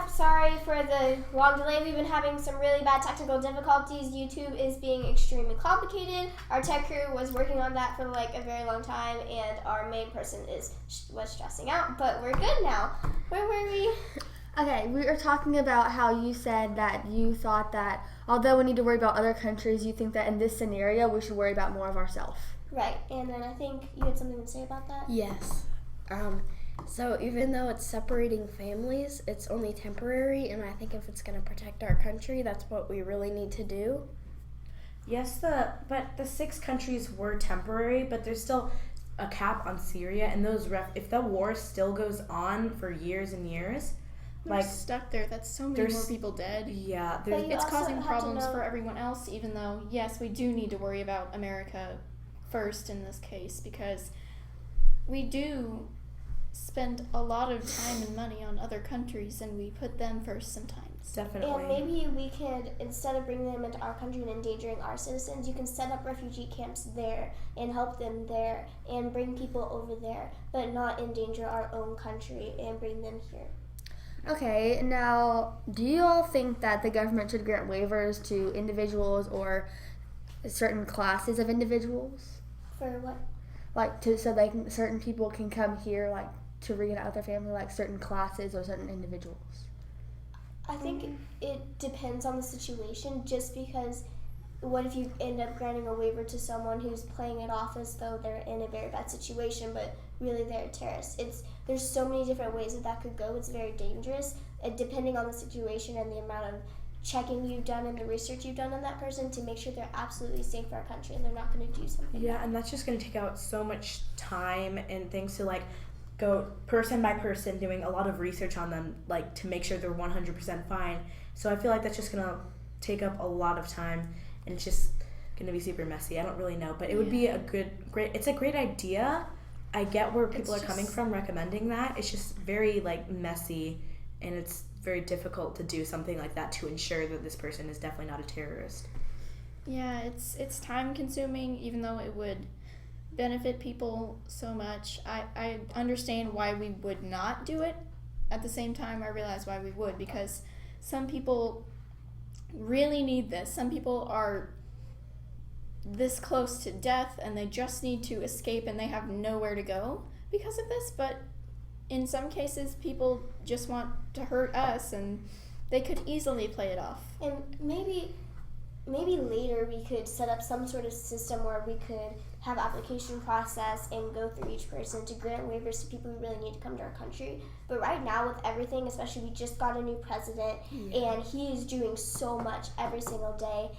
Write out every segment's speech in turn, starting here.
sorry for the long delay. We've been having some really bad technical difficulties. YouTube is being extremely complicated. Our tech crew was working on that for a very long time, and our main person was stressing out, but we're good now. Where were we? Okay, we were talking about how you said that you thought that although we need to worry about other countries, you think that in this scenario we should worry about more of ourselves. Right, and then I think you had something to say about that? Yes. So even though it's separating families, it's only temporary, and I think if it's going to protect our country, that's what we really need to do. Yes, but the 6 countries were temporary, but there's still a cap on Syria, and if the war still goes on for years and years, we're stuck there. That's so many more people dead. Yeah, it's causing problems for everyone else, even though, yes, we do need to worry about America first in this case, because we do spend a lot of time and money on other countries, and we put them first sometimes. Definitely. And maybe we could, instead of bringing them into our country and endangering our citizens, you can set up refugee camps there and help them there and bring people over there, but not endanger our own country and bring them here. Okay, now, do you all think that the government should grant waivers to individuals or certain classes of individuals? For what? Certain people can come here, to reunite with their family, certain classes or certain individuals? I think it depends on the situation, just because what if you end up granting a waiver to someone who's playing it off as though they're in a very bad situation, but really they're a terrorist? There's so many different ways that could go. It's very dangerous, depending on the situation and the amount of checking you've done and the research you've done on that person to make sure they're absolutely safe for our country and they're not going to do something. Yeah, and that's just going to take out so much time and things to go person by person, doing a lot of research on them, to make sure they're 100% fine. So I feel like that's just going to take up a lot of time, and it's just going to be super messy. I don't really know, but it would be it's a great idea. I get where people are coming from recommending that. It's just very messy, and it's very difficult to do something like that to ensure that this person is definitely not a terrorist. Yeah, it's time consuming, even though it would benefit people so much. I understand why we would not do it. At the same time, I realize why we would, because some people really need this. Some people are this close to death and they just need to escape and they have nowhere to go because of this, but in some cases people just want to hurt us and they could easily play it off. And maybe later we could set up some sort of system where we could have application process and go through each person to grant waivers to people who really need to come to our country. But right now with everything, especially we just got a new president and he is doing so much every single day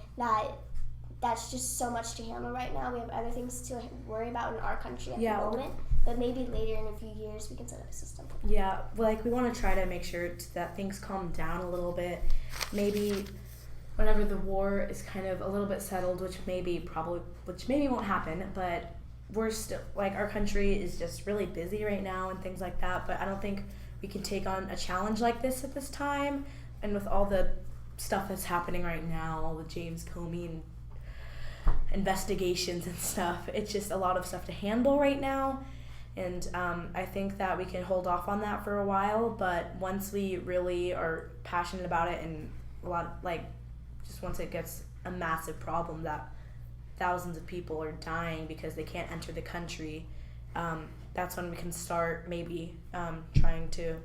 that's just so much to handle right now. We have other things to worry about in our country at the moment. But maybe later in a few years we can set up a system. Yeah, we want to try to make sure that things calm down a little bit. Maybe whenever the war is kind of a little bit settled, which maybe won't happen, but we're still, our country is just really busy right now and things like that, but I don't think we can take on a challenge like this at this time. And with all the stuff that's happening right now, all the James Comey investigations and stuff, it's just a lot of stuff to handle right now. And I think that we can hold off on that for a while, but once we really are passionate about it and just once it gets a massive problem that thousands of people are dying because they can't enter the country, that's when we can start maybe trying to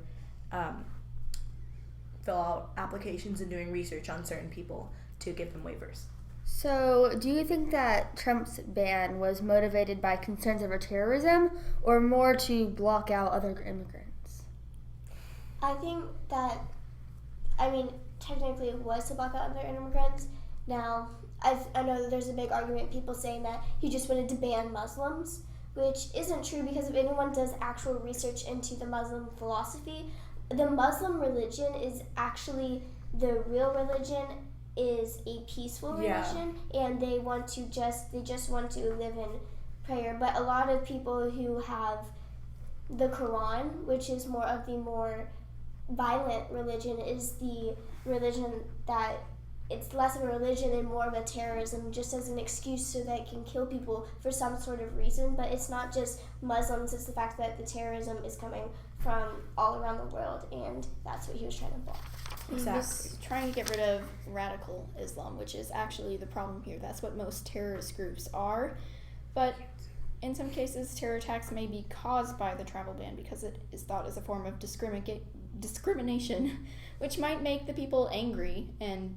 fill out applications and doing research on certain people to give them waivers. So, do you think that Trump's ban was motivated by concerns over terrorism or more to block out other immigrants? I think that, technically it was to block out other immigrants. Now, I know that there's a big argument, people saying that he just wanted to ban Muslims, which isn't true because if anyone does actual research into the Muslim philosophy, the Muslim religion is actually the real religion is a peaceful religion, and they just want to live in prayer. But a lot of people who have the Quran, which is more of the more violent religion, is the religion that it's less of a religion and more of a terrorism, just as an excuse so they can kill people for some sort of reason. But it's not just Muslims, it's the fact that the terrorism is coming from all around the world, and that's what he was trying to block. He was trying to get rid of radical Islam, which is actually the problem here. That's what most terrorist groups are. But in some cases, terror attacks may be caused by the travel ban because it is thought as a form of discrimination, which might make the people angry and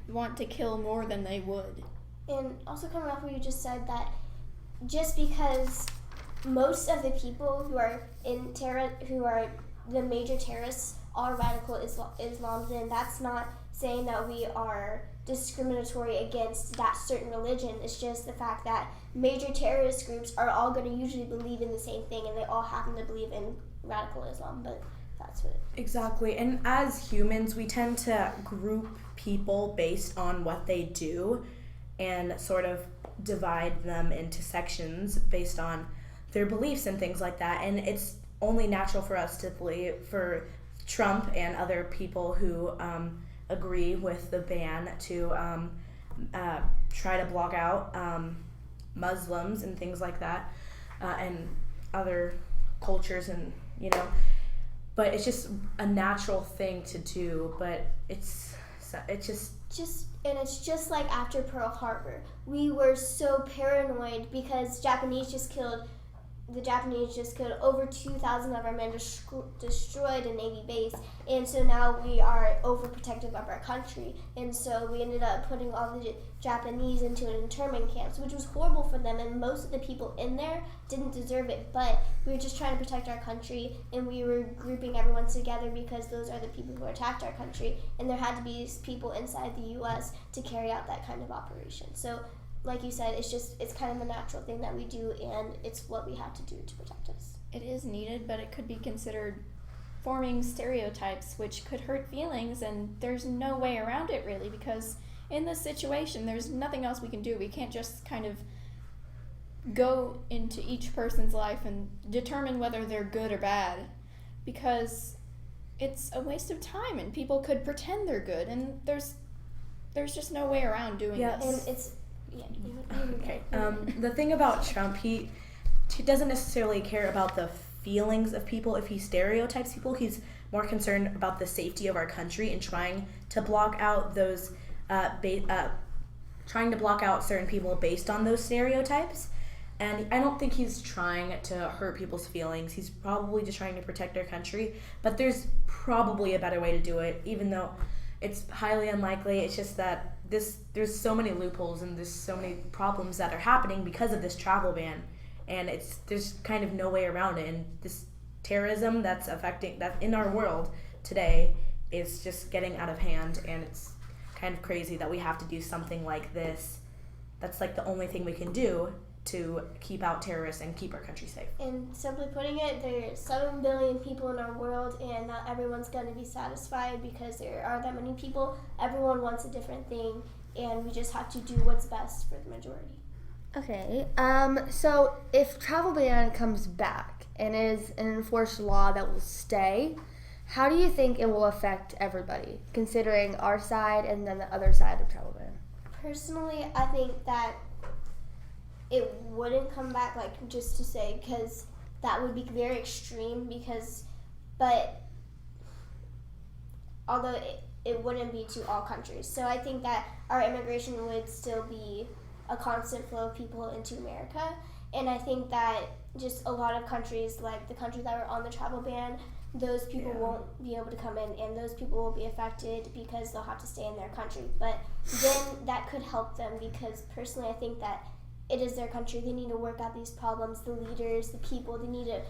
want to kill more than they would. And also coming off what you just said, that just because most of the people who are who are the major terrorists are radical Islam, then that's not saying that we are discriminatory against that certain religion. It's just the fact that major terrorist groups are all going to usually believe in the same thing, and they all happen to believe in radical Islam, but that's what. Exactly. And as humans, we tend to group people based on what they do and sort of divide them into sections based on their beliefs and things like that. And it's only natural for us to believe, for Trump and other people who agree with the ban, to try to block out Muslims and things like that, and other cultures, and but it's just a natural thing to do. But it's just like after Pearl Harbor, we were so paranoid because the Japanese just killed over 2,000 of our men, destroyed a Navy base, and so now we are overprotective of our country, and so we ended up putting all the Japanese into an internment camps, which was horrible for them, and most of the people in there didn't deserve it, but we were just trying to protect our country, and we were grouping everyone together because those are the people who attacked our country, and there had to be people inside the U.S. to carry out that kind of operation. So like you said, it's kind of a natural thing that we do, and it's what we have to do to protect us. It is needed, but it could be considered forming stereotypes, which could hurt feelings, and there's no way around it really, because in this situation, there's nothing else we can do. We can't just kind of go into each person's life and determine whether they're good or bad, because it's a waste of time, and people could pretend they're good, and there's just no way around doing this. And it's okay. The thing about Trump, he doesn't necessarily care about the feelings of people. If he stereotypes people, he's more concerned about the safety of our country and trying to block out those, trying to block out certain people based on those stereotypes. And I don't think he's trying to hurt people's feelings. He's probably just trying to protect our country. But there's probably a better way to do it, even though it's highly unlikely. It's just that there's so many loopholes and there's so many problems that are happening because of this travel ban, and there's kind of no way around it. And this terrorism that's in our world today is just getting out of hand, and it's kind of crazy that we have to do something like this. That's like the only thing we can do to keep out terrorists and keep our country safe. And simply putting it, there's 7 billion people in our world, and not everyone's going to be satisfied because there are that many people. Everyone wants a different thing, and we just have to do what's best for the majority. Okay, so if travel ban comes back and is an enforced law that will stay, how do you think it will affect everybody, considering our side and then the other side of travel ban? Personally, I think that it wouldn't come back, like, just to say, because that would be very extreme, but although it wouldn't be to all countries. So I think that our immigration would still be a constant flow of people into America, and I think that just a lot of countries, like the countries that were on the travel ban, those people won't be able to come in, and those people will be affected because they'll have to stay in their country. But then that could help them, because personally I think that it is their country. They need to work out these problems. The leaders, the people, they need to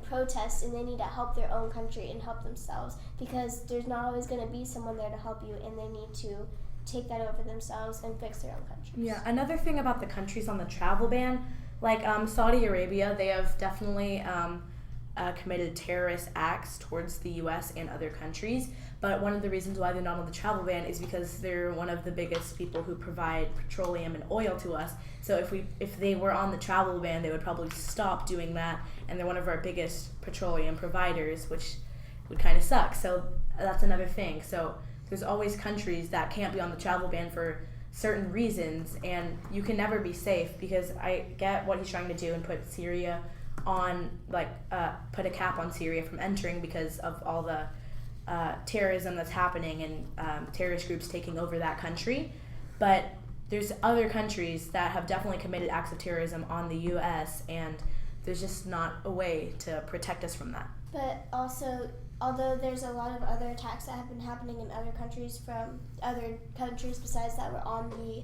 protest, and they need to help their own country and help themselves, because there's not always going to be someone there to help you, and they need to take that over themselves and fix their own countries. Yeah, another thing about the countries on the travel ban, like Saudi Arabia, they have definitely committed terrorist acts towards the U.S. and other countries. But one of the reasons why they're not on the travel ban is because they're one of the biggest people who provide petroleum and oil to us. So if they were on the travel ban, they would probably stop doing that. And they're one of our biggest petroleum providers, which would kind of suck. So that's another thing. So there's always countries that can't be on the travel ban for certain reasons, and you can never be safe, because I get what he's trying to do and put Syria on put a cap on Syria from entering because of all the terrorism that's happening and terrorist groups taking over that country. But there's other countries that have definitely committed acts of terrorism on the U.S., and there's just not a way to protect us from that. But also, although there's a lot of other attacks that have been happening in other countries from other countries besides that were on the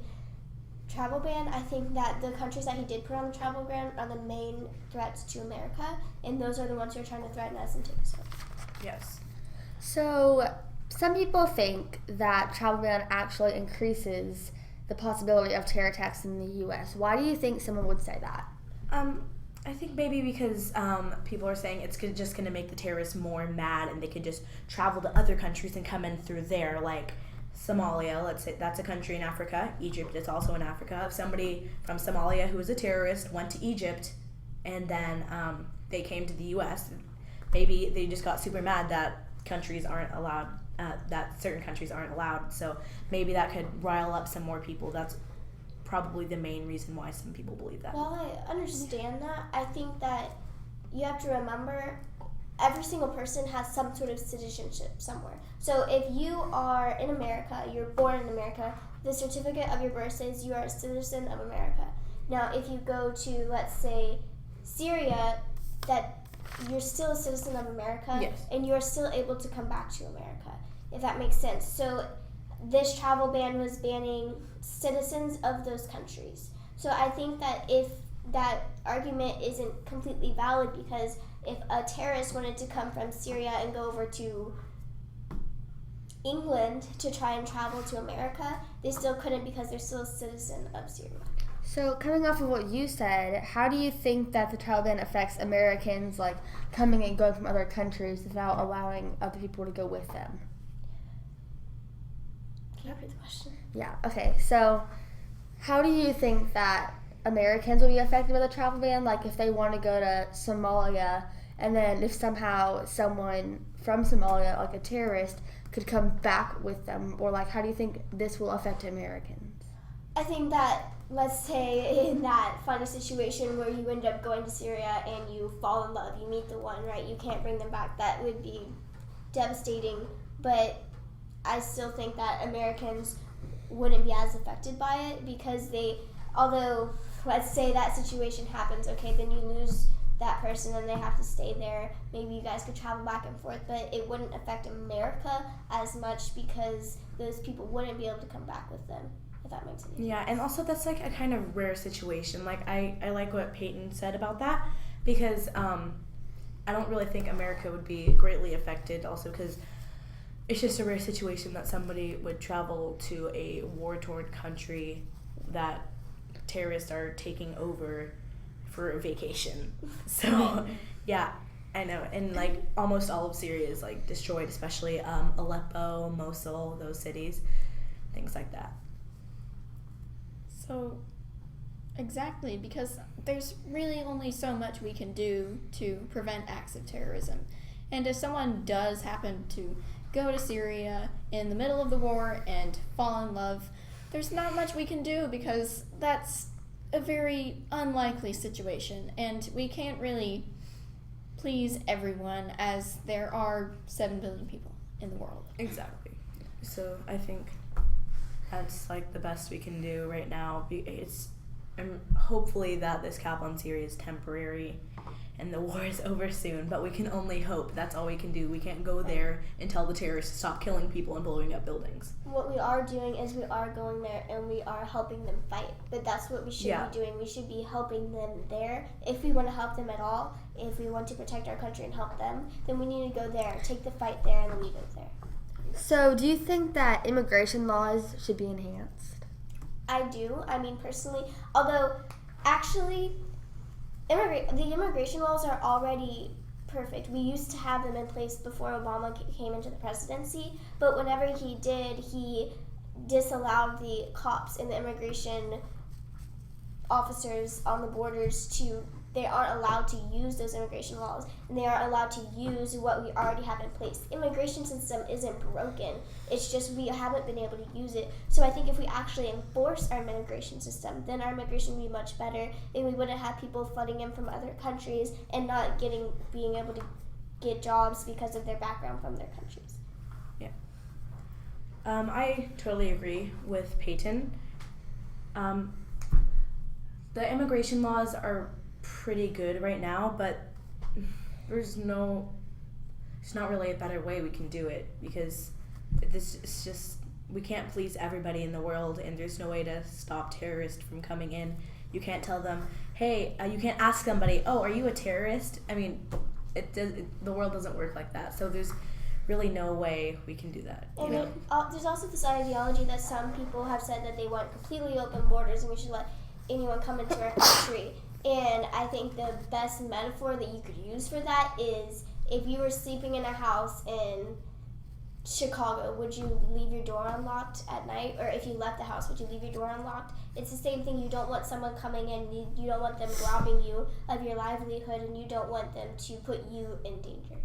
travel ban, I think that the countries that he did put on the travel ban are the main threats to America, and those are the ones who are trying to threaten us and take us home. Yes. So some people think that travel ban actually increases the possibility of terror attacks in the U.S. Why do you think someone would say that? I think maybe because people are saying it's just going to make the terrorists more mad, and they can just travel to other countries and come in through there, like Somalia. Let's say that's a country in Africa. Egypt is also in Africa. If somebody from Somalia who is a terrorist went to Egypt and then they came to the U.S., maybe they just got super mad that countries aren't allowed, that certain countries aren't allowed. So maybe that could rile up some more people. That's probably the main reason why some people believe that. Well, I understand that. I think that you have to remember every single person has some sort of citizenship somewhere. So if you are in America, you're born in America, the certificate of your birth says you are a citizen of America. Now, if you go to, let's say, Syria, that you're still a citizen of America, yes, and you're still able to come back to America, if that makes sense. So this travel ban was banning citizens of those countries. So I think that if that argument isn't completely valid, because if a terrorist wanted to come from Syria and go over to England to try and travel to America, they still couldn't because they're still a citizen of Syria. So coming off of what you said, how do you think that the travel ban affects Americans, like coming and going from other countries without allowing other people to go with them? Can you repeat the question? Yeah, okay. So how do you think that Americans will be affected by the travel ban? Like if they want to go to Somalia, and then if somehow someone from Somalia, like a terrorist, could come back with them, or like how do you think this will affect Americans? I think that, let's say in that funny situation where you end up going to Syria and you fall in love, you meet the one, right? You can't bring them back. That would be devastating, but I still think that Americans wouldn't be as affected by it because although let's say that situation happens, okay, then you lose that person and they have to stay there. Maybe you guys could travel back and forth, but it wouldn't affect America as much because those people wouldn't be able to come back with them, if that makes sense. Yeah, and also that's like a kind of rare situation. Like I like what Peyton said about that because I don't really think America would be greatly affected also because it's just a rare situation that somebody would travel to a war-torn country that terrorists are taking over for a vacation. So, yeah, I know. And, like, almost all of Syria is, like, destroyed, especially Aleppo, Mosul, those cities, things like that. So, exactly, because there's really only so much we can do to prevent acts of terrorism. And if someone does happen to go to Syria in the middle of the war and fall in love, there's not much we can do because that's a very unlikely situation, and we can't really please everyone as there are 7 billion people in the world. Exactly. So I think that's like the best we can do right now. And hopefully that this cap on Syria is temporary and the war is over soon, but we can only hope. That's all we can do. We can't go there and tell the terrorists to stop killing people and blowing up buildings. What we are doing is we are going there and we are helping them fight. But that's what we should be doing. We should be helping them there. If we want to help them at all, if we want to protect our country and help them, then we need to go there, take the fight there, and leave it there. So do you think that immigration laws should be enhanced? I do. I mean, personally, although actually the immigration laws are already perfect. We used to have them in place before Obama came into the presidency, but whenever he did, he disallowed the cops and the immigration officers on the borders to they aren't allowed to use those immigration laws, and they aren't allowed to use what we already have in place. The immigration system isn't broken. It's just we haven't been able to use it. So I think if we actually enforce our immigration system, then our immigration would be much better, and we wouldn't have people flooding in from other countries and not being able to get jobs because of their background from their countries. Yeah. I totally agree with Peyton. The immigration laws are pretty good right now, but there's not really a better way we can do it, because it's just we can't please everybody in the world, and there's no way to stop terrorists from coming in. You can't tell them, hey, you can't ask somebody, oh, are you a terrorist? I mean, the world doesn't work like that. So there's really no way we can do that. I mean, there's also this ideology that some people have said that they want completely open borders and we should let anyone come into our country. And I think the best metaphor that you could use for that is if you were sleeping in a house in Chicago, would you leave your door unlocked at night? Or if you left the house, would you leave your door unlocked? It's the same thing. You don't want someone coming in, you don't want them robbing you of your livelihood, and you don't want them to put you in danger.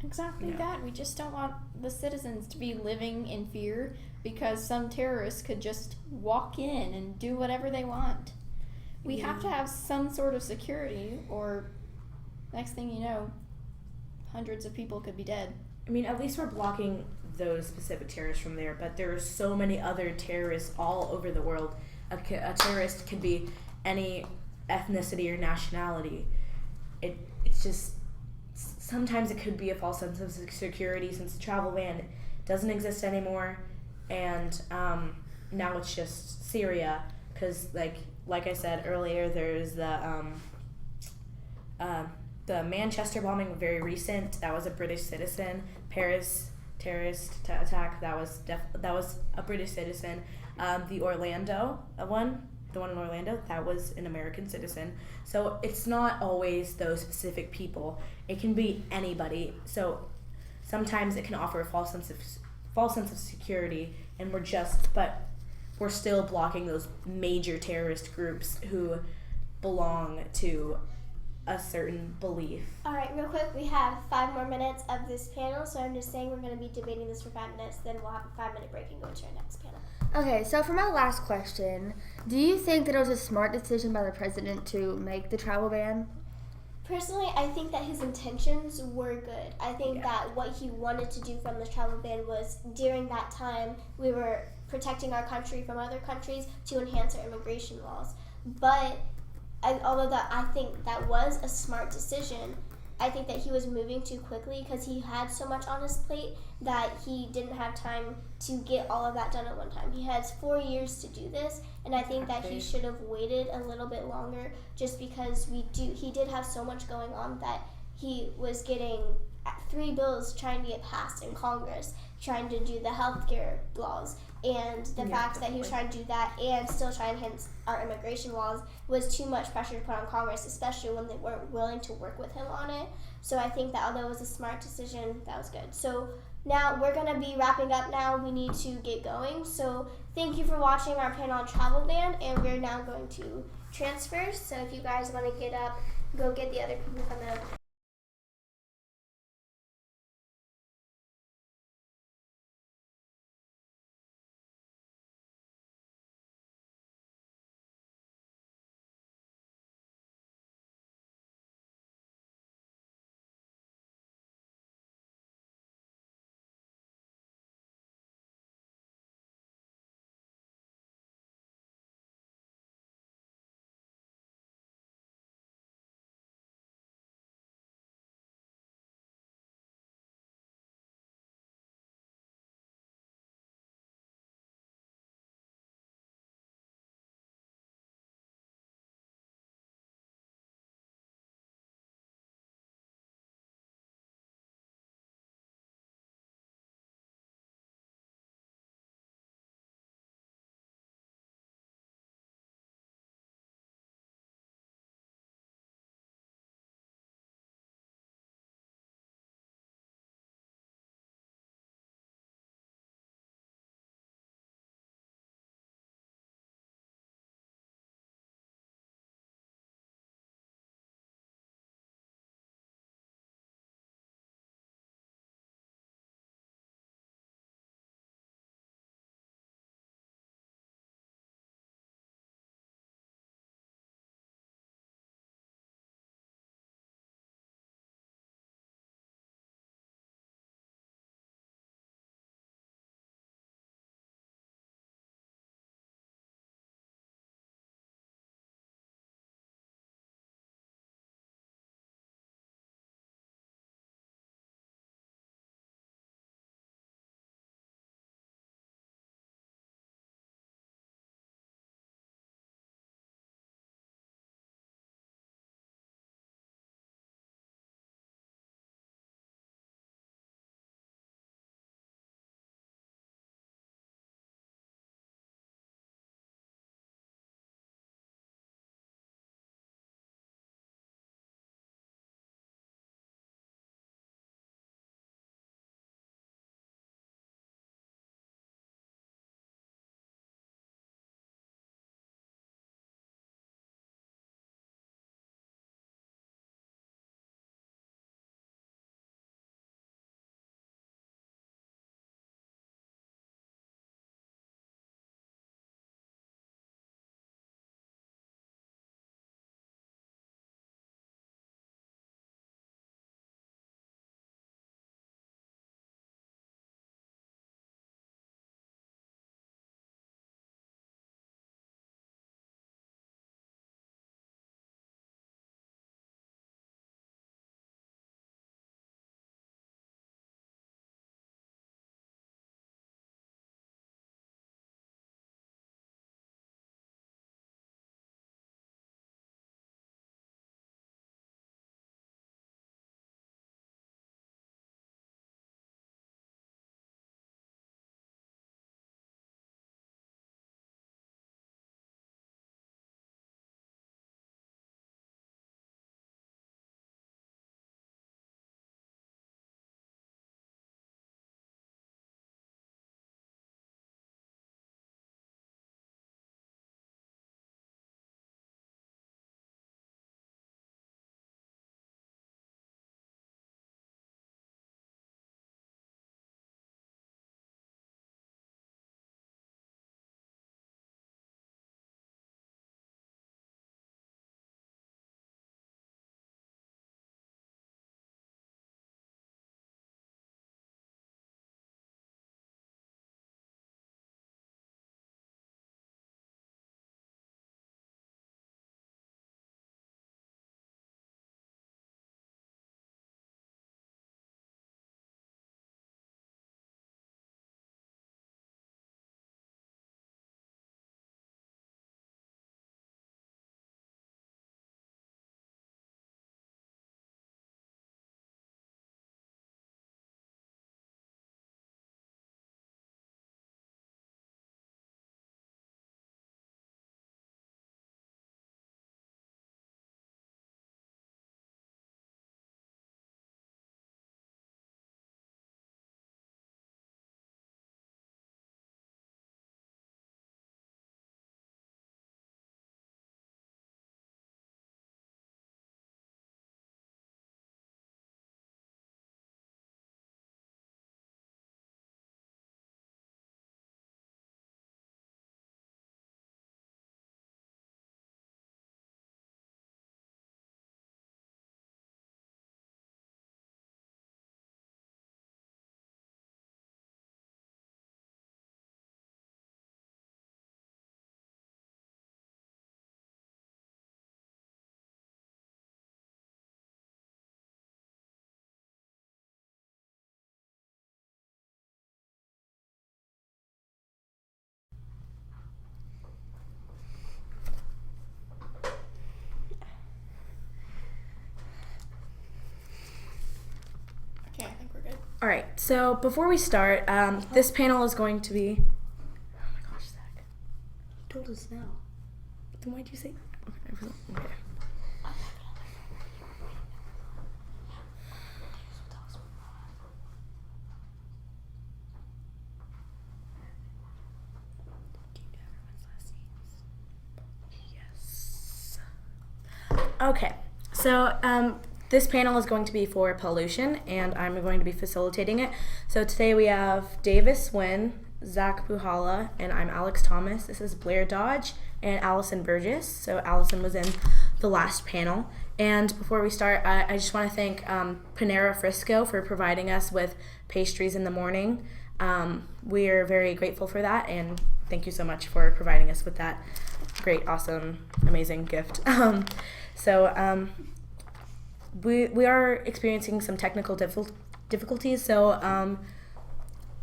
Exactly that. We just don't want the citizens to be living in fear because some terrorists could just walk in and do whatever they want. We have to have some sort of security, or next thing you know, hundreds of people could be dead. I mean, at least we're blocking those specific terrorists from there, but there are so many other terrorists all over the world. A terrorist could be any ethnicity or nationality. It's just, sometimes it could be a false sense of security since the travel ban doesn't exist anymore, and now it's just Syria, because like I said earlier, there's the Manchester bombing, very recent. That was a British citizen. Paris terrorist attack. That was a British citizen. The Orlando one, the one in Orlando, that was an American citizen. So it's not always those specific people. It can be anybody. So sometimes it can offer a false sense of security, and we're still blocking those major terrorist groups who belong to a certain belief. All right, real quick, we have 5 more minutes of this panel, so I'm just saying we're going to be debating this for 5 minutes, then we'll have a 5-minute break and go into our next panel. Okay, so for my last question, do you think that it was a smart decision by the president to make the travel ban? Personally, I think that his intentions were good. I think that what he wanted to do from the travel ban was, during that time, we were protecting our country from other countries to enhance our immigration laws. But although I think that was a smart decision, I think that he was moving too quickly because he had so much on his plate that he didn't have time to get all of that done at one time. He has 4 years to do this, and I think that he should have waited a little bit longer, just because he did have so much going on that he was getting 3 bills trying to get passed in Congress, trying to do the healthcare laws, and the fact that he was trying to do that and still trying to enhance our immigration laws was too much pressure to put on Congress, especially when they weren't willing to work with him on it. So I think that although it was a smart decision, that was good. So now we're going to be wrapping up now. We need to get going. So thank you for watching our panel on travel ban, and we're now going to transfer. So if you guys want to get up, go get the other people from the All right, so before we start, this panel is going to be. Oh my gosh, Zach. You told us now. Then why'd you say? Okay. Yes. Okay, so this panel is going to be for pollution, and I'm going to be facilitating it. So today we have Davis Wynn, Zach Puhala, and I'm Alex Thomas. This is Blair Dodge and Allison Burgess. So Allison was in the last panel. And before we start, I just want to thank Panera Frisco for providing us with pastries in the morning. We are very grateful for that, and thank you so much for providing us with that great, awesome, amazing gift. We are experiencing some technical difficulties, so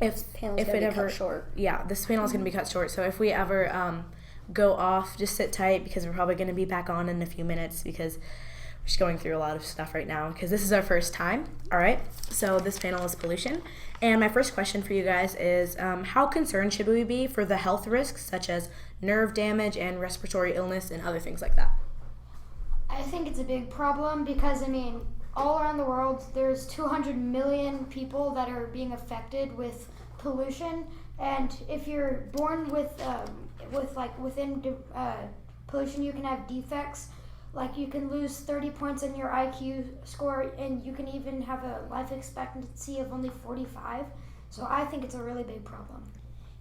if it ever cut short. Yeah, this panel is going to be cut short. So if we ever go off, just sit tight, because we're probably going to be back on in a few minutes, because we're just going through a lot of stuff right now, because this is our first time. All right, so this panel is pollution, and my first question for you guys is, how concerned should we be for the health risks such as nerve damage and respiratory illness and other things like that? I think it's a big problem because, all around the world, there's 200 million people that are being affected with pollution. And if you're born within pollution, you can have defects. Like, you can lose 30 points in your IQ score, and you can even have a life expectancy of only 45. So I think it's a really big problem.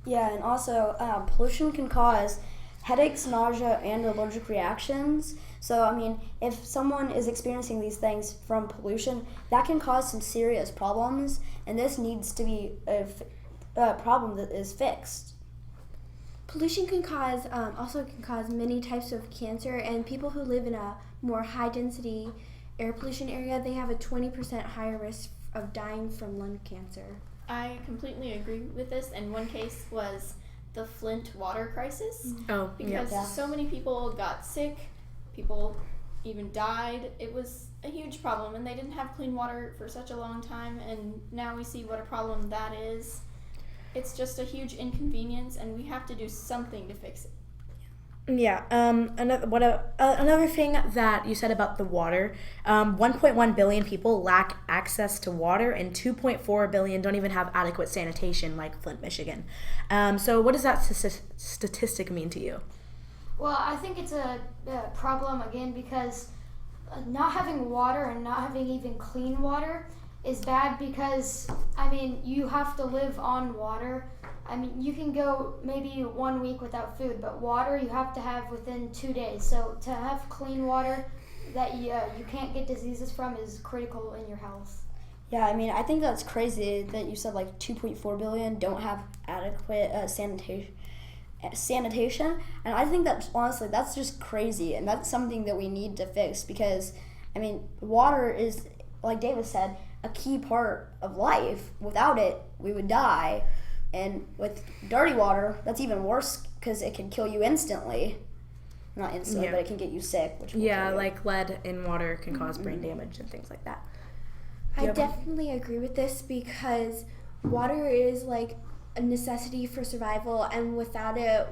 Yeah, and also pollution can cause headaches, nausea, and allergic reactions. So, if someone is experiencing these things from pollution, that can cause some serious problems, and this needs to be a problem that is fixed. Pollution can cause many types of cancer, and people who live in a more high-density air pollution area, they have a 20% higher risk of dying from lung cancer. I completely agree with this, and one case was the Flint water crisis. Oh, because so many people got sick, people even died. It was a huge problem, and they didn't have clean water for such a long time, and now we see what a problem that is. It's just a huge inconvenience, and we have to do something to fix it. Yeah. Another thing that you said about the water, 1.1 billion people lack access to water, and 2.4 billion don't even have adequate sanitation, like Flint, Michigan. So what does that statistic mean to you? Well, I think it's a problem, again, because not having water and not having even clean water is bad because, you have to live on water. You can go maybe 1 week without food, but water you have to have within 2 days. So to have clean water that you can't get diseases from is critical in your health. Yeah, I think that's crazy that you said 2.4 billion don't have adequate sanitation, and I think that honestly that's just crazy, and that's something that we need to fix because water is, like Davis said, a key part of life. Without it, we would die. And with dirty water, that's even worse because it can kill you instantly. Not instantly, but it can get you sick. Which will kill you. Like lead in water can cause brain damage and things like that. I definitely agree with this because water is a necessity for survival, and without it,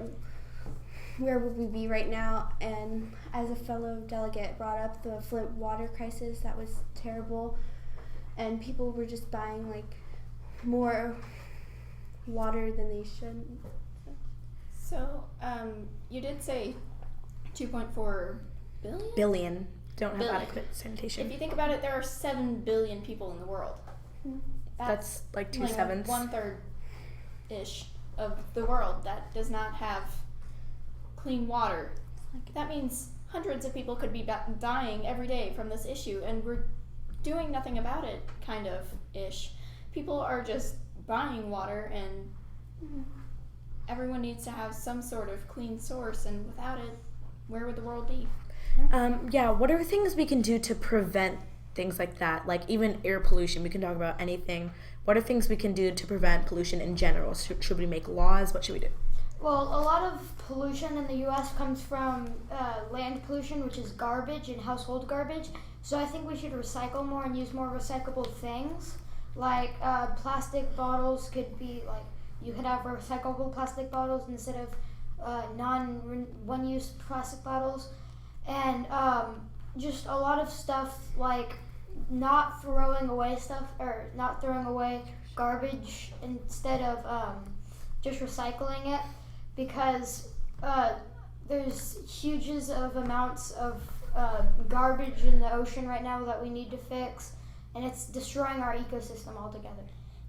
where would we be right now? And as a fellow delegate brought up the Flint water crisis, that was terrible. And people were just buying more water than they should. So, you did say 2.4 billion don't have adequate sanitation. If you think about it, there are 7 billion people in the world. That's like 2/7. 1/3-ish of the world that does not have clean water. That means hundreds of people could be dying every day from this issue, and we're doing nothing about it, kind of ish. People are just buying water, and everyone needs to have some sort of clean source, and without it, where would the world be? What are things we can do to prevent things like that, like even air pollution? We can talk about anything. What are things we can do to prevent pollution in general? Should we make laws? What should we do? Well, a lot of pollution in the U.S. comes from land pollution, which is garbage and household garbage. So I think we should recycle more and use more recyclable things. Like plastic bottles could be like, you could have recyclable plastic bottles instead of one-use plastic bottles, and just a lot of stuff like not throwing away garbage instead of just recycling it, because there's huge of amounts of garbage in the ocean right now that we need to fix, and it's destroying our ecosystem altogether.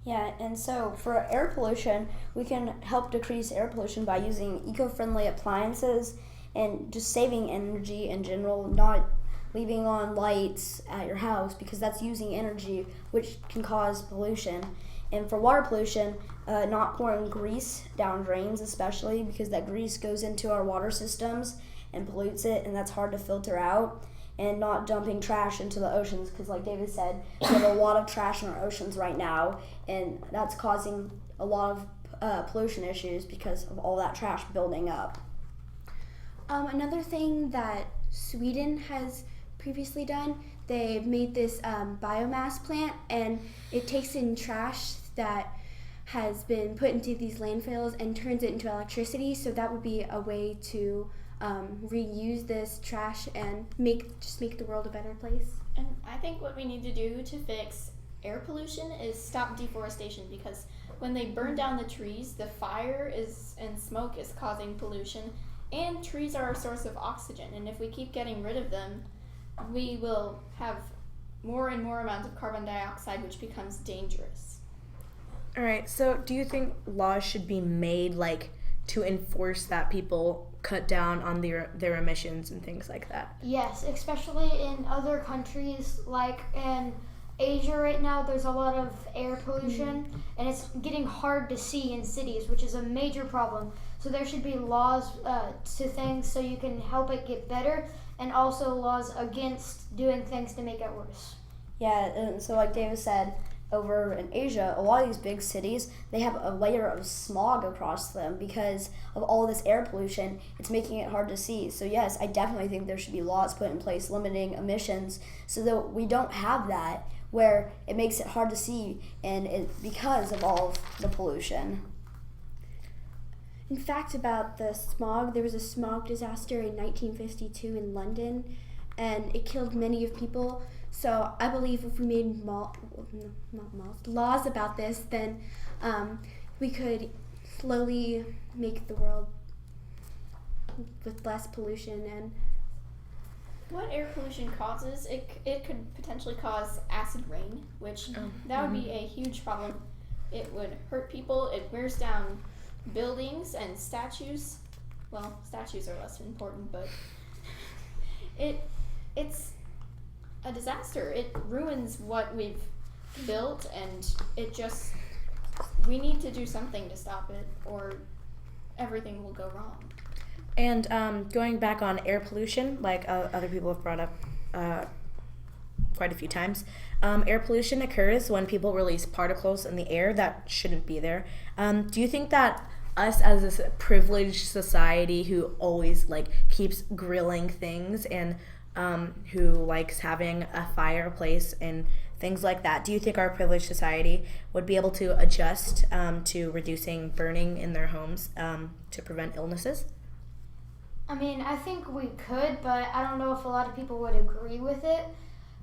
Yeah, and so for air pollution, we can help decrease air pollution by using eco-friendly appliances and just saving energy in general, not leaving on lights at your house because that's using energy, which can cause pollution. And for water pollution, not pouring grease down drains, especially because that grease goes into our water systems and pollutes it, and that's hard to filter out. And not dumping trash into the oceans, because like David said, we have a lot of trash in our oceans right now, and that's causing a lot of pollution issues because of all that trash building up. Another thing that Sweden has previously done, they've made this biomass plant, and it takes in trash that has been put into these landfills and turns it into electricity. So that would be a way to reuse this trash and make the world a better place. And I think what we need to do to fix air pollution is stop deforestation, because when they burn down the trees, the fire and smoke is causing pollution, and trees are a source of oxygen, and if we keep getting rid of them, we will have more and more amounts of carbon dioxide, which becomes dangerous. All right, so do you think laws should be made to enforce that people cut down on their emissions and things like that? Yes, especially in other countries, like in Asia right now, there's a lot of air pollution, and it's getting hard to see in cities, which is a major problem. So there should be laws to things so you can help it get better, and also laws against doing things to make it worse. Yeah, and so like David said, over in Asia, a lot of these big cities, they have a layer of smog across them because of all this air pollution. It's making it hard to see. So yes, I definitely think there should be laws put in place limiting emissions so that we don't have that where it makes it hard to see because of all of the pollution. In fact, about the smog, there was a smog disaster in 1952 in London, and it killed many of people. So I believe if we made laws about this, then we could slowly make the world with less pollution. And what air pollution causes, it could potentially cause acid rain, which that would be a huge problem. It would hurt people. It wears down buildings and statues. Well, statues are less important, but it's a disaster. It ruins what we've built, and we need to do something to stop it, or everything will go wrong. And going back on air pollution, like other people have brought up quite a few times, air pollution occurs when people release particles in the air that shouldn't be there. Do you think that us as this privileged society who always keeps grilling things and who likes having a fireplace and things like that, do you think our privileged society would be able to adjust to reducing burning in their homes to prevent illnesses? I mean, I think we could, but I don't know if a lot of people would agree with it,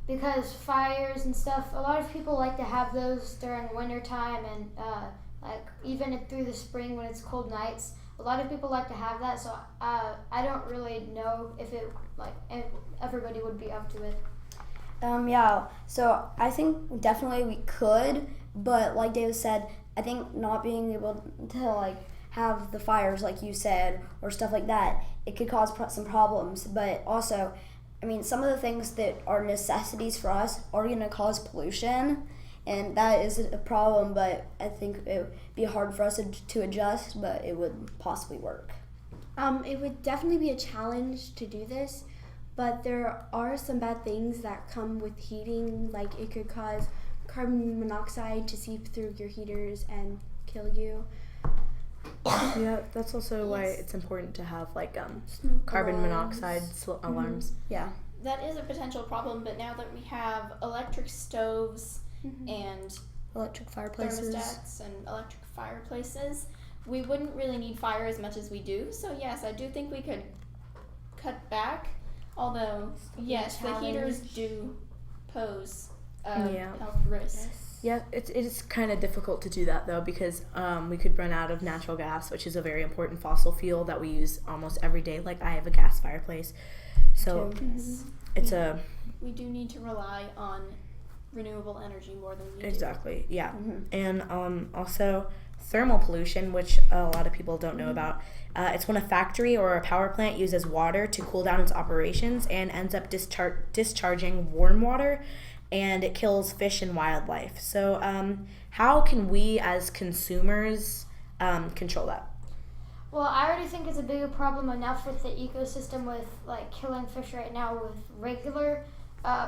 because fires and stuff, a lot of people like to have those during winter time and even through the spring when it's cold nights. A lot of people like to have that, so I don't really know if if everybody would be up to it. Yeah, so I think definitely we could, but like David said, I think not being able to have the fires like you said or stuff like that, it could cause some problems. But also, I mean, some of the things that are necessities for us are going to cause pollution, and that is a problem, but I think it would be hard for us to adjust, but it would possibly work. It would definitely be a challenge to do this, but there are some bad things that come with heating, like it could cause carbon monoxide to seep through your heaters and kill you. Yeah, that's also why it's important to have Smoke carbon alarms. monoxide alarms. Yeah. That is a potential problem, but now that we have electric stoves and Electric fireplaces. thermostats and electric fireplaces, we wouldn't really need fire as much as we do. So yes, I do think we could cut back. Although yes, the heaters do pose health risks. Yeah, it is kind of difficult to do that though, because we could run out of natural gas, which is a very important fossil fuel that we use almost every day. Like I have a gas fireplace, so We do need to rely on renewable energy more than we do. Exactly, yeah. And also thermal pollution, which a lot of people don't know about. It's when a factory or a power plant uses water to cool down its operations and ends up discharging warm water, and it kills fish and wildlife. So how can we as consumers control that? Well, I already think it's a bigger problem enough with the ecosystem with like killing fish right now with regular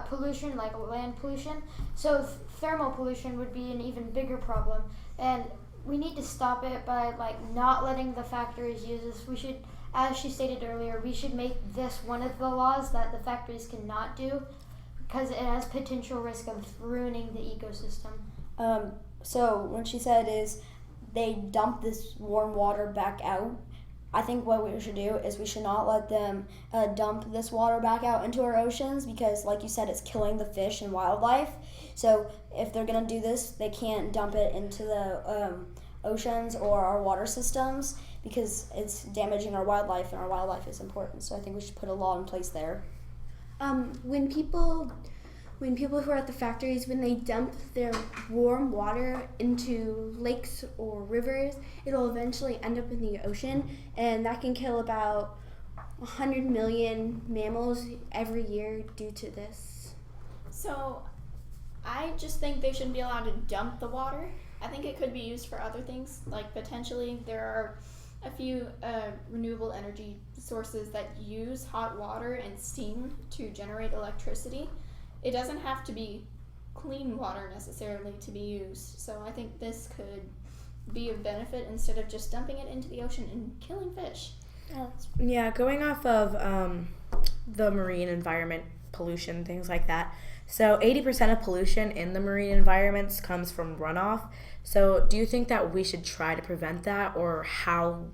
pollution, like land pollution. So thermal pollution would be an even bigger problem, and we need to stop it by like not letting the factories use this. We should, as she stated earlier, we should make this one of the laws that the factories cannot do, because it has potential risk of ruining the ecosystem. So what she said is they dump this warm water back out. I think what we should do is we should not let them dump this water back out into our oceans, because like you said, it's killing the fish and wildlife. So if they're going to do this, they can't dump it into the oceans or our water systems, because it's damaging our wildlife, and our wildlife is important. So I think we should put a law in place there. When people who are at the factories, when they dump their warm water into lakes or rivers, it'll eventually end up in the ocean, and that can kill about 100 million mammals every year due to this. So I just think they shouldn't be allowed to dump the water. I think it could be used for other things. Like potentially there are a few renewable energy sources that use hot water and steam to generate electricity. It doesn't have to be clean water necessarily to be used. So I think this could be of benefit instead of just dumping it into the ocean and killing fish. Yeah, going off of the marine environment, pollution, things like that. So 80% of pollution in the marine environments comes from runoff. So do you think that we should try to prevent that, or how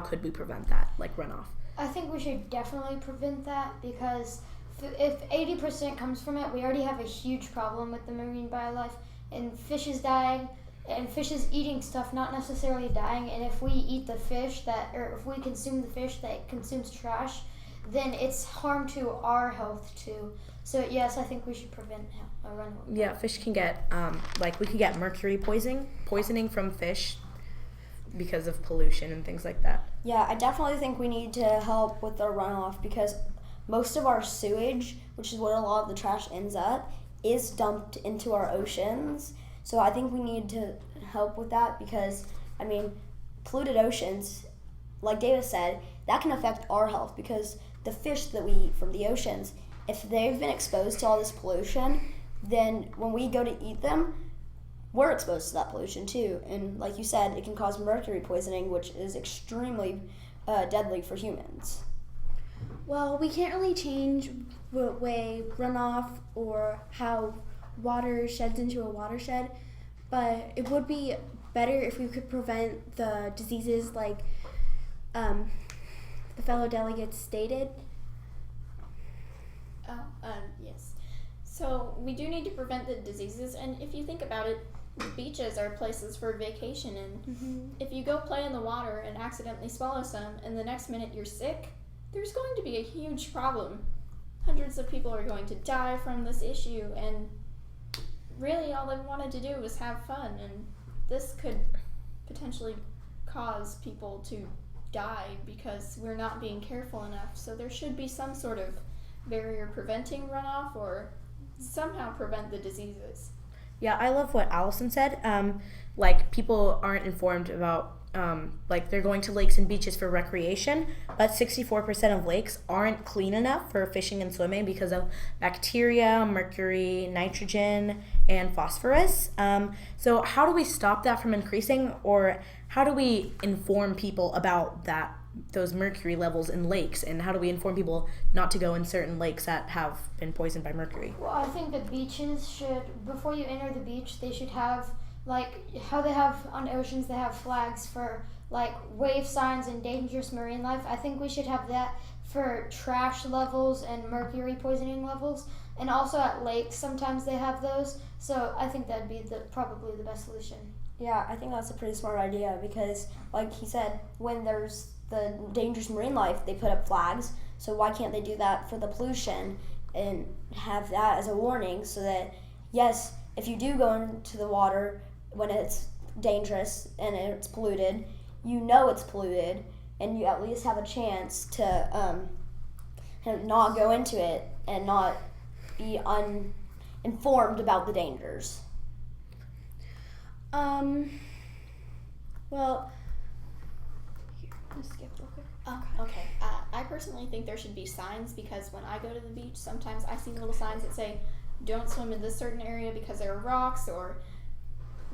could we prevent that, like runoff? I think we should definitely prevent that, because if 80% comes from it, we already have a huge problem with the marine biolife, and fish is dying, and fish is eating stuff, not necessarily dying. And if we eat the fish or if we consume the fish that consumes trash, then it's harm to our health too. So yes, I think we should prevent a runoff. Yeah, fish can get we could get mercury poisoning from fish because of pollution and things like that. Yeah, I definitely think we need to help with the runoff, because most of our sewage, which is where a lot of the trash ends up, is dumped into our oceans. So I think we need to help with that, because, I mean, polluted oceans, like David said, that can affect our health, because the fish that we eat from the oceans, if they've been exposed to all this pollution, then when we go to eat them, we're exposed to that pollution too. And like you said, it can cause mercury poisoning, which is extremely deadly for humans. Well, we can't really change what way runoff or how water sheds into a watershed, but it would be better if we could prevent the diseases like the fellow delegates stated. Yes. So we do need to prevent the diseases, and if you think about it, beaches are places for vacation, and if you go play in the water and accidentally swallow some, and the next minute you're sick, there's going to be a huge problem. Hundreds of people are going to die from this issue, and really all they wanted to do was have fun, and this could potentially cause people to die because we're not being careful enough. So there should be some sort of barrier preventing runoff, or somehow prevent the diseases. Yeah, I love what Allison said. People aren't informed about, they're going to lakes and beaches for recreation, but 64% of lakes aren't clean enough for fishing and swimming because of bacteria, mercury, nitrogen, and phosphorus. So how do we stop that from increasing, or how do we inform people about those mercury levels in lakes, and how do we inform people not to go in certain lakes that have been poisoned by mercury? Well, I think the beaches should, before you enter the beach, they should have like how they have on oceans, they have flags for like wave signs and dangerous marine life. I think we should have that for trash levels and mercury poisoning levels, and also at lakes sometimes they have those. So I think that'd be probably the best solution. Yeah, I think that's a pretty smart idea because, like he said, when there's the dangerous marine life, they put up flags. So why can't they do that for the pollution and have that as a warning so that, yes, if you do go into the water when it's dangerous and it's polluted, you know it's polluted, and you at least have a chance to not go into it and not be uninformed about the dangers. Well, here, I'm gonna skip real quick. Okay. I personally think there should be signs because when I go to the beach, sometimes I see little signs that say, don't swim in this certain area because there are rocks, or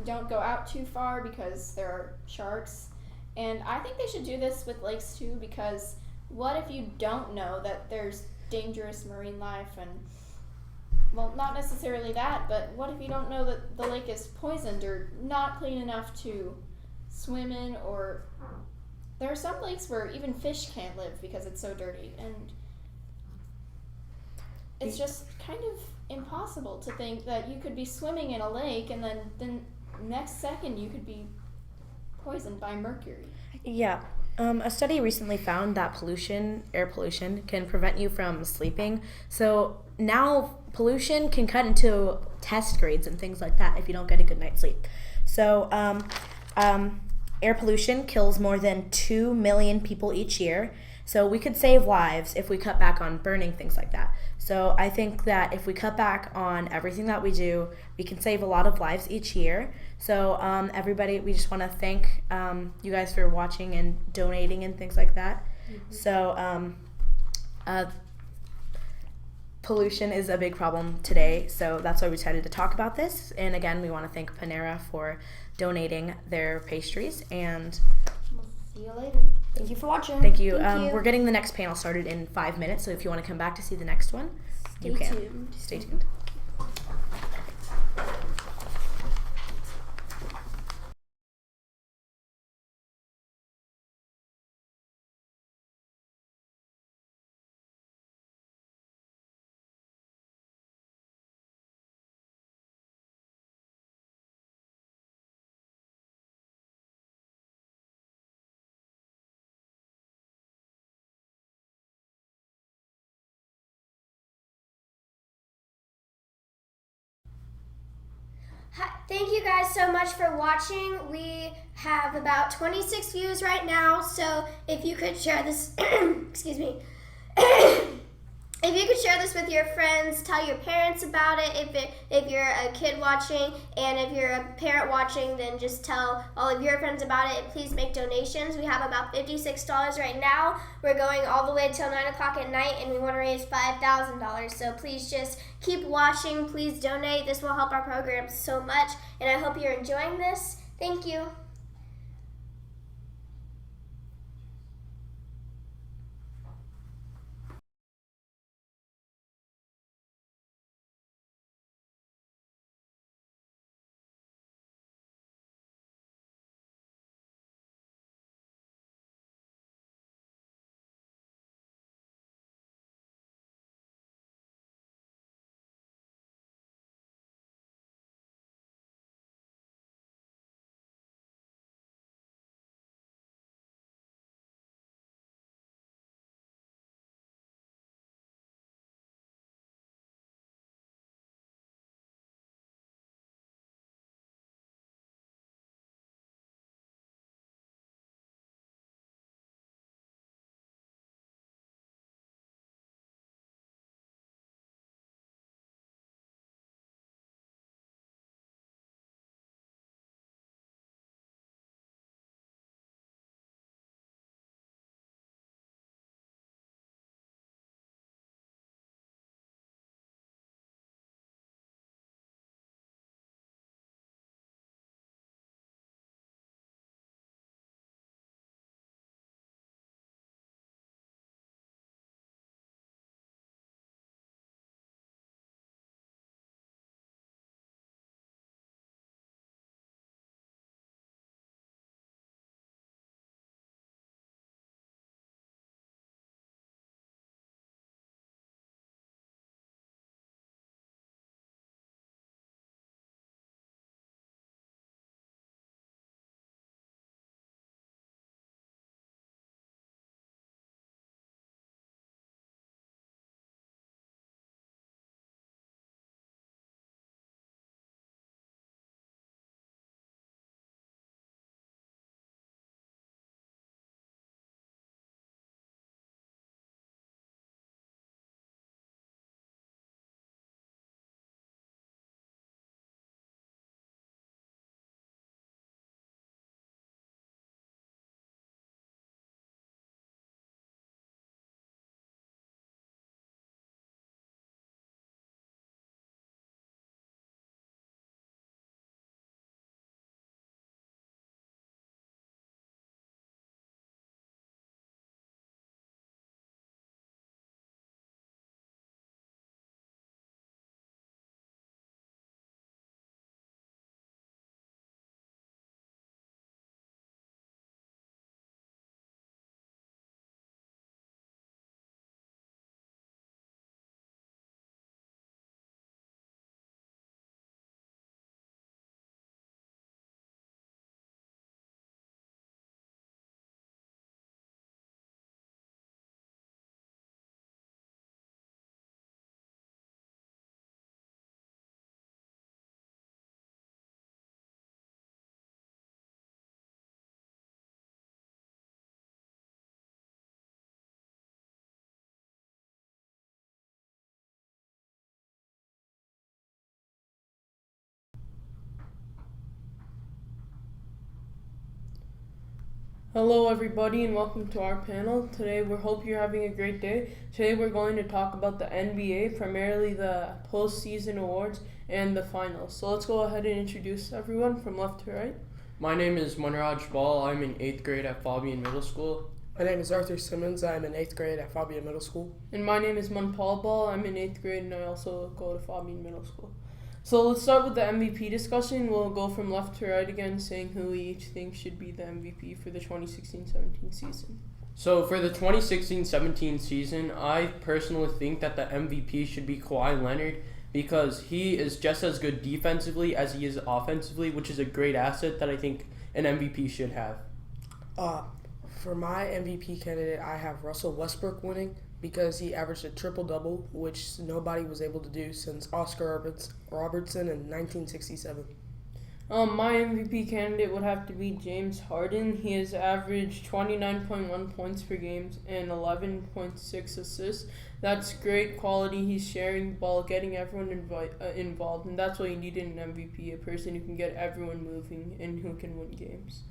don't go out too far because there are sharks. And I think they should do this with lakes too, because what if you don't know that there's dangerous marine life and, well, not necessarily that, but what if you don't know that the lake is poisoned or not clean enough to swim in, or there are some lakes where even fish can't live because it's so dirty, and it's just kind of impossible to think that you could be swimming in a lake and then the next second you could be poisoned by mercury. Yeah. A study recently found that air pollution, can prevent you from sleeping. So now pollution can cut into test grades and things like that if you don't get a good night's sleep. So air pollution kills more than 2 million people each year. So we could save lives if we cut back on burning things like that. So I think that if we cut back on everything that we do, we can save a lot of lives each year. So everybody, we just want to thank you guys for watching and donating and things like that. Mm-hmm. So pollution is a big problem today, so that's why we decided to talk about this. And again, we want to thank Panera for donating their pastries, and We'll see you later. Thank you for watching. thank you. Thank you. We're getting the next panel started in 5 minutes, so if you want to come back to see the next one, you can. tuned. Stay tuned. Hi, thank you guys so much for watching. We have about 26 views right now, so if you could share this, excuse me, if you could share this with your friends, tell your parents about it if you're a kid watching, and if you're a parent watching, then just tell all of your friends about it. Please make donations. We have about $56 right now. We're going all the way till 9 o'clock at night, and we want to raise $5,000. So please just keep watching. Please donate. This will help our program so much, and I hope you're enjoying this. Thank you. Hello everybody and welcome to our panel. Today we hope you're having a great day. Today we're going to talk about the NBA, primarily the postseason awards and the finals. So let's go ahead and introduce everyone from left to right. My name is Manraj Ball. I'm in 8th grade at Fabian Middle School. My name is Arthur Simmons. I'm in 8th grade at Fabian Middle School. And my name is Manpal Ball. I'm in 8th grade and I also go to Fabian Middle School. So let's start with the MVP discussion. We'll go from left to right again, saying who we each think should be the MVP for the 2016-17 season. So for the 2016-17 season, I personally think that the MVP should be Kawhi Leonard because he is just as good defensively as he is offensively, which is a great asset that I think an MVP should have. For my MVP candidate, I have Russell Westbrook winning because he averaged a triple-double, which nobody was able to do since Oscar Robertson in 1967. My MVP candidate would have to be James Harden. He has averaged 29.1 points per game and 11.6 assists. That's great quality. He's sharing the ball, getting everyone involved, and that's what you need in an MVP, a person who can get everyone moving and who can win games.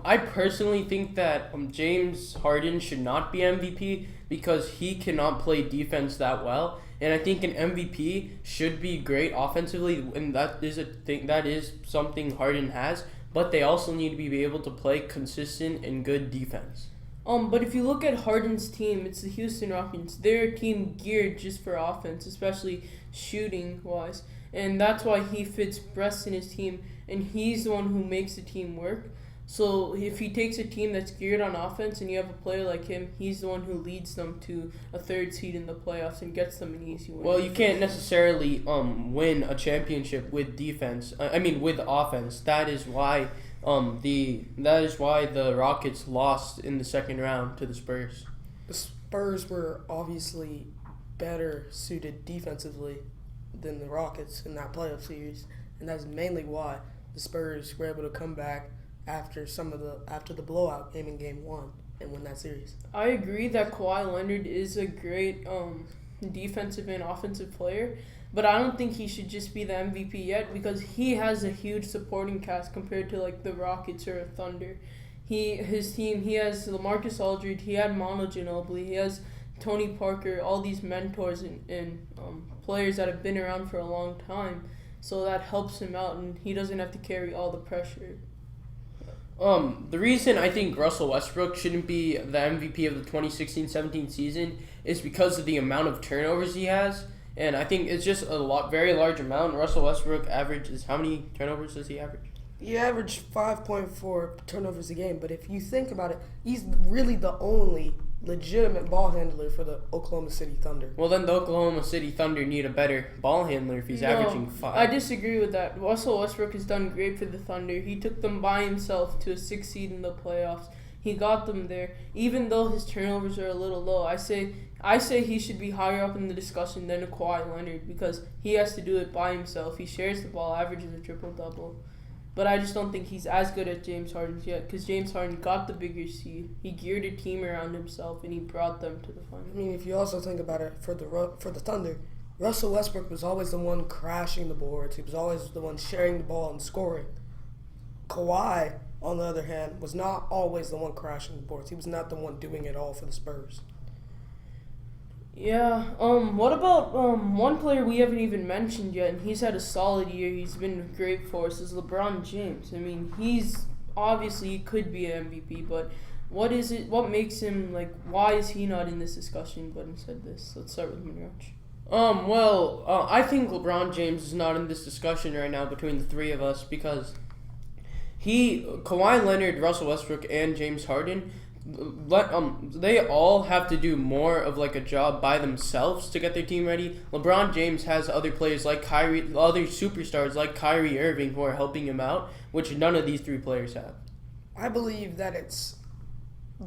I personally think that James Harden should not be MVP because he cannot play defense that well, and I think an MVP should be great offensively, and that is something Harden has. But they also need to be able to play consistent and good defense. But if you look at Harden's team, it's the Houston Rockets. They're a team geared just for offense, especially shooting wise, and that's why he fits best in his team, and he's the one who makes the team work. So if he takes a team that's geared on offense and you have a player like him, he's the one who leads them to a third seed in the playoffs and gets them an easy win. Well, you can't necessarily win a championship with defense. With offense. That is why the Rockets lost in the second round to the Spurs. The Spurs were obviously better suited defensively than the Rockets in that playoff series, and that's mainly why the Spurs were able to come back after the blowout game in Game 1 and win that series. I agree that Kawhi Leonard is a great defensive and offensive player, but I don't think he should just be the MVP yet because he has a huge supporting cast compared to like the Rockets or Thunder. His team, he has LaMarcus Aldridge, he had Manu Ginobili, he has Tony Parker, all these mentors and players that have been around for a long time, so that helps him out and he doesn't have to carry all the pressure. The reason I think Russell Westbrook shouldn't be the MVP of the 2016-17 season is because of the amount of turnovers he has, and I think it's just very large amount. Russell Westbrook averages, how many turnovers does he average? He averaged 5.4 turnovers a game, but if you think about it, he's really the only legitimate ball handler for the Oklahoma City Thunder. Well, then the Oklahoma City Thunder need a better ball handler if he's averaging 5. I disagree with that. Russell Westbrook has done great for the Thunder. He took them by himself to a 6th seed in the playoffs. He got them there, even though his turnovers are a little low. I say he should be higher up in the discussion than a Kawhi Leonard because he has to do it by himself. He shares the ball, averages a triple-double. But I just don't think he's as good as James Harden yet because James Harden got the bigger seed. He geared a team around himself and he brought them to the final. I mean, if you also think about it, for the Thunder, Russell Westbrook was always the one crashing the boards. He was always the one sharing the ball and scoring. Kawhi, on the other hand, was not always the one crashing the boards. He was not the one doing it all for the Spurs. Yeah, what about one player we haven't even mentioned yet, and he's had a solid year, he's been great for us, is LeBron James. I mean, he could be an MVP, but what makes him, why is he not in this discussion, but instead this? Let's start with Manraj. I think LeBron James is not in this discussion right now between the three of us because Kawhi Leonard, Russell Westbrook, and James Harden, they all have to do more of a job by themselves to get their team ready. LeBron James has other players other superstars like Kyrie Irving who are helping him out, which none of these three players have. I believe that it's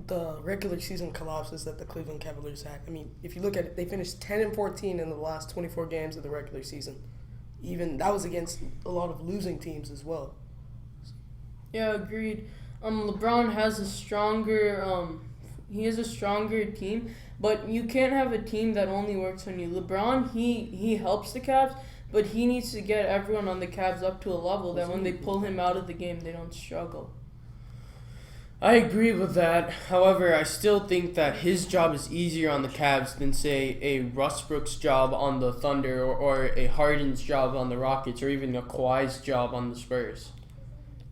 the regular season collapses that the Cleveland Cavaliers had. I mean, if you look at it, they finished 10-14 in the last 24 games of the regular season. Even that was against a lot of losing teams as well. Yeah, agreed. LeBron has a stronger team, but you can't have a team that only works on you. LeBron, he helps the Cavs, but he needs to get everyone on the Cavs up to a level that when they pull him out of the game, they don't struggle. I agree with that. However, I still think that his job is easier on the Cavs than, say, a Westbrook's job on the Thunder or a Harden's job on the Rockets or even a Kawhi's job on the Spurs.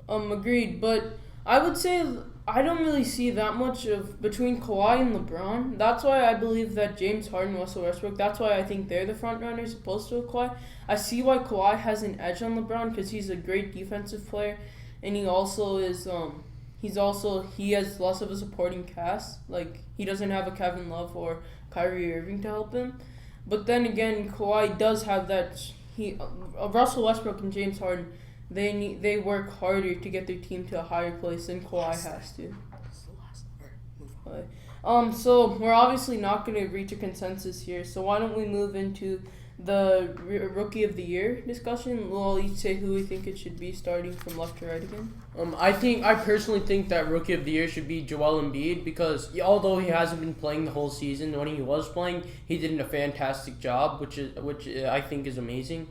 Agreed, but I would say I don't really see that much of between Kawhi and LeBron. That's why I believe that James Harden, Russell Westbrook, that's why I think they're the front runners opposed to Kawhi. I see why Kawhi has an edge on LeBron because he's a great defensive player, and he also is he has less of a supporting cast. Like, he doesn't have a Kevin Love or Kyrie Irving to help him. But then again, Kawhi does have that. Russell Westbrook and James Harden, they work harder to get their team to a higher place than Kawhi has to. So we're obviously not going to reach a consensus here. So why don't we move into the Rookie of the Year discussion? We'll all each say who we think it should be, starting from left to right again. I personally think that Rookie of the Year should be Joel Embiid because although he hasn't been playing the whole season, when he was playing, he did a fantastic job, which I think is amazing.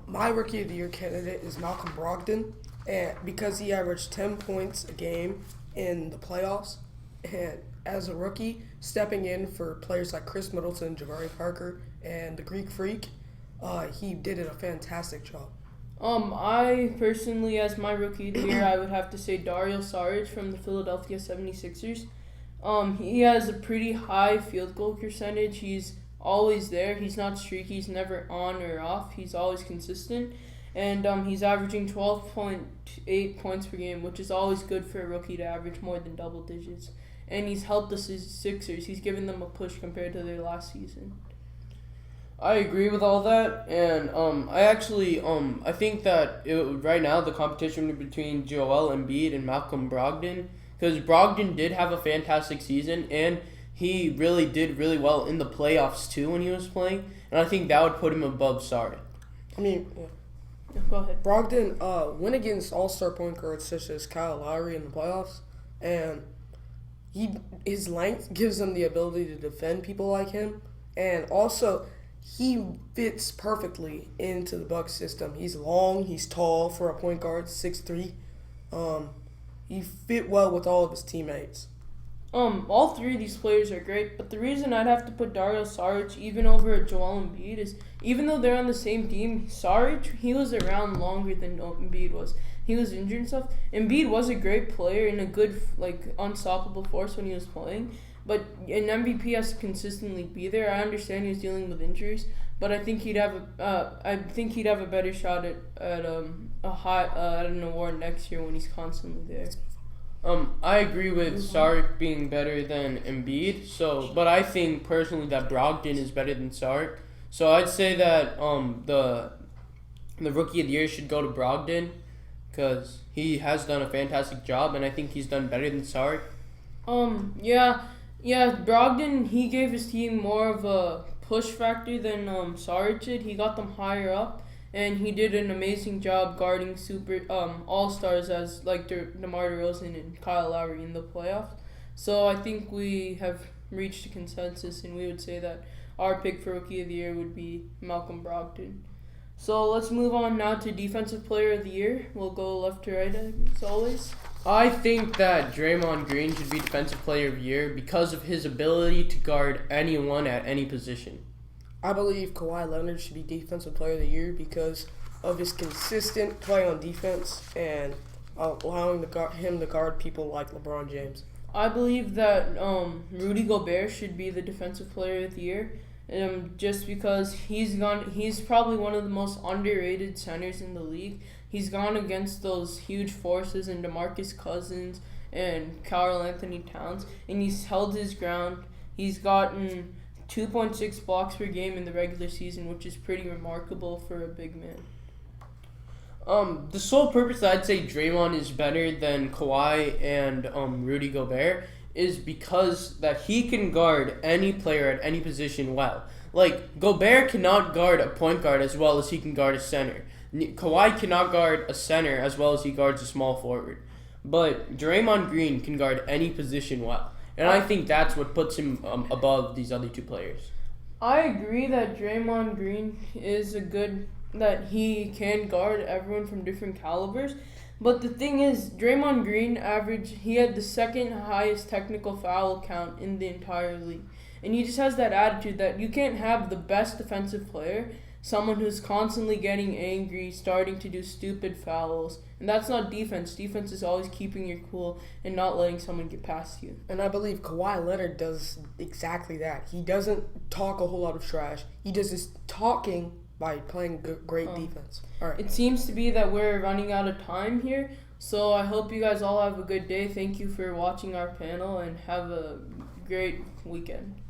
My Rookie of the Year candidate is Malcolm Brogdon, and because he averaged 10 points a game in the playoffs, and as a rookie, stepping in for players like Chris Middleton, Jabari Parker, and the Greek Freak, he did a fantastic job. I personally, as my Rookie of the Year, I would have to say Dario Saric from the Philadelphia 76ers. He has a pretty high field goal percentage. He's always there. He's not streaky. He's never on or off. He's always consistent. And he's averaging 12.8 points per game, which is always good for a rookie to average more than double digits. And he's helped the Sixers. He's given them a push compared to their last season. I agree with all that, and I think that right now the competition between Joel Embiid and Malcolm Brogdon, because Brogdon did have a fantastic season, and he really did really well in the playoffs too when he was playing, and I think that would put him above Saric. Go ahead. Brogdon went against all-star point guards such as Kyle Lowry in the playoffs, and his length gives him the ability to defend people like him, and also he fits perfectly into the Bucks system. He's long, he's tall for a point guard, 6'3". He fit well with all of his teammates. All three of these players are great, but the reason I'd have to put Dario Saric even over Joel Embiid is even though they're on the same team, Saric, he was around longer than Embiid was. He was injured and stuff. Embiid was a great player and a good, unstoppable force when he was playing, but an MVP has to consistently be there. I understand he was dealing with injuries, but I think he'd have a better shot at an award next year when he's constantly there. I agree with Saric being better than Embiid. But I think personally that Brogdon is better than Saric. So I'd say that the Rookie of the Year should go to Brogdon because he has done a fantastic job, and I think he's done better than Saric. Brogdon, he gave his team more of a push factor than Saric did. He got them higher up, and he did an amazing job guarding super all-stars as DeMar DeRozan and Kyle Lowry in the playoffs. So I think we have reached a consensus, and we would say that our pick for Rookie of the Year would be Malcolm Brogdon. So let's move on now to Defensive Player of the Year. We'll go left to right as always. I think that Draymond Green should be Defensive Player of the Year because of his ability to guard anyone at any position. I believe Kawhi Leonard should be Defensive Player of the Year because of his consistent play on defense and allowing him to guard people like LeBron James. I believe that Rudy Gobert should be the Defensive Player of the Year, just because he's probably one of the most underrated centers in the league. He's gone against those huge forces in DeMarcus Cousins and Karl Anthony Towns, and he's held his ground. He's gotten 2.6 blocks per game in the regular season, which is pretty remarkable for a big man. The sole purpose that I'd say Draymond is better than Kawhi and Rudy Gobert is because that he can guard any player at any position well. Like, Gobert cannot guard a point guard as well as he can guard a center. Kawhi cannot guard a center as well as he guards a small forward. But Draymond Green can guard any position well. And I think that's what puts him above these other two players. I agree that Draymond Green is that he can guard everyone from different calibers. But the thing is, Draymond Green he had the second highest technical foul count in the entire league. And he just has that attitude that you can't have the best defensive player, someone who's constantly getting angry, starting to do stupid fouls. And that's not defense. Defense is always keeping your cool and not letting someone get past you. And I believe Kawhi Leonard does exactly that. He doesn't talk a whole lot of trash. He does his talking by playing great defense. All right. It seems to be that we're running out of time here. So I hope you guys all have a good day. Thank you for watching our panel and have a great weekend.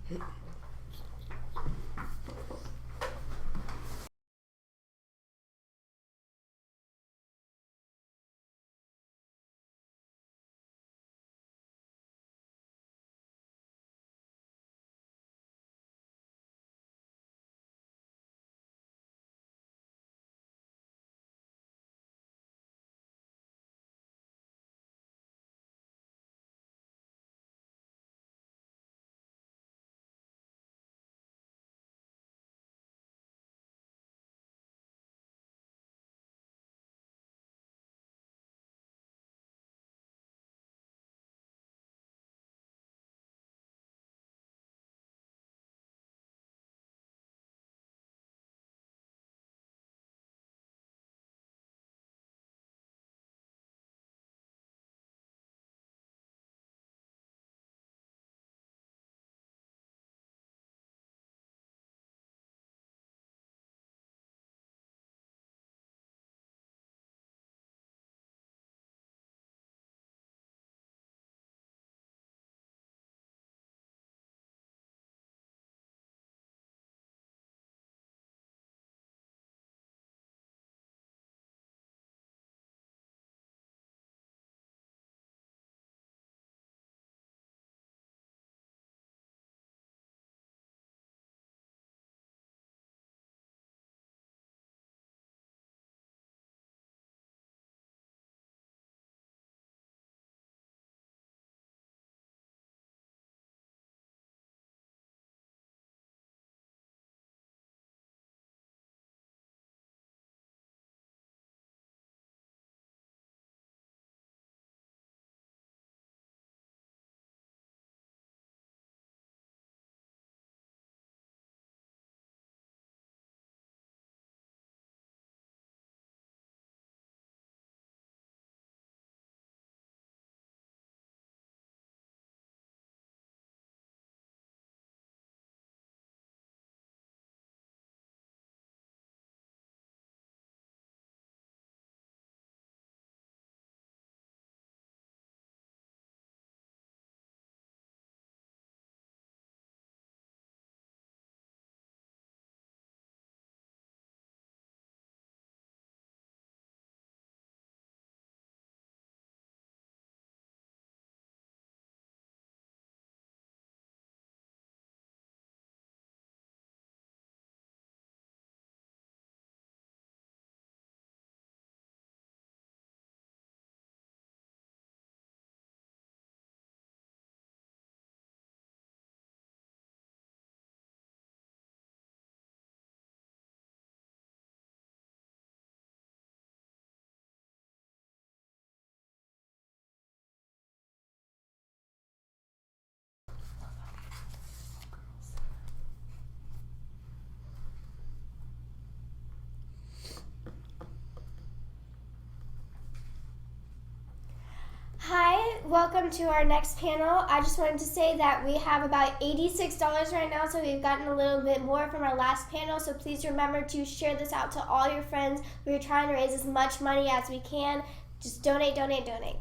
Hi, welcome to our next panel. I just wanted to say that we have about $86 right now, so we've gotten a little bit more from our last panel, so please remember to share this out to all your friends. We're trying to raise as much money as we can. Just donate, donate, donate.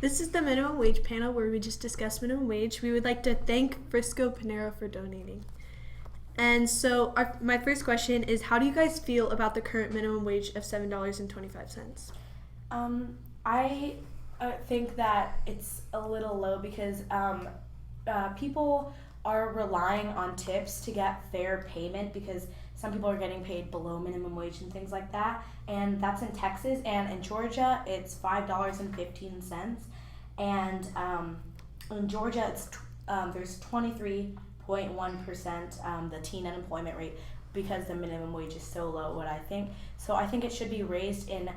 This is the minimum wage panel where we just discuss minimum wage. We would like to thank Frisco Panera for donating. And so my first question is, how do you guys feel about the current minimum wage of $7.25? I think that it's a little low because people are relying on tips to get fair payment because some people are getting paid below minimum wage and things like that. And that's in Texas. And in Georgia, it's $5.15. And in Georgia, it's there's 23.1% the teen unemployment rate because the minimum wage is so low, what I think. So I think it should be raised in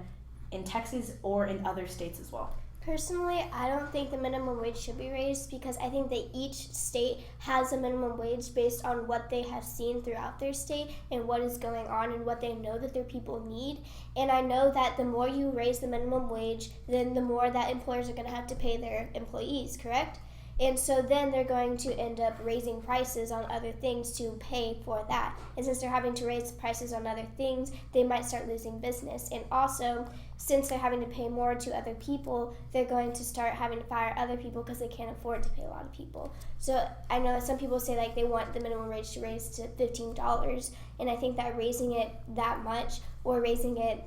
in Texas or in other states as well? Personally, I don't think the minimum wage should be raised because I think that each state has a minimum wage based on what they have seen throughout their state and what is going on and what they know that their people need. And I know that the more you raise the minimum wage, then the more that employers are going to have to pay their employees, correct? And so then they're going to end up raising prices on other things to pay for that. And since they're having to raise prices on other things, they might start losing business. And also, since they're having to pay more to other people, they're going to start having to fire other people because they can't afford to pay a lot of people. So I know that some people say like they want the minimum wage to raise to $15, and I think that raising it that much or raising it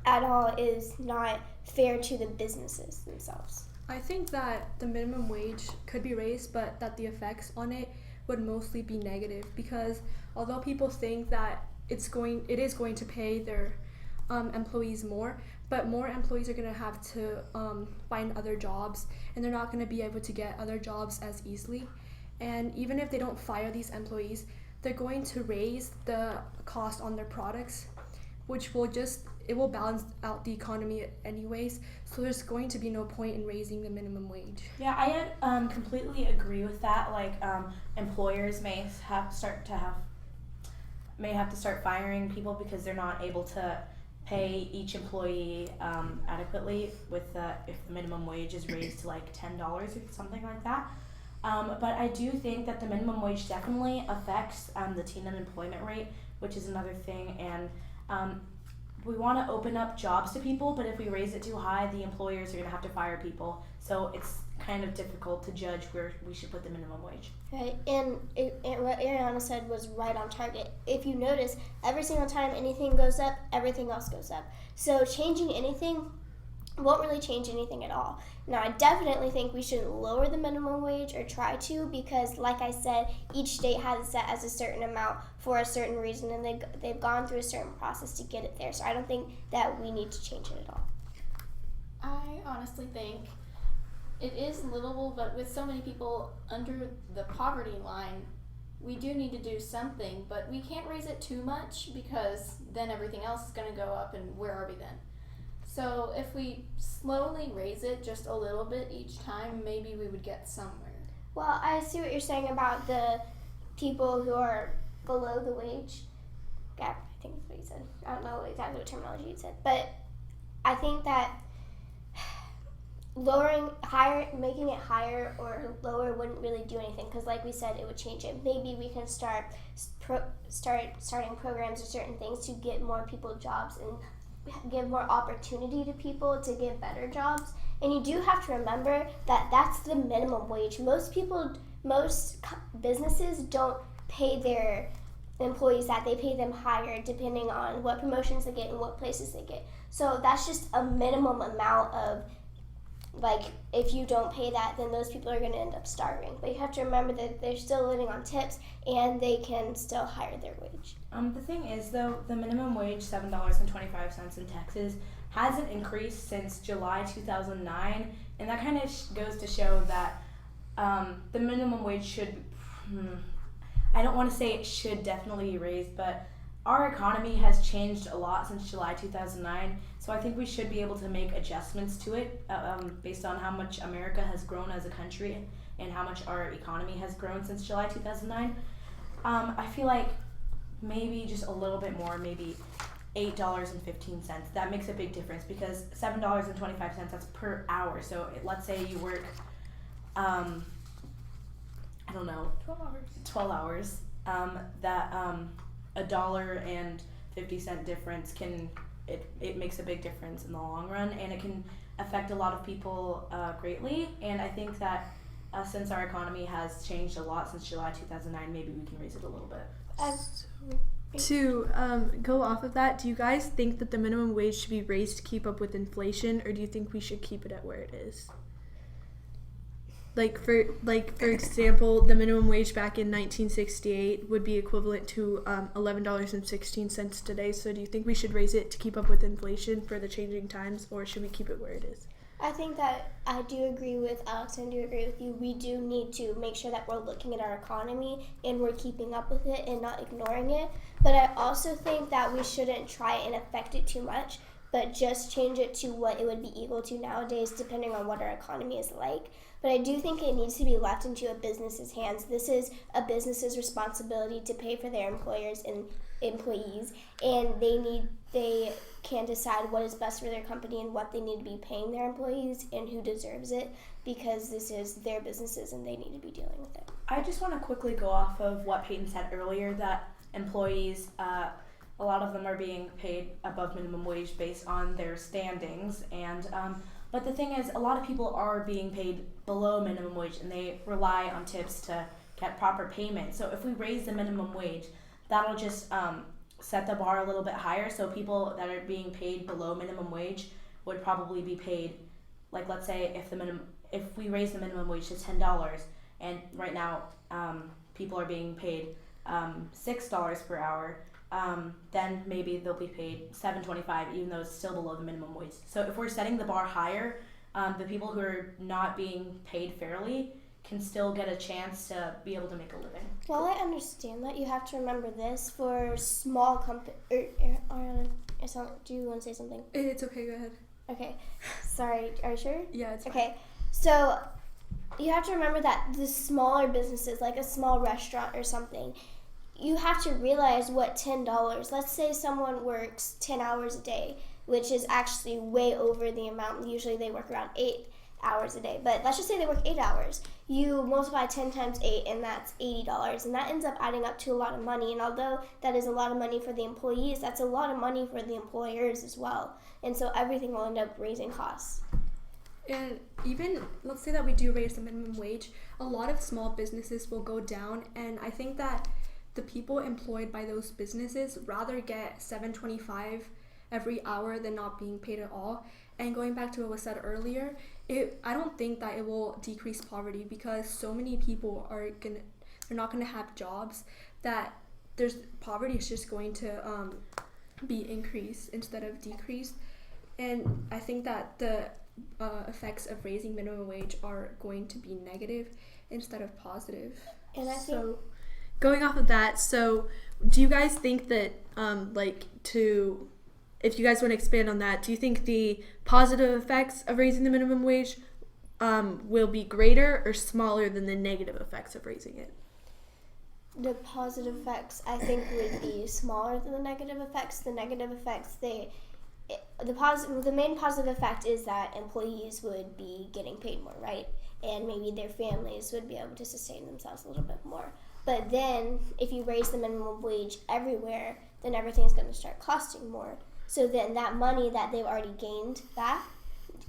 at all is not fair to the businesses themselves. I think that the minimum wage could be raised, but that the effects on it would mostly be negative because although people think that it is going to pay their employees more, but more employees are going to have to find other jobs, and they're not going to be able to get other jobs as easily. And even if they don't fire these employees, they're going to raise the cost on their products, which will balance out the economy anyways, so there's going to be no point in raising the minimum wage. Yeah, I completely agree with that. Like, employers may have to start firing people because they're not able to pay each employee adequately if the minimum wage is raised to like $10 or something like that. But I do think that the minimum wage definitely affects the teen unemployment rate, which is another thing, and we want to open up jobs to people, but if we raise it too high, the employers are going to have to fire people. So it's kind of difficult to judge where we should put the minimum wage. Right, and what Ariana said was right on target. If you notice, every single time anything goes up, everything else goes up. So changing anything won't really change anything at all. Now, I definitely think we should lower the minimum wage or try to because, like I said, each state has it set as a certain amount for a certain reason, and they've gone through a certain process to get it there. So I don't think that we need to change it at all. I honestly think it is livable, but with so many people under the poverty line, we do need to do something, but we can't raise it too much because then everything else is going to go up, and where are we then? So if we slowly raise it just a little bit each time, maybe we would get somewhere. Well, I see what you're saying about the people who are below the wage gap. I think that's what you said. I don't know exactly what terminology you said. But I think that making it higher or lower wouldn't really do anything because, like we said, it would change it. Maybe we can starting programs or certain things to get more people jobs and give more opportunity to people to get better jobs. And you do have to remember that that's the minimum wage. Most businesses don't pay their employees that. They pay them higher depending on what promotions they get and what places they get. So that's just a minimum amount of, like, if you don't pay that, then those people are going to end up starving. But you have to remember that they're still living on tips and they can still hire their wage. The thing is, though, the minimum wage, $7.25 in Texas, hasn't increased since July 2009, and that kind of goes to show that the minimum wage should, I don't want to say it should definitely be raised, but our economy has changed a lot since July 2009, so I think we should be able to make adjustments to it based on how much America has grown as a country and how much our economy has grown since July 2009. I feel like maybe just a little bit more, maybe $8.15. That makes a big difference because $7.25, that's per hour. So let's say you work, I don't know, 12 hours. That $1.50 difference it makes a big difference in the long run, and it can affect a lot of people greatly. And I think that since our economy has changed a lot since July 2009, maybe we can raise it a little bit. To go off of that, do you guys think that the minimum wage should be raised to keep up with inflation, or do you think we should keep it at where it is? For example, the minimum wage back in 1968 would be equivalent to $11.16 today. So do you think we should raise it to keep up with inflation for the changing times, or should we keep it where it is? I think that I do agree with Alex and I do agree with you. We do need to make sure that we're looking at our economy and we're keeping up with it and not ignoring it. But I also think that we shouldn't try and affect it too much but just change it to what it would be equal to nowadays, depending on what our economy is like. But I do think it needs to be left into a business's hands. This is a business's responsibility to pay for their employers and employees, and they can decide what is best for their company and what they need to be paying their employees and who deserves it, because this is their businesses and they need to be dealing with it. I just want to quickly go off of what Peyton said earlier, that employees, a lot of them are being paid above minimum wage based on their standings, and but the thing is, a lot of people are being paid below minimum wage and they rely on tips to get proper payment. So if we raise the minimum wage, that'll just set the bar a little bit higher, so people that are being paid below minimum wage would probably be paid, like, let's say if we raise the minimum wage to $10, and right now people are being paid $6 per hour, then maybe they'll be paid $7.25, even though it's still below the minimum wage. So if we're setting the bar higher, the people who are not being paid fairly can still get a chance to be able to make a living. While I understand that, you have to remember this for small companies. Ariana, do you want to say something? It's okay, go ahead. Okay, sorry, are you sure? Yeah, it's fine. Okay, so you have to remember that the smaller businesses, like a small restaurant or something, you have to realize what $10, let's say someone works 10 hours a day, which is actually way over the amount. Usually they work around 8 hours a day, but let's just say they work 8 hours. You multiply 10 times 8, and that's $80, and that ends up adding up to a lot of money. And although that is a lot of money for the employees, that's a lot of money for the employers as well. And so everything will end up raising costs. And even, let's say that we do raise the minimum wage, a lot of small businesses will go down, and I think that the people employed by those businesses rather get $7.25 every hour than not being paid at all. And going back to what was said earlier, I don't think that it will decrease poverty, because so many people they're not gonna have jobs, that poverty is just going to be increased instead of decreased. And I think that the effects of raising minimum wage are going to be negative instead of positive. And I think, going off of that, so do you guys think that if you guys want to expand on that, do you think the positive effects of raising the minimum wage will be greater or smaller than the negative effects of raising it? the positive effects, I think, would be smaller than the negative effects. The negative effects, the main positive effect is that employees would be getting paid more, right? And maybe their families would be able to sustain themselves a little bit more. But then, if you raise the minimum wage everywhere, then everything's going to start costing more. So then that money that they've already gained back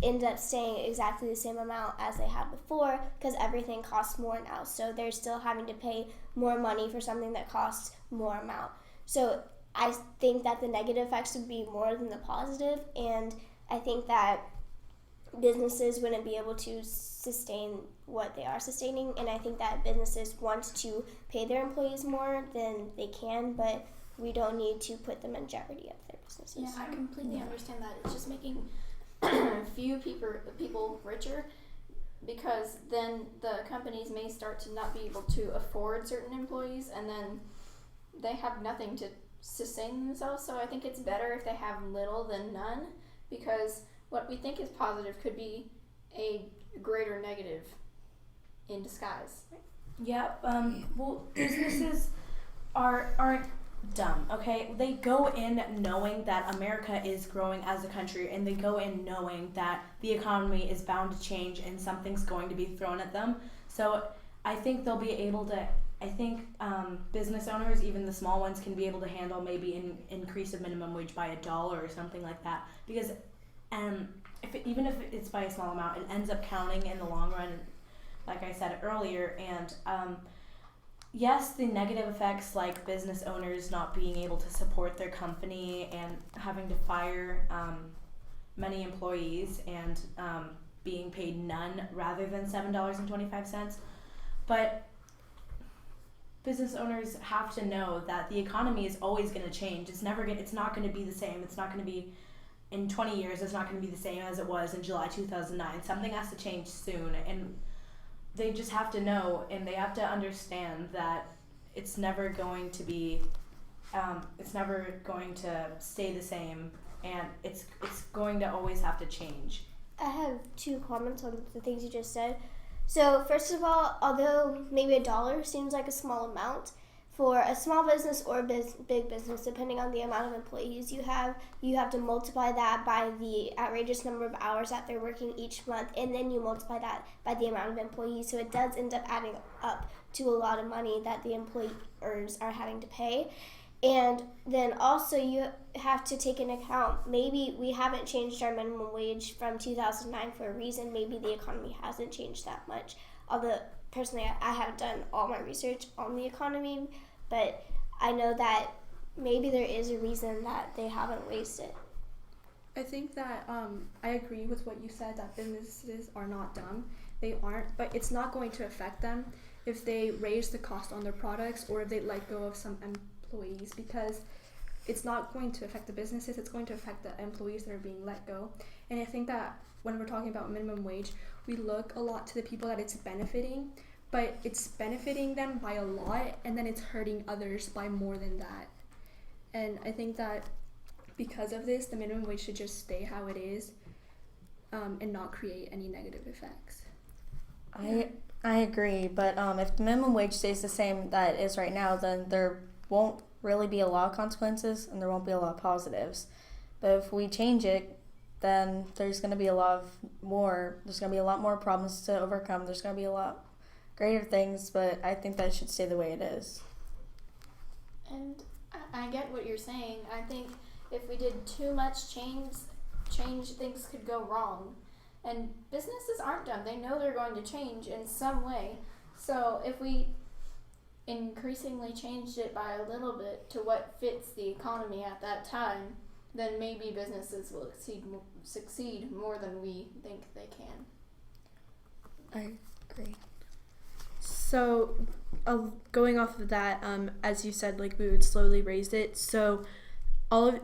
ends up staying exactly the same amount as they had before, because everything costs more now. So they're still having to pay more money for something that costs more amount. So I think that the negative effects would be more than the positive, and I think that businesses wouldn't be able to sustain what they are sustaining, and I think that businesses want to pay their employees more than they can, but we don't need to put them in jeopardy of their businesses. Yeah, I completely understand that. It's just making few people richer, because then the companies may start to not be able to afford certain employees, and then they have nothing to sustain themselves. So I think it's better if they have little than none, because what we think is positive could be a greater negative in disguise. Yeah, well, businesses aren't dumb, okay? They go in knowing that America is growing as a country, and they go in knowing that the economy is bound to change and something's going to be thrown at them. So I think they'll be able to, business owners, even the small ones, can be able to handle maybe an increase of minimum wage by $1 or something like that, because even if it's by a small amount, it ends up counting in the long run, like I said earlier. And yes, the negative effects, like business owners not being able to support their company and having to fire many employees and being paid none rather than $7.25. But business owners have to know that the economy is always going to change. It's not going to be the same. It's not going to be, in 20 years, it's not going to be the same as it was in July 2009. Something has to change soon, and they just have to know, and they have to understand that it's never going to be it's never going to stay the same, and it's going to always have to change. I have 2 comments on the things you just said. So first of all, although maybe $1 seems like a small amount, for a small business or big business, depending on the amount of employees you have to multiply that by the outrageous number of hours that they're working each month, and then you multiply that by the amount of employees. So it does end up adding up to a lot of money that the employers are having to pay. And then also you have to take into account, maybe we haven't changed our minimum wage from 2009 for a reason. Maybe the economy hasn't changed that much. Although personally I haven't done all my research on the economy, but I know that maybe there is a reason that they haven't raised it. I think that I agree with what you said, that businesses are not dumb. They aren't, but it's not going to affect them if they raise the cost on their products or if they let go of some employees, because it's not going to affect the businesses, it's going to affect the employees that are being let go. And I think that when we're talking about minimum wage, we look a lot to the people that it's benefiting, but it's benefiting them by a lot, and then it's hurting others by more than that. And I think that because of this, the minimum wage should just stay how it is, and not create any negative effects. I agree, but if the minimum wage stays the same that it is right now, then there won't really be a lot of consequences and there won't be a lot of positives. But if we change it, then there's going to be a lot more problems to overcome. There's going to be a lot greater things, but I think that it should stay the way it is. And I get what you're saying. I think if we did too much change, things could go wrong. And businesses aren't dumb. They know they're going to change in some way. So if we increasingly changed it by a little bit to what fits the economy at that time, then maybe businesses will succeed more than we think they can. I agree. So, going off of that, as you said, like we would slowly raise it. So,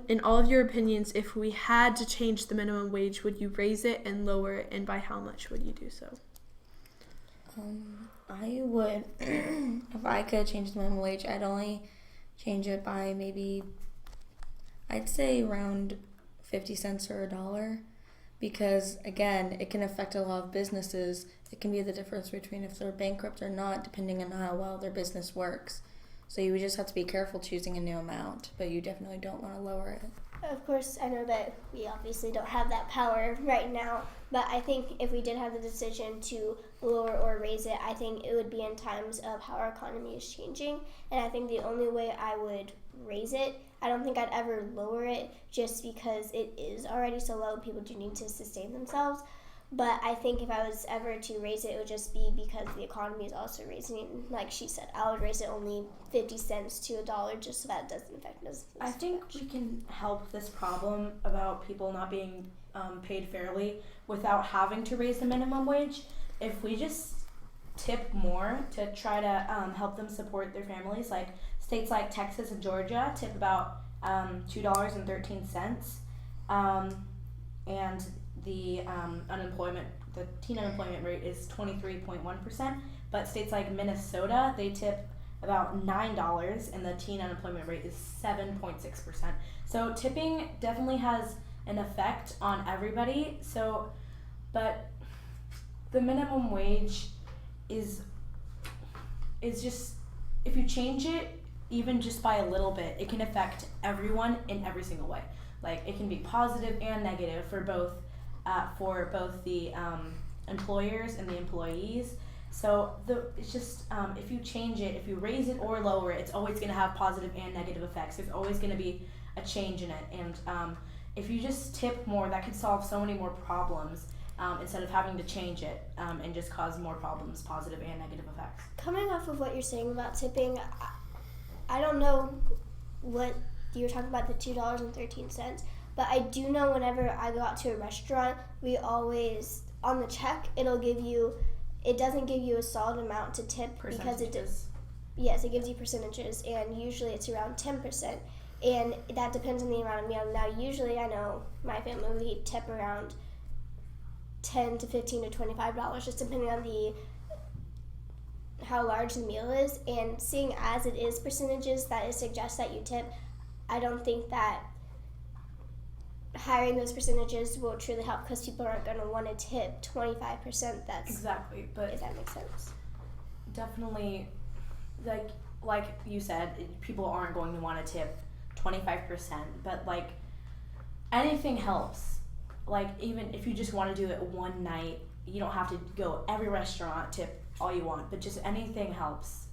in all of your opinions, if we had to change the minimum wage, would you raise it and lower it, and by how much would you do so? I would, if I could change the minimum wage, I'd only change it by maybe, I'd say around 50 cents or $1, because again, it can affect a lot of businesses. It can be the difference between if they're bankrupt or not, depending on how well their business works. So you would just have to be careful choosing a new amount, but you definitely don't want to lower it. Of course, I know that we obviously don't have that power right now, but I think if we did have the decision to lower or raise it, I think it would be in times of how our economy is changing. And I think the only way I would raise it, I don't think I'd ever lower it just because it is already so low. People do need to sustain themselves. But I think if I was ever to raise it, it would just be because the economy is also raising. Like she said, I would raise it only 50 cents to $1 just so that it doesn't affect us. I think we can help this problem about people not being paid fairly without having to raise the minimum wage. If we just tip more to try to help them support their families, like states like Texas and Georgia tip about $2.13, and the teen unemployment rate is 23.1%, but states like Minnesota, they tip about $9 and the teen unemployment rate is 7.6%. So tipping definitely has an effect on everybody. So, but the minimum wage is just, if you change it even just by a little bit, it can affect everyone in every single way. Like it can be positive and negative for both the employers and the employees. So it's just if you change it, if you raise it or lower it, it's always going to have positive and negative effects. There's always going to be a change in it, and if you just tip more, that could solve so many more problems instead of having to change it and just cause more problems, positive and negative effects. Coming off of what you're saying about tipping, I don't know what you were talking about, the $2.13. But I do know whenever I go out to a restaurant, we always, on the check, it doesn't give you a solid amount to tip because it does. Yes, it gives you percentages, and usually it's around 10%. And that depends on the amount of meal. Now, usually I know my family, we tip around $10 to $15 to $25, just depending on how large the meal is, and seeing as it is percentages that it suggests that you tip, I don't think that hiring those percentages will truly help because people aren't going to want to tip 25%. That's Exactly, but if that makes sense. definitely, like you said, people aren't going to want to tip 25%, but like anything helps. Like even if you just want to do it one night, you don't have to go every restaurant tip all you want, but just anything helps,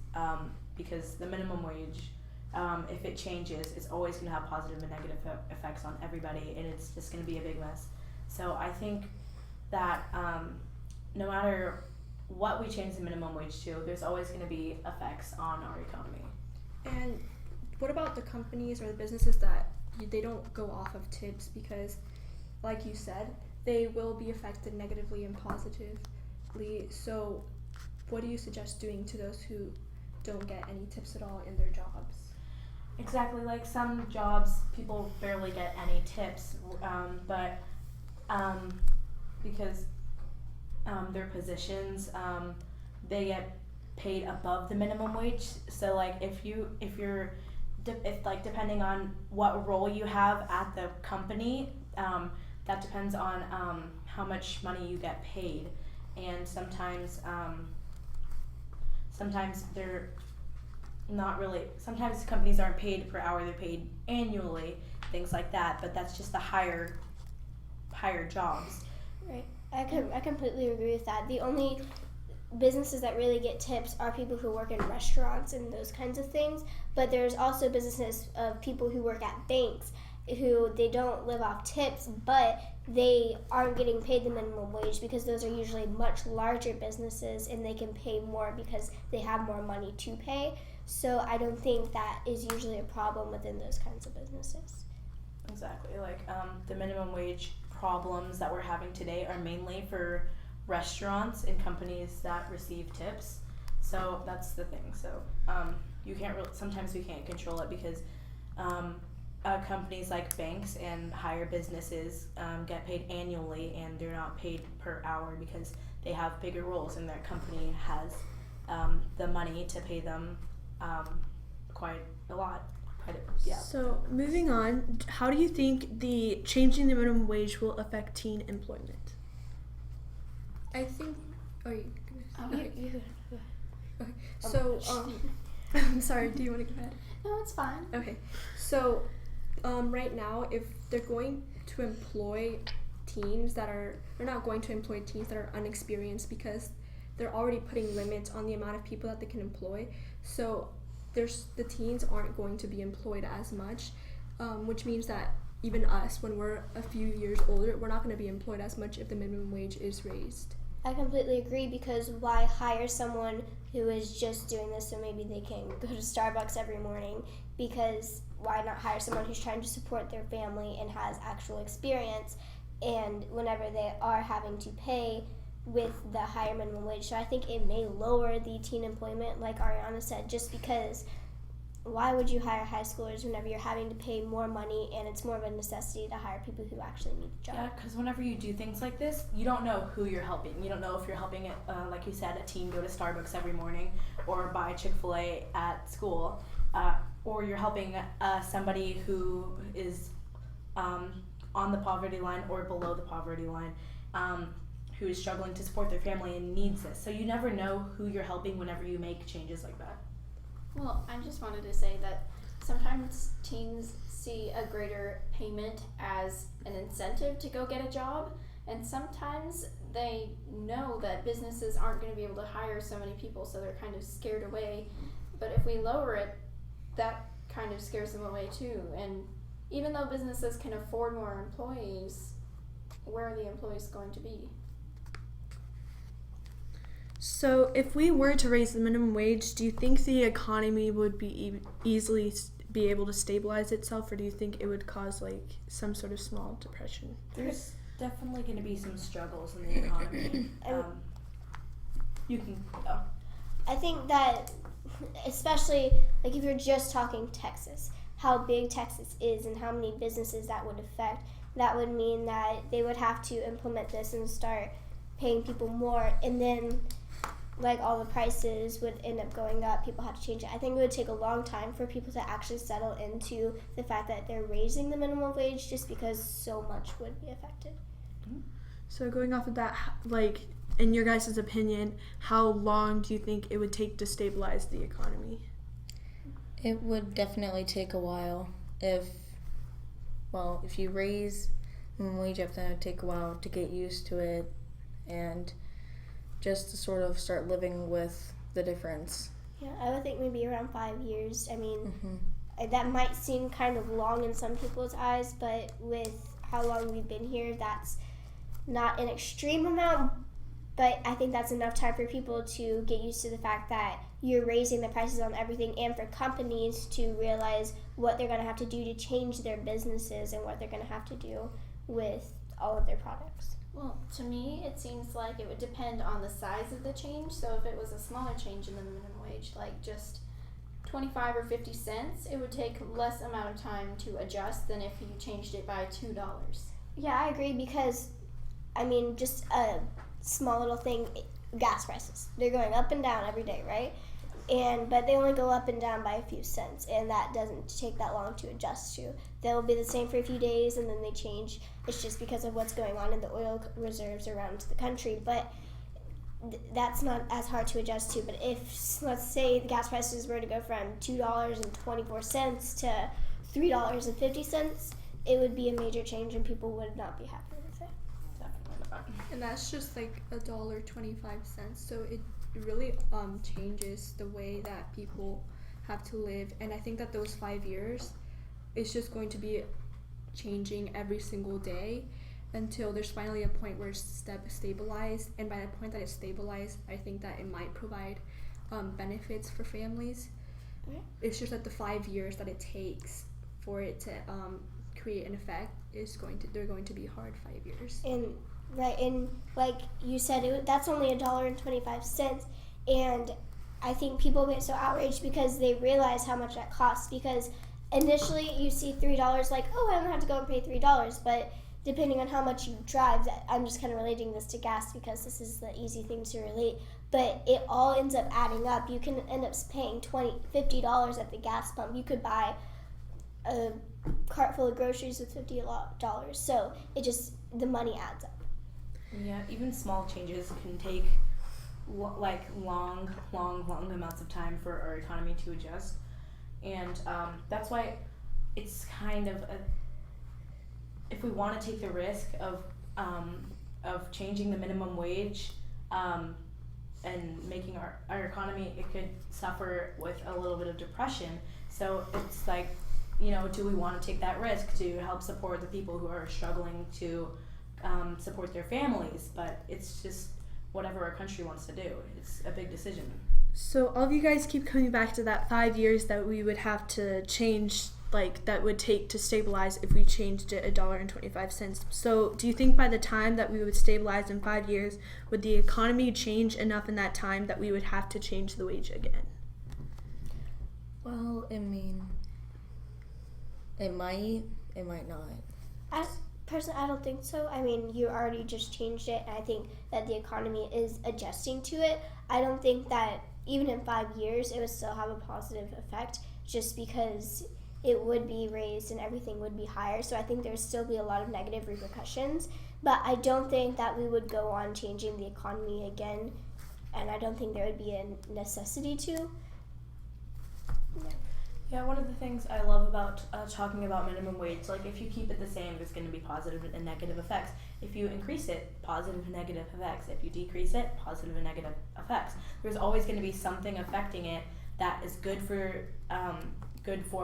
because the minimum wage, if it changes, it's always going to have positive and negative effects on everybody, and it's just going to be a big mess. So I think that no matter what we change the minimum wage to, there's always going to be effects on our economy. And what about the companies or the businesses that they don't go off of tips because, like you said, they will be affected negatively and positively. So what do you suggest doing to those who don't get any tips at all in their jobs? Exactly, like some jobs, people barely get any tips, but because their positions, they get paid above the minimum wage. So like if you're depending on what role you have at the company, that depends on how much money you get paid, and sometimes they're not really. Sometimes companies aren't paid per hour; they're paid annually, things like that. But that's just the higher jobs. Right. I completely agree with that. The only businesses that really get tips are people who work in restaurants and those kinds of things, but there's also businesses of people who work at banks who they don't live off tips, but they aren't getting paid the minimum wage because those are usually much larger businesses and they can pay more because they have more money to pay. So I don't think that is usually a problem within those kinds of businesses. Exactly. Like the minimum wage problems that we're having today are mainly for restaurants and companies that receive tips. So that's the thing. So you can't sometimes we can't control it because companies like banks and higher businesses get paid annually, and they're not paid per hour because they have bigger roles and their company has the money to pay them quite a lot. So moving on, how do you think the changing the minimum wage will affect teen employment? I think. Oh, you You okay. So I'm sorry. Do you want to go ahead? No, it's fine. Okay. So right now, if they're going to employ teens that are, they're not going to employ teens that are unexperienced because they're already putting limits on the amount of people that they can employ. So the teens aren't going to be employed as much, which means that even us, when we're a few years older, we're not going to be employed as much if the minimum wage is raised. I completely agree, because why hire someone who is just doing this so maybe they can go to Starbucks every morning? Because why not hire someone who's trying to support their family and has actual experience, and whenever they are having to pay with the higher minimum wage. So I think it may lower the teen employment, like Ariana said, just because why would you hire high schoolers whenever you're having to pay more money and it's more of a necessity to hire people who actually need the job? Yeah, because whenever you do things like this, you don't know who you're helping. You don't know if you're helping, like you said, a teen go to Starbucks every morning or buy Chick-fil-A at school, or you're helping somebody who is on the poverty line or below the poverty line, who is struggling to support their family and needs this. So you never know who you're helping whenever you make changes like that. Well, I just wanted to say that sometimes teens see a greater payment as an incentive to go get a job, and sometimes they know that businesses aren't going to be able to hire so many people, so they're kind of scared away. But if we lower it, that kind of scares them away too. And even though businesses can afford more employees, where are the employees going to be? So if we were to raise the minimum wage, do you think the economy would be easily be able to stabilize itself, or do you think it would cause like some sort of small depression? There's definitely going to be some struggles in the economy. You can go. I think that, especially like if you're just talking Texas, how big Texas is and how many businesses that would affect, that would mean that they would have to implement this and start paying people more. And then like all the prices would end up going up, people have to change it. I think it would take a long time for people to actually settle into the fact that they're raising the minimum wage just because so much would be affected. So going off of that, like, in your guys' opinion, how long do you think it would take to stabilize the economy? It would definitely take a while. If you raise minimum wage up, then it would take a while to get used to it and just to sort of start living with the difference. Yeah, I would think maybe around 5 years. I mean, that might seem kind of long in some people's eyes, but with how long we've been here, that's not an extreme amount, but I think that's enough time for people to get used to the fact that you're raising the prices on everything, and for companies to realize what they're going to have to do to change their businesses and what they're going to have to do with all of their products. Well, to me, it seems like it would depend on the size of the change. So if it was a smaller change in the minimum wage, like just 25 or 50 cents, it would take less amount of time to adjust than if you changed it by $2. Yeah, I agree, because, I mean, just a small little thing, gas prices. They're going up and down every day, right? But they only go up and down by a few cents, and that doesn't take that long to adjust to. They'll be the same for a few days, and then they change. It's just because of what's going on in the oil reserves around the country, but that's not as hard to adjust to. But if, let's say, the gas prices were to go from $2.24 to $3.50, it would be a major change, and people would not be happy with it. And that's just like $1.25. So it really changes the way that people have to live. And I think that those 5 years is just going to be changing every single day until there's finally a point where it's stabilized. And by the point that it's stabilized, I think that it might provide benefits for families. Okay. It's just that the 5 years that it takes for it to create an effect they're going to be hard 5 years. And like you said, that's only $1.25, and I think people get so outraged because they realize how much that costs. Because initially you see $3, like, oh, I don't have to go and pay $3, but depending on how much you drive, I'm just kind of relating this to gas because this is the easy thing to relate, but it all ends up adding up. You can end up paying $20, $50 at the gas pump. You could buy a cart full of groceries with $50, so the money adds up. Yeah, even small changes can take long amounts of time for our economy to adjust, and that's why it's kind of if we want to take the risk of changing the minimum wage and making our economy, it could suffer with a little bit of depression. So it's like, do we want to take that risk to help support the people who are struggling to support their families? But it's just whatever our country wants to do. It's a big decision. So all of you guys keep coming back to that 5 years that we would have to change, like that would take to stabilize if we changed it $1.25. So do you think by the time that we would stabilize in 5 years, would the economy change enough in that time that we would have to change the wage again? Well, I mean, it might not. Personally, I don't think so. I mean, you already just changed it, and I think that the economy is adjusting to it. I don't think that even in 5 years it would still have a positive effect, just because it would be raised and everything would be higher. So I think there would still be a lot of negative repercussions. But I don't think that we would go on changing the economy again, and I don't think there would be a necessity to. Yeah, one of the things I love about talking about minimum wage, like if you keep it the same, there's going to be positive and negative effects. If you increase it, positive and negative effects. If you decrease it, positive and negative effects. There's always going to be something affecting it that is good for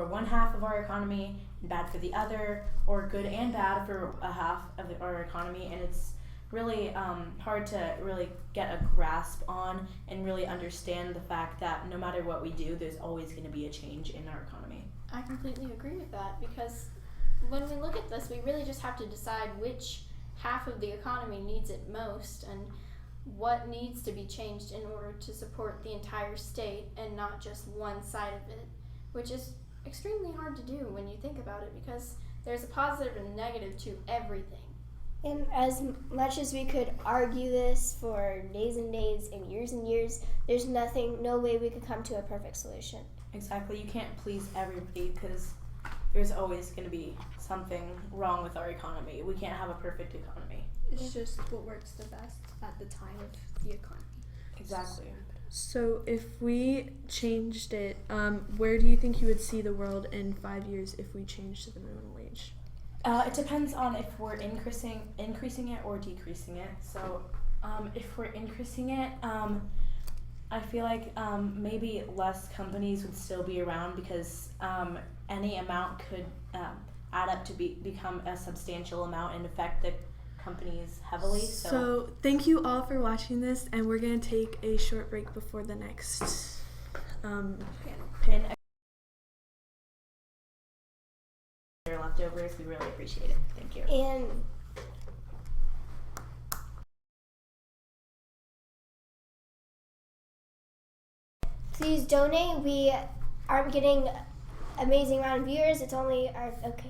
one half of our economy and bad for the other, or good and bad for a half of our economy, and it's really hard to really get a grasp on and really understand the fact that no matter what we do, there's always going to be a change in our economy. I completely agree with that, because when we look at this, we really just have to decide which half of the economy needs it most and what needs to be changed in order to support the entire state and not just one side of it, which is extremely hard to do when you think about it, because there's a positive and negative to everything. And as much as we could argue this for days and days and years, there's no way we could come to a perfect solution. Exactly. You can't please everybody because there's always going to be something wrong with our economy. We can't have a perfect economy. It's just what works the best at the time of the economy. Exactly. So if we changed it, where do you think you would see the world in 5 years if we changed the minimum wage? It depends on if we're increasing it or decreasing it. So if we're increasing it, I feel like maybe less companies would still be around because any amount could add up to become a substantial amount and affect the companies heavily. So thank you all for watching this, and we're going to take a short break before the next panel. Their leftovers, we really appreciate it. Thank you. And please donate. We aren't getting amazing amount of viewers. It's only our okay.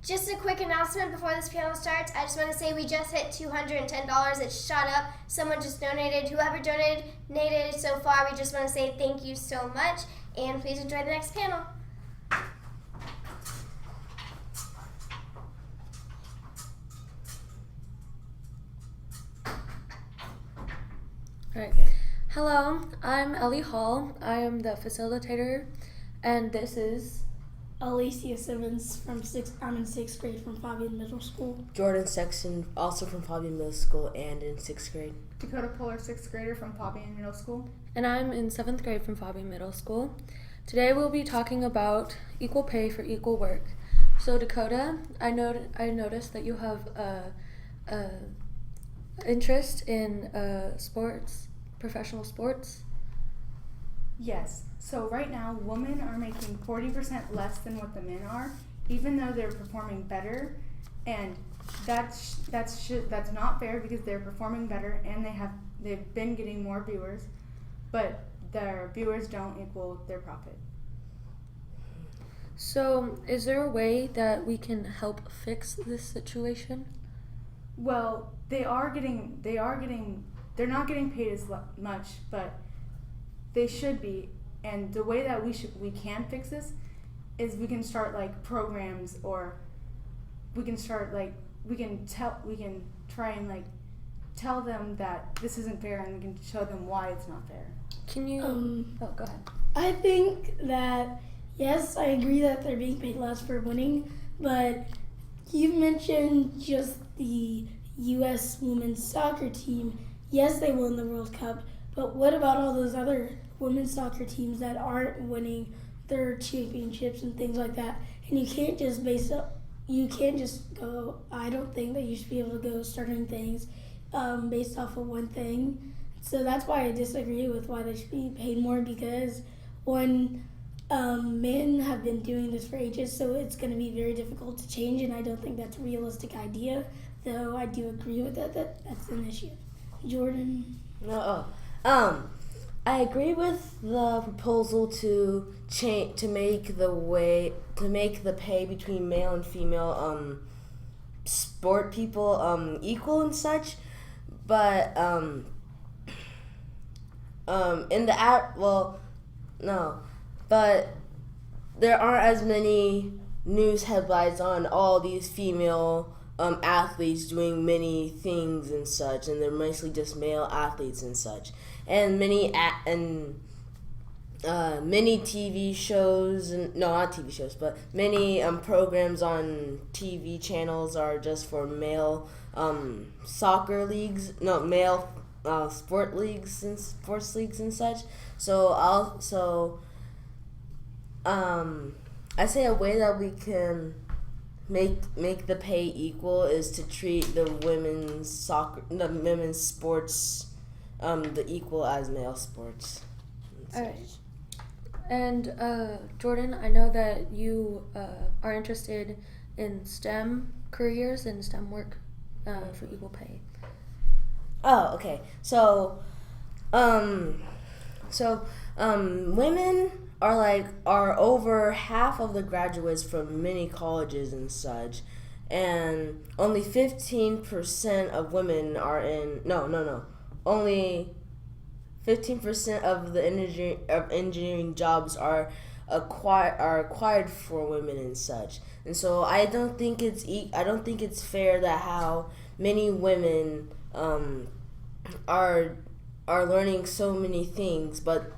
Just a quick announcement before this panel starts. I just want to say we just hit $210. It shot up. Someone just donated. Whoever donated so far, we just want to say thank you so much. And please enjoy the next panel. Alright. Hello, I'm Ellie Hall. I am the facilitator, and this is Alicia Simmons I'm in 6th grade from Fabian Middle School. Jordan Sexton, also from Fabian Middle School and in 6th grade. Dakota Polar, 6th grader from Fabian Middle School. And I'm in 7th grade from Fabian Middle School. Today we'll be talking about equal pay for equal work. So Dakota, I noticed that you have a interest in sports, professional sports. Yes. So right now, women are making 40% less than what the men are, even though they're performing better, and that's not fair because they're performing better and they've been getting more viewers, but their viewers don't equal their profit. So, is there a way that we can help fix this situation? Well, they're not getting paid as much, but they should be. And the way that we can fix this is we can start like programs, or we can try and like tell them that this isn't fair, and we can show them why it's not fair. Can you? Go ahead. I think that, yes, I agree that they're being paid less for winning, but you mentioned just the U.S. women's soccer team. Yes, they won the World Cup, but what about all those other women's soccer teams that aren't winning their championships and things like that? And you can't just go, I don't think that you should be able to go starting things based off of one thing. So that's why I disagree with why they should be paid more, because one, men have been doing this for ages, so it's going to be very difficult to change, and I don't think that's a realistic idea, though I do agree with that's an issue. Jordan? I agree with the proposal to make the pay between male and female sport people equal and such, but but there aren't as many news headlines on all these female athletes doing many things and such, and they're mostly just male athletes and such. And many TV shows, not TV shows, but many programs on TV channels are just for male soccer leagues, male sport leagues and sports leagues and such. So I say a way that we can make the pay equal is to treat the women's sports the equal as male sports. Alright. And Jordan, I know that you are interested in STEM careers and STEM work for equal pay. Oh, okay. So women are over half of the graduates from many colleges and such, and only 15% of women are in only 15% of the engineering jobs are acquired for women and such. And so I don't think it's fair that how many women are learning so many things, but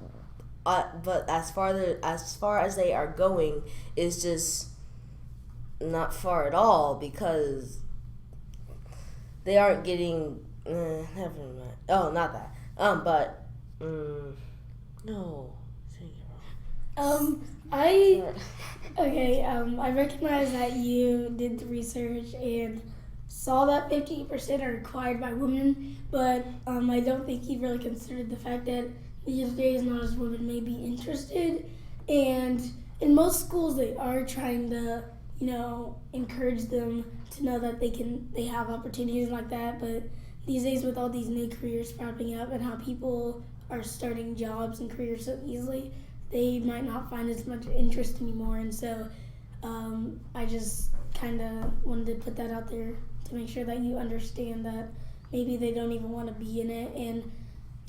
as far as they are going is just not far at all, because they aren't getting never mind. Oh, not that. No. I recognize that you did the research and saw that 50% are required by women, but I don't think you really considered the fact that these days not as women may be interested, and in most schools they are trying to encourage them to know that they have opportunities like that, but these days with all these new careers popping up and how people are starting jobs and careers so easily, they might not find as much interest anymore. And so I just kind of wanted to put that out there to make sure that you understand that maybe they don't even want to be in it. And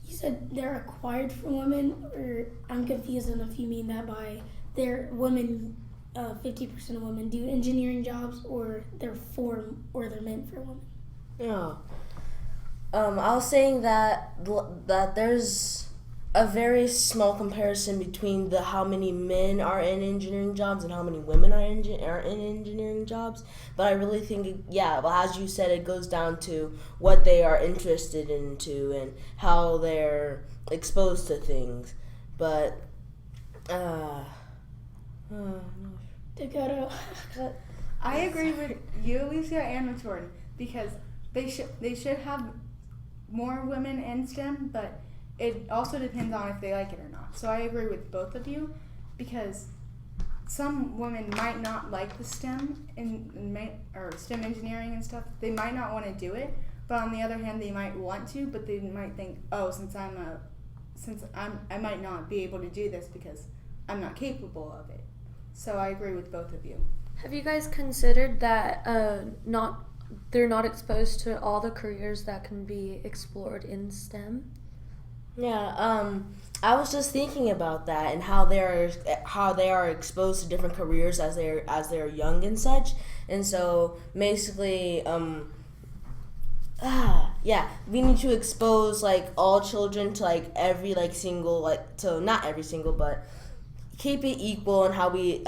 you said they're required for women, or I'm confused on if you mean that by they're women, 50% of women do engineering jobs, or they're meant for women. Yeah. I was saying that there's a very small comparison between how many men are in engineering jobs and how many women are in engineering jobs. But I really think, well, as you said, it goes down to what they are interested into and how they're exposed to things. But, Dakota. I agree with you, Alicia, and with Jordan, because they should have more women in STEM, but it also depends on if they like it or not. So I agree with both of you, because some women might not like the STEM or STEM engineering and stuff. They might not want to do it, but on the other hand, they might want to, but they might think, oh, I might not be able to do this because I'm not capable of it. So I agree with both of you. Have you guys considered that they're not exposed to all the careers that can be explored in STEM? Yeah, I was just thinking about that and how they are exposed to different careers as they're young and such. And so basically, we need to expose all children to every single to not every single, but keep it equal in how we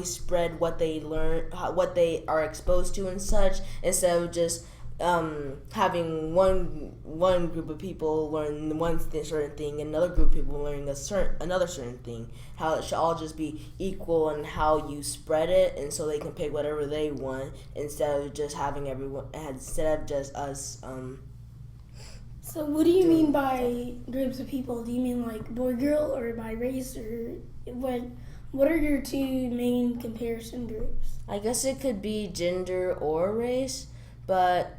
spread what they learn, what they are exposed to and such, instead of just having one group of people learn certain thing and another group of people learning another certain thing. How it should all just be equal in how you spread it, and so they can pick whatever they want instead of just us. So what do you mean by groups of people? Do you mean boy girl, or by race, or what are your two main comparison groups? I guess it could be gender or race, but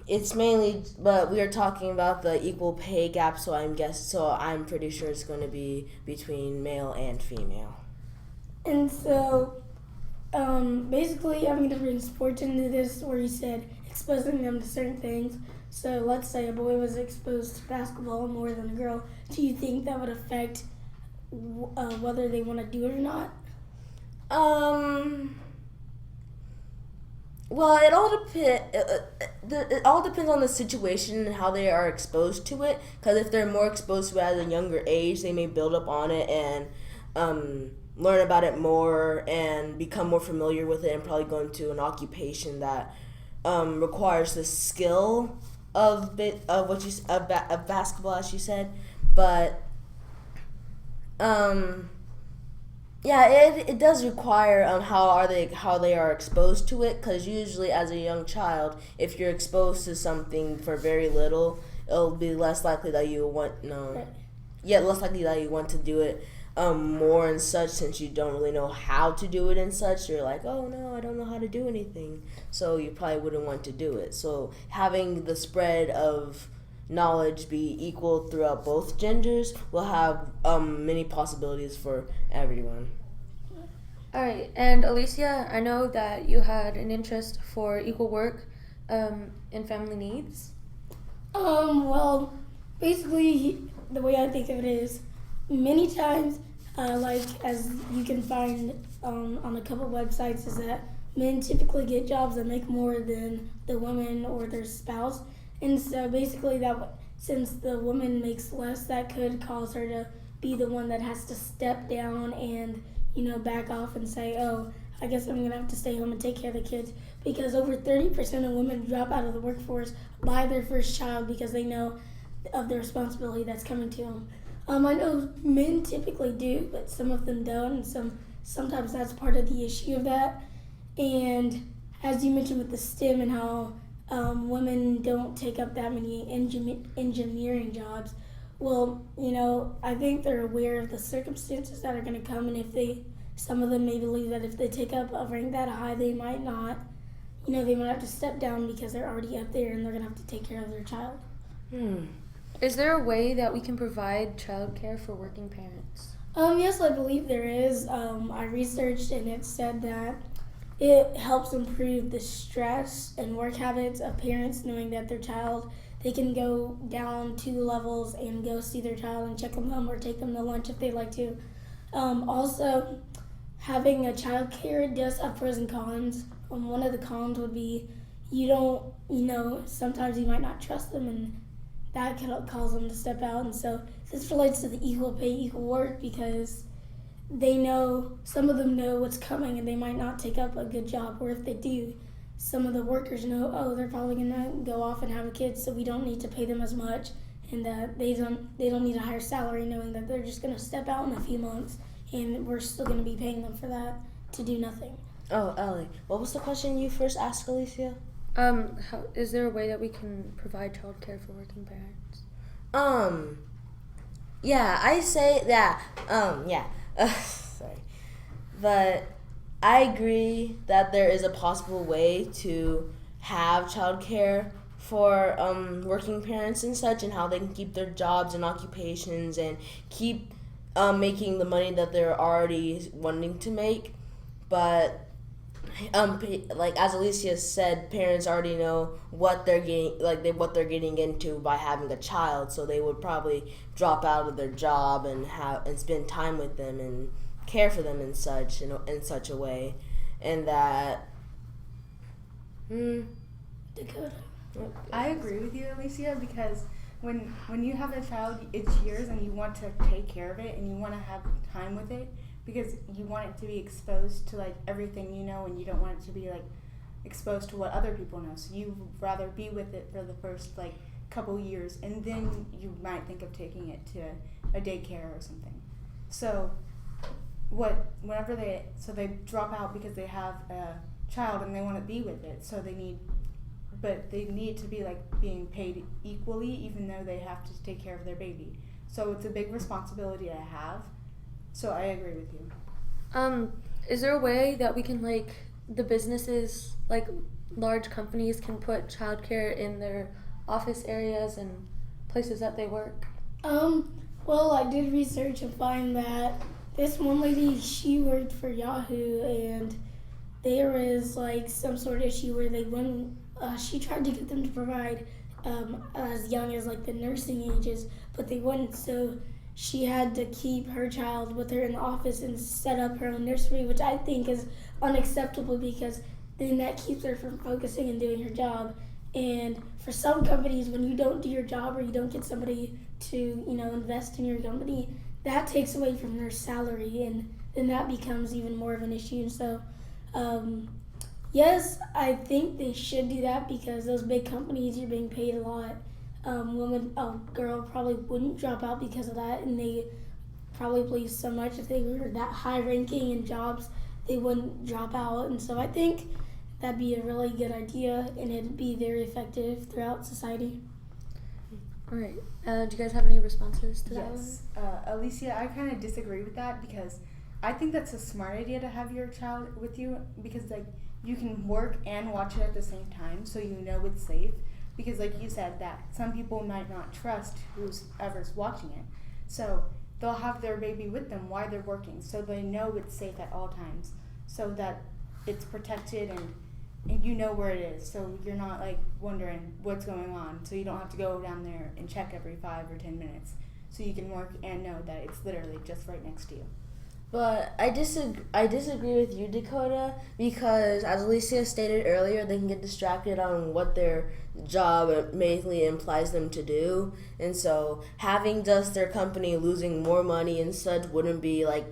it's mainly, but we are talking about the equal pay gap, so I'm pretty sure it's going to be between male and female. And so, basically, I'm going to bring sports into this, where you said exposing them to certain things. So let's say a boy was exposed to basketball more than a girl. Do you think that would affect whether they want to do it or not? Well, it all depends on the situation and how they are exposed to it. Because if they're more exposed to it at a younger age, they may build up on it and learn about it more and become more familiar with it, and probably go into an occupation that requires the skill of basketball, as you said. But it does require how they are exposed to it, because usually as a young child, if you're exposed to something for very little, it'll be less likely that you want less likely that you want to do it more and such, since you don't really know how to do it and such. You're like, oh no, I don't know how to do anything, so you probably wouldn't want to do it. So having the spread of knowledge be equal throughout both genders will have many possibilities for everyone. All right, and Alicia, I know that you had an interest for equal work in family needs. Well, basically, the way I think of it is, many times, as you can find on a couple websites, is that men typically get jobs that make more than the woman or their spouse. And so basically, since the woman makes less, that could cause her to be the one that has to step down and, back off and say, oh, I guess I'm going to have to stay home and take care of the kids. Because over 30% of women drop out of the workforce by their first child because they know of the responsibility that's coming to them. I know men typically do, but some of them don't, and sometimes that's part of the issue of that. And as you mentioned with the STEM and how women don't take up that many engineering jobs, I think they're aware of the circumstances that are going to come, and some of them may believe that if they take up a rank that high, they might not. They might have to step down because they're already up there and they're going to have to take care of their child. Is there a way that we can provide childcare for working parents? Yes, I believe there is. I researched, and it said that it helps improve the stress and work habits of parents knowing that their child, they can go down 2 levels and go see their child and check them home or take them to lunch if they'd like to. Also, having a child care does have pros and cons. One of the cons would be sometimes you might not trust them, and that can cause them to step out. And so this relates to the equal pay, equal work, because some of them know what's coming and they might not take up a good job, or if they do, some of the workers know, they're probably gonna go off and have a kid, so we don't need to pay them as much, and that they don't need a higher salary, knowing that they're just gonna step out in a few months and we're still gonna be paying them for that to do nothing. Oh, Ellie, what was the question you first asked, Alicia? Is there a way that we can provide childcare for working parents? Yeah, I say that. Sorry, but I agree that there is a possible way to have childcare for working parents and such, and how they can keep their jobs and occupations and keep making the money that they're already wanting to make. But like as Alicia said, parents already know what they're getting into by having a child, so they would probably drop out of their job and spend time with them and care for them in such a way, and that. Dakota. I agree with you, Alicia, because when you have a child, it's yours, and you want to take care of it, and you want to have time with it, because you want it to be exposed to like everything you know, and you don't want it to be like exposed to what other people know. So you rather be with it for the first like couple years, and then you might think of taking it to a daycare or something. So they drop out because they have a child and they want to be with it. So they need to be like being paid equally, even though they have to take care of their baby. So it's a big responsibility to have. So I agree with you. Is there a way that we can, like, the businesses, like large companies, can put childcare in their office areas and places that they work? Well, I did research and find that this one lady, she worked for Yahoo, and there was like some sort of issue where they wouldn't. She tried to get them to provide as young as like the nursing ages, but they wouldn't. So she had to keep her child with her in the office and set up her own nursery, which I think is unacceptable, because then that keeps her from focusing and doing her job. And for some companies, when you don't do your job or you don't get somebody to, invest in your company, that takes away from their salary, and then that becomes even more of an issue. So, yes, I think they should do that, because those big companies, you're being paid a lot. A girl probably wouldn't drop out because of that, and they probably so much if they were that high ranking in jobs, they wouldn't drop out. And so I think that'd be a really good idea, and it'd be very effective throughout society. All right. Do you guys have any responses to that one? Yes. Alicia, I kind of disagree with that, because I think that's a smart idea to have your child with you, because like you can work and watch it at the same time, so you know it's safe. Because like you said, that some people might not trust whoever's watching it, so they'll have their baby with them while they're working, so they know it's safe at all times, so that it's protected and you know where it is, so you're not like wondering what's going on, so you don't have to go down there and check every 5 or 10 minutes, so you can work and know that it's literally just right next to you. But I disagree with you, Dakota, because as Alicia stated earlier, they can get distracted on what their job mainly implies them to do, and so having just their company losing more money and such wouldn't be like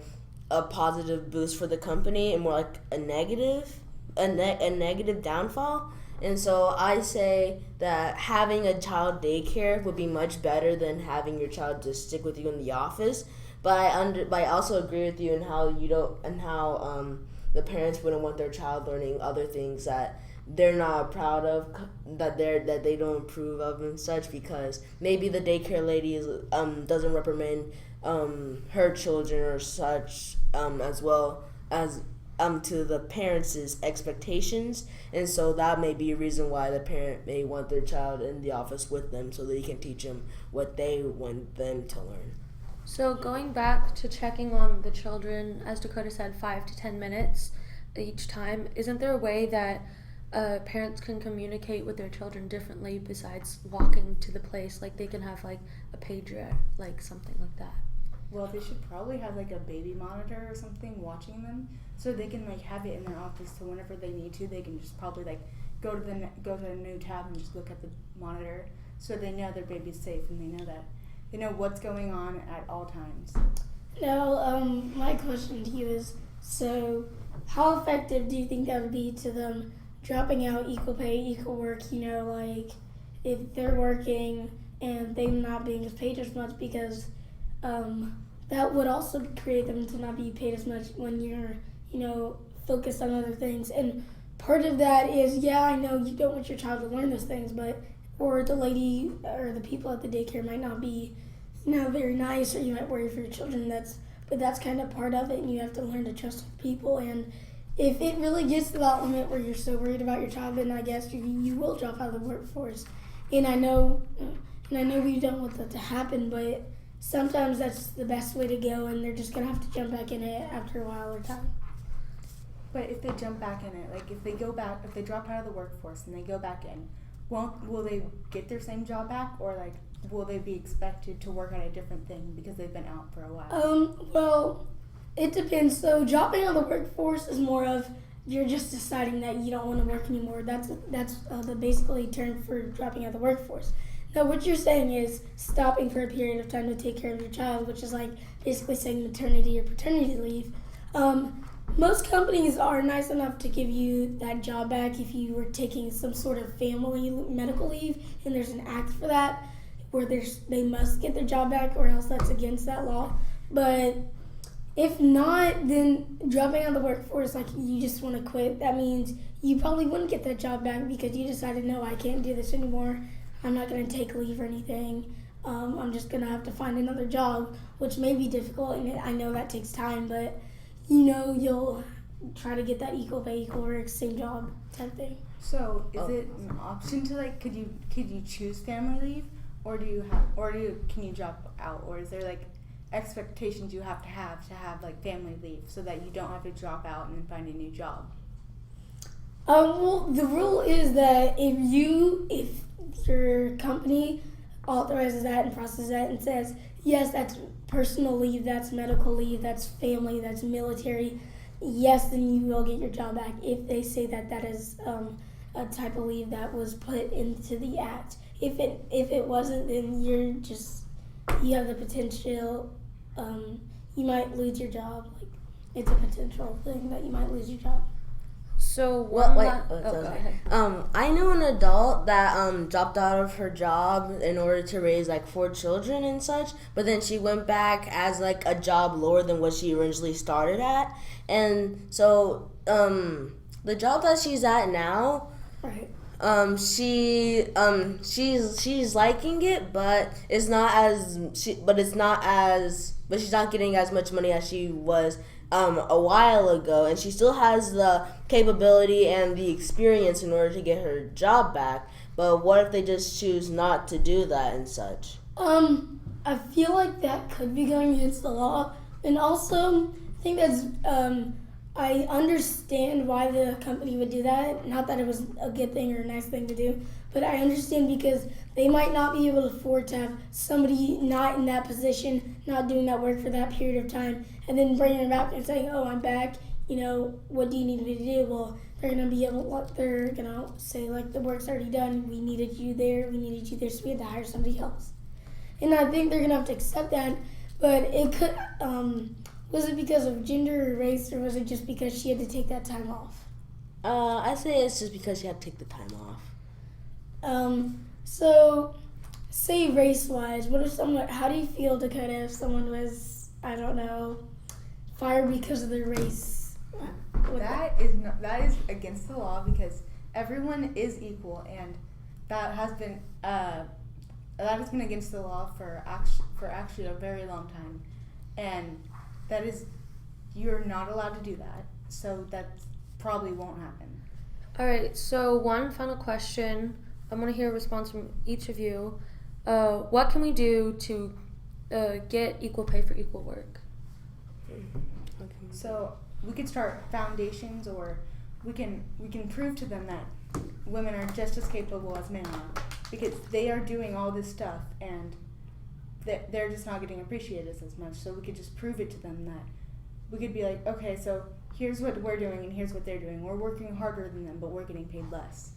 a positive boost for the company, and more like a negative downfall. And so I say that having a child daycare would be much better than having your child just stick with you in the office. But I also agree with you in how the parents wouldn't want their child learning other things that they're not proud of, that they don't approve of and such, because maybe the daycare lady doesn't reprimand her children or such, as well as to the parents' expectations, and so that may be a reason why the parent may want their child in the office with them, so they can teach them what they want them to learn. So going back to checking on the children, as Dakota said, 5 to 10 minutes, each time. Isn't there a way that parents can communicate with their children differently besides walking to the place? Like they can have like a pager, like something like that. Well, they should probably have like a baby monitor or something watching them, so they can like have it in their office. So whenever they need to, they can just probably like go to a new tab and just look at the monitor, so they know their baby's safe and they know what's going on at all times. Now, my question to you is, so how effective do you think that would be to them dropping out equal pay, equal work? Like if they're working and them not being paid as much, because that would also create them to not be paid as much when you're, focused on other things. And part of that is, I know you don't want your child to learn those things, or the lady or the people at the daycare might not be, very nice, or you might worry for your children. But that's kind of part of it, and you have to learn to trust people. And if it really gets to that limit where you're so worried about your child, then I guess you will drop out of the workforce. And I know we don't want that to happen, but sometimes that's the best way to go, and they're just gonna have to jump back in it after a while or time. But if they jump back in it, like if they drop out of the workforce and they go back in, will they get their same job back, or like will they be expected to work at a different thing because they've been out for a while? Well, it depends. So dropping out of the workforce is more of you're just deciding that you don't want to work anymore. That's the basically term for dropping out of the workforce. Now, what you're saying is stopping for a period of time to take care of your child, which is like basically saying maternity or paternity leave. Most companies are nice enough to give you that job back if you were taking some sort of family medical leave, and there's an act for that where they must get their job back, or else that's against that law. But if not, then dropping out of the workforce, like you just want to quit, that means you probably wouldn't get that job back because you decided, no, I can't do this anymore. I'm not going to take leave or anything. I'm just going to have to find another job, which may be difficult, and I know that takes time, but you'll try to get that equal pay, equal work, same job type thing. So is it an option to could you choose family leave, or can you drop out, or is there like expectations you have to have like family leave so that you don't have to drop out and then find a new job? Well, the rule is that if your company authorizes that and processes that and says, yes, that's personal leave, that's medical leave, that's family, that's military, yes, then you will get your job back if they say that is a type of leave that was put into the act. If it wasn't, then you have the potential, you might lose your job. Like, it's a potential thing that you might lose your job. So go ahead. I know an adult that dropped out of her job in order to raise like 4 children and such, but then she went back as like a job lower than what she originally started at, and so the job that she's at now, right. She's liking it, but she's not getting as much money as she was a while ago, and she still has the capability and the experience in order to get her job back. But what if they just choose not to do that and such? I feel like that could be going against the law, and also I think that's I understand why the company would do that. Not that it was a good thing or a nice thing to do, but I understand because they might not be able to afford to have somebody not in that position, not doing that work for that period of time, and then bringing them back and saying, oh, I'm back, what do you need me to do? Well, they're going to say, like, the work's already done, we needed you there, so we had to hire somebody else. And I think they're going to have to accept that, but it could, was it because of gender or race, or was it just because she had to take that time off? I say it's just because she had to take the time off. So, say race-wise, how do you feel, Dakota, if someone was, fired because of their race? That is against the law, because everyone is equal, and that has been against the law for actually a very long time, and that is, you're not allowed to do that, so that probably won't happen. All right, so one final question. I'm going to hear a response from each of you. What can we do to get equal pay for equal work? So we could start foundations, or we can prove to them that women are just as capable as men are, because they are doing all this stuff and they're just not getting appreciated as much. So we could just prove it to them that we could be like, okay, so here's what we're doing and here's what they're doing. We're working harder than them, but we're getting paid less.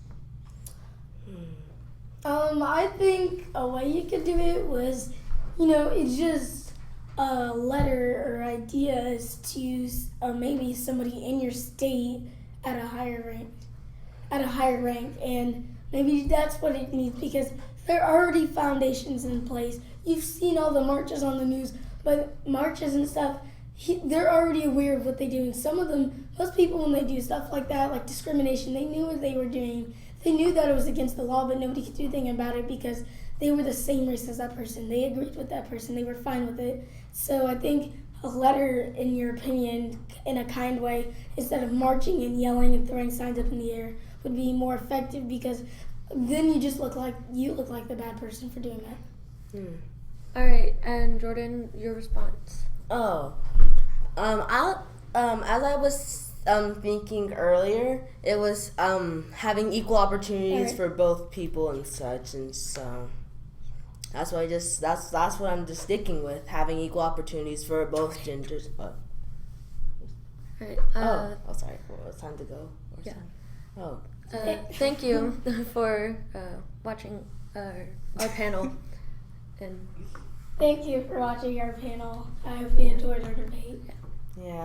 I think a way you could do it was, it's just a letter or ideas to use maybe somebody in your state at a higher rank, and maybe that's what it needs, because there are already foundations in place. You've seen all the marches on the news, but marches and stuff, they're already aware of what they do. And some of them, most people, when they do stuff like that, like discrimination, they knew what they were doing. They knew that it was against the law, but nobody could do anything about it because they were the same race as that person. They agreed with that person. They were fine with it. So I think a letter, in your opinion, in a kind way, instead of marching and yelling and throwing signs up in the air, would be more effective, because then you just look like the bad person for doing that. All right, and Jordan, your response. Oh, as I was thinking earlier, it was having equal opportunities for both people and such, and so that's why that's what I'm just sticking with, having equal opportunities for both genders. Right. Sorry, well, it's time to go. Yeah. Oh. Thank you for watching our panel. And thank you for watching our panel. I hope you enjoyed our debate. Yeah.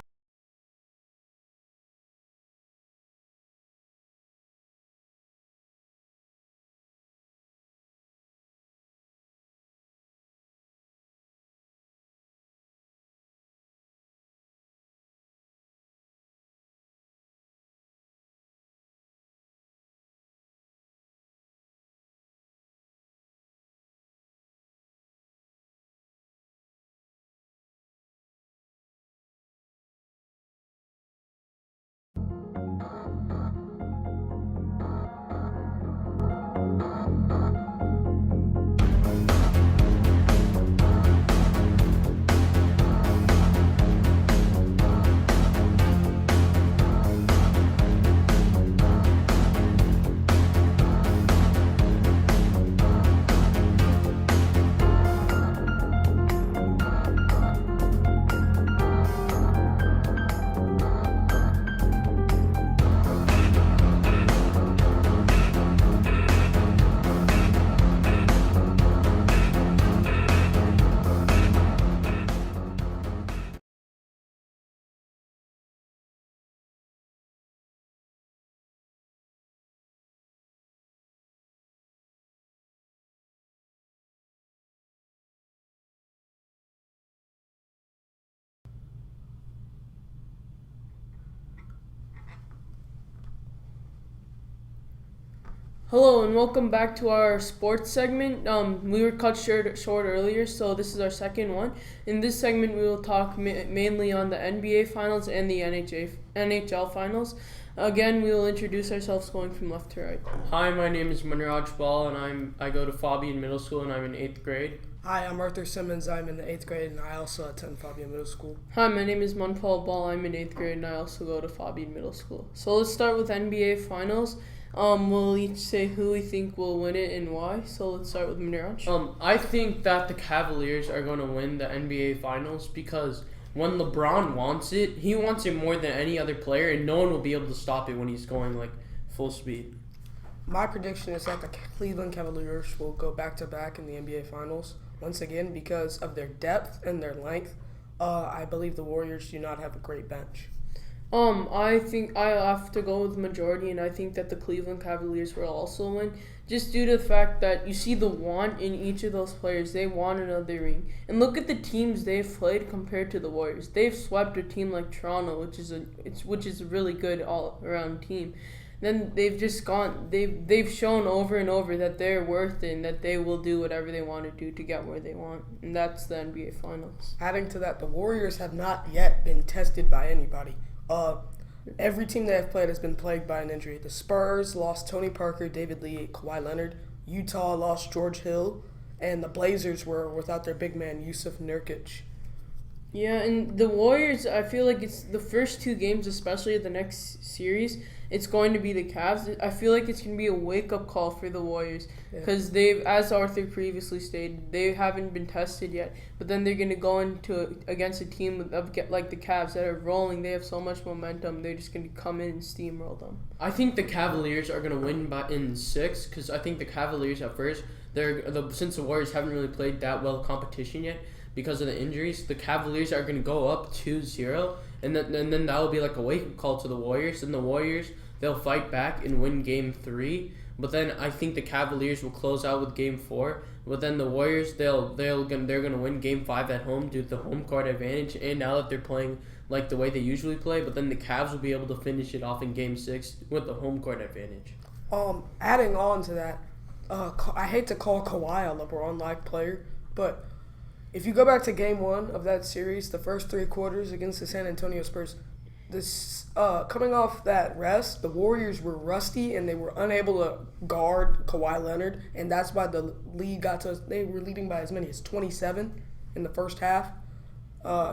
Hello and welcome back to our sports segment. We were cut short earlier, so this is our second one. In this segment, we will talk mainly on the NBA Finals and the NHL Finals. Again, we will introduce ourselves going from left to right. Hi, my name is Manraj Ball, and I go to Fabian Middle School, and I'm in 8th grade. Hi, I'm Arthur Simmons. I'm in the 8th grade, and I also attend Fabian Middle School. Hi, my name is Manpal Ball. I'm in 8th grade, and I also go to Fabian Middle School. So let's start with NBA Finals. We'll each say who we think will win it and why. So let's start with Manraj. I think that the Cavaliers are going to win the NBA Finals because when LeBron wants it, he wants it more than any other player, and no one will be able to stop it when he's going like full speed. My prediction is that the Cleveland Cavaliers will go back-to-back in the NBA Finals once again because of their depth and their length. I believe the Warriors do not have a great bench. I think I have to go with majority, and I think that the Cleveland Cavaliers will also win, just due to the fact that you see the want in each of those players. They want another ring, and look at the teams they've played compared to the Warriors. They've swept a team like Toronto, which is a really good all-around team. Then they've shown over and over that they're worth it and that they will do whatever they want to do to get where they want, and that's the NBA Finals. Adding to that, the Warriors have not yet been tested by anybody. Every team they have played has been plagued by an injury. The Spurs lost Tony Parker, David Lee, Kawhi Leonard. Utah lost George Hill, and the Blazers were without their big man Yusuf Nurkic. Yeah, and the Warriors, I feel like it's the first 2 games, especially the next series, it's going to be the Cavs. I feel like it's going to be a wake-up call for the Warriors because they've, as Arthur previously stated, they haven't been tested yet. But then they're going to go against a team like the Cavs that are rolling. They have so much momentum. They're just going to come in and steamroll them. I think the Cavaliers are going to win in 6 because I think the Cavaliers at first, since the Warriors haven't really played that well competition yet because of the injuries, the Cavaliers are going to go up 2-0. And then that will be like a wake-up call to the Warriors. And the Warriors, they'll fight back and win Game 3. But then I think the Cavaliers will close out with Game 4. But then the Warriors, they're gonna win Game 5 at home due to the home court advantage. And now that they're playing like the way they usually play, but then the Cavs will be able to finish it off in Game 6 with the home court advantage. Adding on to that, I hate to call Kawhi a LeBron-like player, but if you go back to Game 1 of that series, the first 3 quarters against the San Antonio Spurs, coming off that rest, the Warriors were rusty and they were unable to guard Kawhi Leonard, and that's why the lead got to us. They were leading by as many as 27 in the first half.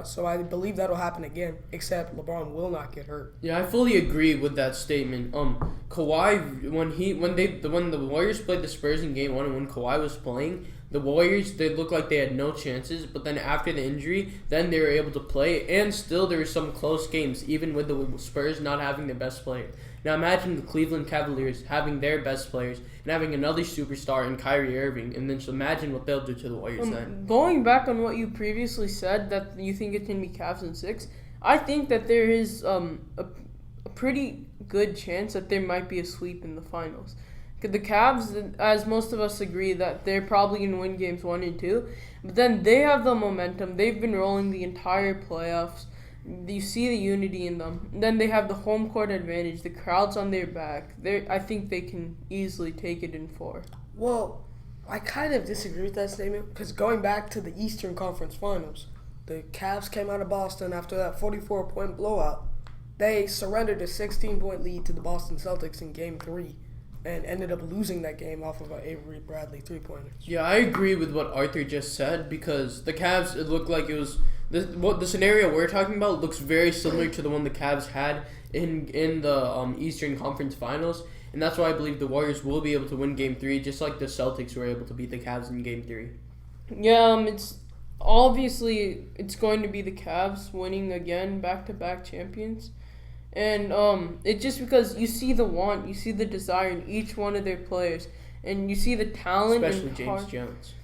So I believe that'll happen again, except LeBron will not get hurt. Yeah, I fully agree with that statement. Kawhi, when the Warriors played the Spurs in Game 1 and when Kawhi was playing, the Warriors, they looked like they had no chances, but then after the injury, then they were able to play, and still there were some close games, even with the Spurs not having their best player. Now imagine the Cleveland Cavaliers having their best players and having another superstar in Kyrie Irving, and then just imagine what they'll do to the Warriors then. Going back on what you previously said, that you think it can be Cavs in 6, I think that there is a pretty good chance that there might be a sweep in the finals. The Cavs, as most of us agree, that they're probably going to win games 1 and 2. But then they have the momentum. They've been rolling the entire playoffs. You see the unity in them. And then they have the home court advantage. The crowd's on their back. I think they can easily take it in 4. Well, I kind of disagree with that statement because going back to the Eastern Conference Finals, the Cavs came out of Boston after that 44-point blowout. They surrendered a 16-point lead to the Boston Celtics in Game 3. And ended up losing that game off of an Avery Bradley 3-pointer. Yeah, I agree with what Arthur just said because the Cavs, it looked like it was the scenario we're talking about looks very similar to the one the Cavs had in the Eastern Conference Finals, and that's why I believe the Warriors will be able to win Game 3, just like the Celtics were able to beat the Cavs in Game 3. Yeah, it's obviously it's going to be the Cavs winning again, back-to-back champions. And it's just because you see the want, you see the desire in each one of their players, and you see the talent. Especially James Jones.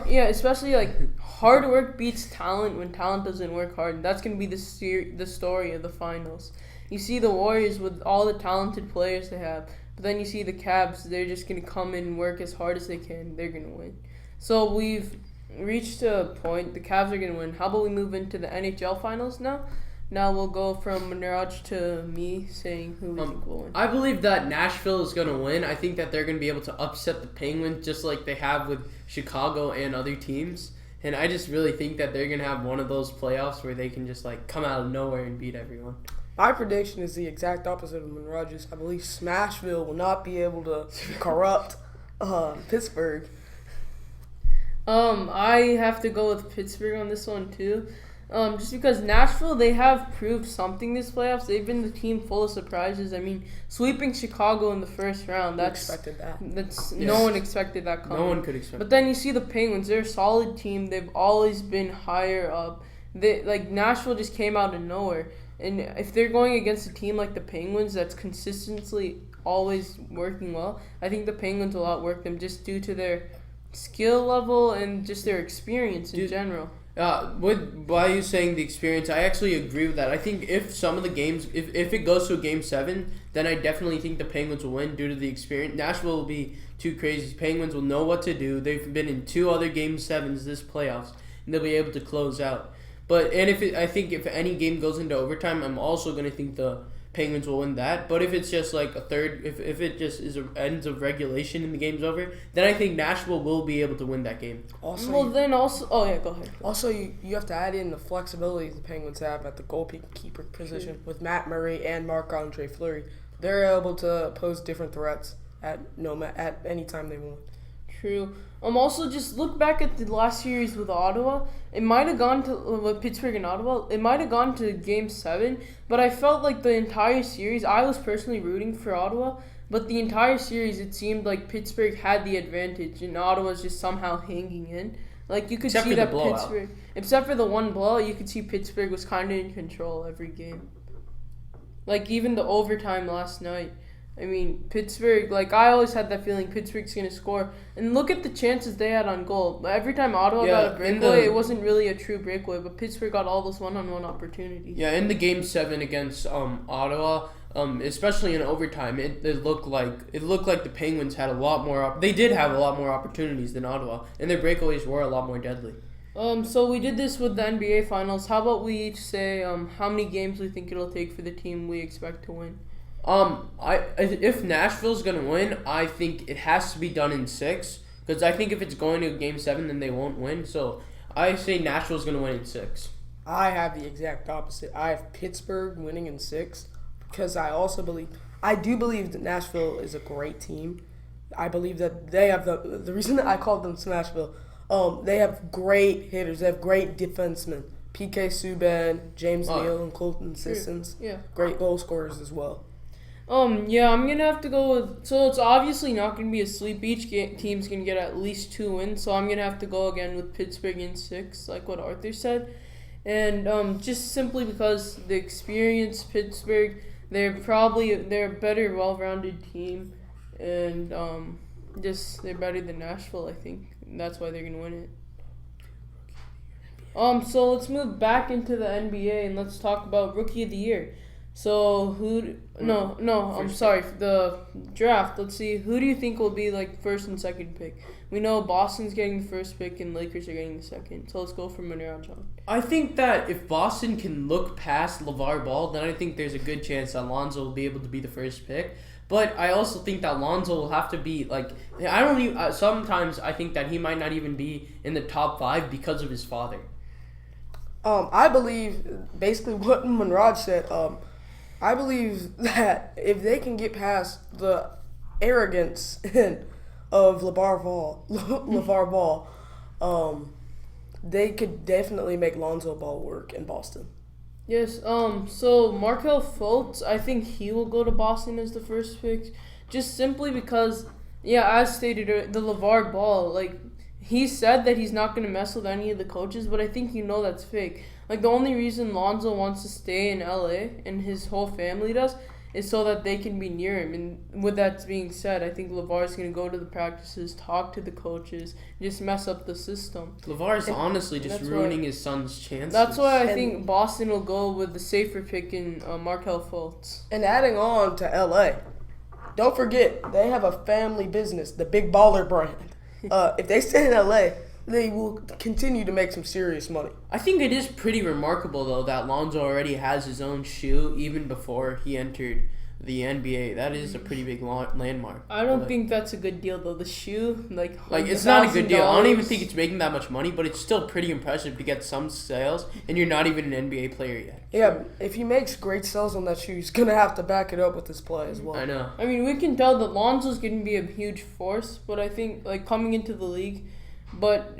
Especially like hard work beats talent when talent doesn't work hard. And that's gonna be the story of the finals. You see the Warriors with all the talented players they have, but then you see the Cavs. They're just gonna come in and work as hard as they can. They're gonna win. So we've reached a point. The Cavs are gonna win. How about we move into the NHL finals now? Now we'll go from Manraj to me saying who we think will win. I believe that Nashville is going to win. I think that they're going to be able to upset the Penguins just like they have with Chicago and other teams. And I just really think that they're going to have one of those playoffs where they can just like come out of nowhere and beat everyone. My prediction is the exact opposite of Manraj's. I believe Smashville will not be able to corrupt Pittsburgh. I have to go with Pittsburgh on this one too. Just because Nashville, they have proved something this playoffs. They've been the team full of surprises. I mean, sweeping Chicago in the first round, Who expected that? No one expected that coming. No one could expect. But then you see the Penguins, they're a solid team. They've always been higher up. Nashville just came out of nowhere. And if they're going against a team like the Penguins that's consistently always working well, I think the Penguins will outwork them just due to their skill level and just their experience in general. Why are you saying the experience? I actually agree with that. I think if some of the games, if it goes to a Game 7, then I definitely think the Penguins will win due to the experience. Nashville will be too crazy. Penguins will know what to do. They've been in 2 other Game 7s this playoffs, and they'll be able to close out. I think if any game goes into overtime, I'm also going to think the Penguins will win that. But if it's just like a third, if it just is ends of regulation and the game's over, then I think Nashville will be able to win that game. Go ahead. Also, you have to add in the flexibility the Penguins have at the goalkeeper position with Matt Murray and Marc-Andre Fleury. They're able to pose different threats at any time they want. True. Also, just look back at the last series with Ottawa. It might have gone to with Pittsburgh and Ottawa. It might have gone to Game 7, but I felt like the entire series, I was personally rooting for Ottawa, but the entire series, it seemed like Pittsburgh had the advantage, and Ottawa's just somehow hanging in. Like, you could Except see for the that blowout. Pittsburgh, except for the one blowout, you could see Pittsburgh was kind of in control every game. Like, even the overtime last night. I mean, Pittsburgh, like, I always had that feeling Pittsburgh's going to score. And look at the chances they had on goal. Every time Ottawa got a breakaway, it wasn't really a true breakaway, but Pittsburgh got all those one-on-one opportunities. Yeah, in the Game 7 against Ottawa, especially in overtime, it looked like the Penguins had a lot more. They did have a lot more opportunities than Ottawa, and their breakaways were a lot more deadly. So we did this with the NBA Finals. How about we each say how many games we think it'll take for the team we expect to win? If Nashville's gonna win, I think it has to be done in 6. Because I think if it's going to Game 7, then they won't win. So I say Nashville's gonna win in 6. I have the exact opposite. I have Pittsburgh winning in 6 because I do believe that Nashville is a great team. I believe that they have the reason that I called them Smashville. They have great hitters. They have great defensemen. PK Subban, James Neal, and Colton Sissons. Yeah. Great goal scorers as well. Yeah, I'm going to have to go with... So it's obviously not going to be a sweep. Each team's going to get at least 2 wins. So I'm going to have to go again with Pittsburgh in 6, like what Arthur said. And just simply because the experienced Pittsburgh, they're a better, well-rounded team. And they're better than Nashville, I think. And that's why they're going to win it. So let's move back into the NBA and let's talk about Rookie of the Year. So the draft. Let's see, who do you think will be like first and second pick? We know Boston's getting the first pick and Lakers are getting the second. So let's go from Panera, John. I think that if Boston can look past LeVar Ball, then I think there's a good chance that Lonzo will be able to be the first pick. But I also think that Lonzo will have to be sometimes I think that he might not even be in the top 5 because of his father. I believe basically what Munraj said. I believe that if they can get past the arrogance of LeVar Ball, they could definitely make Lonzo Ball work in Boston. Yes. So Markelle Fultz, I think he will go to Boston as the first pick, just simply because, as stated, the LeVar Ball, like, he said that he's not going to mess with any of the coaches, but I think that's fake. Like, the only reason Lonzo wants to stay in LA, and his whole family does, is so that they can be near him. And with that being said, I think LeVar's going to go to the practices, talk to the coaches, just mess up the system. LeVar's honestly just ruining his son's chances. That's why I think Boston will go with the safer pick in Markelle Fultz. And adding on to LA, don't forget, they have a family business, the Big Baller brand. If they stay in LA, they will continue to make some serious money. I think it is pretty remarkable, though, that Lonzo already has his own shoe even before he entered the NBA. That is a pretty big landmark. I don't think that's a good deal, though. The shoe, it's not a good deal. I don't even think it's making that much money, but it's still pretty impressive to get some sales, and you're not even an NBA player yet. Yeah, if he makes great sales on that shoe, he's going to have to back it up with his play as well. I know. I mean, we can tell that Lonzo's going to be a huge force, but I think, coming into the league, but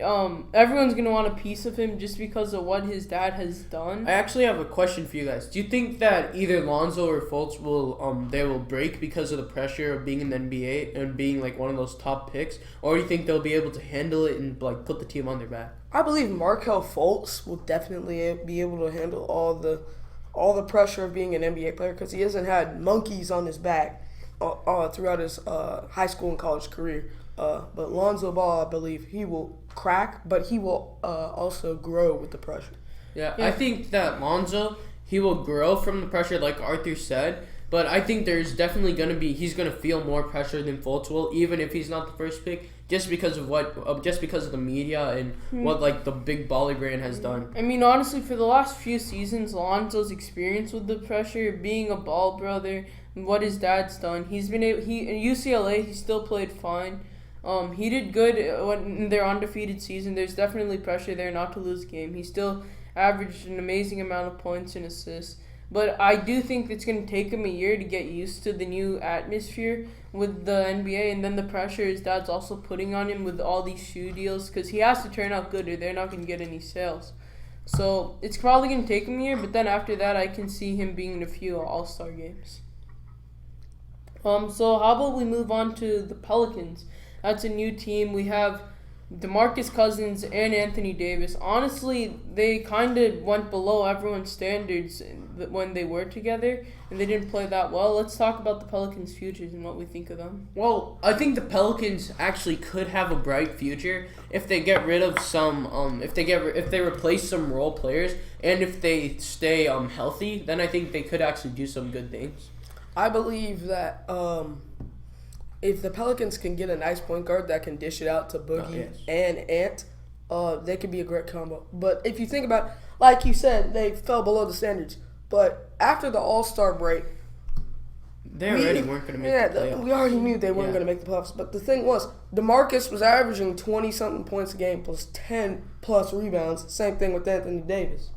everyone's going to want a piece of him just because of what his dad has done. I actually have a question for you guys. Do you think that either Lonzo or Fultz will break because of the pressure of being in the NBA and being one of those top picks, or do you think they'll be able to handle it and put the team on their back? I believe Markelle Fultz will definitely be able to handle all the pressure of being an NBA player because he hasn't had monkeys on his back throughout his high school and college career. But Lonzo Ball, I believe he will crack, but he will also grow with the pressure. Yeah, I think that Lonzo, he will grow from the pressure like Arthur said, but I think there's definitely he's going to feel more pressure than Fultz will, even if he's not the first pick, just because of the media and what the Big Baller brand has done. I mean, honestly, for the last few seasons, Lonzo's experience with the pressure, being a Ball brother, and what his dad's done, in UCLA, he still played fine. He did good in their undefeated season. There's definitely pressure there not to lose a game. He still averaged an amazing amount of points and assists. But I do think it's going to take him a year to get used to the new atmosphere with the NBA, and then the pressure his dad's also putting on him with all these shoe deals, because he has to turn out good or they're not going to get any sales. So it's probably going to take him a year, but then after that I can see him being in a few All-Star games. So how about we move on to the Pelicans? That's a new team. We have DeMarcus Cousins and Anthony Davis. Honestly, they kind of went below everyone's standards when they were together, and they didn't play that well. Let's talk about the Pelicans' futures and what we think of them. Well, I think the Pelicans actually could have a bright future if they get rid of some if they replace some role players, and if they stay healthy, then I think they could actually do some good things. I believe that if the Pelicans can get a nice point guard that can dish it out to Boogie and Ant, they could be a great combo. But if you think about it, like you said, they fell below the standards. But after the All-Star break, they already weren't going to make the playoffs. We already knew they weren't going to make the playoffs. But the thing was, DeMarcus was averaging 20-something points a game plus 10-plus rebounds. Same thing with Anthony Davis.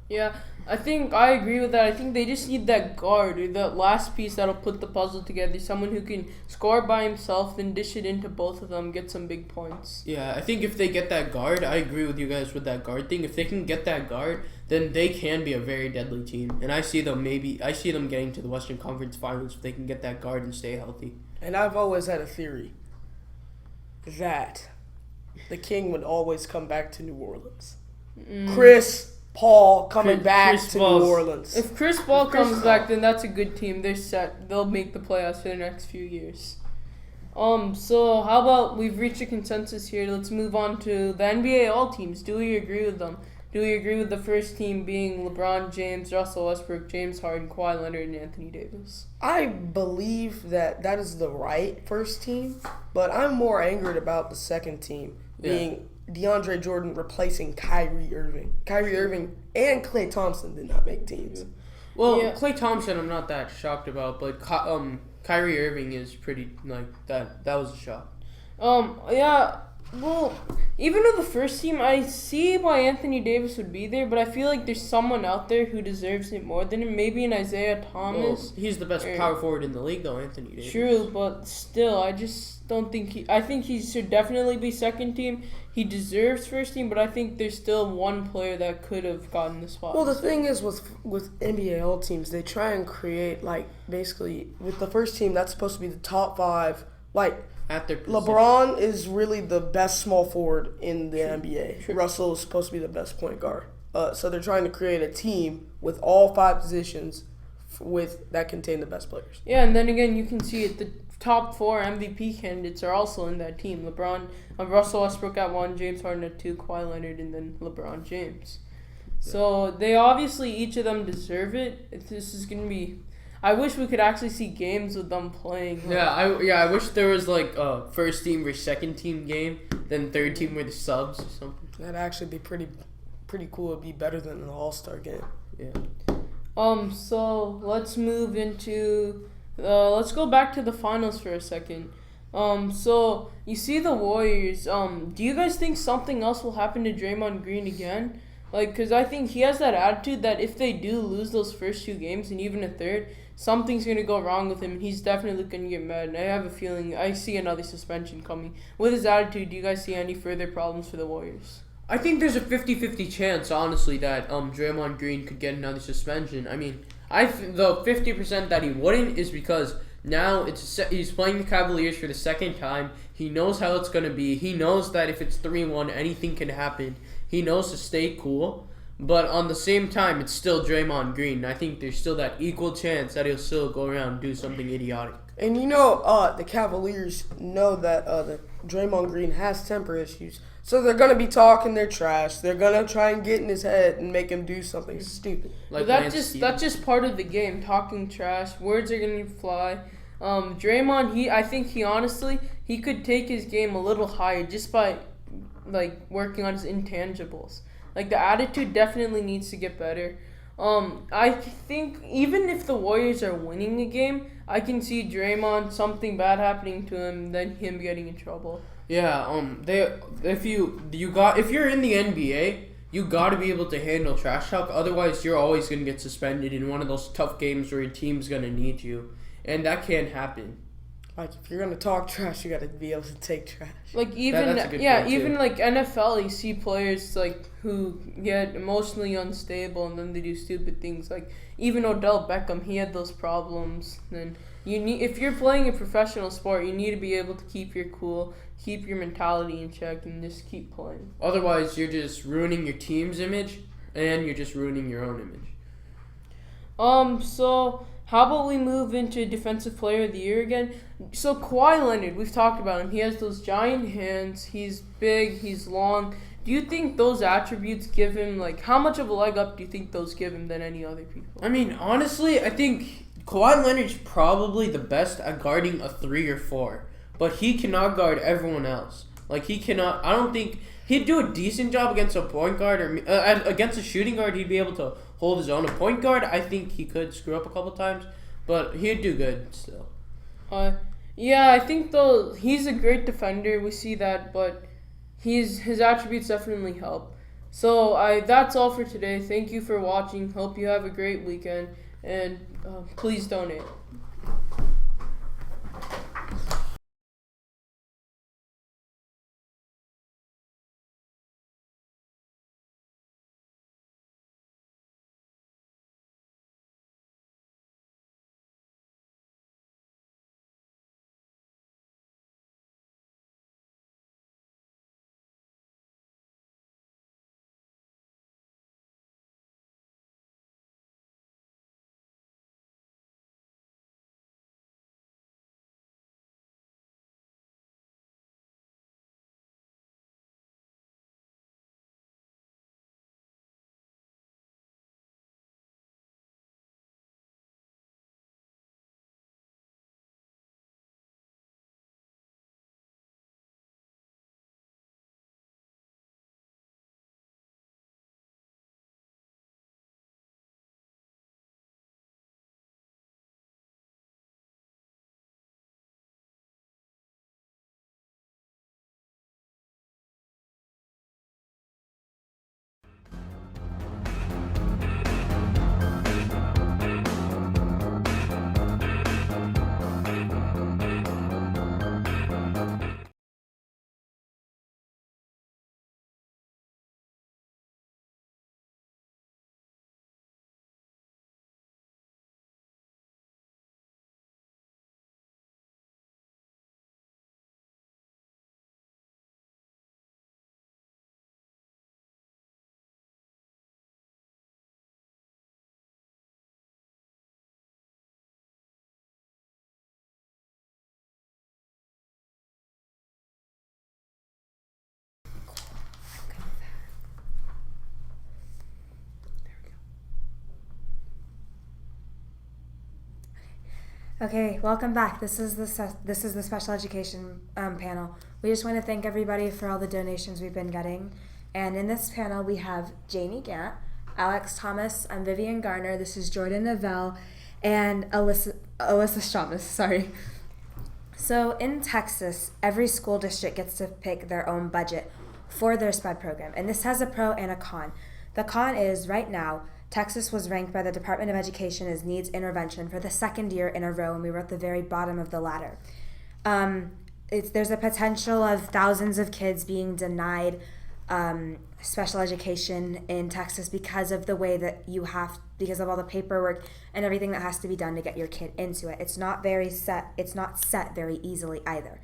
Yeah, I think I agree with that. I think they just need that guard or that last piece that'll put the puzzle together. Someone who can score by himself, then dish it into both of them, get some big points. Yeah, I think if they get that guard, I agree with you guys with that guard thing. If they can get that guard, then they can be a very deadly team. And I see them getting to the Western Conference Finals if they can get that guard and stay healthy. And I've always had a theory that the King would always come back to New Orleans. Chris Paul coming back to New Orleans. If Chris Paul comes back, then that's a good team. They're set. They'll make the playoffs for the next few years. So how about we've reached a consensus here. Let's move on to the NBA all teams. Do we agree with them? Do we agree with the first team being LeBron James, Russell Westbrook, James Harden, Kawhi Leonard, and Anthony Davis? I believe that is the right first team, but I'm more angered about the second team being DeAndre Jordan replacing Kyrie Irving. Kyrie Irving and Klay Thompson did not make teams. Well, Klay Thompson I'm not that shocked about, but Kyrie Irving is pretty, that was a shock. Well, even with the first team, I see why Anthony Davis would be there, but I feel like there's someone out there who deserves it more than him. Maybe an Isaiah Thomas. Well, he's the best power forward in the league, though, Anthony Davis. True, but still, I just don't think I think he should definitely be second team. He deserves first team, but I think there's still one player that could have gotten the spot. Well, the thing is with NBA all teams, they try and create, basically, with the first team, that's supposed to be the top five, at their position. LeBron is really the best small forward in the NBA. True. Russell is supposed to be the best point guard. So they're trying to create a team with all five positions that contain the best players. Yeah, and then again, you can see it. The top 4 MVP candidates are also in that team. Russell Westbrook at 1, James Harden at 2, Kawhi Leonard, and then LeBron James. Yeah. So they obviously, each of them deserve it. This is going to be... I wish we could actually see games with them playing. I wish there was a first team versus second team game, then third team with the subs or something. That'd actually be pretty cool. It'd be better than an All-Star game. Yeah. So let's move into let's go back to the finals for a second. So you see the Warriors. Do you guys think something else will happen to Draymond Green again? Because I think he has that attitude that if they do lose those first 2 games and even a third, something's going to go wrong with him, and he's definitely going to get mad. And I have a feeling I see another suspension coming. With his attitude, do you guys see any further problems for the Warriors? I think there's a 50-50 chance, honestly, that Draymond Green could get another suspension. I mean, the 50% that he wouldn't is because now he's playing the Cavaliers for the second time. He knows how it's going to be. He knows that if it's 3-1, anything can happen. He knows to stay cool. But on the same time, it's still Draymond Green. I think there's still that equal chance that he'll still go around and do something idiotic. And the Cavaliers know that Draymond Green has temper issues. So they're going to be talking their trash. They're going to try and get in his head and make him do something stupid. That's just part of the game, talking trash. Words are going to fly. Draymond, I think he could take his game a little higher just by working on his intangibles. The attitude definitely needs to get better. I think even if the Warriors are winning a game, I can see Draymond, something bad happening to him, then him getting in trouble. Yeah, if you're in the NBA, you got to be able to handle trash talk. Otherwise, you're always going to get suspended in one of those tough games where your team's going to need you. And that can't happen. Like, if you're going to talk trash, you got to be able to take trash. Like, even like NFL, you see players, like, who get emotionally unstable and then they do stupid things. Like, even Odell Beckham, he had those problems. And if you're playing a professional sport, you need to be able to keep your cool, keep your mentality in check, and just keep playing. Otherwise, you're just ruining your team's image, and you're just ruining your own image. So how about we move into Defensive Player of the Year again? So Kawhi Leonard, we've talked about him. He has those giant hands. He's big. He's long. Do you think those attributes give him, like, how much of a leg up do you think those give him than any other people? I mean, honestly, I think Kawhi Leonard's probably the best at guarding a 3 or 4, but he cannot guard everyone else. Like, he cannot. I don't think he'd do a decent job against a point guard or against a shooting guard. He'd be able to hold his own. A point guard, I think he could screw up a couple times, but he'd do good still. Yeah, I think though he's a great defender. We see that, but his attributes definitely help. So that's all for today. Thank you for watching. Hope you have a great weekend, and please donate. Okay, welcome back. This is the special education panel. We just want to thank everybody for all the donations we've been getting. And in this panel, we have Jamie Gant, Alex Thomas, I'm Vivian Garner, this is Jordan Novell, and Alyssa Shamus, sorry. So in Texas, every school district gets to pick their own budget for their SPED program. And this has a pro and a con. The con is, right now, Texas was ranked by the Department of Education as needs intervention for the second year in a row, and we were at the very bottom of the ladder. There's a potential of thousands of kids being denied special education in Texas because of the way that because of all the paperwork and everything that has to be done to get your kid into it. It's not set very easily either.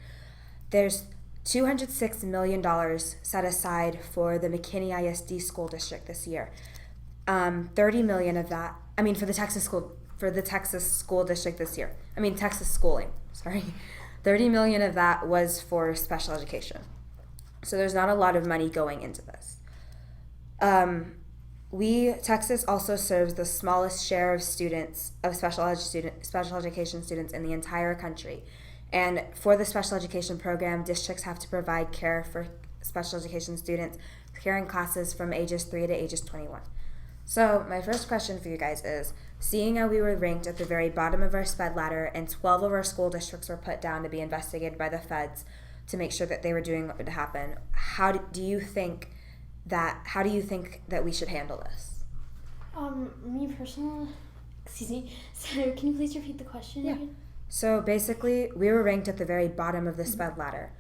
There's $206 million set aside for the McKinney ISD school district this year. 30 million of that, for the Texas school district this year. Texas schooling, sorry. 30 million of that was for special education. So there's not a lot of money going into this. Texas also serves the smallest share of students, of special education students in the entire country. And for the special education program, districts have to provide care for special education students, care in classes from ages 3 to ages 21. So my first question for you guys is, seeing how we were ranked at the very bottom of our SPED ladder and 12 of our school districts were put down to be investigated by the feds to make sure that they were doing what would happen, how do you think how do you think that we should handle this? Me personally, excuse me, so can you please repeat the question again? So basically, we were ranked at the very bottom of the SPED ladder.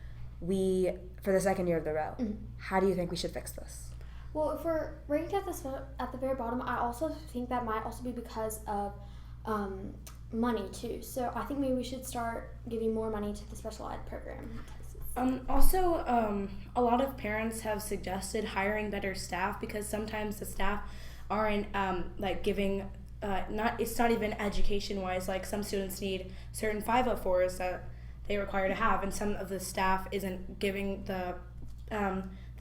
For the second year of the row. How do you think we should fix this? Well, if we're ranked at the very bottom, I also think that might also be because of money too. So I think maybe we should start giving more money to the special ed program. Also, a lot of parents have suggested hiring better staff because sometimes the staff aren't giving. It's not even education wise. Like some students need certain 504s that they require to have, and some of the staff isn't giving the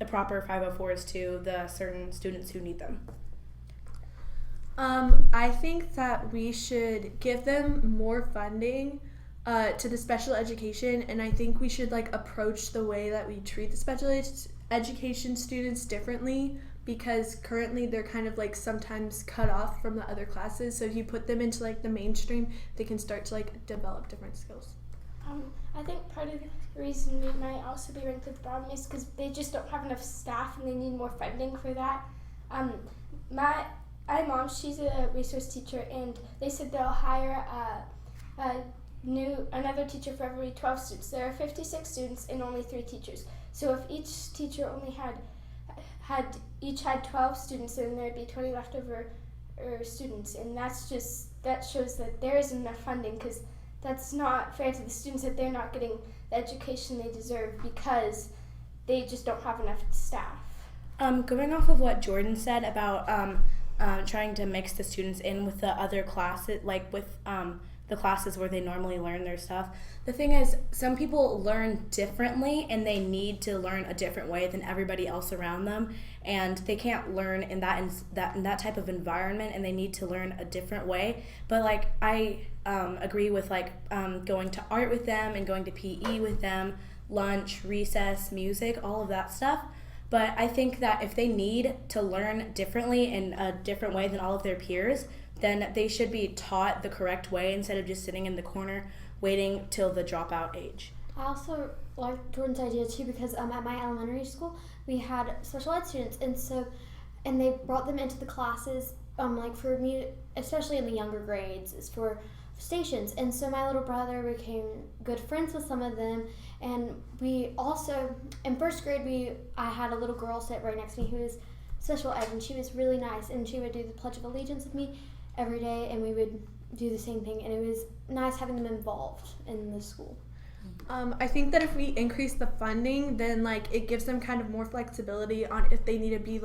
proper 504s to the certain students who need them. I think that we should give them more funding to the special education, and I think we should approach the way that we treat the special education students differently, because currently they're kind of sometimes cut off from the other classes. So if you put them into the mainstream, they can start to develop different skills. I think part of the reason we might also be ranked at the bottom is because they just don't have enough staff and they need more funding for that. My mom, she's a resource teacher, and they said they'll hire another teacher for every 12 students. There are 56 students and only 3 teachers. So if each teacher only had 12 students, then there'd be 20 leftover students, and that shows that there isn't enough funding, because that's not fair to the students that they're not getting the education they deserve because they just don't have enough staff. Going off of what Jordan said about trying to mix the students in with the other classes, with the classes where they normally learn their stuff. The thing is, some people learn differently and they need to learn a different way than everybody else around them, and they can't learn in that type of environment, and they need to learn a different way. But I agree with going to art with them and going to PE with them, lunch, recess, music, all of that stuff. But I think that if they need to learn differently in a different way than all of their peers, then they should be taught the correct way instead of just sitting in the corner waiting till the dropout age. I also like Jordan's idea too, because at my elementary school we had special ed students, and they brought them into the classes for me, especially in the younger grades, is for stations. And so my little brother became good friends with some of them, and we also in first grade I had a little girl sit right next to me who was special ed, and she was really nice, and she would do the Pledge of Allegiance with me every day, and we would do the same thing, and it was nice having them involved in the school. I think that if we increase the funding, then it gives them kind of more flexibility on if they need to be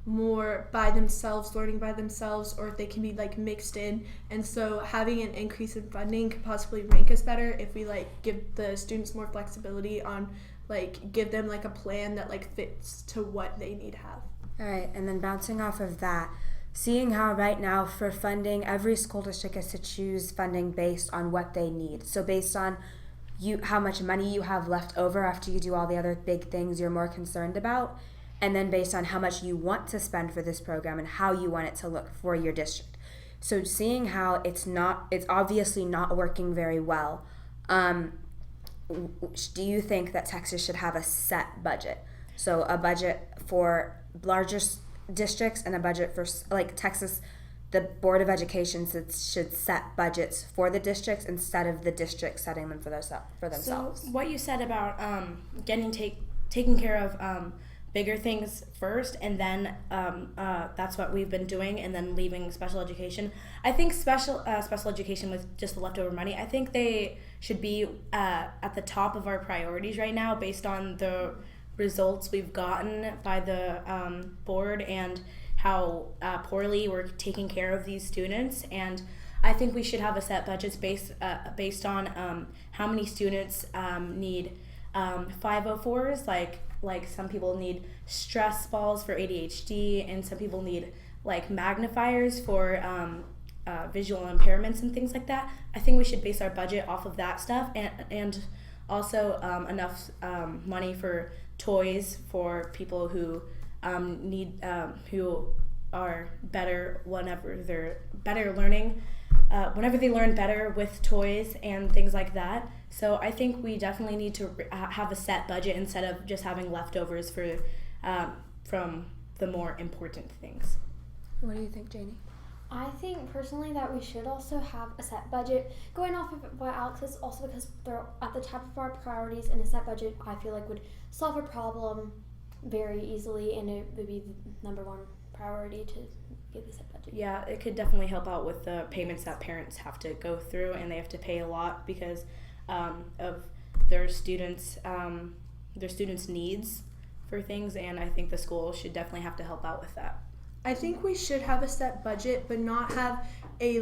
more by themselves, learning by themselves, or if they can be mixed in. And so having an increase in funding could possibly rank us better if we give the students more flexibility on give them a plan that fits to what they need to have. All right, and then bouncing off of that, seeing how right now for funding, every school district has to choose funding based on what they need. So based on how much money you have left over after you do all the other big things you're more concerned about, and then based on how much you want to spend for this program and how you want it to look for your district. So seeing how it's obviously not working very well, do you think that Texas should have a set budget? So a budget for larger districts and a budget for Texas, the Board of Education should set budgets for the districts instead of the districts setting them for themselves. So what you said about taking care of bigger things first, and then that's what we've been doing, and then leaving special education. I think special education with just the leftover money, I think they should be at the top of our priorities right now based on the results we've gotten by the board and how poorly we're taking care of these students. And I think we should have a set budget based on how many students need 504s, like some people need stress balls for ADHD, and some people need magnifiers for visual impairments and things like that. I think we should base our budget off of that stuff, and also enough money for toys for people who who are better whenever they're better learning, whenever they learn better with toys and things like that. So I think we definitely need to have a set budget instead of just having leftovers for from the more important things. What do you think, Janie? I think personally that we should also have a set budget. Going off of what Alex says, also because they're at the top of our priorities, and a set budget I feel like would solve a problem very easily, and it would be the number one priority to get the set budget. Yeah, it could definitely help out with the payments that parents have to go through, and they have to pay a lot because of their students' needs for things, and I think the school should definitely have to help out with that. I think we should have a set budget, but not have a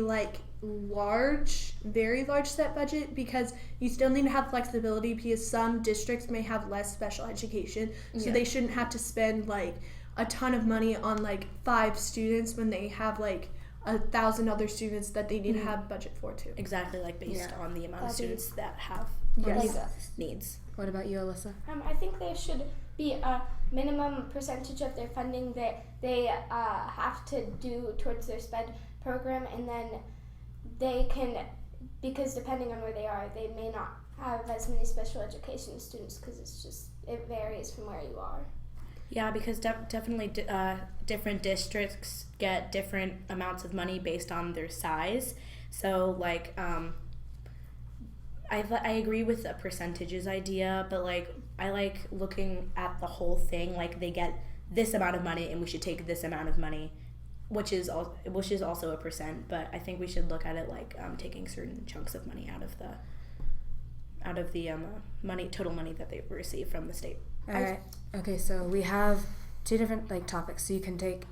very large set budget, because you still need to have flexibility, because some districts may have less special education, so they shouldn't have to spend a ton of money on 5 students when they have 1,000 other students that they need to have budget for too. Exactly, based on the amount of students that have needs. What about you, Alyssa? I think there should be a minimum percentage of their funding that they have to do towards their SPED program, and then they can, because depending on where they are, they may not have as many special education students, because it varies from where you are. Yeah, because definitely different districts get different amounts of money based on their size. So I agree with the percentages idea, but I like looking at the whole thing. They get this amount of money, and we should take this amount of money, which is also a percent. But I think we should look at it taking certain chunks of money out of the total money that they receive from the state. All right. Okay, so we have 2 different topics. So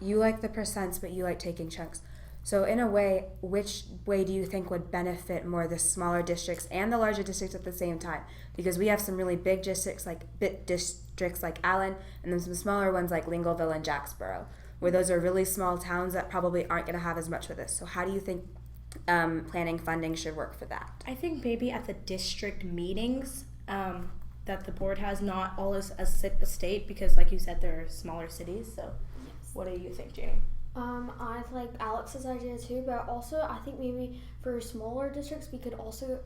you like the percents, but you like taking chunks. So in a way, which way do you think would benefit more the smaller districts and the larger districts at the same time? Because we have some really big districts like Allen, and then some smaller ones like Lingleville and Jacksboro, where those are really small towns that probably aren't going to have as much with this. So how do you think planning funding should work for that? I think maybe at the district meetings that the board has, not all as a state, because like you said, there are smaller cities. So what do you think, Janie? I like Alex's idea too, but also I think maybe for smaller districts they could also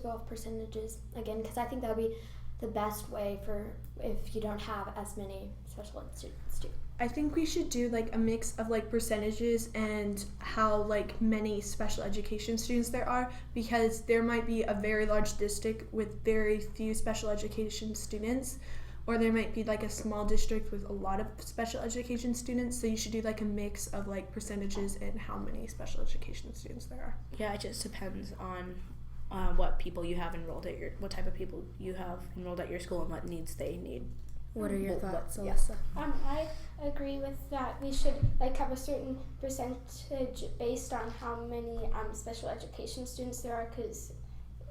go off percentages again, because I think that would be the best way for if you don't have as many special ed students too. I think we should do a mix of percentages and how many special education students there are, because there might be a very large district with very few special education students, or there might be a small district with a lot of special education students. So you should do a mix of percentages and how many special education students there are. Yeah, it just depends on what people you have enrolled at what type of people you have enrolled at your school and what needs they need. What are your thoughts, Yeah. Alyssa? I agree with that. We should have a certain percentage based on how many special education students there are, because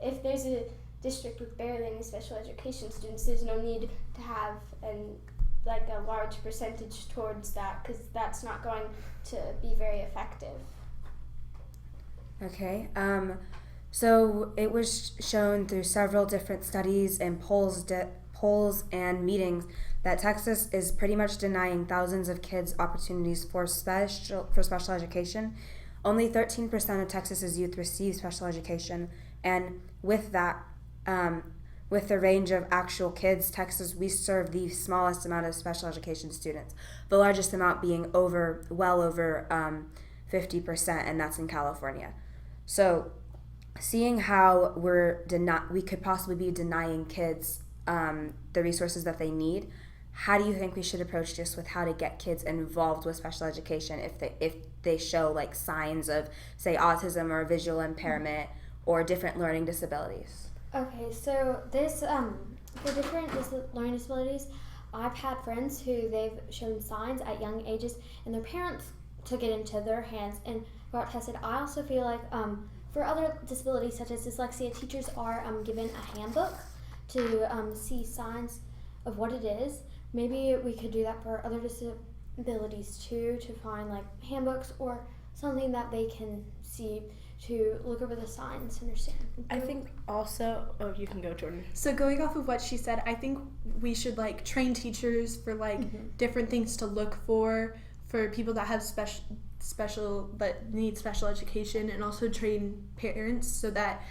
if there's a district with barely any special education students, there's no need to have a large percentage towards that, because that's not going to be very effective. Okay. So it was shown through several different studies and polls and meetings that Texas is pretty much denying thousands of kids opportunities for special education. Only 13% of Texas's youth receive special education, and with that, with the range of actual kids, Texas, we serve the smallest amount of special education students, the largest amount being well over 50%, and that's in California. So seeing how we could possibly be denying kids the resources that they need, how do you think we should approach this with how to get kids involved with special education if they show signs of, say, autism or visual impairment or different learning disabilities? Okay, so this for different learning disabilities, I've had friends who they've shown signs at young ages, and their parents took it into their hands and got tested. I also feel like for other disabilities such as dyslexia, teachers are given a handbook to see signs of what it is. Maybe we could do that for other disabilities too, to find handbooks or something that they can see to look over the signs and understand. I think also, you can go, Jordan. So going off of what she said, I think we should train teachers for different things to look for people that have that need special education, and also train parents so that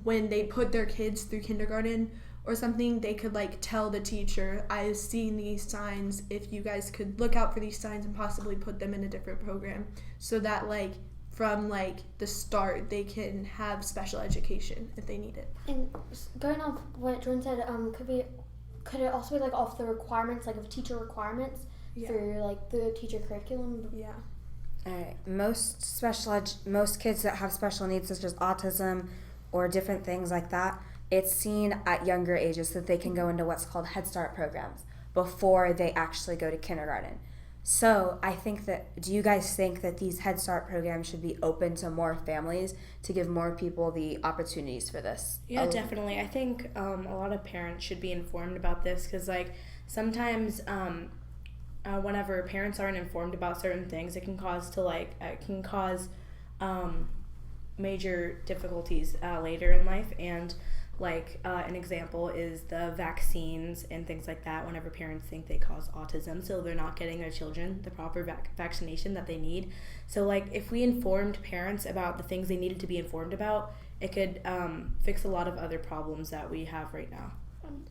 when they put their kids through kindergarten or something, they could like tell the teacher, I've seen these signs, if you guys could look out for these signs and possibly put them in a different program, so that like from like the start they can have special education if they need it. And going off what Jordan said, could it also be like off the requirements, like of teacher requirements for like the teacher curriculum? Yeah. All right. Most kids that have special needs, such as autism or different things like that, it's seen at younger ages so that they can go into what's called Head Start programs before they actually go to kindergarten. So I think that, do you guys think that these Head Start programs should be open to more families to give more people the opportunities for this? Yeah, definitely. I think a lot of parents should be informed about this, because like sometimes whenever parents aren't informed about certain things, it can cause major difficulties later in life. And like an example is the vaccines and things like that, whenever parents think they cause autism, so they're not getting their children the proper vaccination that they need. So like if we informed parents about the things they needed to be informed about, it could fix a lot of other problems that we have right now.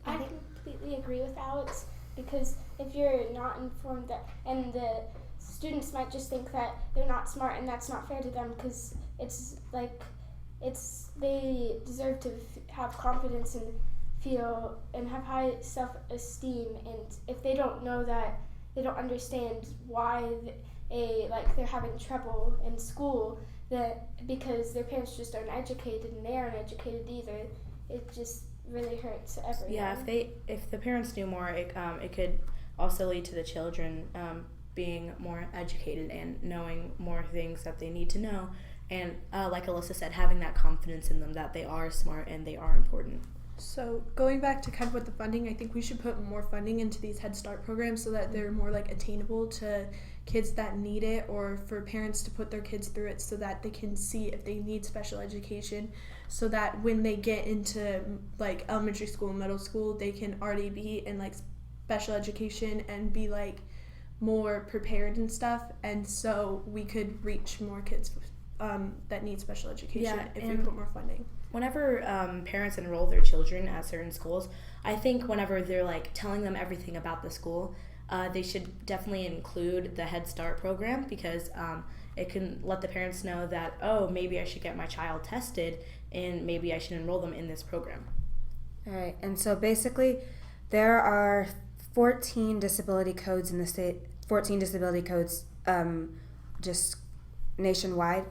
I completely agree with Alex, because if you're not informed, and the students might just think that they're not smart, and that's not fair to them, because they deserve to have confidence and feel and have high self-esteem, and if they don't know that, they don't understand why they're having trouble in school, that because their parents just aren't educated and they aren't educated either, it just really hurts everyone. Yeah, if the parents knew more, it could also lead to the children being more educated and knowing more things that they need to know. And like Alyssa said, having that confidence in them that they are smart and they are important. So going back to kind of with the funding, I think we should put more funding into these Head Start programs so that they're more like attainable to kids that need it, or for parents to put their kids through it so that they can see if they need special education, so that when they get into like elementary school and middle school, they can already be in like special education and be like more prepared and stuff, and so we could reach more kids that need special education if we put more funding. Whenever parents enroll their children at certain schools, I think whenever they're like telling them everything about the school, they should definitely include the Head Start program, because it can let the parents know that, oh, maybe I should get my child tested and maybe I should enroll them in this program. All right, and so basically there are 14 disability codes in the state, 14 disability codes just nationwide.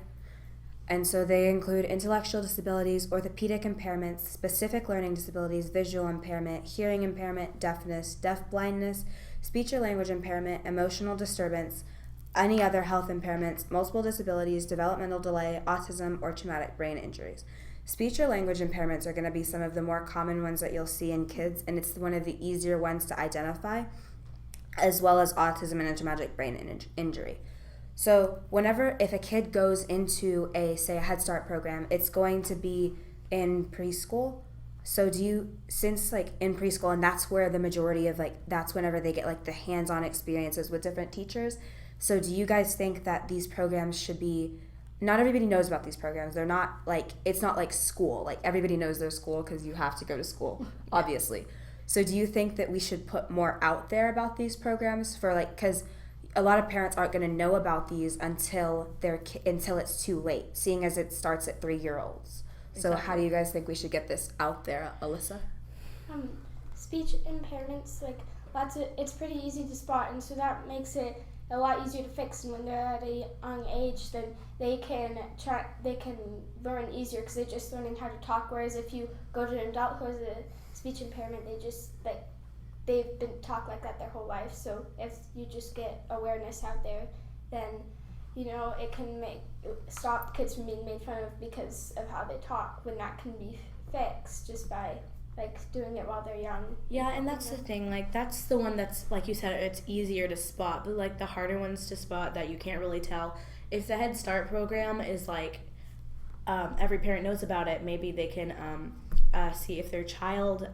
And so they include intellectual disabilities, orthopedic impairments, specific learning disabilities, visual impairment, hearing impairment, deafness, deaf-blindness, speech or language impairment, emotional disturbance, any other health impairments, multiple disabilities, developmental delay, autism, or traumatic brain injuries. Speech or language impairments are going to be some of the more common ones that you'll see in kids, and it's one of the easier ones to identify, as well as autism and a traumatic brain injury. So if a kid goes into a Head Start program, it's going to be in preschool. So since like in preschool, and that's where the majority of that's whenever they get like the hands-on experiences with different teachers. So do you guys think that these programs should be, not everybody knows about these programs. They're not like, it's not like school. Like everybody knows their school because you have to go to school, obviously. So do you think that we should put more out there about these programs because a lot of parents aren't going to know about these until it's too late, seeing as it starts at 3-year-olds. So Exactly. How do you guys think we should get this out there, Alyssa? Speech impairments, it's pretty easy to spot, and so that makes it a lot easier to fix. And when they're at a young age, then they can learn easier because they're just learning how to talk. Whereas if you go to an adult who has a speech impairment, they've been taught like that their whole life. So if you just get awareness out there, then it can stop kids from being made fun of because of how they talk, when that can be fixed just by doing it while they're young. Yeah, and that's the thing, that's the one that's, like you said, it's easier to spot, but the harder ones to spot that you can't really tell. If the Head Start program is every parent knows about it, maybe they can see if their child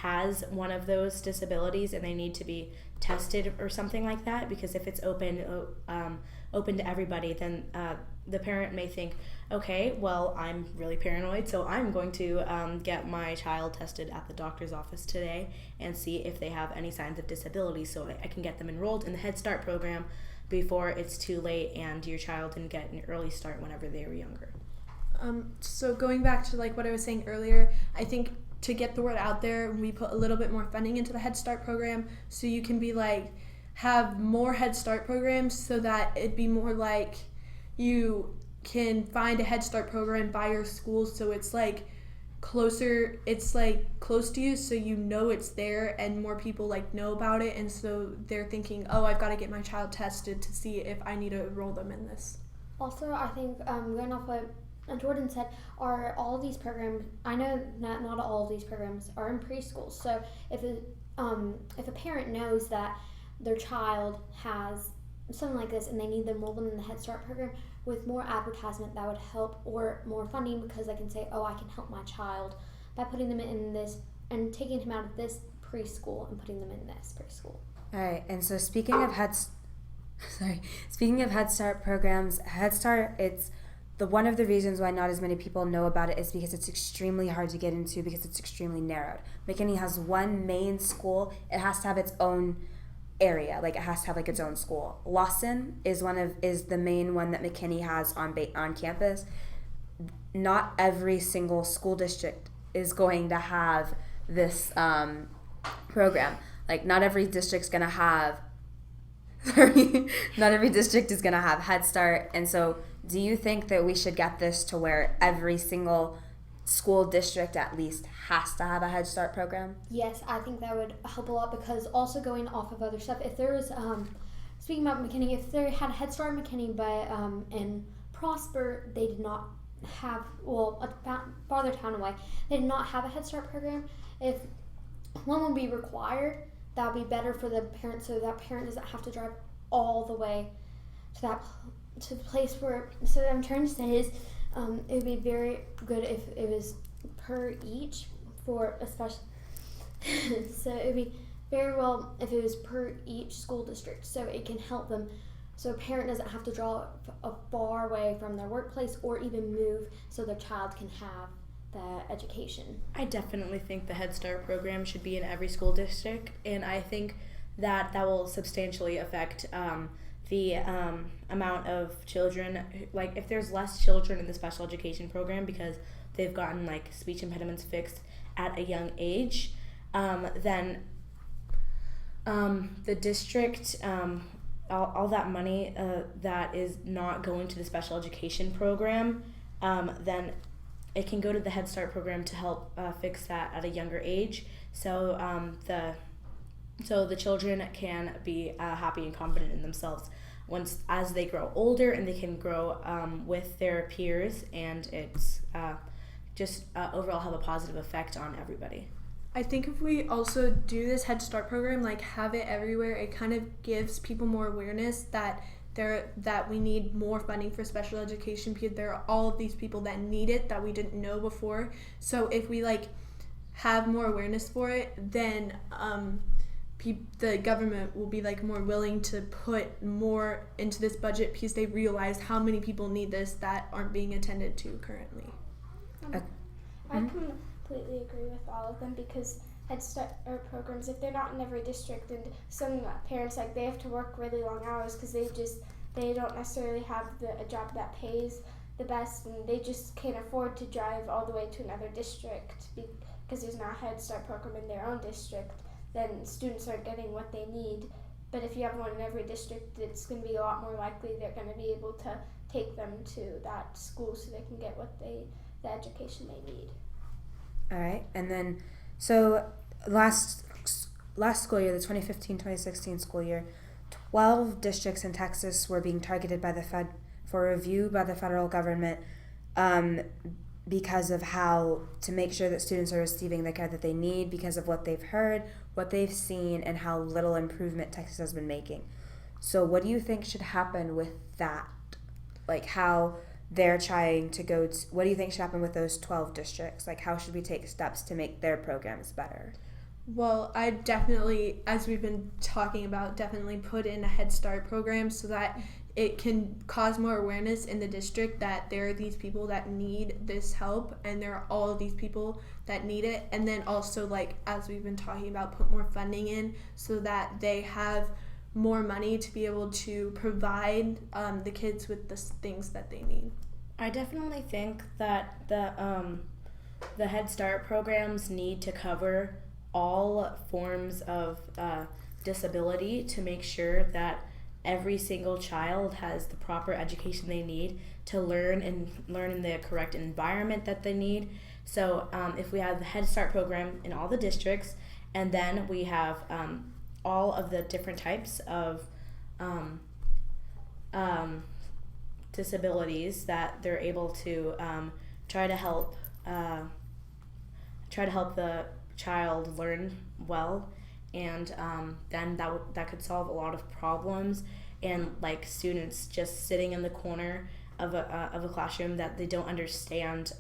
has one of those disabilities and they need to be tested or something like that, because if it's open to everybody, then the parent may think, okay, well, I'm really paranoid, so I'm going to get my child tested at the doctor's office today and see if they have any signs of disability, so I can get them enrolled in the Head Start program before it's too late and your child can get an early start whenever they were younger. So going back to like what I was saying earlier, I think to get the word out there, we put a little bit more funding into the Head Start program, so you can be like, have more Head Start programs, so that it'd be more like you can find a Head Start program by your school, so it's like closer, it's like close to you, so you know it's there and more people like know about it, and so they're thinking, oh, I've got to get my child tested to see if I need to enroll them in this. Also, I think going off what Jordan said, are all of these programs, I know that not all of these programs are in preschool, so if a parent knows that their child has something like this and they need to enroll them in the Head Start program, with more advertisement that would help, or more funding, because they can say, oh, I can help my child by putting them in this and taking him out of this preschool and putting them in this preschool. All right, and so speaking of Head Start programs, Head Start, it's one of the reasons why not as many people know about it is because it's extremely hard to get into, because it's extremely narrowed. McKinney has one main school. It has to have its own area, like it has to have like its own school. Lawson is the main one that McKinney has on campus. Not every single school district is going to have this program. Like not every district's gonna have not every district is gonna have Head Start, and so do you think that we should get this to where every single school district at least has to have a Head Start program? Yes, I think that would help a lot, because also going off of other stuff, if there was, speaking about McKinney, if they had a Head Start in McKinney, but in Prosper, they did not have, well, farther town away, they did not have a Head Start program. If one would be required, that would be better for the parent, so that parent doesn't have to drive all the way to the place where, so what I'm trying to say is, it would be very good if it was per each for a special, so it would be very well if it was per each school district, so it can help them, so a parent doesn't have to draw a far away from their workplace or even move, so their child can have the education. I definitely think the Head Start program should be in every school district, and I think that will substantially affect the amount of children, like if there's less children in the special education program because they've gotten like speech impediments fixed at a young age, then the district, all that money that is not going to the special education program, then it can go to the Head Start program to help fix that at a younger age, so the children can be happy and confident in themselves as they grow older, and they can grow with their peers, and it's just overall have a positive effect on everybody. I think if we also do this Head Start program, like have it everywhere, it kind of gives people more awareness that we need more funding for special education, because there are all of these people that need it that we didn't know before. So if we like have more awareness for it, then the government will be like more willing to put more into this budget, because they realize how many people need this that aren't being attended to currently. I completely agree with all of them, because Head Start programs, if they're not in every district, and some parents, like, they have to work really long hours because they don't necessarily have a job that pays the best, and they just can't afford to drive all the way to another district because there's not a Head Start program in their own district. Then students aren't getting what they need. But if you have one in every district, it's going to be a lot more likely they're going to be able to take them to that school so they can get the education they need. All right, and then so last school year, the 2015-2016 school year, 12 districts in Texas were being targeted by for review by the federal government because of how to make sure that students are receiving the care that they need, because of what they've heard, what they've seen, and how little improvement Texas has been making. So what do you think should happen with that? Like how they're trying to what do you think should happen with those 12 districts? Like how should we take steps to make their programs better? Well, I definitely, as we've been talking about, definitely put in a Head Start program so that it can cause more awareness in the district that there are these people that need this help, and there are all of these people that need it. And then also, like, as we've been talking about, put more funding in so that they have more money to be able to provide the kids with the things that they need. I definitely think that the Head Start programs need to cover all forms of disability to make sure that every single child has the proper education they need to learn in the correct environment that they need. So if we have the Head Start program in all the districts, and then we have all of the different types of disabilities that they're able to try to help the child learn well, and then that could solve a lot of problems. And like students just sitting in the corner of a classroom that they don't understand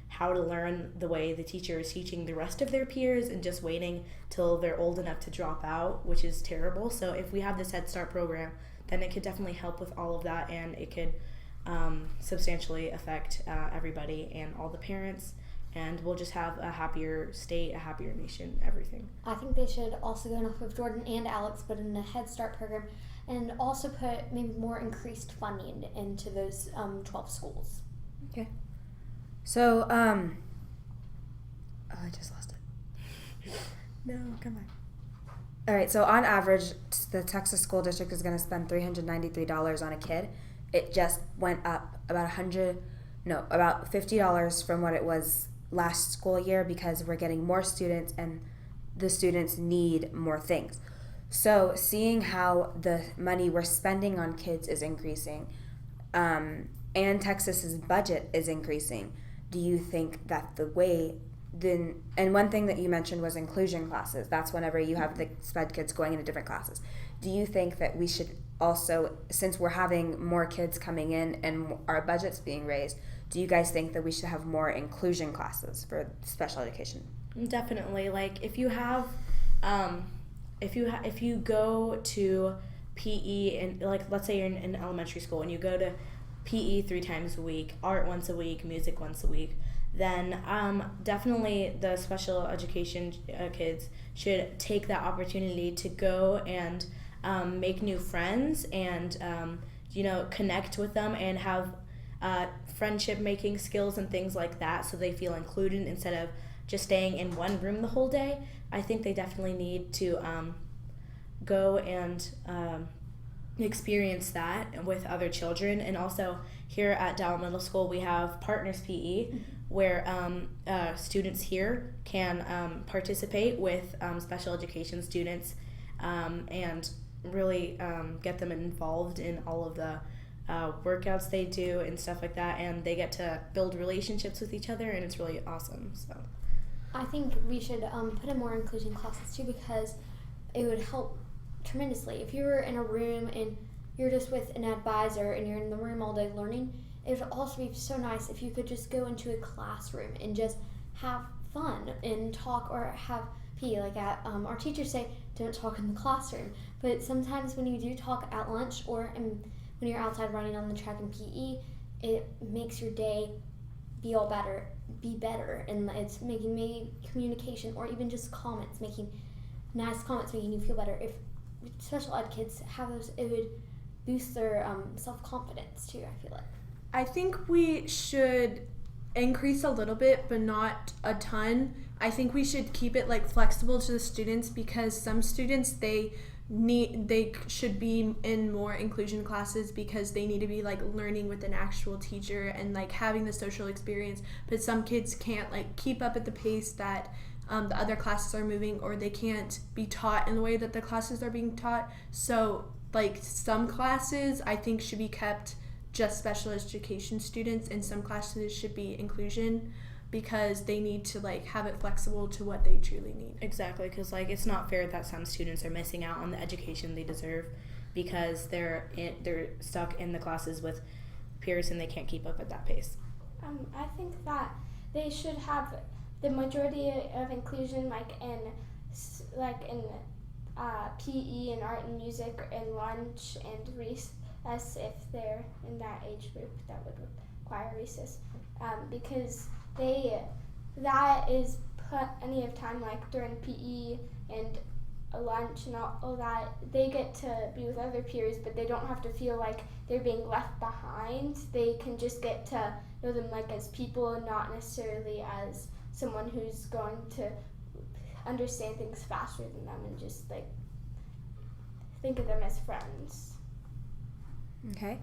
how to learn the way the teacher is teaching the rest of their peers, and just waiting till they're old enough to drop out, which is terrible. So if we have this Head Start program, then it could definitely help with all of that, and it could substantially affect everybody and all the parents, and we'll just have a happier state, a happier nation, everything. I think they should also go enough with Jordan and Alex, but in the Head Start program, and also put maybe more increased funding into those 12 schools. Okay. So, oh, I just lost it. No, come on. All right, so on average, the Texas school district is going to spend $393 on a kid. It just went up about $50 from what it was last school year, because we're getting more students and the students need more things. So seeing how the money we're spending on kids is increasing, and Texas's budget is increasing, do you think that and one thing that you mentioned was inclusion classes. That's whenever you have the SPED kids going into different classes. Do you think that we should also, since we're having more kids coming in and our budget's being raised, do you guys think that we should have more inclusion classes for special education? Definitely. Like if you have, if you go to PE, and like let's say you're in elementary school and you go to PE 3 times a week, art once a week, music once a week, then definitely the special education kids should take that opportunity to go and make new friends and connect with them and have friendship making skills and things like that, so they feel included instead of just staying in one room the whole day. I think they definitely need to go and experience that with other children. And also here at Dow Middle School we have Partners PE, where students here can participate with special education students and really get them involved in all of the workouts they do and stuff like that, and they get to build relationships with each other, and it's really awesome. So I think we should put in more inclusion classes too, because it would help tremendously. If you were in a room and you're just with an advisor and you're in the room all day learning, it would also be so nice if you could just go into a classroom and just have fun and talk, or have PE. Like our teachers say, don't talk in the classroom, but sometimes when you do talk at lunch or when you're outside running on the track in PE, it makes your day be better, and it's making me communication, or even just comments, making nice comments, making you feel better. If special ed kids have those, it would boost their self-confidence too, I feel like. I think we should increase a little bit, but not a ton. I think we should keep it like flexible to the students, because some students they should be in more inclusion classes because they need to be like learning with an actual teacher and like having the social experience, but some kids can't like keep up at the pace that the other classes are moving, or they can't be taught in the way that the classes are being taught. So like some classes I think should be kept just special education students, and some classes should be inclusion, because they need to like have it flexible to what they truly need. Exactly, because like it's not fair that some students are missing out on the education they deserve because they're stuck in the classes with peers and they can't keep up at that pace. I think that they should have the majority of inclusion like in like in PE and art and music and lunch and recess if they're in that age group that would require recess, because that is plenty of time, like during PE and a lunch and all that. They get to be with other peers, but they don't have to feel like they're being left behind. They can just get to know them like as people and not necessarily as someone who's going to understand things faster than them, and just like think of them as friends. Okay,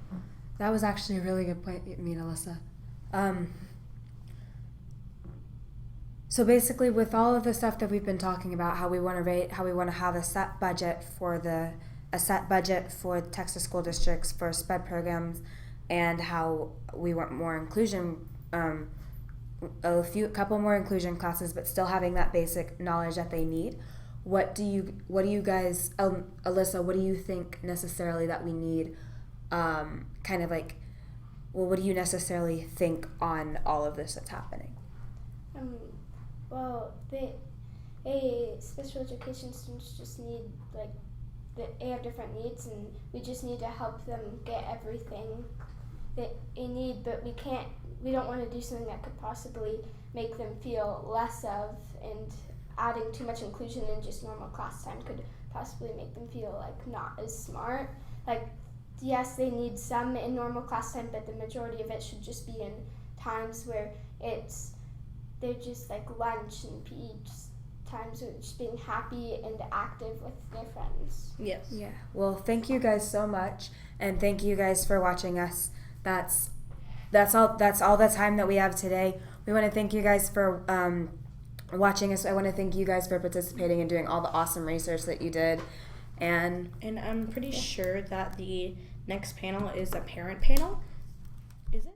that was actually a really good point, me and Alyssa. So basically, with all of the stuff that we've been talking about, how we want to rate, how we want to have a set budget for the Texas school districts for SPED programs, and how we want more inclusion, couple more inclusion classes, but still having that basic knowledge that they need. What do you guys, Alyssa, what do you think necessarily that we need? What do you necessarily think on all of this that's happening? Well, special education students just need, like, they have different needs, and we just need to help them get everything that they need, but we don't want to do something that could possibly make them feel less of, and adding too much inclusion in just normal class time could possibly make them feel like not as smart. Like, yes, they need some in normal class time, but the majority of it should just be in times where they're just like lunch and PE times where just being happy and active with their friends. Yes. Yeah. Well, thank you guys so much, and thank you guys for watching us. That's all the time that we have today. We want to thank you guys for watching us. I want to thank you guys for participating and doing all the awesome research that you did. And I'm pretty sure that the next panel is a parent panel. Is it?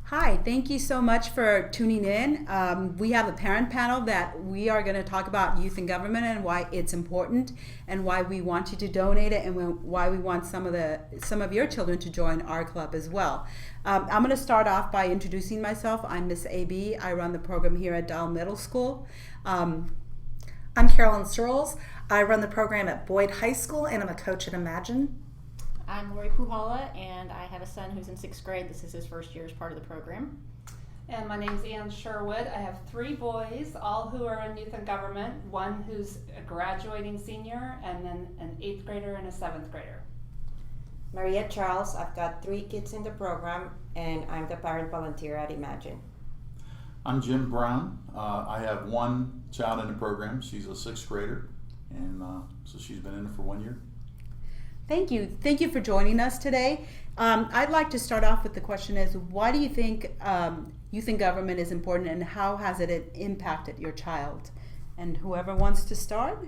Hi, thank you so much for tuning in. We have a parent panel that we are going to talk about youth in government and why it's important and why we want you to donate it and why we want some of your children to join our club as well. I'm going to start off by introducing myself. I'm Miss AB. I run the program here at Dow Middle School. I'm Carolyn Searles. I run the program at Boyd High School and I'm a coach at Imagine. I'm Lori Puhala, and I have a son who's in 6th grade. This is his first year as part of the program. And my name's Ann Sherwood. I have 3 boys, all who are in youth and government, one who's a graduating senior, and then an 8th grader and a 7th grader. Maria Charles, I've got 3 kids in the program, and I'm the parent volunteer at Imagine. I'm Jim Brown. I have 1 child in the program. She's a 6th grader, and so she's been in it for 1 year. Thank you. Thank you for joining us today. I'd like to start off with the question is, why do you think youth in government is important and how has it impacted your child? And whoever wants to start?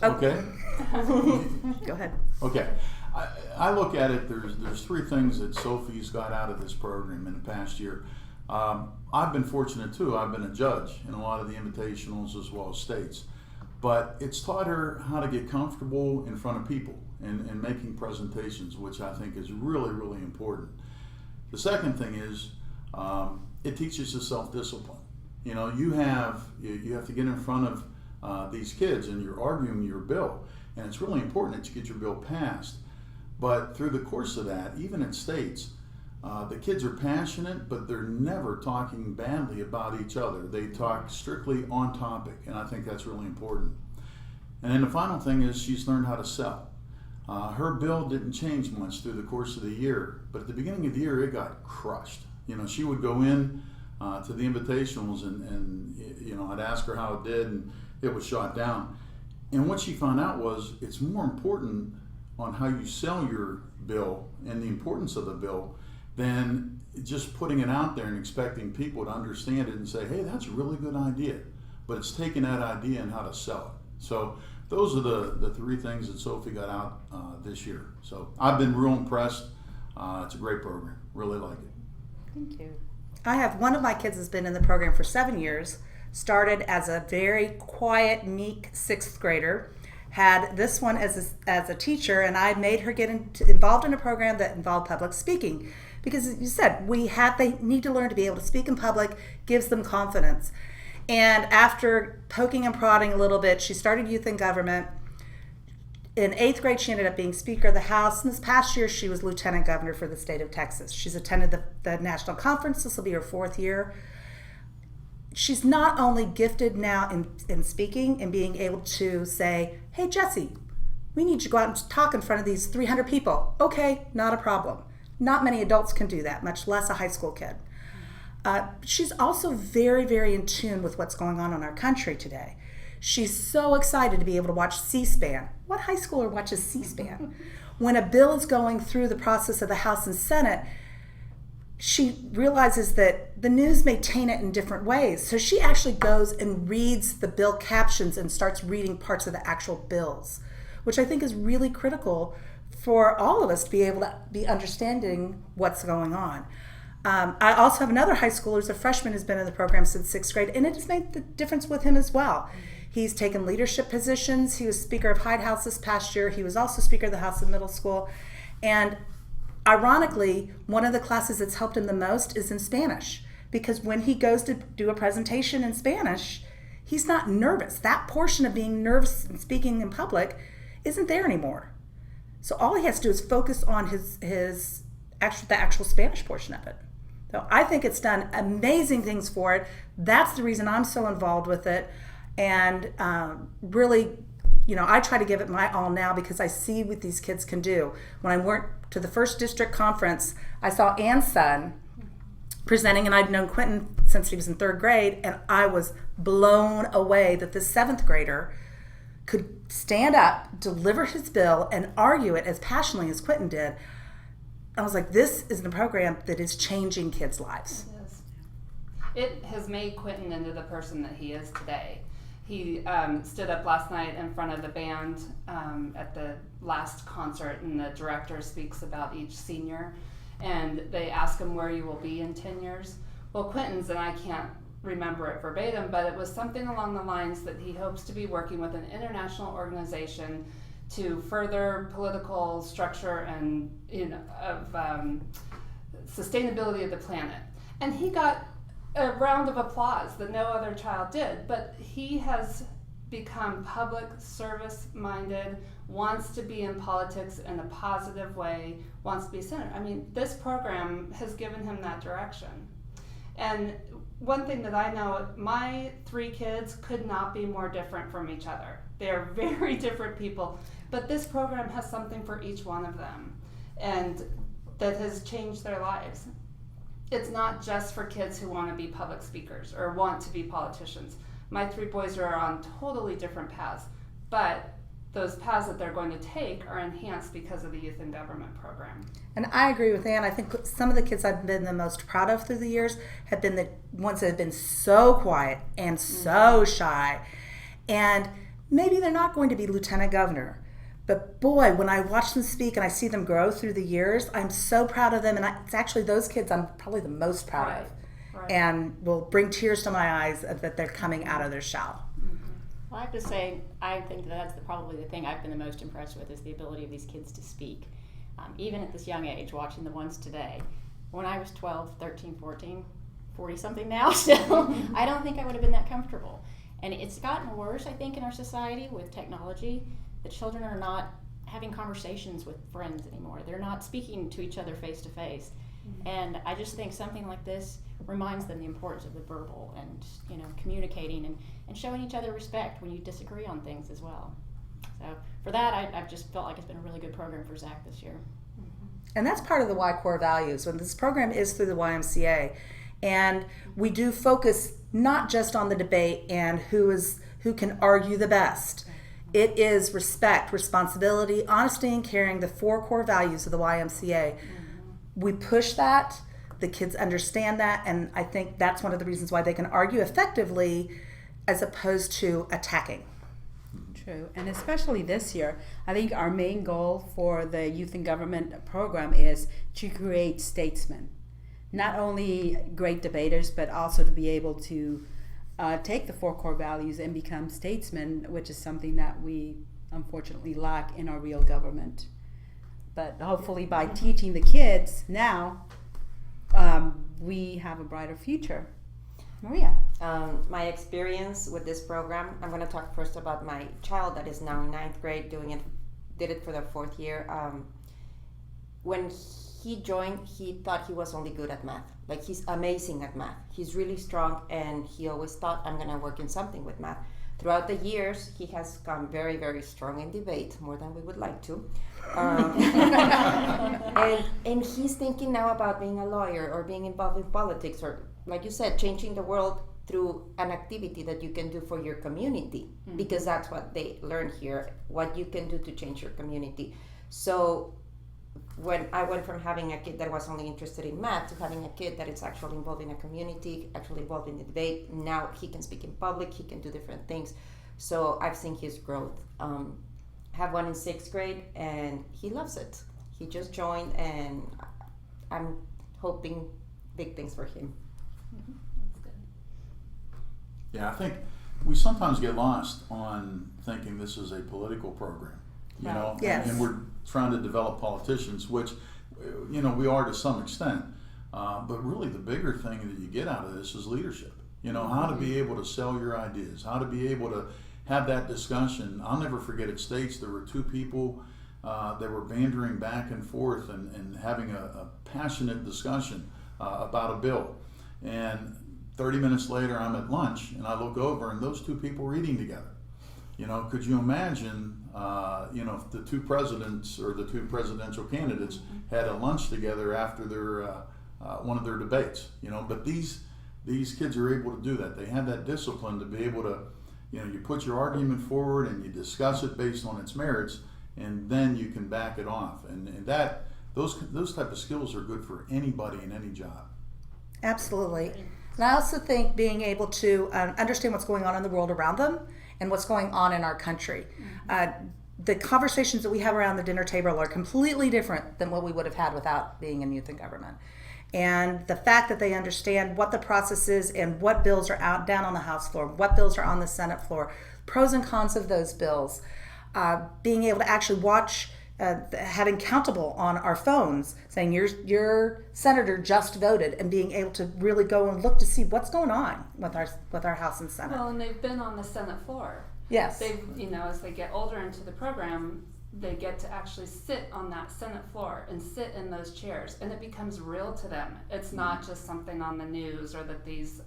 Okay. Go ahead. Okay. I look at it, there's 3 things that Sophie's got out of this program in the past year. I've been fortunate too. I've been a judge in a lot of the invitationals as well as states. But it's taught her how to get comfortable in front of people and making presentations, which I think is really, really important. The second thing is it teaches you self-discipline. You know, you have to get in front of these kids and you're arguing your bill. And it's really important that you get your bill passed. But through the course of that, even in states, the kids are passionate, but they're never talking badly about each other. They talk strictly on topic, and I think that's really important. And then the final thing is she's learned how to sell. Her bill didn't change much through the course of the year, but at the beginning of the year, it got crushed. You know, she would go in to the invitationals and you know, I'd ask her how it did, and it was shot down. And what she found out was it's more important on how you sell your bill and the importance of the bill than just putting it out there and expecting people to understand it and say, hey, that's a really good idea. But it's taking that idea and how to sell it. So those are the 3 things that Sophie got out this year. So I've been real impressed. It's a great program. Really like it. Thank you. I have one of my kids has been in the program for 7 years, started as a very quiet, meek 6th grader, had this one as a teacher, and I made her get involved in a program that involved public speaking. Because as you said, they need to learn to be able to speak in public, gives them confidence. And after poking and prodding a little bit, she started youth in government. In 8th grade, she ended up being Speaker of the House. And this past year, she was Lieutenant Governor for the state of Texas. She's attended the national conference. This will be her 4th year. She's not only gifted now in speaking and being able to say, hey, Jesse, we need you to go out and talk in front of these 300 people. Okay, not a problem. Not many adults can do that, much less a high school kid. She's also very, very in tune with what's going on in our country today. She's so excited to be able to watch C-SPAN. What high schooler watches C-SPAN? When a bill is going through the process of the House and Senate, she realizes that the news may taint it in different ways. So she actually goes and reads the bill captions and starts reading parts of the actual bills, which I think is really critical for all of us to be able to be understanding what's going on. I also have another high schooler who's a freshman, who's been in the program since 6th grade, and it has made the difference with him as well. He's taken leadership positions. He was Speaker of Hyde House this past year. He was also Speaker of the House in middle school. And ironically, one of the classes that's helped him the most is in Spanish, because when he goes to do a presentation in Spanish, he's not nervous. That portion of being nervous and speaking in public isn't there anymore. So all he has to do is focus on the actual Spanish portion of it. So I think it's done amazing things for it. That's the reason I'm so involved with it. And really, you know, I try to give it my all now because I see what these kids can do. When I went to the first district conference, I saw Ann's son presenting, and I'd known Quentin since he was in 3rd grade, and I was blown away that this 7th grader could stand up, deliver his bill, and argue it as passionately as Quentin did. I was like, this is a program that is changing kids' lives. It is. It has made Quentin into the person that he is today. He stood up last night in front of the band at the last concert, and the director speaks about each senior. and they ask him where you will be in 10 years. Well, Quentin's, and I can't remember it verbatim, but it was something along the lines that he hopes to be working with an international organization to further political structure and sustainability of the planet. And he got a round of applause that no other child did, but he has become public service minded, wants to be in politics in a positive way, wants to be a senator. I mean, this program has given him that direction. And one thing that I know, my 3 kids could not be more different from each other. They are very different people, but this program has something for each one of them, and that has changed their lives. It's not just for kids who want to be public speakers or want to be politicians. My 3 boys are on totally different paths, but those paths that they're going to take are enhanced because of the Youth in Government program. And I agree with Ann. I think some of the kids I've been the most proud of through the years have been the ones that have been so quiet and so shy. And maybe they're not going to be lieutenant governor. But boy, when I watch them speak and I see them grow through the years, I'm so proud of them. And it's actually those kids I'm probably the most proud of. Right. And will bring tears to my eyes that they're coming out of their shell. Well, I have to say, I think that's probably the thing I've been the most impressed with is the ability of these kids to speak. Even at this young age, watching the ones today. When I was 12, 13, 14, 40-something now still, I don't think I would have been that comfortable. And it's gotten worse, I think, in our society with technology. The children are not having conversations with friends anymore. They're not speaking to each other face to face. And I just think something like this reminds them the importance of the verbal and communicating and showing each other respect when you disagree on things as well. So for that, I've just felt like it's been a really good program for Zach this year. And that's part of the Y Core values. When this program is through the YMCA, and we do focus not just on the debate and who can argue the best. It is respect, responsibility, honesty, and caring, the 4 core values of the YMCA. We push that, the kids understand that, and I think that's one of the reasons why they can argue effectively as opposed to attacking. True, and especially this year, I think our main goal for the Youth in Government program is to create statesmen. Not only great debaters, but also to be able to take the 4 core values and become statesmen, which is something that we unfortunately lack in our real government. But hopefully by teaching the kids now, we have a brighter future. Maria. My experience with this program, I'm going to talk first about my child that is now in 9th grade, did it for the 4th year. When he joined, he thought he was only good at math. Like, he's amazing at math. He's really strong, and he always thought, I'm going to work in something with math. Throughout the years, he has come very, very strong in debate, more than we would like to. And he's thinking now about being a lawyer or being involved in politics, or, like you said, changing the world through an activity that you can do for your community, because that's what they learn here, what you can do to change your community. So when I went from having a kid that was only interested in math to having a kid that is actually involved in a community, actually involved in the debate, now he can speak in public, he can do different things. So I've seen his growth. Have one in 6th grade, and he loves it. He just joined, and I'm hoping big things for him. That's good. Yeah, I think we sometimes get lost on thinking this is a political program, you know, Yes. and we're trying to develop politicians, which, we are to some extent. But really the bigger thing that you get out of this is leadership. How to be able to sell your ideas, how to be able to have that discussion. I'll never forget at States, there were 2 people that were bantering back and forth and having a passionate discussion about a bill. And 30 minutes later, I'm at lunch, and I look over, and those 2 people are eating together. Could you imagine, if the 2 presidents or the 2 presidential candidates had a lunch together after their one of their debates? But these kids are able to do that. They have that discipline to be able to, you put your argument forward and you discuss it based on its merits, and then you can back it off. And that those type of skills are good for anybody in any job. Absolutely. And I also think being able to understand what's going on in the world around them and what's going on in our country. the conversations that we have around the dinner table are completely different than what we would have had without being in youth and government. And the fact that they understand what the process is and what bills are out down on the House floor, what bills are on the Senate floor, pros and cons of those bills, being able to actually watch, having countable on our phones, saying your senator just voted, and being able to really go and look to see what's going on with our House and Senate. Well, and they've been on the Senate floor. Yes. They've, as they get older into the program, they get to actually sit on that Senate floor and sit in those chairs, and it becomes real to them. It's not just something on the news or that these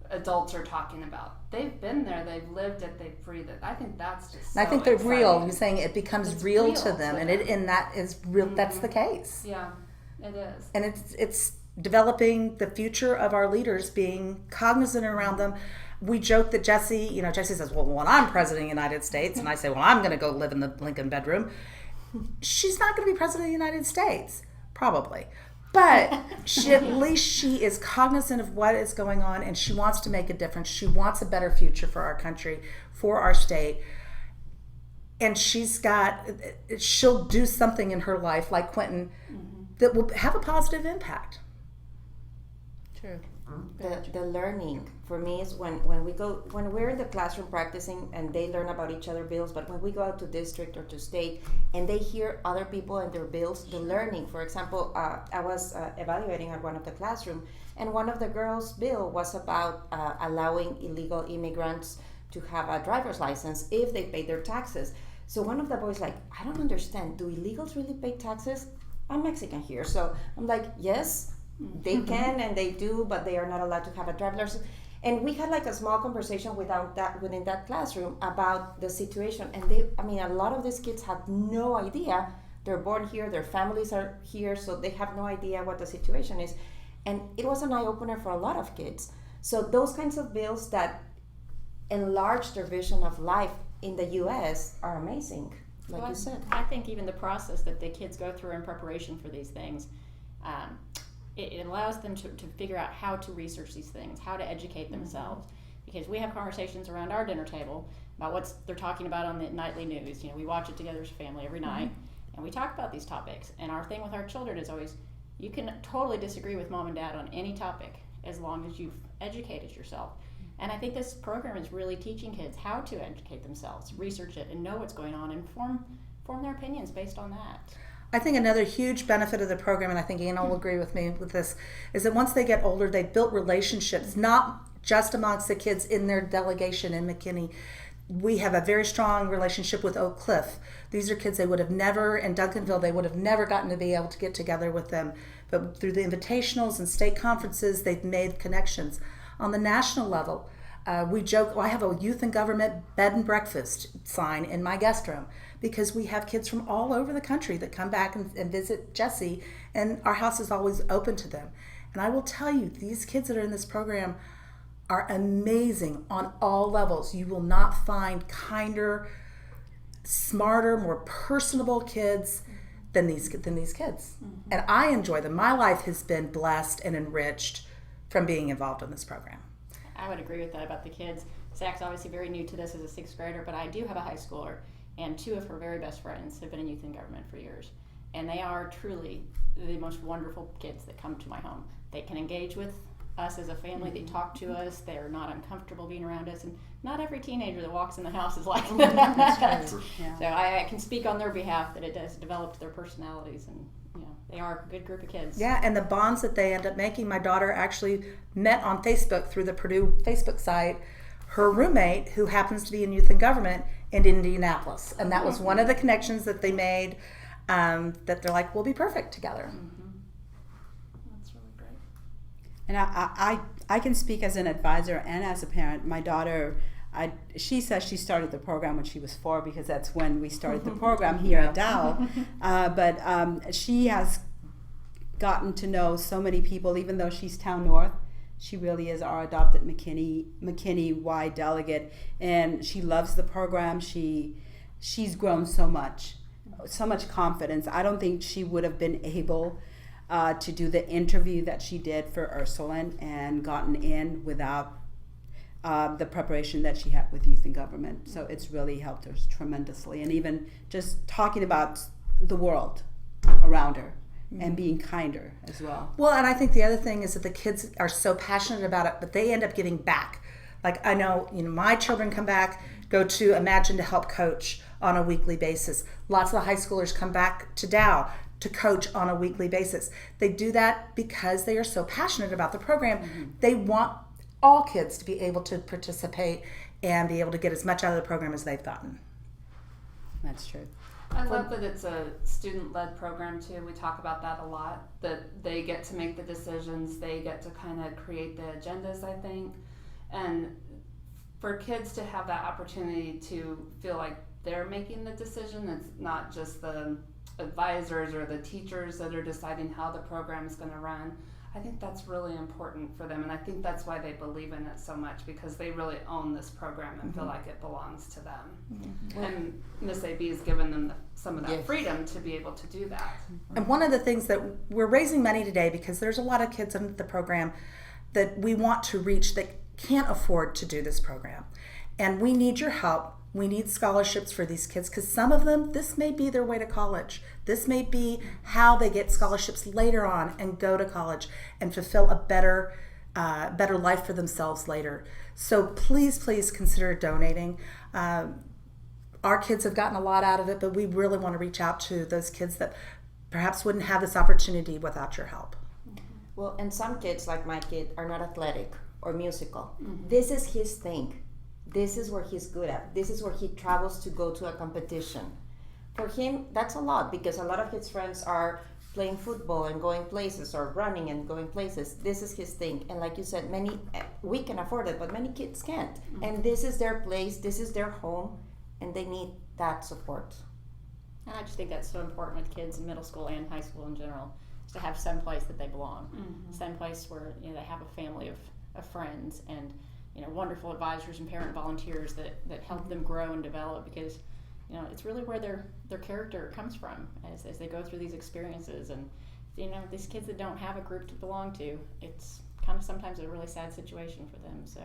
adults are talking about. They've been there, they've lived it, they've breathed it. I think that's just And I think they're exciting. real. You're saying it becomes real to them, and that is real. Mm-hmm. That's the case. Yeah, it is. And it's developing the future of our leaders, being cognizant around them. We joke that Jesse says, well, when I'm president of the United States, and I say, well, I'm going to go live in the Lincoln bedroom. She's not going to be president of the United States, probably. But at least she is cognizant of what is going on, and she wants to make a difference. She wants a better future for our country, for our state. And she'll do something in her life, like Quentin, that will have a positive impact. True. The learning for me is when we're in the classroom practicing and they learn about each other bills, but when we go out to district or to state and they hear other people and their bills, the learning. For example, I was evaluating at one of the classroom, and one of the girls' bill was about allowing illegal immigrants to have a driver's license if they pay their taxes. So one of the boys like, I don't understand, do illegals really pay taxes? I'm Mexican here, so I'm like, yes, they can and they do, but they are not allowed to have a driver's license. And we had like a small conversation within that classroom about the situation. And a lot of these kids have no idea. They're born here, their families are here, so they have no idea what the situation is. And it was an eye-opener for a lot of kids. So those kinds of bills that enlarge their vision of life in the U.S. are amazing, like you said. I think even the process that the kids go through in preparation for these things, it allows them to figure out how to research these things, how to educate themselves. Because we have conversations around our dinner table about what they're talking about on the nightly news. We watch it together as a family every night, and we talk about these topics. And our thing with our children is always, you can totally disagree with mom and dad on any topic as long as you've educated yourself. And I think this program is really teaching kids how to educate themselves, research it, and know what's going on, and form their opinions based on that. I think another huge benefit of the program, and I think Anna will agree with me with this, is that once they get older, they've built relationships, not just amongst the kids in their delegation in McKinney. We have a very strong relationship with Oak Cliff. These are kids they would have never, in Duncanville, they would have never gotten to be able to get together with them. But through the invitationals and state conferences, they've made connections. On the national level, we joke, I have a youth and government bed and breakfast sign in my guest room, because we have kids from all over the country that come back and visit Jesse, and our house is always open to them. And I will tell you, these kids that are in this program are amazing on all levels. You will not find kinder, smarter, more personable kids than these kids. And I enjoy them. My life has been blessed and enriched from being involved in this program. I would agree with that about the kids. Zach's obviously very new to this as a sixth grader, but I do have a high schooler, and two of her very best friends have been in youth and government for years. And they are truly the most wonderful kids that come to my home. They can engage with us as a family. They talk to us. They're not uncomfortable being around us. And not every teenager that walks in the house is like that. That's true. So I can speak on their behalf that it has developed their personalities, and they are a good group of kids. Yeah, and the bonds that they end up making. My daughter actually met on Facebook through the Purdue Facebook site her roommate, who happens to be in youth and government in Indianapolis. And that was one of the connections that they made, that they're like, we'll be perfect together. That's really great. And I can speak as an advisor and as a parent. My daughter, she says she started the program when she was 4, because that's when we started the program here at Dow. But she has gotten to know so many people, even though she's Town North. She really is our adopted McKinney-wide delegate, and she loves the program. She's grown so much confidence. I don't think she would have been able to do the interview that she did for Ursuline and gotten in without the preparation that she had with youth in government. So it's really helped her tremendously. And even just talking about the world around her and being kinder as well. Well, and I think the other thing is that the kids are so passionate about it, but they end up giving back. Like I know, my children come back, go to Imagine to help coach on a weekly basis. Lots of the high schoolers come back to Dow to coach on a weekly basis. They do that because they are so passionate about the program. They want all kids to be able to participate and be able to get as much out of the program as they've gotten. That's true. I love that it's a student-led program too. We talk about that a lot, that they get to make the decisions, they get to kind of create the agendas, I think. And for kids to have that opportunity to feel like they're making the decision, it's not just the advisors or the teachers that are deciding how the program is going to run. I think that's really important for them, and I think that's why they believe in it so much, because they really own this program and feel like it belongs to them. And Miss AB has given them some of that freedom to be able to do that. And one of the things that we're raising money today, because there's a lot of kids in the program that we want to reach that can't afford to do this program. And we need your help. We need scholarships for these kids, because some of them, this may be their way to college. This may be how they get scholarships later on and go to college and fulfill a better life for themselves later. So please consider donating. Our kids have gotten a lot out of it, but we really want to reach out to those kids that perhaps wouldn't have this opportunity without your help. Well, and some kids, like my kid, are not athletic or musical. This is his thing. This is where he's good at. This is where he travels to go to a competition. For him, that's a lot, because a lot of his friends are playing football and going places, or running and going places. This is his thing. And like you said, we can afford it, but many kids can't. And this is their place, this is their home, and they need that support. And I just think that's so important with kids in middle school and high school in general, is to have some place that they belong, some place where they have a family of friends, and wonderful advisors and parent volunteers that help them grow and develop, because it's really where their character comes from as they go through these experiences. And these kids that don't have a group to belong to, it's kind of sometimes a really sad situation for them. So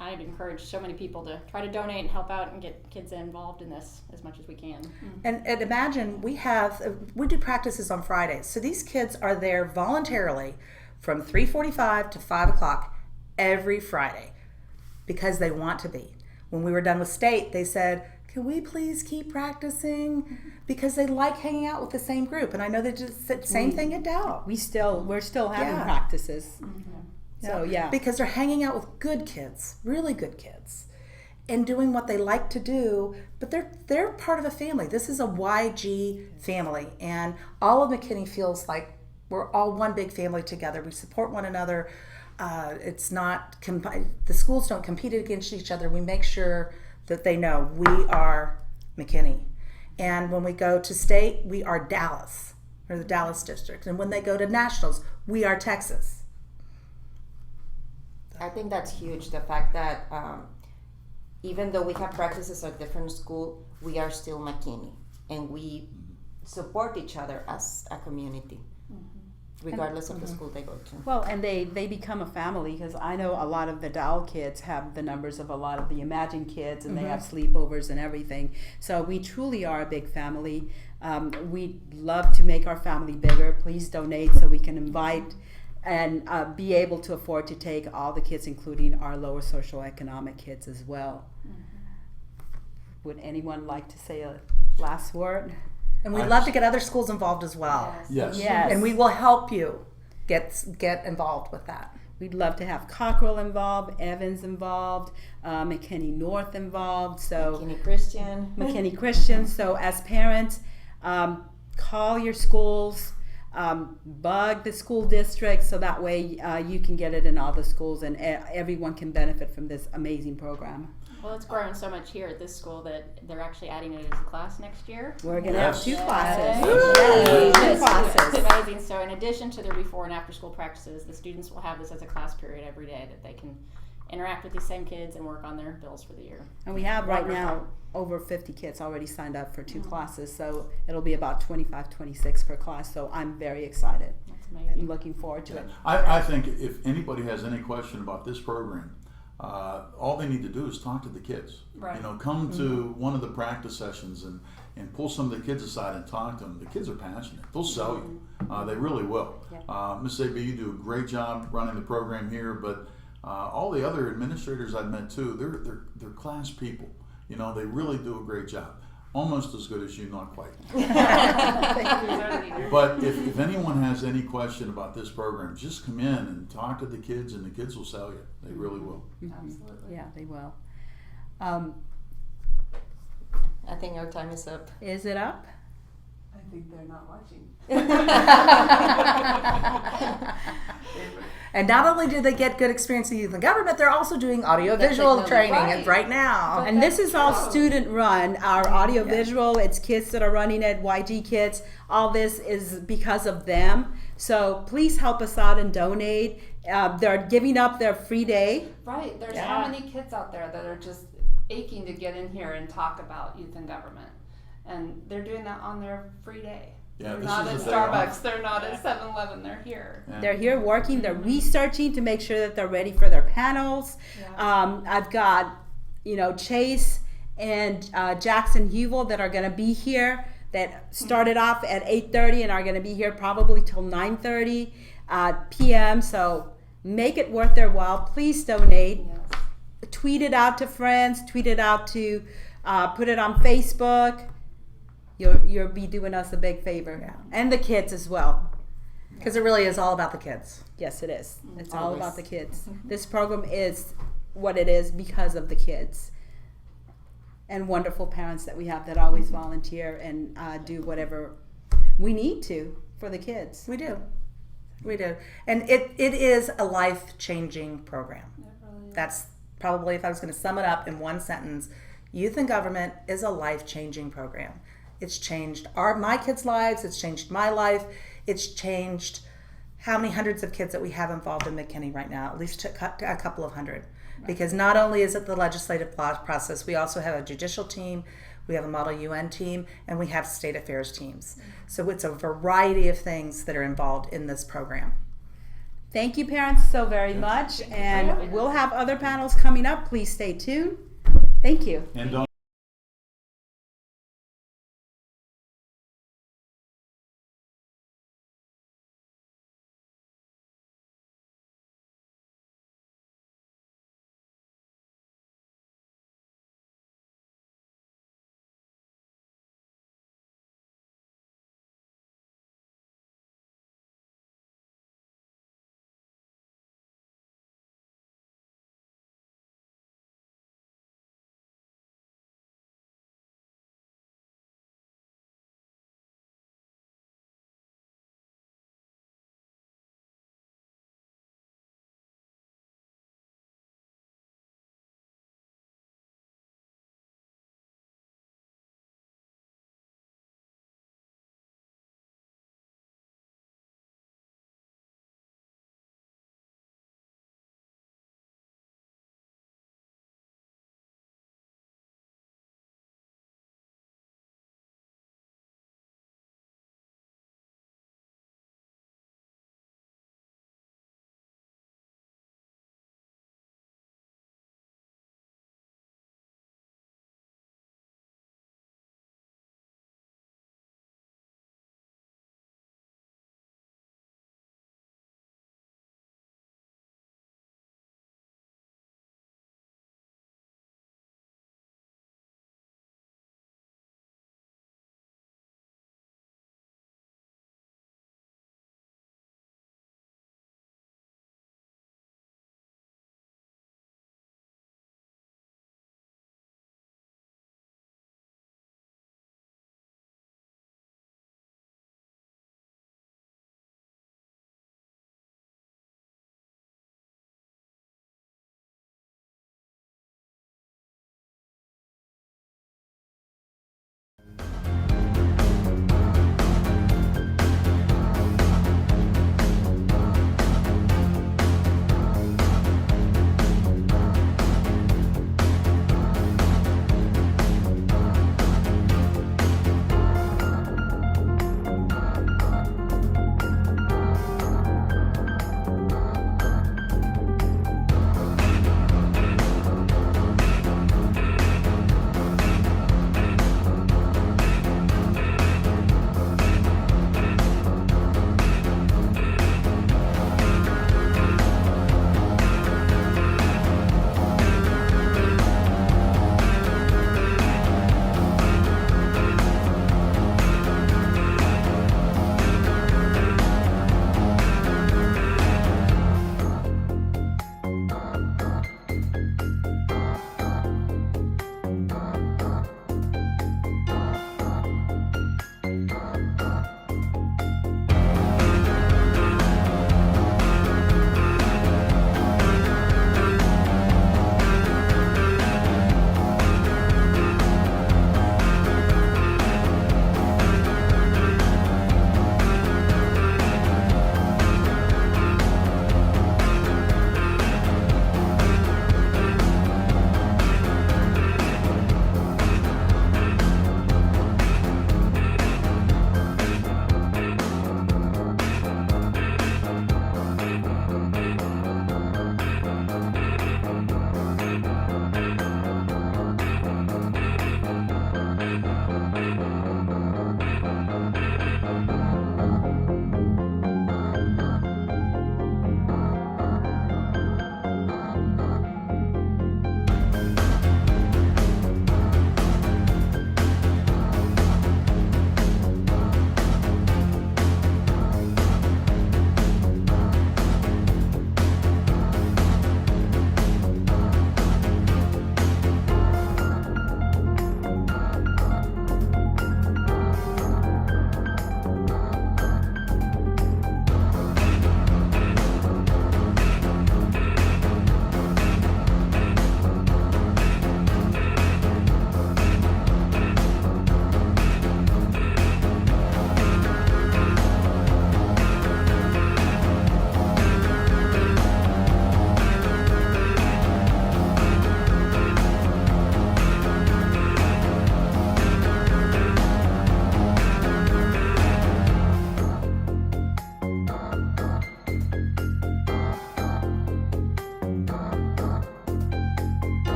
I'd encourage so many people to try to donate and help out and get kids involved in this as much as we can. And imagine we do practices on Fridays, so these kids are there voluntarily from 3:45 to 5 o'clock every Friday, because they want to be. When we were done with state, they said, can we please keep practicing? Because they like hanging out with the same group. And I know they just said the same thing at Dow. We're still having practices. So because they're hanging out with good kids, really good kids, and doing what they like to do, but they're part of a family. This is a YG family, and all of McKinney feels like we're all one big family together. We support one another. It's not the schools don't compete against each other. We make sure that they know we are McKinney, and when we go to state, we are Dallas, or the Dallas district, and when they go to nationals, we are Texas. I think that's huge, the fact that even though we have practices at different school, we are still McKinney, and we support each other as a community, regardless of the school they go to. Well, and they become a family, because I know a lot of the Dow kids have the numbers of a lot of the Imagine kids, and they have sleepovers and everything. So we truly are a big family. We love to make our family bigger. Please donate so we can invite and be able to afford to take all the kids, including our lower socioeconomic kids as well. Would anyone like to say a last word? And we'd love to get other schools involved as well. Yes. And we will help you get involved with that. We'd love to have Cockrell involved, Evans involved, McKinney North involved. So McKinney Christian. So as parents, call your schools, bug the school district, so that way you can get it in all the schools, and everyone can benefit from this amazing program. Well, it's grown so much here at this school that they're actually adding it as a class next year. We're going to have 2 classes. Two classes. It's amazing. So in addition to their before and after school practices, the students will have this as a class period every day that they can interact with these same kids and work on their bills for the year. And we have right now over 50 kids already signed up for 2 classes, so it'll be about 25, 26 per class. So I'm very excited. That's amazing. I'm looking forward to it. I think if anybody has any question about this program, all they need to do is talk to the kids. Right. You know, come to one of the practice sessions and pull some of the kids aside and talk to them. The kids are passionate. They'll sell you. They really will. Ms. AB, you do a great job running the program here, but all the other administrators I've met too, they're class people. You know, they really do a great job. Almost as good as you, not quite. But if anyone has any question about this program, just come in and talk to the kids, and the kids will sell you. They really will. Absolutely. Yeah, they will. I think our time is up. Is it up? I think they're not watching. And not only do they get good experience in youth and government, they're also doing audiovisual training right now. And this is all student run. Our audiovisual, it's kids that are running it, YG Kids. All this is because of them. So please help us out and donate. They're giving up their free day. Right. There's how many kids out there that are just aching to get in here and talk about youth and government. And they're doing that on their free day. Yeah, they're not at Starbucks, they're not at 7-Eleven, they're here. Yeah. They're here working, they're researching to make sure that they're ready for their panels. I've got, Chase and Jackson Hewell that are going to be here, that started off at 8:30 and are going to be here probably till 9:30 p.m. So make it worth their while. Please donate. Yes. Tweet it out to friends, tweet it out to, put it on Facebook. You'll be doing us a big favor, and the kids as well, because it really is all about the kids. Yes, it is. It's all about the kids. This program is what it is because of the kids, and wonderful parents that we have that always volunteer and do whatever we need to for the kids. We do, and it is a life-changing program. That's probably, if I was going to sum it up in one sentence, youth and government is a life-changing program. It's changed my kids' lives. It's changed my life. It's changed how many hundreds of kids that we have involved in McKinney right now, at least a couple of hundred. Right. Because not only is it the legislative process, we also have a judicial team, we have a model UN team, and we have state affairs teams. So it's a variety of things that are involved in this program. Thank you, parents, so very much. And we'll have other panels coming up. Please stay tuned. Thank you. And don't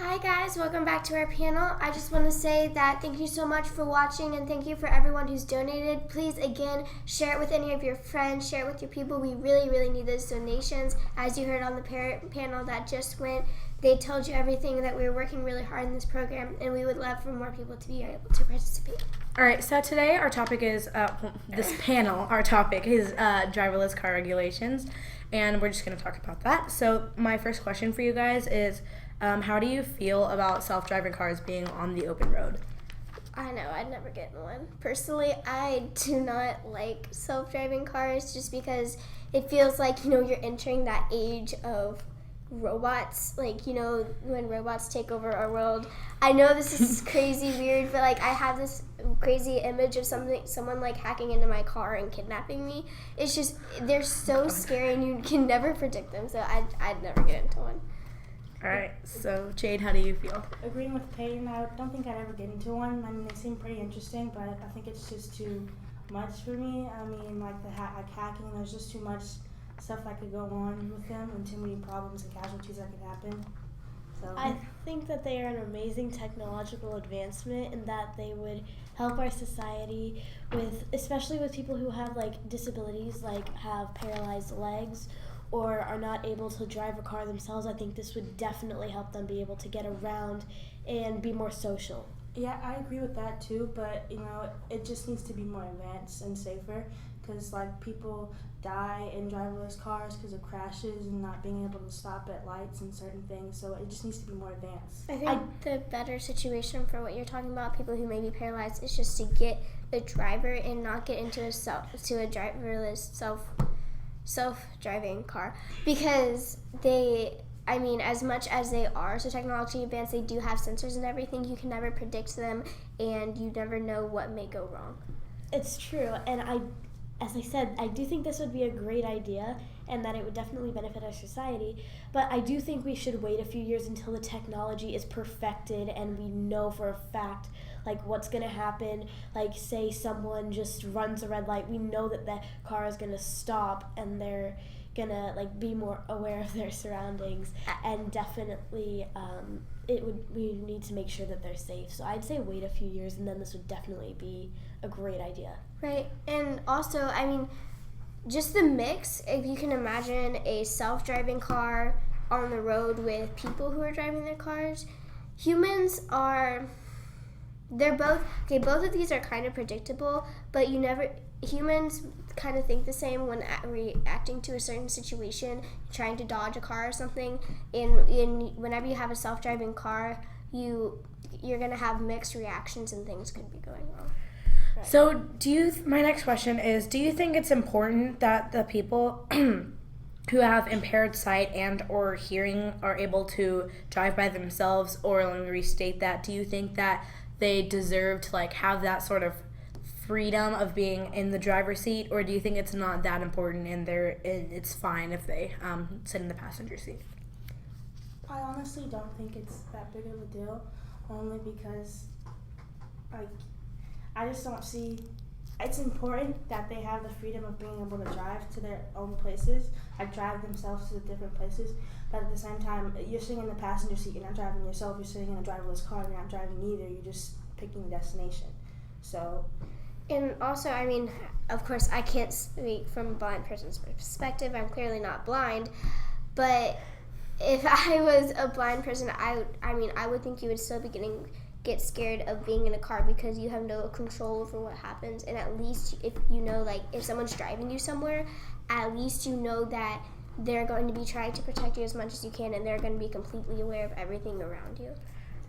Hi guys, welcome back to our panel. I just want to say that thank you so much for watching and thank you for everyone who's donated. Please, again, share it with any of your friends, share it with your people. We really, really need those donations. As you heard on the panel that just went, they told you everything, that we were working really hard in this program, and we would love for more people to be able to participate. All right, so today our topic is, this panel, our topic is driverless car regulations, and we're just going to talk about that. So my first question for you guys is, how do you feel about self-driving cars being on the open road? I know, I'd never get in one. Personally, I do not like self-driving cars just because it feels like, you're entering that age of robots, when robots take over our world. I know this is crazy weird, but I have this crazy image of someone hacking into my car and kidnapping me. It's just, they're so scary and you can never predict them, so I'd never get into one. All right, so Jade, how do you feel? Agreeing with Peyton, I don't think I'd ever get into one. I mean, they seem pretty interesting, but I think it's just too much for me. I mean, hacking, there's just too much stuff that could go on with them and too many problems and casualties that could happen. So I think that they are an amazing technological advancement and that they would help our society especially with people who have disabilities, have paralyzed legs or are not able to drive a car themselves. I think this would definitely help them be able to get around and be more social. Yeah, I agree with that too, but it just needs to be more advanced and safer because people die in driverless cars because of crashes and not being able to stop at lights and certain things, so it just needs to be more advanced. I think the better situation for what you're talking about, people who may be paralyzed, is just to get the driver and not get into a driverless self-driving car, because as much as they are so technologically advanced, they do have sensors and everything. You can never predict them and you never know what may go wrong. It's true, and as I said, I do think this would be a great idea and that it would definitely benefit our society, but I do think we should wait a few years until the technology is perfected and we know for a fact what's going to happen. Say someone just runs a red light, we know that the car is going to stop and they're going to be more aware of their surroundings, and definitely we need to make sure that they're safe. So I'd say wait a few years and then this would definitely be a great idea. Right, and also, just the mix, if you can imagine a self-driving car on the road with people who are driving their cars, both of these are kind of predictable, but humans kind of think the same when reacting to a certain situation, trying to dodge a car or something. Whenever you have a self-driving car, you're going to have mixed reactions and things could be going wrong. Right. So my next question is, do you think it's important that the people who have impaired sight and or hearing are able to drive by themselves? Or let me restate that, do you think that they deserve to have that sort of freedom of being in the driver's seat, or do you think it's not that important and it's fine if they sit in the passenger seat? I honestly don't think it's that big of a deal, only because I just don't see. It's important that they have the freedom of being able to drive to their own places, drive themselves to the different places, but at the same time, you're sitting in the passenger seat, you're not driving yourself, you're sitting in a driverless car, you're not driving either, you're just picking the destination. So. And also, of course, I can't speak from a blind person's perspective. I'm clearly not blind, but if I was a blind person, I would think you would still be get scared of being in a car because you have no control over what happens. And at least if if someone's driving you somewhere, at least you know that they're going to be trying to protect you as much as you can, and they're going to be completely aware of everything around you.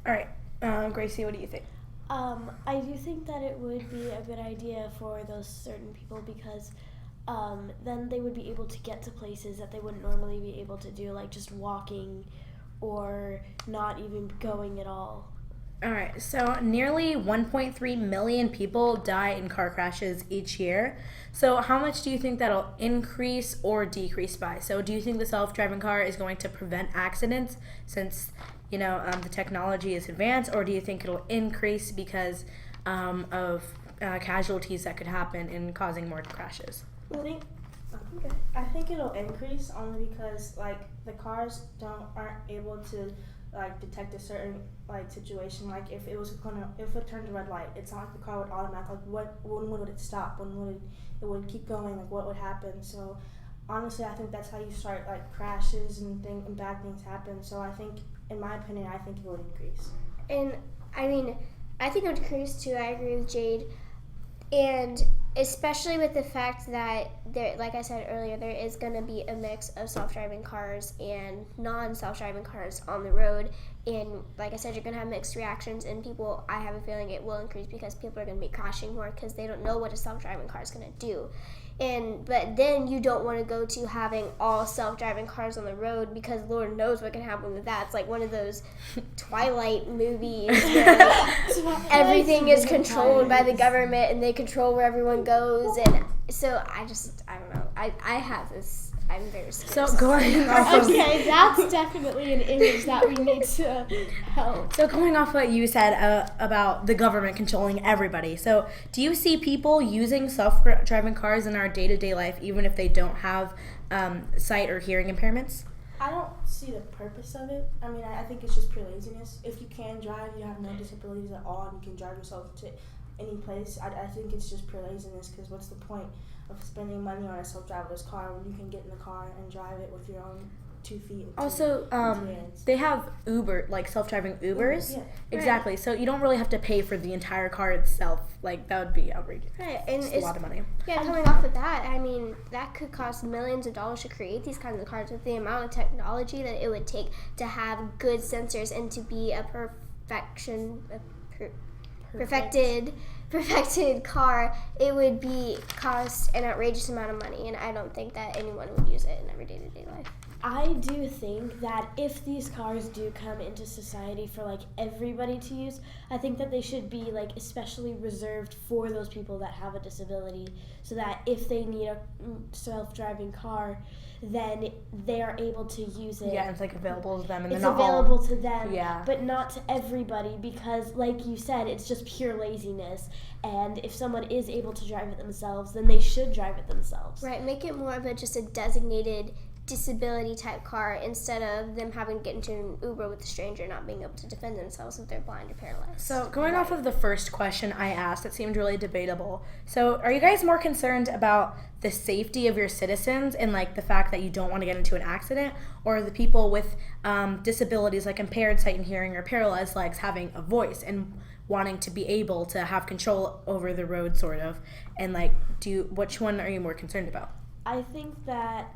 All right, Gracie, what do you think? I do think that it would be a good idea for those certain people because then they would be able to get to places that they wouldn't normally be able to do, just walking or not even going at all. All right, so nearly 1.3 million people die in car crashes each year. So how much do you think that'll increase or decrease by? So do you think the self-driving car is going to prevent accidents since the technology is advanced, or do you think it'll increase because of casualties that could happen in causing more crashes? I think it'll increase only because the cars aren't able to like detect a certain like situation. Like if it turned a red light, it's not like the car would automatically when would it stop? When would it would keep going? Like what would happen? So honestly, I think that's how you start like crashes and bad things happen. So I think, in my opinion, I think it would increase. And I mean, I think it would increase too. I agree with Jade, and especially with the fact that there, like I said earlier, there is going to be a mix of self-driving cars and non-self-driving cars on the road. And like I said, you're going to have mixed reactions, and people, I have a feeling it will increase because people are going to be crashing more because they don't know what a self-driving car is going to do. But then you don't want to go to having all self-driving cars on the road because Lord knows what can happen with that. It's like one of those Twilight movies where like, everything is controlled by the government and they control where everyone goes. And so I don't know. I have this. I'm very scared. So going off okay, that's definitely an image that we need to help. So going off what you said about the government controlling everybody, so do you see people using self-driving cars in our day-to-day life even if they don't have sight or hearing impairments? I don't see the purpose of it. I mean, I think it's just pure laziness. If you can drive, you have no disabilities at all, and you can drive yourself to any place, I think it's just pure laziness, because what's the point of spending money on a self-driverless car when you can get in the car and drive it with your own 2 feet? Also, they have Uber, like self-driving Ubers. Yeah. Exactly. Right. So you don't really have to pay for the entire car itself. Like, that would be outrageous. Right, and it's a lot of money. Yeah, coming off of that, I mean, that could cost millions of dollars to create these kinds of cars with the amount of technology that it would take to have good sensors and to be a perfected car. It would cost an outrageous amount of money, and I don't think that anyone would use it in every day-to-day life. I do think that if these cars do come into society for like everybody to use, I think that they should be like especially reserved for those people that have a disability, so that if they need a self-driving car, then they are able to use it. Yeah, it's like available to them, and it's they're not available all, to them, yeah, but not to everybody, because like you said, it's just pure laziness. And if someone is able to drive it themselves, then they should drive it themselves. Right, make it more of just a designated disability type car instead of them having to get into an Uber with a stranger not being able to defend themselves if they're blind or paralyzed. So going off of the first question I asked, it seemed really debatable. So are you guys more concerned about the safety of your citizens and like the fact that you don't want to get into an accident, or the people with disabilities like impaired sight and hearing or paralyzed legs having a voice and wanting to be able to have control over the road, sort of, and like which one are you more concerned about? I think that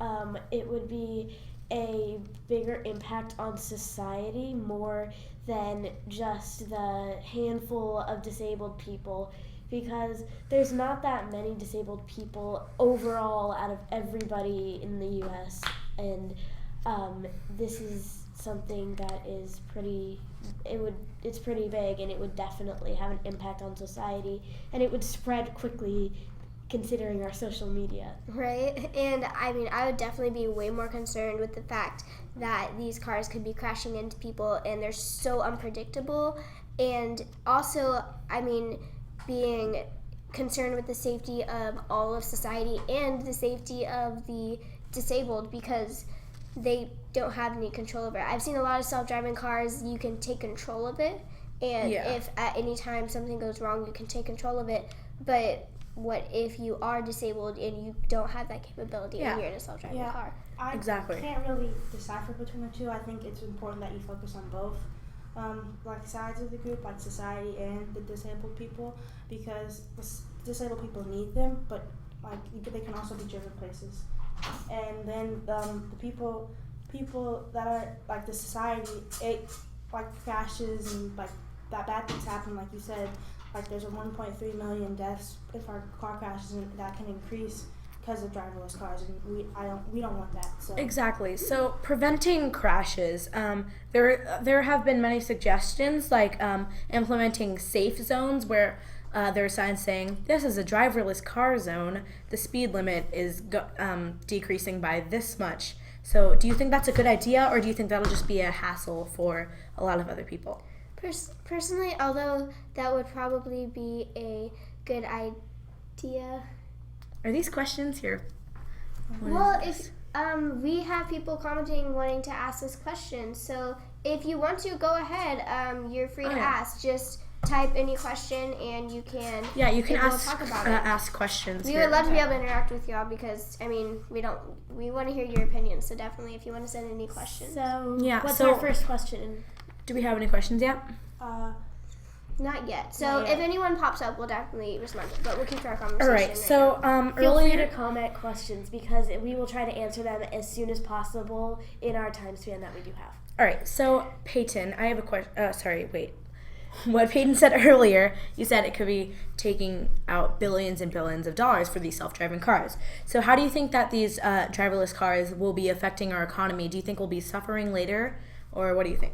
it would be a bigger impact on society more than just the handful of disabled people, because there's not that many disabled people overall out of everybody in the U.S. And this is something that is it's pretty big, and it would definitely have an impact on society, and it would spread quickly considering our social media. Right, and I mean, I would definitely be way more concerned with the fact that these cars could be crashing into people, and they're so unpredictable, and also, I mean, being concerned with the safety of all of society and the safety of the disabled, because they don't have any control over it. I've seen a lot of self-driving cars, you can take control of it, and if at any time something goes wrong, you can take control of it, but what if you are disabled and you don't have that capability and you're in a self-driving car? I can't really decipher between the two. I think it's important that you focus on both like sides of the group, like society and the disabled people, because disabled people need them, but like they can also be driven places. And then the people that are like the society, it like crashes and like that bad things happen, like you said. Like there's a 1.3 million deaths if our car crashes, and that can increase because of driverless cars, and we don't want that. So exactly. So preventing crashes, there have been many suggestions, like implementing safe zones where there are signs saying this is a driverless car zone. The speed limit is decreasing by this much. So do you think that's a good idea, or do you think that'll just be a hassle for a lot of other people? Personally, although that would probably be a good idea. Are these questions here? Well, if we have people commenting wanting to ask this question, so if you want to go ahead, you're free to ask. Just type any question and you can. Yeah, you can we'll ask talk about it. ask questions. We here. would love to be able to interact with y'all because we want to hear your opinions. So definitely, if you want to send any questions. So Yeah, what's so- our first question? Do we have any questions yet? Not yet. So Not yet. if anyone pops up, we'll definitely respond. But we'll keep our conversation. All right. So Feel free earlier. to comment questions because we will try to answer them as soon as possible in our time span that we do have. All right. So Peyton, I have a question. Sorry. Wait. What Peyton said earlier, you said it could be taking out billions and billions of dollars for these self-driving cars. So how do you think that these driverless cars will be affecting our economy? Do you think we'll be suffering later, or what do you think?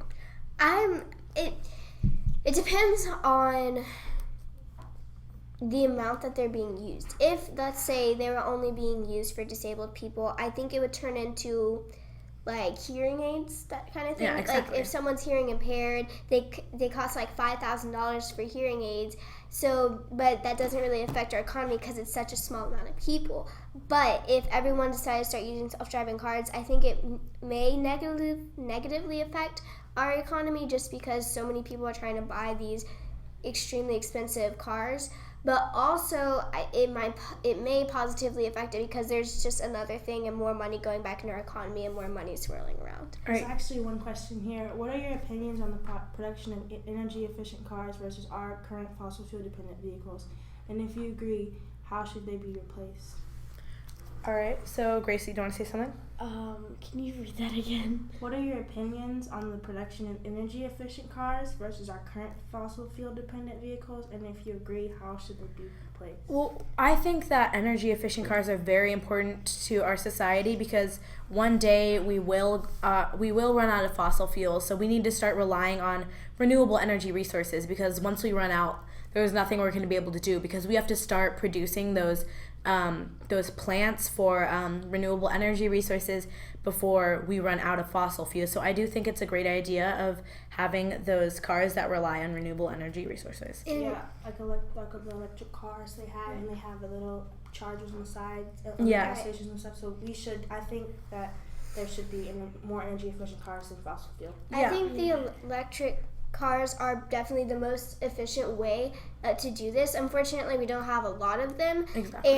It depends on the amount that they're being used. If, let's say, they were only being used for disabled people, I think it would turn into like hearing aids, that kind of thing. Yeah, exactly. Like if someone's hearing impaired, they cost like $5,000 for hearing aids. So, but that doesn't really affect our economy because it's such a small amount of people. But if everyone decided to start using self-driving cars, I think it may negatively affect our economy just because so many people are trying to buy these extremely expensive cars. But also, it may positively affect it because there's just another thing and more money going back into our economy and more money swirling around. There's actually one question here. What are your opinions on the production of energy-efficient cars versus our current fossil fuel-dependent vehicles? And if you agree, how should they be replaced? All right. So Gracie, do you want to say something? Can you read that again? What are your opinions on the production of energy-efficient cars versus our current fossil fuel-dependent vehicles? And if you agree, how should they be replaced? Well, I think that energy-efficient cars are very important to our society because one day we will run out of fossil fuels. So we need to start relying on renewable energy resources because once we run out, there's nothing we're going to be able to do because we have to start producing those plants for renewable energy resources before we run out of fossil fuels. So I do think it's a great idea of having those cars that rely on renewable energy resources. Yeah, like the electric cars they have, and they have the little chargers on the side, on the gas stations and stuff. So I think that there should be more energy efficient cars than fossil fuel. I think the electric cars are definitely the most efficient way to do this. Unfortunately, we don't have a lot of them. Exactly.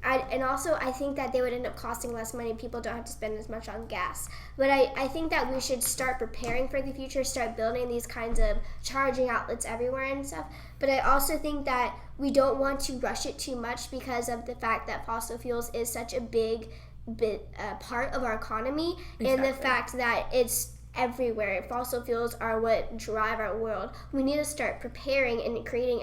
And also I think that they would end up costing less money. People don't have to spend as much on gas. But I think that we should start preparing for the future, start building these kinds of charging outlets everywhere and stuff. But I also think that we don't want to rush it too much because of the fact that fossil fuels is such a big part of our economy. Exactly. And the fact that it's everywhere. Fossil fuels are what drive our world. We need to start preparing and creating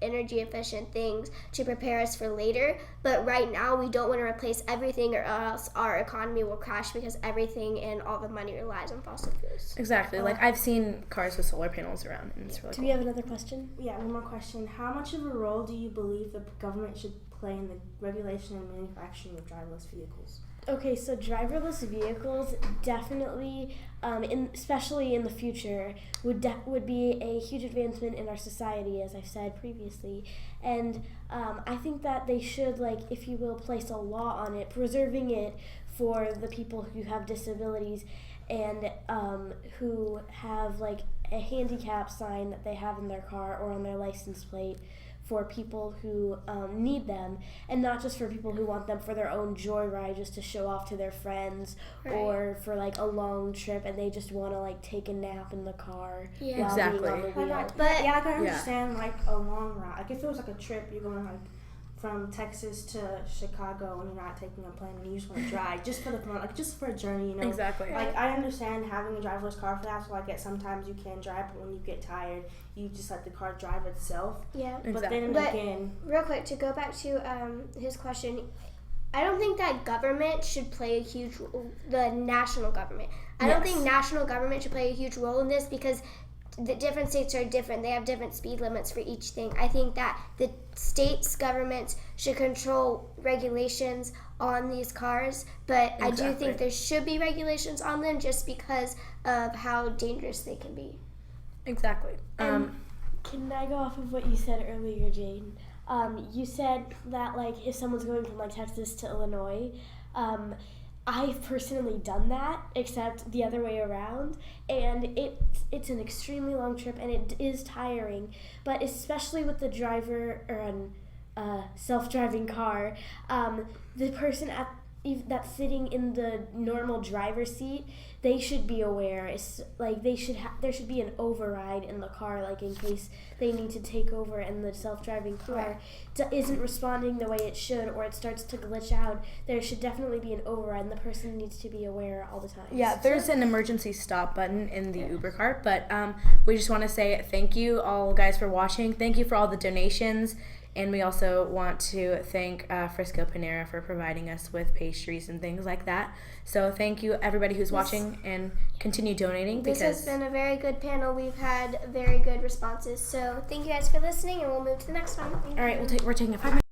energy efficient things to prepare us for later. But right now, we don't want to replace everything or else our economy will crash because everything and all the money relies on fossil fuels. Exactly. Like I've seen cars with solar panels around, and it's really Do we have another question? Yeah, one more question. How much of a role do you believe the government should play in the regulation and manufacturing of driverless vehicles? Okay, so driverless vehicles definitely, especially in the future, would be a huge advancement in our society, as I've said previously. And I think that they should, if you will, place a law on it, preserving it for the people who have disabilities and who have a handicap sign that they have in their car or on their license plate for people who need them, and not just for people who want them for their own joyride just to show off to their friends, or for a long trip and they just want to take a nap in the car while being on the wheel. I can understand a long ride. If it was a trip, you're going from Texas to Chicago and you're not taking a plane and you just want to drive just for the fun, just for a journey, Exactly. I understand having a driverless car for that, so sometimes you can drive, but when you get tired, you just let the car drive itself. Yeah. Exactly. But real quick, to go back to his question, I don't think that government should play a huge role, the national government. I don't think national government should play a huge role in this because the different states are different. They have different speed limits for each thing. I think that the states' governments should control regulations on these cars, but I do think there should be regulations on them just because of how dangerous they can be. Exactly. Can I go off of what you said earlier, Jane? You said that if someone's going from Texas to Illinois, I've personally done that, except the other way around, and it's an extremely long trip and it is tiring. But especially with the driver or an self-driving car, the person that's sitting in the normal driver's seat, they should be aware. It's like there should be an override in the car, like in case they need to take over and the self-driving car isn't responding the way it should, or it starts to glitch out. There should definitely be an override, and the person needs to be aware all the time. Yeah, there's an emergency stop button in the Uber car, but we just want to say thank you all guys for watching. Thank you for all the donations. And we also want to thank Frisco Panera for providing us with pastries and things like that. So thank you we'ing who's watching, and continue donating. This has been a very good panel. We've had very good responses. So thank you guys for listening, and we'll move to the next one. All right, we're taking a 5-minute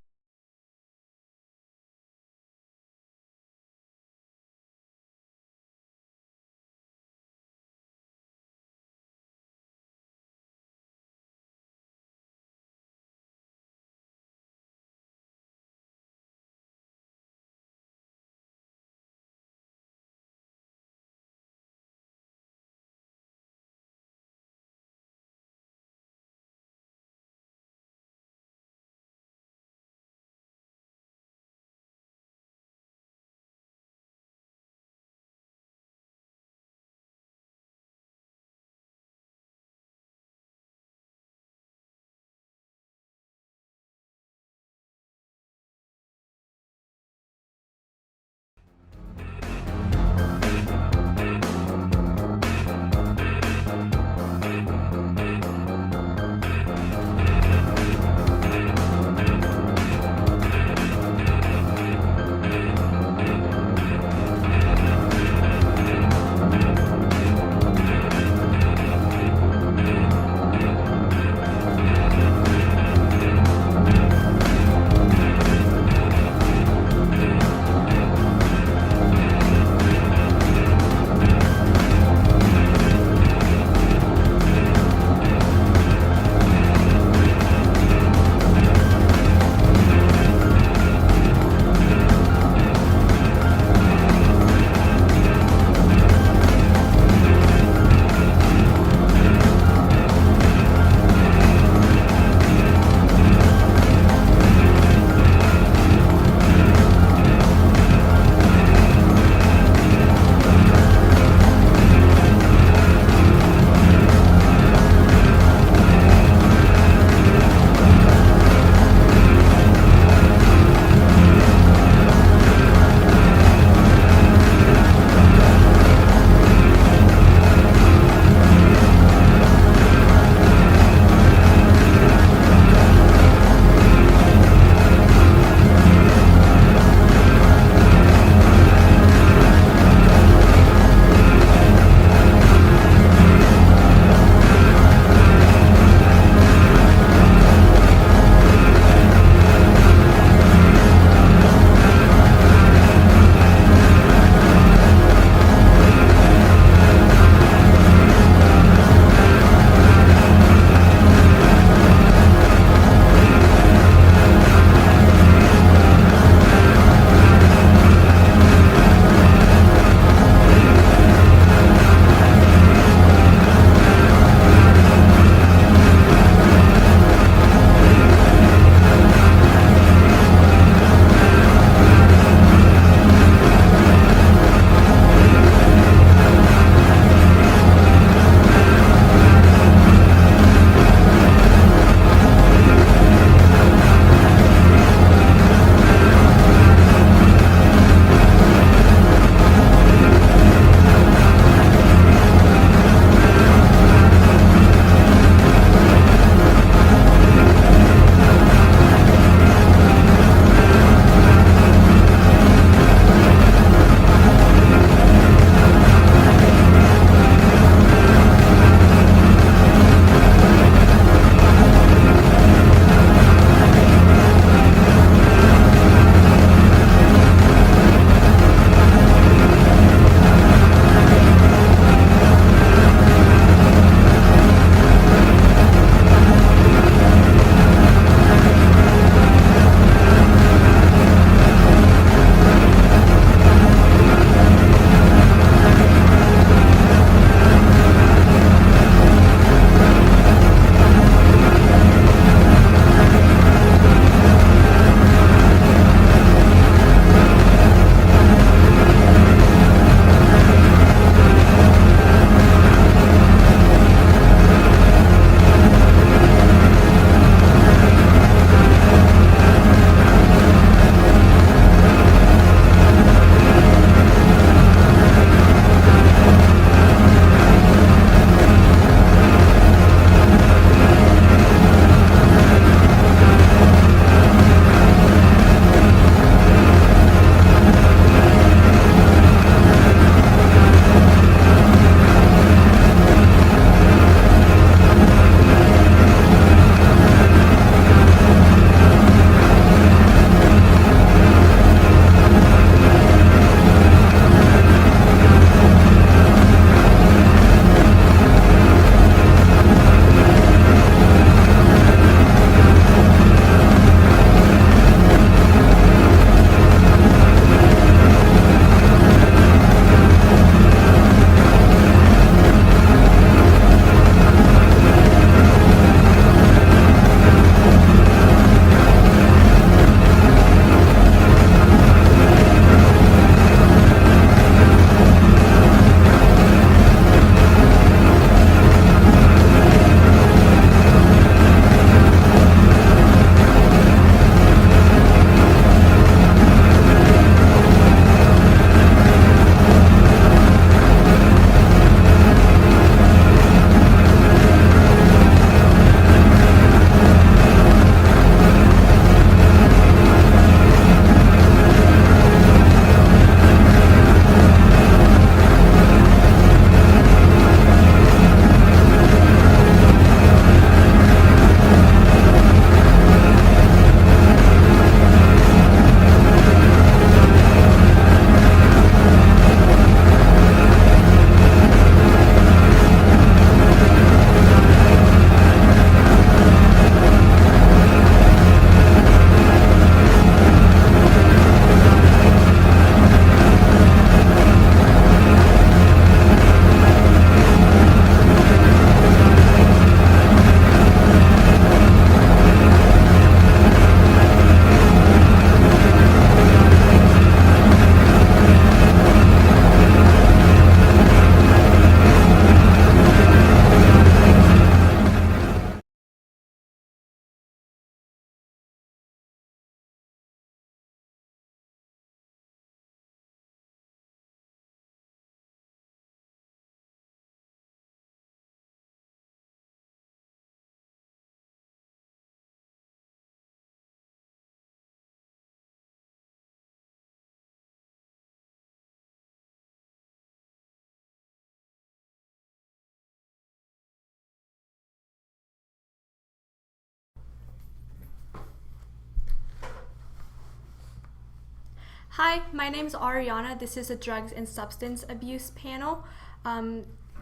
Hi, my name's Ariana. This is a drugs and substance abuse panel.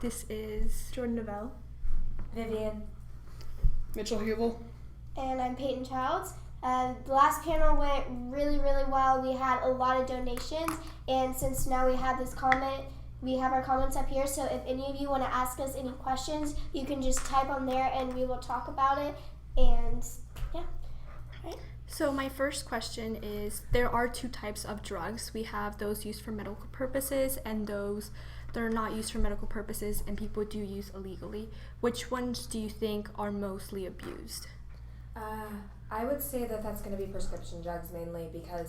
This is Jordan Novell. Vivian. Mitchell Hubel. And I'm Peyton Childs. The last panel went really, really well. We had a lot of donations, and since now we have this comment, we have our comments up here, so if any of you want to ask us any questions, you can just type on there and we will talk about it, and yeah. Right. So my first question is, there are two types of drugs. We have those used for medical purposes and those that are not used for medical purposes and people do use illegally. Which ones do you think are mostly abused? I would say that that's going to be prescription drugs mainly because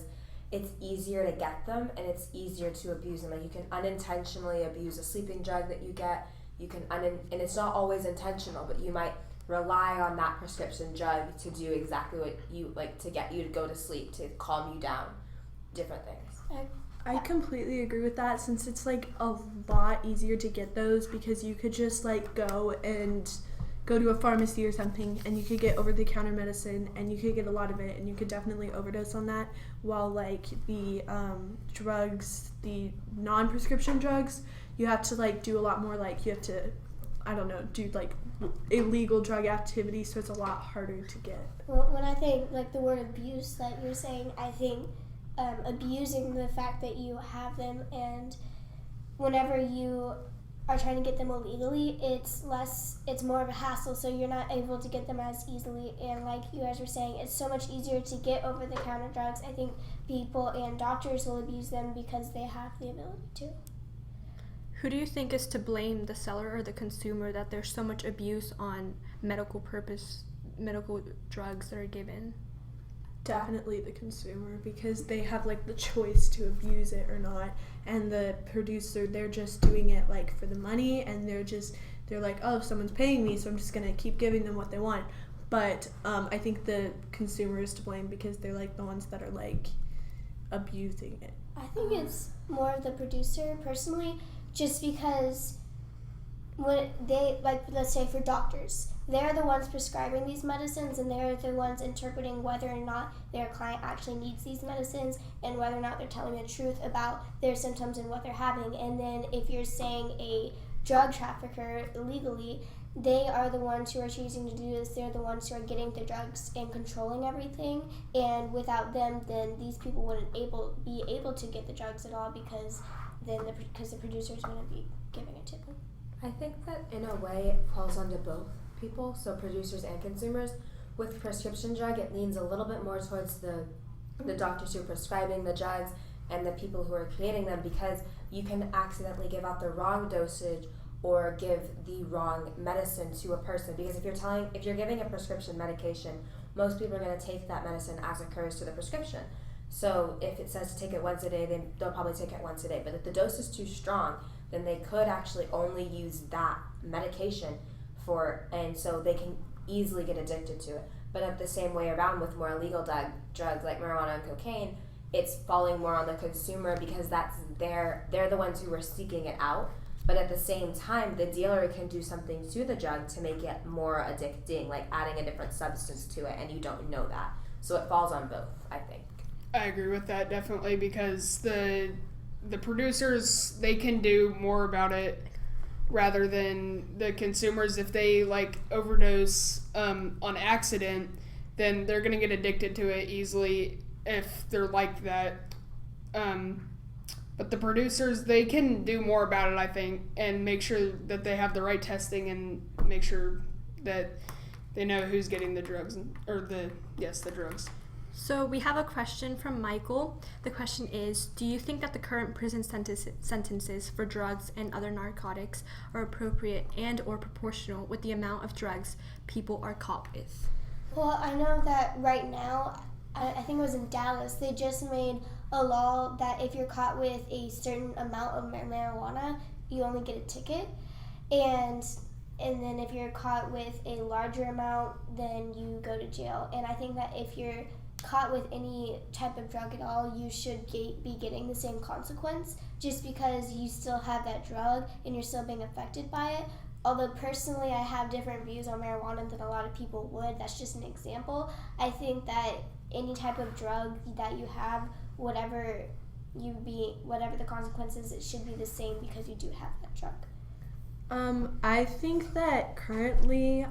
it's easier to get them and it's easier to abuse them. Like you can unintentionally abuse a sleeping drug that you get. You can and it's not always intentional, but you might rely on that prescription drug to do exactly what you like, to get you to go to sleep, to calm you down, different things. I completely agree with that, since it's like a lot easier to get those because you could just like go to a pharmacy or something and you could get over-the-counter medicine and you could get a lot of it and you could definitely overdose on that, while like the drugs, the non-prescription drugs, you have to like do a lot more, like you have to, I don't know, do like illegal drug activity, so it's a lot harder to get. Well, when I think like the word abuse that you're saying, I think abusing the fact that you have them, and whenever you are trying to get them illegally, it's more of a hassle, so you're not able to get them as easily, and like you guys were saying, it's so much easier to get over-the-counter drugs. I think people and doctors will abuse them because they have the ability to. Who do you think is to blame, the seller or the consumer, that there's so much abuse on medical drugs that are given? Definitely the consumer, because they have like the choice to abuse it or not, and the producer, they're just doing it like for the money, and they're like, oh, someone's paying me, so I'm just gonna keep giving them what they want. But I think the consumer is to blame because they're like the ones that are like abusing it. I think it's more of the producer personally, just because when they, like, let's say for doctors, they're the ones prescribing these medicines and they're the ones interpreting whether or not their client actually needs these medicines and whether or not they're telling the truth about their symptoms and what they're having. And then if you're saying a drug trafficker illegally, they are the ones who are choosing to do this. They're the ones who are getting the drugs and controlling everything. And without them, then these people wouldn't be able to get the drugs at all, because the producers wouldn't be giving it to them. I think that in a way it falls onto both people, so producers and consumers. With prescription drug, it leans a little bit more towards the doctors who are prescribing the drugs and the people who are creating them, because you can accidentally give out the wrong dosage or give the wrong medicine to a person. Because if you're giving a prescription medication, most people are going to take that medicine as occurs to the prescription. So if it says to take it once a day, then they'll probably take it once a day. But if the dose is too strong, then they could actually only use that medication and so they can easily get addicted to it. But at the same way around with more illegal drugs like marijuana and cocaine, it's falling more on the consumer, because they're the ones who are seeking it out. But at the same time, the dealer can do something to the drug to make it more addicting, like adding a different substance to it, and you don't know that. So it falls on both, I think. I agree with that definitely, because the producers, they can do more about it rather than the consumers. If they like overdose on accident, then they're gonna get addicted to it easily if they're like that. But the producers, they can do more about it, I think, and make sure that they have the right testing and make sure that they know who's getting the drugs, the drugs. So we have a question from Michael. The question is, do you think that the current prison sentences for drugs and other narcotics are appropriate and or proportional with the amount of drugs people are caught with? Well, I know that right now, I think it was in Dallas, they just made a law that if you're caught with a certain amount of marijuana, you only get a ticket. And then if you're caught with a larger amount, then you go to jail. And I think that if you're caught with any type of drug at all, you should be getting the same consequence, just because you still have that drug and you're still being affected by it. Although personally I have different views on marijuana than a lot of people would, that's just an example. I think that any type of drug that you have, whatever whatever the consequences, it should be the same because you do have that drug? I think that currently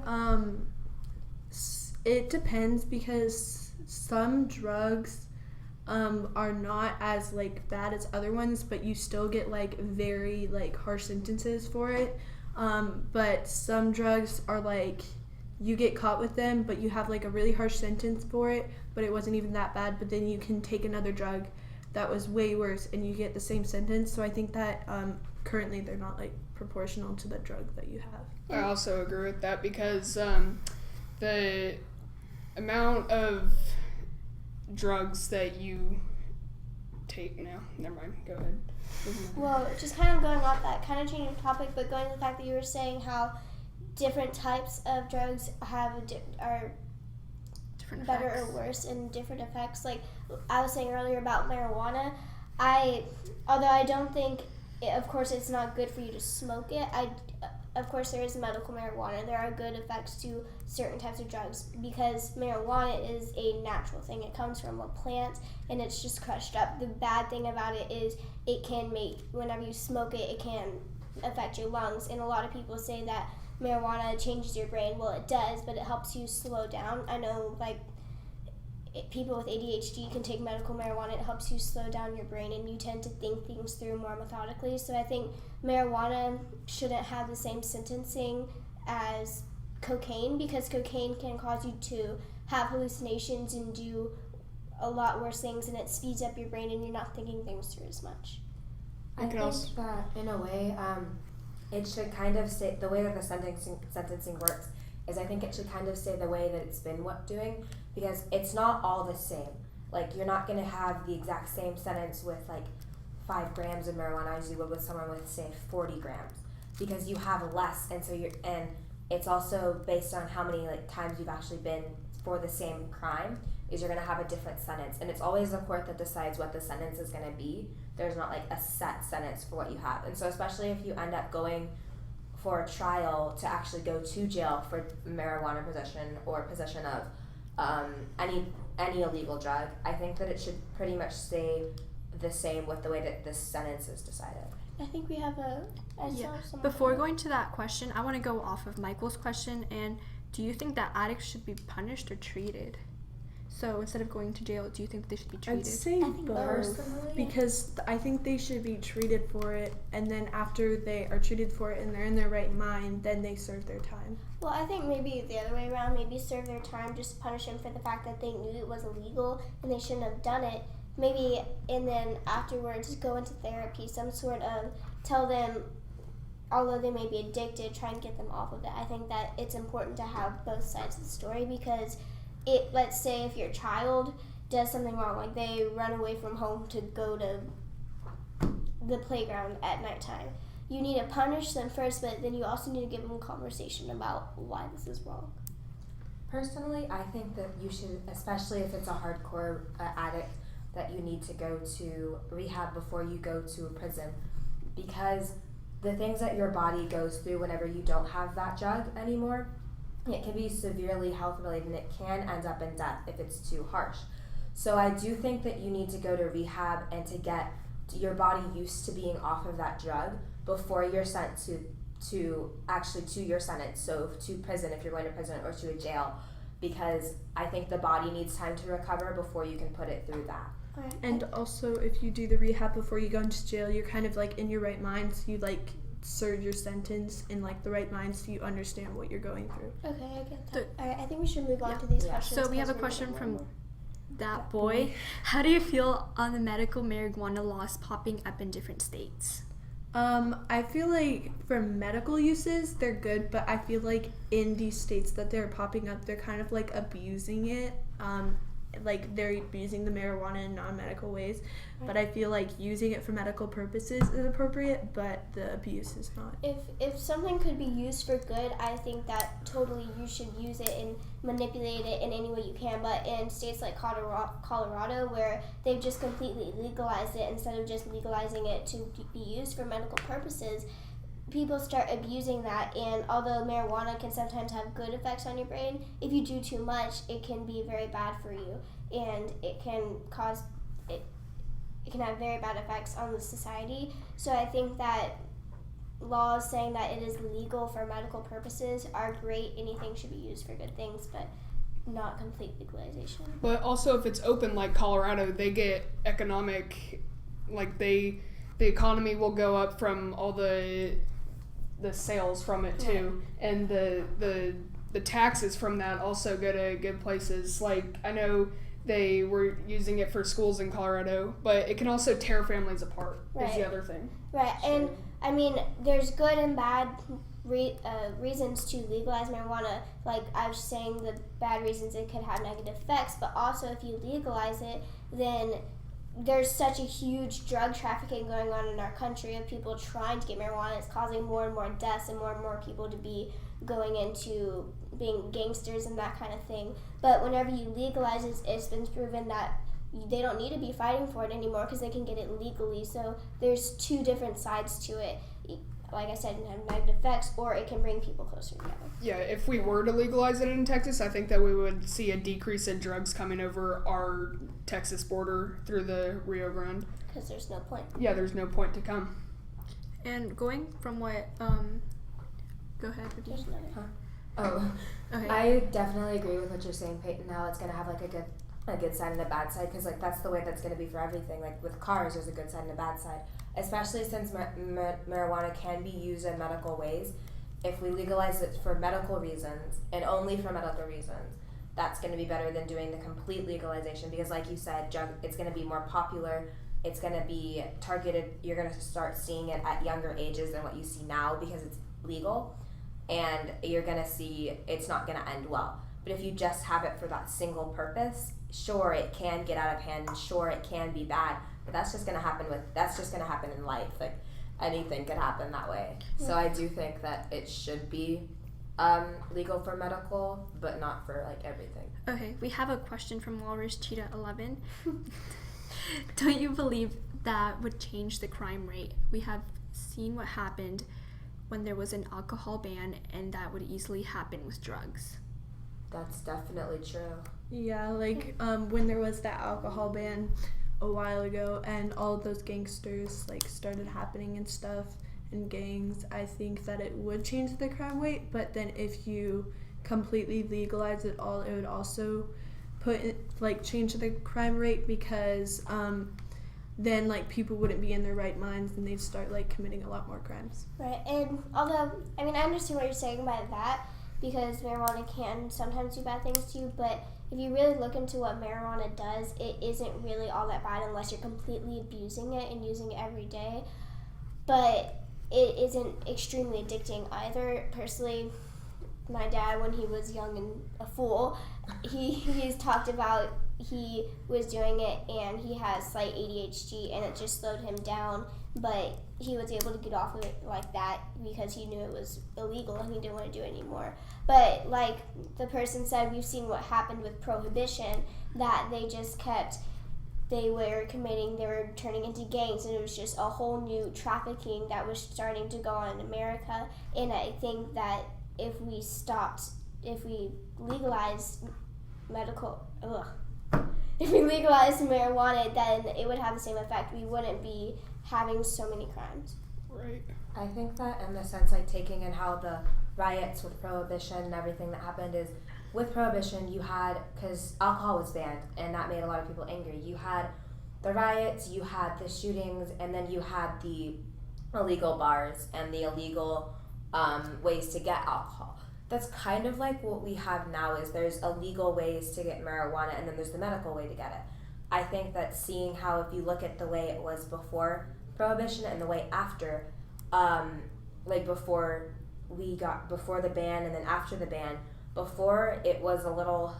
it depends because some drugs are not as like bad as other ones, but you still get like very like harsh sentences for it. But some drugs are like you get caught with them, but you have like a really harsh sentence for it, but it wasn't even that bad. But then you can take another drug that was way worse, and you get the same sentence. So I think that currently they're not like proportional to the drug that you have. I also agree with that because the amount of drugs that you take never mind, go ahead. Well, just kind of going off that, kind of changing topic, but going to the fact that you were saying how different types of drugs are Different better effects. or worse and different effects. Like I was saying earlier about marijuana, although I don't think, of course, it's not good for you to smoke it. Of course, there is medical marijuana. There are good effects to certain types of drugs because marijuana is a natural thing. It comes from a plant and it's just crushed up. The bad thing about it is whenever you smoke it, it can affect your lungs. And a lot of people say that marijuana changes your brain. Well, it does, but it helps you slow down. I know, people with ADHD can take medical marijuana. It helps you slow down your brain and you tend to think things through more methodically. So I think marijuana shouldn't have the same sentencing as cocaine because cocaine can cause you to have hallucinations and do a lot worse things, and it speeds up your brain and you're not thinking things through as much. I think that in a way, it should kind of stay, the way that the sentencing works is I think it should kind of stay the way that it's been doing because it's not all the same. Like you're not going to have the exact same sentence with 5 grams of marijuana as you would with someone with say 40 grams because you have less, and so and it's also based on how many times you've actually been for the same crime is you're going to have a different sentence, and it's always the court that decides what the sentence is going to be. There's not a set sentence for what you have, and so especially if you end up going for a trial to actually go to jail for marijuana possession or possession of any illegal drug, I think that it should pretty much stay the same with the way that this sentence is decided. I think we have Before going to that question, I want to go off of Michael's question, and do you think that addicts should be punished or treated? So instead of going to jail, do you think they should be treated? I'd say both, because I think they should be treated for it, and then after they are treated for it and they're in their right mind, then they serve their time. Well, I think maybe the other way around, maybe serve their time, just punish them for the fact that they knew it was illegal and they shouldn't have done it. Maybe, and then afterwards go into therapy, some sort of tell them, although they may be addicted, try and get them off of it. I think that it's important to have both sides of the story because let's say if your child does something wrong, like they run away from home to go to the playground at nighttime, you need to punish them first, but then you also need to give them a conversation about why this is wrong. Personally, I think that you should, especially if it's a hardcore addict, that you need to go to rehab before you go to a prison, because the things that your body goes through whenever you don't have that drug anymore, it can be severely health related and it can end up in death if it's too harsh. So I do think that you need to go to rehab and to get your body used to being off of that drug before you're sent to your sentence, so to prison if you're going to prison or to a jail, because I think the body needs time to recover before you can put it through that. And also, if you do the rehab before you go into jail, you're kind of in your right mind, so you serve your sentence in the right mind, so you understand what you're going through. Okay, I get that. Alright, I think we should move on to these questions. So we have a question from that boy. How do you feel on the medical marijuana laws popping up in different states? I feel for medical uses, they're good, but I feel in these states that they're popping up, they're kind of abusing it. They're abusing the marijuana in non-medical ways, but I feel using it for medical purposes is appropriate, but the abuse is not. If something could be used for good, I think that totally you should use it and manipulate it in any way you can. But in states like Colorado, where they've just completely legalized it instead of just legalizing it to be used for medical purposes, people start abusing that, and although marijuana can sometimes have good effects on your brain, if you do too much, it can be very bad for you, and it can cause it can have very bad effects on the society. So I think that laws saying that it is legal for medical purposes are great. Anything should be used for good things, but not complete legalization. But also, if it's open like Colorado, they get economic, like the economy will go up from all the sales from it too, and the taxes from that also go to good places. Like, I know they were using it for schools in Colorado, but it can also tear families apart. Is the other thing. Right, and I mean, there's good and bad reasons to legalize marijuana. Like I was saying, the bad reasons, it could have negative effects, but also if you legalize it, then there's such a huge drug trafficking going on in our country of people trying to get marijuana. It's causing more and more deaths and more people to be going into being gangsters and that kind of thing. But whenever you legalize it, it's been proven that they don't need to be fighting for it anymore because they can get it legally. So there's two different sides to it. Like I said, it can have negative effects, or it can bring people closer together. Yeah, if we were to legalize it in Texas, I think that we would see a decrease in drugs coming over our Texas border through the Rio Grande. Because there's no point. Yeah, there's no point to come. And going from what, go ahead. There's another. Oh, okay. I definitely agree with what you're saying, Peyton. How it's gonna have like a good side and a bad side, because like that's the way that's gonna be for everything. Like with cars, there's a good side and a bad side. Especially since marijuana can be used in medical ways. If we legalize it for medical reasons and only for medical reasons, that's going to be better than doing the complete legalization, because like you said, it's going to be more popular, it's going to be targeted, you're going to start seeing it at younger ages than what you see now because it's legal, and you're going to see it's not going to end well. But if you just have it for that single purpose, sure, it can get out of hand, and sure, it can be bad, but that's just gonna happen in life. Like anything could happen that way. So I do think that it should be legal for medical, but not for like everything. Okay, we have a question from Walrus Cheetah 11. Don't you believe that would change the crime rate? We have seen what happened when there was an alcohol ban, and that would easily happen with drugs. That's definitely true. Yeah, like when there was that alcohol ban a while ago and all of those gangsters like started happening and stuff and gangs, I think that it would change the crime rate. But then if you completely legalize it all, it would also change the crime rate, because then like people wouldn't be in their right minds and they'd start like committing a lot more crimes. Right, and although I mean I understand what you're saying about that, because marijuana can sometimes do bad things to you, but if you really look into what marijuana does, it isn't really all that bad unless you're completely abusing it and using it every day. But it isn't extremely addicting either. Personally, my dad, when he was young and a fool, he's talked about he was doing it and he has slight ADHD and it just slowed him down, but he was able to get off of it like that because he knew it was illegal and he didn't want to do it anymore. But like the person said, we've seen what happened with prohibition, that they were turning into gangs, and it was just a whole new trafficking that was starting to go on in America. And I think that if we legalized marijuana, then it would have the same effect. We wouldn't be having so many crimes. Right. I think that in the sense, like taking in how the riots with prohibition and everything that happened is, with prohibition you had, because alcohol was banned and that made a lot of people angry, you had the riots, you had the shootings, and then you had the illegal bars and the illegal ways to get alcohol. That's kind of like what we have now, is there's illegal ways to get marijuana and then there's the medical way to get it. I think that seeing how, if you look at the way it was before prohibition and the way after, before the ban and then after the ban, before it was a little,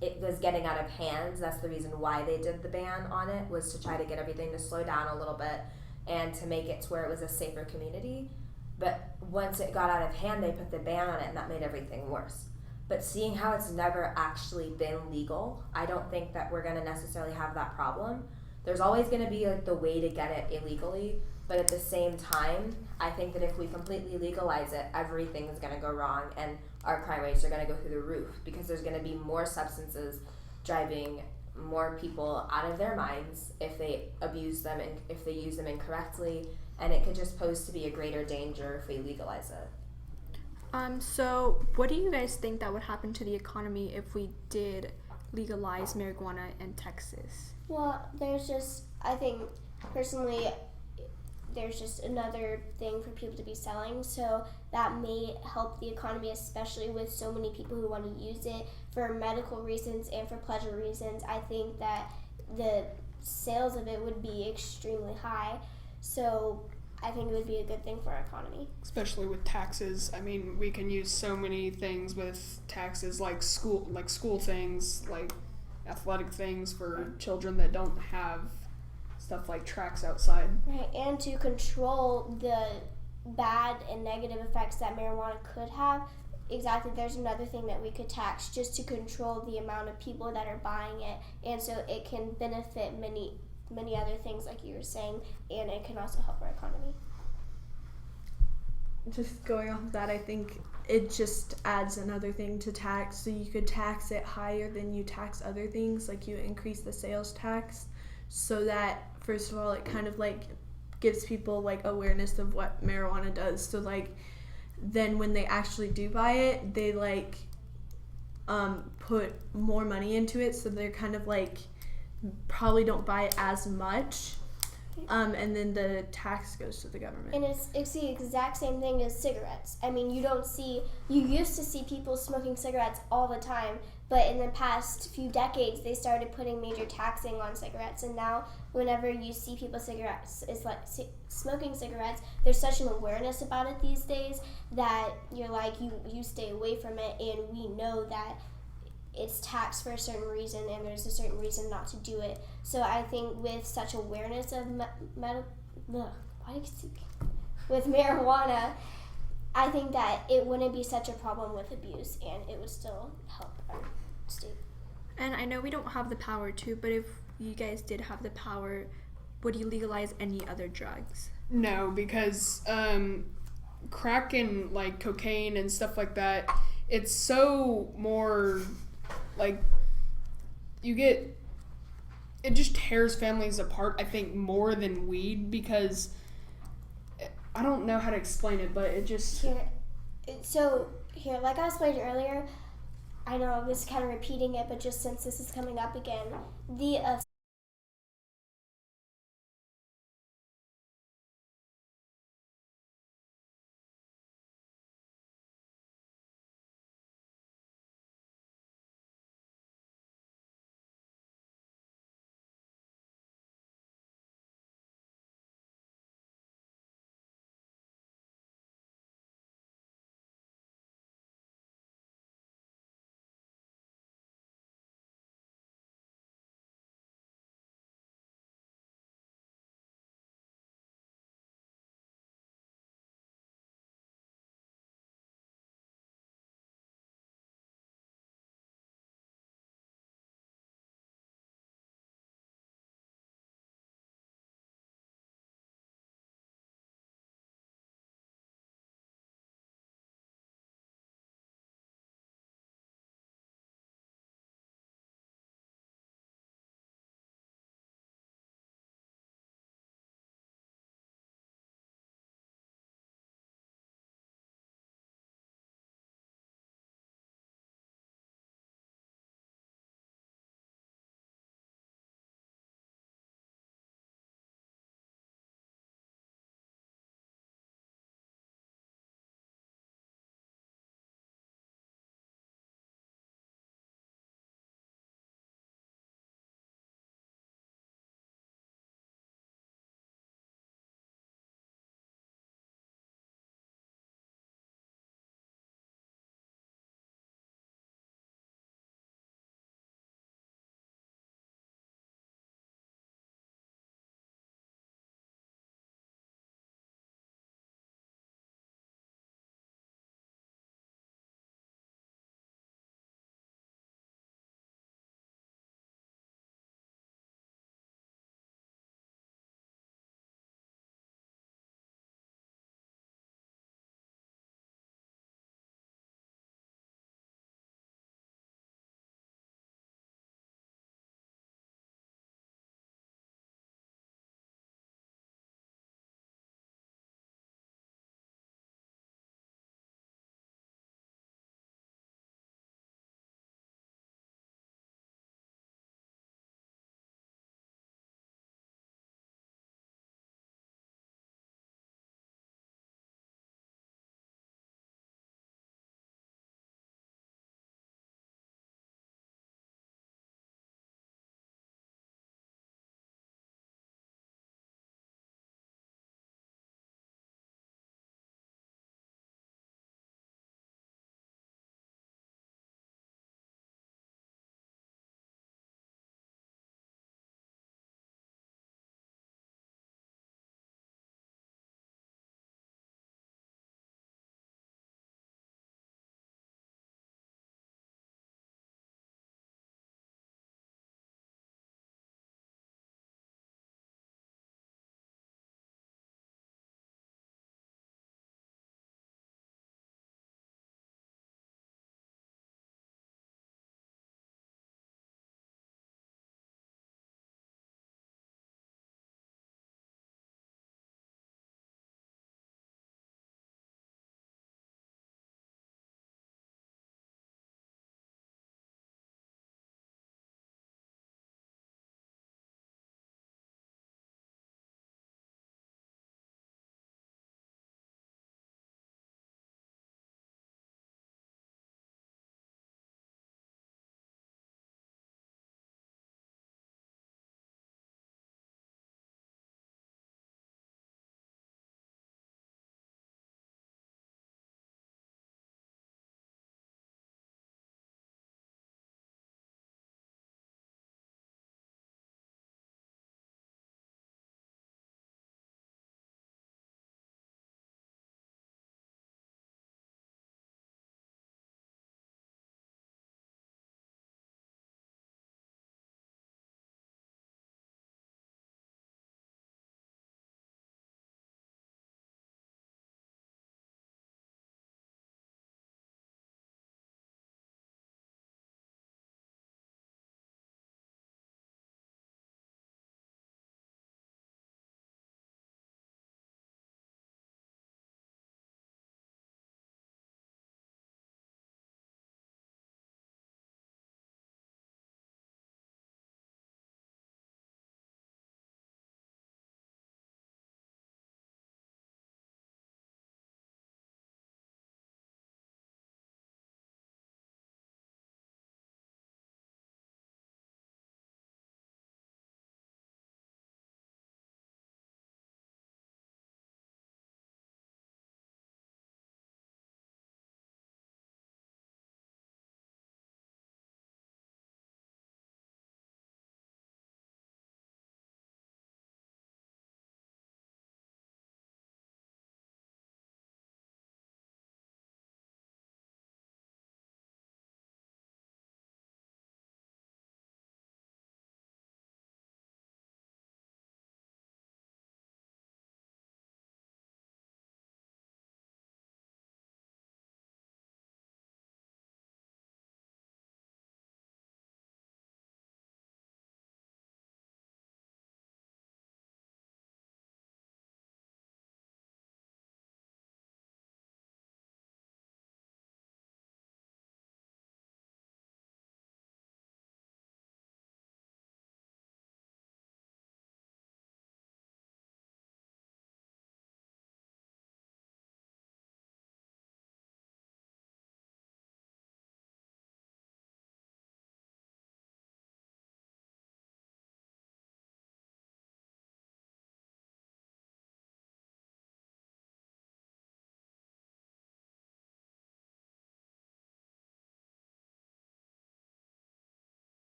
it was getting out of hand. That's the reason why they did the ban on it, was to try to get everything to slow down a little bit and to make it to where it was a safer community. But once it got out of hand, they put the ban on it and that made everything worse. But seeing how it's never actually been legal, I don't think that we're gonna necessarily have that problem. There's always gonna be like the way to get it illegally, but at the same time, I think that if we completely legalize it, everything is gonna go wrong and our crime rates are gonna go through the roof, because there's gonna be more substances driving more people out of their minds if they abuse them and if they use them incorrectly, and it could just pose to be a greater danger if we legalize it. So what do you guys think that would happen to the economy if we did legalize marijuana in Texas? Well, I think personally, there's just another thing for people to be selling, so that may help the economy, especially with so many people who want to use it for medical reasons and for pleasure reasons. I think that the sales of it would be extremely high, so I think it would be a good thing for our economy. Especially with taxes. I mean, we can use so many things with taxes, like school things, like athletic things for children that don't have stuff like tracks outside. Right, and to control the bad and negative effects that marijuana could have, exactly, there's another thing that we could tax just to control the amount of people that are buying it, and so it can benefit many other things like you were saying, and it can also help our economy. Just going off of that, I think it just adds another thing to tax. So you could tax it higher than you tax other things, like you increase the sales tax, so that first of all it kind of like gives people like awareness of what marijuana does. So like then when they actually do buy it, they like put more money into it, so they're kind of like probably don't buy it as much, and then the tax goes to the government. And it's the exact same thing as cigarettes. I mean, you used to see people smoking cigarettes all the time, but in the past few decades, they started putting major taxing on cigarettes, and now whenever you see people smoking cigarettes, there's such an awareness about it these days that you're like, you stay away from it, and we know that it's taxed for a certain reason, and there's a certain reason not to do it. So I think with such awareness of with marijuana, I think that it wouldn't be such a problem with abuse, and it would still help our state. And I know we don't have the power to, but if you guys did have the power, would you legalize any other drugs? No, because crack and like cocaine and stuff like that, it's so more like it just tears families apart, I think, more than weed, because I don't know how to explain it, but it just Here, like I explained earlier, I know I was kind of repeating it, but just since this is coming up again, the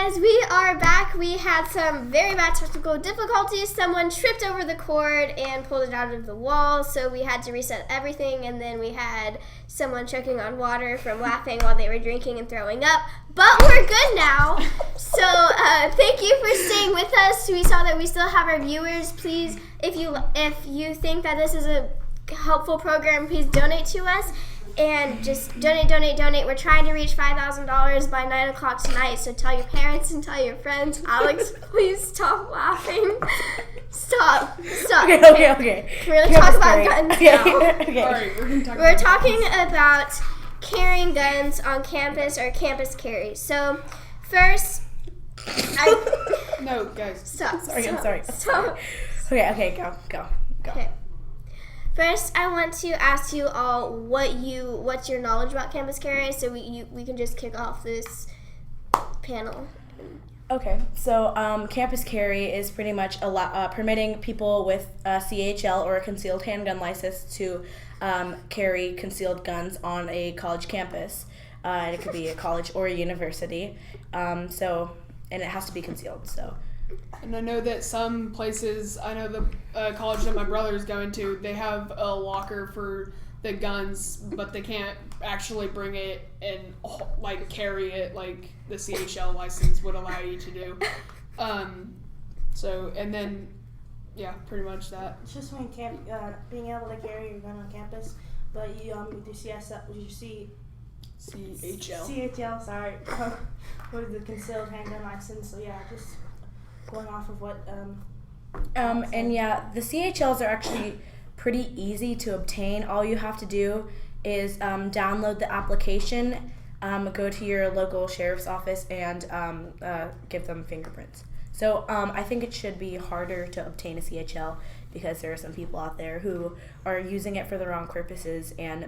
guys, we are back. We had some very bad technical difficulties. Someone tripped over the cord and pulled it out of the wall, so we had to reset everything, and then we had someone choking on water from laughing while they were drinking and throwing up. But we're good now. So thank you for staying with us. We saw that we still have our viewers. Please, if you think that this is a helpful program, please donate to us. And just donate. We're trying to reach $5,000 by 9 o'clock tonight, so tell your parents and tell your friends. Alex, please stop laughing. Stop. Okay. We're going to talk about guns now. Okay. All right, We're talking about carrying guns on campus or campus carry. So, first, No, guys. Stop. I'm sorry. Okay, go. Okay. First, I want to ask you all what's your knowledge about campus carry, so we can just kick off this panel. Okay, so campus carry is pretty much permitting people with a CHL or a concealed handgun license to carry concealed guns on a college campus. And it could be a college or a university. And it has to be concealed. And I know that some places, I know the college that my brother is going to, they have a locker for the guns, but they can't actually bring it and like carry it like the CHL license would allow you to do. Pretty much that. It's just when being able to carry your gun on campus, but you do CHL, sorry, with the concealed handgun license. So yeah, just going off of what. The CHLs are actually pretty easy to obtain. All you have to do is download the application, go to your local sheriff's office, and give them fingerprints. So I think it should be harder to obtain a CHL because there are some people out there who are using it for the wrong purposes and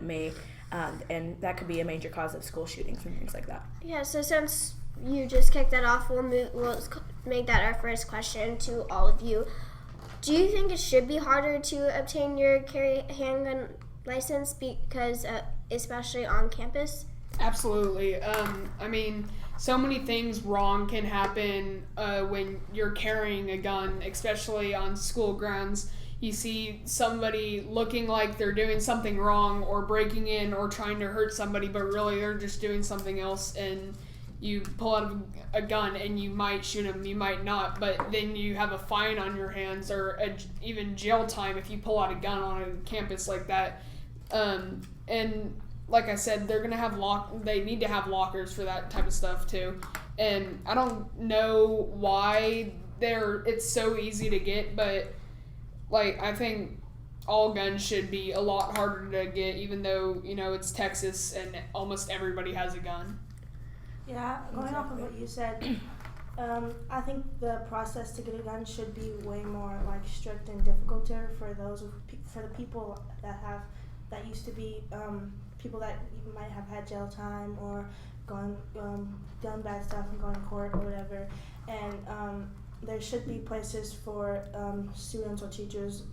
and that could be a major cause of school shootings and things like that. Yeah, so since you just kicked that off, we'll make that our first question to all of you. Do you think it should be harder to obtain your carry handgun license because, especially on campus? Absolutely. I mean, so many things wrong can happen when you're carrying a gun, especially on school grounds. You see somebody looking like they're doing something wrong or breaking in or trying to hurt somebody, but really they're just doing something else, and you pull out a gun and you might shoot them, you might not, but then you have a fine on your hands or even jail time if you pull out a gun on a campus like that. And like I said, they're gonna have they need to have lockers for that type of stuff too. And I don't know why it's so easy to get, but like I think all guns should be a lot harder to get, even though it's Texas and almost everybody has a gun. Yeah, going off of what you said, I think the process to get a gun should be way more strict and difficulter for the people that used to be people that might have had jail time or done bad stuff and gone to court or whatever, and there should be places for students or teachers,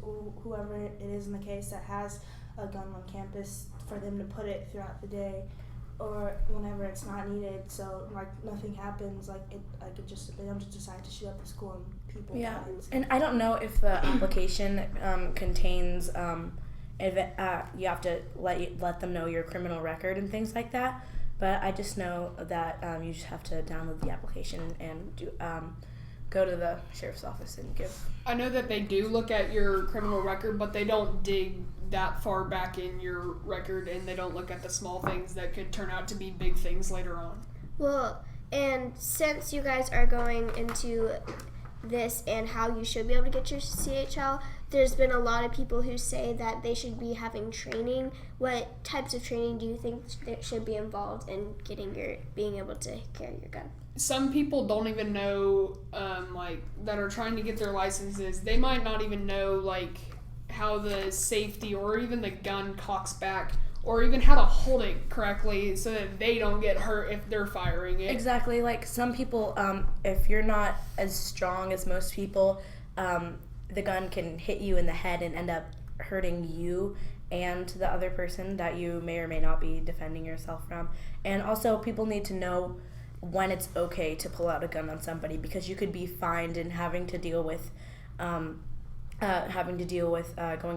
whoever it is in the case that has a gun on campus, for them to put it throughout the day or whenever it's not needed, so nothing happens. They don't just decide to shoot up the school and people. Yeah, and I don't know if the application contains you have to let them know your criminal record and things like that. But I just know that you just have to download the application and go to the sheriff's office and give. I know that they do look at your criminal record, but they don't dig that far back in your record, and they don't look at the small things that could turn out to be big things later on. Well, and since you guys are going into this and how you should be able to get your CHL, there's been a lot of people who say that they should be having training. What types of training do you think that should be involved in being able to carry your gun? Some people don't even know, that are trying to get their licenses, they might not even know, how the safety or even the gun cocks back, or even how to hold it correctly so that they don't get hurt if they're firing it. Exactly. Some people, if you're not as strong as most people, the gun can hit you in the head and end up hurting you and the other person that you may or may not be defending yourself from. And also, people need to know when it's okay to pull out a gun on somebody, because you could be fined and having to deal with going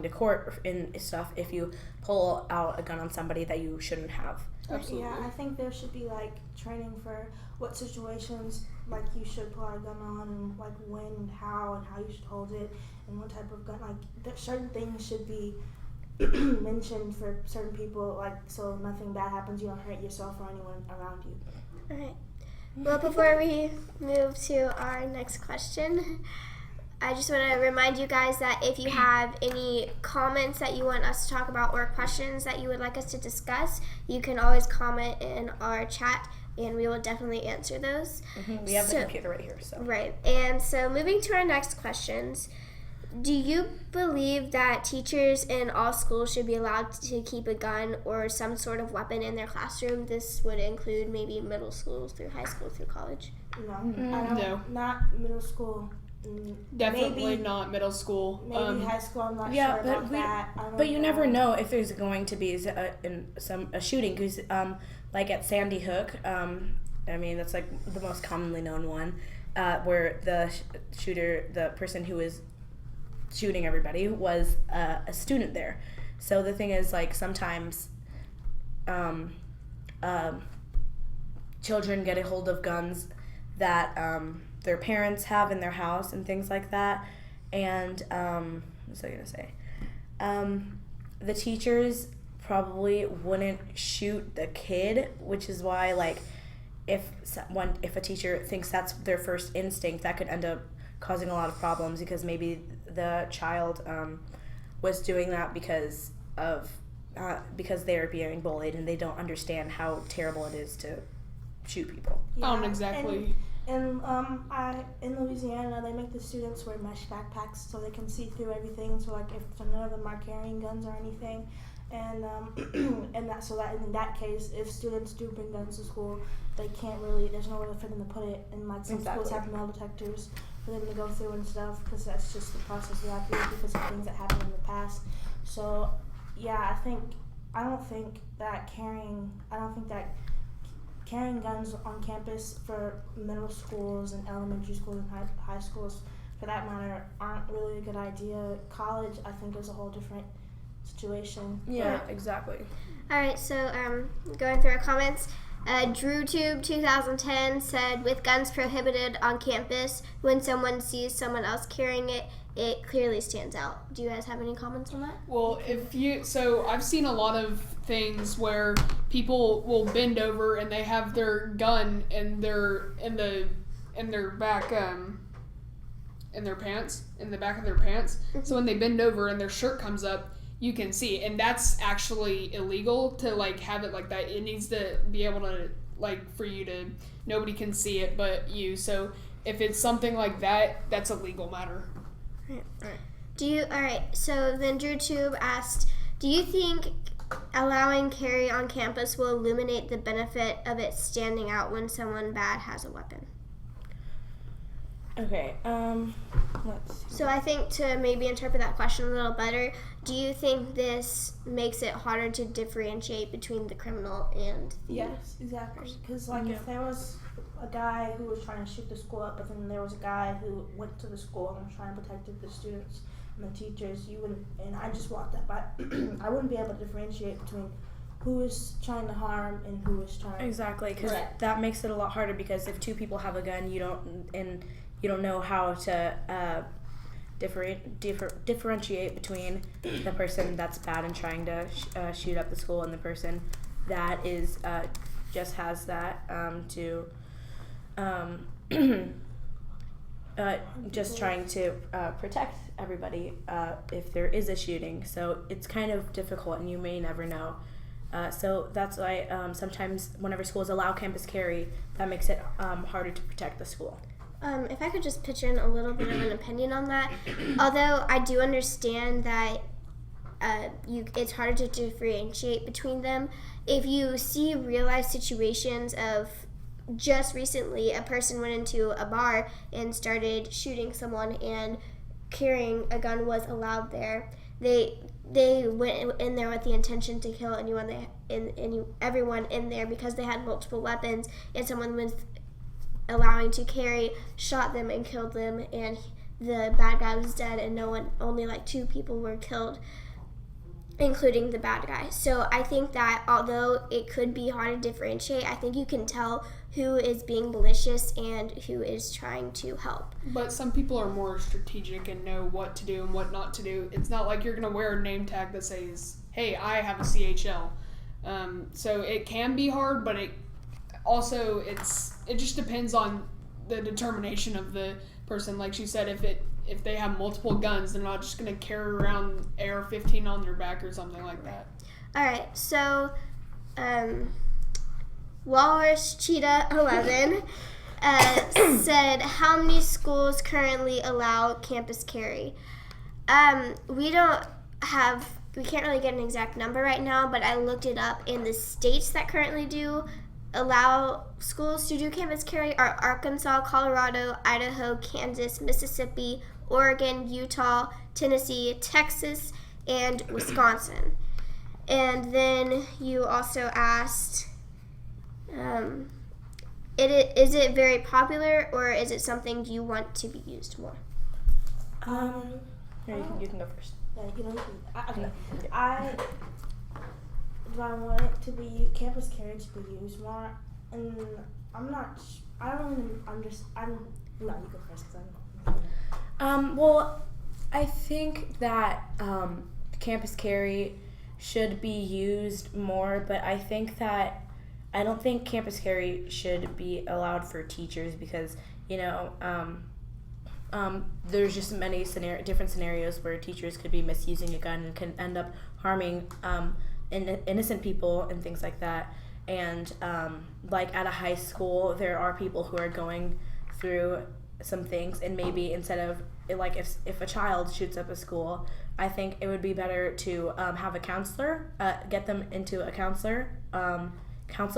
to court and stuff if you pull out a gun on somebody that you shouldn't have. Yeah, I think there should be like training for what situations like you should pull out a gun on, and like when and how you should hold it, and what type of gun. Like certain things should be mentioned for certain people, like so nothing bad happens, you don't hurt yourself or anyone around you. All right. Well, before we move to our next question, I just want to remind you guys that if you have any comments that you want us to talk about or questions that you would like us to discuss, you can always comment in our chat, and we will definitely answer those. We have the computer right here. So. Right. And so moving to our next questions, do you believe that teachers in all schools should be allowed to keep a gun or some sort of weapon in their classroom? This would include maybe middle school through high school through college. No, I don't. No. Not middle school. Definitely maybe, not middle school. Maybe high school. I'm not yeah, sure but about that. But you never know if there's going to be a shooting, because like at Sandy Hook, I mean that's like the most commonly known one, where the the person who was shooting everybody was a student there. So the thing is, like, sometimes children get a hold of guns that their parents have in their house and things like that. And what was I gonna say? The teachers probably wouldn't shoot the kid, which is why, like, if a teacher thinks that's their first instinct, that could end up causing a lot of problems, because maybe the child was doing that because they're being bullied and they don't understand how terrible it is to shoot people. Yeah, exactly. And in Louisiana, they make the students wear mesh backpacks so they can see through everything. So like if none of them are carrying guns or anything, and that in that case, if students do bring guns to school, they can't really. There's nowhere for them to put it. And like some schools have metal detectors for them to go through and stuff, because that's just the process they have to do because of things that happened in the past. So yeah, I don't think that carrying guns on campus for middle schools and elementary schools and high schools, for that matter, aren't really a good idea. College, I think, is a whole different situation. Yeah, exactly. All right, so going through our comments, DrewTube 2010 said, with guns prohibited on campus, when someone sees someone else carrying it, it clearly stands out. Do you guys have any comments on that? Well, I've seen a lot of things where people will bend over and they have their gun in their back in their pants, in the back of their pants. So when they bend over and their shirt comes up, you can see, and that's actually illegal to like have it like that. It needs to be able to, like, for you to, nobody can see it but you. So if it's something like that, that's a legal matter. Alright, so then DrewTube asked, do you think allowing carry on campus will eliminate the benefit of it standing out when someone bad has a weapon? Okay, let's see. So I think to maybe interpret that question a little better, do you think this makes it harder to differentiate between the criminal and the... Yes, exactly. Because like if there was a guy who was trying to shoot the school up, but then there was a guy who went to the school and was trying to protect the students and the teachers, you wouldn't, and I just walked that by, I wouldn't be able to differentiate between who is trying to harm and who is trying. Exactly, because that makes it a lot harder, because if two people have a gun, you don't know how to differentiate between the person that's bad and trying to shoot up the school and the person that is just has that just trying to protect everybody if there is a shooting. So it's kind of difficult, and you may never know. So that's why sometimes whenever schools allow campus carry, that makes it harder to protect the school. If I could just pitch in a little bit of an opinion on that, although I do understand that it's harder to differentiate between them. If you see real-life situations of just recently a person went into a bar and started shooting someone, and carrying a gun was allowed there, they went in there with the intention to kill everyone in there because they had multiple weapons, and someone with allowing to carry shot them and killed them, and the bad guy was dead, and only like 2 people were killed, including the bad guy. So I think that although it could be hard to differentiate, I think you can tell who is being malicious and who is trying to help. But some people are more strategic and know what to do and what not to do. It's not like you're going to wear a name tag that says, hey, I have a CHL. So it can be hard, but it just depends on the determination of the person. Like she said, if they have multiple guns, they're not just going to carry around AR-15 on their back or something like that. All right, so Walrus Cheetah 11 said, how many schools currently allow campus carry? We can't really get an exact number right now, but I looked it up, and the states that currently do allow schools to do campus carry are Arkansas, Colorado, Idaho, Kansas, Mississippi, Oregon, Utah, Tennessee, Texas, and Wisconsin. And then you also asked, is it very popular, or is it something you want to be used more? You can go first. Yeah, do I want it to be campus carry to be used more? And I'm not. I don't really understand. No, you go first. Well, I think that campus carry should be used more, but I don't think campus carry should be allowed for teachers because there's just many different scenarios where teachers could be misusing a gun and can end up harming innocent people and things like that. And like at a high school, there are people who are going through some things, and maybe instead of if a child shoots up a school, I think it would be better to have a counselor, get them into a counseling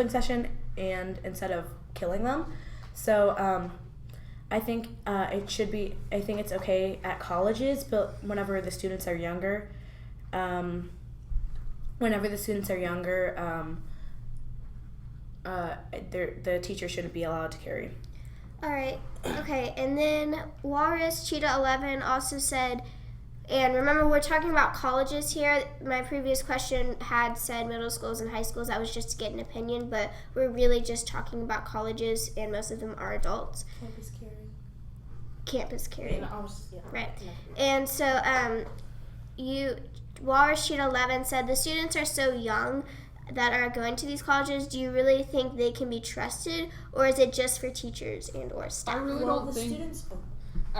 session, and instead of killing them. So I think it should be. I think it's okay at colleges, but whenever the students are younger, the teacher shouldn't be allowed to carry. All right. Okay. And then Walrus Cheetah 11 also said, and remember we're talking about colleges here. My previous question had said middle schools and high schools. That was just to get an opinion, but we're really just talking about colleges, and most of them are adults. Campus carry. Yeah. Right. And so Walrus Cheetah 11 said the students are so young that are going to these colleges. Do you really think they can be trusted, or is it just for teachers and or staff? I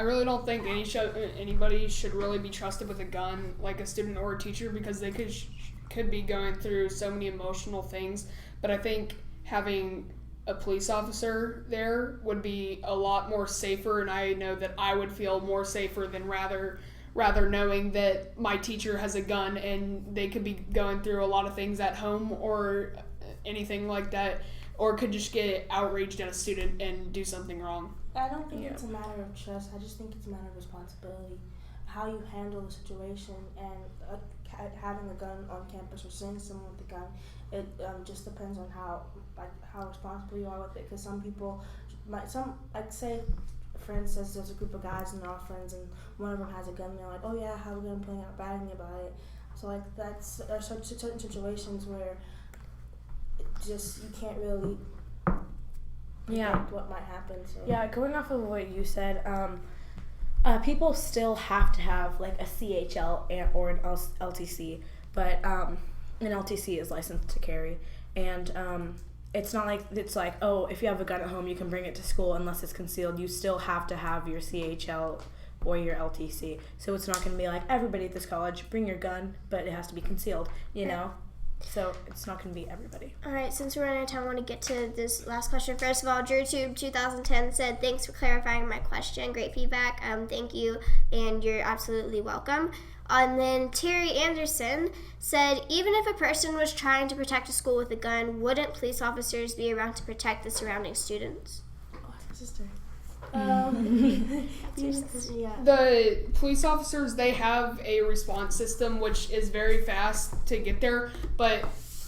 really don't think anybody should really be trusted with a gun, like a student or a teacher, because they could be going through so many emotional things. But I think having a police officer there would be a lot more safer, and I know that I would feel more safer than rather knowing that my teacher has a gun and they could be going through a lot of things at home or anything like that, or could just get outraged at a student and do something wrong. I don't think it's a matter of trust. I just think it's a matter of responsibility. How you handle the situation, and having a gun on campus or seeing someone with a gun, it just depends on how responsible you are with it. Because some people, say, for instance, there's a group of guys and they're all friends, and one of them has a gun, and they're like, oh yeah, how are we gonna play out bragging about it? So there's certain situations where you can't really predict what might happen. So. Yeah, going off of what you said, people still have to have like a CHL or an LTC, but an LTC is licensed to carry, and it's not like oh, if you have a gun at home you can bring it to school unless it's concealed. You still have to have your CHL or your LTC. So it's not going to be like everybody at this college bring your gun, but it has to be concealed, you know. So it's not going to be everybody. All right, since we're running out of time, I want to get to this last question. First of all, DrewTube 2010 said, thanks for clarifying my question. Great feedback. Thank you, and you're absolutely welcome. And then Terry Anderson said, even if a person was trying to protect a school with a gun, wouldn't police officers be around to protect the surrounding students? The police officers, they have a response system which is very fast to get there, but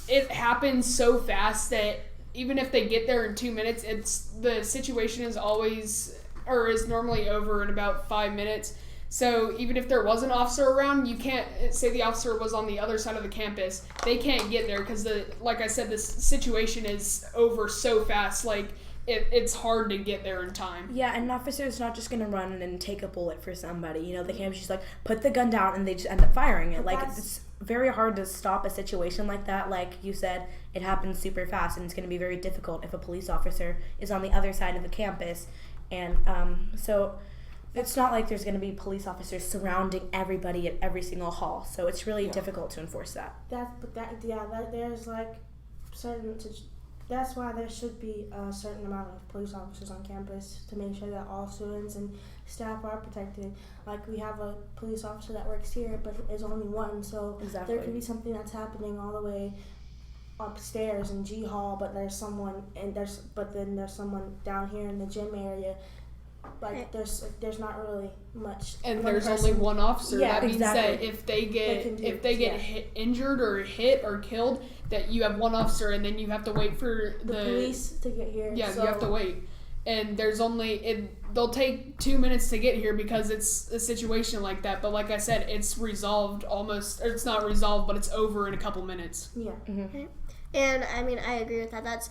it happens so fast that even if they get there in 2 minutes, the situation is normally over in about 5 minutes. So even if there was an officer around, you can't say the officer was on the other side of the campus. They can't get there because, like I said, this situation is over so fast. Like it's hard to get there in time. Yeah, and an officer is not just gonna run and take a bullet for somebody. You know, they can't just like put the gun down and they just end up firing it. Like it's very hard to stop a situation like that. Like you said, it happens super fast, and it's gonna be very difficult if a police officer is on the other side of the campus, and so. It's not like there's going to be police officers surrounding everybody at every single hall, so it's really difficult to enforce that. There's like certain. That's why there should be a certain amount of police officers on campus to make sure that all students and staff are protected. Like we have a police officer that works here, but there's only one, so there could be something that's happening all the way upstairs in G Hall, but then there's someone down here in the gym area. Like there's not really much. And there's only one officer. Yeah, that means exactly. that if they get injured or hit or killed, that you have one officer, and then you have to wait for the police to get here. Yeah, so you have to wait. And they'll take 2 minutes to get here because it's a situation like that. But like I said, it's resolved almost. Or it's not resolved, but it's over in a couple minutes. Yeah. Mm-hmm. And I mean, I agree with that. That's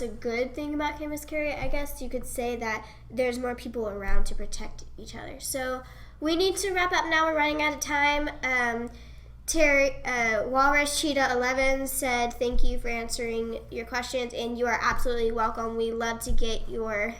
a good thing about campus carry. I guess you could say that there's more people around to protect each other. So we need to wrap up now. We're running out of time. Terry, Walrus Cheetah 11 said thank you for answering your questions, and you are absolutely welcome. We love to get your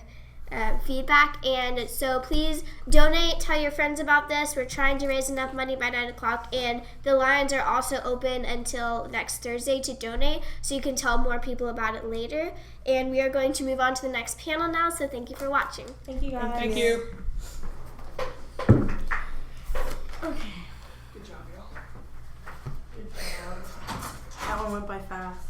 feedback, and so please donate. Tell your friends about this. We're trying to raise enough money by 9 o'clock, and the lines are also open until next Thursday to donate, so you can tell more people about it later. And we are going to move on to the next panel now, so thank you for watching. Thank you, guys. Thank you. Okay. Good job, y'all. Good job. That one went by fast.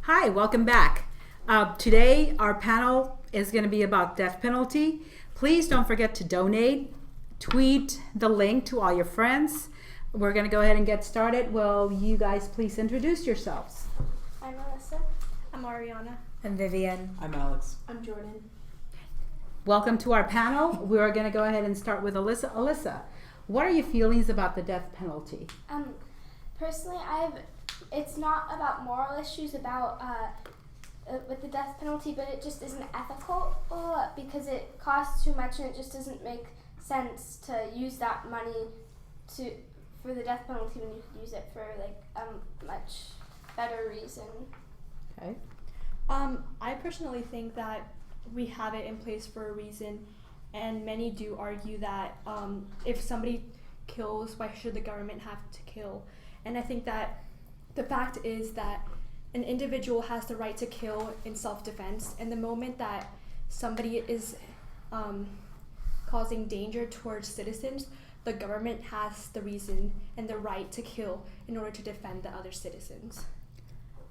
Hi, welcome back. Today our panel is going to be about death penalty. Please don't forget to donate. Tweet the link to all your friends. We're going to go ahead and get started. Will you guys please introduce yourselves? I'm Melissa. I'm Ariana. I'm Vivian. I'm Alex. I'm Jordan. Welcome to our panel. We are going to go ahead and start with Alyssa. Alyssa, what are your feelings about the death penalty? Personally, it's not about moral issues about with the death penalty, but it just isn't ethical because it costs too much and it just doesn't make sense to use that money for the death penalty when you could use it for like a much better reason. Okay. I personally think that we have it in place for a reason, and many do argue that if somebody kills, why should the government have to kill? And I think that the fact is that an individual has the right to kill in self-defense, and the moment that somebody is causing danger towards citizens, the government has the reason and the right to kill in order to defend the other citizens.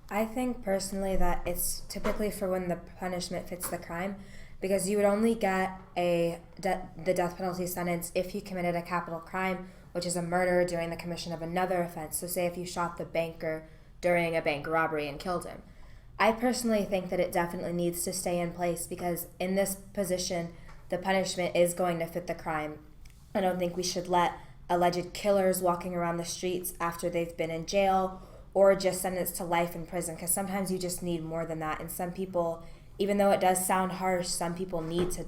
I think personally that it's typically for when the punishment fits the crime, because you would only get the death penalty sentence if you committed a capital crime, which is a murder during the commission of another offense. So say if you shot the banker during a bank robbery and killed him. I personally think that it definitely needs to stay in place because in this position, the punishment is going to fit the crime. I don't think we should let alleged killers walking around the streets after they've been in jail or just sentenced to life in prison, because sometimes you just need more than that. And some people, even though it does sound harsh, some people need to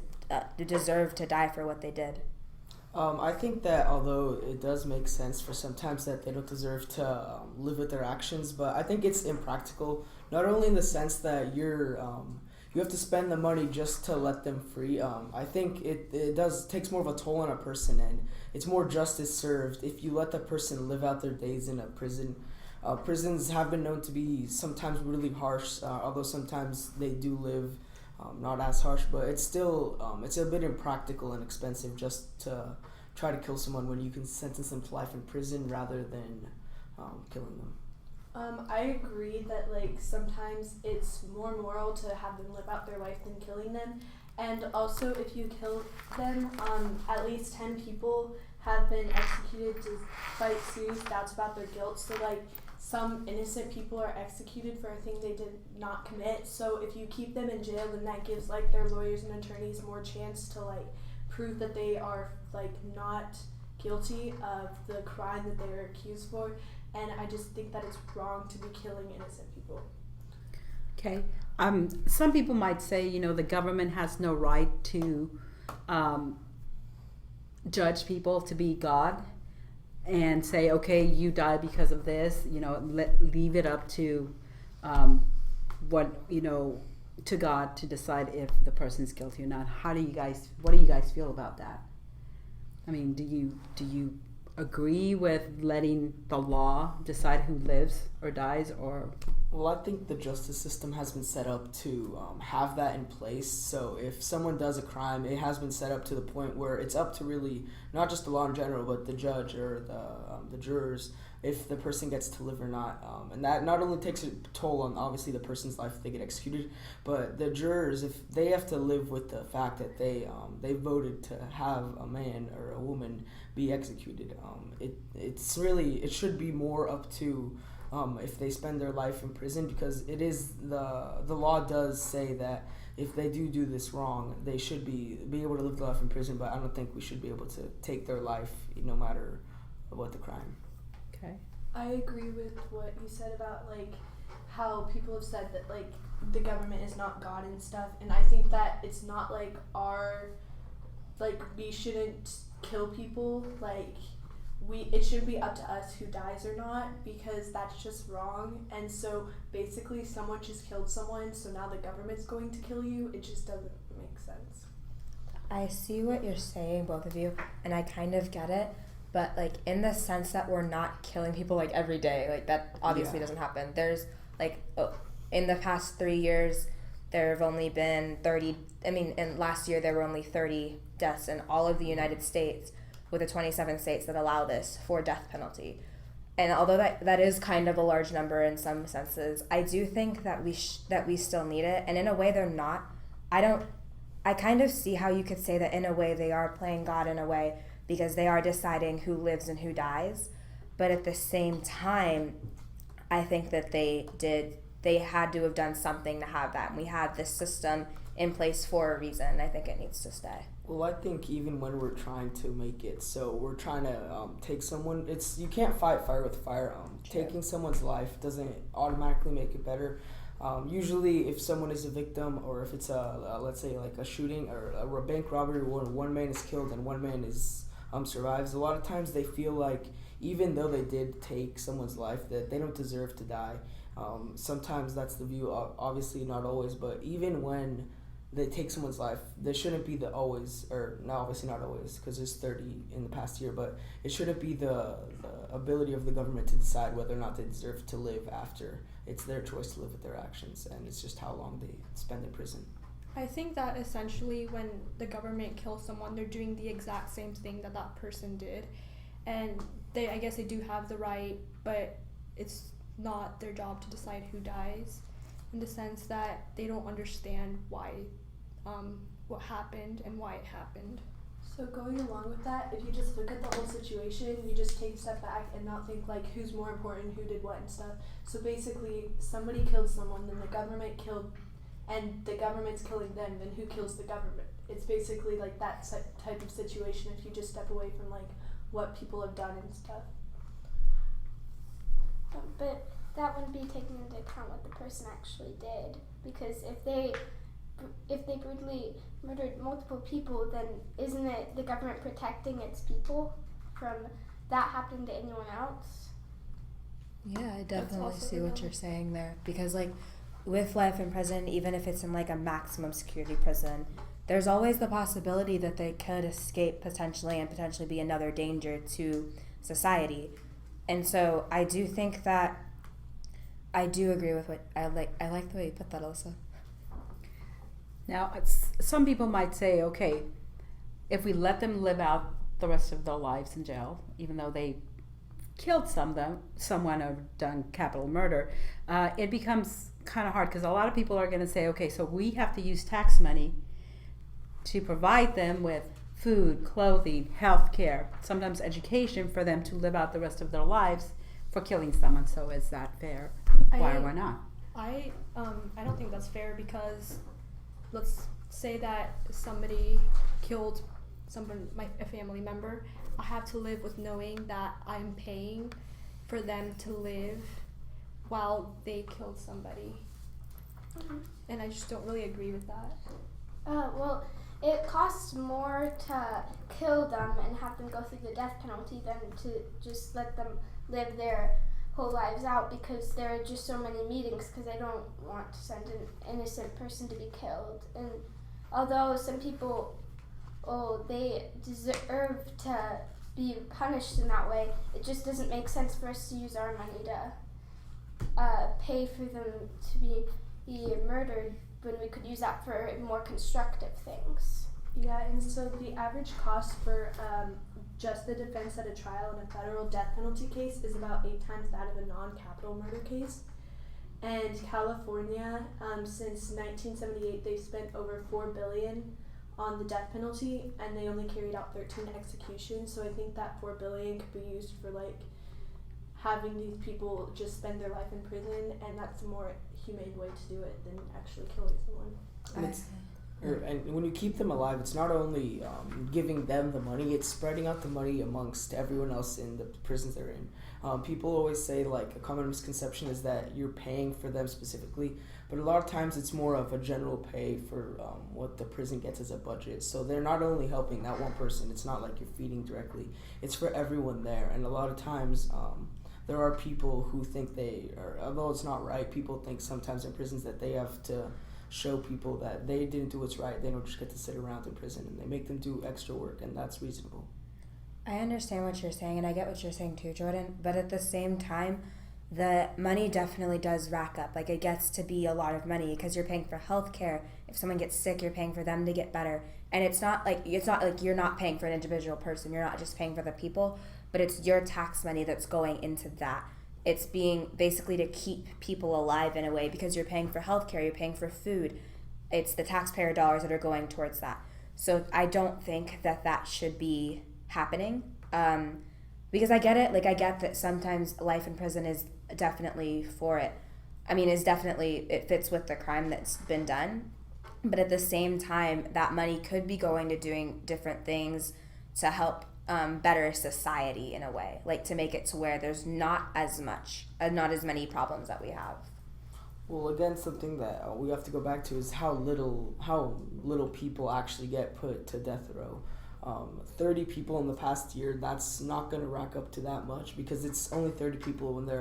deserve to die for what they did. I think that although it does make sense for sometimes that they don't deserve to live with their actions, but I think it's impractical, not only in the sense that you have to spend the money just to let them free. I think it takes more of a toll on a person, and it's more justice served if you let the person live out their days in a prison. Prisons have been known to be sometimes really harsh, although sometimes they do live not as harsh, but it's still it's a bit impractical and expensive just to try to kill someone when you can sentence them to life in prison rather than killing them. I agree that like sometimes it's more moral to have them live out their life than killing them, and also if you kill them, at least 10 people have been executed despite serious doubts about their guilt. So like some innocent people are executed for a thing they did not commit. So if you keep them in jail, then that gives like their lawyers and attorneys more chance to like prove that they are like not guilty of the crime that they were accused for. And I just think that it's wrong to be killing innocent people. Okay. Some people might say, the government has no right to judge people to be God and say, okay, you die because of this, leave it up to to God to decide if the person's guilty or not. What do you guys feel about that? I mean, do you agree with letting the law decide who lives or dies, or? Well, I think the justice system has been set up to have that in place. So if someone does a crime, it has been set up to the point where it's up to really not just the law in general, but the judge or the jurors if the person gets to live or not. And that not only takes a toll on obviously the person's life if they get executed, but the jurors, if they have to live with the fact that they voted to have a man or a woman be executed. It should be more up to if they spend their life in prison, because it is the law does say that if they do this wrong, they should be able to live their life in prison. But I don't think we should be able to take their life no matter what the crime. Okay. I agree with what you said about like how people have said that like the government is not God and stuff, and I think that it's not like we shouldn't kill people, it shouldn't be up to us who dies or not, because that's just wrong. And so basically someone just killed someone, so now the government's going to kill you. It just doesn't make sense. I see what you're saying, both of you, and I kind of get it, but in the sense that we're not killing people every day, that obviously doesn't happen. There's in the past 3 years there have only been 30, and last year there were only 30 deaths in all of the United States, with the 27 states that allow this for death penalty. and although that is kind of a large number in some senses, I do think that we still need it. And in a way, they're not. I kind of see how you could say that in a way they are playing God in a way, because they are deciding who lives and who dies. But at the same time, I think that they had to have done something to have that. And we had this system in place for a reason. I think it needs to stay. Well, I think even when we're trying to make it so we're trying to take someone, you can't fight fire with fire. Taking someone's life doesn't automatically make it better. Usually, if someone is a victim, or if it's let's say like a shooting or a bank robbery where one man is killed and one man is survives, a lot of times they feel like even though they did take someone's life, that they don't deserve to die. Sometimes that's the view. Obviously, not always, but even when they take someone's life, there shouldn't be obviously not always, because there's 30 in the past year, but it shouldn't be the ability of the government to decide whether or not they deserve to live after. It's their choice to live with their actions, and it's just how long they spend in prison. I think that essentially when the government kills someone, they're doing the exact same thing that person did. And I guess they do have the right, but it's not their job to decide who dies, in the sense that they don't understand why, what happened and why it happened. So going along with that, if you just look at the whole situation, you just take a step back and not think like who's more important, who did what and stuff. So basically, somebody killed someone, then the government killed, and the government's killing them, then who kills the government? It's basically like that type of situation if you just step away from like what people have done and stuff. But that wouldn't be taking into account what the person actually did, because if they brutally murdered multiple people, then isn't it the government protecting its people from that happening to anyone else? Yeah, I definitely see what you're saying there, because like with life in prison, even if it's in like a maximum security prison, there's always the possibility that they could escape potentially and potentially be another danger to society. And so I do think that I do agree with what I like the way you put that, Alyssa. Now, some people might say, okay, if we let them live out the rest of their lives in jail, even though they killed someone or done capital murder, it becomes kind of hard, because a lot of people are going to say, okay, so we have to use tax money to provide them with food, clothing, health care, sometimes education for them to live out the rest of their lives for killing someone. So is that fair? Why or why not? I don't think that's fair, because let's say that somebody killed a family member. I have to live with knowing that I'm paying for them to live while they killed somebody. Mm-hmm. And I just don't really agree with that. Well, it costs more to kill them and have them go through the death penalty than to just let them live their whole lives out, because there are just so many meetings, because I don't want to send an innocent person to be killed. And although some people, they deserve to be punished in that way, it just doesn't make sense for us to use our money to pay for them to be murdered when we could use that for more constructive things. Yeah, and so the average cost for just the defense at a trial in a federal death penalty case is about 8 times that of a non-capital murder case. And California, since 1978, they've spent over $4 billion on the death penalty, and they only carried out 13 executions. So I think that $4 billion could be used for like having these people just spend their life in prison, and that's a more humane way to do it than actually killing someone. And when you keep them alive, it's not only giving them the money, it's spreading out the money amongst everyone else in the prisons they're in. People always say, like, a common misconception is that you're paying for them specifically, but a lot of times it's more of a general pay for what the prison gets as a budget. So they're not only helping that one person, it's not like you're feeding directly, it's for everyone there. And a lot of times there are people who think although it's not right, people think sometimes in prisons that they have to show people that they didn't do what's right. They don't just get to sit around in prison, and they make them do extra work, and that's reasonable. I understand what you're saying, and I get what you're saying too, Jordan, but at the same time, the money definitely does rack up. Like, it gets to be a lot of money, because you're paying for health care. If someone gets sick, you're paying for them to get better. And it's not like you're not paying for an individual person. You're not just paying for the people, but it's your tax money that's going into that. It's being basically to keep people alive in a way, because you're paying for healthcare, you're paying for food. It's the taxpayer dollars that are going towards that. So I don't think that should be happening, because I get it. Like, I get that sometimes life in prison is definitely for it. I mean, it fits with the crime that's been done. But at the same time, that money could be going to doing different things to help better society in a way, like to make it to where there's not as many problems that we have. Well, again, something that we have to go back to is how little people actually get put to death row. 30 people in the past year, that's not going to rack up to that much, because it's only 30 people when there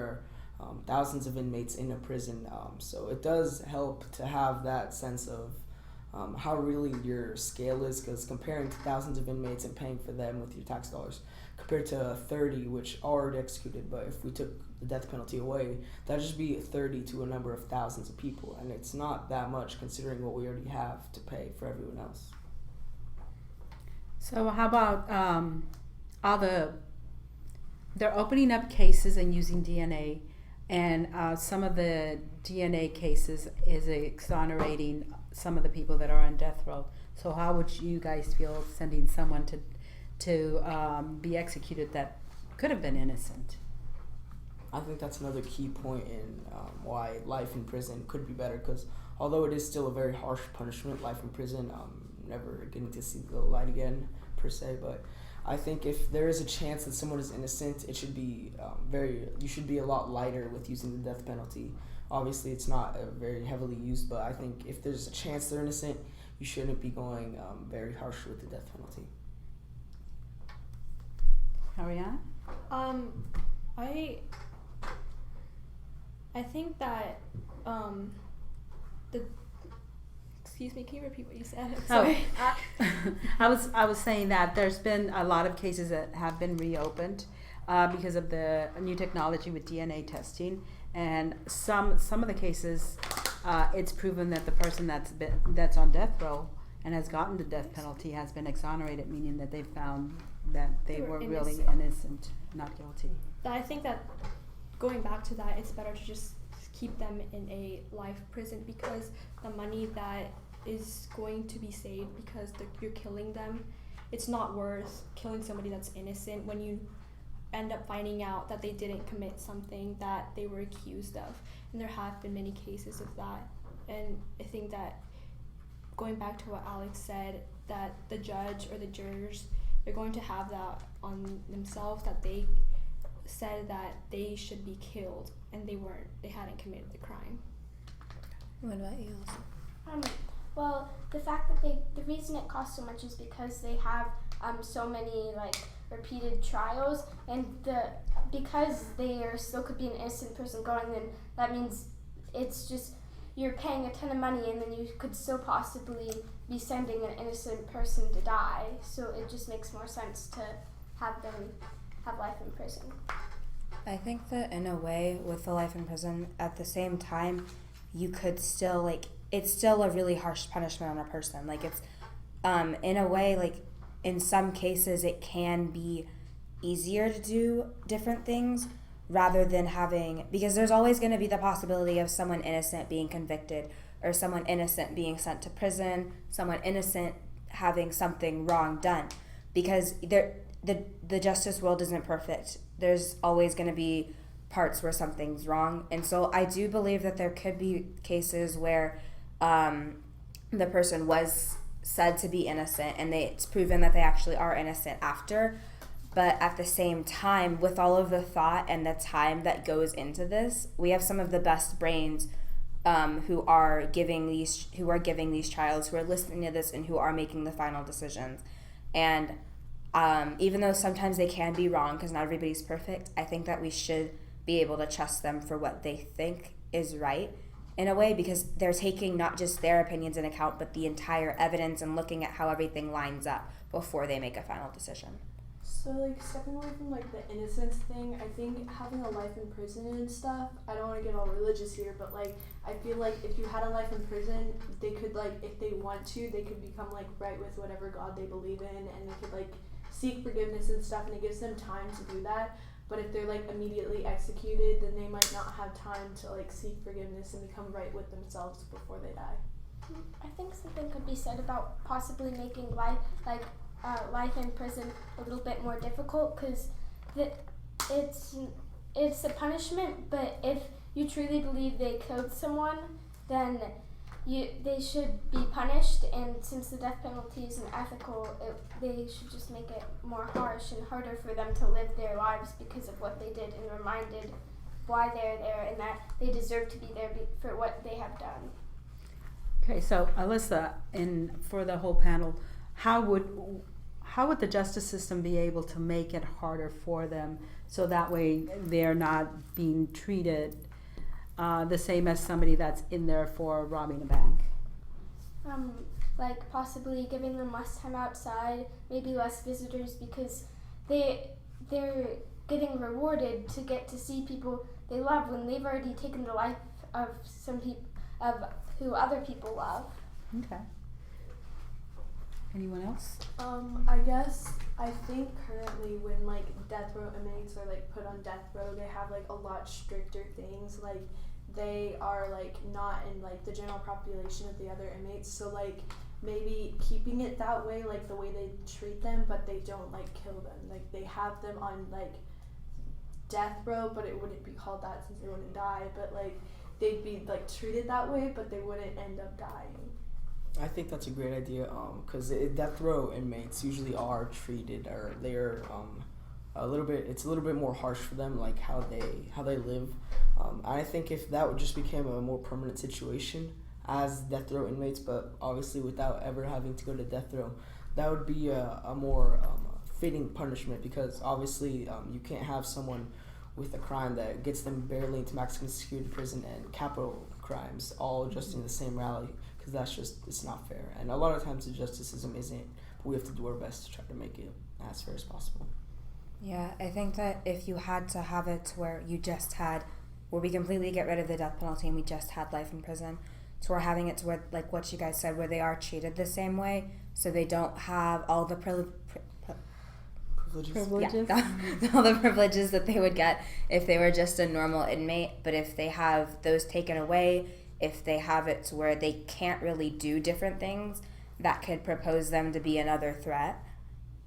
are thousands of inmates in a prison. So it does help to have that sense of how really your scale is, because comparing to thousands of inmates and paying for them with your tax dollars compared to 30 which are already executed, but if we took the death penalty away, that'd just be 30 to a number of thousands of people, and it's not that much considering what we already have to pay for everyone else. So how about they're opening up cases and using DNA, and some of the DNA cases is exonerating some of the people that are on death row. So how would you guys feel sending someone to be executed that could have been innocent? I think that's another key point in why life in prison could be better, because although it is still a very harsh punishment, life in prison, never getting to see the light again per se, but I think if there is a chance that someone is innocent, it should be you should be a lot lighter with using the death penalty. Obviously, it's not very heavily used, but I think if there's a chance they're innocent, you shouldn't be going very harsh with the death penalty. Ariana? I think that excuse me, can you repeat what you said? Sorry. I was saying that there's been a lot of cases that have been reopened because of the new technology with DNA testing, and some of the cases it's proven that the person that's on death row and has gotten the death penalty has been exonerated, meaning that they found that they were really innocent, not guilty. I think that going back to that, it's better to just keep them in a life prison, because the money that is going to be saved because you're killing them, it's not worth killing somebody that's innocent when you end up finding out that they didn't commit something that they were accused of. And there have been many cases of that. And I think that going back to what Alex said, that the judge or the jurors, they're going to have that on themselves, that they said that they should be killed and they hadn't committed the crime. What about you, Elsa? Well, the fact that the reason it costs so much is because they have so many repeated trials, and because there still could be an innocent person going, then that means it's just you're paying a ton of money, and then you could still possibly be sending an innocent person to die. So it just makes more sense to have them have life in prison. I think that in a way, with the life in prison, at the same time, you could still it's still a really harsh punishment on a person. It's in a way, in some cases it can be easier to do different things rather than because there's always going to be the possibility of someone innocent being convicted, or someone innocent being sent to prison, someone innocent having something wrong done, because the justice world isn't perfect. There's always going to be parts where something's wrong, and so I do believe that there could be cases where the person was said to be innocent and it's proven that they actually are innocent after. But at the same time, with all of the thought and the time that goes into this, we have some of the best brains who are giving these trials, who are listening to this, and who are making the final decisions. And even though sometimes they can be wrong, because not everybody's perfect, I think that we should be able to trust them for what they think is right, in a way, because they're taking not just their opinions into account, but the entire evidence and looking at how everything lines up before they make a final decision. So, stepping away from, the innocence thing, I think having a life in prison and stuff, I don't want to get all religious here, but, I feel like if you had a life in prison, they could, if they want to, they could become, right with whatever God they believe in, and they could, seek forgiveness and stuff, and it gives them time to do that. But if they're like immediately executed, then they might not have time to like seek forgiveness and become right with themselves before they die. I think something could be said about possibly making life in prison a little bit more difficult, because it's a punishment. But if you truly believe they killed someone, then they should be punished. And since the death penalty is unethical, they should just make it more harsh and harder for them to live their lives because of what they did, and reminded why they're there and that they deserve to be there for what they have done. Okay, so Alyssa, and for the whole panel, how would the justice system be able to make it harder for them so that way they're not being treated the same as somebody that's in there for robbing a bank? Like possibly giving them less time outside, maybe less visitors, because they're getting rewarded to get to see people they love when they've already taken the life of some people, of who other people love. Okay. Anyone else? I think currently when like death row inmates are like put on death row, they have like a lot stricter things. Like they are like not in like the general population of the other inmates, so like maybe keeping it that way, like the way they treat them, but they don't like kill them. Like they have them on like death row, but it wouldn't be called that since they wouldn't die, but like they'd be like treated that way, but they wouldn't end up dying. I think that's a great idea, because death row inmates usually are treated, or they're it's a little bit more harsh for them, like how they live. I think if that would just become a more permanent situation as death row inmates, but obviously without ever having to go to death row, that would be a more fitting punishment, because obviously you can't have someone with a crime that gets them barely into maximum security prison and capital crimes all just in the same rally, because it's not fair. And a lot of times the justice system isn't, but we have to do our best to try to make it as fair as possible. Yeah, I think that if you had to have it where we completely get rid of the death penalty and we just had life in prison, so we're having it to where, like what you guys said, where they are treated the same way, so they don't have all the privileges. Yeah, all the privileges that they would get if they were just a normal inmate. But if they have those taken away, if they have it to where they can't really do different things, that could propose them to be another threat,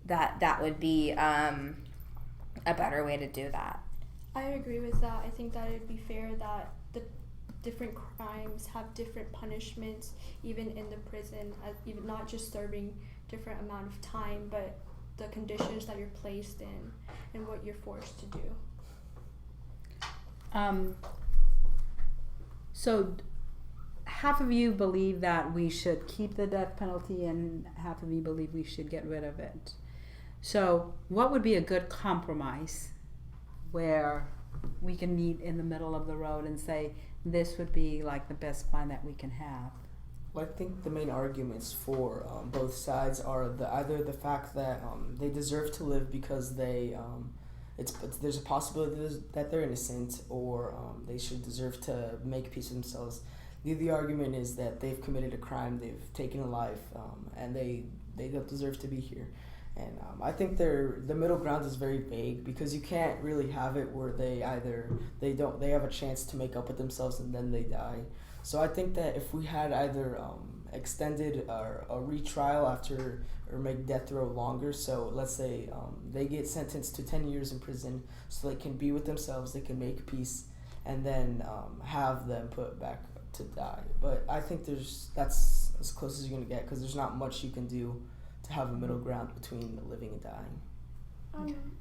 that would be a better way to do that. I agree with that. I think that it would be fair that the different crimes have different punishments, even in the prison, even not just serving different amount of time, but the conditions that you're placed in and what you're forced to do. So half of you believe that we should keep the death penalty and half of you believe we should get rid of it. So what would be a good compromise where we can meet in the middle of the road and say this would be like the best plan that we can have? Well, I think the main arguments for both sides are either the fact that they deserve to live because there's a possibility that they're innocent, or they should deserve to make peace with themselves. The other argument is that they've committed a crime, they've taken a life, and they don't deserve to be here. And I think the middle ground is very vague, because you can't really have it where they have a chance to make up with themselves and then they die. So I think that if we had either extended or a retrial after, or make death row longer, so let's say they get sentenced to 10 years in prison so they can be with themselves, they can make peace, and then have them put back to die. But I think that's as close as you're going to get, because there's not much you can do to have a middle ground between living and dying.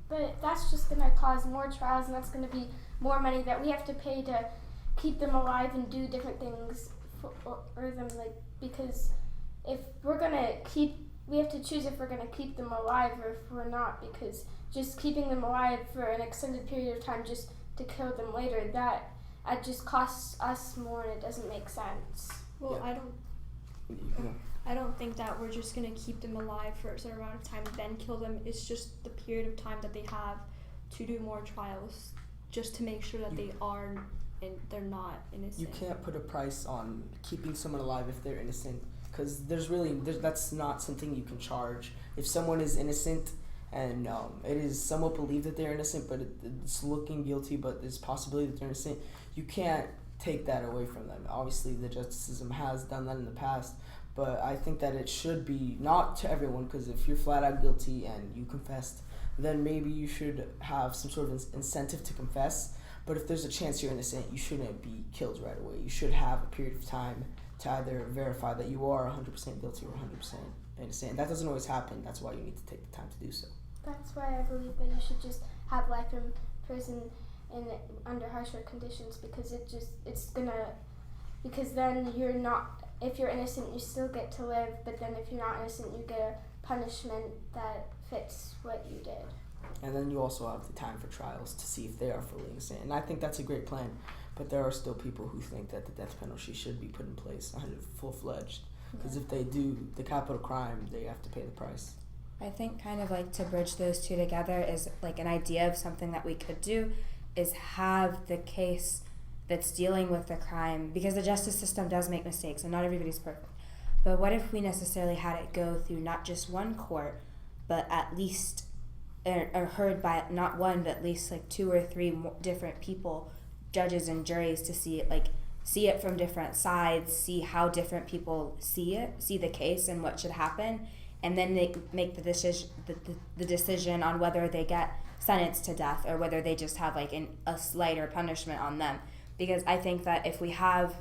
But that's just going to cause more trials, and that's going to be more money that we have to pay to keep them alive and do different things for them, like, because if we're going to we have to choose if we're going to keep them alive or if we're not, because just keeping them alive for an extended period of time just to kill them later, that just costs us more and it doesn't make sense. Well, yeah. I don't think that we're just going to keep them alive for a certain amount of time and then kill them. It's just the period of time that they have to do more trials, just to make sure that they're not innocent. You can't put a price on keeping someone alive if they're innocent, because that's not something you can charge. If someone is innocent and it is somewhat believed that they're innocent, but it's looking guilty, but there's possibility that they're innocent. You can't take that away from them. Obviously, the justice system has done that in the past, but I think that it should be not to everyone, because if you're flat out guilty and you confessed, then maybe you should have some sort of incentive to confess. But if there's a chance you're innocent, you shouldn't be killed right away. You should have a period of time to either verify that you are 100% guilty or 100% innocent. And that doesn't always happen. That's why you need to take the time to do so. That's why I believe that you should just have life in prison and under harsher conditions, because because then you're not, if you're innocent, you still get to live, but then if you're not innocent, you get a punishment that fits what you did. And then you also have the time for trials to see if they are fully innocent. And I think that's a great plan. But there are still people who think that the death penalty should be put in place full-fledged. Because if they do the capital crime, they have to pay the price. I think kind of like to bridge those two together is like an idea of something that we could do is have the case that's dealing with the crime, because the justice system does make mistakes and not everybody's perfect. But what if we necessarily had it go through not just one court, but at least, or heard by not one, but at least like 2 or 3 different people, judges and juries, to see it from different sides, see how different people see the case and what should happen, and then they make the decision on whether they get sentenced to death or whether they just have like a slighter punishment on them. Because I think that if we have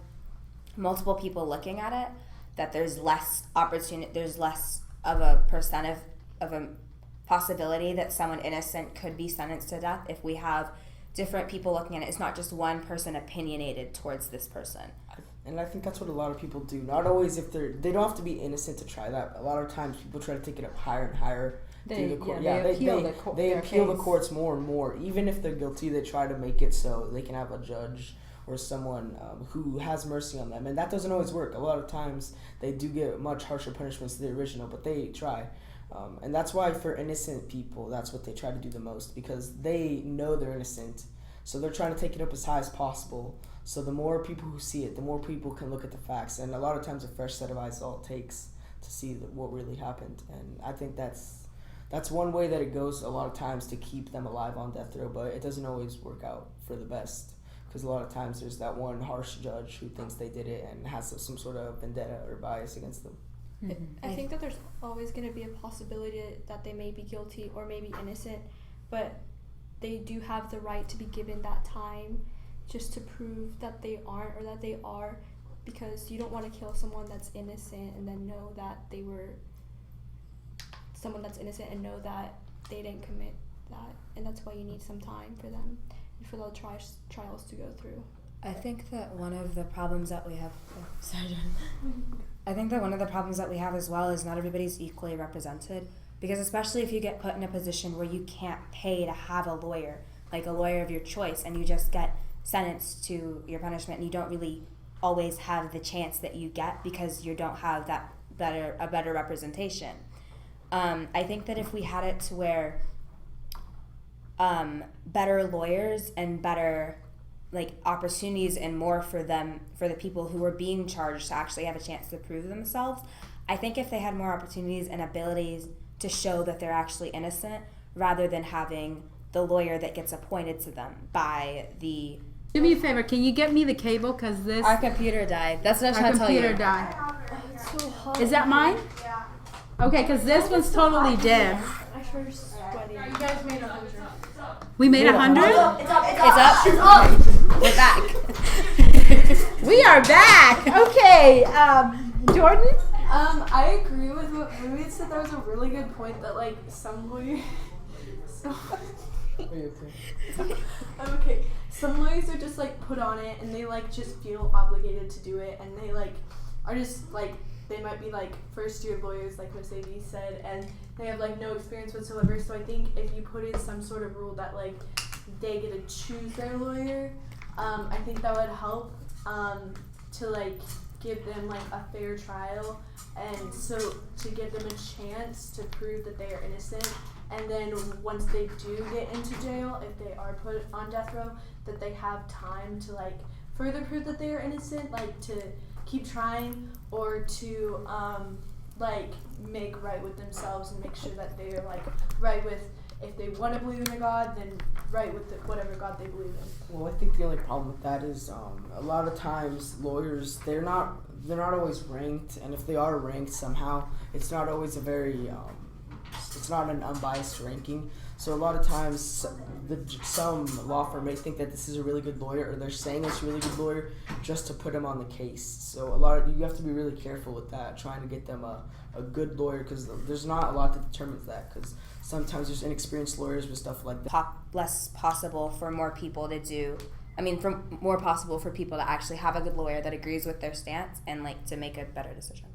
multiple people looking at it, that there's less opportunity, there's less of a percent of a possibility that someone innocent could be sentenced to death if we have different people looking at it. It's not just one person opinionated towards this person. And I think that's what a lot of people do. Not always if they don't have to be innocent to try that. A lot of times people try to take it up higher and higher through the court. They appeal the courts more and more. Even if they're guilty, they try to make it so they can have a judge or someone who has mercy on them. And that doesn't always work. A lot of times they do get much harsher punishments than the original, but they try. And that's why for innocent people, that's what they try to do the most, because they know they're innocent. So they're trying to take it up as high as possible. So the more people who see it, the more people can look at the facts. And a lot of times a fresh set of eyes is all it takes to see what really happened. And I think that's one way that it goes a lot of times to keep them alive on death row, but it doesn't always work out for the best. Because a lot of times there's that one harsh judge who thinks they did it and has some sort of vendetta or bias against them. I think that there's always going to be a possibility that they may be guilty or maybe innocent, but they do have the right to be given that time just to prove that they aren't or that they are, because you don't want to kill someone that's innocent and then know that they were someone that's innocent and know that they didn't commit that, and that's why you need some time for them and for the trials to go through. I think that one of the problems that we have I think that one of the problems that we have as well is not everybody's equally represented, because especially if you get put in a position where you can't pay to have a lawyer, like a lawyer of your choice, and you just get sentenced to your punishment and you don't really always have the chance that you get because you don't have that better representation. I think that if we had it to where better lawyers and better like opportunities and more for the people who are being charged to actually have a chance to prove themselves, I think if they had more opportunities and abilities to show that they're actually innocent, rather than having the lawyer that gets appointed to them by the... Do me a favor, can you get me the cable, because this... Our computer died. That's what I was trying to tell you. Our computer died. Is that mine? Yeah. Okay, because this one's totally dead. You guys made 100. We made 100? It's up. We're back. We are back. Okay, Jordan? I agree with what Ruby said. There was a really good point that like some lawyers... Okay. Some lawyers are just like put on it and they like just feel obligated to do it, and they like are just like, they might be like first year lawyers like Mercedes said, and they have like no experience whatsoever. So I think if you put in some sort of rule that like they get to choose their lawyer, I think that would help to like give them like a fair trial, and so to give them a chance to prove that they are innocent. And then once they do get into jail, if they are put on death row, that they have time to like further prove that they are innocent, like to keep trying or to like make right with themselves and make sure that they are like right with, if they want to believe in a God, then right with whatever God they believe in. Well, I think the only problem with that is a lot of times lawyers they're not always ranked, and if they are ranked somehow, it's not always a very it's not an unbiased ranking. So a lot of times, some law firm may think that this is a really good lawyer, or they're saying it's a really good lawyer just to put him on the case. So you have to be really careful with that, trying to get them a good lawyer, because there's not a lot that determines that, because sometimes there's inexperienced lawyers with stuff like that. Less possible for more people to do. More possible for people to actually have a good lawyer that agrees with their stance and like to make a better decision.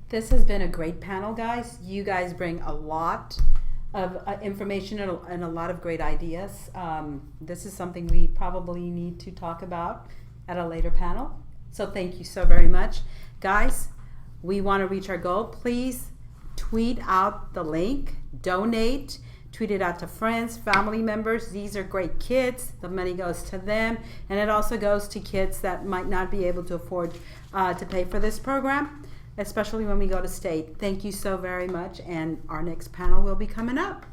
This has been a great panel, guys. You guys bring a lot of information and a lot of great ideas. This is something we probably need to talk about at a later panel. So thank you so very much. Guys, we want to reach our goal. Please tweet out the link, donate, tweet it out to friends, family members. These are great kids. The money goes to them, and it also goes to kids that might not be able to afford to pay for this program, especially when we go to state. Thank you so very much, and our next panel will be coming up.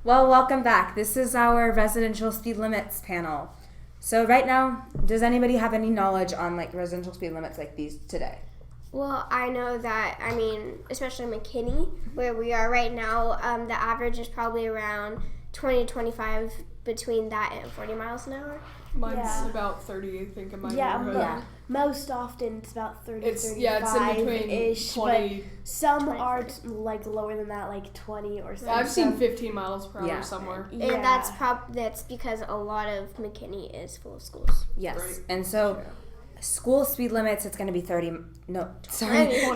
Well, welcome back. This is our residential speed limits panel. So right now, does anybody have any knowledge on like residential speed limits like these today? Well, I know that, especially McKinney, where we are right now, the average is probably around 20 to 25 between that and 40 miles an hour. Mine's about 30, I think, in my neighborhood. Most often it's about 30, it's 35 it's in between ish, 20. But some are like lower than that, like 20 or something. I've seen 15 miles per hour somewhere. And that's because a lot of McKinney is full of schools. Yes. Right. And so school speed limits, it's going to be 20.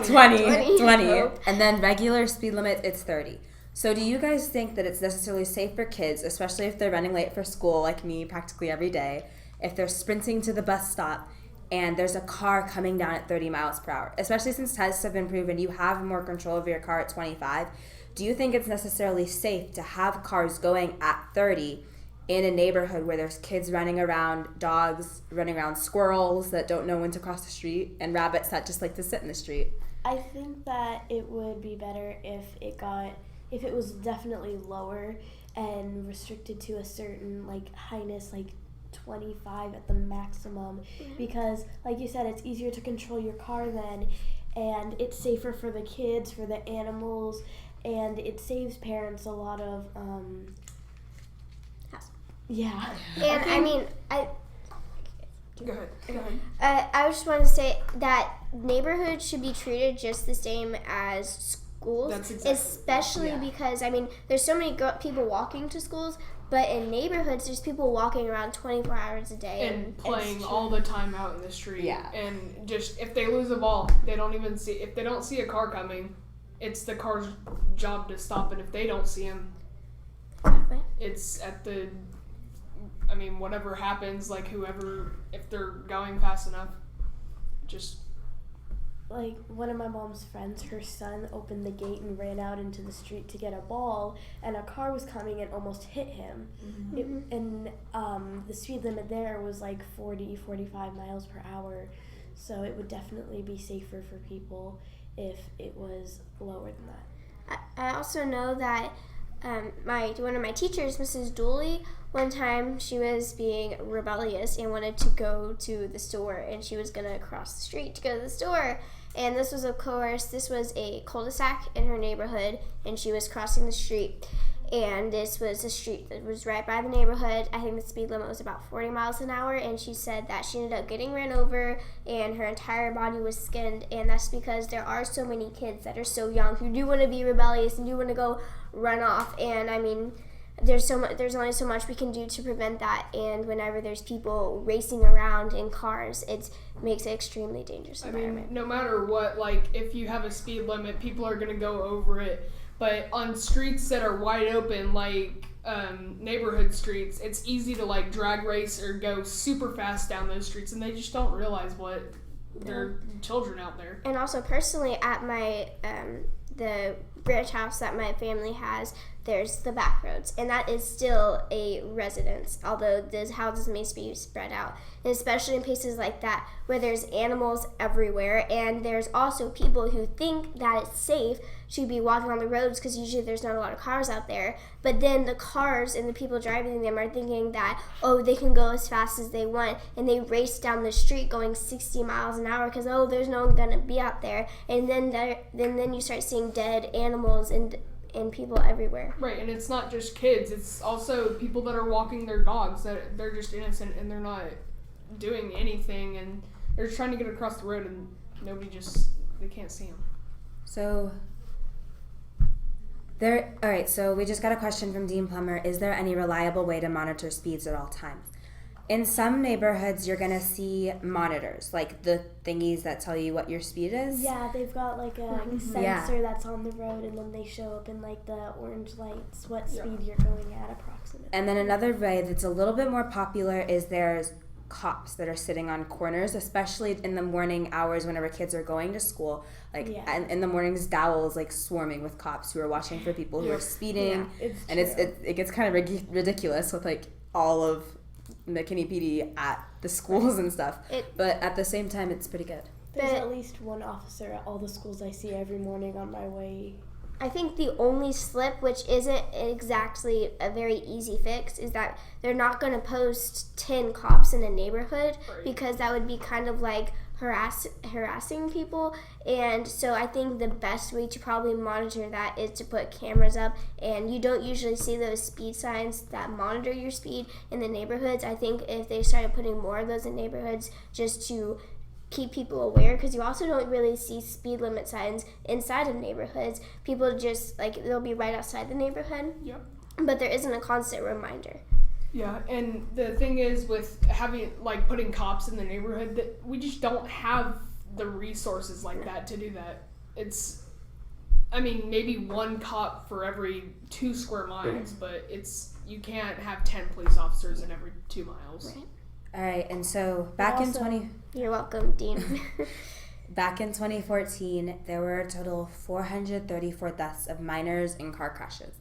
20. And then regular speed limit, it's 30. So do you guys think that it's necessarily safe for kids, especially if they're running late for school like me practically every day, if they're sprinting to the bus stop and there's a car coming down at 30 miles per hour, especially since tests have been proven you have more control over your car at 25, do you think it's necessarily safe to have cars going at 30 in a neighborhood where there's kids running around, dogs running around, squirrels that don't know when to cross the street, and rabbits that just like to sit in the street? I think that it would be better if it was definitely lower and restricted to a certain like highness, like 25 at the maximum, because like you said, it's easier to control your car then, and it's safer for the kids, for the animals, and it saves parents a lot of yeah. And Go ahead. I just want to say that neighborhoods should be treated just the same as schools, That's exactly especially because there's so many people walking to schools, but in neighborhoods there's people walking around 24 hours a day and playing all the time out in the street. Yeah. And just if they lose a ball, they don't even see. If they don't see a car coming, it's the car's job to stop. And if they don't see him, it's at the. Whatever happens, like whoever, if they're going fast enough, just. Like one of my mom's friends, her son opened the gate and ran out into the street to get a ball, and a car was coming and almost hit him. The speed limit there was like 40, 45 miles per hour, so it would definitely be safer for people if it was lower than that. I also know that one of my teachers, Mrs. Dooley, one time she was being rebellious and wanted to go to the store, and she was going to cross the street to go to the store. And this was a cul-de-sac in her neighborhood, and she was crossing the street. And this was a street that was right by the neighborhood. I think the speed limit was about 40 miles an hour, and she said that she ended up getting ran over and her entire body was skinned. And that's because there are so many kids that are so young who do want to be rebellious and do want to go run off. And there's only so much we can do to prevent that, and whenever there's people racing around in cars, it makes it extremely dangerous environment. No matter what, like if you have a speed limit, people are going to go over it, but on streets that are wide open, like neighborhood streets, it's easy to like drag race or go super fast down those streets, and they just don't realize what their children out there. And also personally at my the ranch house that my family has, there's the back roads, and that is still a residence, although those houses may be spread out, and especially in places like that where there's animals everywhere, and there's also people who think that it's safe to be walking on the roads because usually there's not a lot of cars out there, but then the cars and the people driving them are thinking that, they can go as fast as they want, and they race down the street going 60 miles an hour because, there's no one gonna be out there, and then you start seeing dead animals and people everywhere. Right, and it's not just kids, it's also people that are walking their dogs, that they're just innocent and they're not doing anything, and they're trying to get across the road and they can't see them. So we just got a question from Dean Plummer. Is there any reliable way to monitor speeds at all times? In some neighborhoods, you're going to see monitors, like the thingies that tell you what your speed is. Yeah, they've got like a sensor that's on the road, and then they show up in like the orange lights what speed you're going at approximately. And then another way that's a little bit more popular is there's cops that are sitting on corners, especially in the morning hours whenever kids are going to school. And in the mornings, Dowell is like swarming with cops who are watching for people who are speeding. Yeah, it gets kind of ridiculous with like all of McKinney PD at the schools and stuff. But at the same time, it's pretty good. There's at least one officer at all the schools I see every morning on my way I think the only slip, which isn't exactly a very easy fix, is that they're not going to post 10 cops in a neighborhood because that would be kind of like harassing people. And so I think the best way to probably monitor that is to put cameras up, and you don't usually see those speed signs that monitor your speed in the neighborhoods. I think if they started putting more of those in neighborhoods just to keep people aware, because you also don't really see speed limit signs inside of neighborhoods. People just, like, they'll be right outside the neighborhood. Yep. But there isn't a constant reminder. Yeah, and the thing is with having, like, putting cops in the neighborhood, that we just don't have the resources like that to do that. It's, I mean, maybe one cop for every 2 square miles, but you can't have 10 police officers in every 2 miles. Right. All right, and so You're welcome, Dean. Back in 2014, there were a total of 434 deaths of minors in car crashes.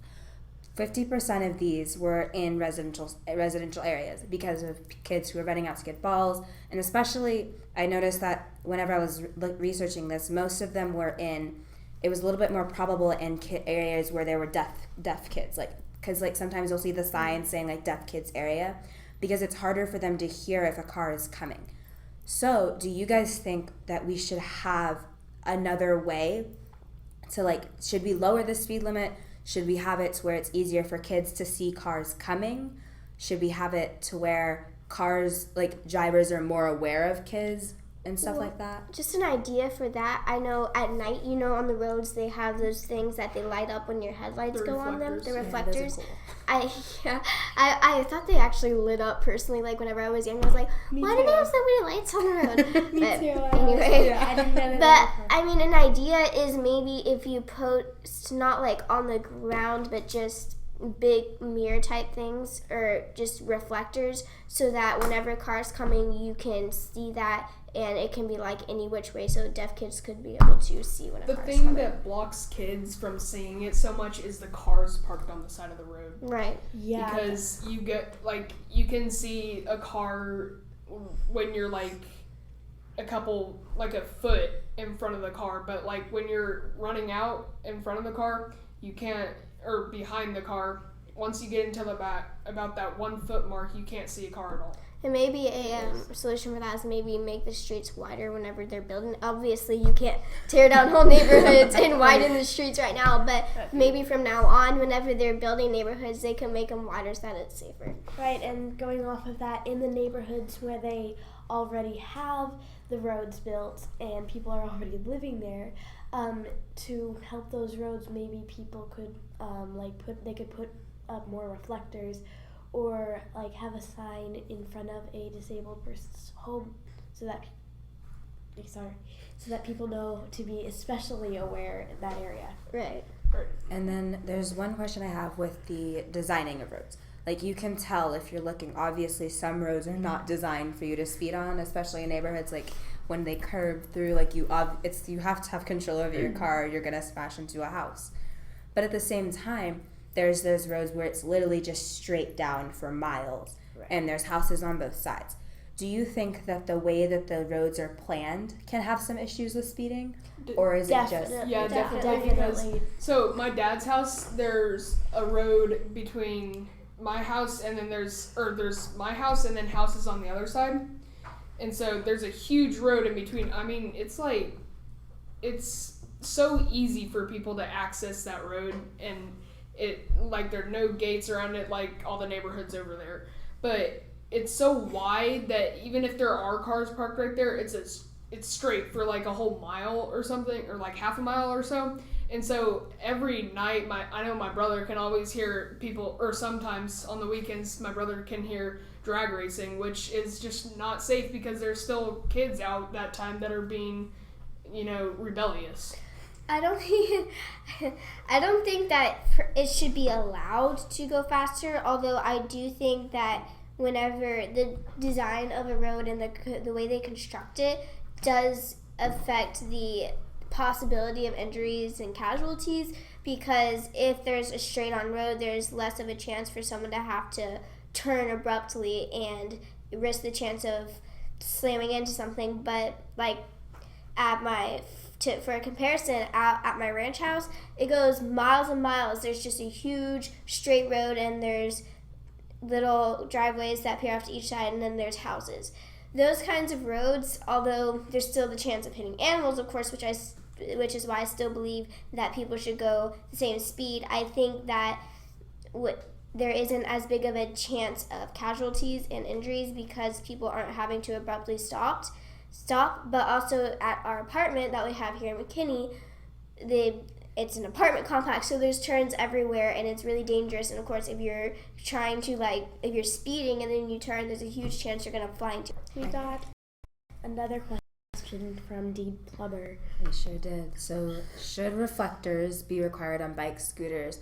50% of these were in residential areas because of kids who were running out to get balls, and especially I noticed that whenever I was researching this, most of them were it was a little bit more probable in areas where there were deaf kids, because sometimes you'll see the sign saying like deaf kids area, because it's harder for them to hear if a car is coming. So do you guys think that we should have another way to, should we lower the speed limit? Should we have it to where it's easier for kids to see cars coming? Should we have it to where drivers are more aware of kids and stuff like that? Just an idea for that. I know at night, on the roads they have those things that they light up when your headlights go on them. The reflectors. Yeah, those are cool. I thought they actually lit up personally. Like whenever I was young, I was like, why do they have so many lights on the road? Me too. Anyway, I didn't know but I mean, an idea is maybe if you post not like on the ground, but just big mirror type things or just reflectors, so that whenever a car's coming, you can see that. And it can be like any which way, so deaf kids could be able to see when a car's coming. The thing that blocks kids from seeing it so much is the cars parked on the side of the road. Right. Yeah. Because you get, you can see a car when you're, a foot in front of the car, but, when you're running out in front of the car, you can't, or behind the car, once you get into the back, about that 1 foot mark, you can't see a car at all. And maybe a solution for that is maybe make the streets wider whenever they're building. Obviously, you can't tear down whole neighborhoods and widen the streets right now, but maybe from now on, whenever they're building neighborhoods, they can make them wider so that it's safer. Right, and going off of that, in the neighborhoods where they already have the roads built and people are already living there, to help those roads, maybe people could put up more reflectors, or have a sign in front of a disabled person's home, so that people know to be especially aware in that area. Right. And then there's one question I have with the designing of roads. You can tell if you're looking, obviously some roads are not designed for you to speed on, especially in neighborhoods when they curve through, you have to have control over your car, or you're gonna smash into a house. But at the same time, there's those roads where it's literally just straight down for miles, and there's houses on both sides. Do you think that the way that the roads are planned can have some issues with speeding? Or is it just... Yeah, definitely. Because, so my dad's house, there's a road between my house and then there's my house and then houses on the other side. And so there's a huge road in between. I mean, it's so easy for people to access that road, and there are no gates around it like all the neighborhoods over there. But it's so wide that even if there are cars parked right there, it's straight for a whole mile or something, or half a mile or so. And so every night, I know my brother can always hear people, or sometimes on the weekends, my brother can hear drag racing, which is just not safe because there's still kids out that time that are being, rebellious. I don't think that it should be allowed to go faster, although I do think that whenever the design of a road and the way they construct it does affect the possibility of injuries and casualties, because if there's a straight on road, there's less of a chance for someone to have to turn abruptly and risk the chance of slamming into something. But for a comparison, at my ranch house, it goes miles and miles. There's just a huge straight road, and there's little driveways that appear off to each side, and then there's houses. Those kinds of roads, although there's still the chance of hitting animals, of course, which is why I still believe that people should go the same speed. I think that there isn't as big of a chance of casualties and injuries because people aren't having to abruptly stop. But also at our apartment that we have here in McKinney, it's an apartment complex, so there's turns everywhere, and it's really dangerous. And of course, if you're trying to if you're speeding and then you turn, there's a huge chance you're gonna fly into. We got another question from Dean Plummer. We sure did. So, should reflectors be required on bikes, scooters,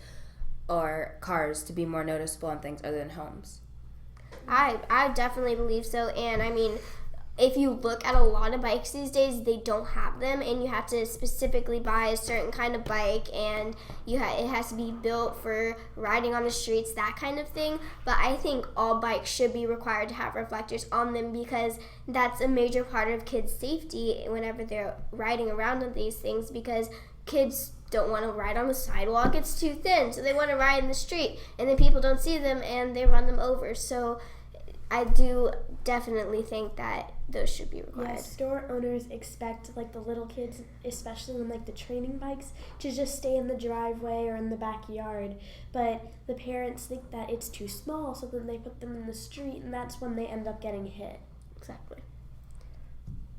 or cars to be more noticeable on things other than homes? I definitely believe so, and I mean, if you look at a lot of bikes these days, they don't have them, and you have to specifically buy a certain kind of bike, and it has to be built for riding on the streets, that kind of thing. But I think all bikes should be required to have reflectors on them because that's a major part of kids' safety whenever they're riding around on these things, because kids don't want to ride on the sidewalk, it's too thin, so they want to ride in the street, and then people don't see them and they run them over. So I do definitely think that those should be required. Yeah, store owners expect the little kids, especially in the training bikes, to just stay in the driveway or in the backyard. But the parents think that it's too small, so then they put them in the street, and that's when they end up getting hit. Exactly.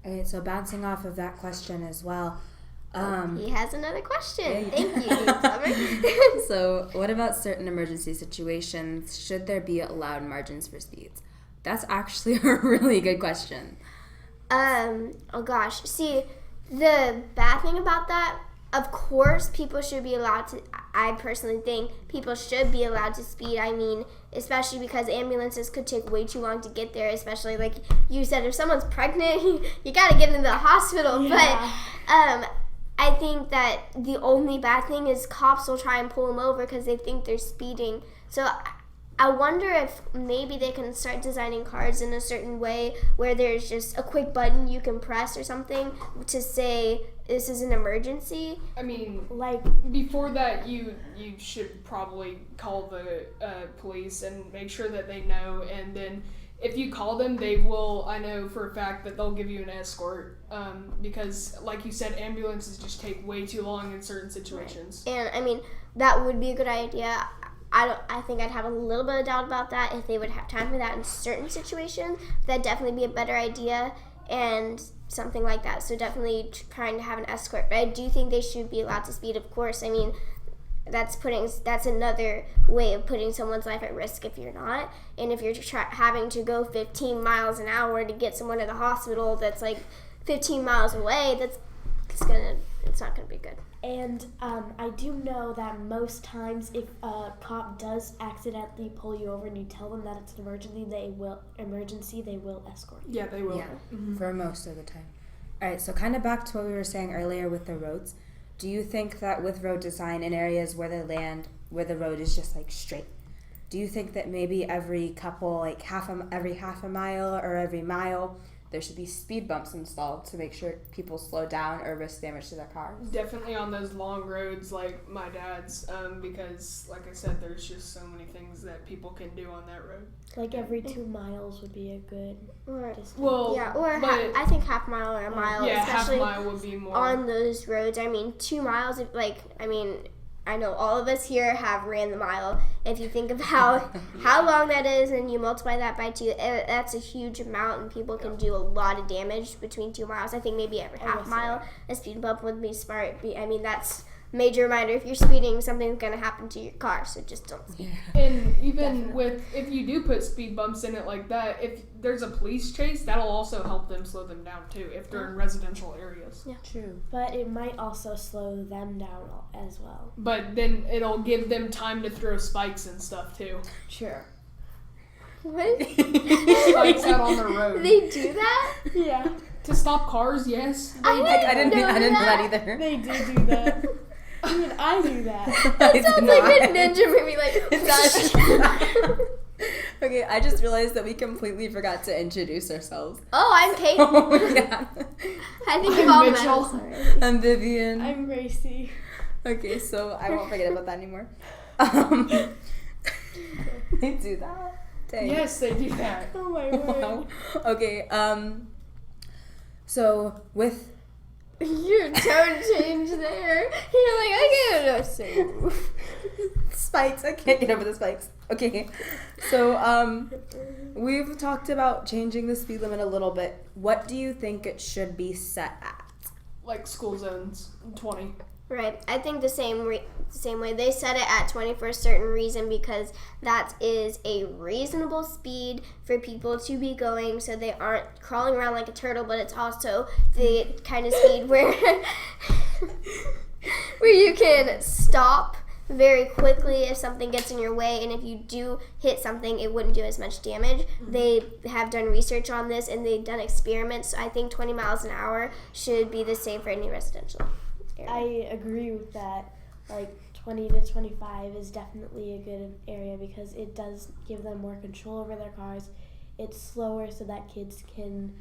Okay, so bouncing off of that question as well. He has another question. Yeah, Thank you. So, what about certain emergency situations? Should there be allowed margins for speeds? That's actually a really good question. Oh gosh. See, the bad thing about that, of course, people should be allowed to. I personally think people should be allowed to speed. I mean, especially because ambulances could take way too long to get there. Especially like you said, if someone's pregnant, you gotta get into the hospital. Yeah. But I think that the only bad thing is cops will try and pull them over because they think they're speeding. So I wonder if maybe they can start designing cars in a certain way where there's just a quick button you can press or something to say this is an emergency. I mean, before that, you should probably call the police and make sure that they know, and then if you call them, they will, I know for a fact that they'll give you an escort, because like you said, ambulances just take way too long in certain situations. Right. And I mean, that would be a good idea. I think I'd have a little bit of doubt about that if they would have time for that in certain situations. That'd definitely be a better idea and something like that. So definitely trying to have an escort. But I do think they should be allowed to speed, of course. I mean, that's another way of putting someone's life at risk if you're not. And if you're having to go 15 miles an hour to get someone to the hospital that's 15 miles away, it's not going to be good. And I do know that most times if a cop does accidentally pull you over and you tell them that it's an emergency, they will escort you. Yeah, they will. Yeah, for most of the time. All right, so kind of back to what we were saying earlier with the roads. Do you think that with road design in areas where the road is just straight, do you think that maybe every couple, every half a mile or every mile, there should be speed bumps installed to make sure people slow down or risk damage to their cars? Definitely on those long roads like my dad's, because like I said, there's just so many things that people can do on that road. Every 2 miles would be a good distance. Well, yeah, or I think half mile or a mile, yeah, especially half mile would be more on those roads. I mean, 2 miles, I know all of us here have ran the mile. If you think about how long that is and you multiply that by 2, that's a huge amount, and people can do a lot of damage between 2 miles. I think maybe every half mile a speed bump would be smart. That's major reminder. If you're speeding, something's going to happen to your car, so just don't speed. Yeah. And even if you do put speed bumps in it like that, if there's a police chase, that'll also help them slow them down too, if they're in residential areas. Yeah, true. But it might also slow them down as well. But then it'll give them time to throw spikes and stuff too. Sure. What? Spikes out on the road. They do that? Yeah. To stop cars, yes. I didn't know that either. They do that. I mean, I do that. That sounds like a ninja movie, Okay, I just realized that we completely forgot to introduce ourselves. Oh, I'm Kate. Oh, yeah. I think you've all met us already. I'm Vivian. I'm Gracie. Okay, so I won't forget about that anymore. They do that? Dang. Yes, they do that. Oh my word. Wow. Okay, so with Your tone changed there. You're like, I don't know, so. spikes, I can't get over the spikes. Okay, so we've talked about changing the speed limit a little bit. What do you think it should be set at? Like school zones, 20. Right. I think the same way. They set it at 20 for a certain reason, because that is a reasonable speed for people to be going, so they aren't crawling around like a turtle, but it's also the kind of speed where you can stop very quickly if something gets in your way, and if you do hit something, it wouldn't do as much damage. They have done research on this, and they've done experiments, so I think 20 miles an hour should be the same for any residential area. I agree with that. Like 20 to 25 is definitely a good area because it does give them more control over their cars. It's slower so that kids can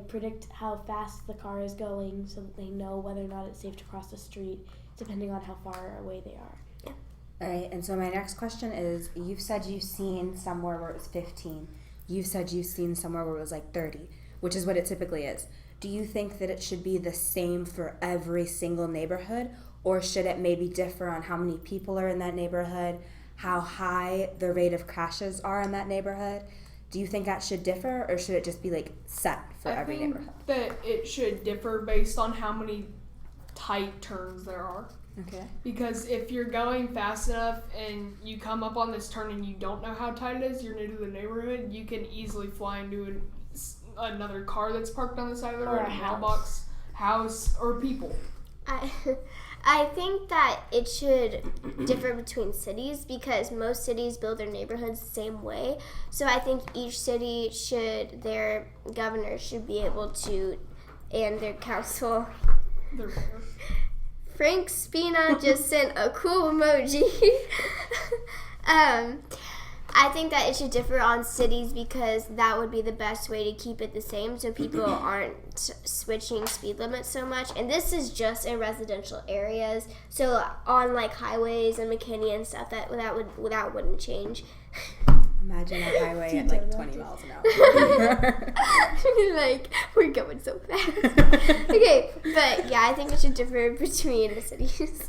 predict how fast the car is going, so that they know whether or not it's safe to cross the street, depending on how far away they are. Yeah. All right, and so my next question is, you've said you've seen somewhere where it was 15. You've said you've seen somewhere where it was like 30, which is what it typically is. Do you think that it should be the same for every single neighborhood, or should it maybe differ on how many people are in that neighborhood, how high the rate of crashes are in that neighborhood? Do you think that should differ, or should it just be like set for every neighborhood? I think that it should differ based on how many tight turns there are. Okay. Because if you're going fast enough and you come up on this turn and you don't know how tight it is, you're new to the neighborhood, you can easily fly into another car that's parked on the side of the road, a mailbox, house, or people. I think that it should differ between cities, because most cities build their neighborhoods the same way. So I think each city their governor should be able to, and their council. Frank Spina just sent a cool emoji. I think that it should differ on cities, because that would be the best way to keep it the same, so people aren't switching speed limits so much. And this is just in residential areas, so on like highways and McKinney and stuff, that wouldn't change. Imagine a highway at like 20 miles an hour. Like, we're going so fast. Okay, but yeah, I think it should differ between the cities.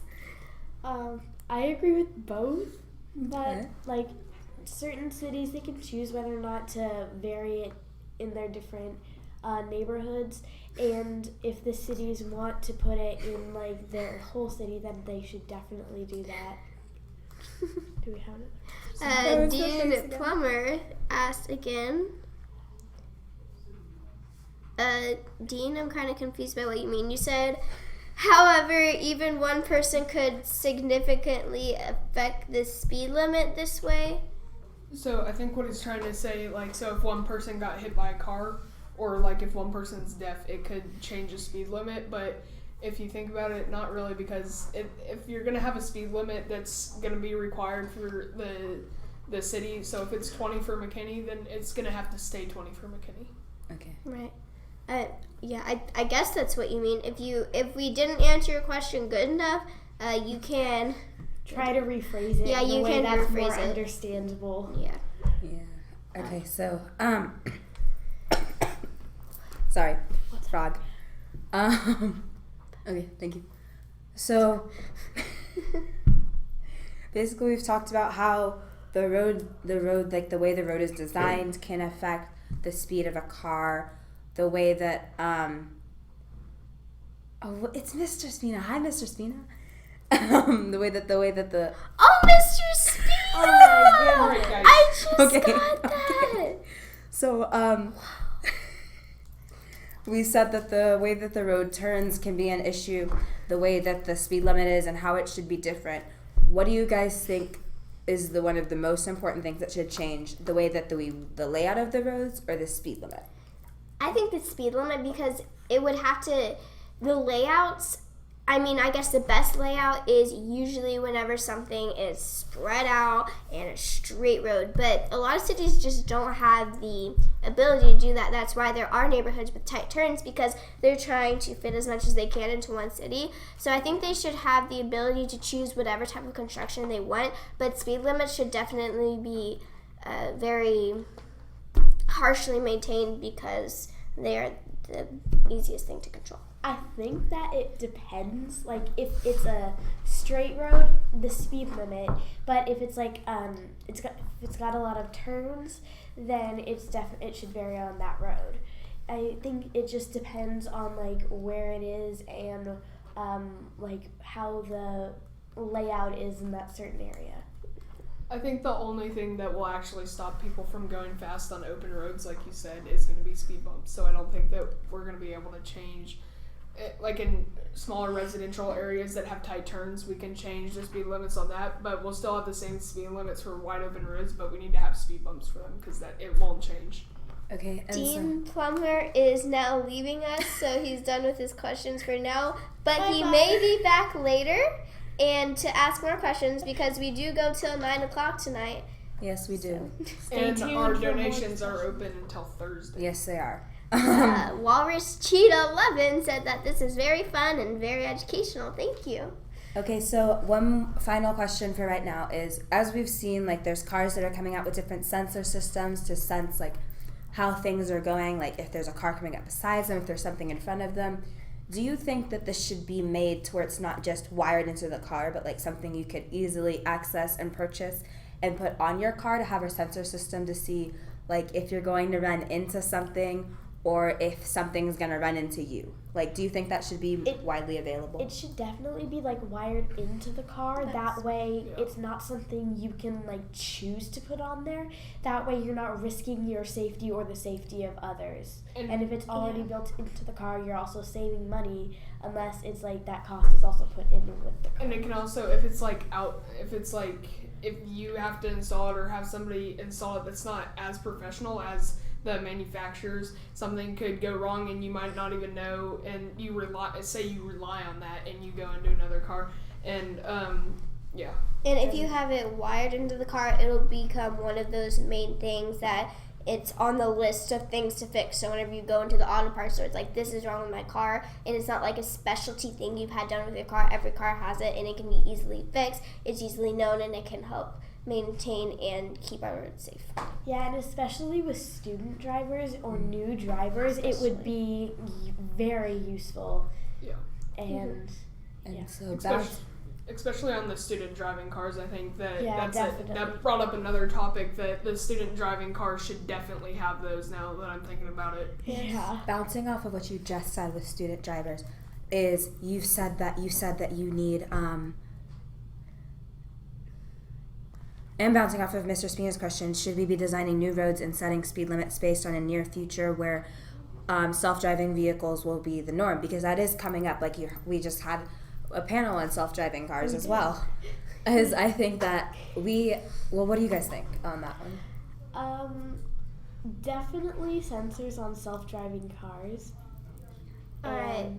I agree with both, but like certain cities, they can choose whether or not to vary it in their different neighborhoods, and if the cities want to put it in like their whole city, then they should definitely do that. Do we have it? Dean Plummer asked again. Dean, I'm kind of confused by what you mean. You said, however, even one person could significantly affect the speed limit this way. So I think what he's trying to say, like, so if one person got hit by a car, or like if one person's deaf, it could change the speed limit. But if you think about it, not really, because if you're gonna have a speed limit that's gonna be required for the city, so if it's 20 for McKinney, then it's gonna have to stay 20 for McKinney. Okay. Right. Yeah, I guess that's what you mean. If we didn't answer your question good enough, you can try to rephrase it. Yeah, in a you way can that's rephrase more it. Understandable. Yeah. Yeah. Okay, so sorry, frog. Okay, thank you. So basically, we've talked about how the road, like the way the road is designed, can affect the speed of a car. The way that it's Mr. Spina. Hi, Mr. Spina. the way that the Oh, Mr. Spina! Oh my goodness. I just got that. Okay. So we said that the way that the road turns can be an issue, the way that the speed limit is, and how it should be different. What do you guys think is one of the most important things that should change? The way that the layout of the roads, or the speed limit? I think the speed limit, because it would have to, the layouts I mean, I guess the best layout is usually whenever something is spread out and a straight road. But a lot of cities just don't have the ability to do that. That's why there are neighborhoods with tight turns, because they're trying to fit as much as they can into one city. So I think they should have the ability to choose whatever type of construction they want. But speed limits should definitely be very harshly maintained, because they are the easiest thing to control. I think that it depends. Like, if it's a straight road, the speed limit. But if it's like it's got a lot of turns, then it should vary on that road. I think it just depends on like where it is and like how the layout is in that certain area. I think the only thing that will actually stop people from going fast on open roads, like you said, is going to be speed bumps. So I don't think that we're going to be able to change it. Like in smaller residential areas that have tight turns, we can change the speed limits on that, but we'll still have the same speed limits for wide open roads, but we need to have speed bumps for them because that it won't change. Okay. And Dean Plummer is now leaving us, so he's done with his questions for now, but he may be back later and to ask more questions, because we do go till 9 o'clock tonight. Yes, we do. And our donations are open until Thursday. Yes, they are. Walrus Cheetah 11 said that this is very fun and very educational. Thank you. Okay, so one final question for right now is, as we've seen, like, there's cars that are coming out with different sensor systems to sense, like, how things are going, like if there's a car coming up beside them, if there's something in front of them. Do you think that this should be made to where it's not just wired into the car, but like something you could easily access and purchase and put on your car to have a sensor system to see, like, if you're going to run into something or if something's going to run into you? Like, do you think that should be widely available? It should definitely be like wired into the car. That way it's not something you can like choose to put on there. That way you're not risking your safety or the safety of others. And if it's already built into the car, you're also saving money, unless it's like that cost is also put in with the car. And it can also, if you have to install it or have somebody install it that's not as professional as the manufacturers, something could go wrong and you might not even know, and you rely on that and you go into another car, and yeah. And if you have it wired into the car, it'll become one of those main things that it's on the list of things to fix. So whenever you go into the auto parts store, it's like, this is wrong with my car, and it's not like a specialty thing you've had done with your car. Every car has it, and it can be easily fixed. It's easily known, and it can help maintain and keep our roads safe. Yeah, and especially with student drivers or new drivers, it would be very useful. Yeah. And so especially on the student driving cars, I think that definitely. That brought up another topic, that the student driving cars should definitely have those, now that I'm thinking about it. Yeah. Bouncing off of what you just said with student drivers, is you said that you need and bouncing off of Mr. Spina's question, should we be designing new roads and setting speed limits based on a near future where self-driving vehicles will be the norm? Because that is coming up. Like, we just had a panel on self-driving cars as well. As I think that what do you guys think on that one? Definitely sensors on self-driving cars. Alright.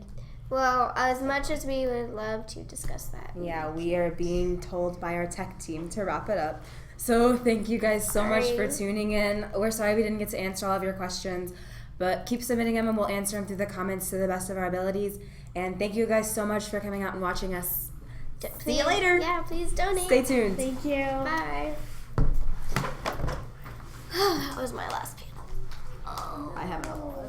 Well, as much as we would love to discuss that. Yeah, we are being told by our tech team to wrap it up. So thank you guys so much for tuning in. We're sorry we didn't get to answer all of your questions, but keep submitting them and we'll answer them through the comments to the best of our abilities. And thank you guys so much for coming out and watching us. See you later. Yeah, please donate. Stay tuned. Thank you. Bye. That was my last panel. I have another one.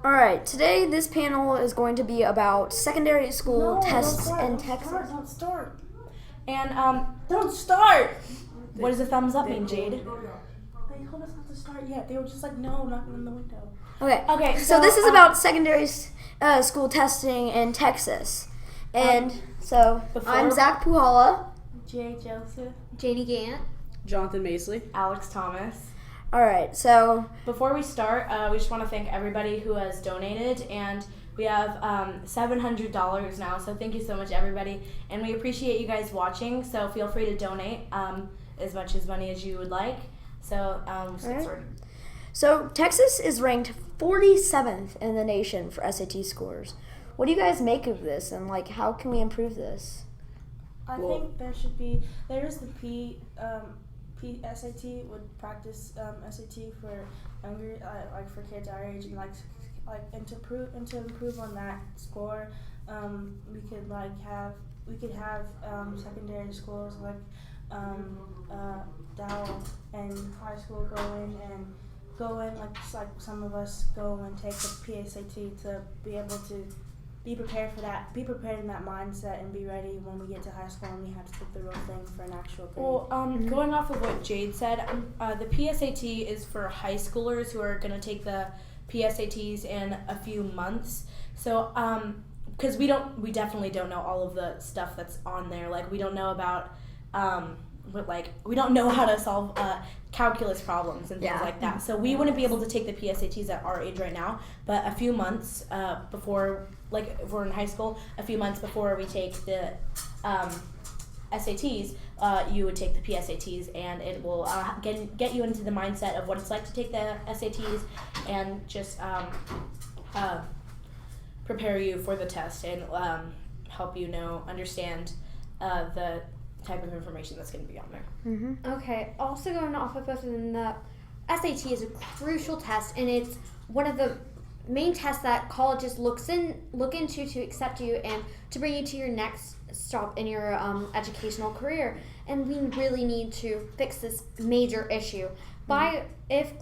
All right, today this panel is going to be about secondary school tests in Texas. Don't start. And don't start. What does a thumbs up mean, Jade? They told us not to start yet. They were just like, no, knocking on the window. Okay. So this is about secondary school testing in Texas, and so I'm Zach Puhala. Jay Joseph. Janie Gant. Jonathan Masley. Alex Thomas. All right, so before we start, we just want to thank everybody who has donated, and we have $700 now, so thank you so much, everybody, and we appreciate you guys watching, so feel free to donate as much as money as you would like. So let's get started. So Texas is ranked 47th in the nation for SAT scores. What do you guys make of this, and like how can we improve this? I think there is the SAT would practice SAT for younger, like for kids our age, and to improve on that score, we could have secondary schools like Dow and high school go in like some of us go and take the PSAT to be able to be prepared for that, be prepared in that mindset, and be ready when we get to high school and we have to take the real thing for an actual grade. Well, going off of what Jade said, the PSAT is for high schoolers who are going to take the PSATs in a few months. So, because we definitely don't know all of the stuff that's on there. Like, we don't know about, we don't know how to solve calculus problems and things like that. So we wouldn't be able to take the PSATs at our age right now, but a few months before, like if we're in high school, a few months before we take the SATs, you would take the PSATs, and it will get you into the mindset of what it's like to take the SATs, and just prepare you for the test, and help you understand the type of information that's going to be on there. Okay, also going off of both of them, the SAT is a crucial test, and it's one of the main tests that colleges look into to accept you and to bring you to your next stop in your educational career. And we really need to fix this major issue by if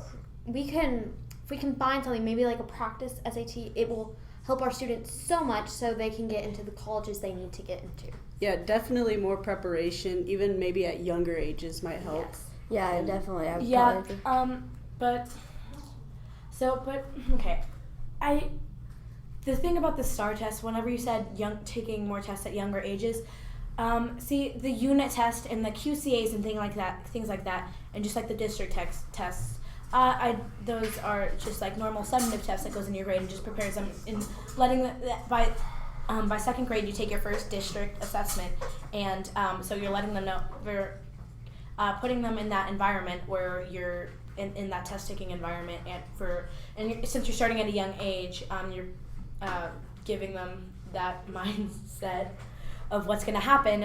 we can find something, maybe like a practice SAT, it will help our students so much so they can get into the colleges they need to get into. Yeah, definitely more preparation, even maybe at younger ages might help. Yes. Yeah, definitely. The thing about the STAR test, whenever you said taking more tests at younger ages, the unit test and the QCAs and things like that, and just like the district tests, those are just like normal summative tests that goes in your grade and just prepares them in letting by second grade you take your first district assessment, and so you're letting them know, you're putting them in that environment where you're in that test taking environment, since you're starting at a young age, you're giving them that mindset of what's going to happen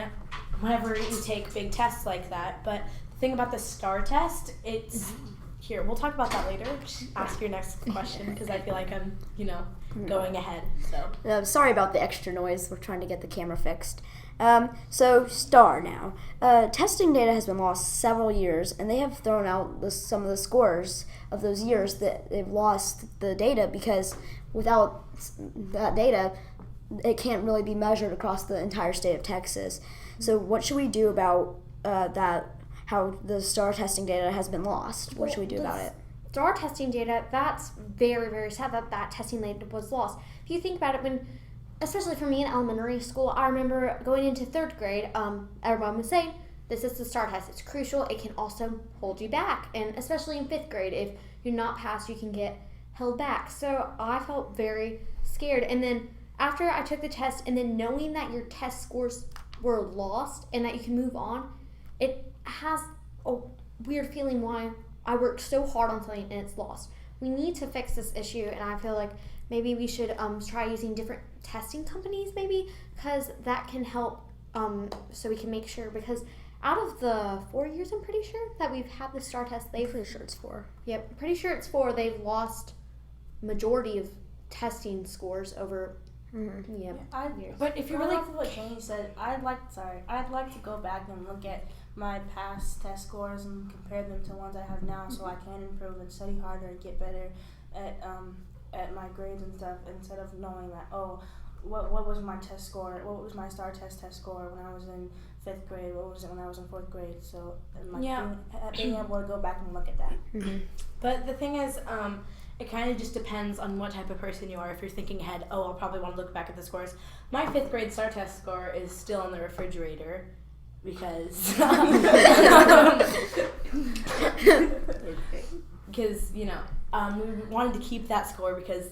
whenever you take big tests like that. But the thing about the STAR test, it's here. We'll talk about that later. Just ask your next question, because I feel like I'm, going ahead. So sorry about the extra noise. We're trying to get the camera fixed. So STAR now. Testing data has been lost several years, and they have thrown out some of the scores of those years that they've lost the data, because without that data, it can't really be measured across the entire state of Texas. So what should we do about that? How the STAR testing data has been lost? What should we do about it? STAR testing data, that's very, very sad that testing data was lost. If you think about it, especially for me in elementary school, I remember going into third grade, everyone was saying, this is the STAR test. It's crucial. It can also hold you back. And especially in fifth grade, if you're not passed, you can get held back. So I felt very scared. And then after I took the test, and then knowing that your test scores were lost and that you can move on, it has a weird feeling why I worked so hard on something and it's lost. We need to fix this issue, and I feel like maybe we should try using different testing companies, maybe, because that can help, so we can make sure, because out of the 4 years, I'm pretty sure, that we've had the STAR test, pretty sure it's 4. Yep, pretty sure it's 4. They've lost majority of testing scores over years. But if you really like what Janie said, I'd like to go back and look at my past test scores and compare them to ones I have now, so I can improve and study harder and get better at at my grades and stuff instead of knowing that, what was my test score? What was my STAR test score when I was in 5th grade? What was it when I was in 4th grade? So being able to go back and look at that. Mm-hmm. But the thing is, it kind of just depends on what type of person you are. If you're thinking ahead, I'll probably want to look back at the scores. My 5th grade STAR test score is still in the refrigerator because we wanted to keep that score because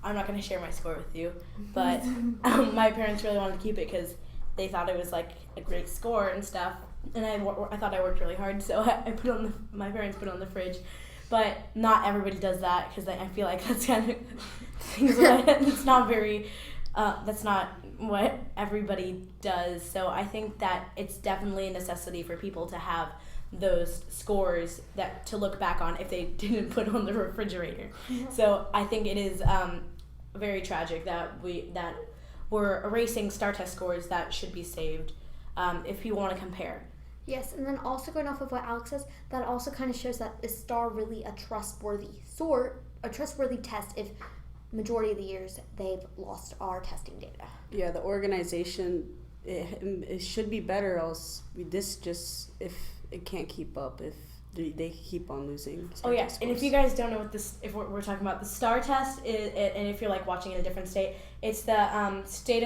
I'm not going to share my score with you, but my parents really wanted to keep it because they thought it was like a great score and stuff, and I thought I worked really hard, so my parents put it on the fridge. But not everybody does that because I feel like that's kind of things it's not very that's not what everybody does. So I think that it's definitely a necessity for people to have those scores that to look back on if they didn't put on the refrigerator. So I think it is very tragic that we're erasing STAR test scores that should be saved if you want to compare. Yes, and then also going off of what Alex says, that also kind of shows that is STAR really a trustworthy test if majority of the years they've lost our testing data. Yeah, the organization, it should be better, else if it can't keep up, if they keep on losing. Oh yes, and if you guys don't know what if we're talking about the STAR test, and if you're like watching in a different state, it's the state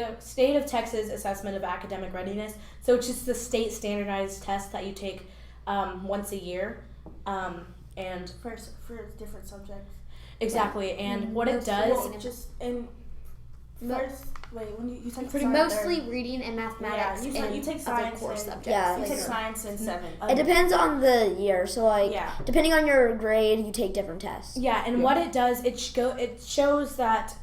of Texas assessment of academic readiness. So it's just the state standardized test that you take once a year, and for different subjects. Exactly, and what it does when you take mostly reading and mathematics. Yeah, you take science core subjects. Yeah, you take science in 7. It depends on the year. So depending on your grade, you take different tests. Yeah, and what it does, it shows that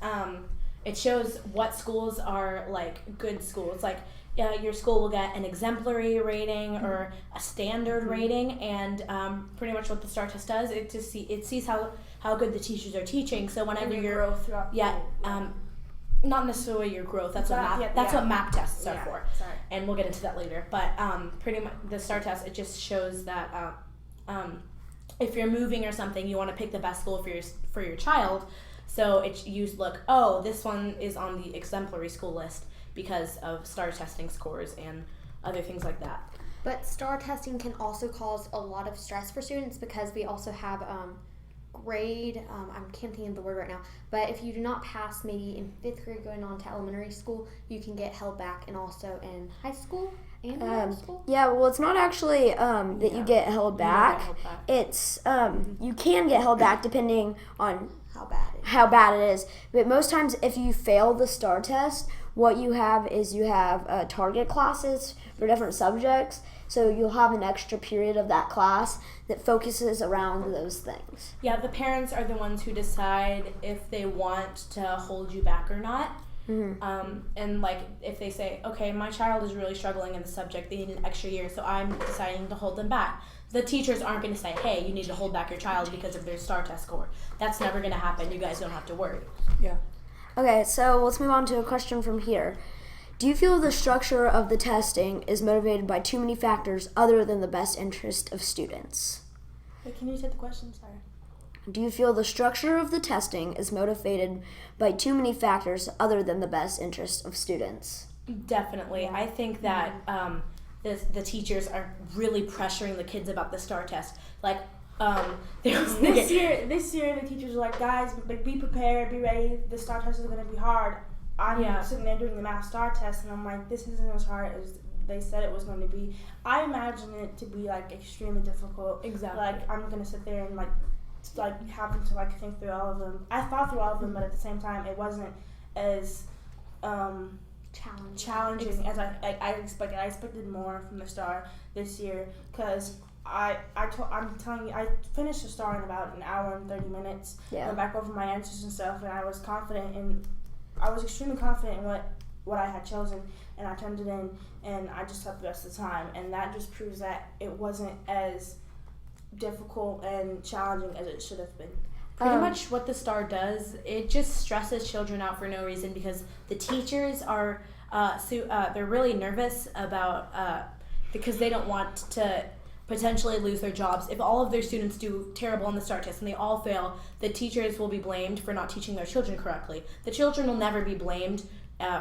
it shows what schools are like good schools. Like your school will get an exemplary rating or a standard rating, and pretty much what the STAR test does, it sees how good the teachers are teaching. So whenever you're growth throughout not necessarily your growth. That's what MAP tests are for. Sorry. And we'll get into that later. But pretty much the STAR test, it just shows that if you're moving or something, you want to pick the best school for your child. So this one is on the exemplary school list because of STAR testing scores and other things like that. But STAR testing can also cause a lot of stress for students because we also have grade, I can't think of the word right now, but if you do not pass maybe in 5th grade going on to elementary school, you can get held back, and also in high school and middle school. Yeah, well, it's not actually that you get held back. It's you can get held back depending on how bad it is. But most times if you fail the STAR test, what you have is target classes for different subjects. So you'll have an extra period of that class that focuses around those things. Yeah, the parents are the ones who decide if they want to hold you back or not. Mm-hmm. And like if they say, okay, my child is really struggling in the subject, they need an extra year, so I'm deciding to hold them back. The teachers aren't going to say, hey, you need to hold back your child because of their STAR test score. That's never going to happen. You guys don't have to worry. Yeah. Okay, so let's move on to a question from here. Do you feel the structure of the testing is motivated by too many factors other than the best interest of students? Wait, can you take the question? Sorry. Do you feel the structure of the testing is motivated by too many factors other than the best interest of students? Definitely. I think that the teachers are really pressuring the kids about the STAR test. Like, this year the teachers are like, guys, be prepared, be ready. The STAR test is going to be hard. I'm sitting there doing the math STAR test, and I'm like, this isn't as hard as they said it was going to be. I imagine it to be like extremely difficult. Exactly. Like I'm going to sit there and like having to like think through all of them. I thought through all of them, but at the same time, it wasn't as challenging as I expected. I expected more from the STAR this year because I'm telling you, I finished the STAR in about an hour and 30 minutes. Yeah. Went back over my answers and stuff, and I was extremely confident in what I had chosen, and I turned it in, and I just slept the rest of the time, and that just proves that it wasn't as difficult and challenging as it should have been. Pretty much what the STAR does, it just stresses children out for no reason because the teachers are they're really nervous about because they don't want to potentially lose their jobs. If all of their students do terrible on the STAR test and they all fail, the teachers will be blamed for not teaching their children correctly. The children will never be blamed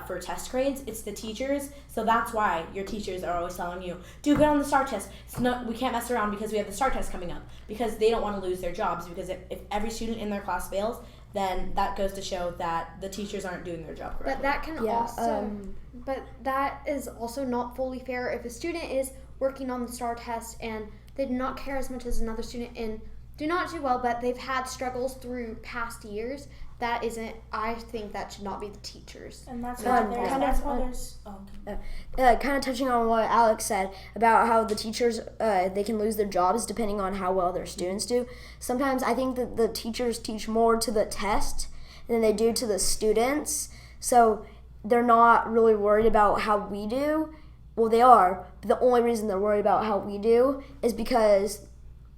for test grades. It's the teachers. So that's why your teachers are always telling you, do good on the STAR test. We can't mess around because we have the STAR test coming up, because they don't want to lose their jobs, because if every student in their class fails, then that goes to show that the teachers aren't doing their job correctly. But that can but that is also not fully fair. If a student is working on the STAR test and they do not care as much as another student and do not do well, but they've had struggles through past years, I think that should not be the teachers. And that's why there's kind of touching on what Alex said about how the teachers, they can lose their jobs depending on how well their students do. Sometimes I think that the teachers teach more to the test than they do to the students. So they're not really worried about how we do. Well, they are, but the only reason they're worried about how we do is because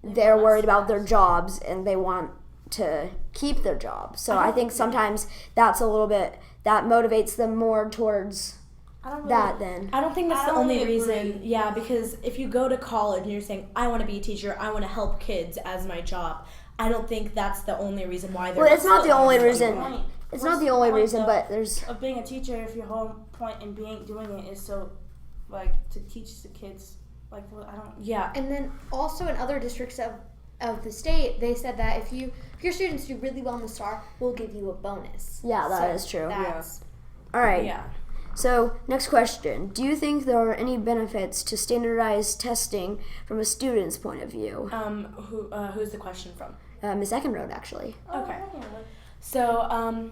they're worried about their jobs and they want to keep their job. So I think sometimes that's a little bit, that motivates them more towards that then. I don't think that's the only reason. Yeah, because if you go to college and you're saying, I want to be a teacher, I want to help kids as my job, I don't think that's the only reason why they're... Well, it's not the only reason. It's not the only reason, but there's... Of being a teacher, if your whole point in doing it is to teach the kids, I don't... Yeah. And then also in other districts of the state, they said that if your students do really well in the STAR, we'll give you a bonus. Yeah, that is true. That's All right. Yeah. So, next question. Do you think there are any benefits to standardized testing from a student's point of view? Who's the question from? Ms. Eckenrode, actually. Okay. So,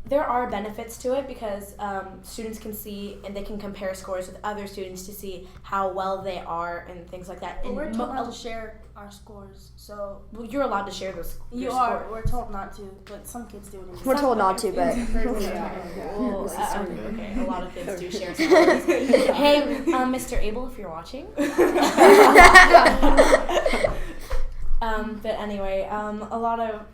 there are benefits to it because students can see and they can compare scores with other students to see how well they are and things like that. Well, And we're told not to share our scores, so... Well, you're allowed to share those. You are. We're told not to, but some kids do it. We're told not to, but... Okay, a lot of kids do share scores. Hey, Mr. Abel, if you're watching. But anyway, a lot of,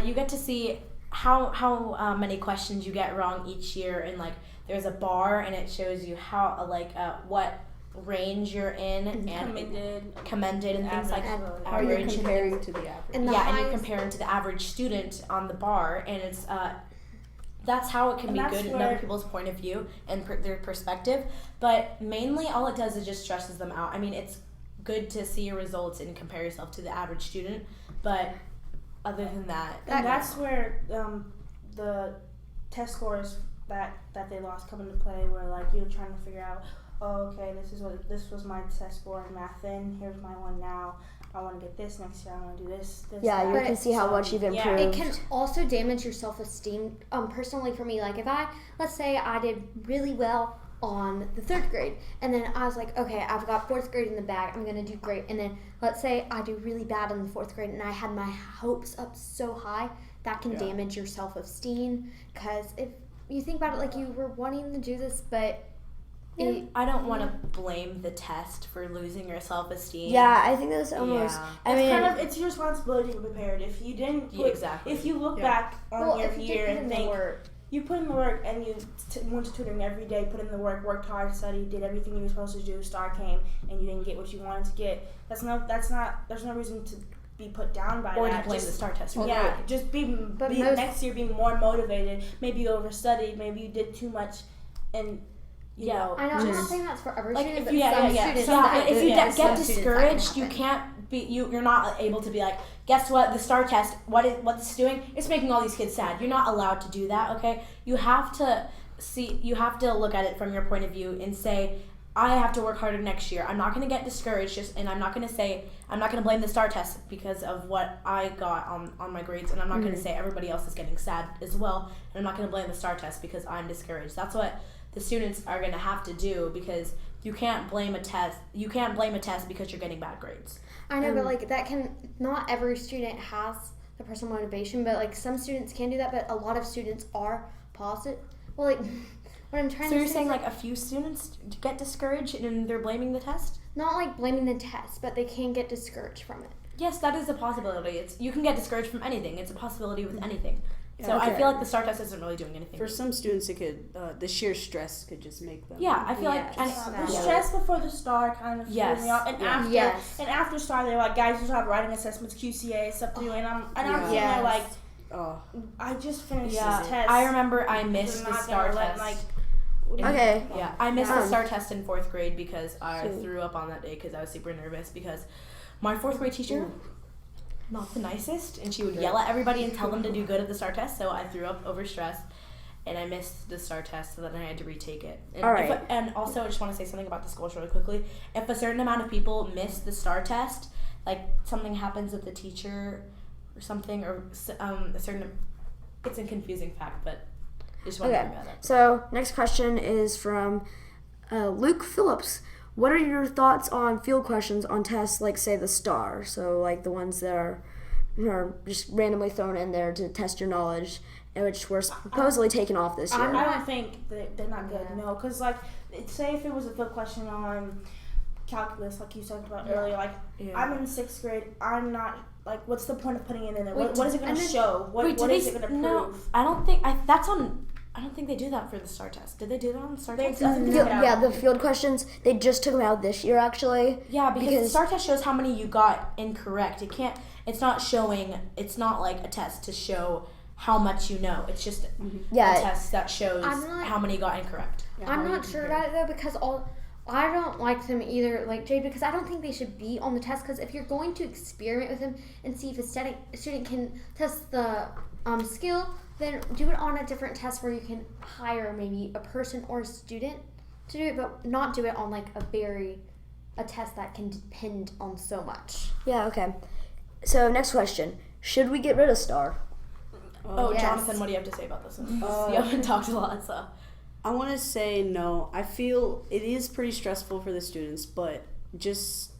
you get to see how many questions you get wrong each year, and there's a bar and it shows you how what range you're in and commended and things like how you're comparing to the average. And you're comparing to the average student on the bar, and it's that's how it can be good in other people's point of view and their perspective. But mainly, all it does is just stresses them out. I mean, it's good to see your results and compare yourself to the average student, but other than that, and that's where the test scores that they lost come into play, where you're trying to figure out, this was my test score in math then, here's my one now, I want to get this next year, I want to do this. Yeah, you can see how much you've improved. It can also damage your self-esteem. Personally for me, if let's say I did really well on the 3rd grade, and then I was like, okay, I've got 4th grade in the bag, I'm gonna do great, and then let's say I do really bad in the 4th grade and I had my hopes up so high, that can damage your self-esteem, because if you think about it, you were wanting to do this, but I don't want to blame the test for losing your self-esteem. Yeah, I think that's almost... Yeah. It's your responsibility to be prepared. If you didn't if you look back on your year and think you put in the work and you went to tutoring every day, put in the work, worked hard, studied, did everything you were supposed to do, STAR came, and you didn't get what you wanted to get, there's no reason to be put down by or that. to blame the STAR test. Just be next year be more motivated. Maybe you overstudied, maybe you did too much, and you know. I know, I'm not saying that's for every student, but students. But if you get discouraged, you can't be you're not able to be like, guess what? The STAR test, what this is doing? It's making all these kids sad. You're not allowed to do that. Okay, you have to look at it from your point of view and say, I have to work harder next year. I'm not going to get discouraged, and I'm not going to blame the STAR test because of what I got on my grades, and I'm not going to say everybody else is getting sad as well, and I'm not going to blame the STAR test because I'm discouraged. That's what the students are going to have to do, because you can't blame a test. You can't blame a test because you're getting bad grades. I know, but not every student has the personal motivation, but some students can do that, but a lot of students are positive. Well, what I'm trying to say. So you're saying a few students get discouraged and they're blaming the test? Not blaming the test, but they can get discouraged from it. Yes, that is a possibility. You can get discouraged from anything. It's a possibility with anything. So I feel like the STAR test isn't really doing anything. For some students, it could the sheer stress could just make them. Yeah, I feel like the stress before the STAR kind of threw me off, and after STAR, they're like, guys, you still have writing assessments, QCA stuff to do, and I'm sitting there like, I just finished this test. I remember I missed the STAR test. I missed the STAR test in 4th grade because I threw up on that day because I was super nervous because my 4th grade teacher, not the nicest, and she would yell at everybody and tell them to do good at the STAR test, so I threw up over stress and I missed the STAR test, so then I had to retake it. And, and also I just want to say something about the schools really quickly. If a certain amount of people miss the STAR test, like something happens with the teacher or something, or a certain, it's a confusing fact, but I just want to talk about it. So next question is from Luke Phillips. What are your thoughts on field questions on tests like, say, the STAR? So, like the ones that are just randomly thrown in there to test your knowledge, and which were supposedly taken off this year. I don't think they're not good, no. Because, like, say if it was a field question on calculus, like you said about earlier, like, I'm in 6th grade, I'm not, like, what's the point of putting it in there? What is it going to show? What is it going to prove? No, I don't think, I don't think they do that for the STAR test. Did they do that on the STAR test? The field questions, they just took them out this year, actually. Yeah, because the STAR test shows how many you got incorrect. It's not like a test to show how much you know. It's just a test that shows how many got incorrect. I'm not sure about it, though, because I don't like them either, like Jade, because I don't think they should be on the test, because if you're going to experiment with them and see if a student can test the skill, then do it on a different test where you can hire maybe a person or a student to do it, but not do it on like a test that can depend on so much. Yeah, okay. So next question. Should we get rid of STAR? Yes. Jonathan, what do you have to say about this one? You haven't talked a lot, so. I want to say no. I feel it is pretty stressful for the students, but it's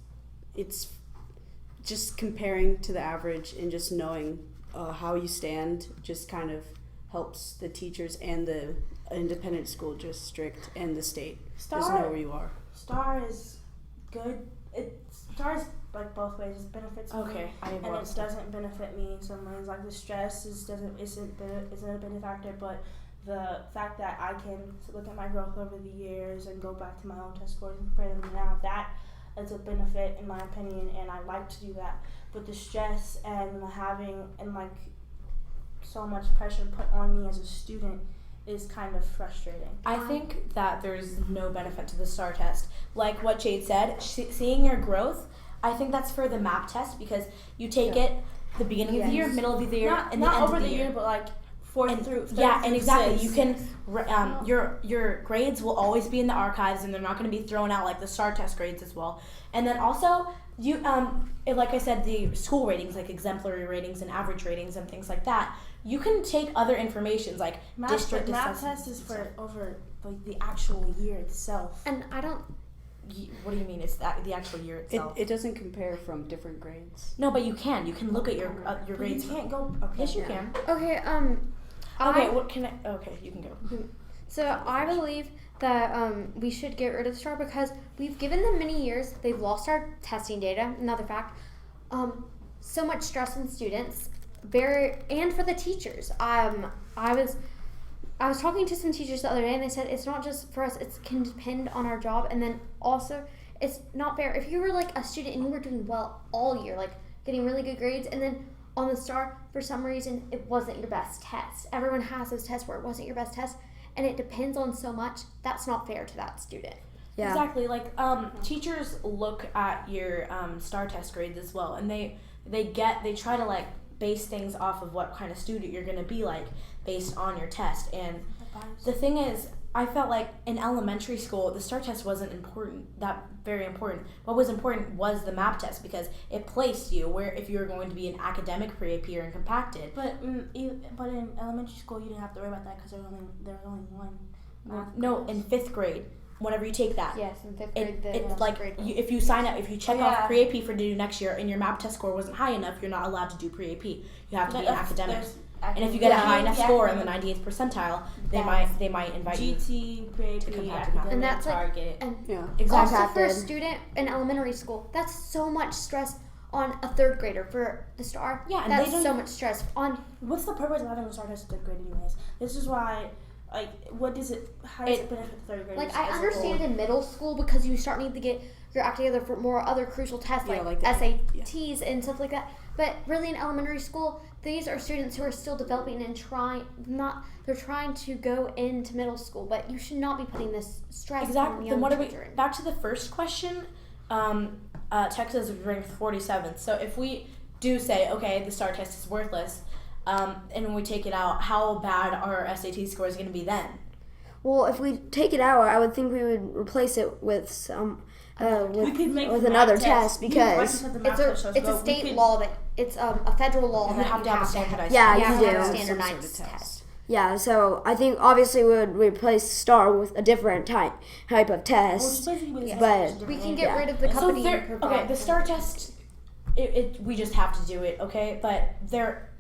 just comparing to the average and just knowing how you stand just kind of helps the teachers and the independent school district and the state just know where you are. STAR is good. STAR is like both ways. It benefits me, and it doesn't benefit me in some ways. Like the stress isn't a benefactor, but the fact that I can look at my growth over the years and go back to my own test scores and compare them now, that is a benefit in my opinion, and I like to do that. But the stress and having like so much pressure put on me as a student is kind of frustrating. I think that there's no benefit to the STAR test. Like what Jade said, seeing your growth, I think that's for the MAP test, because you take it the beginning of the year, middle of the year, and the end of the year. But like 4th through 5th. Yeah, and exactly. You can your grades will always be in the archives, and they're not going to be thrown out like the STAR test grades as well. And then also you like I said, the school ratings, like exemplary ratings and average ratings and things like that. You can take other informations like district MAP test is for over like the actual year itself. And I don't. What do you mean? It's the actual year itself. It doesn't compare from different grades. No, but you can. You can look at your grades. You can't go. Yes, you can. Okay. What can I? Okay, you can go. So I believe that we should get rid of the STAR because we've given them many years. They've lost our testing data. Another fact. So much stress on students. And for the teachers. I was talking to some teachers the other day, and they said it's not just for us, it can depend on our job, and then also it's not fair. If you were like a student and you were doing well all year, like getting really good grades, and then on the STAR, for some reason, it wasn't your best test. Everyone has those tests where it wasn't your best test, and it depends on so much. That's not fair to that student. Yeah. Exactly. Like teachers look at your STAR test grades as well, and they try to like base things off of what kind of student you're going to be like based on your test. And the thing is, I felt like in elementary school, the STAR test wasn't very important. What was important was the MAP test, because it placed you where if you were going to be an academic pre-AP or compacted. But in elementary school, you didn't have to worry about that because there was only one math No, in 5th grade. Whenever you take that, yes, in 5th grade, it's like if you sign up, if you check off pre-AP for to do next year, and your MAP test score wasn't high enough, you're not allowed to do pre-AP. You have to be an academic. And if you get a high enough score in the 98th percentile, they might invite you to compacted math. And that's target. Also for a student in elementary school, that's so much stress on a third grader for the STAR. Yeah, and that's they don't so much stress on. What's the purpose of having a STAR test in third grade, anyways? This is why, like, what does it? How does it benefit the third graders? Like, I understand in middle school because you start needing to get your act together for more other crucial tests like SATs and stuff like that. But really, in elementary school, these are students who are still developing and they're trying to go into middle school. But you should not be putting this stress on young children. Back to the first question. Texas is ranked 47th. So if we do say, okay, the STAR test is worthless, and when we take it out, how bad are our SAT scores going to be then? Well, if we take it out, I would think we would replace it with some with another test because it's a state law that it's a federal law and that you have to have a standardized test. Yeah, you do. have a standardized test. Yeah, so I think obviously we would replace STAR with a different type of test, but we can get rid of the company. Okay, the STAR test, we just have to do it, okay? But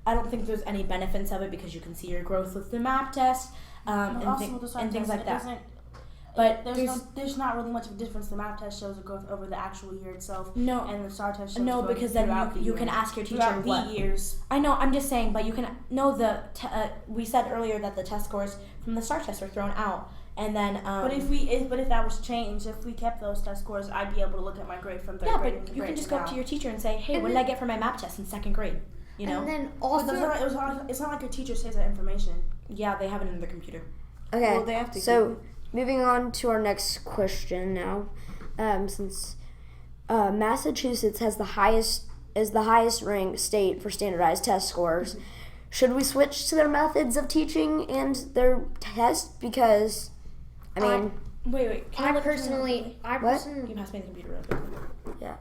I don't think there's any benefits of it because you can see your growth with the MAP test and things like that. But there's not really much of a difference. The MAP test shows the growth over the actual year itself. No, and the STAR test shows no, because then you can ask your teacher what years. I know. I'm just saying, but you can know we said earlier that the test scores from the STAR test were thrown out, and then. But if that was changed, if we kept those test scores, I'd be able to look at my grade from third grade. Yeah, but you can just go up to your teacher and say, "Hey, what did I get for my MAP test in second grade?" You know. And then also, it's not like your teacher says that information. Yeah, they have it in their computer. Okay. Well, they have to. So. Moving on to our next question now, since Massachusetts is the highest ranked state for standardized test scores, should we switch to their methods of teaching and their test? Because, I mean, wait. I personally, can you pass me the computer real quick? Yeah.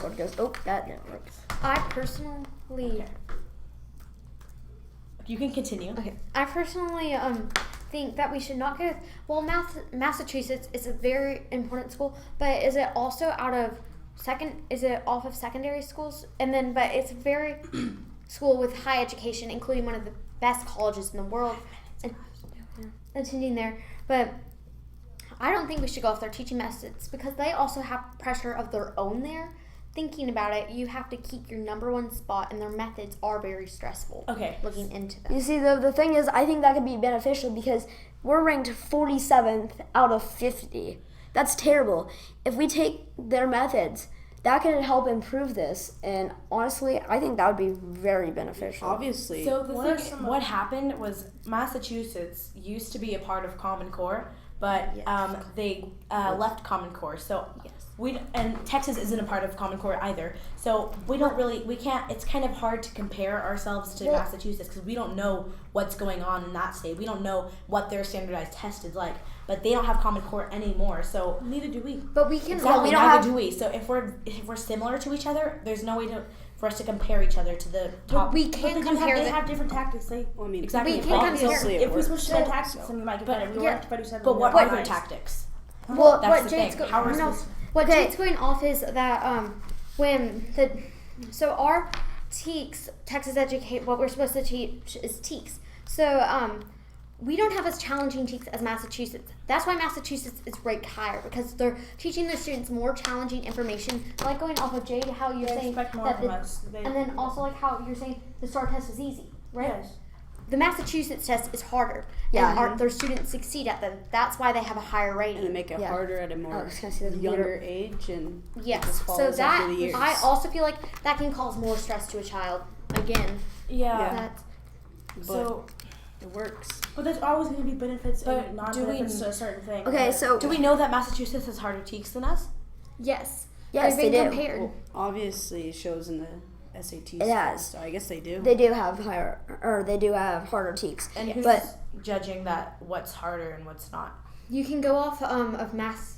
What goes? Oh, that didn't work. I personally. You can continue. Okay. I personally think that we should not go. Well, Massachusetts is a very important school, but is it also is it off of secondary schools? And then, but it's a very school with high education, including one of the best colleges in the world, attending there. But I don't think we should go off their teaching methods because they also have pressure of their own there. Thinking about it, you have to keep your number one spot, and their methods are very stressful. Okay. Looking into them. You see, the thing is, I think that could be beneficial because we're ranked 47th out of 50. That's terrible. If we take their methods, that can help improve this, and honestly, I think that would be very beneficial. Obviously. So what happened was Massachusetts used to be a part of Common Core, but they left Common Core. So and Texas isn't a part of Common Core either. So we can't. It's kind of hard to compare ourselves to Massachusetts because we don't know what's going on in that state. We don't know what their standardized test is like. But they don't have Common Core anymore. So neither do we. But we can. Exactly. Neither do we. So if we're similar to each other, there's no way for us to compare each other to the top. We can't compare. They have different tactics. Exactly. We can't compare. If we switch to their tactics, then we might get better. But what are their tactics? Well, that's what the Jade's thing. What Jade's going off is that our TEKS, Texas Educate, what we're supposed to teach is TEKS. So we don't have as challenging TEKS as Massachusetts. That's why Massachusetts is ranked higher because they're teaching their students more challenging information. Like going off of Jade, how you're saying that and then also like how you're saying the STAR test is easy, right? Yes. The Massachusetts test is harder. Yeah. And their students succeed at them. That's why they have a higher rating. And they make it harder at a more younger age and yes. So that I also feel like that can cause more stress to a child. Again. Yeah. So it works. But there's always going to be benefits and non-benefits to a certain thing. Okay, so do we know that Massachusetts has harder TEKS than us? Yes. Yes, they do. Compared. Well, obviously, it shows in the SAT scores, so I guess they do. They do have they do have harder TEKS. And who's judging that what's harder and what's not? You can go off of mass.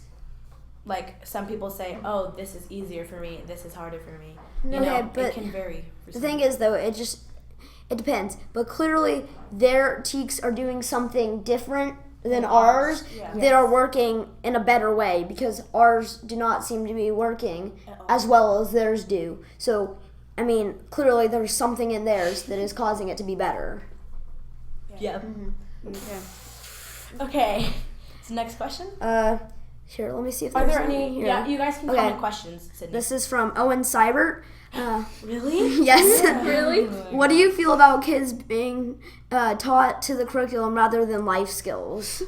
Like some people say, oh, this is easier for me, this is harder for me. No, but it can vary. The thing is, though, it depends. But clearly, their TEKS are doing something different than ours that are working in a better way because ours do not seem to be working as well as theirs do. So, I mean, clearly there's something in theirs that is causing it to be better. Yeah. Mm-hmm. Okay. So next question? Here, let me see if Are there's there any? here. Yeah, you guys can Okay. comment questions. Sydney. This is from Owen Seibert. Really? Yes. Really? What do you feel about kids being taught to the curriculum rather than life skills?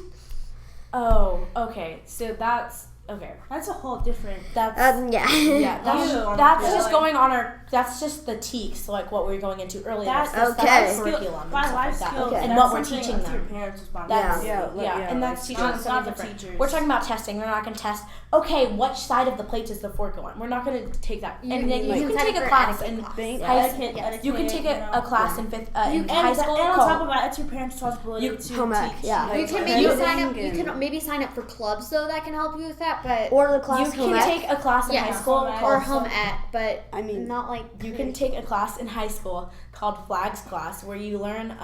Oh, okay. So that's okay. That's a whole different. Yeah. Yeah, that's Yeah, just like- going on our. That's just the TEKS, like what we were going into earlier. That's okay. Curriculum By and life stuff like skills, that, Okay. and that's what we're something teaching that's them. your parents' That's responsibility. and that's teaching them Not something the different. teachers. We're talking about testing. We're not going to test. Okay, which side of the plate does the fork go on? We're not going to take that. And then you can take a class in high school. You can take a class in fifth in high school. And on called- top of that, it's your parents' responsibility to home ec, teach. yeah. You can maybe sign up. You can maybe sign up for clubs though that can help you with that, but Or the class You home can ec. take a class in high school or called home ec, but I mean, not like You can take a class in high school called Flags class where you learn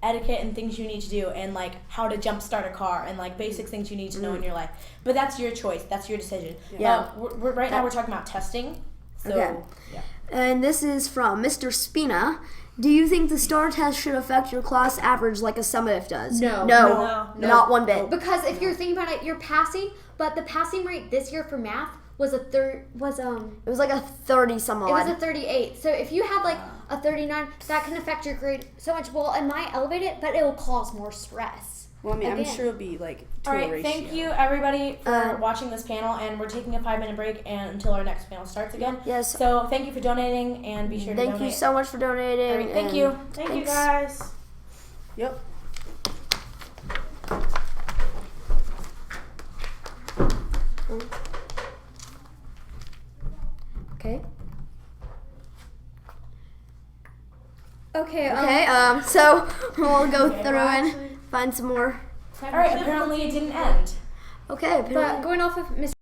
etiquette and things you need to do and like how to jump start a car and like basic things you need to know in your life. But that's your choice. That's your decision. Yeah. Right now we're talking about testing. So Okay. yeah. And this is from Mr. Spina. Do you think the STAR test should affect your class average like a summative does? No. Not one bit. because if you're thinking about it, you're passing, but the passing rate this year for math was It was like a 30 some It was odd. a 38. So if you had like a 39, that can affect your grade so much. Well, it might elevate it, but it will cause more stress. well, I mean, I'm Again. sure it'll be like to All a right, ratio. thank you everybody for watching this panel, and we're taking a 5-minute break and until our next panel starts again. Yes. So thank you for donating, and be sure to Thank donate. you so much for donating. All right, thank and you. Thank you, thanks. guys. Yep. Okay. Okay. Okay. So we'll go through and find some more. All right, apparently it didn't end. Okay. But going off of Mr.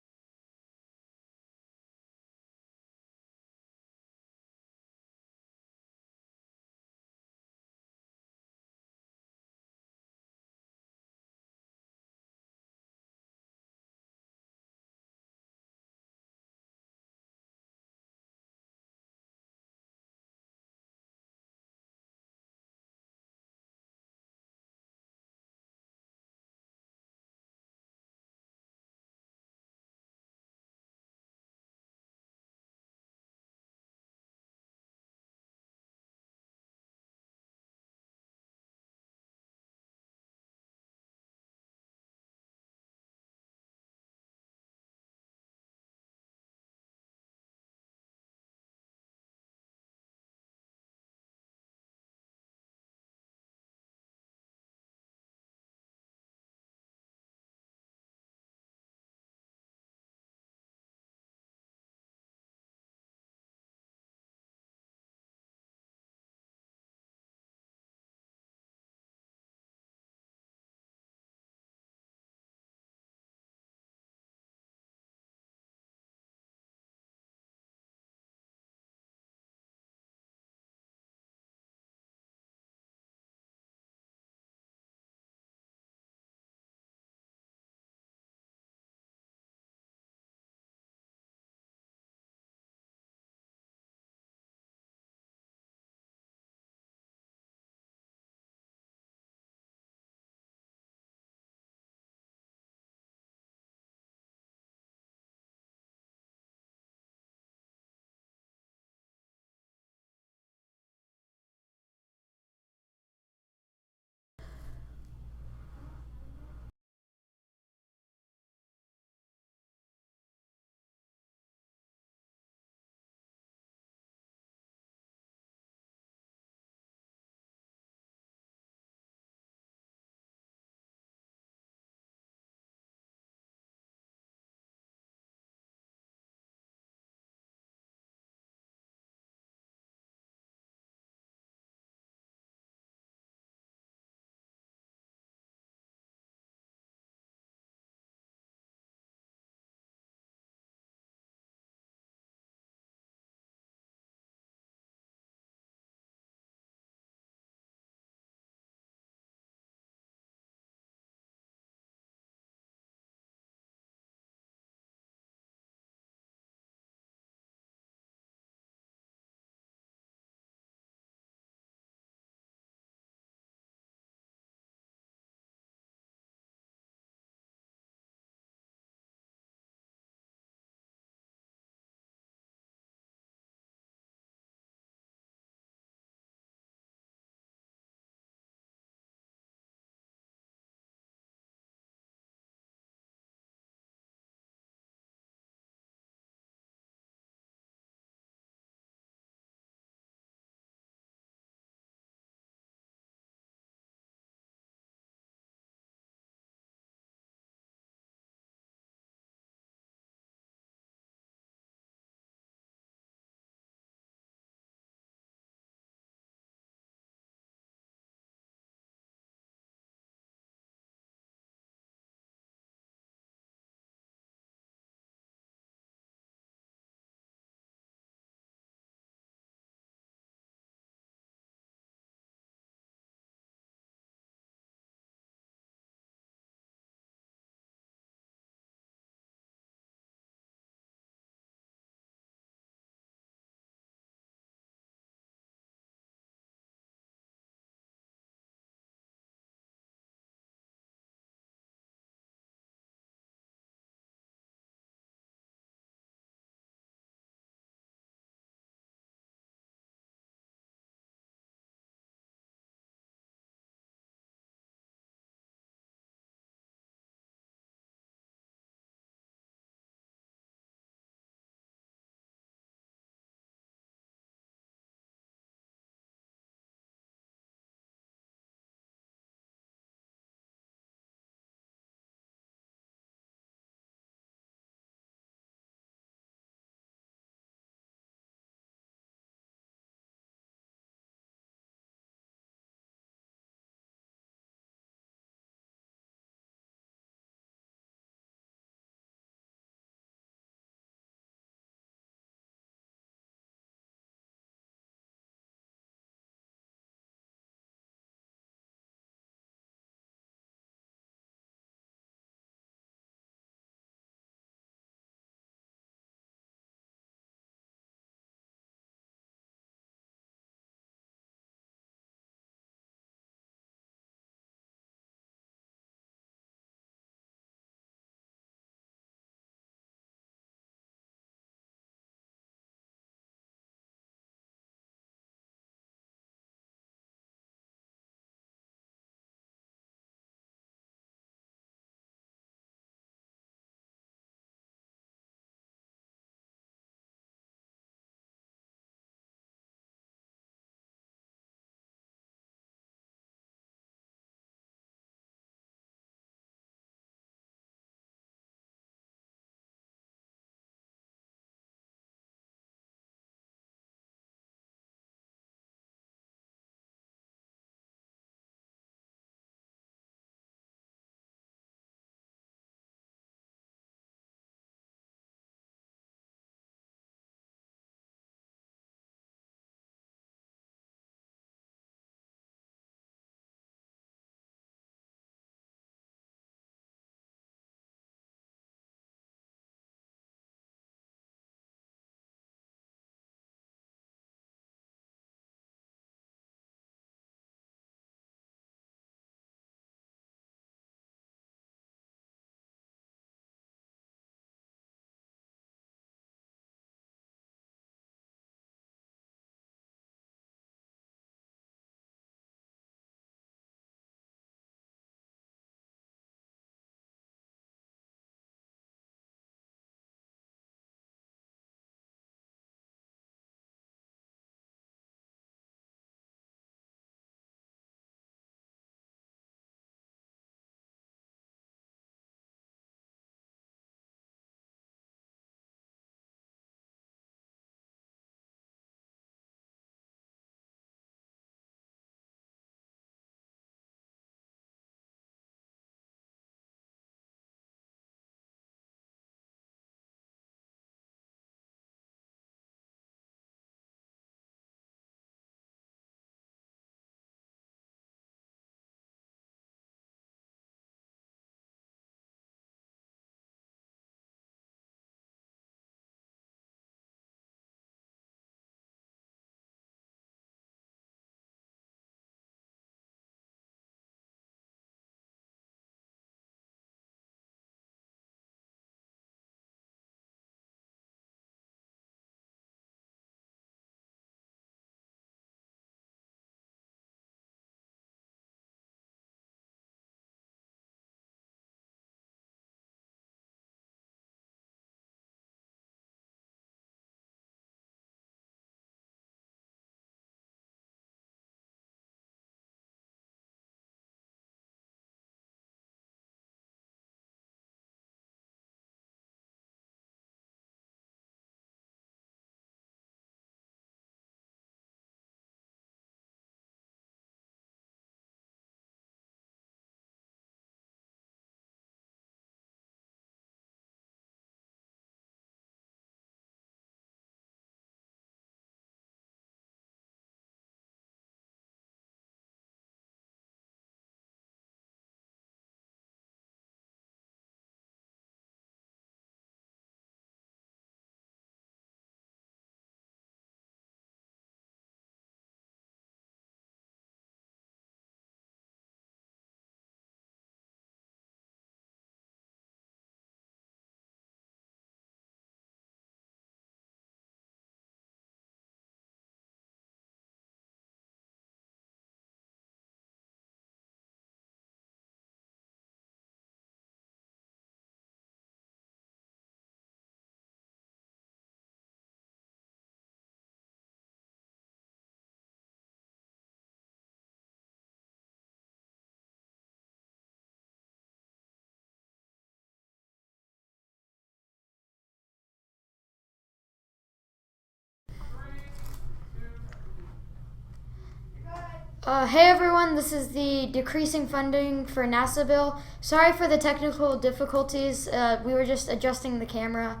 Hey everyone, this is the decreasing funding for NASA bill. Sorry for the technical difficulties. We were just adjusting the camera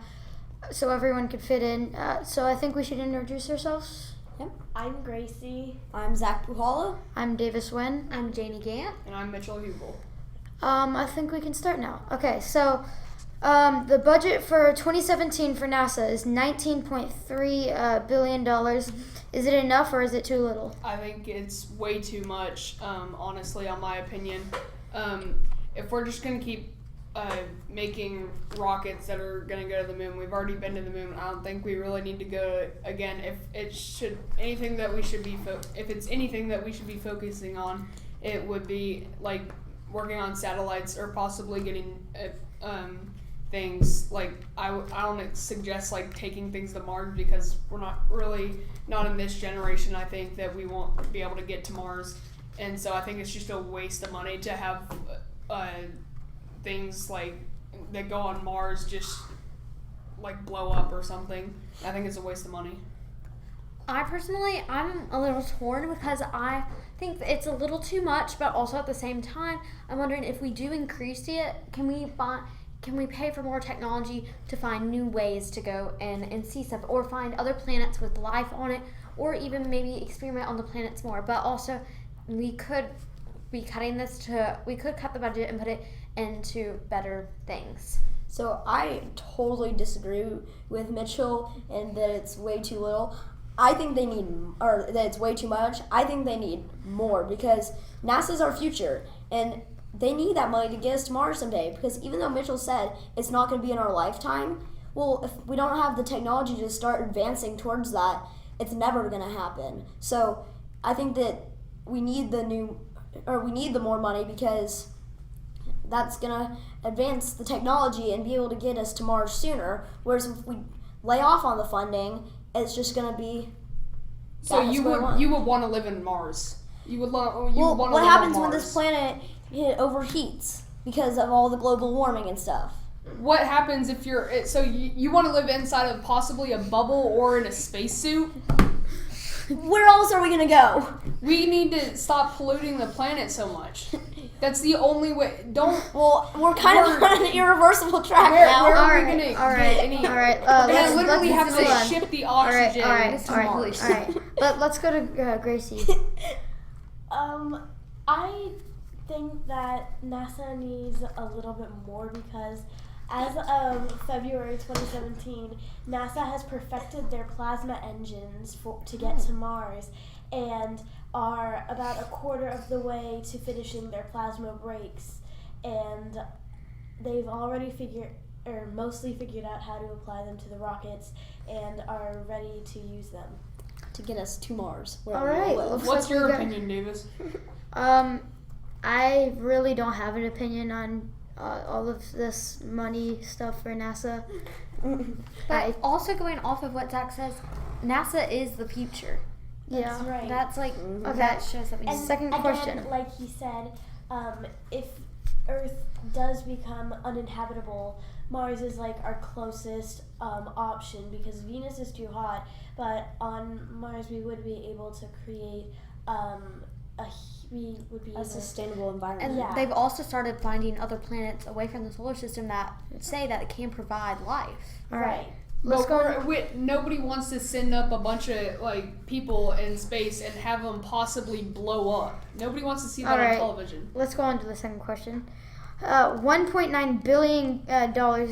so everyone could fit in. So I think we should introduce ourselves. Yep. I'm Gracie. I'm Zach Puhala. I'm Davis Wen. I'm Janie Gant. And I'm Mitchell Hubel. I think we can start now. Okay, so the budget for 2017 for NASA is $19.3 billion. Is it enough or is it too little? I think it's way too much, honestly, on my opinion. If we're just going to keep making rockets that are going to go to the moon, we've already been to the moon. I don't think we really need to go again. If it's anything that we should be focusing on, it would be like working on satellites or possibly getting things like I don't suggest like taking things to Mars because we're not in this generation. I think that we won't be able to get to Mars, and so I think it's just a waste of money to have things like that go on Mars just like blow up or something. I think it's a waste of money. I'm a little torn because I think it's a little too much, but also at the same time, I'm wondering if we do increase it, can we pay for more technology to find new ways to go and see stuff, or find other planets with life on it, or even maybe experiment on the planets more? But also, we could be cutting we could cut the budget and put it into better things. So I totally disagree with Mitchell and that it's way too little. I think that it's way too much. I think they need more because NASA's our future and they need that money to get us to Mars someday, because even though Mitchell said it's not going to be in our lifetime, well, if we don't have the technology to start advancing towards that, it's never going to happen. So I think that we need the more money because that's going to advance the technology and be able to get us to Mars sooner. Whereas if we lay off on the funding, it's just going to be. So you would want to live in Mars. What happens when this planet overheats because of all the global warming and stuff? What happens if you want to live inside of possibly a bubble or in a spacesuit? Where else are we gonna go? We need to stop polluting the planet so much. That's the only way. We're kind of on an irreversible track now. Where are we gonna get any? All right. Let's literally have to ship the oxygen to Mars. All right. Let's go to Gracie. I think that NASA needs a little bit more because as of February 2017, NASA has perfected their plasma engines to get to Mars and are about a quarter of the way to finishing their plasma brakes. And they've already mostly figured out how to apply them to the rockets and are ready to use them. To get us to Mars. All right. What's your opinion, Davis? I really don't have an opinion on all of this money stuff for NASA. But also going off of what Zach says, NASA is the future. That's right. That's like that shows that we need. Second question. Again, like he said, if Earth does become uninhabitable, Mars is like our closest option because Venus is too hot. But on Mars, we would be able to create a sustainable environment. And they've also started finding other planets away from the solar system that say that it can provide life. Right. Nobody wants to send up a bunch of like people in space and have them possibly blow up. Nobody wants to see that on television. Let's go on to the second question. $1.9 billion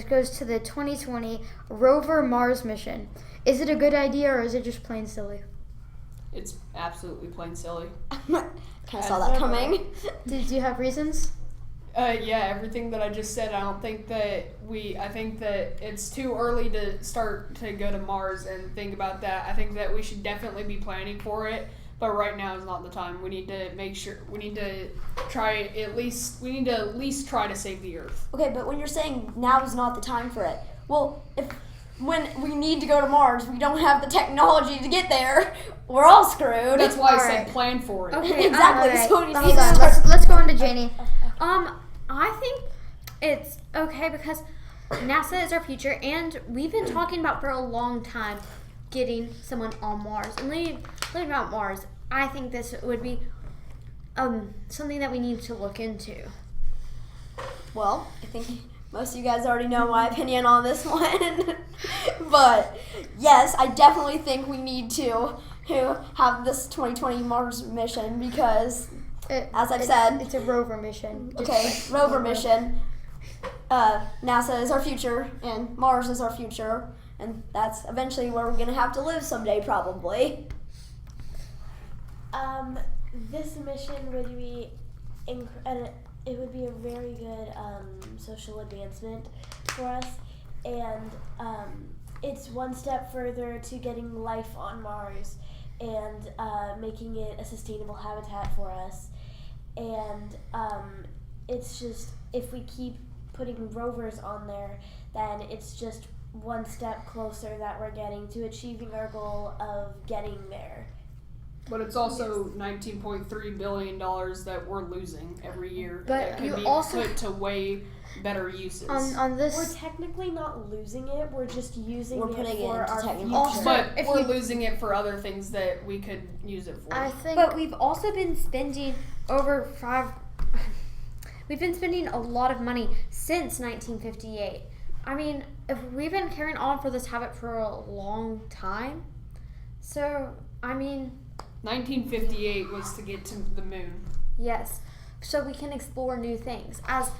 goes to the 2020 rover Mars mission. Is it a good idea or is it just plain silly? It's absolutely plain silly. Kind of saw that coming. Did you have reasons? Yeah, everything that I just said. I think that it's too early to start to go to Mars and think about that. I think that we should definitely be planning for it, but right now is not the time. We need to make sure. We need to at least try to save the Earth. Okay, but when you're saying now is not the time for it, well, when we need to go to Mars, we don't have the technology to get there. We're all screwed. That's why I said plan for it. Okay, exactly. Right. So let's go on to Janie. I think it's okay because NASA is our future, and we've been talking about for a long time getting someone on Mars and learning about Mars. I think this would be something that we need to look into. Well, I think most of you guys already know my opinion on this one. But yes, I definitely think we need to have this 2020 Mars mission because, as I've said, it's a rover mission. Okay, rover mission. NASA is our future, and Mars is our future, and that's eventually where we're gonna have to live someday, probably. This mission would be it would be a very good social advancement for us, and it's one step further to getting life on Mars and making it a sustainable habitat for us. And it's just, if we keep putting rovers on there, then it's just one step closer that we're getting to achieving our goal of getting there. But it's also $19.3 billion that we're losing every year. But that you can be also put to way better uses. on this. We're technically not losing it. We're just using We're it putting it for into our technical future. But if we're you- losing it for other things that we could use it for. I think. But we've also been spending we've been spending a lot of money since 1958. I mean, if we've been carrying on for this habit for a long time, so I mean, 1958 was to get to the moon. yes, so we can explore new things. As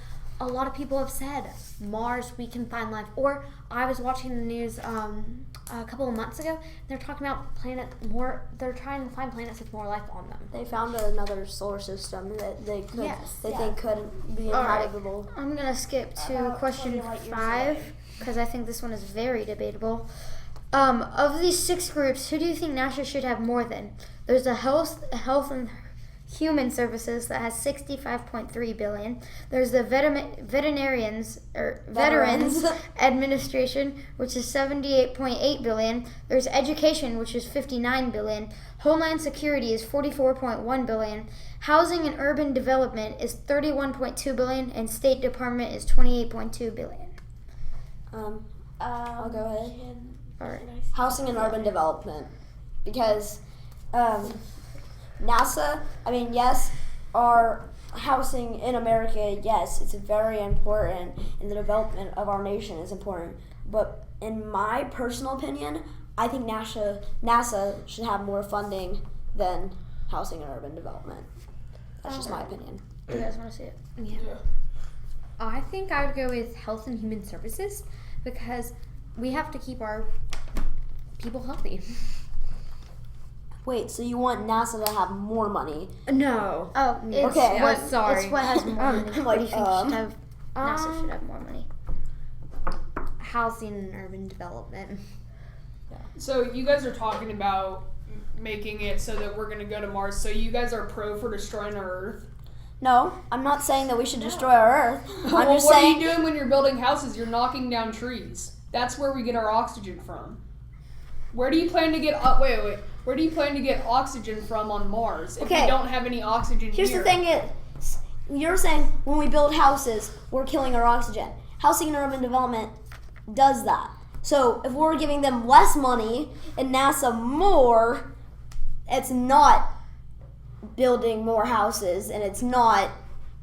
a lot of people have said, Mars, we can find life. Or I was watching the news a couple of months ago. They're talking about they're trying to find planets with more life on them. They found another solar system that they think could be All right. inhabitable. I'm gonna skip to question 5 because I think this one is very debatable. Of these 6 groups, who do you think NASA should have more than? There's the health and human services that has 65.3 billion. There's the Veterans Administration, which is 78.8 billion. There's education, which is 59 billion. Homeland Security is 44.1 billion. Housing and Urban Development is 31.2 billion, and State Department is 28.2 billion. I'll go ahead. All right. Housing and Urban Development, because NASA, I mean, yes, our housing in America, yes, it's very important, and the development of our nation is important. But in my personal opinion, I think NASA should have more funding than housing and urban development. That's just my opinion. Do you guys want to see it? Yeah. I think I would go with Health and Human Services because we have to keep our people healthy. Wait, so you want NASA to have more money? No. Oh, it's Okay. what, sorry. It's what has more money. What do you think should have? NASA um, should have more money. Housing and Urban Development. So you guys are talking about making it so that we're going to go to Mars. So you guys are pro for destroying our Earth? No, I'm not saying that we should destroy our Earth. I'm Well, just what saying. are you doing when you're building houses? You're knocking down trees. That's where we get our oxygen from. Where do you plan to get wait. Where do you plan to get oxygen from on Mars if Okay. we don't have any oxygen Here's here? the thing is, you're saying when we build houses, we're killing our oxygen. Housing and urban development does that. So if we're giving them less money and NASA more, it's not building more houses and it's not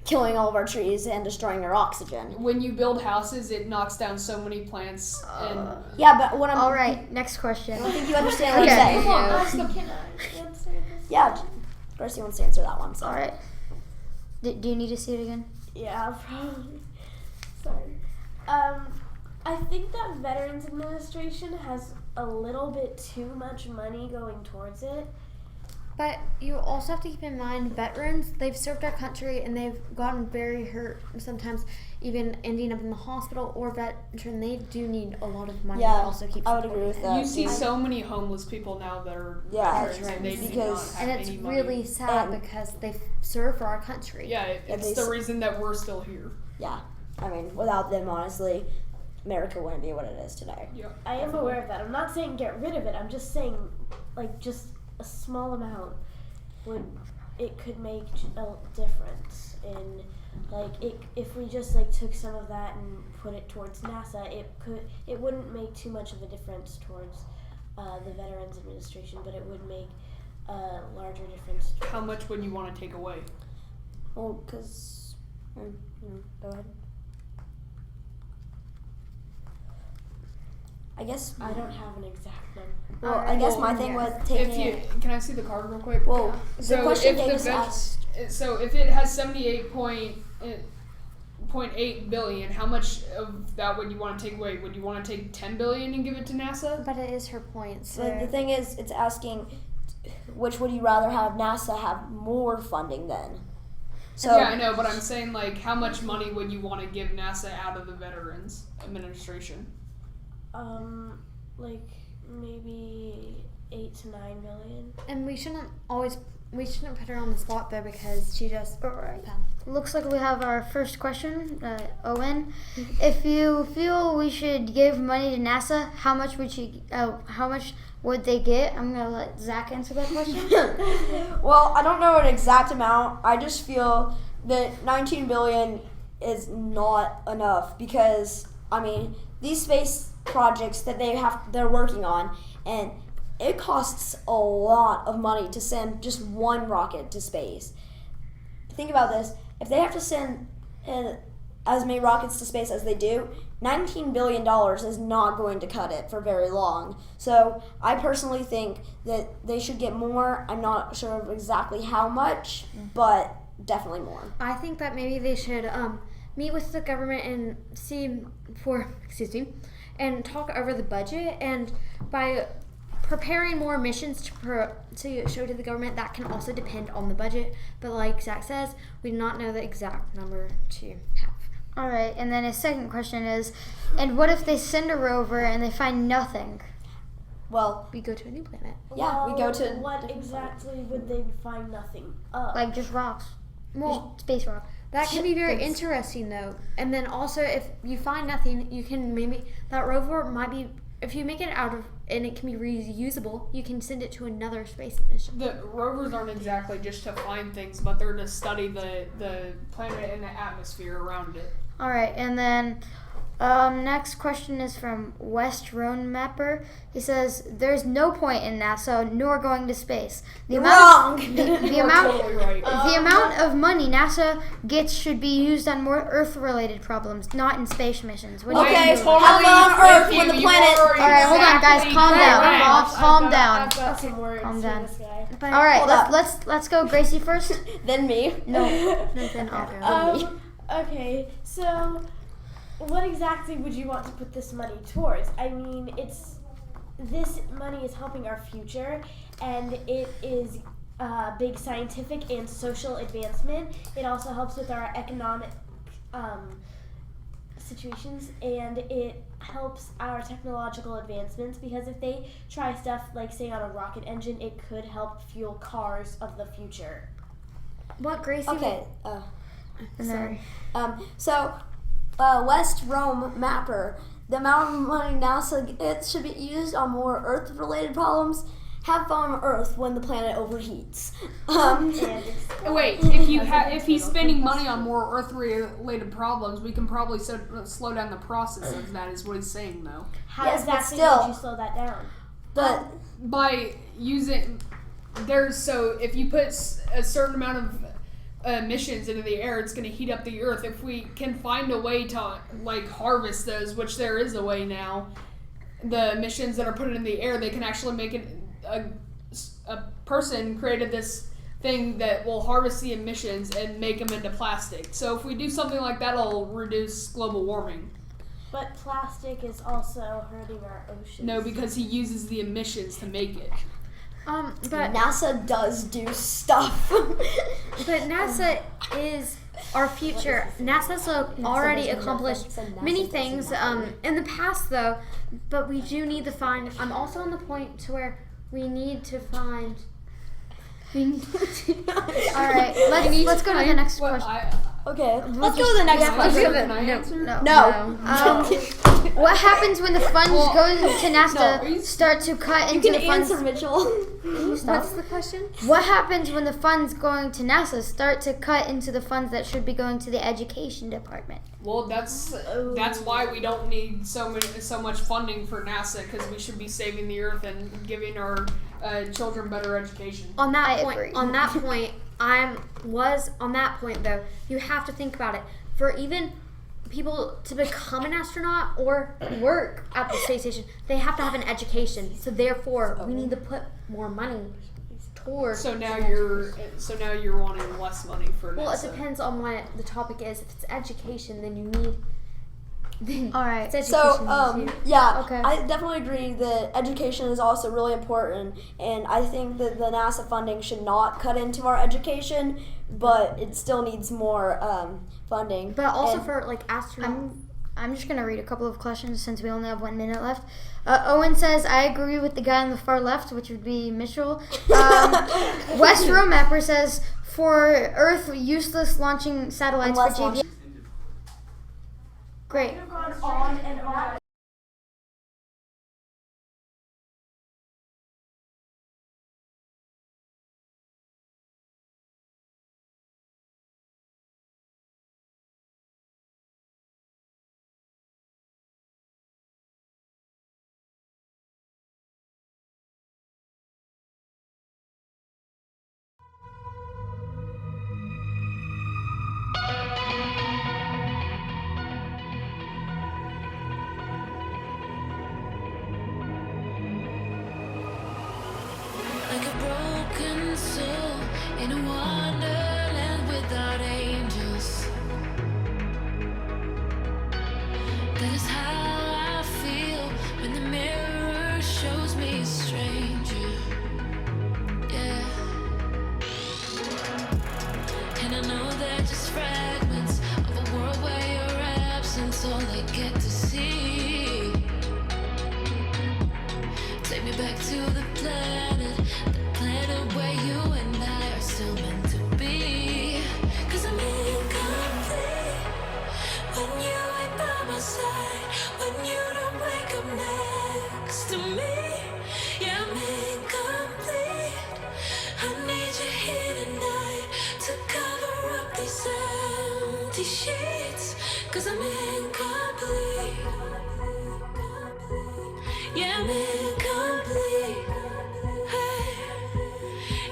killing all of our trees and destroying our oxygen. When you build houses, it knocks down so many plants and Yeah, but what I'm... All right, next question. I don't think you understand what I'm saying. Can I answer this? Yeah, Darcy wants to answer that one. So. All right. Do you need to see it again? Yeah, probably. Sorry. I think that Veterans Administration has a little bit too much money going towards it. But you also have to keep in mind, veterans, they've served our country and they've gotten very hurt, sometimes even ending up in the hospital, or veteran, they do need a lot of money Yeah, to also keep I would agree with that. you see so many homeless people now that are Yeah, veterans and they do not because have and it's any money. really sad because they've served for our country. Yeah, it's the reason that we're still here. Yeah, I mean, without them, honestly, America wouldn't be what it is today. Yeah, I am aware of that. I'm not saying get rid of it. I'm just saying, like, just a small amount could make a difference in, like, if we just like took some of that and put it towards NASA, it wouldn't make too much of a difference towards the Veterans Administration, but it would make a larger difference. How much would you want to take away? Well, because go ahead. I guess I don't have an exact number. Well, I guess my thing was taking. Can I see the card real quick? Well, the question if Davis asked. So if it has 78.8 billion, how much of that would you want to take away? Would you want to take 10 billion and give it to NASA? But it is her point. So But the thing is, it's asking, which would you rather have NASA have more funding than? So Yeah, I know, but I'm saying like, how much money would you want to give NASA out of the Veterans Administration? Like maybe 8 to 9 million. and we shouldn't put her on the spot though because she just Looks like we have our first question, Owen. If you feel we should give money to NASA, how much would they get? I'm gonna let Zach answer that question. Well, I don't know an exact amount. I just feel that 19 billion is not enough because these space projects that they're working on, and it costs a lot of money to send just one rocket to space. Think about this. If they have to send as many rockets to space as they do, $19 billion is not going to cut it for very long. So I personally think that they should get more. I'm not sure of exactly how much, but definitely more. I think that maybe they should meet with the government and and talk over the budget, and by preparing more missions to show to the government, that can also depend on the budget. But like Zach says, we do not know the exact number to have. All right, and then his second question is, and what if they send a rover and they find nothing? Well, we go to a new planet. Yeah, we go to What exactly would they find nothing of? Like just rocks. Well, Just space rocks. That can be very interesting though. And then also if you find nothing, you can maybe, that rover might be, if you make it out of, and it can be reusable, you can send it to another space mission. The rovers aren't exactly just to find things, but they're to study the planet and the atmosphere around it. All right, and then next question is from West Roan Mapper. He says, "There's no point in NASA nor going to space. The amount of money NASA gets should be used on more Earth-related problems, not in space missions." What do you think? how about on Earth when the planet? All right, hold on, guys. Calm down. Calm down. I've got some words Calm for down. this guy. All right, let's go. Gracie first. Then me. No, then I'll go. Okay, so what exactly would you want to put this money towards? I mean, this money is helping our future, and it is big scientific and social advancement. It also helps with our economic situations, and it helps our technological advancements, because if they try stuff like, say, on a rocket engine, it could help fuel cars of the future. What Gracie? Okay. Sorry. West Rome Mapper. The amount of money NASA gets should be used on more Earth-related problems. Have fun on Earth when the planet overheats. Wait, if he's spending money on more Earth-related problems, we can probably slow down the process of that. Is what he's saying, though. How exactly would you slow that down? But by using if you put a certain amount of emissions into the air, it's going to heat up the Earth. If we can find a way to harvest those, which there is a way now, the emissions that are put in the air, they can actually make it. A person created this thing that will harvest the emissions and make them into plastic. So if we do something like that, it'll reduce global warming. But plastic is also hurting our oceans. No, because he uses the emissions to make it. But NASA does do stuff. But NASA is our future. NASA's already accomplished many things in the past, though. But we do need to find. I'm also on the point to where we need to find. All right, let's go to the next question. Okay, let's go to the next question. No. What happens when the funds going to NASA start to cut into the funds? You can answer, Mitchell. What's the question? What happens when the funds going to NASA start to cut into the funds that should be going to the education department? Well, that's why we don't need so much funding for NASA, because we should be saving the Earth and giving our children better education. On that I point, agree. on that point, on that point though, you have to think about it. For even people to become an astronaut or work at the space station, they have to have an education. So therefore, we need to put more money towards. So now you're wanting less money for NASA. Well, it depends on what the topic is. If it's education, then you need. All right. It's So, education yeah, Okay. I definitely agree that education is also really important, and I think that the NASA funding should not cut into our education, but it still needs more funding. But also And- for like astronauts. I'm just going to read a couple of questions since we only have 1 minute left. Owen says, I agree with the guy on the far left, which would be Mitchell. West Row Mapper says, for Earth, useless launching satellites Unless for JV. Great. On and on. Like a broken soul in a wonderland without angels. That is how I feel when the mirror shows me a stranger. Yeah. And I know they're just fragments of a world where your absence all I get to see. Take me back to the planet where you and I are still meant to be. 'Cause I'm incomplete when you ain't by my side, when you don't wake up next to me. Yeah, I'm incomplete. I need you here tonight to cover up these empty sheets. 'Cause I'm incomplete. Yeah, I'm incomplete. Hey,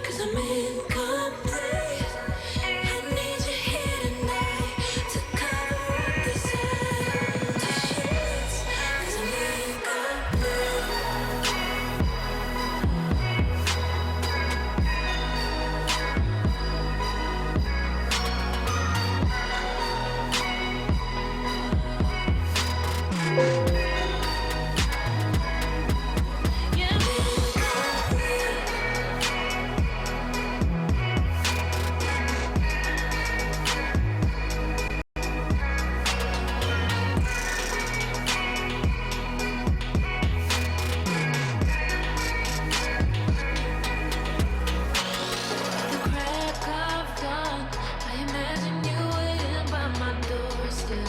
'cause I'm incomplete. I need you here tonight to cover up these empty sheets. 'Cause I'm incomplete. The crack of dawn, I imagine you waiting by my doorstep.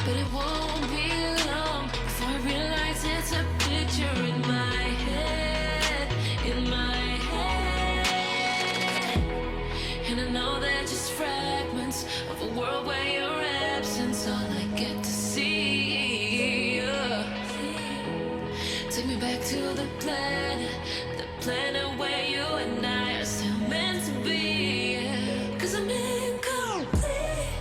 But it won't be long before I realize it's a picture in my head, And I know they're just fragments of a world where your absence all I get to see. Take me back to the planet where you and I are still meant to be. 'Cause I'm incomplete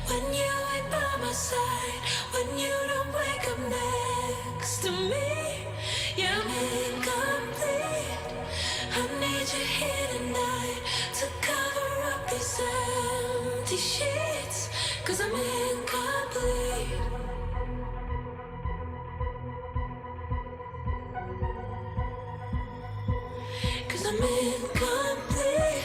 when you ain't by my side, when you don't wake up next to me. Yeah, I'm incomplete. I need you here tonight to cover up these empty sheets. 'Cause I'm incomplete. Cause I'm incomplete.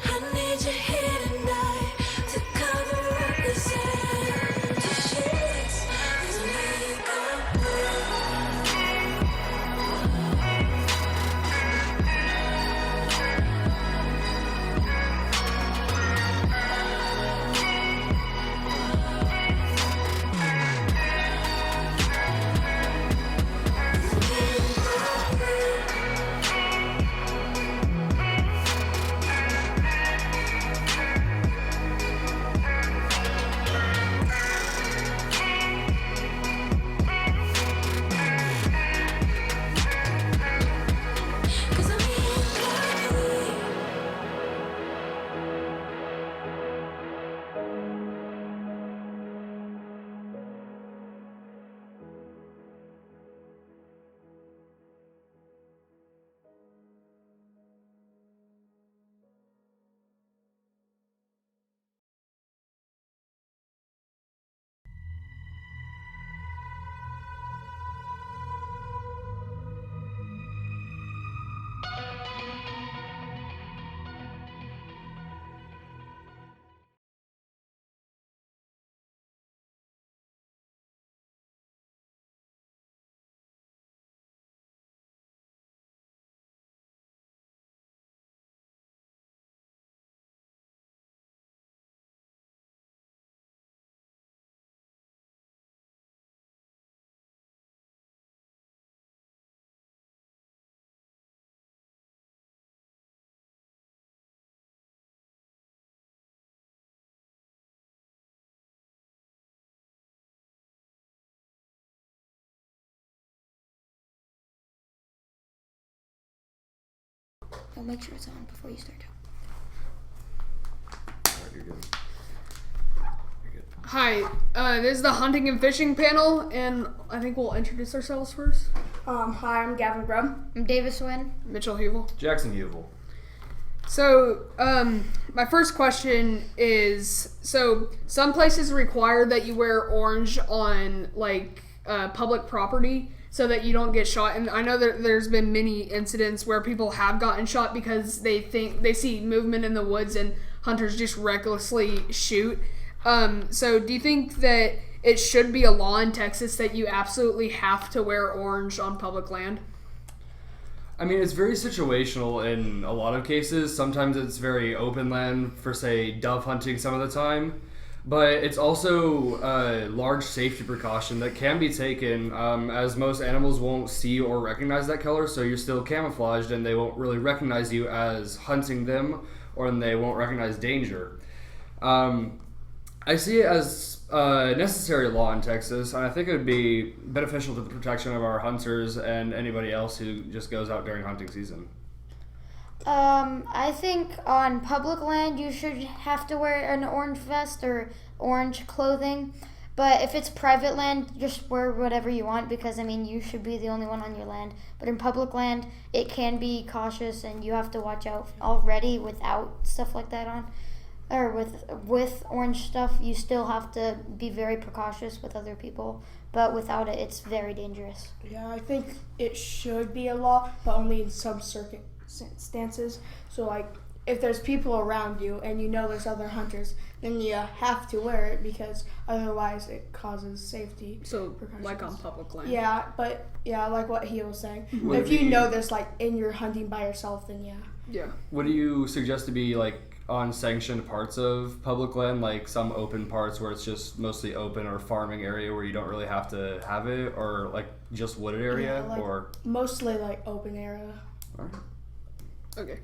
I need you here tonight to cover up this empty sheets. 'Cause I'm incomplete. I'll make sure it's on before you start. Alright, you're good. Hi, this is the hunting and fishing panel, and I think we'll introduce ourselves first. Hi, I'm Gavin Grubb. I'm Davis Wynn. Mitchell Hubel. Jackson Hubel. So, my first question is, so some places require that you wear orange on, like, public property so that you don't get shot. And I know that there's been many incidents where people have gotten shot because they think they see movement in the woods and hunters just recklessly shoot. So do you think that it should be a law in Texas that you absolutely have to wear orange on public land? I mean, it's very situational in a lot of cases. Sometimes it's very open land for, say, dove hunting some of the time. But it's also a large safety precaution that can be taken, as most animals won't see or recognize that color, so you're still camouflaged and they won't really recognize you as hunting them, or they won't recognize danger. I see it as a necessary law in Texas, and I think it would be beneficial to the protection of our hunters and anybody else who just goes out during hunting season. I think on public land you should have to wear an orange vest or orange clothing. But if it's private land, just wear whatever you want because, I mean, you should be the only one on your land. But in public land, it can be cautious and you have to watch out already without stuff like that on. Or with orange stuff, you still have to be very precautious with other people. But without it, it's very dangerous. Yeah, I think it should be a law, but only in some circumstances. So, like, if there's people around you and you know there's other hunters, then you have to wear it because otherwise it causes safety. So, like on public land. Yeah, but yeah, like what he was saying. Would if you know there's like, and you're hunting by yourself, then yeah. Yeah. What do you suggest to be like on sanctioned parts of public land, like some open parts where it's just mostly open, or farming area where you don't really have to have it, or like just wooded area, Yeah, like or mostly like open area. Okay.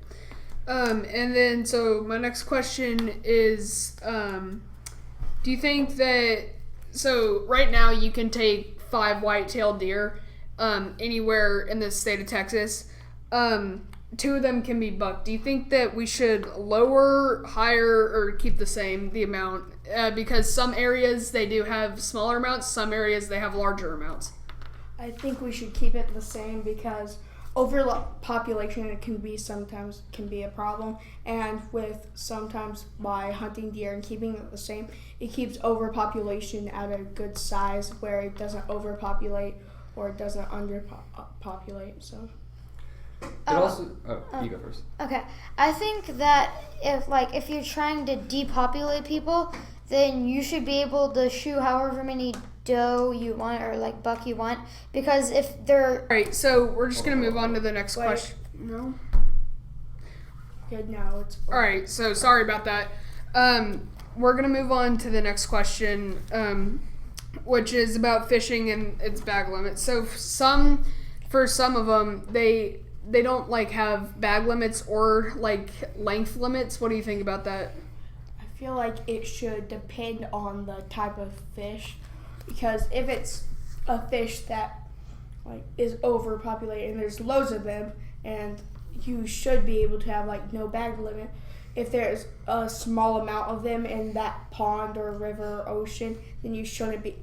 And then, so my next question is, do you think that, so right now you can take 5 white-tailed deer anywhere in the state of Texas. 2 of them can be buck. Do you think that we should lower, higher, or keep the same, the amount? Because some areas they do have smaller amounts, some areas they have larger amounts. I think we should keep it the same because overpopulation sometimes can be a problem, and with sometimes by hunting deer and keeping it the same, it keeps overpopulation at a good size where it doesn't overpopulate or it doesn't underpopulate. So. It also. You go first. Okay, I think that if you're trying to depopulate people, then you should be able to shoot however many doe you want or like buck you want, because if they're Alright, so we're just gonna move on to the next question. No. Good, now it's. Alright, so sorry about that. We're gonna move on to the next question, which is about fishing and its bag limits. So for some of them, they don't like have bag limits or like length limits. What do you think about that? I feel like it should depend on the type of fish, because if it's a fish that like is overpopulated and there's loads of them, and you should be able to have like no bag limit. If there's a small amount of them in that pond or river or ocean, then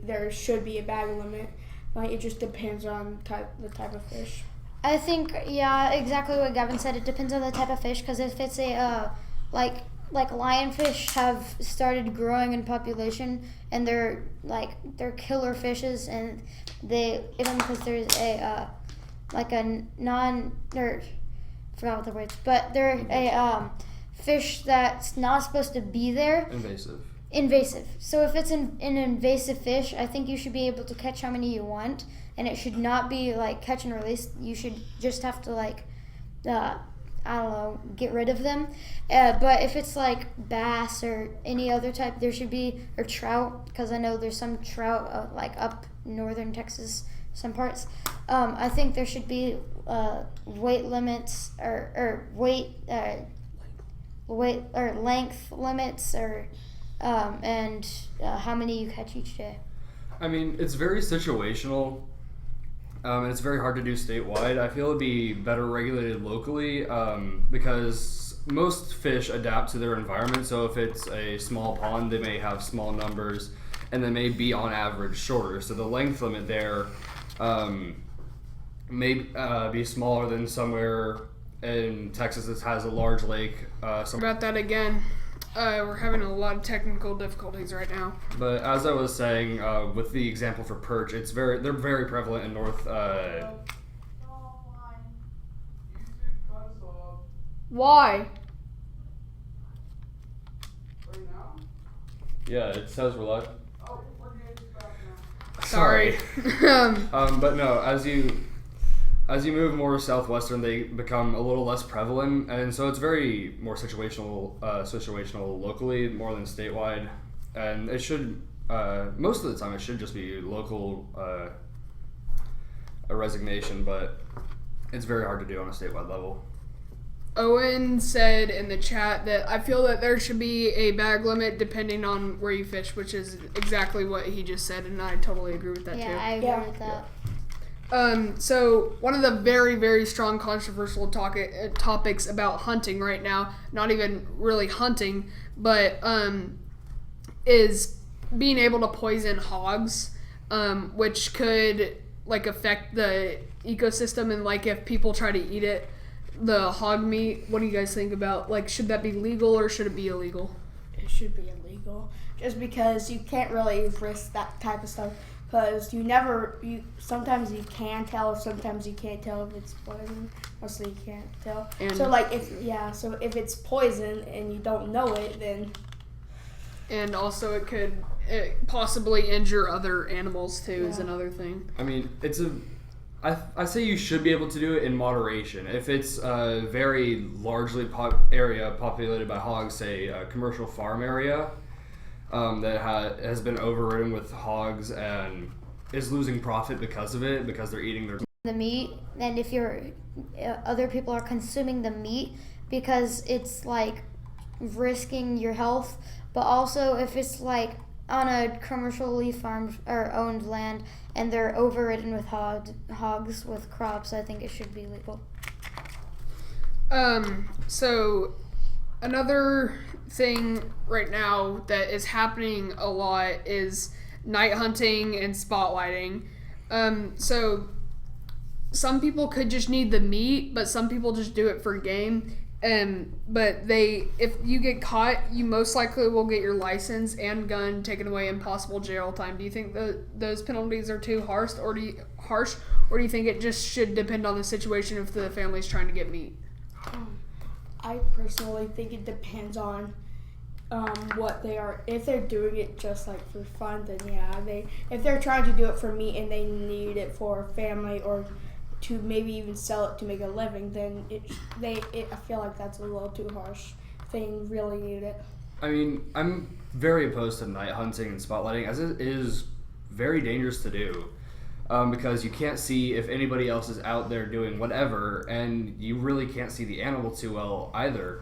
there should be a bag limit. Like, it just depends on the type of fish. I think, yeah, exactly what Gavin said. It depends on the type of fish, because if it's a like lionfish have started growing in population, and they're killer fishes, and even because there's a forgot what the words, but they're a fish that's not supposed to be there. Invasive. So if it's an invasive fish, I think you should be able to catch how many you want, and it should not be like catch and release. You should just have to get rid of them. But if it's like bass or any other type, there should be, or trout, because I know there's some trout up northern Texas, some parts. I think there should be weight limits or length limits, or and how many you catch each day. I mean, it's very situational. and it's very hard to do statewide. I feel it'd be better regulated locally because most fish adapt to their environment. So if it's a small pond, they may have small numbers, and they may be on average shorter. So the length limit there may be smaller than somewhere in Texas that has a large lake. About that again. We're having a lot of technical difficulties right now. But as I was saying, with the example for perch, they're very prevalent in North. Why? Yeah, it says we're live. Sorry. But no, as you move more southwestern, they become a little less prevalent, and so it's very more situational locally more than statewide. And it should most of the time it should just be local a resignation, but it's very hard to do on a statewide level. Owen said in the chat that I feel that there should be a bag limit depending on where you fish, which is exactly what he just said, and I totally agree with that too. Yeah, I agree with that. So one of the very, very strong controversial topics about hunting right now, not even really hunting, but is being able to poison hogs, which could like affect the ecosystem, and like if people try to eat it, the hog meat. What do you guys think about, like, should that be legal or should it be illegal? It should be illegal, just because you can't really risk that type of stuff. Because sometimes you can tell, sometimes you can't tell if it's poison. Mostly you can't tell. And so if it's poison and you don't know it, then. And also it could possibly injure other animals too, is another thing. I mean, I say you should be able to do it in moderation. If it's a very largely area populated by hogs, say a commercial farm area, that has been overridden with hogs and is losing profit because of it, because they're eating the meat, and if other people are consuming the meat, because it's like risking your health. But also if it's like on a commercially farmed or owned land and they're overridden with hogs with crops, I think it should be legal. So another thing right now that is happening a lot is night hunting and spotlighting. So some people could just need the meat, but some people just do it for game. But if you get caught, you most likely will get your license and gun taken away and possible jail time. Do you think those penalties are too harsh, or do you think it just should depend on the situation if the family's trying to get meat? I personally think it depends on what they are. If they're doing it just like for fun, then if they're trying to do it for meat and they need it for family or to maybe even sell it to make a living, then I feel like that's a little too harsh. If they really need it. I mean, I'm very opposed to night hunting and spotlighting, as it is very dangerous to do. Because you can't see if anybody else is out there doing whatever, and you really can't see the animal too well either.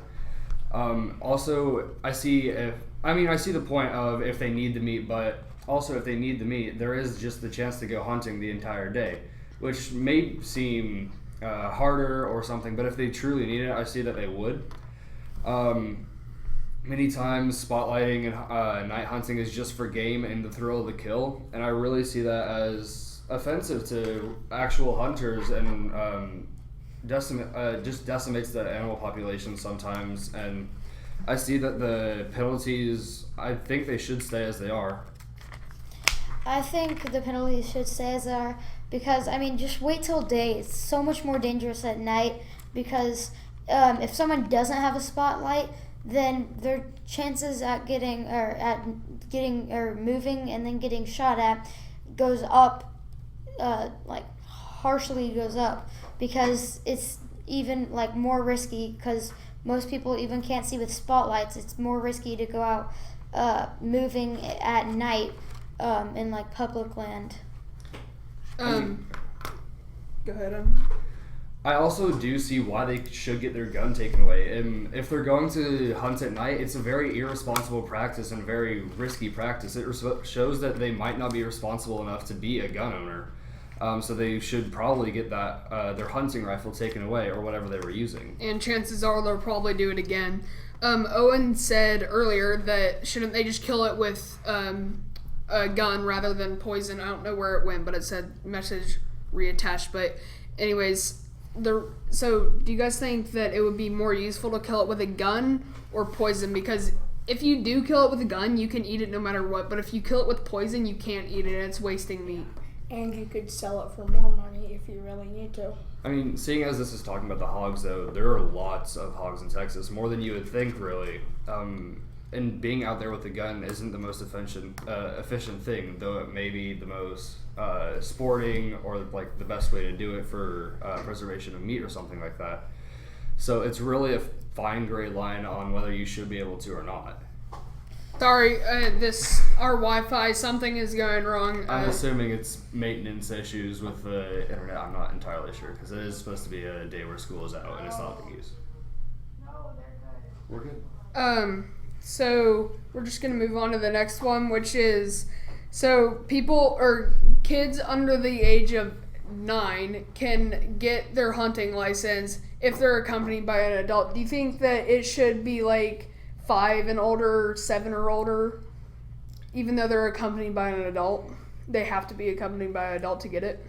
Also, I see the point of if they need the meat, but also if they need the meat, there is just the chance to go hunting the entire day, which may seem harder or something, but if they truly need it, I see that they would. Many times spotlighting and night hunting is just for game and the thrill of the kill, and I really see that as offensive to actual hunters and just decimates the animal population sometimes. And I see that the penalties, I think they should stay as they are. I think the penalties should stay as they are because, I mean, just wait till day. It's so much more dangerous at night because if someone doesn't have a spotlight, then their chances at moving and then getting shot at goes up, harshly goes up, because it's even like more risky because most people even can't see with spotlights. It's more risky to go out moving at night in like public land. Go ahead. I also do see why they should get their gun taken away. And if they're going to hunt at night, it's a very irresponsible practice and very risky practice. It shows that they might not be responsible enough to be a gun owner. So they should probably get that their hunting rifle taken away or whatever they were using. And chances are they'll probably do it again. Owen said earlier that shouldn't they just kill it with a gun rather than poison? I don't know where it went, but it said message reattached. But anyways, so do you guys think that it would be more useful to kill it with a gun or poison? Because if you do kill it with a gun, you can eat it no matter what. But if you kill it with poison, you can't eat it. It's wasting meat. And you could sell it for more money if you really need to. I mean, seeing as this is talking about the hogs, though, there are lots of hogs in Texas, more than you would think, really. And being out there with a gun isn't the most efficient thing, though it may be the most sporting or like the best way to do it for preservation of meat or something like that. So it's really a fine gray line on whether you should be able to or not. Sorry, our Wi-Fi, something is going wrong. I'm assuming it's maintenance issues with the internet. I'm not entirely sure because it is supposed to be a day where school is out and it's not being used. No, they're good. We're good. So we're just gonna move on to the next one, which is people or kids under the age of 9 can get their hunting license if they're accompanied by an adult. Do you think that it should be like 5 and older, 7 or older, even though they're accompanied by an adult? They have to be accompanied by an adult to get it?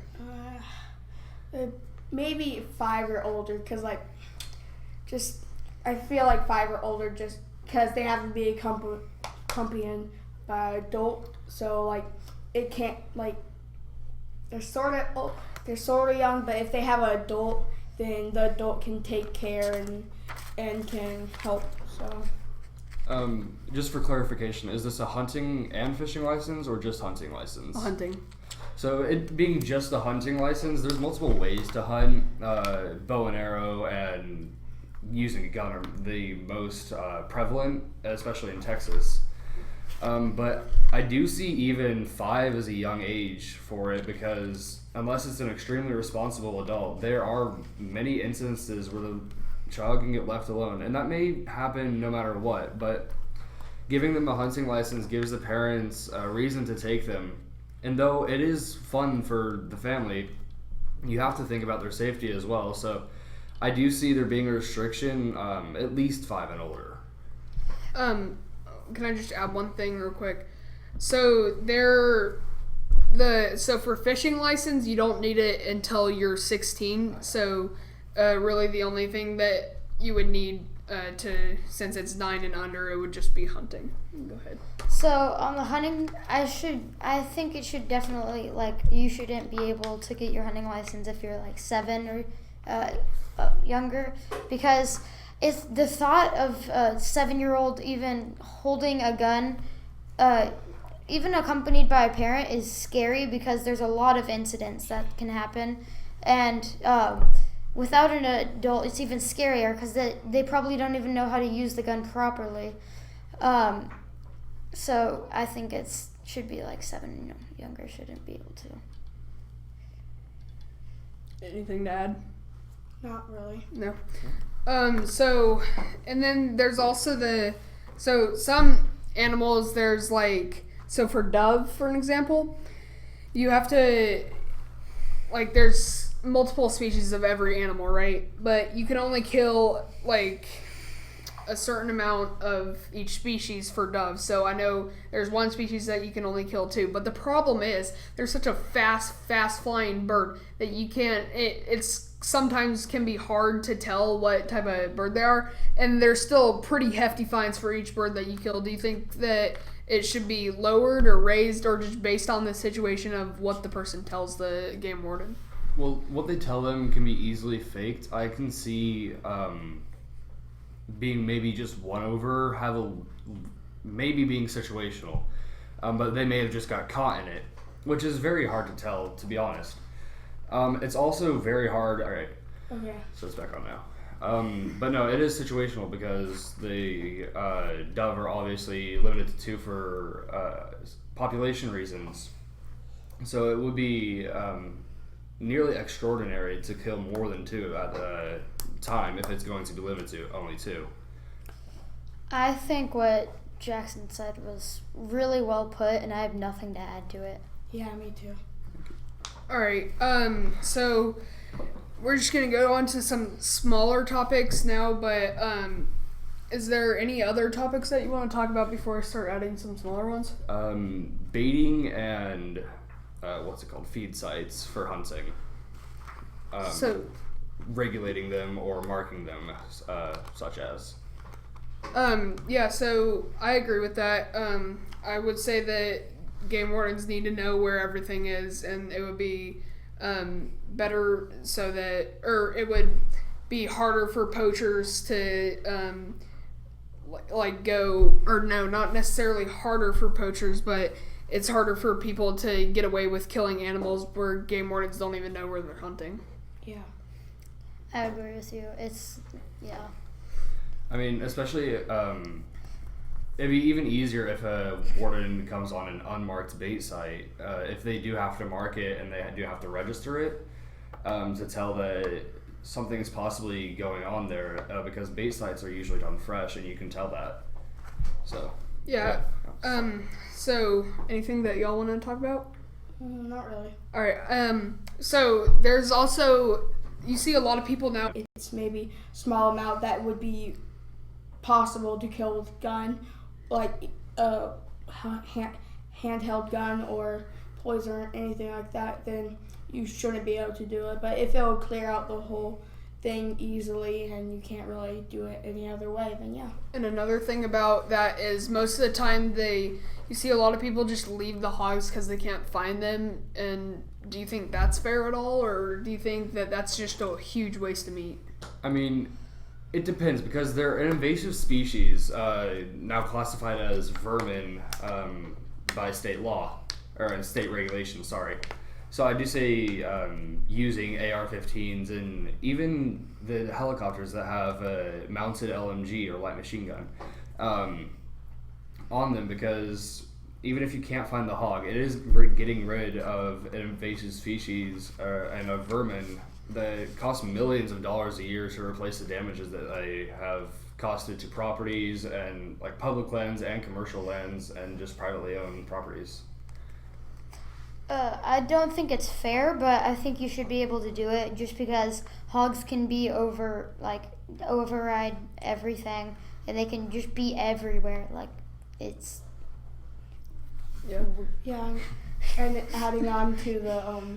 Maybe 5 or older, because I feel like 5 or older just because they have to be accompanied by an adult. So it can't they're sort of young, but if they have an adult, then the adult can take care and can help. So. Just for clarification, is this a hunting and fishing license or just hunting license? Hunting. So it being just a hunting license, there's multiple ways to hunt. Bow and arrow and using a gun are the most prevalent, especially in Texas. But I do see even 5 as a young age for it because unless it's an extremely responsible adult, there are many instances where the child can get left alone, and that may happen no matter what, but giving them a hunting license gives the parents a reason to take them. And though it is fun for the family, you have to think about their safety as well. So I do see there being a restriction, at least 5 and older. Can I just add one thing real quick? So for fishing license, you don't need it until you're 16. So really the only thing that you would need since it's 9 and under, it would just be hunting. Go ahead. So on the hunting, I think it should definitely, you shouldn't be able to get your hunting license if you're 7 or younger, because it's the thought of a 7-year-old even holding a gun, even accompanied by a parent, is scary because there's a lot of incidents that can happen, and without an adult, it's even scarier because they probably don't even know how to use the gun properly. So I think it should be 7 younger shouldn't be able to. Anything to add? Not really. No. And then there's also some animals, there's for dove, for an example, you have to, there's multiple species of every animal, right? But you can only kill, a certain amount of each species for doves. So I know there's one species that you can only kill 2. But the problem is they're such a fast flying bird that you can't, it's sometimes can be hard to tell what type of bird they are. And there's still pretty hefty fines for each bird that you kill. Do you think that it should be lowered or raised or just based on the situation of what the person tells the game warden? Well, what they tell them can be easily faked. I can see being maybe just won over, maybe being situational, but they may have just got caught in it, which is very hard to tell, to be honest. It's also very hard. All right. Okay. So it's back on now. But no, it is situational because the dove are obviously limited to 2 for population reasons. So it would be nearly extraordinary to kill more than 2 at a time if it's going to be limited to only 2. I think what Jackson said was really well put, and I have nothing to add to it. Yeah, me too. All right. So we're just gonna go on to some smaller topics now, but is there any other topics that you want to talk about before I start adding some smaller ones? Baiting and feed sites for hunting. So regulating them or marking them, such as. Yeah, so I agree with that. I would say that game wardens need to know where everything is, and it would be better so that, or it would be harder for poachers to go, or no, not necessarily harder for poachers, but it's harder for people to get away with killing animals where game wardens don't even know where they're hunting. Yeah. I agree with you. Yeah. I mean, especially, it'd be even easier if a warden comes on an unmarked bait site, if they do have to mark it and they do have to register it, to tell that something's possibly going on there, because bait sites are usually done fresh and you can tell that. So. Yeah. So anything that y'all want to talk about? Not really. All right. So there's also, you see a lot of people now. It's maybe small amount that would be possible to kill with gun, like a handheld gun or poison or anything like that. Then you shouldn't be able to do it. But if it will clear out the whole thing easily and you can't really do it any other way, then yeah. And another thing about that is most of the time you see a lot of people just leave the hogs because they can't find them. And do you think that's fair at all, or do you think that that's just a huge waste of meat? I mean, it depends, because they're an invasive species, now classified as vermin by state law, or in state regulation, sorry. So I do say using AR-15s and even the helicopters that have a mounted LMG or light machine gun on them, because even if you can't find the hog, it is getting rid of an invasive species and a vermin that costs millions of dollars a year to replace the damages that they have costed to properties and like public lands and commercial lands and just privately owned properties. I don't think it's fair, but I think you should be able to do it just because hogs can be override everything, and they can just be everywhere. Like, it's... Yeah, and adding on to the,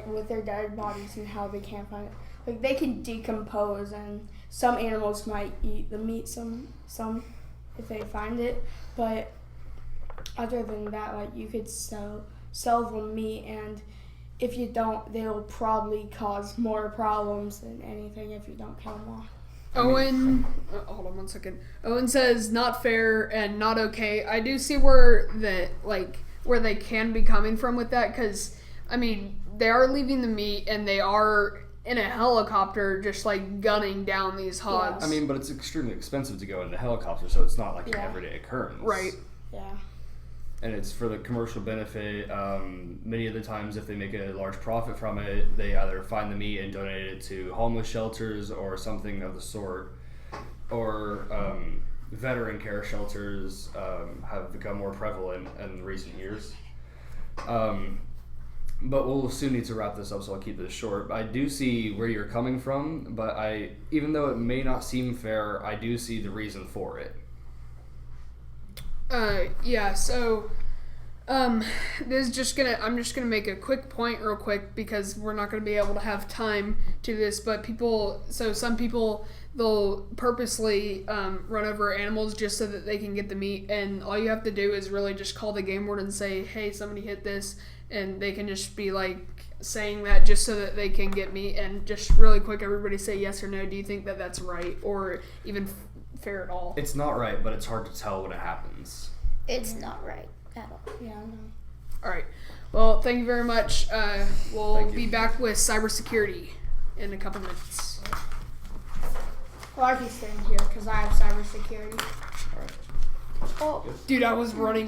with their dead bodies and how they can't find it. Like, they can decompose, and some animals might eat the meat, some if they find it, but other than that, like, you could sell them meat, and if you don't, they'll probably cause more problems than anything if you don't kill them off. Owen, hold on one second. Owen says not fair and not okay. I do see where they can be coming from with that, because I mean they are leaving the meat and they are in a helicopter just like gunning down these hogs. I mean, but it's extremely expensive to go in the helicopter, so it's not like an everyday occurrence. Right. Yeah. And it's for the commercial benefit. Many of the times, if they make a large profit from it, they either find the meat and donate it to homeless shelters or something of the sort. Or veteran care shelters have become more prevalent in recent years. But we'll soon need to wrap this up, so I'll keep this short. I do see where you're coming from, but even though it may not seem fair, I do see the reason for it. So I'm just gonna make a quick point real quick, because we're not gonna be able to have time to this, but some people, they'll purposely run over animals just so that they can get the meat, and all you have to do is really just call the game warden and say, hey, somebody hit this, and they can just be like saying that just so that they can get meat. And just really quick, everybody say yes or no. Do you think that that's right or even fair at all? It's not right, but it's hard to tell when it happens. It's not right at all. Yeah, I know. All right. Well, thank you very much. We'll be back with cybersecurity in a couple minutes. Well, I can stand here because I have cybersecurity. All right. Oh, dude, I was running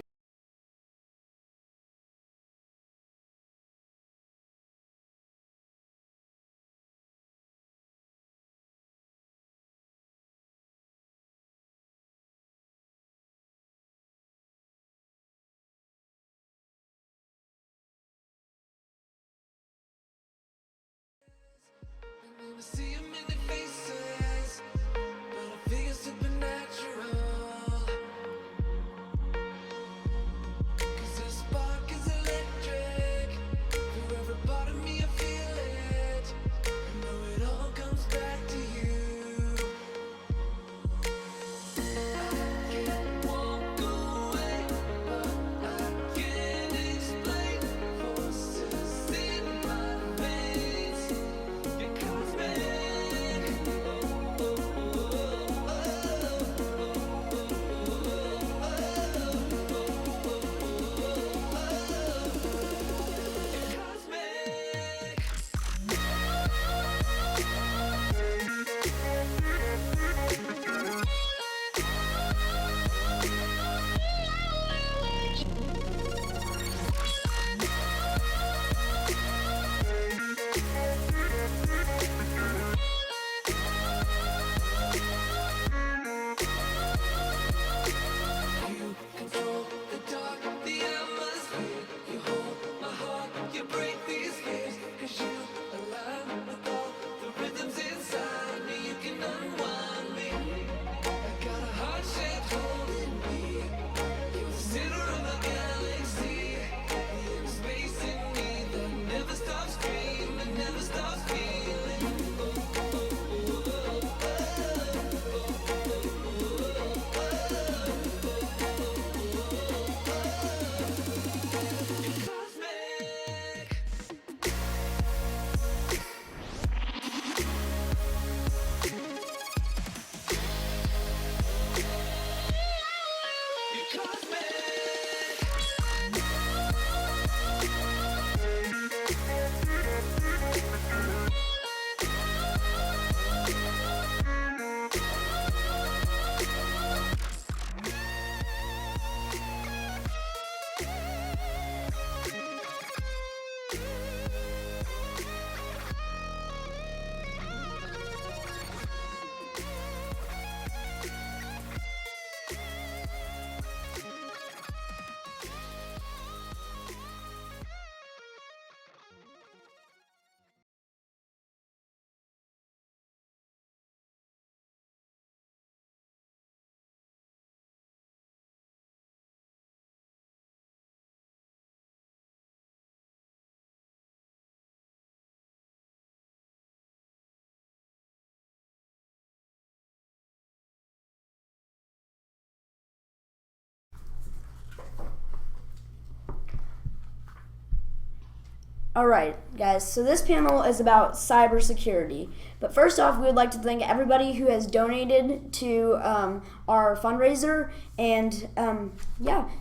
All right, guys. So this panel is about cybersecurity. But first off, we would like to thank everybody who has donated to our fundraiser. And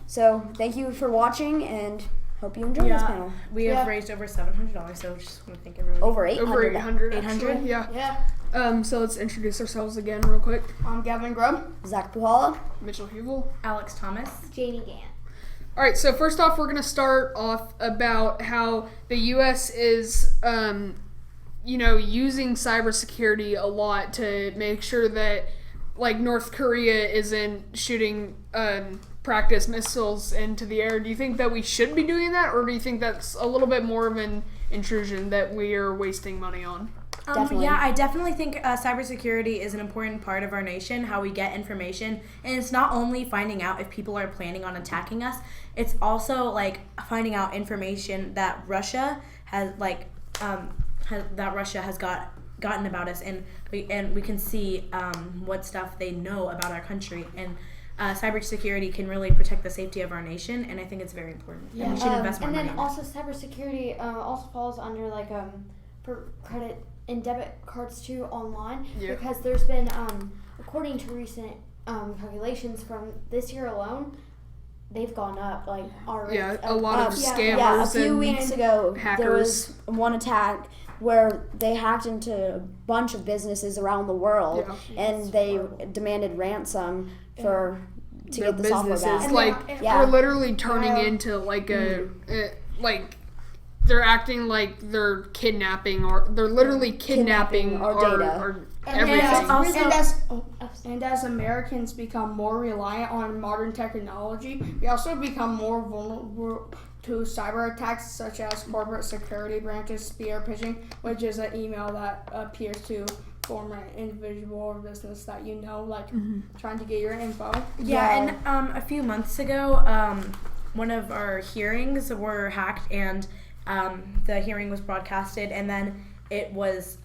so thank you for watching, and hope you enjoy this panel. We have raised over $700, so just want to thank everybody. Over 800. Over 800. 800? Yeah. So let's introduce ourselves again real quick. I'm Gavin Grubb. Zach Puhala. Mitchell Hubel. Alex Thomas. Janie Gant. All right, so first off, we're going to start off about how the U.S. is, using cybersecurity a lot to make sure that, like, North Korea isn't shooting practice missiles into the air. Do you think that we should be doing that, or do you think that's a little bit more of an intrusion that we are wasting money on? Yeah, I definitely think cybersecurity is an important part of our nation, how we get information. And it's not only finding out if people are planning on attacking us, it's also like finding out information that Russia has gotten about us, and we can see what stuff they know about our country. And cybersecurity can really protect the safety of our nation, and I think it's very important. Yeah. And we should invest more money. money. And then also cybersecurity also falls under like for credit and debit cards too online, because there's been according to recent calculations from this year alone, they've gone up like already. A lot of scammers. Yeah, a few weeks ago hackers. there was one attack where they hacked into a bunch of businesses around the world, and they demanded ransom to get the software back. We're literally turning into like they're acting like they're kidnapping, or they're literally kidnapping our data. And as Americans become more reliant on modern technology, we also become more vulnerable to cyber attacks, such as corporate security branches spear phishing, which is an email that appears to form an individual or business that trying to get your info. And a few months ago, one of our hearings were hacked, and the hearing was broadcasted, and then it was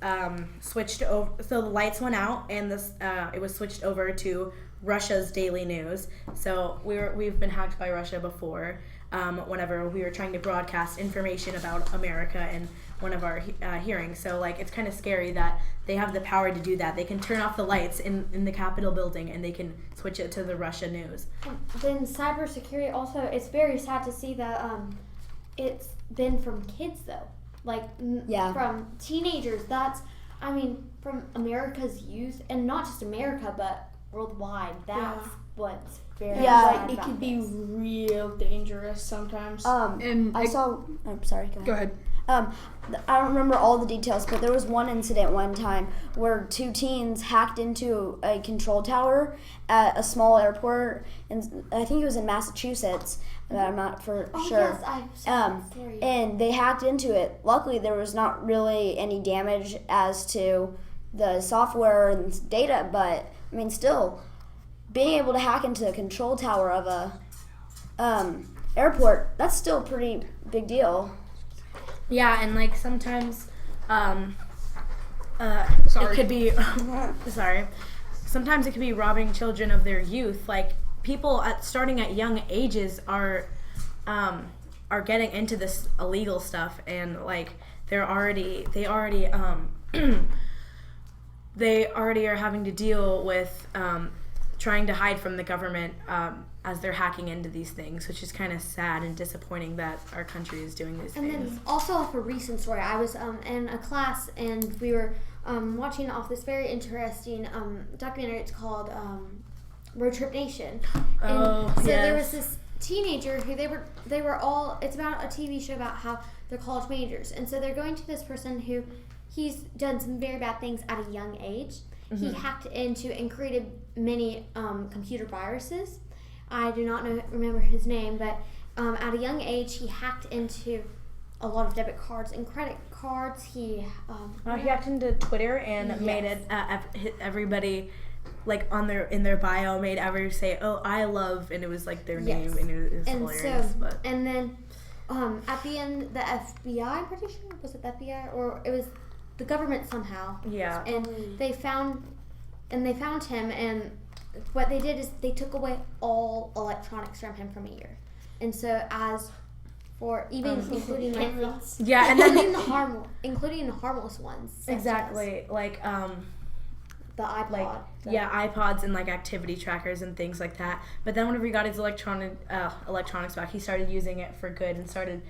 switched over. So the lights went out, and it was switched over to Russia's daily news. So we've been hacked by Russia before. Whenever we were trying to broadcast information about America in one of our hearings. So it's kind of scary that they have the power to do that. They can turn off the lights in the Capitol building, and they can switch it to the Russia news. Then cybersecurity also, it's very sad to see that it's been from kids though. From teenagers. From America's youth, and not just America, but worldwide. That's what's very it could be real dangerous sometimes. I'm sorry. Go ahead. I don't remember all the details, but there was one incident one time where 2 teens hacked into a control tower at a small airport, and I think it was in Massachusetts. I'm not sure. Yes, I saw that story. And they hacked into it. Luckily, there was not really any damage as to the software and data, but still, being able to hack into a control tower of a airport, that's still a pretty big deal. Yeah, and sometimes it could be sorry. Sometimes it could be robbing children of their youth. People starting at young ages are getting into this illegal stuff, and they already are having to deal with trying to hide from the government as they're hacking into these things, which is kind of sad and disappointing that our country is doing these things. And then also off a recent story, I was in a class, and we were watching off this very interesting documentary. It's called Road Trip Nation. And there was this teenager who they were all, it's about a TV show about how they're college majors, and so they're going to this person who he's done some very bad things at a young age. Mm-hmm. He hacked into and created many computer viruses. I do not remember his name, but at a young age he hacked into a lot of debit cards and credit cards. He hacked into Twitter and made it everybody in their bio made everybody say, "Oh, I love," and it was their name, and it was hilarious. And then at the end, the FBI, I'm pretty sure, was it the FBI, or it was the government somehow. Yeah. And they found him, and what they did is they took away all electronics from him from a year. And so as for even including like Yeah, and then including the harmless ones. Exactly, like the iPod. Like, iPods and like activity trackers and things like that. But then whenever he got his electronics back, he started using it for good and started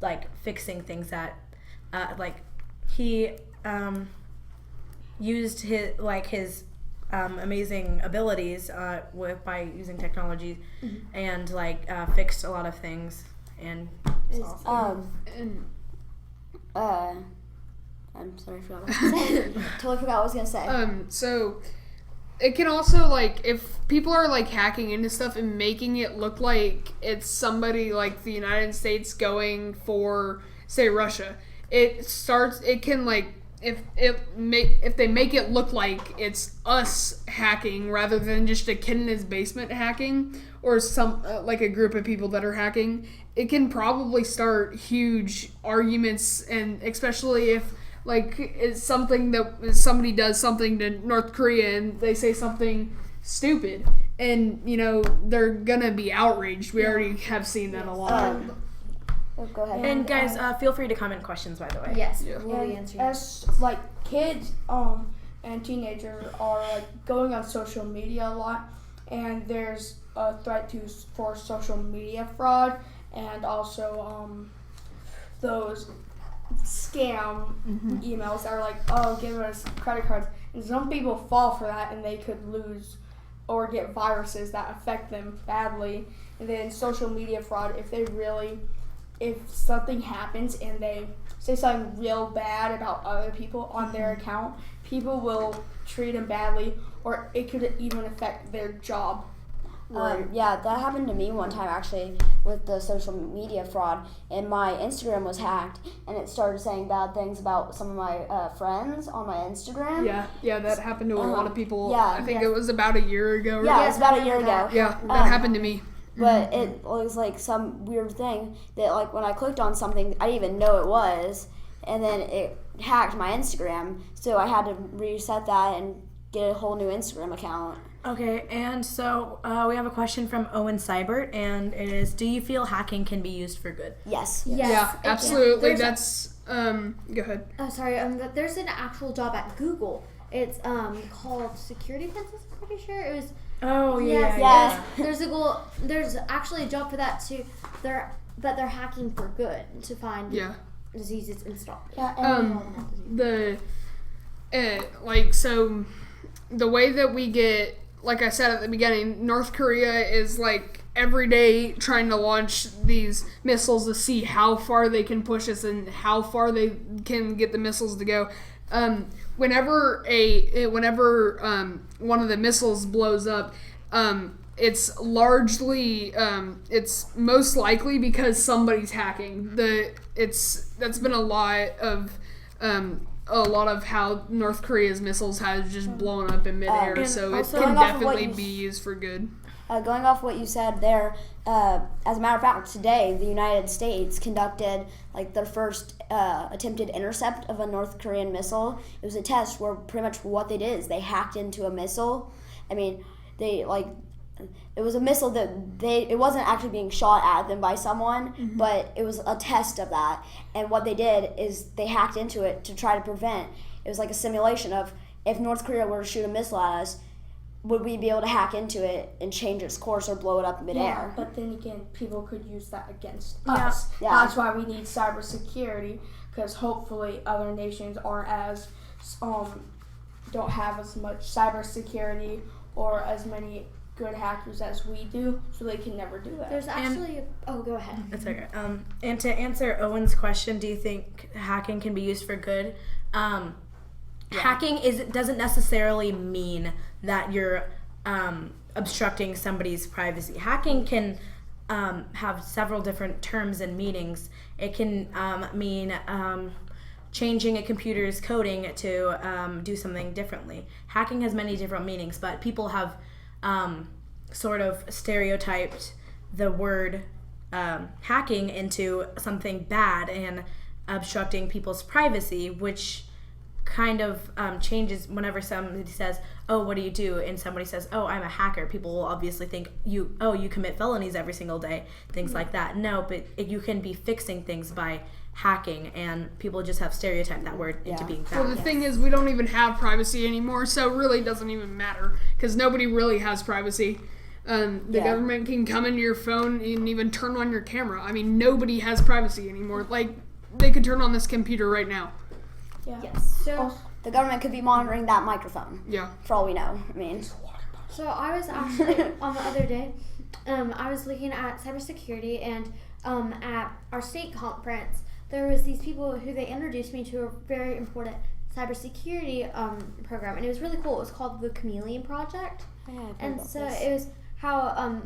like fixing things that like he used his amazing abilities by using technology and like fixed a lot of things, and it's awesome. I'm sorry, I forgot what I was gonna say. Totally forgot what I was gonna say. So it can also, like, if people are like hacking into stuff and making it look like it's somebody like the United States going for, say, Russia, if they make it look like it's us hacking rather than just a kid in his basement hacking or some like a group of people that are hacking, it can probably start huge arguments, and especially if like it's something that somebody does something to North Korea and they say something stupid, and they're gonna be outraged. We already have seen that a lot. Go ahead. And guys, feel free to comment questions, by the way. Yes, we'll answer. As like kids and teenagers are like going on social media a lot, and there's a threat for social media fraud, and also those scam emails that are like, oh, give us credit cards, and some people fall for that and they could lose or get viruses that affect them badly. And then social media fraud, if something happens and they say something real bad about other people on their account, people will treat them badly, or it could even affect their job. Yeah, that happened to me one time actually with the social media fraud, and my Instagram was hacked, and it started saying bad things about some of my friends on my Instagram. Yeah, that happened to a lot of people. Yeah, I think it was about a year ago. Yeah, it was about a year ago. Yeah, that happened to me. But it was like some weird thing that like when I clicked on something, I didn't even know it was, and then it hacked my Instagram, so I had to reset that and get a whole new Instagram account. Okay, and so we have a question from Owen Seibert, and it is: do you feel hacking can be used for good? Yes. Yeah, absolutely. That's go ahead. Oh, sorry. There's an actual job at Google. It's called security fences. I'm pretty sure it was. Oh yes. Yeah. There's actually a job for that too. They're hacking for good to find diseases and stuff. So the way that we get, like I said at the beginning, North Korea is like every day trying to launch these missiles to see how far they can push us and how far they can get the missiles to go. Whenever one of the missiles blows up, it's largely it's most likely because somebody's hacking. That's been a lot of how North Korea's missiles have just blown up in midair, so it can definitely be used for good. Going off what you said there, as a matter of fact, today the United States conducted like their first attempted intercept of a North Korean missile. It was a test where pretty much what they did is they hacked into a missile. I mean, it was a missile that it wasn't actually being shot at them by someone, but it was a test of that. And what they did is they hacked into it to try to prevent. It was like a simulation of if North Korea were to shoot a missile at us, would we be able to hack into it and change its course or blow it up in midair? Yeah, but then again, people could use that against us. Yeah. That's why we need cybersecurity, because hopefully other nations aren't as don't have as much cybersecurity or as many good hackers as we do, so they can never do that. There's actually go ahead. That's okay. And to answer Owen's question, do you think hacking can be used for good? Hacking doesn't necessarily mean that you're obstructing somebody's privacy. Hacking can have several different terms and meanings. It can mean changing a computer's coding to do something differently. Hacking has many different meanings, but people have sort of stereotyped the word hacking into something bad and obstructing people's privacy, which kind of changes whenever somebody says, oh, what do you do? And somebody says, oh, I'm a hacker. People will obviously think you commit felonies every single day, things like that. No, but you can be fixing things by hacking, and people just have stereotyped that word into being bad. Well, the thing is, we don't even have privacy anymore, so it really doesn't even matter, because nobody really has privacy. The government can come into your phone and even turn on your camera. I mean, nobody has privacy anymore. Like, they could turn on this computer right now. Yeah. Yes. So the government could be monitoring that microphone. Yeah. For all we know. I mean. So I was actually on the other day, I was looking at cybersecurity, and at our state conference, there was these people who they introduced me to a very important cybersecurity program, and it was really cool. It was called the Chameleon Project, and so it was how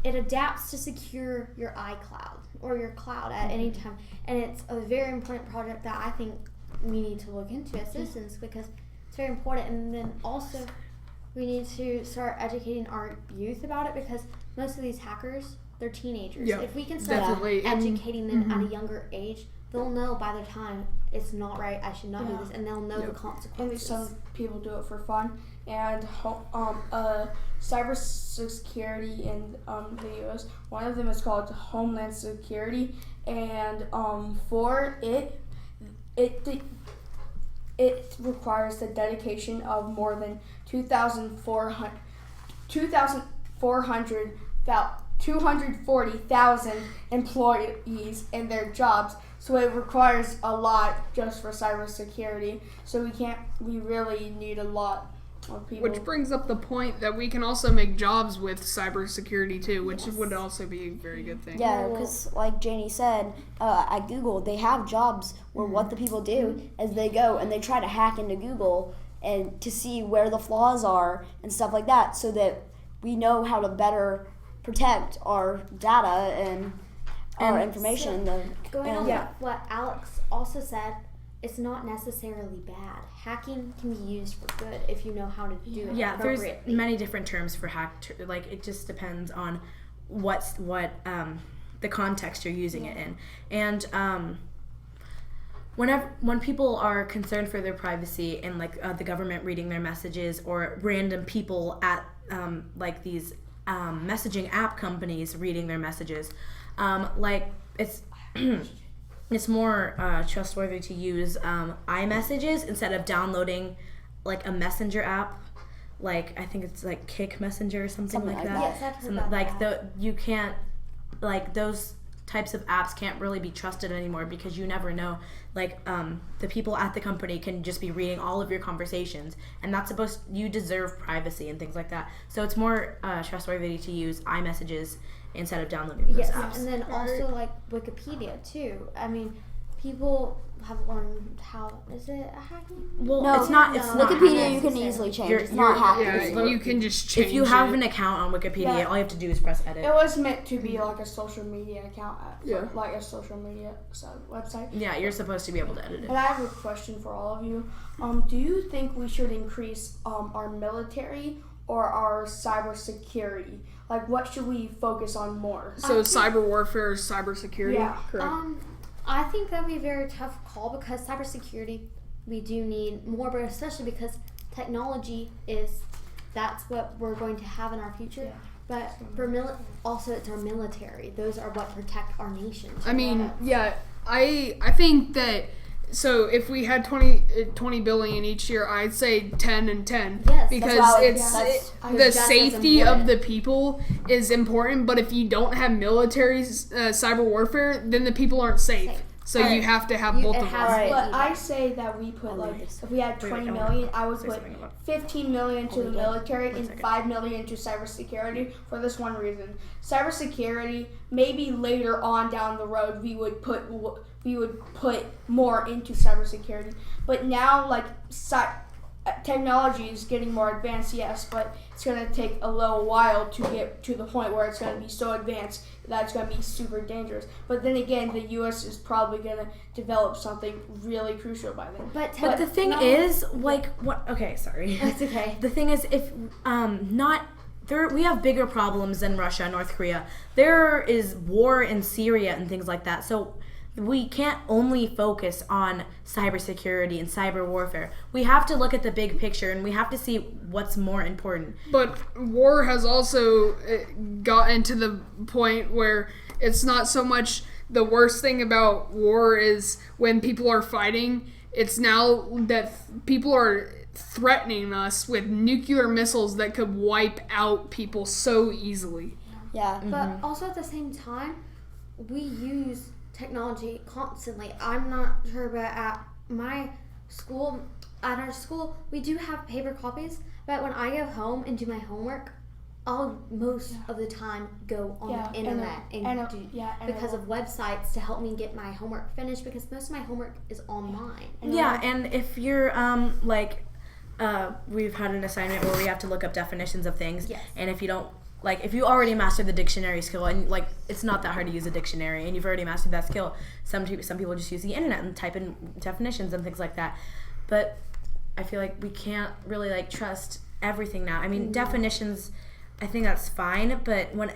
it adapts to secure your iCloud or your cloud at any time, and it's a very important project that I think we need to look into as citizens because it's very important. And then also we need to start educating our youth about it because most of these hackers, they're teenagers. Yeah, if we can start educating them at a younger age, they'll know by the time it's not right, I should not do this, and they'll know the consequences. And some people do it for fun. And cybersecurity in the U.S., one of them is called Homeland Security, and for it requires the dedication of more than 240,000 employees in their jobs. So it requires a lot just for cybersecurity. So we really need a lot of people. Which brings up the point that we can also make jobs with cybersecurity too, which would also be a very good thing. Yeah, because like Janie said, at Google, they have jobs where what the people do is they go and they try to hack into Google and to see where the flaws are and stuff like that so that we know how to better protect our data and our information. So, going on what Alex also said, it's not necessarily bad. Hacking can be used for good if you know how to do it appropriately. There's many different terms for hack. Like, it just depends on what the context you're using it in. And when people are concerned for their privacy and like the government reading their messages or random people at like these messaging app companies reading their messages, like it's it's more trustworthy to use iMessages instead of downloading like a messenger app. Like I think it's like Kick Messenger or something like that. Yes, I've heard about that. You can't, like, those types of apps can't really be trusted anymore because you never know. Like the people at the company can just be reading all of your conversations, and you deserve privacy and things like that. So it's more trustworthy to use iMessages instead of downloading those apps. And then also like Wikipedia too. I mean, people have learned how is it a hacking? Well, no, it's not. Wikipedia you can easily change. It's not hacking. Yeah, you can just change. If you have an account on Wikipedia, all you have to do is press edit. It was meant to be like a social media account, like a social media website. Yeah, you're supposed to be able to edit it. But I have a question for all of you. Do you think we should increase our military or our cybersecurity? Like, what should we focus on more? So cyber warfare, cybersecurity. Yeah, correct. I think that'd be a very tough call because cybersecurity, we do need more, but especially because technology that's what we're going to have in our future. Yeah. But for also it's our military. Those are what protect our nation. I mean, I think that. So if we had 20 billion each year, I'd say 10 and 10. Yes, because the safety of the people is important, but if you don't have military cyber warfare, then the people aren't safe. So you have to have both of them. But I say that we put if we had 20 million, I would put 15 million to the military and 5 million to cybersecurity for this one reason. Cybersecurity, maybe later on down the road, we would put more into cybersecurity. But now, like, technology is getting more advanced, yes, but it's going to take a little while to get to the point where it's going to be so advanced that it's going to be super dangerous. But then again, the U.S. is probably going to develop something really crucial by then. But the thing is, like, what? Okay, sorry. That's okay. The thing is, if we have bigger problems than Russia and North Korea. There is war in Syria and things like that. So we can't only focus on cybersecurity and cyber warfare. We have to look at the big picture, and we have to see what's more important. But war has also gotten to the point where it's not so much the worst thing about war is when people are fighting. It's now that people are threatening us with nuclear missiles that could wipe out people so easily. Yeah. But also at the same time, we use technology constantly. I'm not sure, but at our school, we do have paper copies, but when I go home and do my homework, I'll most of the time go on the internet because of websites to help me get my homework finished, because most of my homework is online. And if you're we've had an assignment where we have to look up definitions of things, and if you don't, like, if you already mastered the dictionary skill, and like it's not that hard to use a dictionary, and you've already mastered that skill, some people just use the internet and type in definitions and things like that. But I feel like we can't really like trust everything now. I mean, definitions, I think that's fine, but when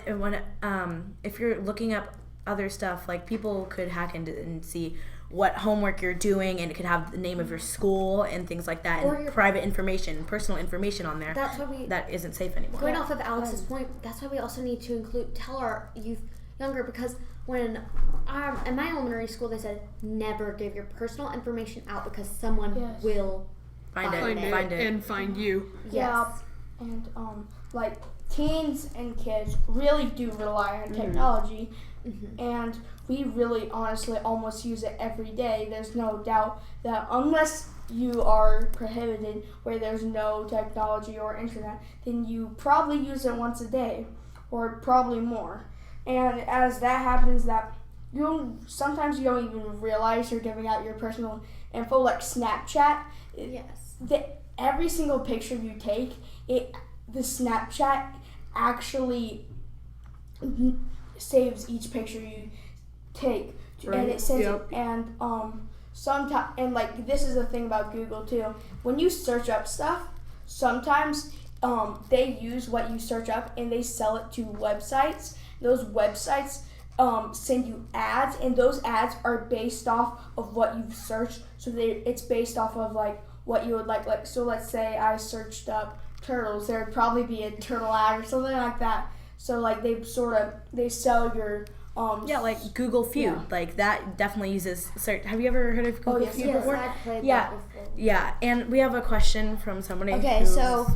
if you're looking up other stuff, like people could hack into and see what homework you're doing, and it could have the name of your school and things like that, or and private information, personal information on there. That's why that isn't safe anymore. Going off of Alex's point, that's why we also need to tell our youth younger, because when in my elementary school they said never give your personal information out because someone will find it and find you. Yeah, and like teens and kids really do rely on technology, and we really honestly almost use it every day. There's no doubt that unless you are prohibited where there's no technology or internet, then you probably use it once a day or probably more. And as that happens, that sometimes you don't even realize you're giving out your personal info, like Snapchat. Every single picture you take, the Snapchat actually saves each picture you take, and it sends it. And sometimes, and like this is the thing about Google too. When you search up stuff, sometimes they use what you search up and they sell it to websites. Those websites send you ads, and those ads are based off of what you've searched. So it's based off of like what you would like. Like, so let's say I searched up turtles, there would probably be a turtle ad or something like that. So like they sell your like Google Feud, like that definitely uses search. Have you ever heard of Google Feud before? I've played that before. Yeah, and we have a question from somebody. Okay, so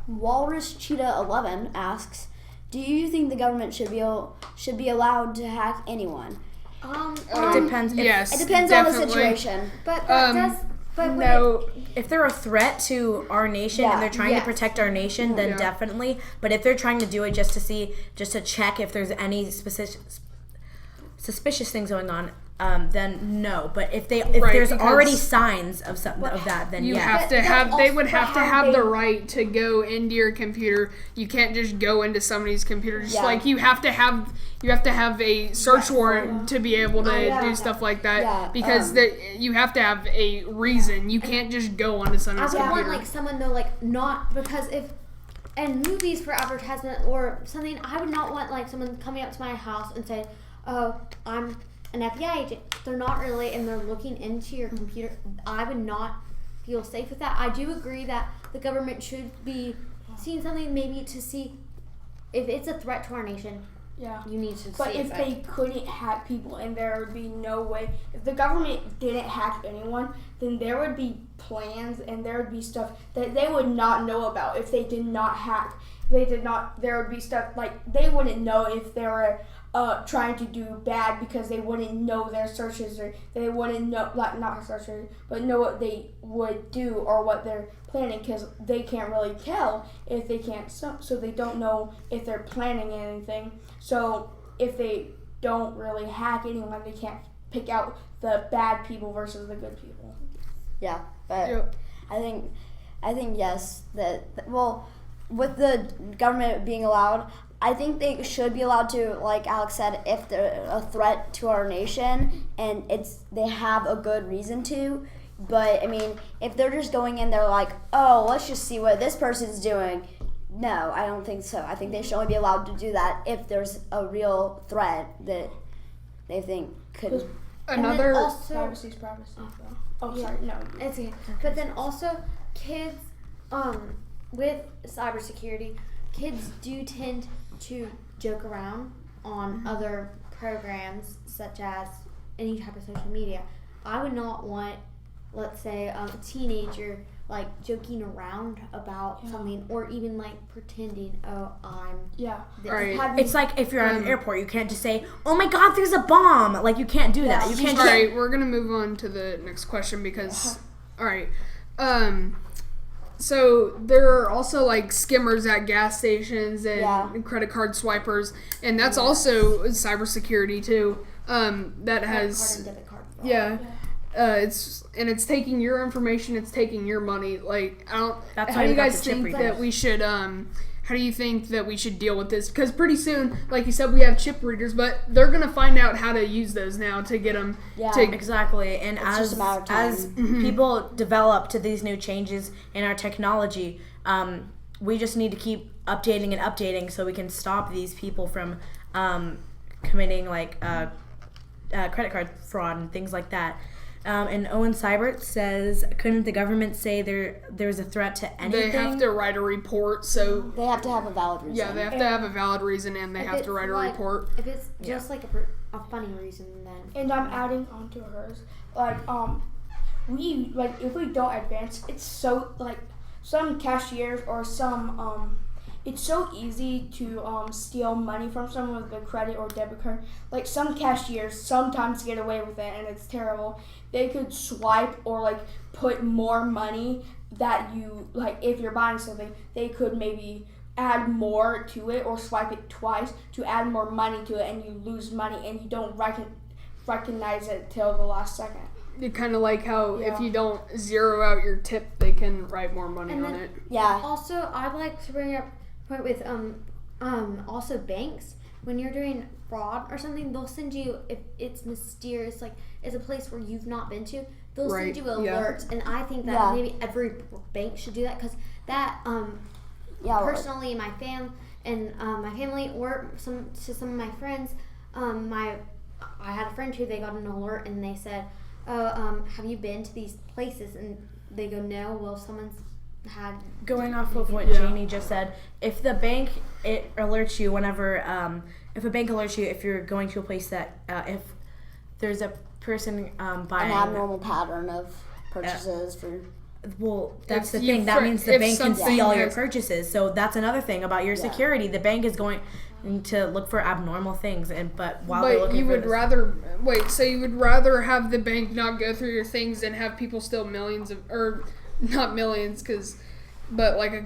Walrus Cheetah 11 asks, do you think the government should be allowed to hack anyone? It depends. It depends on the situation. But that does. But no, if they're a threat to our nation and they're trying to protect our nation, then definitely. But if they're trying to do it just to check if there's any suspicious things going on, then no. But if there's already signs of something of that, then they would have to have the right to go into your computer. You can't just go into somebody's computer. Just like you have to have a search warrant to be able to do stuff like that, because you have to have a reason. You can't just go onto somebody's computer. I would want someone though, not because if in movies for advertisement or something, I would not want someone coming up to my house and saying, "Oh, I'm an FBI agent." They're not really, and they're looking into your computer. I would not feel safe with that. I do agree that the government should be seeing something maybe to see if it's a threat to our nation. Yeah. You need to But if they couldn't hack people, and there would be no way, if the government didn't hack anyone, then there would be plans and there would be stuff that they would not know about if they did not hack. There would be stuff they wouldn't know if they were trying to do bad, because they wouldn't know their searches, or they wouldn't know, not searches, but know what they would do or what they're planning, because they can't really tell if they can't, so they don't know if they're planning anything. So if they don't really hack anyone, they can't pick out the bad people versus the good people. Yeah, but I think yes, with the government being allowed, I think they should be allowed to, like Alex said, if they're a threat to our nation and they have a good reason to. But I mean, if they're just going in there like, oh, let's just see what this person's doing. No, I don't think so. I think they should only be allowed to do that if there's a real threat that they think could Another also, Privacy's privacy, though. Oh, yeah, sorry. No. it's okay. But then also, kids, with cybersecurity, kids do tend to joke around on other programs, such as any type of social media. I would not want, let's say, a teenager like joking around about something, or even like pretending, oh, I'm this. Right. It's like if you're at an airport, you can't just say, "Oh my God, there's a bomb!" Like you can't do that. You can't. All right, we're gonna move on to the next question because, all right, so there are also like skimmers at gas stations and credit card swipers, and that's also cybersecurity too. That has debit card fraud. It's taking your information, it's taking your money. Like, I don't. That's how why do you we got guys the chip think readers. that we should? How do you think that we should deal with this? Because pretty soon, like you said, we have chip readers, but they're gonna find out how to use those now to get them. Exactly. And It's just a matter of time. as people develop to these new changes in our technology, we just need to keep updating so we can stop these people from committing like credit card fraud and things like that. And Owen Seibert says, couldn't the government say there's a threat to anything? They have to write a report, so they have to have a valid reason. Yeah, they have to have a valid reason, and they have to write a report. If it's just like a funny reason, then. And I'm adding on to hers. Like, we like if we don't advance, it's so like some cashiers or some it's so easy to steal money from someone with a credit or debit card. Like some cashiers sometimes get away with it, and it's terrible. They could swipe or like put more money that you like. If you're buying something, they could maybe add more to it or swipe it twice to add more money to it, and you lose money and you don't recognize it till the last second. You kind of like how if you don't zero out your tip, they can write more money on it. Yeah. Also, I'd like to bring up a point with also banks. When you're doing fraud or something, they'll send you, if it's mysterious, like it's a place where you've not been to, they'll send you alerts. And I think that maybe every bank should do that, because that personally, my family or some of my friends, I had a friend who they got an alert and they said, oh, have you been to these places? And they go, no. Well, someone's had. Going off of what Jamie just said, if the bank alerts you whenever, if a bank alerts you if you're going to a place that if there's a person buying an abnormal pattern of purchases for. Well, that's the thing. That means the bank can see all your purchases. So that's another thing about your security. The bank is going to look for abnormal things, but while they're looking for so you would rather have the bank not go through your things and have people steal millions of, or not millions, but like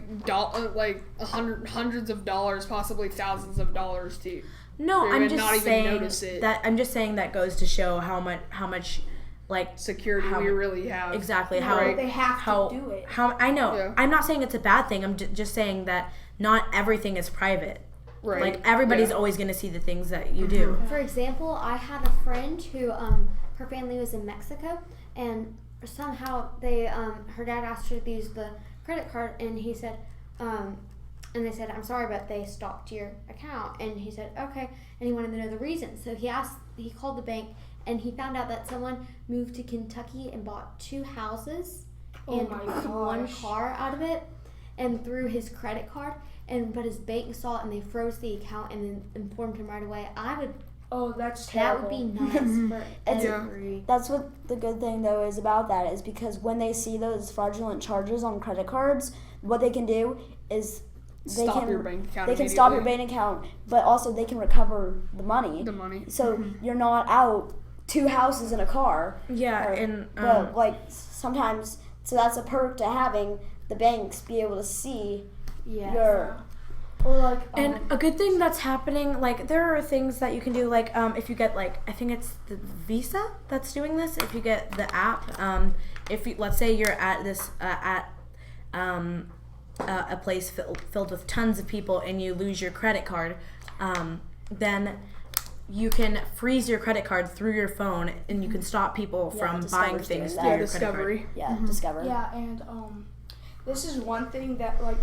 hundreds of dollars, possibly thousands of dollars to. No, I'm just not saying even notice it. that. I'm just saying that goes to show how much. Like security we really have. Exactly. They have to do it. How I know. Yeah. I'm not saying it's a bad thing. I'm just saying that not everything is private. Right. Like everybody's always going to see the things that you do. For example, I had a friend who her family was in Mexico, and somehow they her dad asked her to use the credit card, and he said and they said, I'm sorry, but they stopped your account. And he said, okay, and he wanted to know the reason. So he called the bank, and he found out that someone moved to Kentucky and bought 2 houses and 1 car out of it, and through his credit card. But his bank saw it, and they froze the account and then informed him right away. That's terrible. That would be nice for every. That's what the good thing though is about that, is because when they see those fraudulent charges on credit cards, what they can do is they can stop your bank account, but also they can recover the money. So you're not out 2 houses and a car. Yeah, but like sometimes, so that's a perk to having the banks be able to see your. Or like, and a good thing that's happening, like there are things that you can do, like if you get like, I think it's the Visa that's doing this. If you get the app, if you, let's say you're at this a place filled with tons of people and you lose your credit card, then you can freeze your credit card through your phone, and you can stop people from buying things through your credit card. Yeah, Discover. Yeah, and this is one thing that like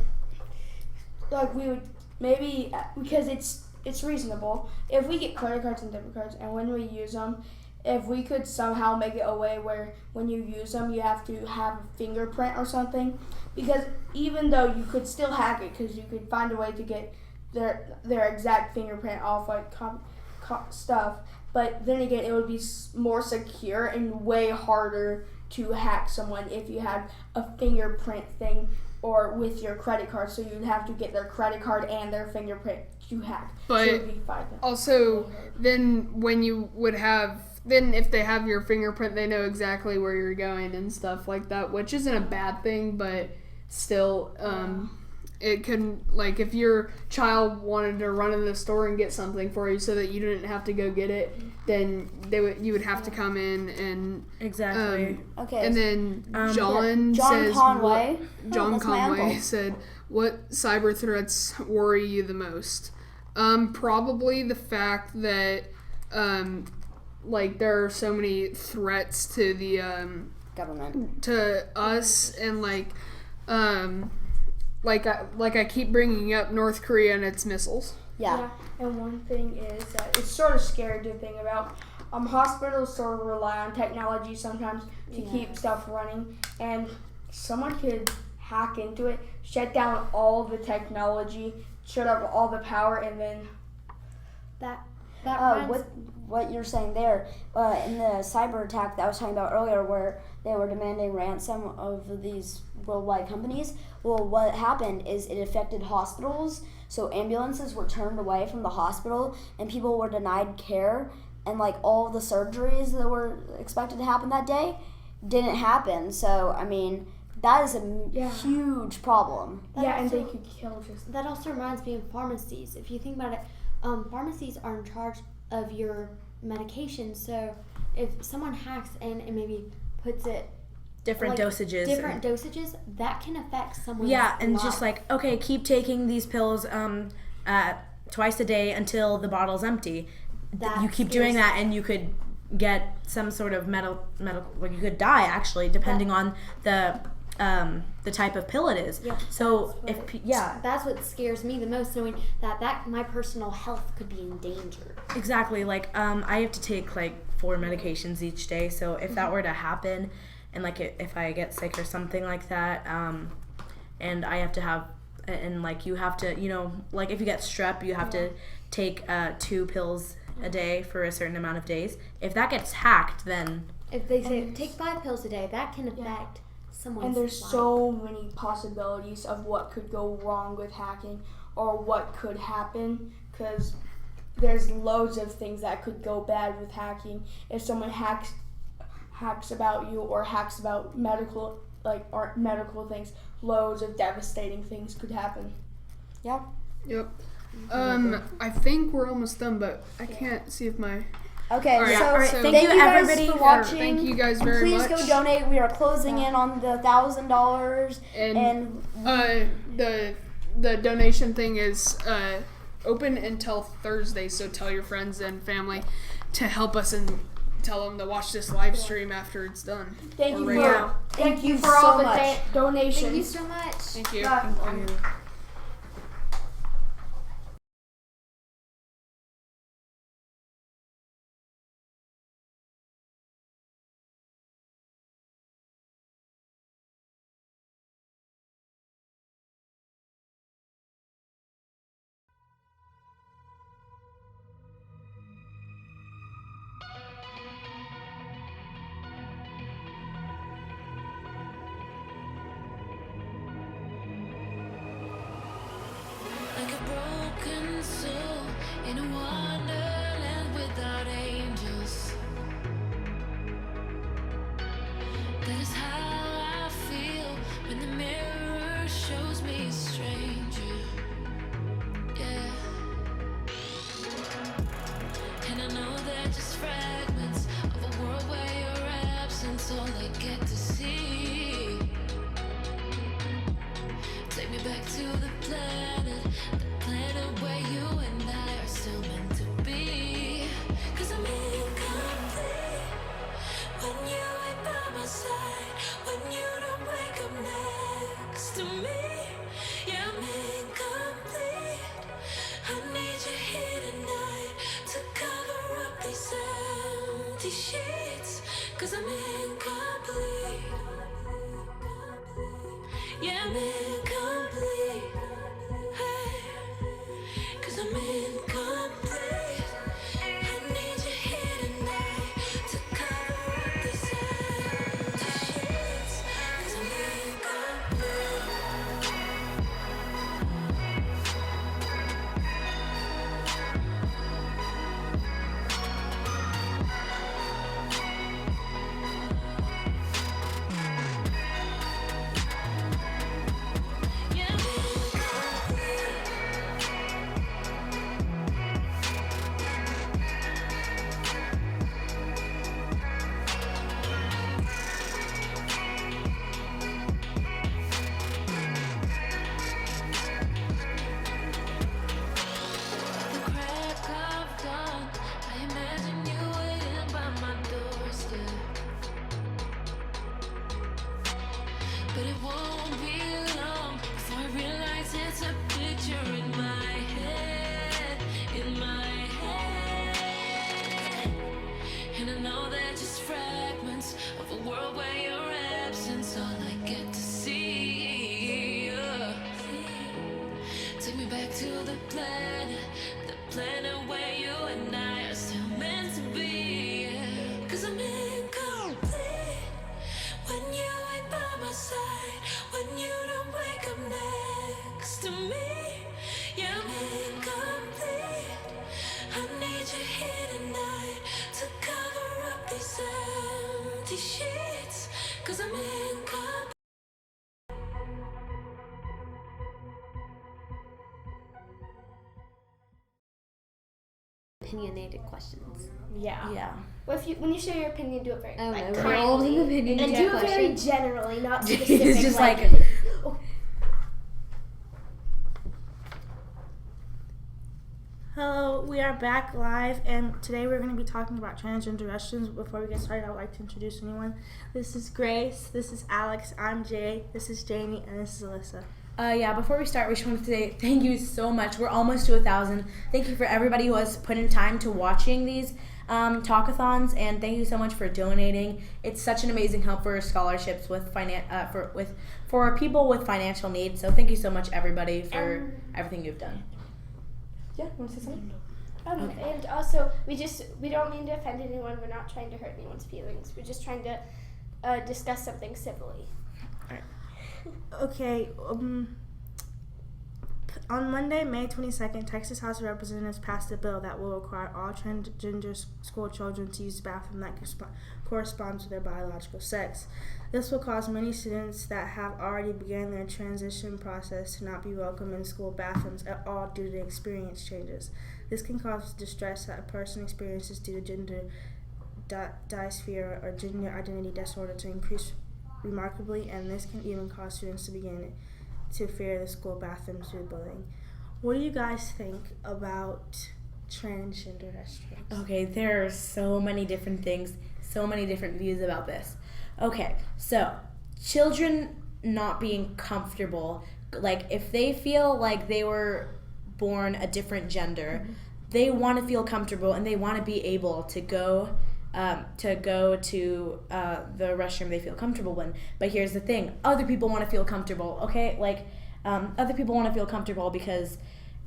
we would maybe, because it's reasonable if we get credit cards and debit cards, and when we use them, if we could somehow make it a way where when you use them, you have to have a fingerprint or something, because even though you could still hack it, because you could find a way to get their exact fingerprint off like stuff, but then again, it would be more secure and way harder to hack someone if you had a fingerprint thing or with your credit card. So you'd have to get their credit card and their fingerprint to hack. But so it'd be fine. Also, then when you would have, then if they have your fingerprint, they know exactly where you're going and stuff like that, which isn't a bad thing, but still, it can, like, if your child wanted to run in the store and get something for you so that you didn't have to go get it, then you would have to come in and exactly. Okay. And then John says Conway. John Conway said, "What cyber threats worry you the most?" Probably the fact that like there are so many threats to the government, to us, and like I keep bringing up North Korea and its missiles. Yeah. And one thing is that it's sort of scary to think about. Hospitals sort of rely on technology sometimes to keep stuff running, and someone could hack into it, shut down all the technology, shut off all the power, and then what you're saying there in the cyber attack that I was talking about earlier, where they were demanding ransom of these worldwide companies. Well, what happened is it affected hospitals, so ambulances were turned away from the hospital and people were denied care, and like all the surgeries that were expected to happen that day didn't happen. So I mean, that is a huge problem. And they could kill just. That also reminds me of pharmacies. If you think about it, pharmacies are in charge of your medication. So if someone hacks in and maybe puts it different dosages, that can affect someone's and life. just like, okay, keep taking these pills twice a day until the bottle's empty. You keep doing that, and you could get some sort of medical, like you could die actually, depending on the type of pill it is. So that's what scares me the most, knowing that my personal health could be in danger. Exactly. Like I have to take like 4 medications each day. So if that were to happen, and like if I get sick or something like that, and I have to have, and like you have to, like if you get strep, you have to take 2 pills a day for a certain amount of days. If that gets hacked, then if they say take 5 pills a day, that can affect someone's And there's life. so many possibilities of what could go wrong with hacking or what could happen, because there's loads of things that could go bad with hacking. If someone hacks about you or hacks about medical things, loads of devastating things could happen. Yeah. Yep. I think we're almost done, but I can't see if my. Okay, all right, so thank you everybody for watching. Thank you guys very much. Please go donate. We are closing in on the $1,000, and the donation thing is open until Thursday. So tell your friends and family to help us and tell them to watch this live stream after it's done. Thank you for all the donations. Thank you so much. Thank you. Thank you. Like a broken soul in a wonderland without angels. That is how I feel when the mirror shows me a stranger. Yeah. And I know they're just fragments of a world where your absence all I get to see. Take me back to the planet where you and I are still meant to be. 'Cause I'm incomplete when you ain't by my side, when you don't wake up next to me. Yeah, I'm incomplete. I need you here tonight to cover up these empty empty sheets, 'cause I'm incomplete. Yeah, I'm incomplete. Hey, 'cause I'm incomplete. I need you here tonight to cover up these empty sheets, 'cause I'm incomplete. The crack of dawn, I imagine you waiting by my doorstep. But it won't be long before I realize it's a picture in my head, And I know they're just fragments of a world where your absence all I get to see. Take me back to the planet where you and I are still meant to be. 'Cause I'm incomplete when you ain't by my side, when you don't wake up next to me. Yeah, I'm incomplete. I need you here tonight to cover up these empty sheets, 'cause I'm incomplete. Opinionated questions. Yeah. Well, when you share your opinion, do it very Oh, like no, we're all kindly, in opinion and do it very questions. generally, not It's specific. just like, like- Hello, we are back live, and today we're going to be talking about transgender restrooms. Before we get started, I would like to introduce anyone. This is Grace, this is Alex, I'm Jay, this is Jamie, and this is Alyssa. Before we start, we just want to say thank you so much. We're almost to 1,000. Thank you for everybody who has put in time to watching these talkathons, and thank you so much for donating. It's such an amazing help for scholarships with for people with financial needs. So thank you so much, everybody, for everything you've done. Yeah, want to say something? Okay. And also, we don't mean to offend anyone. We're not trying to hurt anyone's feelings. We're just trying to discuss something civilly. Okay, on Monday, May 22nd, Texas House of Representatives passed a bill that will require all transgender school children to use a bathroom that corresponds to their biological sex. This will cause many students that have already begun their transition process to not be welcome in school bathrooms at all due to experience changes. This can cause distress that a person experiences due to gender dysphoria or gender identity disorder to increase remarkably, and this can even cause students to begin to fear the school bathrooms due to bullying. What do you guys think about transgender restrooms? Okay, there are so many different things, so many different views about this. Okay, so children not being comfortable, like if they feel like they were born a different gender, they want to feel comfortable and they want to be able to go to the restroom they feel comfortable in. But here's the thing: other people want to feel comfortable. Okay, other people want to feel comfortable because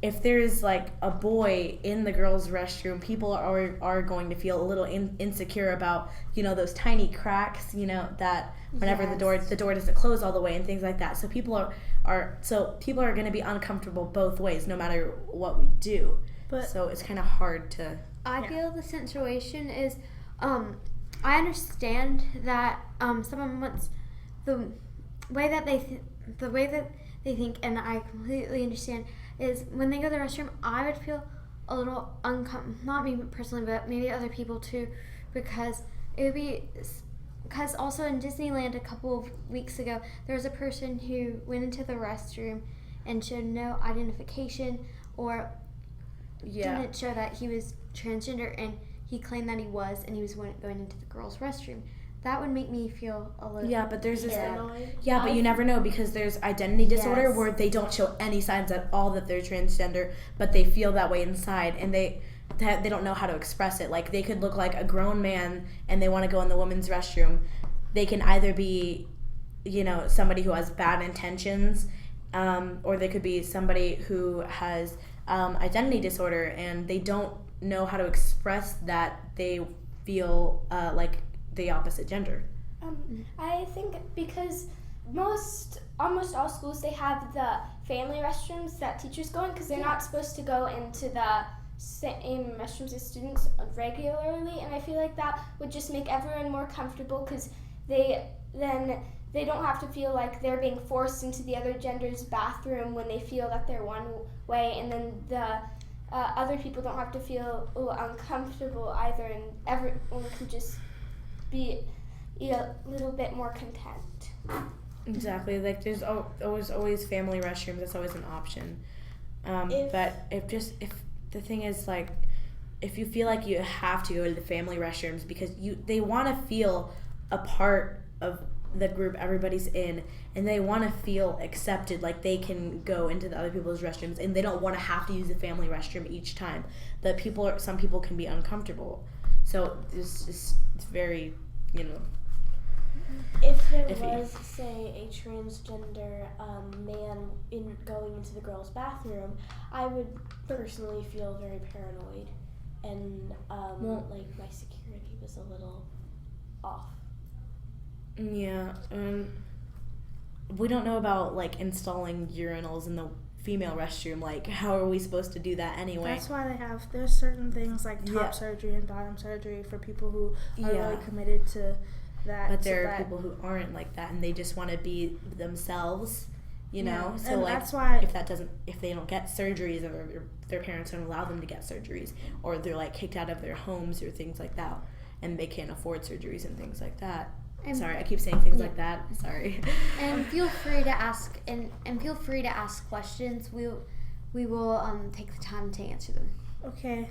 if there's like a boy in the girls' restroom, people are going to feel a little insecure about those tiny cracks, that whenever the door doesn't close all the way and things like that. So people are going to be uncomfortable both ways, no matter what we do. So it's kind of hard to. I feel the situation is, I understand that someone wants the way that they think, and I completely understand. Is when they go to the restroom, I would feel a little uncomfortable, not me personally, but maybe other people too, because also in Disneyland a couple of weeks ago, there was a person who went into the restroom and showed no identification or didn't show that he was transgender, and he claimed that he was, and he was going into the girls' restroom. That would make me feel a little. Yeah, but there's this. Yeah, but you never know, because there's identity disorder where they don't show any signs at all that they're transgender, but they feel that way inside, and that they don't know how to express it. Like they could look like a grown man and they want to go in the women's restroom. They can either be, somebody who has bad intentions, or they could be somebody who has identity disorder and they don't know how to express that they feel like the opposite gender. I think because almost all schools, they have the family restrooms that teachers go in because they're not supposed to go into the same restrooms as students regularly, and I feel like that would just make everyone more comfortable because they don't have to feel like they're being forced into the other gender's bathroom when they feel that they're one way, and then the other people don't have to feel uncomfortable either, and everyone can just be a little bit more content. Exactly. Like there's always family restrooms. That's always an option. But if the thing is, like, if you feel like you have to go to the family restrooms because they want to feel a part of the group everybody's in, and they want to feel accepted, like they can go into the other people's restrooms, and they don't want to have to use the family restroom each time. Some people can be uncomfortable. So it's very, If there iffy. was, say, a transgender man going into the girls' bathroom, I would personally feel very paranoid, and like my security was a little off. Yeah, we don't know about like installing urinals in the female restroom. Like, how are we supposed to do that anyway? That's why there's certain things like top surgery and bottom surgery for people who are really committed to that. But there are people who aren't like that, and they just want to be themselves, Yeah, So and like, that's why if they don't get surgeries, or their parents don't allow them to get surgeries, or they're like kicked out of their homes or things like that, and they can't afford surgeries and things like that. Sorry, I keep saying things like that. Sorry. And feel free to ask and feel free to ask questions. We will take the time to answer them. Okay.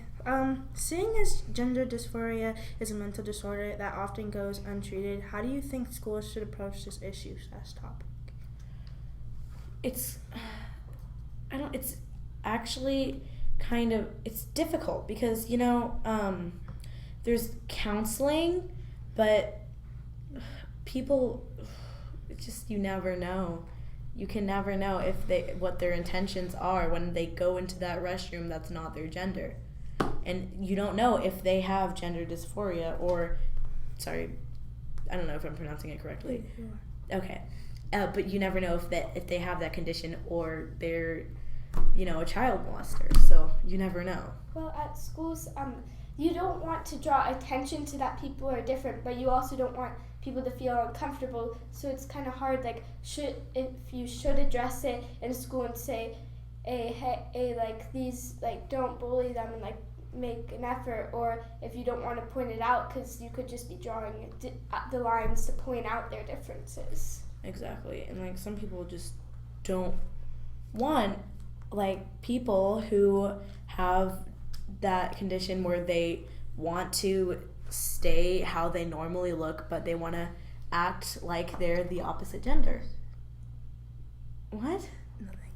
Seeing as gender dysphoria is a mental disorder that often goes untreated, how do you think schools should approach this issue as topic? It's actually it's difficult because there's counseling, but people, it's just, you never know. You can never know what their intentions are when they go into that restroom that's not their gender. And you don't know if they have gender dysphoria or, sorry, I don't know if I'm pronouncing it correctly. Okay. But you never know if they have that condition or they're, a child molester. So you never know. Well, at schools, you don't want to draw attention to that people are different, but you also don't want people to feel uncomfortable. So it's kind of hard. Like, if you should address it in school and say, hey, like these, like don't bully them and like make an effort, or if you don't want to point it out because you could just be drawing the lines to point out their differences. Exactly. And like some people just don't want like people who have that condition where they want to stay how they normally look, but they want to act like they're the opposite gender. What? Nothing.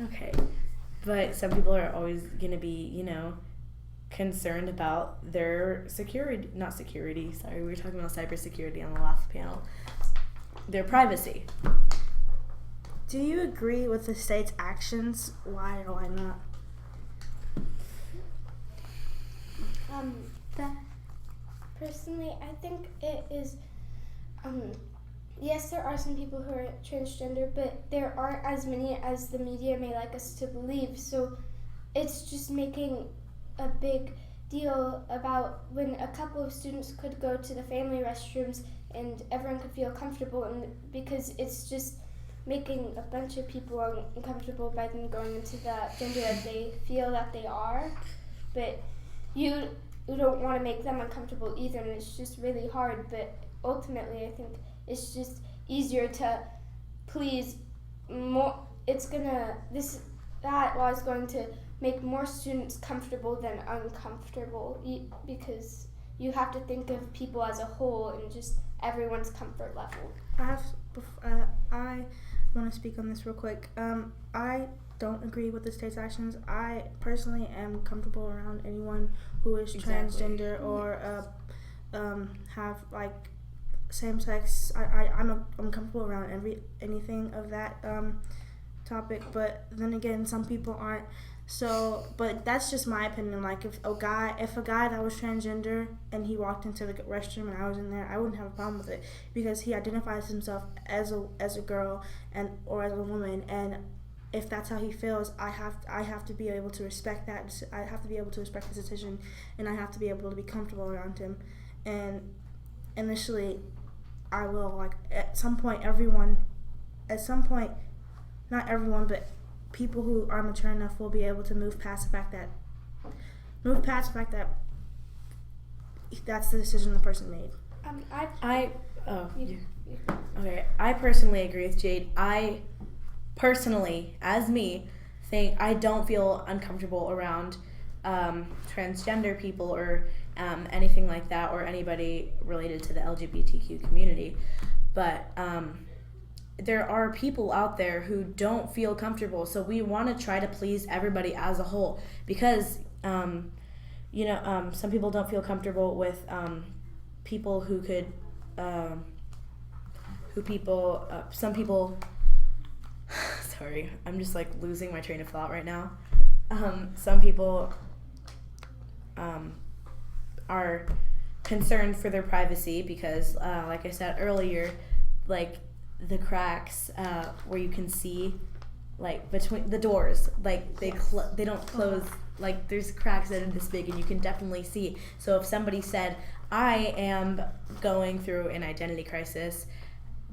Okay. But some people are always going to be, concerned about their not security. Sorry, we were talking about cybersecurity on the last panel. Their privacy. Do you agree with the state's actions? Why or why not? Personally, I think it is, yes, there are some people who are transgender, but there aren't as many as the media may like us to believe. So it's just making a big deal about when a couple of students could go to the family restrooms and everyone could feel comfortable, and because it's just making a bunch of people uncomfortable by them going into the gender that they feel that they are. But you don't want to make them uncomfortable either, and it's just really hard. But ultimately, I think it's just easier to please more. That law is going to make more students comfortable than uncomfortable, because you have to think of people as a whole and just everyone's comfort level. want to speak on this real quick. I don't agree with the state's actions. I personally am comfortable around anyone who is transgender or have like same sex. I'm comfortable around anything of that topic. But then again, some people aren't. So, but that's just my opinion. Like if a guy that was transgender and he walked into the restroom and I was in there, I wouldn't have a problem with it because he identifies himself as a girl or as a woman, and if that's how he feels, I have to be able to respect that. I have to be able to respect his decision, and I have to be able to be comfortable around him. And initially, I will, like, at some point, not everyone, but people who are mature enough will be able to move past the fact that that's the decision the person made. I personally agree with Jade. I personally, as me, think I don't feel uncomfortable around transgender people or anything like that, or anybody related to the LGBTQ community. But there are people out there who don't feel comfortable, so we want to try to please everybody as a whole, because some people don't feel comfortable with people who could some people sorry, I'm just like losing my train of thought right now. Some people are concerned for their privacy because like I said earlier, like the cracks where you can see, like between the doors, like they don't close, like there's cracks that are this big and you can definitely see. So if somebody said, I am going through an identity crisis,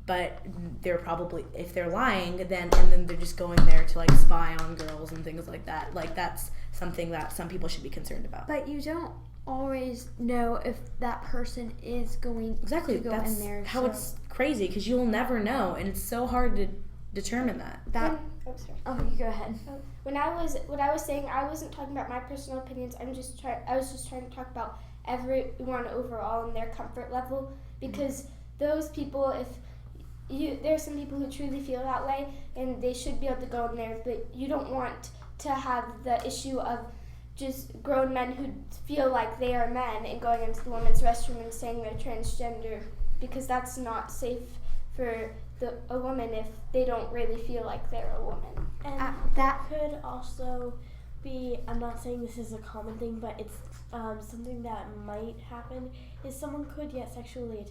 but they're probably, if they're lying, then they're just going there to like spy on girls and things like that, like that's something that some people should be concerned about. But you don't always know if that person is going to go in there. How it's crazy, because you'll never know, and it's so hard to determine that. You go ahead. What I was saying, I wasn't talking about my personal opinions. I was just trying to talk about everyone overall and their comfort level, because those people, there's some people who truly feel that way, and they should be able to go in there, but you don't want to have the issue of just grown men who feel like they are men and going into the women's restroom and saying they're transgender, because that's not safe for a woman if they don't really feel like they're a woman. And that could also be, I'm not saying this is a common thing, but it's something that might happen, is someone could get sexually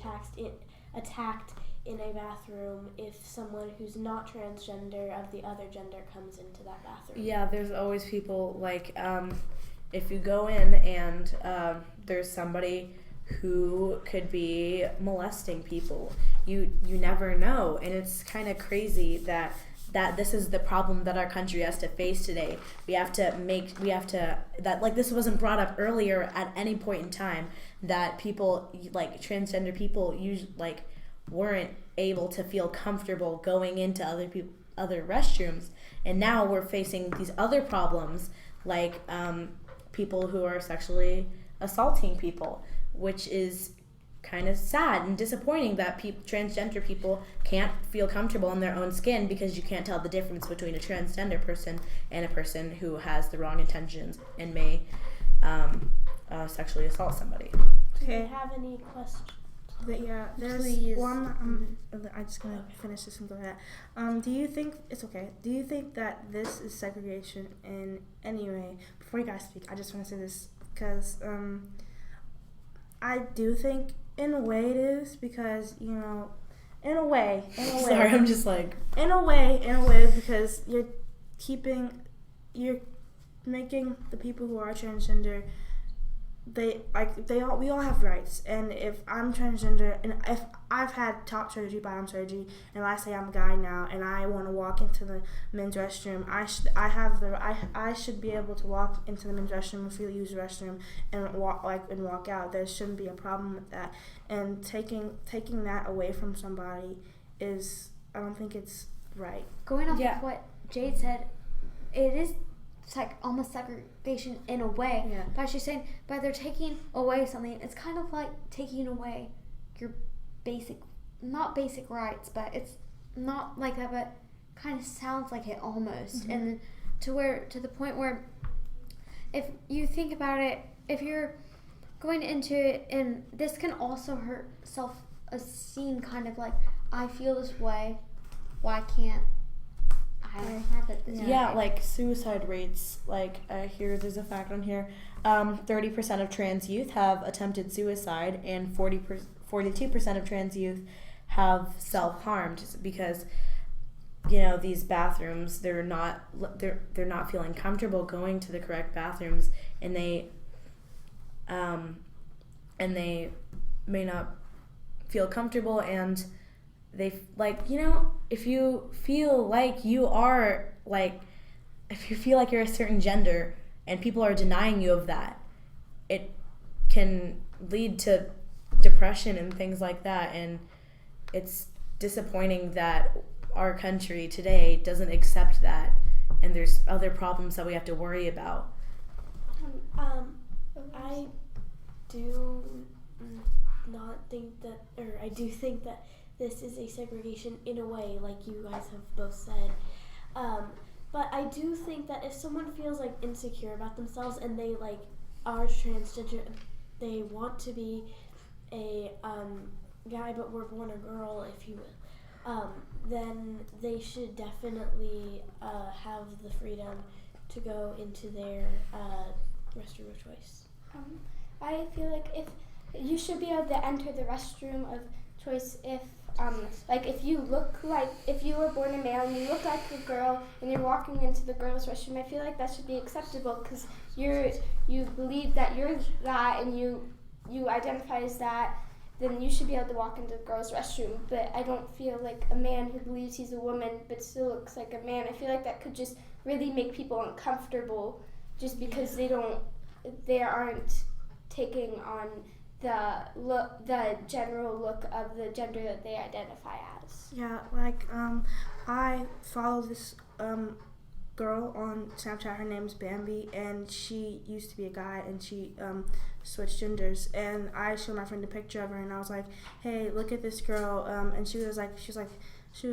attacked in a bathroom if someone who's not transgender of the other gender comes into that bathroom. Yeah, there's always people, like, if you go in and there's somebody who could be molesting people, you never know, and it's kind of crazy that this is the problem that our country has to face today. This wasn't brought up earlier at any point in time, that people, like transgender people, weren't able to feel comfortable going into other restrooms, and now we're facing these other problems, like people who are sexually assaulting people, which is kind of sad and disappointing that transgender people can't feel comfortable in their own skin, because you can't tell the difference between a transgender person and a person who has the wrong intentions and may sexually assault somebody. Do you have any questions? Yeah, there's Please. one. I'm just gonna finish this and go ahead. Do you think it's okay? Do you think that this is segregation in any way? Before you guys speak, I just want to say this because I do think in a way it is, because in a way. Sorry, I'm just like. In a way, because you're making the people who are transgender. We all have rights, and if I'm transgender and if I've had top surgery, bottom surgery, and let's say I'm a guy now and I want to walk into the men's restroom, I should be able to walk into the men's restroom, freely use the restroom, and walk out. There shouldn't be a problem with that. And taking that away from somebody I don't think it's right. Going off of what Jade said, it is almost segregation in a way. Yeah. But she's saying, by they're taking away something, it's kind of like taking away your not basic rights, but it's not like that, but kind of sounds like it almost, and to the point where if you think about it, if you're going into it, and this can also hurt self-esteem, kind of like, I feel this way, why can't I have it this way? Yeah, like suicide rates, like there's a fact on here, 30% of trans youth have attempted suicide, and 42% of trans youth have self-harmed because these bathrooms, they're not feeling comfortable going to the correct bathrooms, and they may not feel comfortable, and they if you feel like you're a certain gender and people are denying you of that, it can lead to depression and things like that, and it's disappointing that our country today doesn't accept that, and there's other problems that we have to worry about. I do not think that, or I do think that this is a segregation in a way, like you guys have both said. But I do think that if someone feels like insecure about themselves and they are transgender, they want to be a guy but were born a girl, if you will, then they should definitely have the freedom to go into their restroom of choice. I feel like if you should be able to enter the restroom of choice if if you were born a male and you look like a girl and you're walking into the girls' restroom, I feel like that should be acceptable because you believe that you're that and you identify as that, then you should be able to walk into the girls' restroom. But I don't feel like a man who believes he's a woman but still looks like a man, I feel like that could just really make people uncomfortable just because they aren't taking on the general look of the gender that they identify as. Yeah, I follow this girl on Snapchat. Her name's Bambi, and she used to be a guy, and she switched genders. And I showed my friend a picture of her, and I was like, "Hey, look at this girl." And she was like, "You guys want to make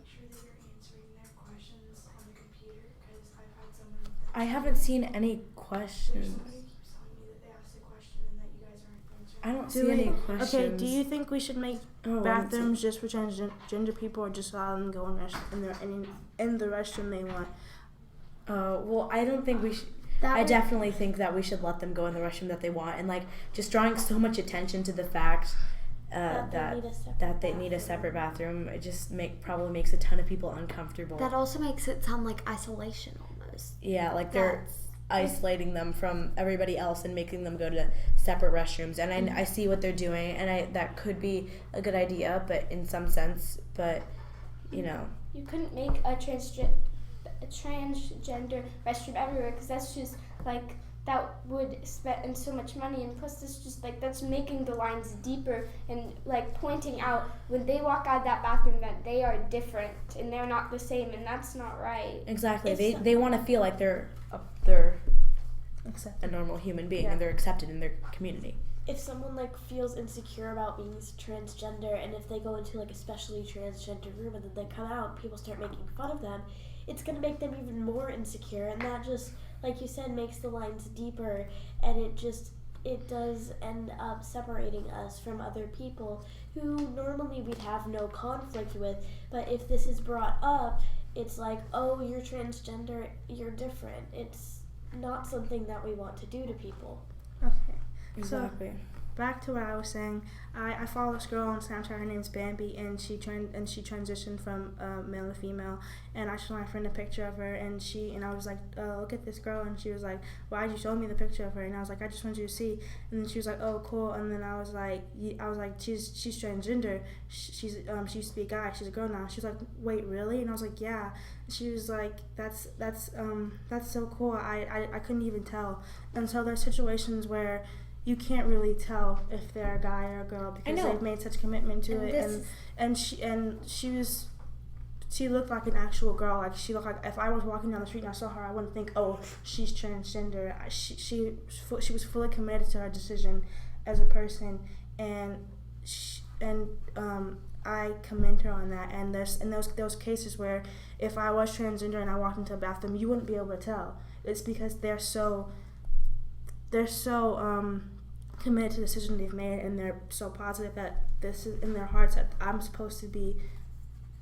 sure that you're answering their questions on the computer, because I've had someone." I haven't seen any questions. I don't see any questions. Okay, do you think we should make bathrooms just for transgender people, or just allow them to go in the restroom they want? Well, I don't think we should. I definitely think that we should let them go in the restroom that they want, and just drawing so much attention to the fact that they need a separate bathroom. It just probably makes a ton of people uncomfortable. That also makes it sound like isolation almost. Yeah, they're isolating them from everybody else and making them go to separate restrooms, and I see what they're doing, and that could be a good idea, but in some sense, but you couldn't make a transgender restroom everywhere, because that's just that would spend so much money, and plus it's just that's making the lines deeper and pointing out when they walk out of that bathroom that they are different and they're not the same, and that's not right. Exactly. They want to feel like they're a normal human being, and they're accepted in their community. If someone feels insecure about being transgender, and if they go into a specially transgender room and then they come out and people start making fun of them, it's going to make them even more insecure, and that just, like you said, makes the lines deeper, and it does end up separating us from other people who normally we'd have no conflict with. But if this is brought up, it's oh, you're transgender, you're different. It's not something that we want to do to people. Okay. Exactly. So, back to what I was saying, I follow this girl on Snapchat. Her name's Bambi, and she transitioned from male to female. And I showed my friend a picture of her, and I was like, look at this girl, and she was like, why'd you show me the picture of her? And I was like, I just wanted you to see. And then she was like, oh, cool. And then I was like, she's transgender. She used to be a guy. She's a girl now. She was like, wait, really? And I was like, yeah. She was like, that's so cool. I couldn't even tell. And so there's situations where you can't really tell if they're a guy or a girl because they've made such commitment to it, and she looked like an actual girl. She looked like, if I was walking down the street and I saw her, I wouldn't think, oh, she's transgender. She was fully committed to her decision as a person, and I commend her on that. And there's in those cases where if I was transgender and I walked into a bathroom, you wouldn't be able to tell. It's because they're so committed to the decision they've made, and they're so positive that this is in their hearts that I'm supposed to be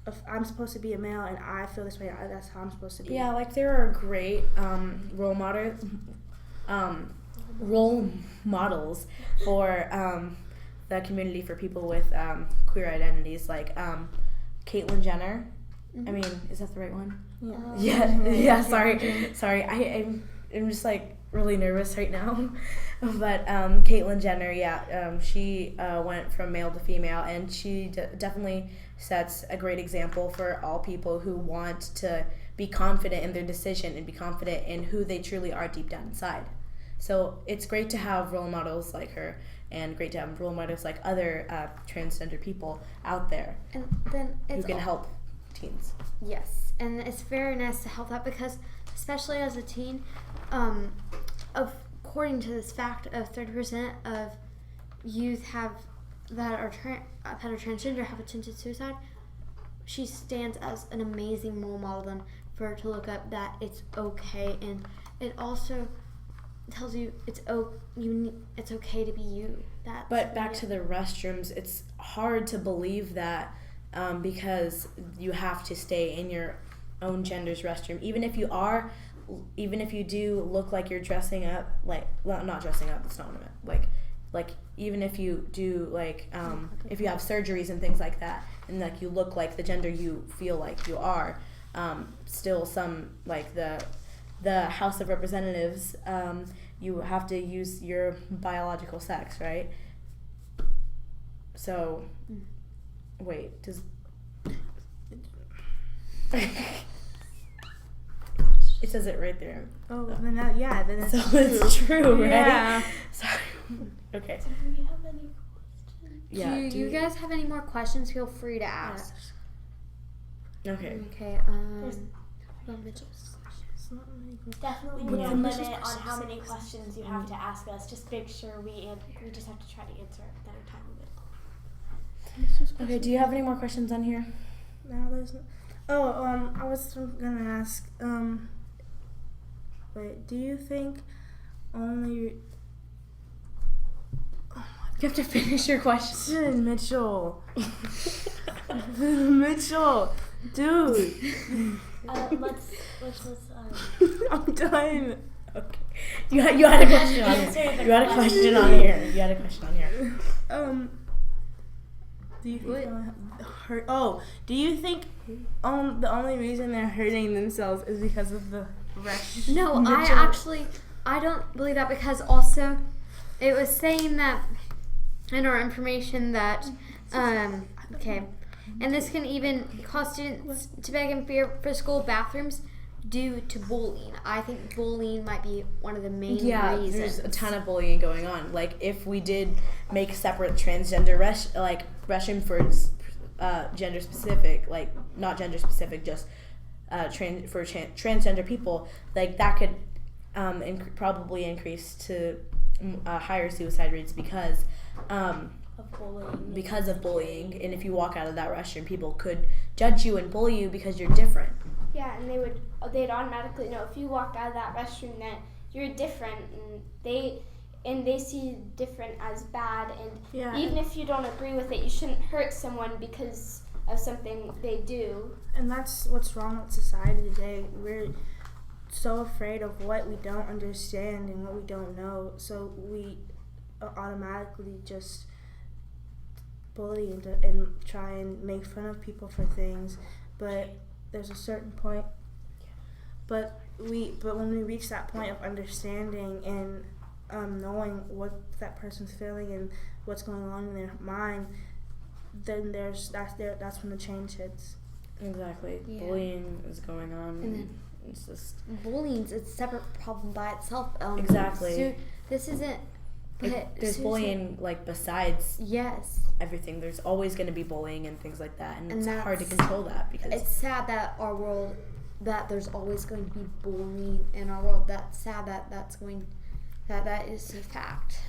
a male, and I feel this way. That's how I'm supposed to be. Yeah, like there are great role models for the community for people with queer identities, like Caitlyn Jenner. I mean, is that the right one? Yeah. Sorry. I'm just like really nervous right now. But Caitlyn Jenner, she went from male to female, and she definitely sets a great example for all people who want to be confident in their decision and be confident in who they truly are deep down inside. So it's great to have role models like her, and great to have role models like other transgender people out there and then who can help teens. Yes, and it's very nice to help that, because especially as a teen, according to this fact of 30% of youth that are transgender have attempted suicide. She stands as an amazing role model then for her to look up that it's okay, and it also tells you it's okay to be you. But back to the restrooms, it's hard to believe that because you have to stay in your own gender's restroom, even if you do look like you're dressing up, not dressing up, it's not what I meant, like even if you do if you have surgeries and things like that, and like you look like the gender you feel like you are, still some like the House of Representatives, you have to use your biological sex, right? So, wait, does... It says it right there. Oh, then then it's so true. It's true, right? Yeah. Sorry. Okay. Do we have any questions? Yeah. Do you guys have any more questions? Feel free to ask. Okay. Okay. Definitely put a limit on how many questions you have to ask us. Just make sure we just have to try to answer within our time limit. Okay. Do you have any more questions on here? No, there's no. I was gonna ask. Wait, do you think only? You have to finish your question. Mitchell. Mitchell, dude. Let's I'm done. Okay. You had a question on here. You had a question on here. Do you think hurt? Oh, do you think the only reason they're hurting themselves is because of the rush? No, I don't believe that, because also it was saying that in our information that okay, and this can even cause students to beg and fear for school bathrooms due to bullying. I think bullying might be one of the main reasons. Yeah, there's a ton of bullying going on. Like, if we did make separate transgender restroom for gender specific, like not gender specific, just transgender people, like that could probably increase to higher suicide rates because of bullying. And if you walk out of that restroom, people could judge you and bully you because you're different. Yeah, and they'd automatically know if you walk out of that restroom that you're different, and they see different as bad, and even if you don't agree with it, you shouldn't hurt someone because of something they do. And that's what's wrong with society today. We're so afraid of what we don't understand and what we don't know, so we automatically just bully and try and make fun of people for things, but there's a certain point. But when we reach that point of understanding and knowing what that person's feeling and what's going on in their mind, then that's when the change hits. Exactly. Yeah. Bullying is going on. And then it's just bullying's a separate problem by itself. Exactly. So this isn't. There's bullying besides everything. There's always going to be bullying and things like that, and it's hard to control that because it's sad that our world that there's always going to be bullying in our world. That's sad that is a fact.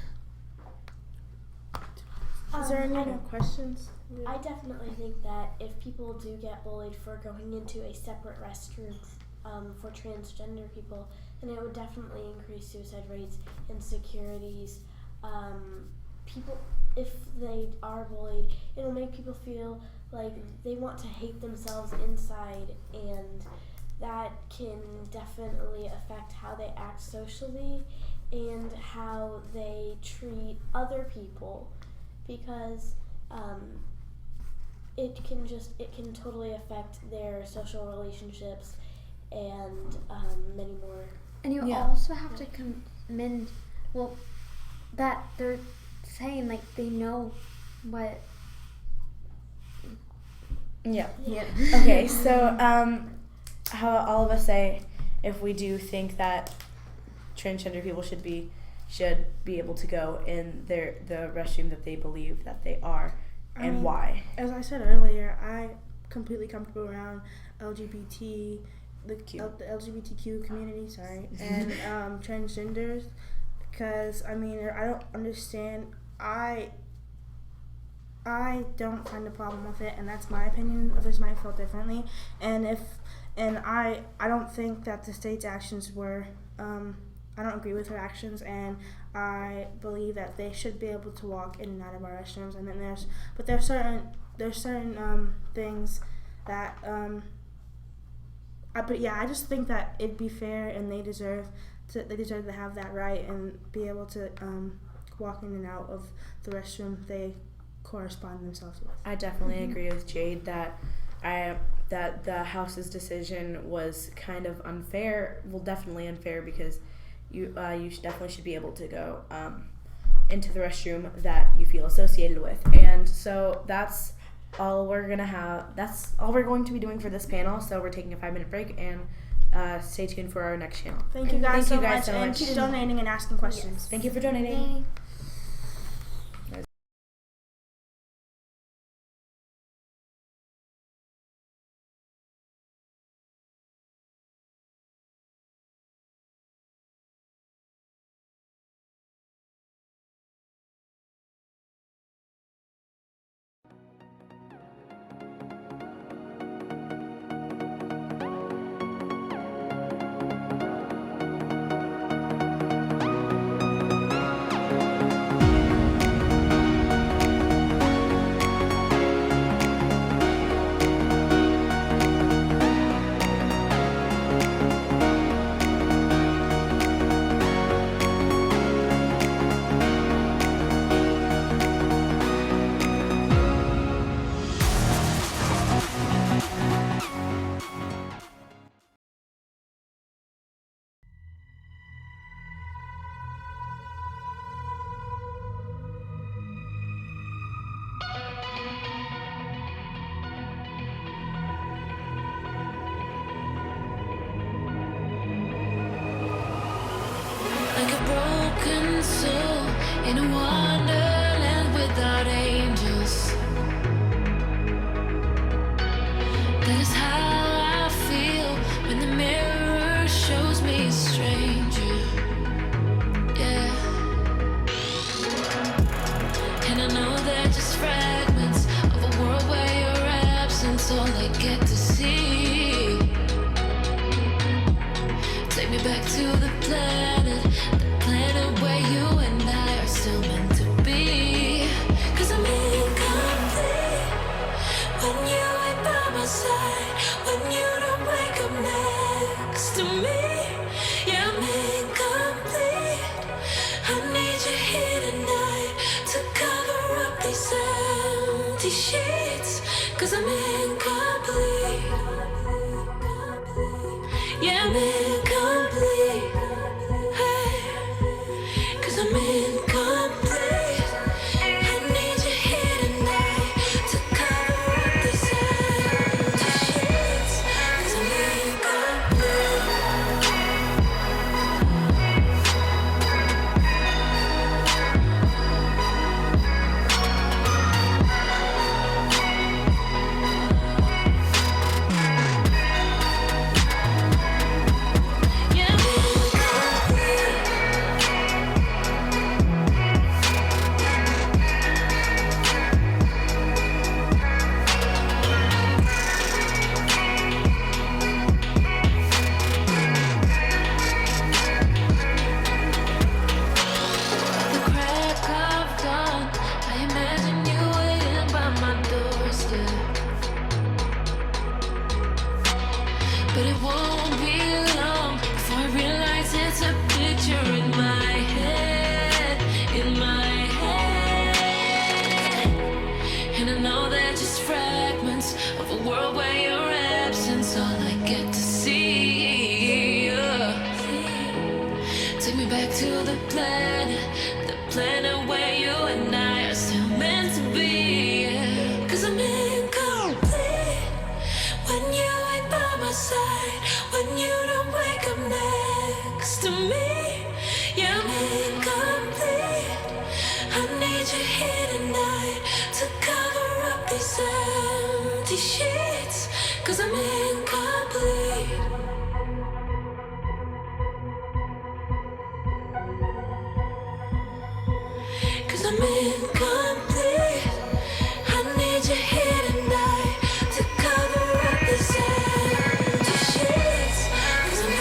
Is there any more questions? I definitely think that if people do get bullied for going into a separate restroom for transgender people, then it would definitely increase suicide rates, insecurities. People, if they are bullied, it'll make people feel like they want to hate themselves inside, and that can definitely affect how they act socially and how they treat other people, because it can totally affect their social relationships and many more. And you also have to commend, that they're saying like they know what. Yeah. Okay, so how all of us say, if we do think that transgender people should be able to go in the restroom that they believe that they are, and why. As I said earlier, I'm completely comfortable around the LGBTQ community, and transgenders, because I don't understand. I don't find a problem with it, and that's my opinion. Others might feel differently, and I don't think that the state's actions were. I don't agree with her actions, and I believe that they should be able to walk in and out of our restrooms. And then there's certain things that I just think that it'd be fair, and they deserve to have that right and be able to walk in and out of the restroom they correspond themselves with. I definitely agree with Jade that the House's decision was kind of unfair. Well, definitely unfair, because you definitely should be able to go into the restroom that you feel associated with. And so that's all we're going to be doing for this panel. So we're taking a 5-minute break, and stay tuned for our next channel. Thank you guys so much, and keep donating and asking questions. Yes. Thank you for donating. Like a broken soul in a wonderland without angels. That is how I feel when the mirror shows me a stranger. Yeah. And I know they're just fragments of a world where your absence all I get to see. Take me back to the planet where you and I are still meant to be. 'Cause I'm incomplete when you ain't by my side, when you don't wake up next to me. Yeah, I'm incomplete. I need you here tonight to cover up these empty sheets. 'Cause I'm incomplete. Yeah, I'm incomplete. I'm incomplete. I need you here tonight to cover up these empty sheets. 'Cause I'm incomplete. the planet where you and I are still meant to be. 'Cause I'm incomplete when you ain't by my side, when you don't wake up next to me. Yeah, I'm incomplete. I need you here tonight to cover up these empty sheets. 'Cause I'm incomplete. I'm incomplete. I need you here tonight to cover up these empty sheets. 'Cause I'm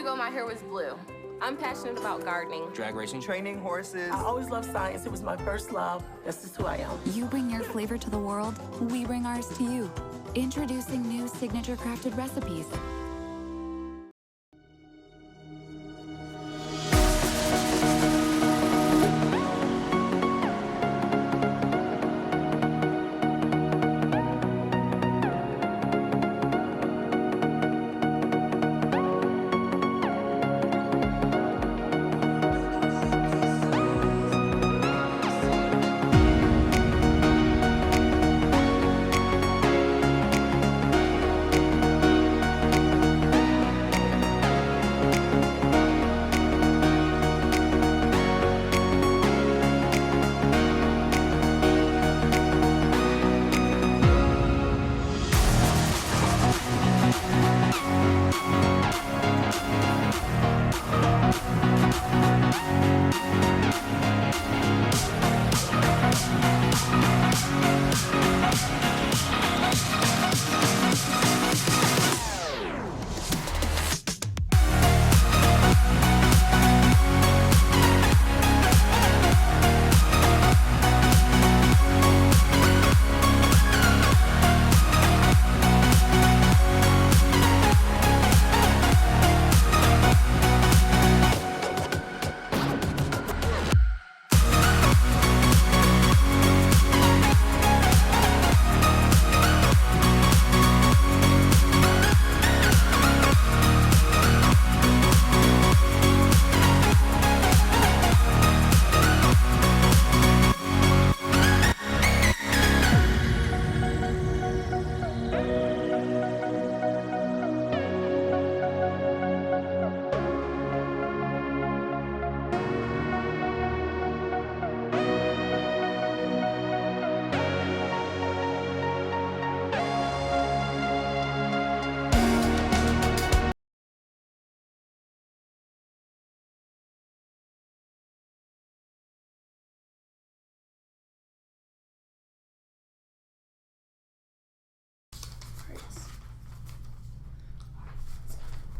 ago, my hair was blue. I'm passionate about gardening, drag racing, training horses. I always loved science. It was my first love. That's just who I am. You bring your flavor to the world, we bring ours to you. Introducing new signature crafted recipes.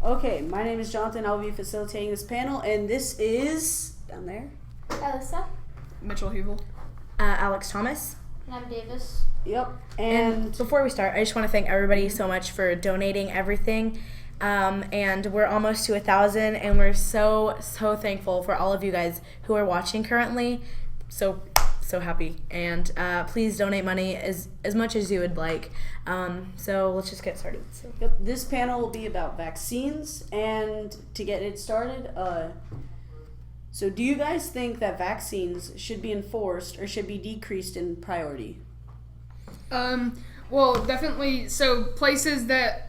Okay, my name is Jonathan. I'll be facilitating this panel, and this is down there. Alyssa. Mitchell Hubel. Alex Thomas. And I'm Davis. Yep. And before we start, I just want to thank everybody so much for donating everything. And we're almost to 1,000, and we're so thankful for all of you guys who are watching currently. So happy. And please donate money as much as you would like. So let's just get started. Yep. This panel will be about vaccines, and to get it started, so do you guys think that vaccines should be enforced or should be decreased in priority? Well, definitely. So places that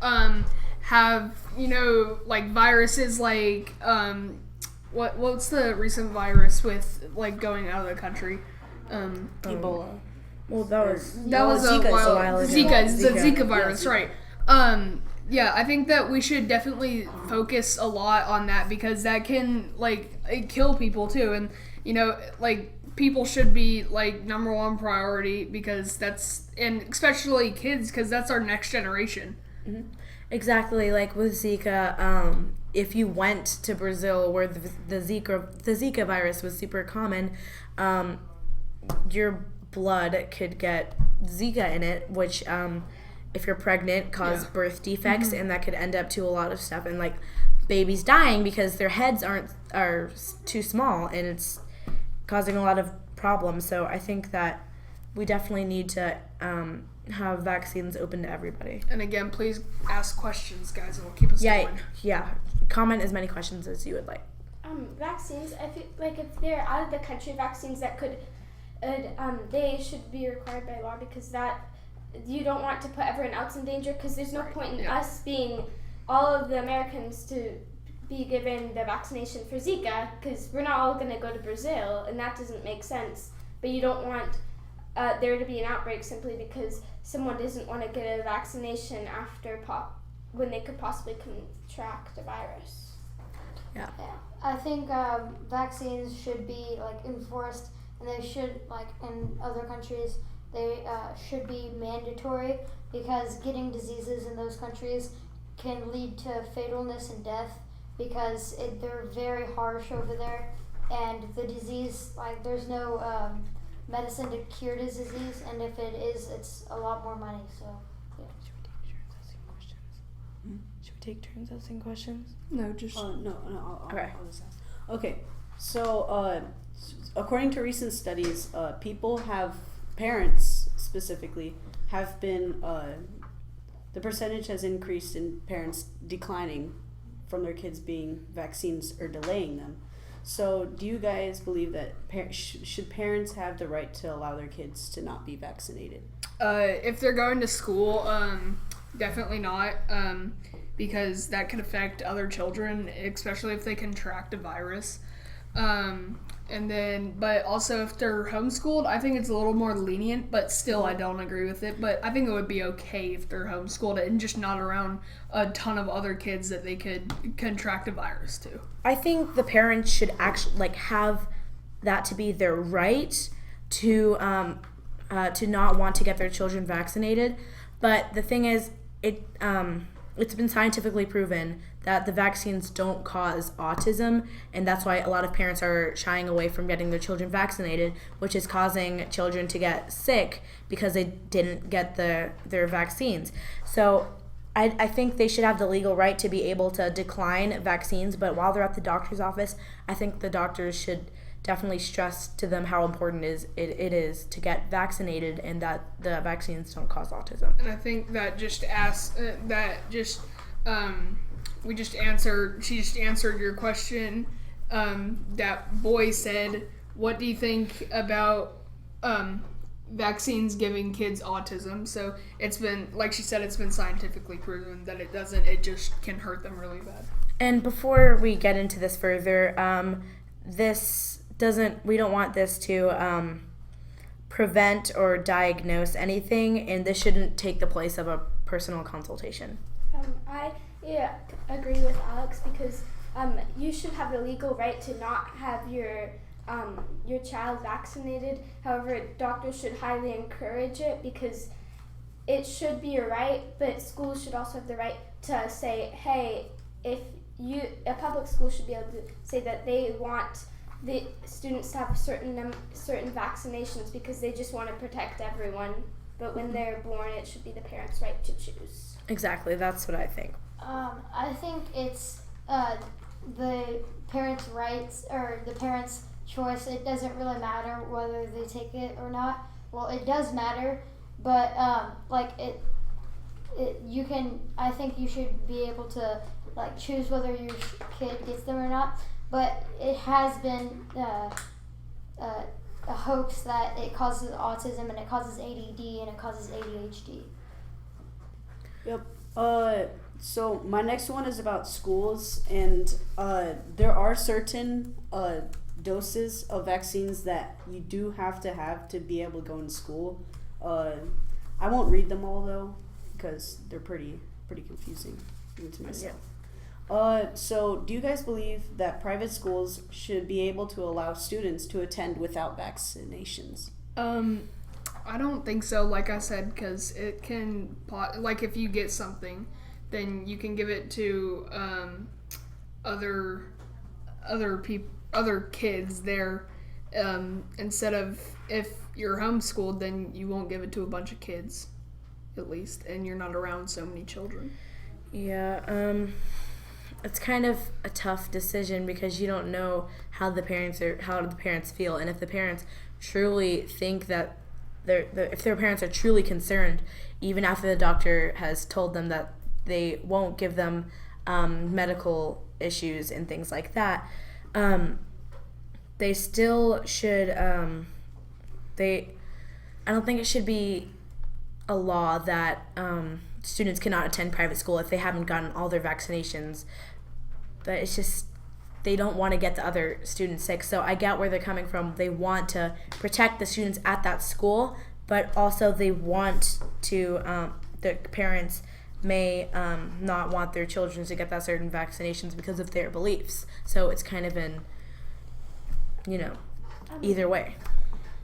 have, you know, like viruses like what's the recent virus with like going out of the country? Ebola. Well, that was Zika, a while ago. the Zika virus, right? Yeah, I think that we should definitely focus a lot on that because that can kill people too, and you know, like people should be like number one priority because and especially kids because that's our next generation. Mm-hmm. Exactly, like with Zika, if you went to Brazil where the Zika virus was super common, your blood could get Zika in it, which if you're pregnant cause birth defects, and that could end up to a lot of stuff and like babies dying because their heads are too small and it's causing a lot of problems. So I think that we definitely need to have vaccines open to everybody. And again, please ask questions, guys. It will keep us going. Yeah. Comment as many questions as you would like. Vaccines, I feel like if they're out of the country, vaccines that could, they should be required by law because that you don't want to put everyone else in danger because there's no point in us being all of the Americans to be given the vaccination for Zika because we're not all going to go to Brazil and that doesn't make sense. But you don't want there to be an outbreak simply because someone doesn't want to get a vaccination after when they could possibly contract a virus. Yeah. I think vaccines should be like enforced, and they should, like in other countries, they should be mandatory because getting diseases in those countries can lead to fatalness and death because they're very harsh over there, and the disease, like there's no medicine to cure this disease, and if it is, it's a lot more money. So yeah. Should we take turns asking questions? No, just no. I'll just ask. Okay, so according to recent studies, parents specifically have been the percentage has increased in parents declining from their kids being vaccines or delaying them. So do you guys believe that should parents have the right to allow their kids to not be vaccinated? If they're going to school, definitely not, because that could affect other children, especially if they contract a virus. But also if they're homeschooled, I think it's a little more lenient, but still I don't agree with it. But I think it would be okay if they're homeschooled and just not around a ton of other kids that they could contract a virus to. I think the parents should actually have that to be their right to not want to get their children vaccinated. But the thing is, it's been scientifically proven that the vaccines don't cause autism, and that's why a lot of parents are shying away from getting their children vaccinated, which is causing children to get sick because they didn't get their vaccines. So I think they should have the legal right to be able to decline vaccines, but while they're at the doctor's office, I think the doctors should definitely stress to them how important it is to get vaccinated and that the vaccines don't cause autism. And I think that she just answered your question. That boy said, what do you think about vaccines giving kids autism? So it's been, like she said, it's been scientifically proven that it doesn't, it just can hurt them really bad. And before we get into this further, we don't want this to prevent or diagnose anything, and this shouldn't take the place of a personal consultation. I agree with Alex because you should have the legal right to not have your child vaccinated. However, doctors should highly encourage it because it should be your right, but schools should also have the right to say, hey, a public school should be able to say that they want the students to have certain vaccinations because they just want to protect everyone. But when they're born, it should be the parents' right to choose. Exactly, that's what I think. I think it's the parents' rights or the parents' choice. It doesn't really matter whether they take it or not. Well, it does matter, but I think you should be able to choose whether your kid gets them or not. But it has been a hoax that it causes autism and it causes ADD and it causes ADHD. Yep. So my next one is about schools, and there are certain doses of vaccines that you do have to be able to go in school. I won't read them all though, because they're pretty confusing even to myself. So do you guys believe that private schools should be able to allow students to attend without vaccinations? I don't think so, like I said, because it can, like if you get something, then you can give it to other kids there, instead of, if you're homeschooled, then you won't give it to a bunch of kids, at least, and you're not around so many children. Yeah, it's kind of a tough decision because you don't know how the parents feel, and if the parents truly think that if their parents are truly concerned, even after the doctor has told them that they won't give them medical issues and things like that, they still should. I don't think it should be a law that students cannot attend private school if they haven't gotten all their vaccinations. But it's just, they don't want to get the other students sick. So I get where they're coming from. They want to protect the students at that school, but also they want to, the parents may not want their children to get that certain vaccinations because of their beliefs. So it's kind of either way.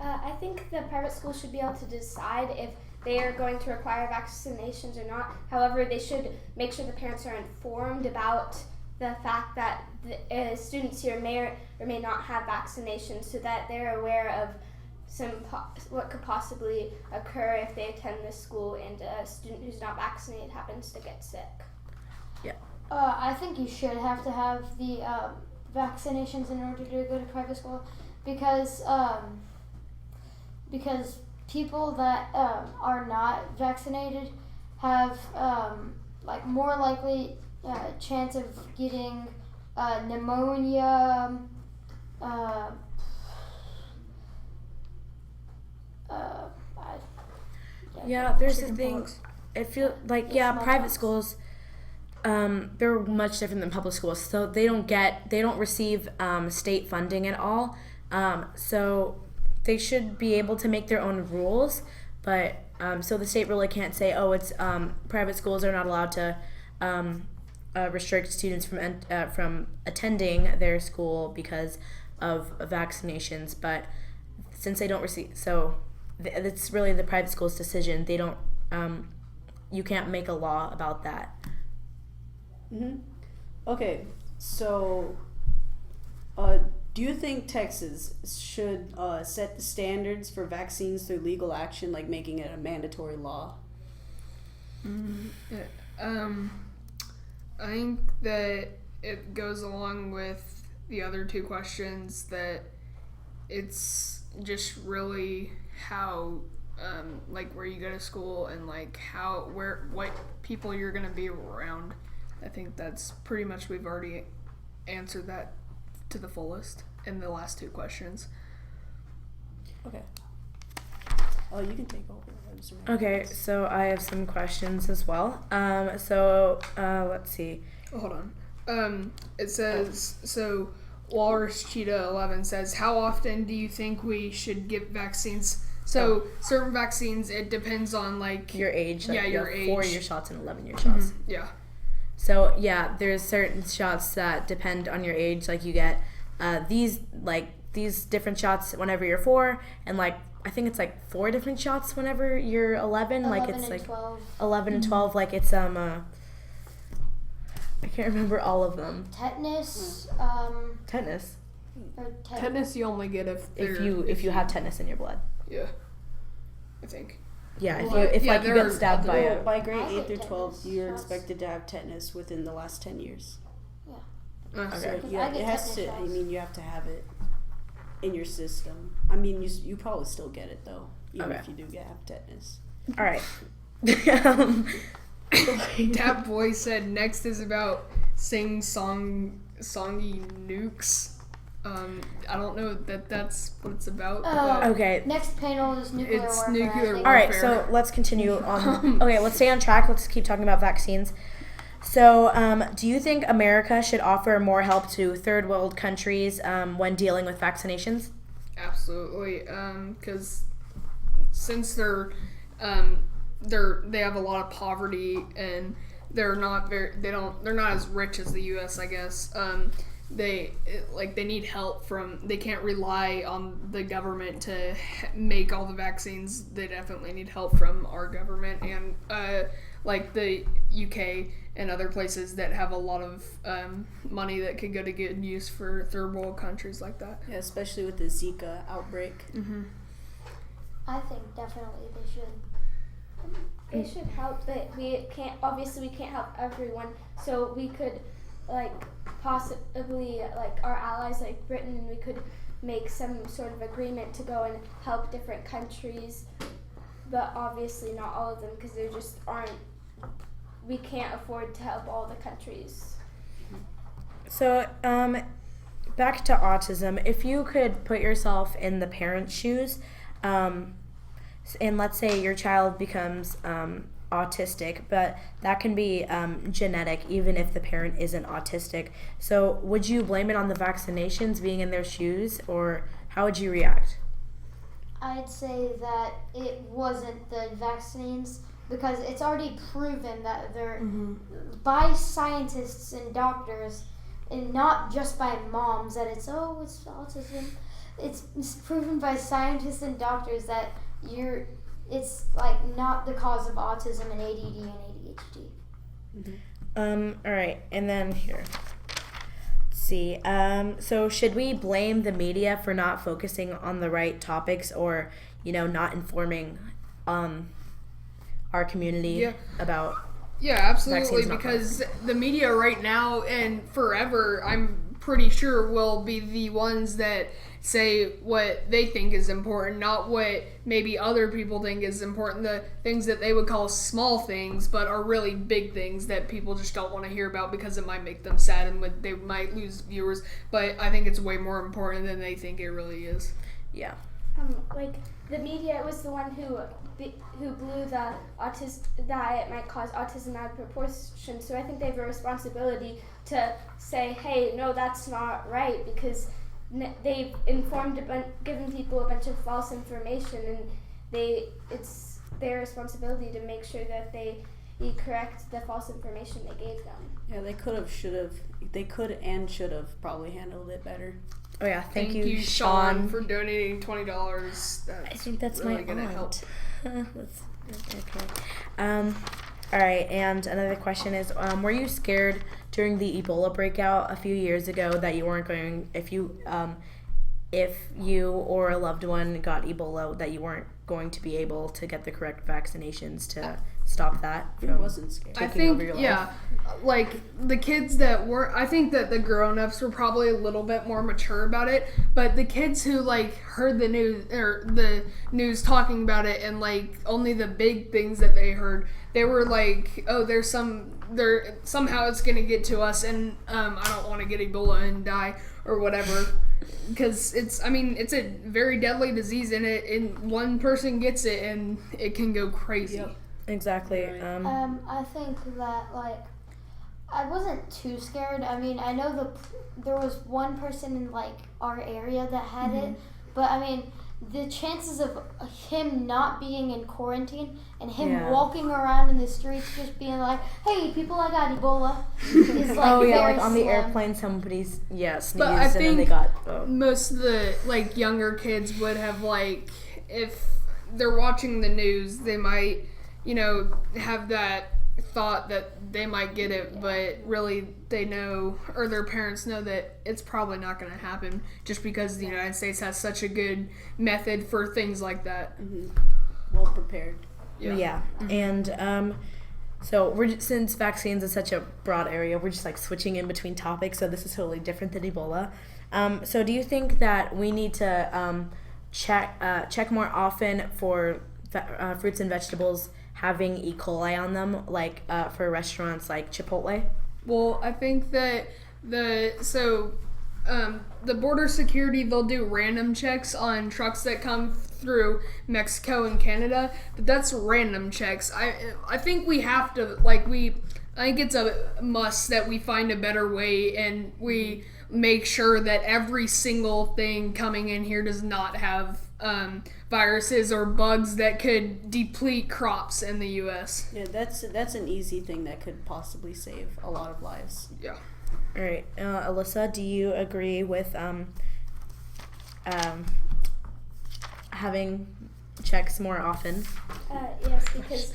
I think the private school should be able to decide if they are going to require vaccinations or not. However, they should make sure the parents are informed about the fact that the students here may or may not have vaccinations, so that they're aware of what could possibly occur if they attend this school and a student who's not vaccinated happens to get sick. Yeah. I think you should have to have the vaccinations in order to go to private school, because people that are not vaccinated have more likely chance of getting pneumonia. Yeah, there's the thing. It feels like private schools. They're much different than public schools, so they don't receive state funding at all. So they should be able to make their own rules, but so the state really can't say, oh, it's private schools are not allowed to restrict students from attending their school because of vaccinations. But since they don't receive, so it's really the private school's decision. They don't. You can't make a law about that. Okay, so do you think Texas should set the standards for vaccines through legal action, like making it a mandatory law? I think that it goes along with the other two questions, that it's just really how where you go to school and what people you're gonna be around. I think that's pretty much, we've already answered that to the fullest in the last two questions. Okay. Oh, you can take over. Okay, so I have some questions as well. Let's see. Oh, hold on. It says, so Walrus Cheetah 11 says, how often do you think we should give vaccines? So certain vaccines, it depends on your age. Your age. 4-year shots and 11-year shots. Mm-hmm. Yeah. So there's certain shots that depend on your age. Like you get these different shots whenever you're 4, and I think it's 4 different shots whenever you're 11. 12. 11 and 12. Like it's I can't remember all of them. Tetanus. Tetanus. Tetanus you only get if you have tetanus in your blood. Yeah. I think. Yeah, if you get stabbed by grade 8 through 12, you're expected to have tetanus within the last 10 years. Yeah. Okay. So it has to. I mean, you have to have it in your system. I mean, you probably still get it though, even if you do have tetanus. All right. That boy said next is about sing songy nukes. I don't know that that's what it's about. Okay. Next panel is nuclear It's warfare. nuclear I think. All right, so let's continue. Okay, let's stay on track. Let's keep talking about vaccines. So, do you think America should offer more help to third world countries when dealing with vaccinations? Absolutely, because since they have a lot of poverty and they're not as rich as the U.S. I guess. They need help from. They can't rely on the government to make all the vaccines. They definitely need help from our government and like the UK and other places that have a lot of money that could go to good use for third world countries like that. Yeah, especially with the Zika outbreak. Mm-hmm. I think definitely they should. It should help, but we can't help everyone. So we could possibly our allies like Britain, we could make some sort of agreement to go and help different countries, but obviously not all of them because there just aren't. We can't afford to help all the countries. So, back to autism. If you could put yourself in the parent's shoes, and let's say your child becomes autistic, but that can be genetic even if the parent isn't autistic. So would you blame it on the vaccinations being in their shoes, or how would you react? I'd say that it wasn't the vaccines because it's already proven that they're by scientists and doctors and not just by moms that it's autism. It's proven by scientists and doctors that it's not the cause of autism and ADD and ADHD. All right, and then here. Let's see. So should we blame the media for not focusing on the right topics, or not informing our community about? Yeah, absolutely. Because the media right now and forever, I'm pretty sure, will be the ones that say what they think is important, not what maybe other people think is important, the things that they would call small things but are really big things that people just don't want to hear about because it might make them sad and they might lose viewers. But I think it's way more important than they think it really is. Yeah. The media was the one who blew the that it might cause autism out of proportion. So I think they have a responsibility to say, hey, no, that's not right, because they've given people a bunch of false information, and it's their responsibility to make sure that they correct the false information they gave them. Yeah, they could and should have probably handled it better. Oh yeah, thank you, Sean, for donating $20. I think that's really my gonna help. That's okay. All right, and another question is, were you scared during the Ebola breakout a few years ago that you weren't going, if you or a loved one got Ebola, that you weren't going to be able to get the correct vaccinations to stop that from wasn't scared. taking over your life? Like the kids that were, I think that the grown-ups were probably a little bit more mature about it, but the kids who heard the news talking about it and only the big things that they heard, they were like, oh, somehow it's gonna get to us, and I don't want to get Ebola and die or whatever. Because it's a very deadly disease, and one person gets it and it can go crazy. Yep. Exactly. I think that I wasn't too scared. I mean, I know there was one person in our area that had it, but I mean, the chances of him not being in quarantine and him walking around in the streets just being like, hey people, I got Ebola, is very on the slim. airplane somebody's sneezed, But I and think then they got most of the younger kids would have if they're watching the news, they might have that thought that they might get it, but really they know, or their parents know, that it's probably not going to happen just because the United States has such a good method for things like that. Well prepared. Yeah. And so since vaccines is such a broad area, we're just switching in between topics, so this is totally different than Ebola. So do you think that we need to check more often for fruits and vegetables having E. coli on them, for restaurants like Chipotle? Well, I think that the border security, they'll do random checks on trucks that come through Mexico and Canada, but that's random checks. I think we have to, I think it's a must that we find a better way and we make sure that every single thing coming in here does not have viruses or bugs that could deplete crops in the U.S. Yeah, that's an easy thing that could possibly save a lot of lives. Yeah. All right, Alyssa, do you agree with having checks more often? Yes, because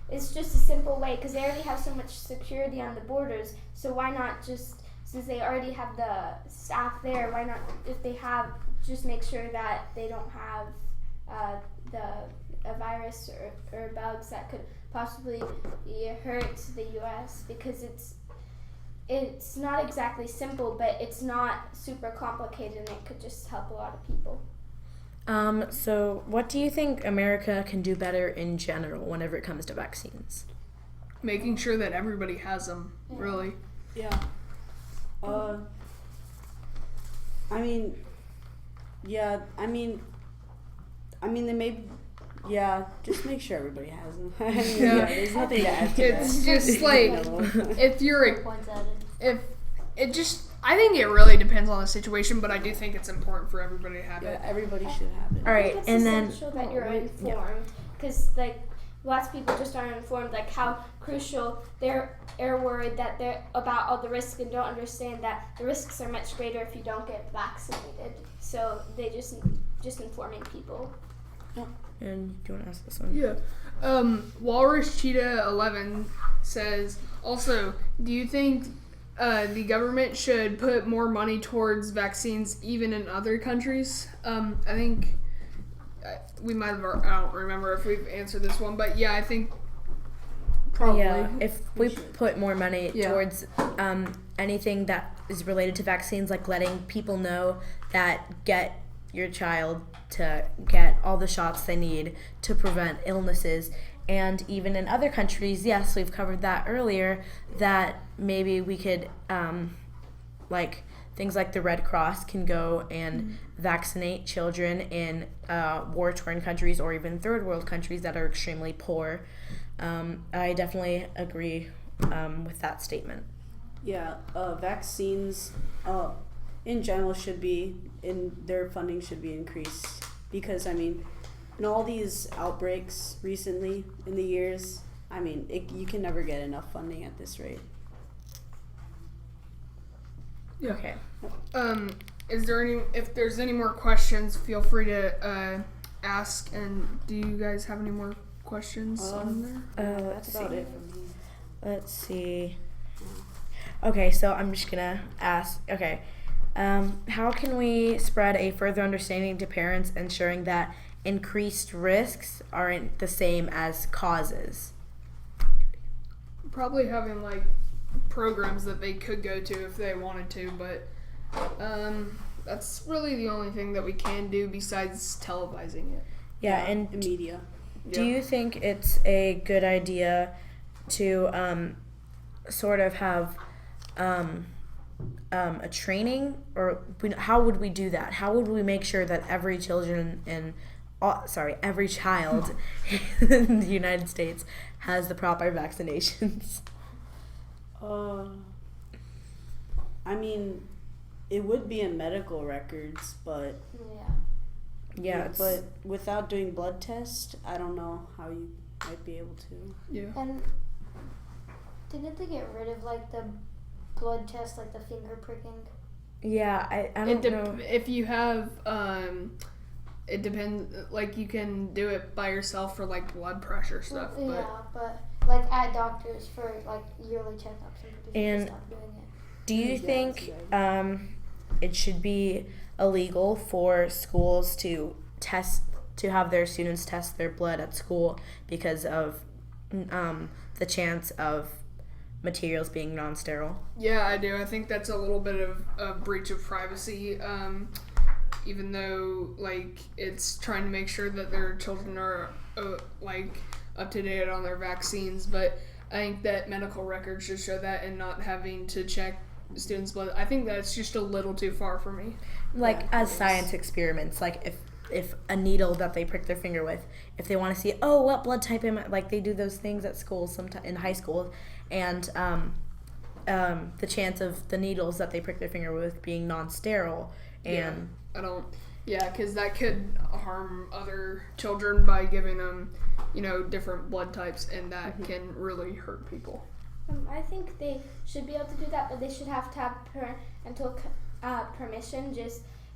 it's just a simple way, because they already have so much security on the borders, so why not just, since they already have the staff there, why not, if they have, just make sure that they don't have a virus or bugs that could possibly hurt the U.S., because it's not exactly simple, but it's not super complicated, and it could just help a lot of people. So what do you think America can do better in general whenever it comes to vaccines? Making sure that everybody has them, really. Yeah. They may, just make sure everybody has them. There's nothing to add to It's that. just I think it really depends on the situation, but I do think it's important for everybody to have it. Everybody should have it. All right, It's and then essential that you're informed, because lots of people just aren't informed, how crucial they're worried that they're about all the risks and don't understand that the risks are much greater if you don't get vaccinated. So they just informing people. And do you want to ask this one? Yeah. Walrus Cheetah 11 says, also, do you think the government should put more money towards vaccines even in other countries? I think we might have, I don't remember if we've answered this one, but yeah, I think probably. Yeah, if we put more money towards anything that is related to vaccines, like letting people know that get your child to get all the shots they need to prevent illnesses. And even in other countries, yes, we've covered that earlier, that maybe we could, things like the Red Cross can go and vaccinate children in war-torn countries or even third world countries that are extremely poor. I definitely agree with that statement. Yeah, vaccines in general their funding should be increased, because in all these outbreaks recently in the years, you can never get enough funding at this rate. Yeah. Okay. If there's any more questions, feel free to ask. And do you guys have any more questions on there? That's about it for me. Let's see. Okay, so I'm just gonna ask. Okay, how can we spread a further understanding to parents, ensuring that increased risks aren't the same as causes? Probably having programs that they could go to if they wanted to, but that's really the only thing that we can do besides televising it. Yeah, and media. Do you think it's a good idea to sort of have a training, or how would we do that? How would we make sure that every child in the United States has the proper vaccinations? It would be in medical records, but but without doing blood tests, I don't know how you might be able to. Yeah. And didn't they get rid of the blood test, the finger pricking? Yeah, I don't know. If you have it depends. You can do it by yourself for blood pressure stuff. But at doctors for yearly checkups, and stop doing it. Do you think it should be illegal for schools to have their students test their blood at school because of the chance of materials being non-sterile? Yeah, I do. I think that's a little bit of a breach of privacy, even though it's trying to make sure that their children are up to date on their vaccines. But I think that medical records should show that, and not having to check students' blood. I think that's just a little too far for me. Like as science experiments, like if a needle that they prick their finger with, if they want to see, oh, what blood type am I, like they do those things at school sometimes in high school, and the chance of the needles that they prick their finger with being non-sterile, and because that could harm other children by giving them, different blood types, and that can really hurt people. I think they should be able to do that, but they should have to have parental permission,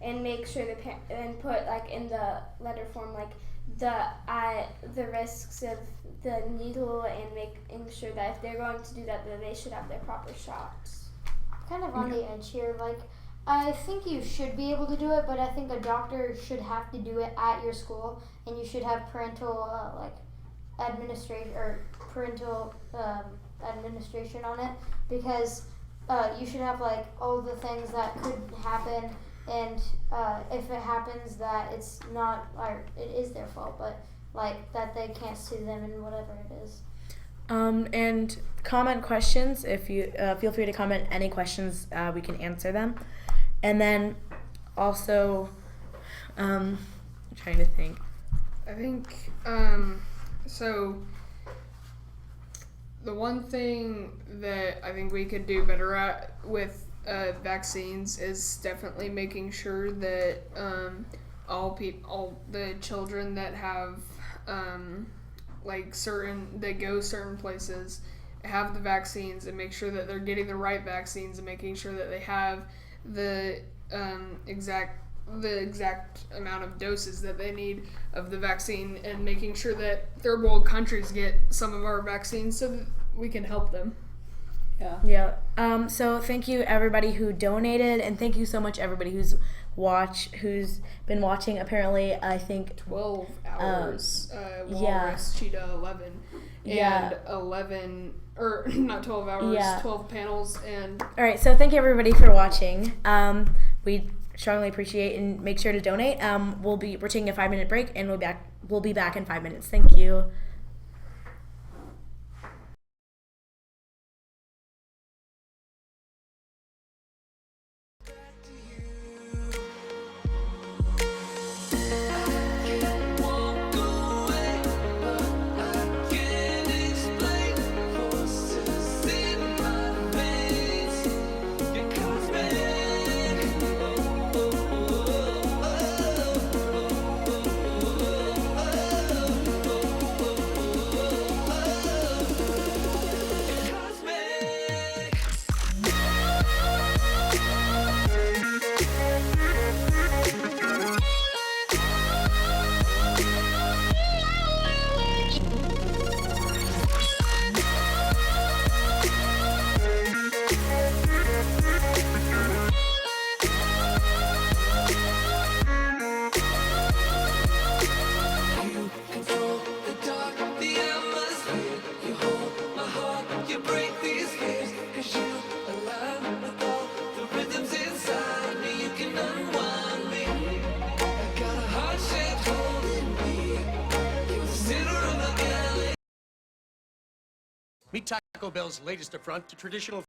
and make sure and put like in the letter form like the risks of the needle, and making sure that if they're going to do that, then they should have their proper shots. Kind of on the edge here, like I think you should be able to do it, but I think a doctor should have to do it at your school, and you should have parental administration on it, because you should have like all the things that could happen, and if it happens that it's not, or it is their fault, but like that they can't sue them and whatever it is. And comment questions, if you feel free to comment any questions, we can answer them. And then also I'm trying to think. I think so the one thing that I think we could do better at with vaccines is definitely making sure that all the children that have that go certain places have the vaccines, and make sure that they're getting the right vaccines, and making sure that they have the exact amount of doses that they need of the vaccine, and making sure that third world countries get some of our vaccines so that we can help them. So thank you everybody who donated, and thank you so much everybody who's been watching. Apparently, I think 12 hours. Walrus, Cheetah 11, and 11 or not 12 hours. 12 panels, and all right. So thank you everybody for watching. We strongly appreciate, and make sure to donate. We're taking a 5-minute break, and we'll be back in 5 minutes. Thank you. Meet Taco Bell's latest affront to traditional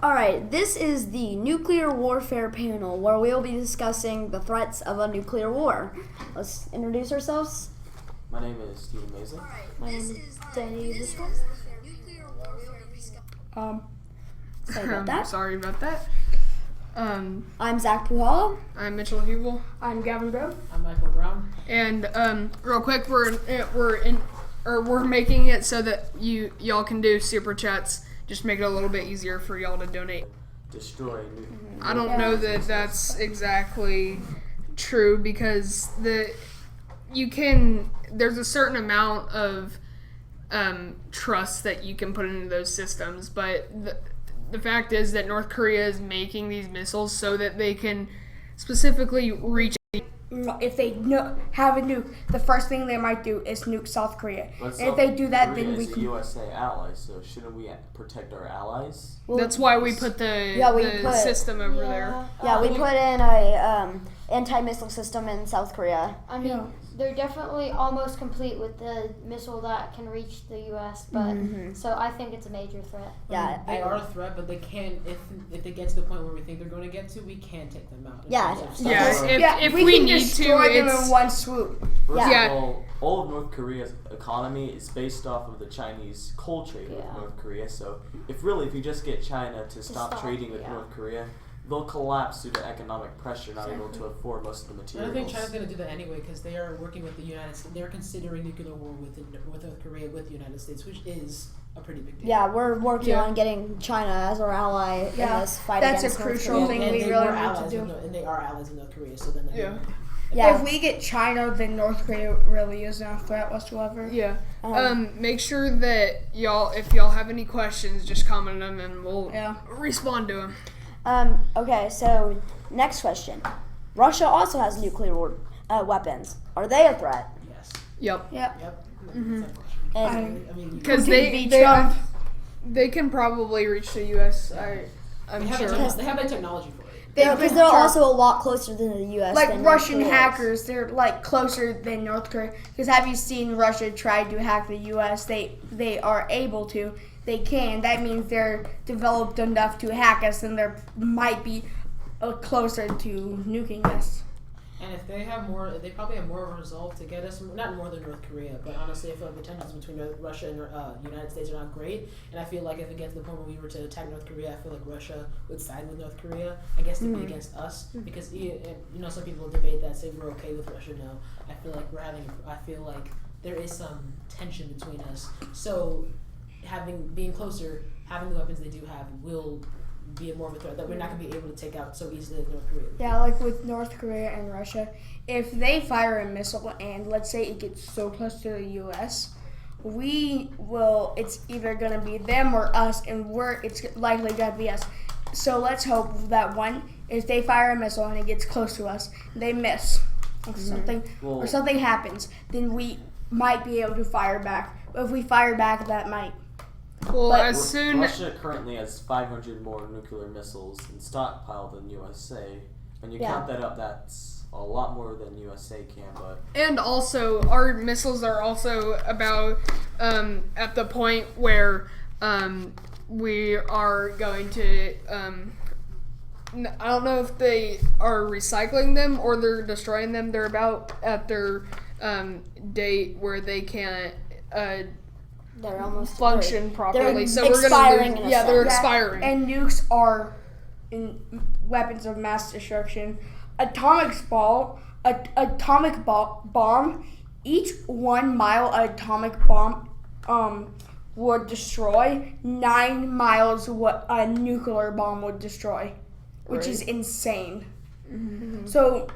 All right, this is the nuclear warfare panel where we'll be discussing the threats of a nuclear war. Let's introduce ourselves. My name is Stephen Mason. My name is Danny. Sorry about that. Sorry about that. I'm Zach Puhala. I'm Mitchell Hubel. I'm Gavin Grove. I'm Michael Brown. And real quick, we're making it so that y'all can do super chats. Just make it a little bit easier for y'all to donate. Destroy. I don't know that that's exactly true because there's a certain amount of trust that you can put into those systems, but the fact is that North Korea is making these missiles so that they can specifically reach. If they have a nuke, the first thing they might do is nuke South Korea. But and if they do that, Korea then we is can. a USA ally, so shouldn't we protect our allies? Well, that's why we put the system over there. Yeah, we put in a anti-missile system in South Korea. I mean, they're definitely almost complete with the missile that can reach the U.S., but so I think it's a major threat. Yeah, they are a threat, but they can, if they get to the point where we think they're going to get to, we can take them out. If we can need destroy to, them in one swoop. First of all of North Korea's economy is based off of the Chinese coal trade with North Korea. So if you just get China to stop trading with North Korea, they'll collapse due to economic pressure, not able to afford most of the materials. I think China's going to do that anyway because they are working with the United States. They're considering nuclear war with North Korea with the United States, which is a pretty big deal. Yeah, we're working on getting China as our ally in this fight against North Korea. That's a crucial thing we really need to do. And they are allies in North Korea, so then if we get China, then North Korea really isn't a threat whatsoever. Yeah. Make sure that if y'all have any questions, just comment them and we'll respond to them. Okay, so next question. Russia also has nuclear weapons. Are they a threat? Yes. Yep. And because they can probably reach the U.S. I'm sure. They have the technology for it. Because they're also a lot closer than the U.S. Like than Russian North Korea. hackers, they're like closer than North Korea. Because have you seen Russia try to hack the U.S.? They are able to. They can. That means they're developed enough to hack us, and they might be closer to nuking us. And if they have more, they probably have more of a resolve to get us. Not more than North Korea, but honestly, I feel like the tensions between Russia and the United States are not great. And I feel like if it gets to the point where we were to attack North Korea, I feel like Russia would side with North Korea, I guess, to be against us. Because some people debate that, say we're okay with Russia. No, I feel like there is some tension between us. So being closer, having the weapons they do have will be more of a threat that we're not going to be able to take out so easily as North Korea. Yeah, like with North Korea and Russia, if they fire a missile and let's say it gets so close to the U.S., it's either going to be them or us, and it's likely going to be us. So let's hope that if they fire a missile and it gets close to us, they miss or something happens, then we might be able to fire back. But if we fire back, that might. Well, Russia currently has 500 more nuclear missiles in stockpile than USA. When you count that up, that's a lot more than USA can. But and also, our missiles are also about at the point where we are going to. I don't know if they are recycling them or they're destroying them. They're about at their date where they can't. They're almost function properly. They're so we're expiring. Gonna they're expiring. And nukes are weapons of mass destruction. Atomic bomb. Each 1 mile atomic bomb would destroy 9 miles what a nuclear bomb would destroy, which is insane. So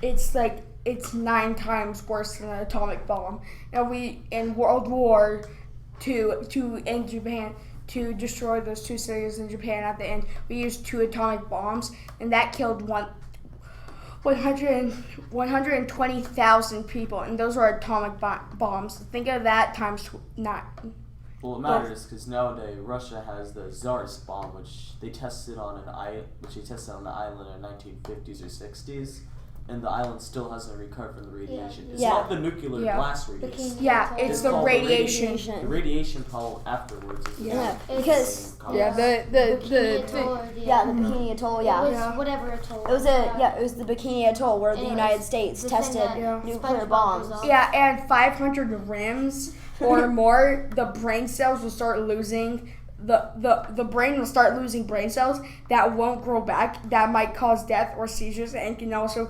it's 9 times worse than an atomic bomb. Now in World War II in Japan, to destroy those 2 cities in Japan at the end, we used 2 atomic bombs, and that killed 120,000 people, and those were atomic bombs. Think of that times 9. Well, it matters because nowadays Russia has the Tsarist bomb, which they tested on an island in the 1950s or 60s. and the island still hasn't recovered from the radiation. It's Yeah. not the nuclear blast radiation. It's the called radiation. The radiation problem afterwards. Is Because the the Bikini Atoll. Yeah, It was whatever atoll. It was it was the Bikini Atoll where the United States tested nuclear bombs. Yeah, and 500 rims or more, the brain cells will start losing. The brain will start losing brain cells that won't grow back. That might cause death or seizures, and can also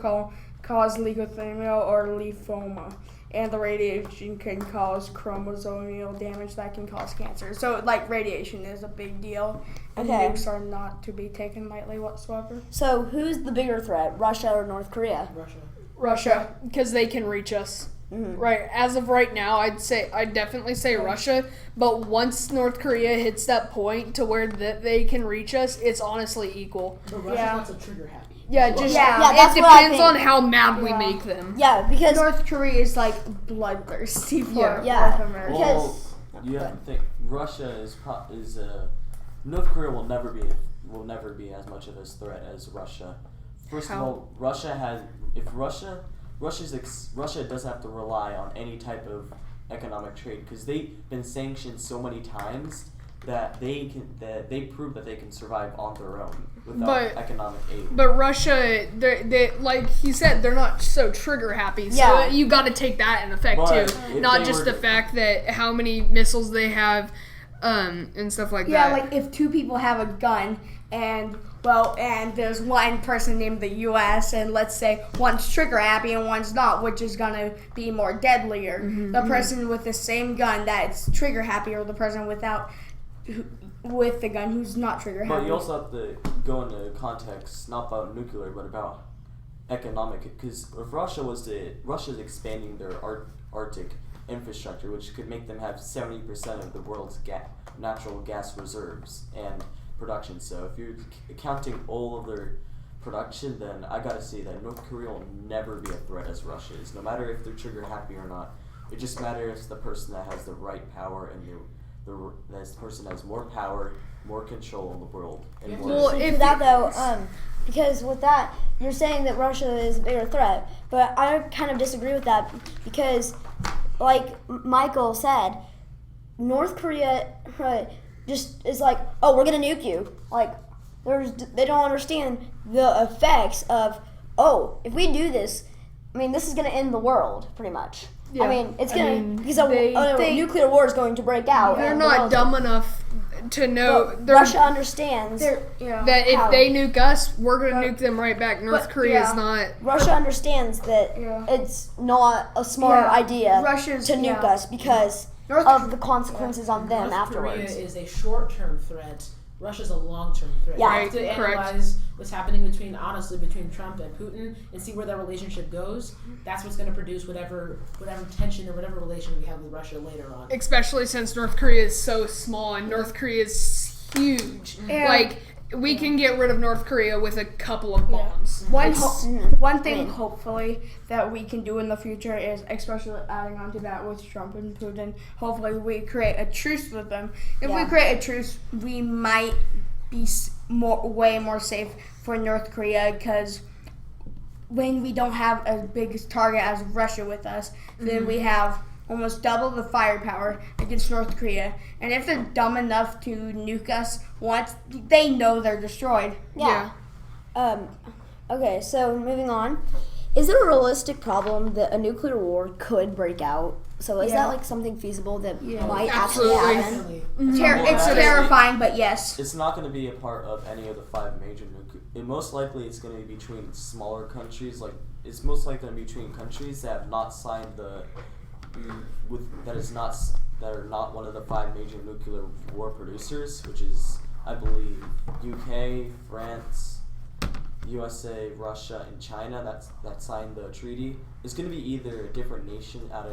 cause leukothemia or lymphoma. And the radiation can cause chromosomal damage that can cause cancer. So, like, radiation is a big deal, and nukes are not to be taken lightly whatsoever. So, who's the bigger threat, Russia or North Korea? Russia, because they can reach us. Mm-hmm. Right. As of right now, I'd definitely say Russia. But once North Korea hits that point to where they can reach us, it's honestly equal. But Russia's not so trigger happy. Yeah, that's it what I depends think. on how mad we make them. Yeah, because North Korea is like bloodthirsty for North America. Well, you have to think Russia is North Korea will never be as much of a threat as Russia. First of all, Russia does have to rely on any type of economic trade because they've been sanctioned so many times that they prove that they can survive on their own without economic aid. But Russia, they like he said, they're not so trigger happy. So you got to take that in effect too, not just the fact that how many missiles they have, and stuff like that. Yeah, like if two people have a gun and there's one person named the U.S. and let's say one's trigger happy and one's not, which is gonna be more deadlier. The person with the same gun that's trigger happy or the person with the gun who's not trigger happy. But you also have to go into context, not about nuclear, but about economic. Because if Russia's expanding their Arctic infrastructure, which could make them have 70% of the world's natural gas reserves and production. So if you're counting all of their production, then I gotta say that North Korea will never be a threat as Russia is, no matter if they're trigger happy or not. It just matters the person that has the right power and this person has more power, more control in the world. And because with that, you're saying that Russia is a bigger threat, but I kind of disagree with that because, like Michael said, North Korea just is like, oh, we're gonna nuke you. Like, they don't understand the effects of, oh, if we do this, I mean, this is gonna end the world, pretty much. Yeah. I mean, it's gonna because a nuclear war is going to break out. They're not dumb enough to know. Russia understands that if they nuke us, we're gonna nuke them right back. North Korea's not. Russia understands that it's not a smart idea to nuke us because of the consequences on them afterwards. North Korea is a short-term threat. Russia's a long-term threat. Yeah, you have to analyze what's happening between Trump and Putin and see where that relationship goes. That's what's going to produce whatever tension or whatever relation we have with Russia later on. Especially since North Korea is so small and North Korea is huge. Like, we can get rid of North Korea with a couple of bombs. One thing, hopefully, that we can do in the future is, especially adding on to that with Trump and Putin, hopefully we create a truce with them. If we create a truce, we might be way more safe for North Korea because when we don't have as big a target as Russia with us, then we have almost double the firepower against North Korea. And if they're dumb enough to nuke us once, they know they're destroyed. Yeah. Okay, so moving on. Is it a realistic problem that a nuclear war could break out? So is that like something feasible that might actually happen? It's terrifying, but yes. It's not going to be a part of any of the 5 major nuclear. Most likely it's going to be between smaller countries. Like, it's most likely going to be between countries that have not signed that are not one of the 5 major nuclear war producers, which is, I believe, UK, France, USA, Russia, and China that signed the treaty. It's going to be either a different nation out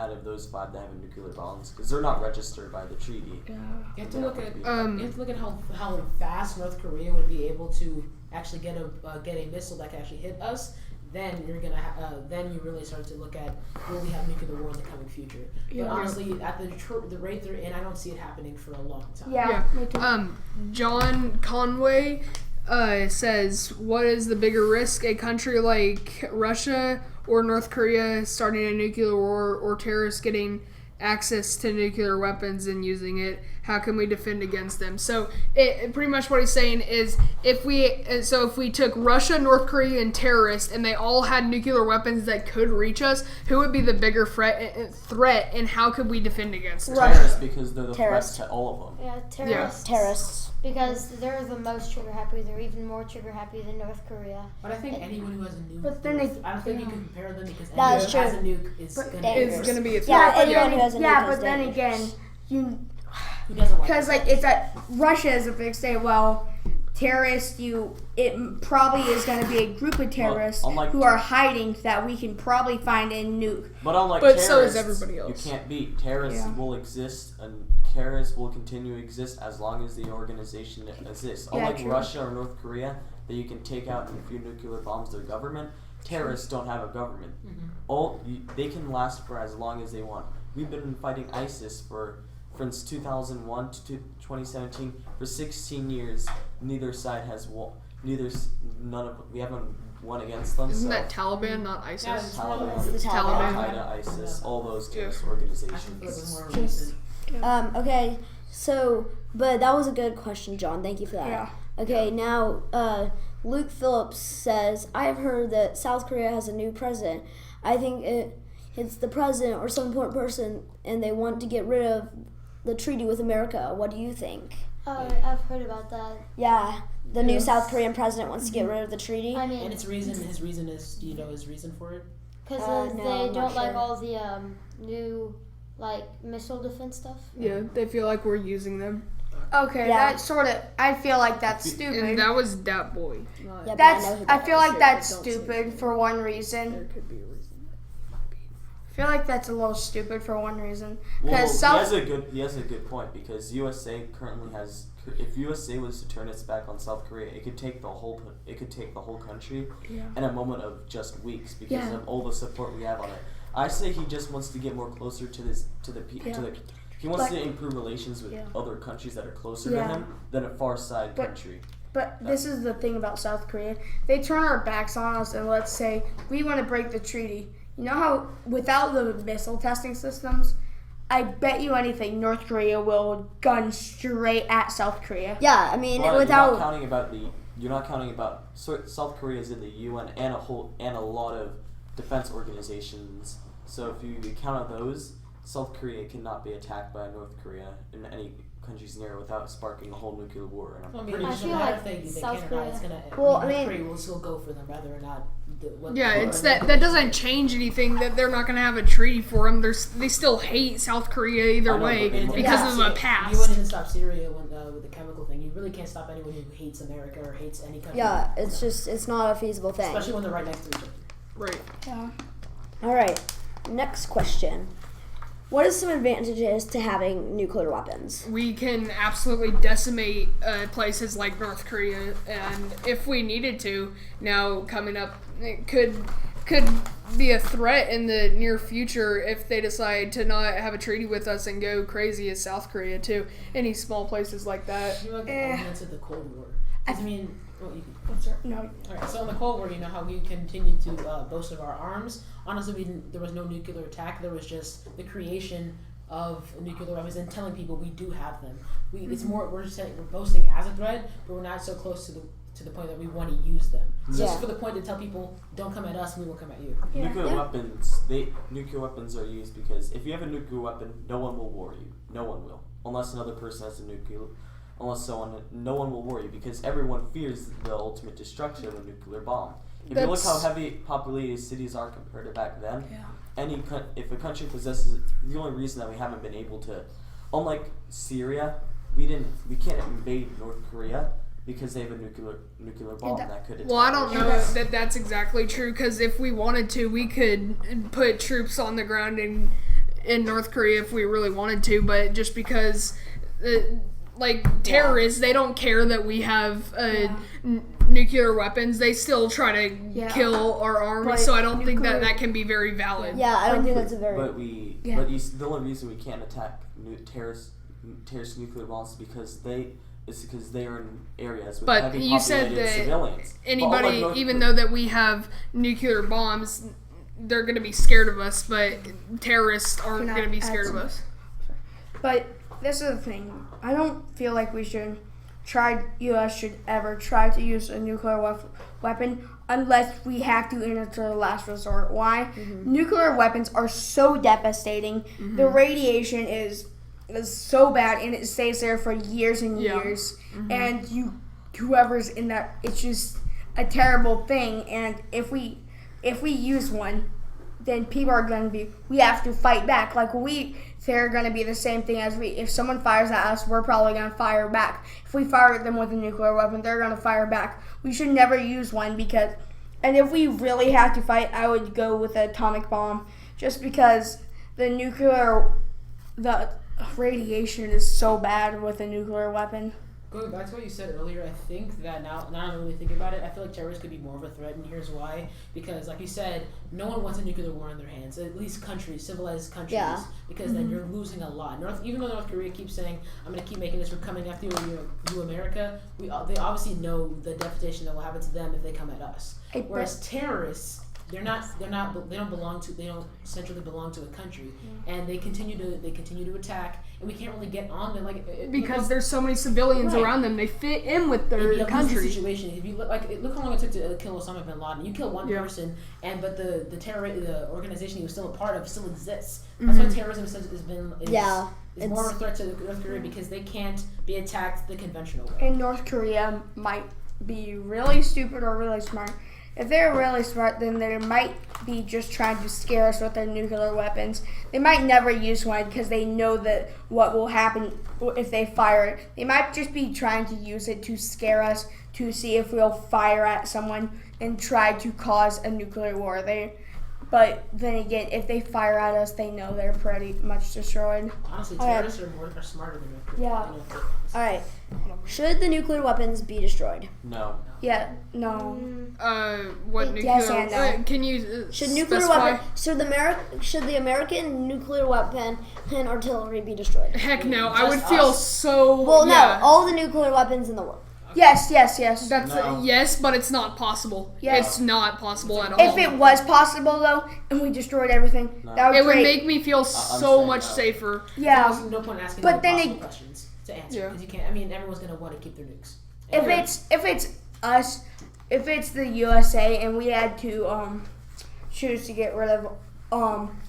of those 5 that have nuclear bombs because they're not registered by the treaty. Yeah. You have to look at how fast North Korea would be able to actually get a missile that can actually hit us. Then you're gonna then you really start to look at will we have nuclear war in the coming future. But honestly, at the rate they're in, I don't see it happening for a long time. John Conway says, what is the bigger risk, a country like Russia or North Korea starting a nuclear war, or terrorists getting access to nuclear weapons and using it? How can we defend against them? So pretty much what he's saying is if we took Russia, North Korea, and terrorists, and they all had nuclear weapons that could reach us, who would be the bigger threat, and how could we defend against them? Terrorists, because they're the threats to all of them. Yeah, terrorists. Yeah. Terrorists. Because they're the most trigger happy. They're even more trigger happy than North Korea. But I think anyone who has a nuke, But then I don't think you can compare them because That's anyone who true. has a nuke Is going to be a threat. Yeah, anyone who has a nuke yeah, is but then dangerous. again, you Who doesn't like because like it's that Russia is a big state. Well, terrorists, it probably is going to be a group of terrorists who are hiding that we can probably find and nuke. But unlike terrorists, so is everybody else. You can't beat terrorists. Will exist, and terrorists will continue to exist as long as the organization exists. Unlike Russia or North Korea, that you can take out in a few nuclear bombs their government. Terrorists don't have a government. They can last for as long as they want. We've been fighting ISIS since 2001 to 2017 for 16 years. Neither side has won. We haven't won against them. Isn't that Taliban, not ISIS? Yeah, Taliban, It's the Taliban. Al-Qaeda, ISIS, all those terrorist organizations. Okay, so, but that was a good question, John. Thank you for that. Yeah. Okay, now, Luke Phillips says, I have heard that South Korea has a new president. I think it's the president or some important person, and they want to get rid of the treaty with America. What do you think? I've heard about that. Yeah, the new South Korean president wants to get rid of the treaty. I mean, and his reason is, do you know his reason for it? Because they don't like sure. all the new missile defense stuff. Yeah, they feel like we're using them. Okay, that sort of. I feel like that's stupid. And that was that boy. I feel like that's stupid for one reason. There could be a reason. I feel like that's a little stupid for one reason. Well, he has a good point, because USA currently has. If USA was to turn its back on South Korea, it could take the whole country in a moment of just weeks because of all the support we have on it. I say he just wants to get more closer to the people. He wants to improve relations with other countries that are closer to him than a far side country. But this is the thing about South Korea. They turn our backs on us, and let's say we want to break the treaty. You know how without the missile testing systems, I bet you anything North Korea will gun straight at South Korea. Yeah, I mean, But without you're not counting about South Korea is in the UN and a lot of defense organizations. So if you count on those, South Korea cannot be attacked by North Korea in any country's near without sparking a whole nuclear war. I mean, I feel like they South Korea. It's gonna. Well, North Korea will still go for them whether or not. It's that doesn't change anything. That they're not going to have a treaty for them. They still hate South Korea either way because of the past. You wouldn't even stop Syria with the chemical thing. You really can't stop anyone who hates America or hates any country. Yeah, it's not a feasible thing. Especially when they're right next to each other. Right. Yeah. All right. Next question. What are some advantages to having nuclear weapons? We can absolutely decimate places like North Korea, and if we needed to, now coming up, it could be a threat in the near future if they decide to not have a treaty with us and go crazy as South Korea too. Any small places like that. You know, like elements of the Cold War. No. Alright, so in the Cold War, you know how we continued to boast of our arms. Honestly, there was no nuclear attack. There was just the creation of nuclear weapons and telling people we do have them. It's more we're just saying we're boasting as a threat, but we're not so close to the point that we want to use them. So just for the point to tell people, don't come at us, we will come at you. Yeah. Nuclear weapons are used because if you have a nuclear weapon, no one will war you. No one will, unless another person has a nuclear. No one will worry because everyone fears the ultimate destruction of a nuclear bomb. If you look how heavy populated cities are compared to back then, if a country possesses, the only reason that we haven't been able to, unlike Syria, we can't invade North Korea because they have a nuclear bomb that could attack. Well, I don't know that that's exactly true because if we wanted to, we could put troops on the ground in North Korea if we really wanted to, but just because. Terrorists, they don't care that we have nuclear weapons. They still try to kill our army, so I don't think that can be very valid. Yeah, I don't think that's a very... But the only reason we can't attack terrorist nuclear bombs is because is because they are in areas with But heavy you said populated that civilians. anybody, even though that we have nuclear bombs, they're going to be scared of us, but terrorists aren't going to be scared of us. But this is the thing. I don't feel like U.S. should ever try to use a nuclear weapon unless we have to, and it's our last resort. Why? Nuclear weapons are so devastating. The radiation is so bad, and it stays there for years and years. And whoever's in that, it's just a terrible thing. And if we use one, then people are going to be, we have to fight back. Like they're going to be the same thing as if someone fires at us, we're probably going to fire back. If we fire at them with a nuclear weapon, they're going to fire back. We should never use one and if we really have to fight, I would go with an atomic bomb, just because the radiation is so bad with a nuclear weapon. Going back to what you said earlier, I think that now I'm really thinking about it, I feel like terrorists could be more of a threat, and here's why. Because, like you said, no one wants a nuclear war in their hands, at least civilized countries, because then you're losing a lot. Even though North Korea keeps saying, I'm going to keep making this, we're coming after you America, they obviously know the devastation that will happen to them if they come at us. Whereas terrorists, they don't centrally belong to a country, and they continue to attack, and we can't really get on them because there's so many civilians around them. They fit in with their country. Situation. If you look how long it took to kill Osama bin Laden. You kill one person, but the organization he was still a part of still exists. That's why terrorism is more of a threat to North Korea, because they can't be attacked the conventional way. And North Korea might be really stupid or really smart. If they're really smart, then they might be just trying to scare us with their nuclear weapons. They might never use one because they know that what will happen if they fire it. They might just be trying to use it to scare us, to see if we'll fire at someone and try to cause a nuclear war. But then again, if they fire at us, they know they're pretty much destroyed. Honestly, terrorists are smarter than North Korea. Yeah. All right. Should the nuclear weapons be destroyed? No. Yeah. No. What nuclear? Yes and no. Can you should nuclear weapon? Should the American nuclear weapon and artillery be destroyed? Heck no. I would feel so. Well, no. All the nuclear weapons in the world. Yes. That's yes, but it's not possible. Yes. It's not possible at all. If it was possible though, and we destroyed everything, that would would make me feel so much safer. Yeah. There's no point asking questions to answer, because you can't. I mean, everyone's gonna want to keep their nukes. If it's the USA and we had to choose to get rid of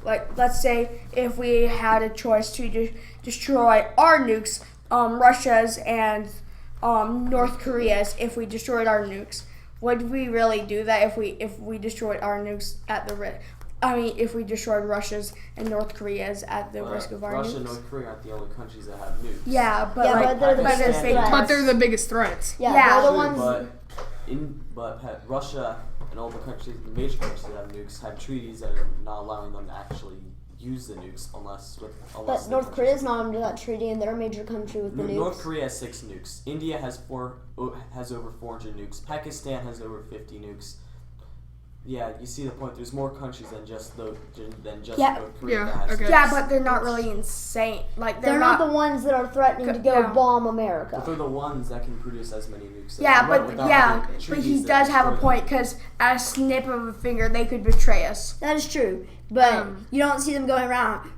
let's say if we had a choice to destroy our nukes, Russia's and North Korea's, if we destroyed our nukes, would we really do that if we destroyed our nukes at the risk? I mean, if we destroyed Russia's and North Korea's at the risk of our nukes? Russia and North Korea aren't the only countries that have nukes. Yeah, but they're the biggest threats. Yeah, they're the ones. But Russia and all the major countries that have nukes have treaties that are not allowing them to actually use the nukes unless But North Korea's not under that treaty, and they're a major country with the nukes. North Korea has 6 nukes. India has over 400 nukes. Pakistan has over 50 nukes. Yeah, you see the point. There's more countries than just North Korea that has nukes. Yeah, but they're not really insane. Like they're not the ones that are threatening to go bomb America. But they're the ones that can produce as many nukes. But he does have a point, because at a snip of a finger, they could betray us. That is true. But you don't see them going around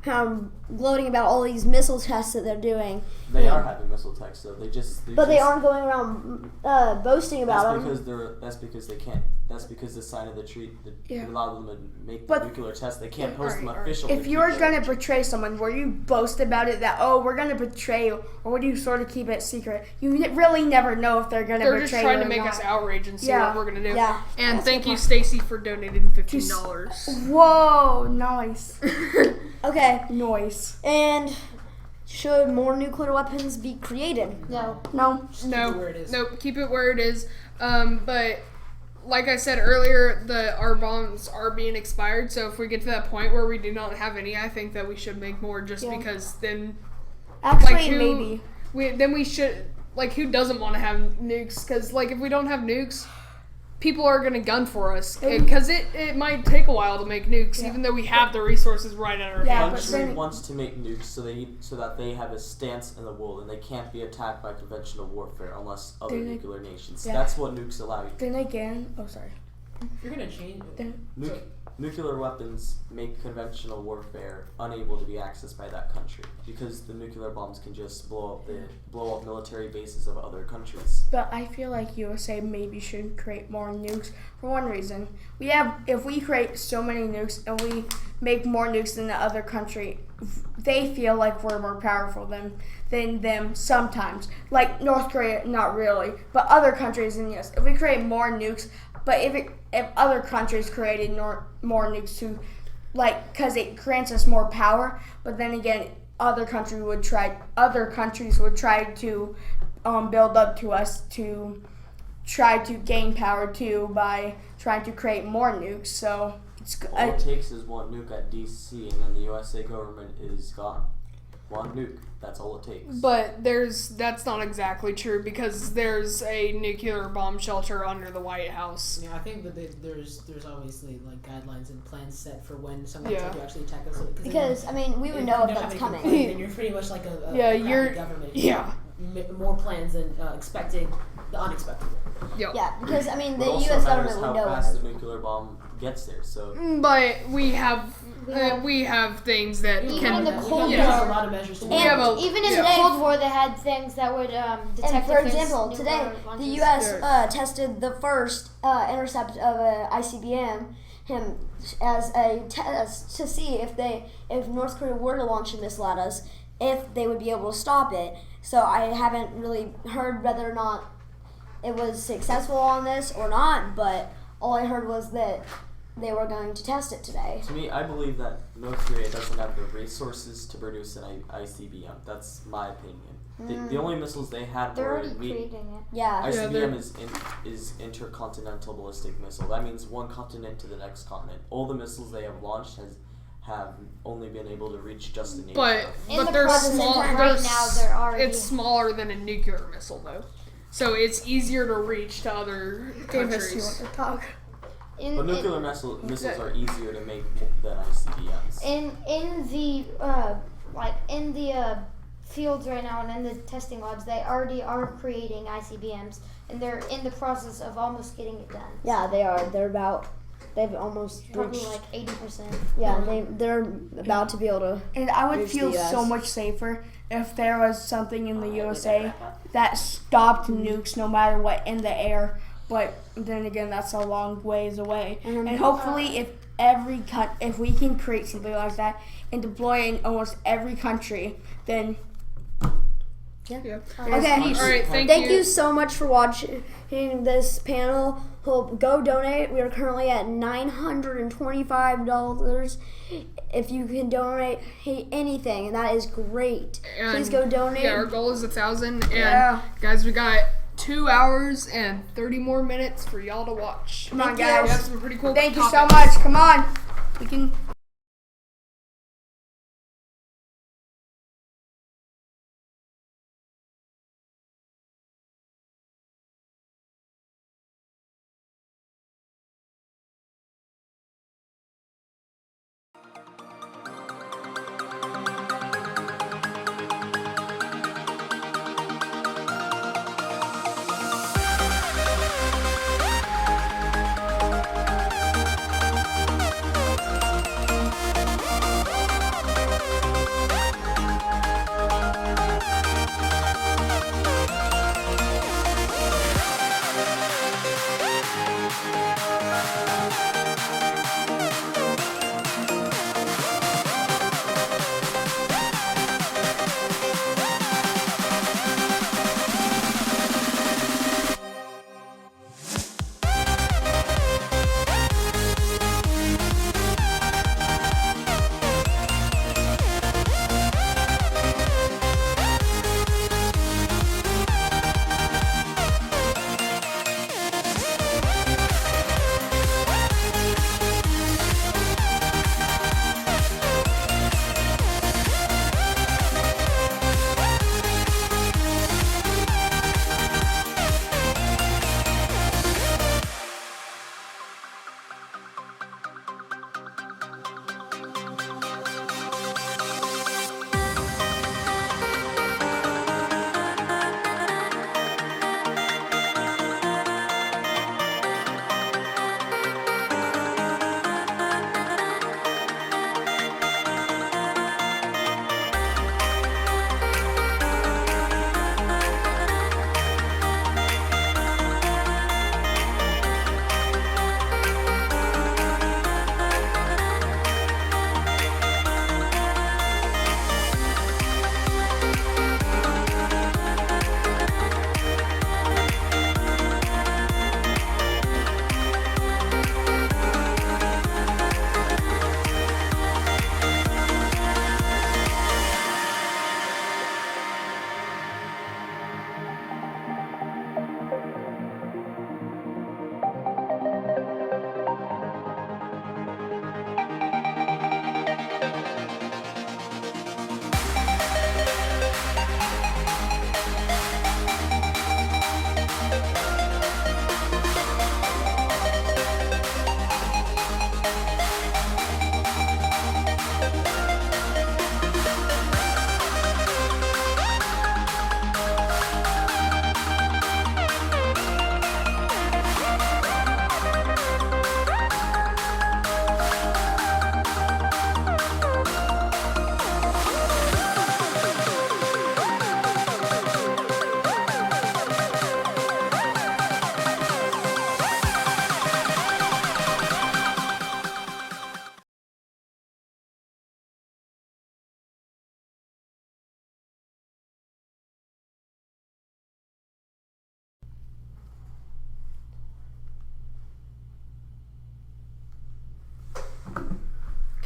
gloating about all these missile tests that they're doing. They are having missile tests, though. They aren't going around boasting about them. That's because they can't. That's because the sign of the treaty allow them to make the nuclear test. They can't post them officially. If you're going to betray someone, will you boast about it that, we're going to betray you, or would you sort of keep it secret? You really never know if they're going to betray you. They're just trying to make us outrage and see what we're going to do. Yeah. And thank you, Stacy, for donating $15. Whoa, nice. Okay. Nice. And should more nuclear weapons be created? No. Nope. Keep it where it is. But like I said earlier, our bombs are being expired. So if we get to that point where we do not have any, I think that we should make more. Because then, maybe we should. Who doesn't want to have nukes? Because if we don't have nukes, people are going to gun for us because it might take a while to make nukes, even though we have the resources right at our hands. The country wants to make nukes so that they have a stance in the world and they can't be attacked by conventional warfare unless other nuclear nations. That's what nukes allow you. Then again, sorry. If you're gonna change Nuclear weapons make conventional warfare unable to be accessed by that country because the nuclear bombs can just blow up military bases of other countries. But I feel like USA maybe should create more nukes for one reason. If we create so many nukes and we make more nukes than the other country, they feel like we're more powerful than them sometimes. Like North Korea, not really, but other countries, and yes, if we create more nukes. But if other countries created more nukes too, because it grants us more power. But then again, other countries would try to build up to us to try to gain power too by trying to create more nukes. So all it takes is one nuke at DC, and then the USA government is gone. One nuke. That's all it takes. But that's not exactly true because there's a nuclear bomb shelter under the White House. Yeah, I think that there's obviously guidelines and plans set for when someone tries to actually attack us. Because we would know if that's coming. Then you're pretty much like a government. Yeah. More plans than expecting the unexpected. Yeah, because the also U.S. government would know. How fast the nuclear bomb gets there. So. But we have things that even can. In the Cold War, a lot of measures. Even in the Cold War, they had things that would detect. And for example, today the U.S. tested the first intercept of a ICBM as a test to see if North Korea were to launch a missile at us, if they would be able to stop it. So I haven't really heard whether or not it was successful on this or not, but all I heard was that they were going to test it today. To me, I believe that North Korea doesn't have the resources to produce an ICBM. That's my opinion. The only missiles they had they're were already creating it. Yeah. ICBM is intercontinental ballistic missile. That means one continent to the next continent. All the missiles they have launched have only been able to reach just an Asia. But they're small. Right now, they're already. It's smaller than a nuclear missile, though, so it's easier to reach to other countries. You want to talk? But nuclear missiles are easier to make than ICBMs. In the fields right now and in the testing labs, they already are creating ICBMs, and they're in the process of almost getting it done. Yeah, they are. They've almost probably reached 80%. Yeah, they're about to be able to. And I would feel so much safer if there was something in the USA that stopped nukes no matter what in the air. But then again, that's a long ways away. And hopefully, if we can create something like that and deploy it in almost every country, then. Yeah. Okay. All right. Thank you so much for watching this panel. Go donate. We are currently at $925. If you can donate anything, and that is great. And please go donate. Yeah, our goal is 1,000. And guys, we got 2 hours and 30 more minutes for y'all to watch. Come on, guys. We have some pretty cool Thank you so topics. much. Come on. We can.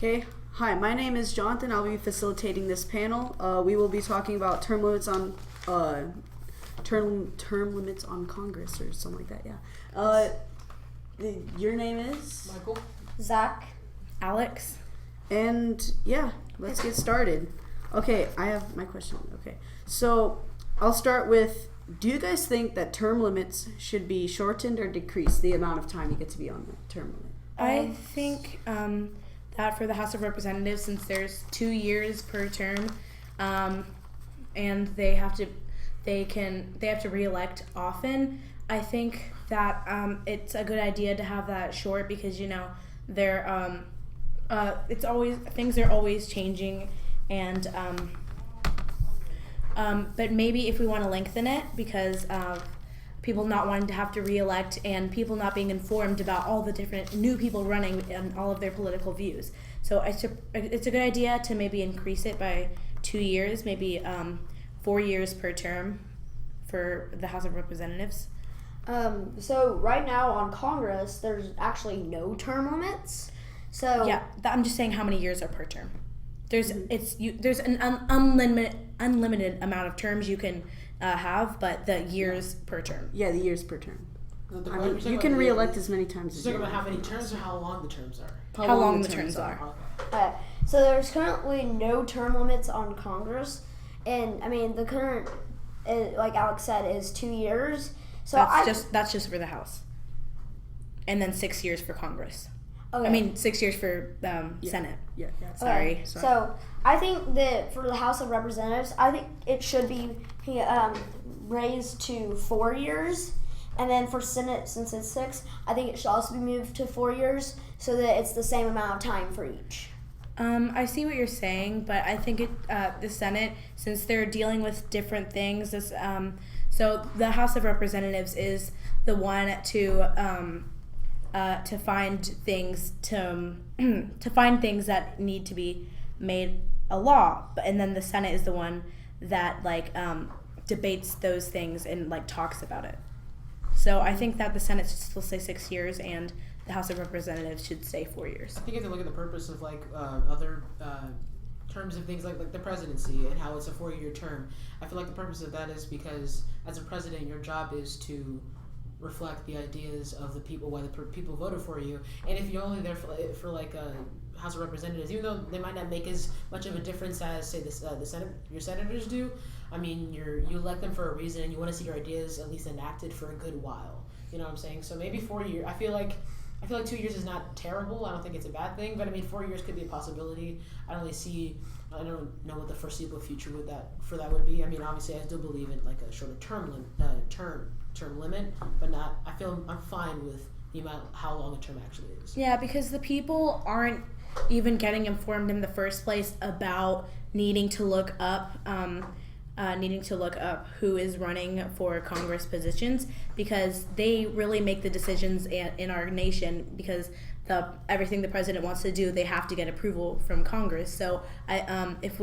Okay. Hi, my name is Jonathan. I'll be facilitating this panel. We will be talking about term limits on Congress or something like that. Yeah. Your name is Michael. Zach. Alex. And yeah, let's get started. Okay, I have my question. Okay, so I'll start with, do you guys think that term limits should be shortened or decrease the amount of time you get to be on the term limit? I think that for the House of Representatives, since there's 2 years per term, and they have to re-elect often, I think that it's a good idea to have that short because they're things are always changing, and but maybe if we want to lengthen it because of people not wanting to have to re-elect and people not being informed about all the different new people running and all of their political views. So it's a good idea to maybe increase it by 2 years, maybe 4 years per term for the House of Representatives. So right now on Congress, there's actually no term limits. So yeah, I'm just saying how many years are per term. There's an unlimited amount of terms you can have, but the years per term. Yeah, the years per term. You can re-elect as many times as you want. Talking about how many terms or how long the terms are? How long the terms are. So there's currently no term limits on Congress, and I mean the current, like Alex said, is 2 years. So that's just for the House, and then 6 years for Congress. Okay. I mean 6 years for Senate. Yeah. Sorry. Okay. So I think that for the House of Representatives, I think it should be raised to 4 years. And then for Senate, since it's 6, I think it should also be moved to 4 years so that it's the same amount of time for each. I see what you're saying, but I think the Senate, since they're dealing with different things, so the House of Representatives is the one to find things to find things that need to be made a law, and then the Senate is the one that debates those things and talks about it. So I think that the Senate should still say 6 years and the House of Representatives should say 4 years. I think you have to look at the purpose of other terms of things like the presidency and how it's a 4-year term. I feel like the purpose of that is because as a president, your job is to reflect the ideas of the people, why the people voted for you. And if you're only there for House of Representatives, even though they might not make as much of a difference as say the Senate, your senators do, I mean you elect them for a reason and you want to see your ideas at least enacted for a good while. You know what I'm saying? So maybe 4 years. I feel like 2 years is not terrible. I don't think it's a bad thing, but I mean 4 years could be a possibility. I don't know what the foreseeable future would would be. I mean obviously I still believe in a shorter term limit, but not. I'm fine with the amount how long a term actually is. Yeah, because the people aren't even getting informed in the first place about needing to look up who is running for Congress positions, because they really make the decisions in our nation, because everything the president wants to do, they have to get approval from Congress. So if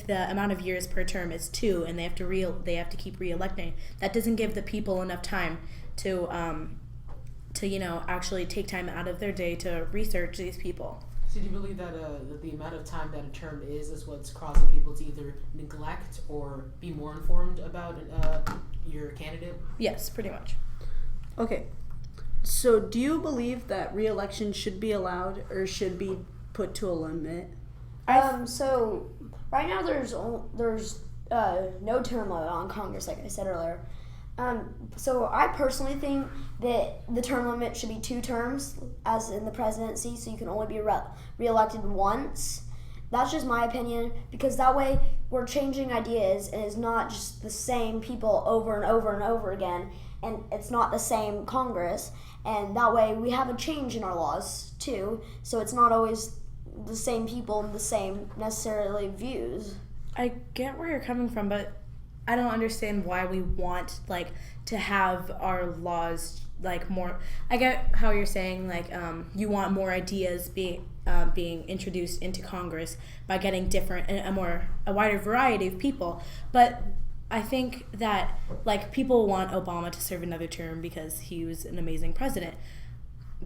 the amount of years per term is 2 and they have to keep re-electing, that doesn't give the people enough time to actually take time out of their day to research these people. So do you believe that the amount of time that a term is what's causing people to either neglect or be more informed about your candidate? Yes, pretty much. Okay. So do you believe that re-election should be allowed or should be put to a limit? So right now there's no term limit on Congress, like I said earlier. So I personally think that the term limit should be 2 terms, as in the presidency, so you can only be re-elected once. That's just my opinion, because that way we're changing ideas and it's not just the same people over and over and over again, and it's not the same Congress, and that way we have a change in our laws too, so it's not always the same people and the same necessarily views. I get where you're coming from, but I don't understand why we want to have our laws more. I get how you're saying you want more ideas being introduced into Congress by getting different and a wider variety of people, but I think that people want Obama to serve another term because he was an amazing president.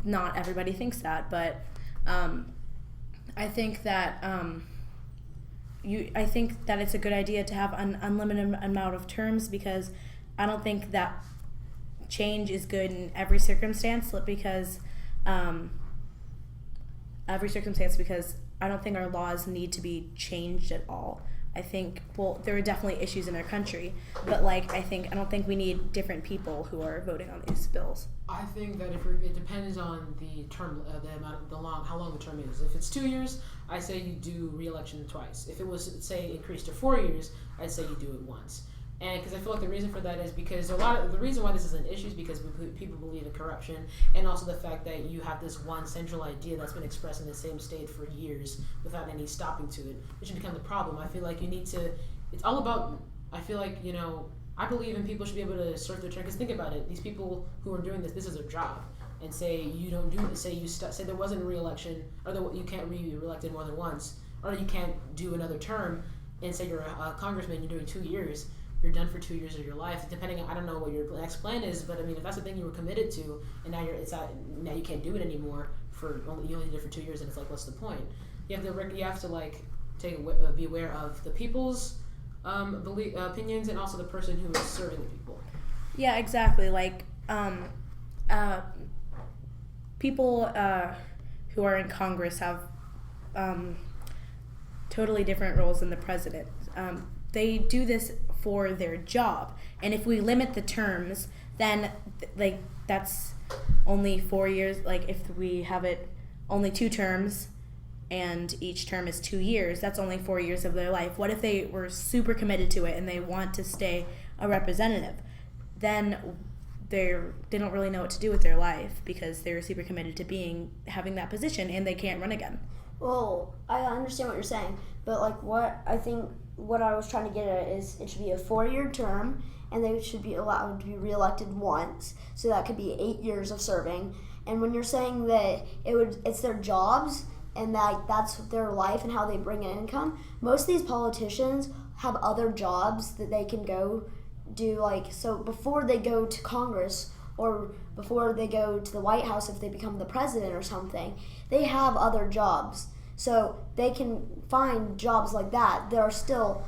Not everybody thinks that, but I think that I think that it's a good idea to have an unlimited amount of terms, because I don't think that change is good in every circumstance, because I don't think our laws need to be changed at all. I think, well, there are definitely issues in our country, but I don't think we need different people who are voting on these bills. I think that it depends on the term, the amount of how long the term is. If it's 2 years, I say you do re-election twice. If it was, say, increased to 4 years, I'd say you do it once. And because I feel like the reason for that is because the reason why this is an issue is because people believe in corruption, and also the fact that you have this one central idea that's been expressed in the same state for years without any stopping to it, which can become the problem. I feel like you need to. It's all about. I feel like I believe in people should be able to serve their term. Because think about it, these people who are doing this is their job. And say you don't do it. Say there wasn't a re-election, or you can't be re-elected more than once, or you can't do another term. And say you're a congressman, you're doing 2 years. You're done for 2 years of your life. Depending on, I don't know what your next plan is, but I mean, if that's the thing you were committed to, and now now you can't do it anymore you only did it for 2 years, and it's like, what's the point? You have to be aware of the people's opinions, and also the person who is serving the people. Yeah, exactly. People who are in Congress have totally different roles than the president. They do this for their job, and if we limit the terms, then that's only 4 years. If we have it only 2 terms and each term is 2 years, that's only 4 years of their life. What if they were super committed to it and they want to stay a representative? Then they don't really know what to do with their life, because they're super committed to having that position, and they can't run again. Well, I understand what you're saying, but what I was trying to get at is it should be a 4-year term, and they should be allowed to be reelected once, so that could be 8 years of serving. And when you're saying that it's their jobs and that's their life and how they bring in income, most of these politicians have other jobs that they can go do, so before they go to Congress or before they go to the White House, if they become the president or something, they have other jobs. So they can find jobs like that. There are still,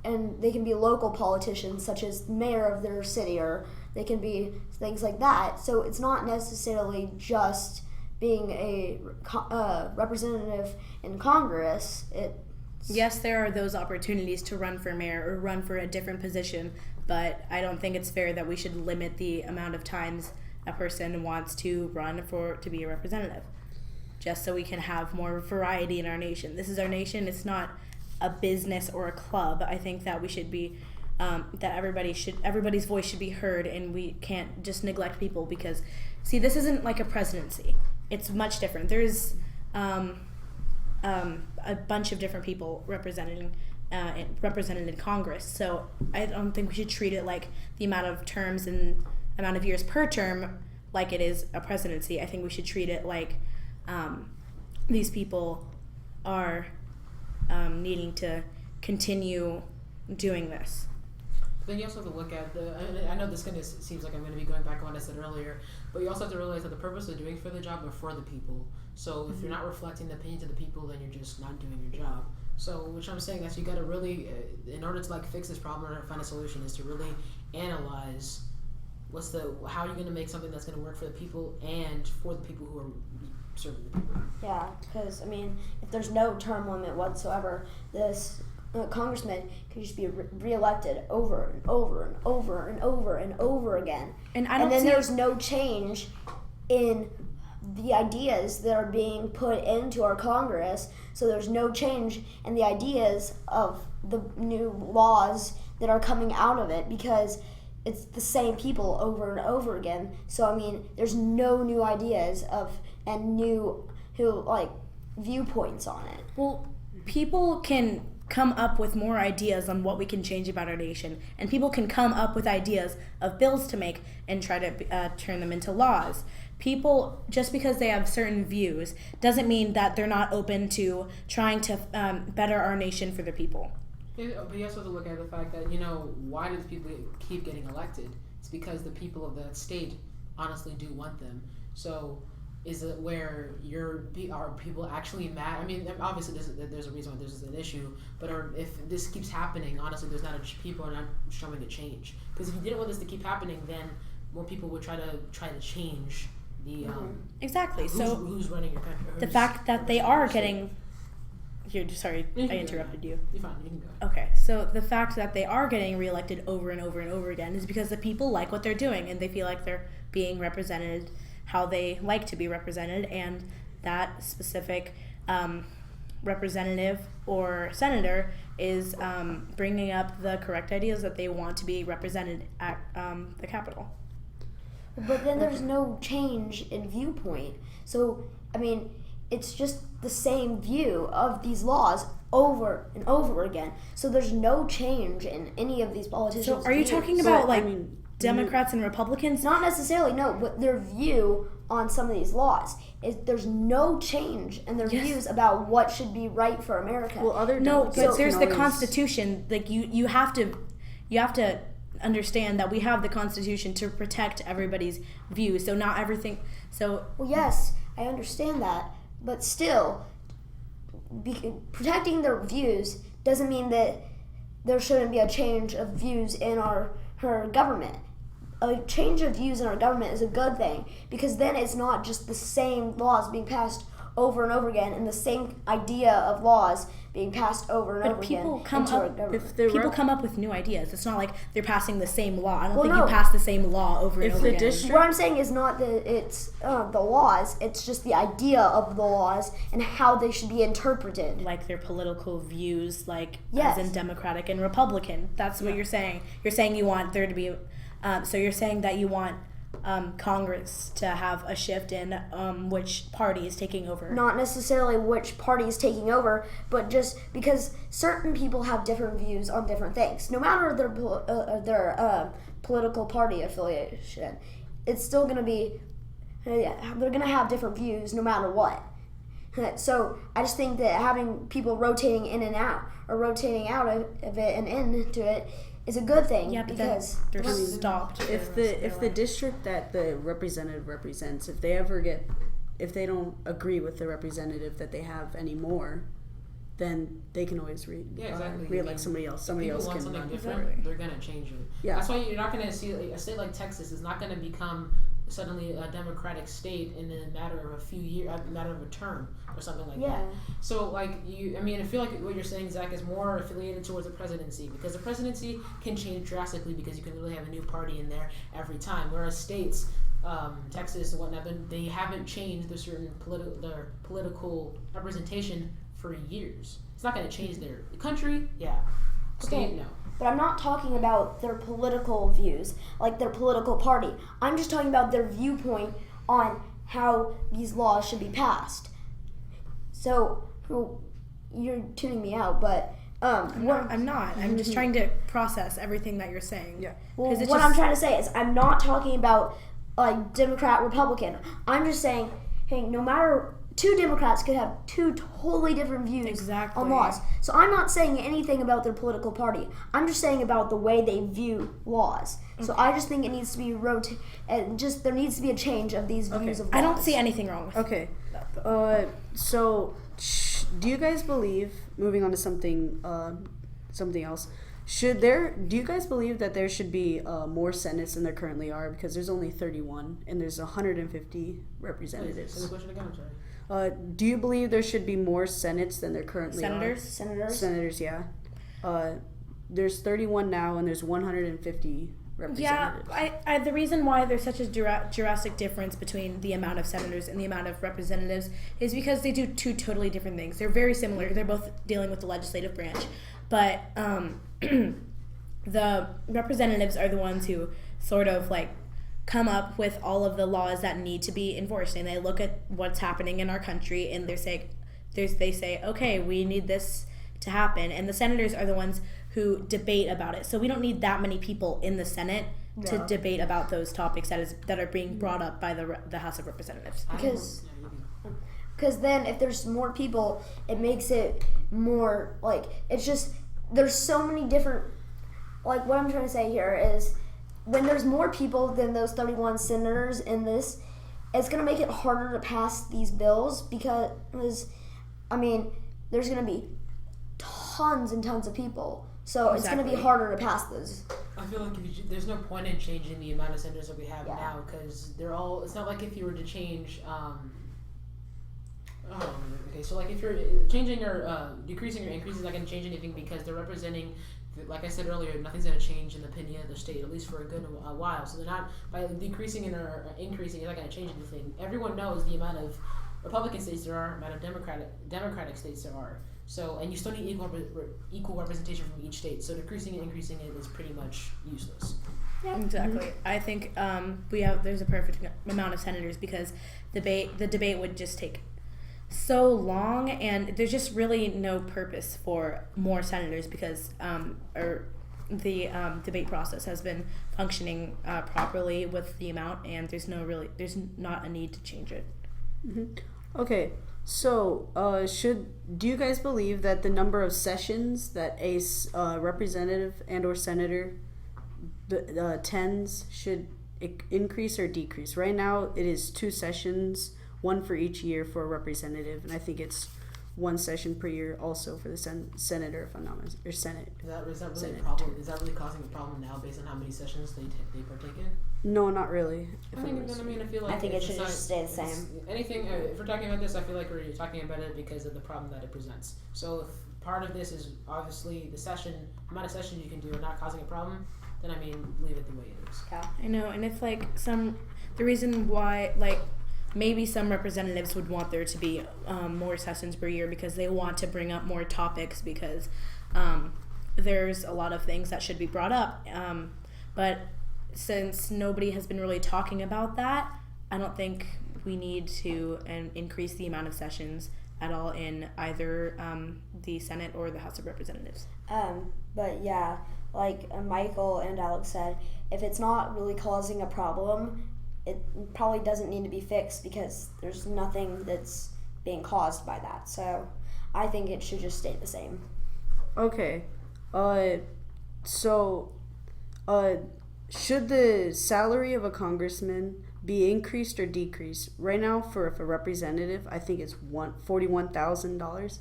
and they can be local politicians, such as mayor of their city, or they can be things like that. So it's not necessarily just being a representative in Congress. Yes, there are those opportunities to run for mayor or run for a different position, but I don't think it's fair that we should limit the amount of times a person wants to run to be a representative, just so we can have more variety in our nation. This is our nation. It's not a business or a club. I think that we should be, that everybody's voice should be heard, and we can't just neglect people, because, see, this isn't like a presidency. It's much different. There's a bunch of different people represented in Congress. So I don't think we should treat it like the amount of terms and amount of years per term like it is a presidency. I think we should treat it like these people are needing to continue doing this. Then you also have to look at I know this kind of seems like I'm going to be going back on what I said earlier, but you also have to realize that the purpose of doing for the job are for the people. So if you're not reflecting the opinions of the people, then you're just not doing your job. So which I'm saying is you got to really, in order to fix this problem or find a solution, is to really analyze how you're going to make something that's going to work for the people and for the people who are serving the people. Yeah, because if there's no term limit whatsoever, this congressman could just be reelected over and over and over and over and over again. And then there's no change in the ideas that are being put into our Congress, so there's no change in the ideas of the new laws that are coming out of it, because it's the same people over and over again. So there's no new ideas and new viewpoints on it. Well, people can come up with more ideas on what we can change about our nation, and people can come up with ideas of bills to make and try to turn them into laws. People, just because they have certain views, doesn't mean that they're not open to trying to better our nation for the people. Yeah, but you also have to look at the fact that, why do people keep getting elected? It's because the people of that state honestly do want them. So is it where are people actually mad? I mean, obviously there's a reason why this is an issue, but if this keeps happening, honestly, people are not showing a change. Because if you didn't want this to keep happening, then more people would try to change the exactly. Who's running your country? The fact that they are getting. Sorry, I interrupted you. You're fine. You can go. Okay, so the fact that they are getting reelected over and over and over again is because the people like what they're doing and they feel like they're being represented how they like to be represented, and that specific representative or senator is bringing up the correct ideas that they want to be represented at the Capitol. But then there's no change in viewpoint. So, I mean, it's just the same view of these laws over and over again. So there's no change in any of these politicians' So are you views. talking about Democrats and Republicans? Not necessarily, no, but their view on some of these laws is there's no change in their views about what should be right for America. Well, but there's the Constitution. Like you have to understand that we have the Constitution to protect everybody's views. So not everything. So well, yes, I understand that, but still, protecting their views doesn't mean that there shouldn't be a change of views in our government. A change of views in our government is a good thing, because then it's not just the same laws being passed over and over again and the same idea of laws being passed over and over again into our government. People come up with new ideas. It's not like they're passing the same law. I don't think you pass the same law over and over again. What I'm saying is not that it's the laws, it's just the idea of the laws and how they should be interpreted. Like their political views, as in Democratic and Republican. That's what you're saying. You're saying you want there to be... so you're saying that you want Congress to have a shift in which party is taking over. Not necessarily which party is taking over, but just because certain people have different views on different things. No matter their political party affiliation, it's still going to be, they're going to have different views no matter what. So I just think that having people rotating in and out, or rotating out of it and into it, is a good thing. Yeah, but because they're stopped. If the district that the representative represents, if they don't agree with the representative that they have anymore, then they can always re-elect somebody else. Somebody else can run different. They're gonna change it. Yeah. That's why you're not gonna see a state like Texas is not gonna become suddenly a Democratic state in a matter of a few years, a matter of a term or something like that. So I feel like what you're saying, Zach, is more affiliated towards the presidency, because the presidency can change drastically because you can really have a new party in there every time. Whereas states, Texas and whatnot, they haven't changed their political representation for years. It's not going to change their country. State, no. But I'm not talking about their political views, like their political party. I'm just talking about their viewpoint on how these laws should be passed. So, you're tuning me out, but... I'm not. I'm just trying to process everything that you're saying. Yeah. Well, what I'm trying to say is I'm not talking about, Democrat, Republican. I'm just saying, hey, no matter... Two Democrats could have two totally different views on laws. So I'm not saying anything about their political party. I'm just saying about the way they view laws. Okay. So I just think it needs to be there needs to be a change of these views of laws. I don't see anything wrong with that. So do you guys believe, moving on to something else, do you guys believe that there should be more senates than there currently are? Because there's only 31 and there's 150 representatives. Say the question again, I'm sorry. Do you believe there should be more senates than there currently are? Senators, yeah. There's 31 now, and there's 150 representatives. Yeah, the reason why there's such a drastic difference between the amount of senators and the amount of representatives is because they do two totally different things. They're very similar. They're both dealing with the legislative branch, but the representatives are the ones who sort of come up with all of the laws that need to be enforced, and they look at what's happening in our country and they say, okay, we need this to happen, and the senators are the ones who debate about it. So we don't need that many people in the Senate to debate about those topics that are being brought up by the House of Representatives. Because then if there's more people, it makes it more it's just there's so many different what I'm trying to say here is, when there's more people than those 31 senators in this, it's going to make it harder to pass these bills because, I mean, there's going to be tons and tons of people. So it's going to be harder to pass those. I feel like there's no point in changing the amount of senators that we have now because they're all. It's not like if you were to change. Okay, so like if you're changing or decreasing or increasing, it's not going to change anything because they're representing. Like I said earlier, nothing's going to change in the opinion of the state, at least for a good while. So they're not, by decreasing or increasing, it's not going to change anything. Everyone knows the amount of Republican states there are, amount of Democratic states there are. So, and you still need equal representation from each state. So decreasing and increasing it is pretty much useless. Yeah. Exactly. I think there's a perfect amount of senators because the debate would just take so long, and there's just really no purpose for more senators because the debate process has been functioning properly with the amount, and there's not a need to change it. Mm-hmm. Okay, so do you guys believe that the number of sessions that a representative and or senator attends should increase or decrease? Right now, it is 2 sessions. One for each year for a representative, and I think it's 1 session per year also for the senator, if I'm not mistaken, or senate. Is that really a problem? Is that really causing a problem now based on how many sessions they partake in? No, not really. I feel like I think it should just stay the same. Anything, if we're talking about this, I feel like we're talking about it because of the problem that it presents. So if part of this is obviously the amount of sessions you can do are not causing a problem, then leave it the way it is. Yeah, I know, and if the reason why maybe some representatives would want there to be more sessions per year because they want to bring up more topics because there's a lot of things that should be brought up. But since nobody has been really talking about that, I don't think we need to increase the amount of sessions at all in either the Senate or the House of Representatives. But yeah, like Michael and Alex said, if it's not really causing a problem, it probably doesn't need to be fixed because there's nothing that's being caused by that. So I think it should just stay the same. Okay. Should the salary of a congressman be increased or decreased? Right now, for a representative, I think it's $41,000.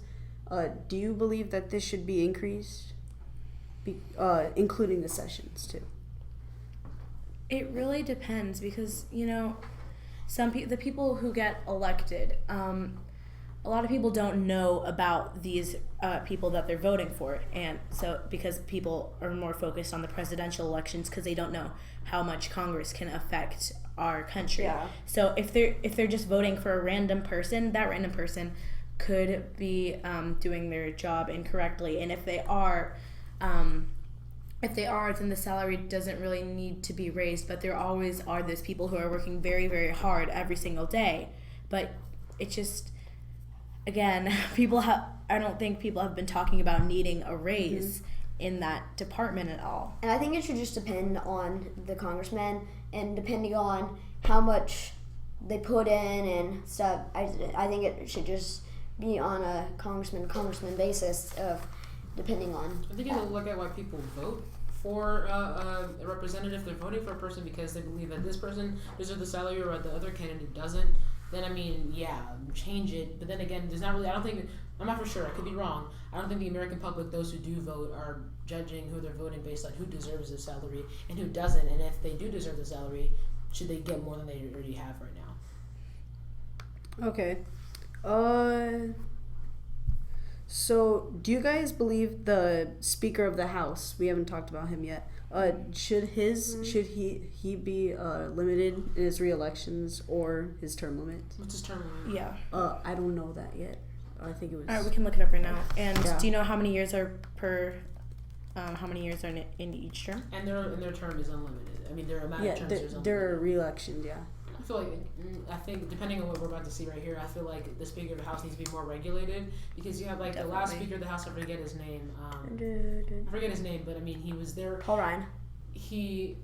Do you believe that this should be increased, including the sessions too? It really depends because, the people who get elected, a lot of people don't know about these people that they're voting for. And so because people are more focused on the presidential elections because they don't know how much Congress can affect our country. Yeah. So if they're just voting for a random person, that random person could be doing their job incorrectly. And if they are, then the salary doesn't really need to be raised, but there always are those people who are working very, very hard every single day. But it just, again, I don't think people have been talking about needing a raise in that department at all. And I think it should just depend on the congressman and depending on how much they put in and stuff. I think it should just be on a congressman basis of depending on. I think you have to look at why people vote for a representative. They're voting for a person because they believe that this person deserves the salary or the other candidate doesn't. Then change it. But then again, there's not really. I'm not for sure. I could be wrong. I don't think the American public, those who do vote, are judging who they're voting based on who deserves the salary and who doesn't. And if they do deserve the salary, should they get more than they already have right now? Okay. So, do you guys believe the Speaker of the House? We haven't talked about him yet. Should he be limited in his re-elections or his term limit? What's his term limit? Yeah. I don't know that yet. I think it was. All right, we can look it up right now. And do you know how many years are per? How many years are in each term? And their term is unlimited. Their amount of terms is unlimited. They're re-elections. Yeah. I think depending on what we're about to see right here, I feel like the Speaker of the House needs to be more regulated because you have the last Speaker of the House, I forget his name. But he was there. Paul Ryan. Do you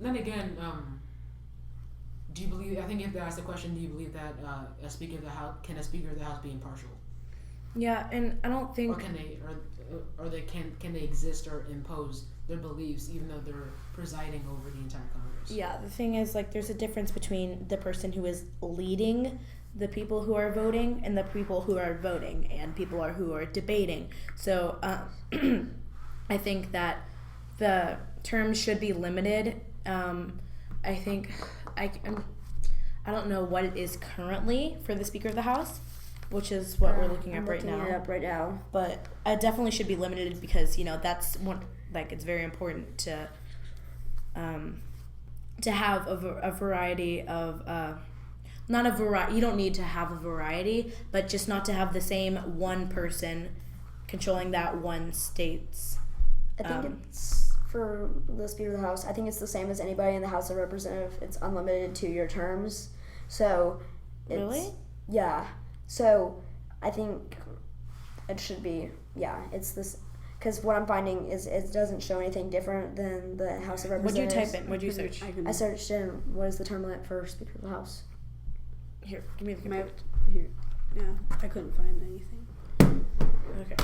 believe? I think you have to ask the question: do you believe that a Speaker of the House be impartial? Yeah, and I don't think. Or can they exist or impose their beliefs even though they're presiding over the entire Congress? Yeah, the thing is, like, there's a difference between the person who is leading the people who are voting and the people who are voting and people who are debating. So I think that the terms should be limited. I think I don't know what it is currently for the Speaker of the House, which is what we're looking at right now. But it definitely should be limited because, that's one, like, it's very important to have a variety of, not a variety, you don't need to have a variety, but just not to have the same one person controlling that one state's. I think it's, for the Speaker of the House, I think it's the same as anybody in the House of Representatives. It's unlimited 2-year terms. So, Really? Yeah. So, I think it should be, it's this, because what I'm finding is it doesn't show anything different than the House of Representatives. What'd you type in? What'd you search? I searched in what is the term limit for Speaker of the House. Here, give me the computer. Here. Yeah, I couldn't find anything. Okay.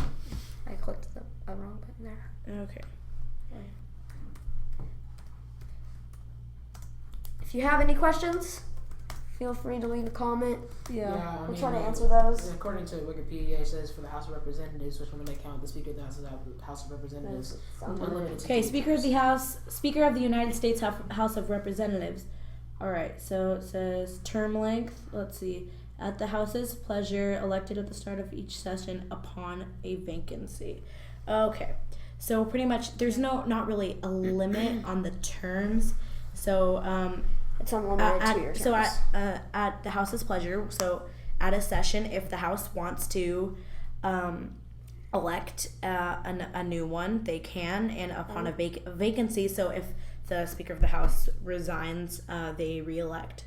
I clicked the wrong button there. Okay. If you have any questions, feel free to leave a comment. We'll try to answer those. According to Wikipedia, it says for the House of Representatives, which when they count the Speaker of the House of Representatives, unlimited. Okay, Speaker of the House, Speaker of the United States House of Representatives. All right, so it says term length. Let's see. At the House's pleasure, elected at the start of each session upon a vacancy. Okay, so pretty much there's not really a limit on the terms. So it's unlimited 2 years. So at the House's pleasure. So at a session, if the House wants to elect a new one, they can, and upon a vacancy. So if the Speaker of the House resigns, they re-elect.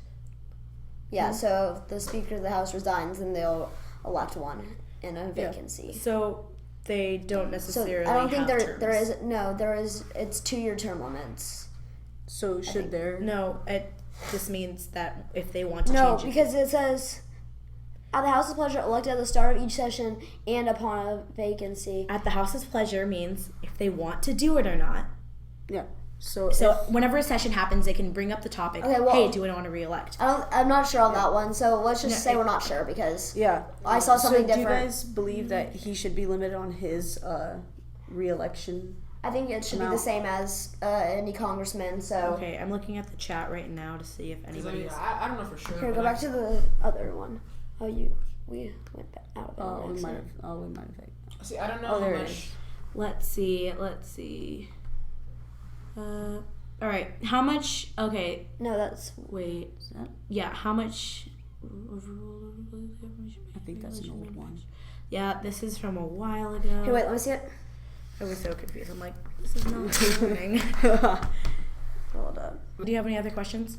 Yeah, so if the Speaker of the House resigns, then they'll elect one in a vacancy. So they don't necessarily. So I don't think have there is. It's 2-year term limits. So should there? No, it just means that if they want to change it. No, because it says at the House's pleasure, elected at the start of each session and upon a vacancy. At the House's pleasure means if they want to do it or not. Yeah. So whenever a session happens, they can bring up the topic. Okay, well, hey, do we want to re-elect? I'm not sure on that one, so let's just say we're not sure because I saw something different. Do you guys believe that he should be limited on his re-election? I think it should be the same as any congressman. So okay, I'm looking at the chat right now to see if anybody. I don't know for sure. Here, go back to the other one. Oh, we went out. We might have. See, I don't know how much. Let's see. All right. How much? Okay. No, that's. Wait. Yeah. How much? I think that's an old one. Yeah, this is from a while ago. Hey, wait. Let me see it. I was so confused. I'm like, this is not happening. Hold up. Do you have any other questions?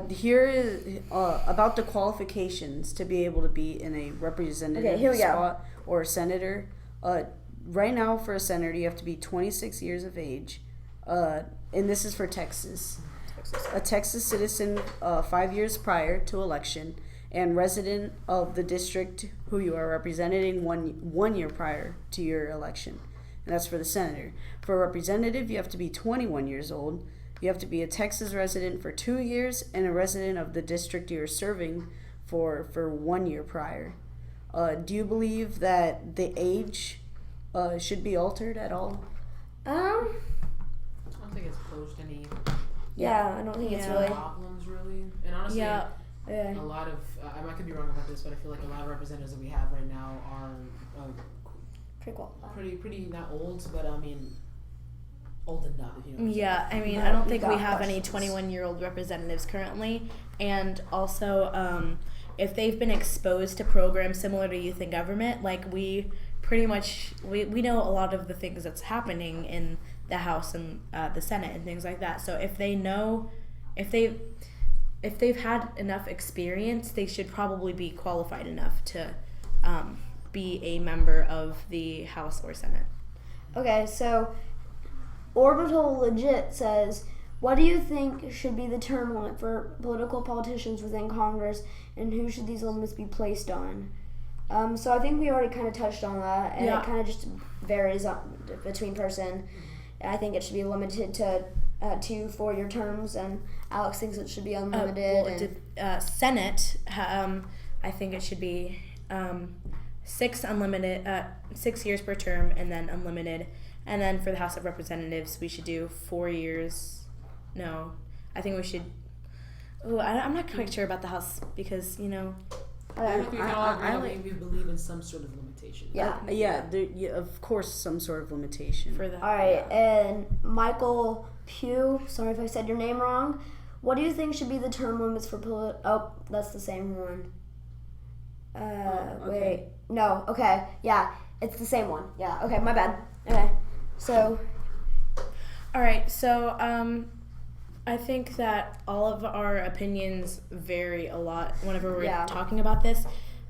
Here is about the qualifications to be able to be in a representative spot or a senator. Right now, for a senator, you have to be 26 years of age, and this is for Texas. A Texas citizen 5 years prior to election, and resident of the district who you are representing one year prior to your election. And that's for the senator. For a representative, you have to be 21 years old. You have to be a Texas resident for 2 years and a resident of the district you're serving for 1 year prior. Do you believe that the age should be altered at all? I don't think it's posed any. Yeah, I don't think it's really problems really. And honestly, a lot of I could be wrong about this, but I feel like a lot of representatives that we have right now are pretty not old, but I mean old enough. If you know. Yeah, I mean, I don't think we have any 21-year-old representatives currently, and also if they've been exposed to programs similar to youth in government, like we pretty much we know a lot of the things that's happening in the House and the Senate and things like that. So if they know, if they've had enough experience, they should probably be qualified enough to be a member of the House or Senate. Okay, so Orbital Legit says, What do you think should be the term limit for political politicians within Congress, and who should these limits be placed on? So I think we already kind of touched on that, and it kind of just varies between person. I think it should be limited to 2 4-year terms, and Alex thinks it should be unlimited. Senate, I think it should be 6 years per term, and then unlimited. And then for the House of Representatives, we should do 4 years. No, I think we should. I'm not quite sure about the House because I think we can all agree we believe in some sort of limitation. Of course, some sort of limitation. For the, all right, and Michael Pugh, sorry if I said your name wrong. What do you think should be the term limits for Oh, that's the same one. Wait. No, okay. Yeah, it's the same one. Yeah, okay, my bad. Okay, so. All right, so I think that all of our opinions vary a lot whenever we're talking about this.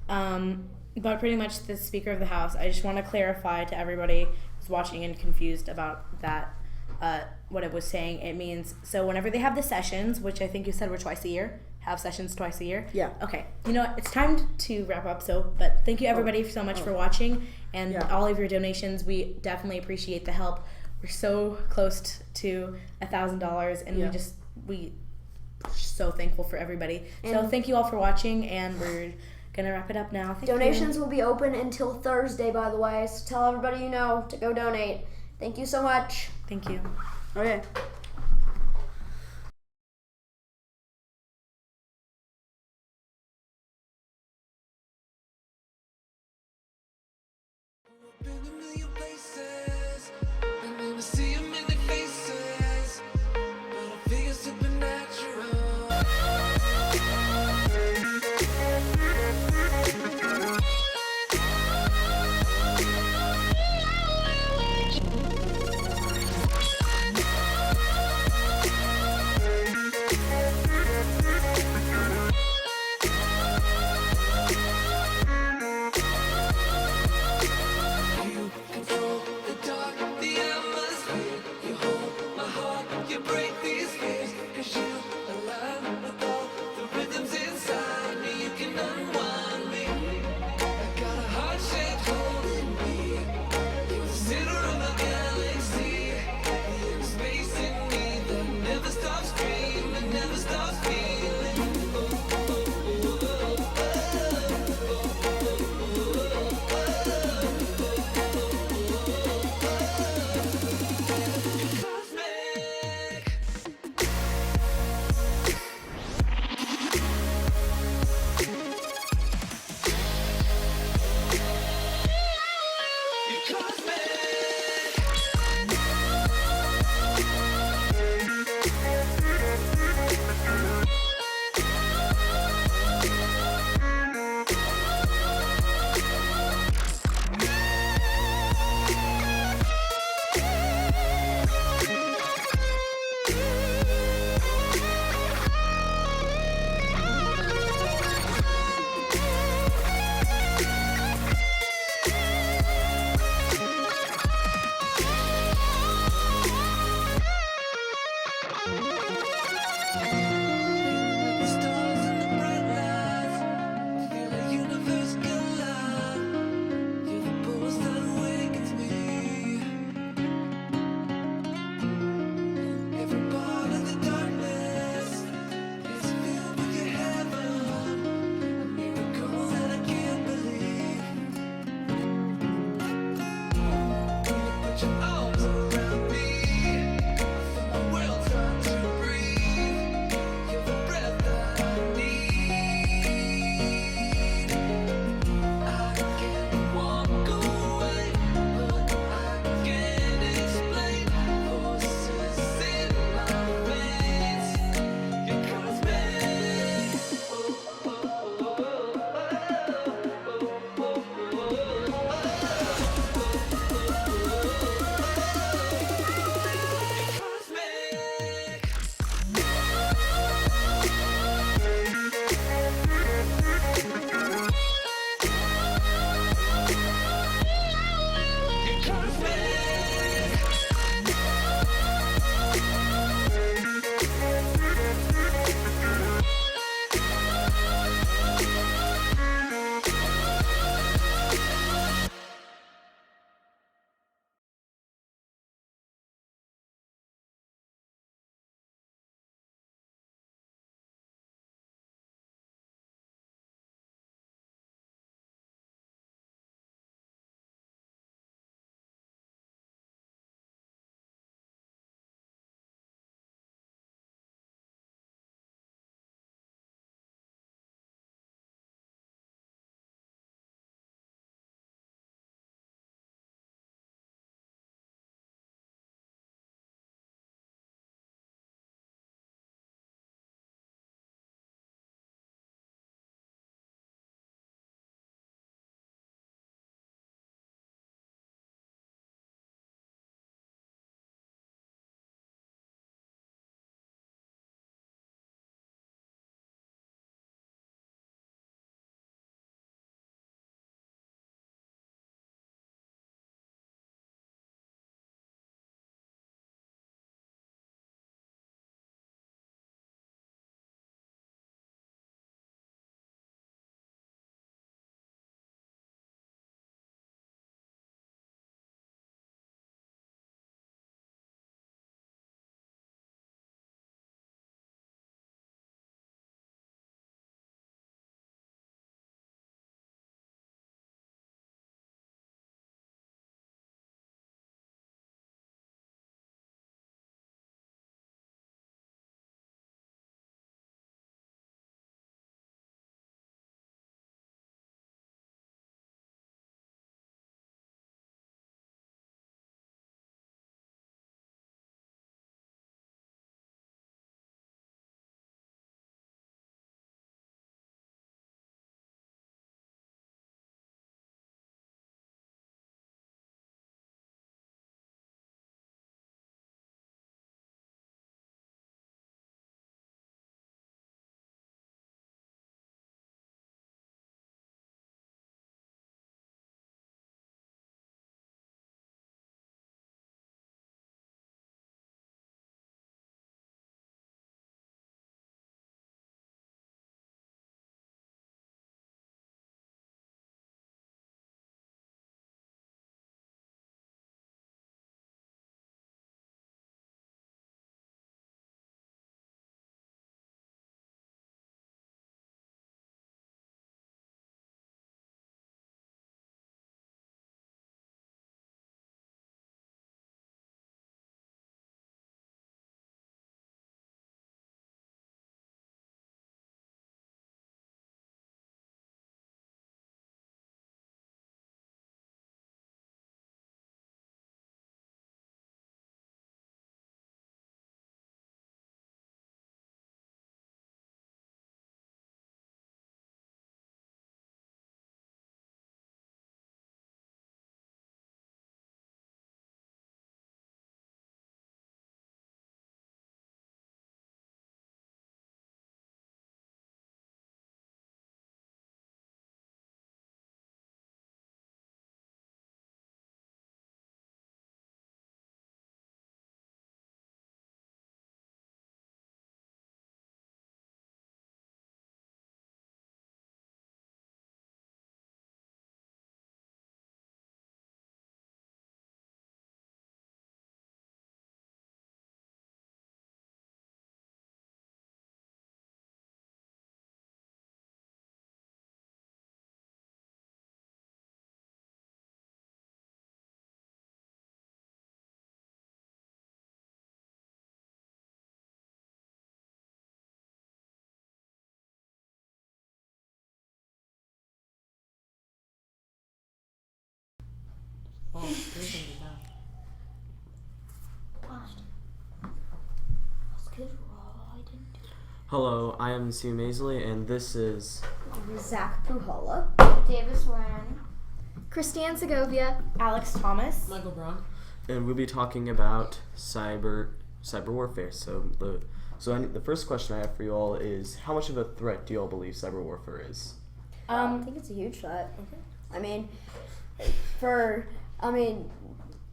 But pretty much the Speaker of the House, I just want to clarify to everybody who's watching and confused about that, what it was saying. It means, so whenever they have the sessions, which I think you said were twice a year, have sessions twice a year. Yeah. Okay. You know what? It's time to wrap up. But thank you everybody so much for watching and all of your donations. We definitely appreciate the help. We're so close to $1,000, and we're so thankful for everybody. So thank you all for watching, and we're gonna wrap it up now. Donations will be open until Thursday, by the way. So tell everybody you know to go donate. Thank you so much. Thank you. Okay. Hello, I am Sue Maisley, and this is Zach Pujola, Davis Warren, Christiane Segovia, Alex Thomas, Michael Brown. and we'll be talking about cyber warfare. So the first question I have for you all is, how much of a threat do you all believe cyber warfare is? I think it's a huge threat. Okay. I mean,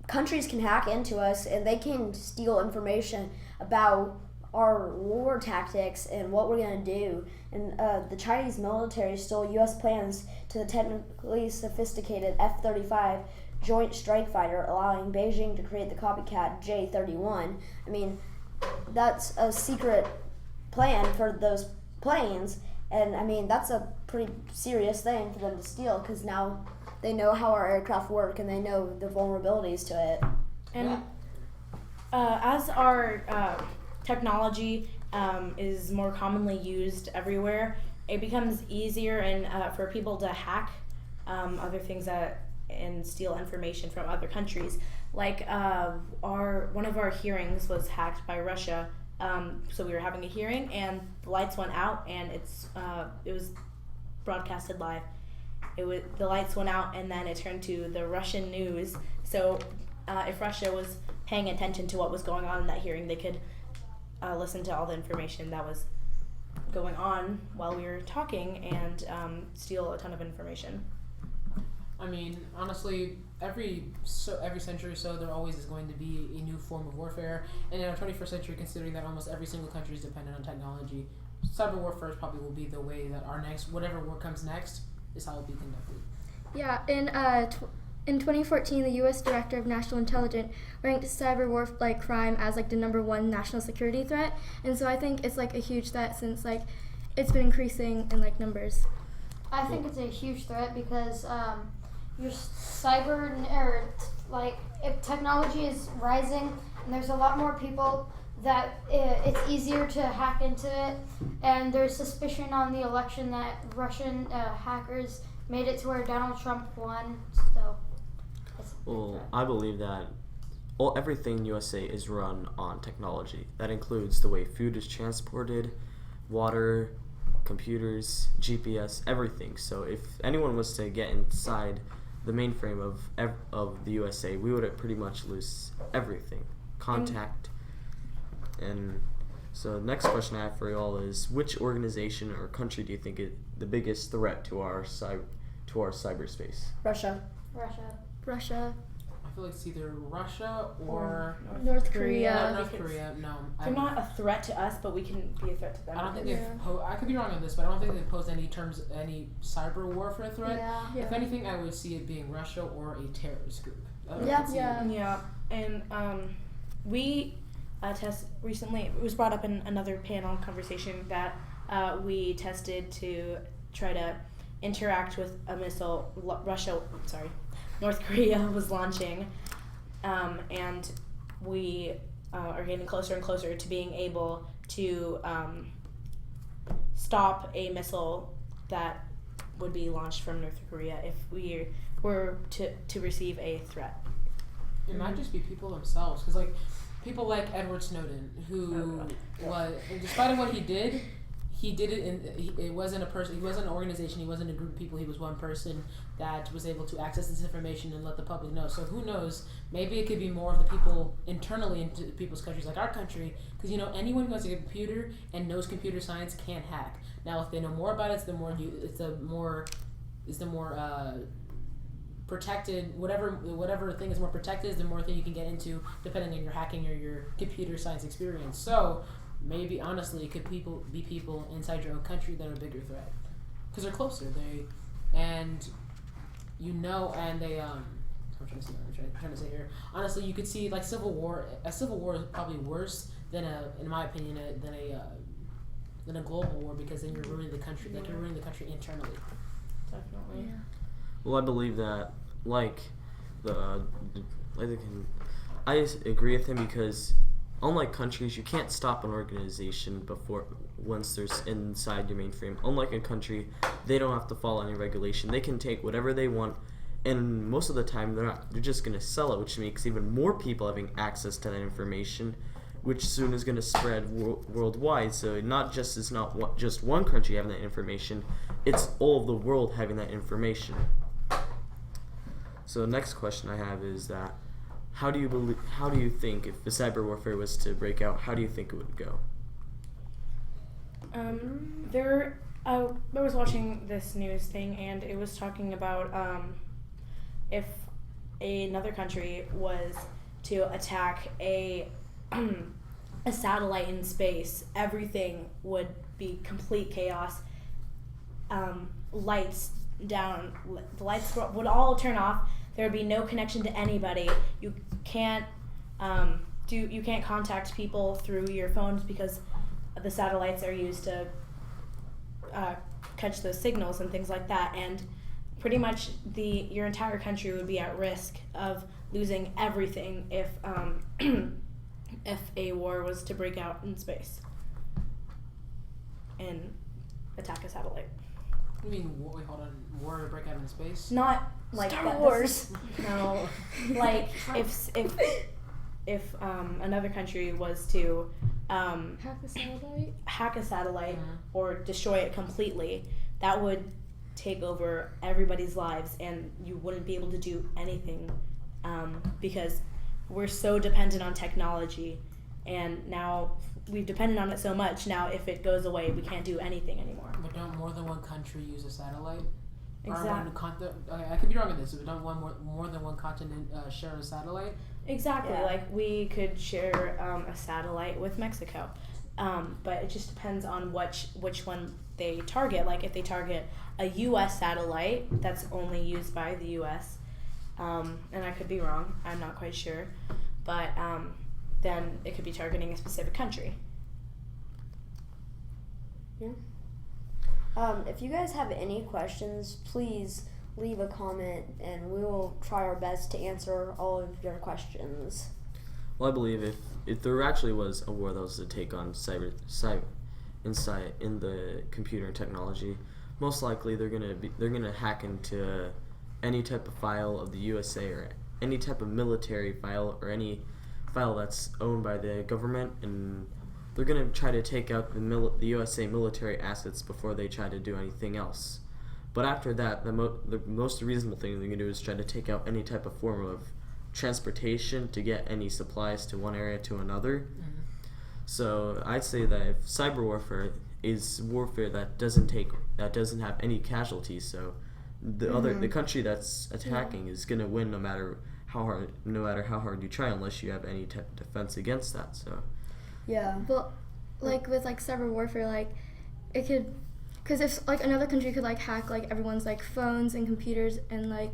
countries can hack into us and they can steal information about our war tactics and what we're going to do. And the Chinese military stole U.S. plans to the technically sophisticated F-35 Joint Strike Fighter, allowing Beijing to create the copycat J-31. I mean, that's a secret plan for those planes, and I mean, that's a pretty serious thing for them to steal, because now they know how our aircraft work and they know the vulnerabilities to it. And as our technology is more commonly used everywhere, it becomes easier and for people to hack other things and steal information from other countries. Like one of our hearings was hacked by Russia. So we were having a hearing and the lights went out and it was broadcasted live. The lights went out and then it turned to the Russian news. So if Russia was paying attention to what was going on in that hearing, they could listen to all the information that was going on while we were talking and steal a ton of information. I mean, honestly, every century or so, there always is going to be a new form of warfare. And in our 21st century, considering that almost every single country is dependent on technology, cyber warfare probably will be the way that whatever war comes next, is how it will be conducted. Yeah, in 2014, the U.S. Director of National Intelligence ranked cyber war crime as the #1 national security threat, and so I think it's a huge threat since it's been increasing in numbers. I think it's a huge threat because your if technology is rising and there's a lot more people that it's easier to hack into it, and there's suspicion on the election that Russian hackers made it to where Donald Trump won. So, well, I believe that everything in USA is run on technology. That includes the way food is transported, water, computers, GPS, everything. So if anyone was to get inside the mainframe of the USA, we would pretty much lose everything, contact. And so the next question I have for you all is, which organization or country do you think is the biggest threat to our cyberspace? Russia. I feel like it's either Russia or North Korea. North Korea, no. They're not a threat to us, but we can be a threat to them. I don't think I could be wrong on this, but I don't think they've posed any cyber warfare threat. Yeah. If anything, I would see it being Russia or a terrorist group. Yeah. And we recently, it was brought up in another panel conversation that we tested to try to interact with a missile North Korea was launching, and we are getting closer and closer to being able to stop a missile that would be launched from North Korea if we were to receive a threat. It might just be people themselves, because people like Edward Snowden, who despite of what he did it it wasn't a person, he wasn't an organization, he wasn't a group of people, he was one person that was able to access this information and let the public know. So who knows, maybe it could be more of the people internally into people's countries, like our country, because anyone who has a computer and knows computer science can hack. Now if they know more about it, it's the more protected, whatever thing is more protected is the more thing you can get into, depending on your hacking or your computer science experience. So maybe honestly it could be people inside your own country that are a bigger threat, because they're closer. I'm trying to say here. Honestly, you could see civil war. A civil war is probably worse than in my opinion, than a global war, because then you're ruining the country. You're ruining the country internally. Definitely. Yeah. Well, I believe that I agree with him, because unlike countries, you can't stop an organization once they're inside your mainframe. Unlike a country, they don't have to follow any regulation. They can take whatever they want, and most of the time they're just going to sell it, which makes even more people having access to that information, which soon is going to spread worldwide. So not just it's not just one country having that information, it's all of the world having that information. So the next question I have is that how do you think if the cyber warfare was to break out, how do you think it would go? I was watching this news thing, and it was talking about if another country was to attack a satellite in space, everything would be complete chaos. Lights down, the lights would all turn off. There would be no connection to anybody. You can't contact people through your phones because the satellites are used to catch those signals and things like that. And pretty much your entire country would be at risk of losing everything if if a war was to break out in space and attack a satellite. You mean, wait, hold on, war to break out in space? Not like Star Wars. No, like if another country was to hack a satellite or destroy it completely, that would take over everybody's lives, and you wouldn't be able to do anything because we're so dependent on technology, and now we've depended on it so much. Now, if it goes away, we can't do anything anymore. But don't more than one country use a satellite? Exactly. I could be wrong on this, but don't more than one continent share a satellite? Exactly. Yeah. Like we could share a satellite with Mexico, but it just depends on which one they target. Like if they target a U.S. satellite that's only used by the U.S., and I could be wrong, I'm not quite sure, but then it could be targeting a specific country. Yeah. If you guys have any questions, please leave a comment, and we will try our best to answer all of your questions. Well, I believe if there actually was a war that was to take on cyber inside in the computer and technology, most likely they're gonna hack into any type of file of the USA or any type of military file or any file that's owned by the government, and they're gonna try to take out the USA military assets before they try to do anything else. But after that, the most reasonable thing they're gonna do is try to take out any type of form of transportation to get any supplies to one area to another. Mm-hmm. So I'd say that if cyber warfare is warfare that doesn't have any casualties, so the country that's attacking is gonna win no matter how hard you try, unless you have any type of defense against that. So yeah, but like with like cyber warfare, like it could, because if like another country could like hack like everyone's like phones and computers and like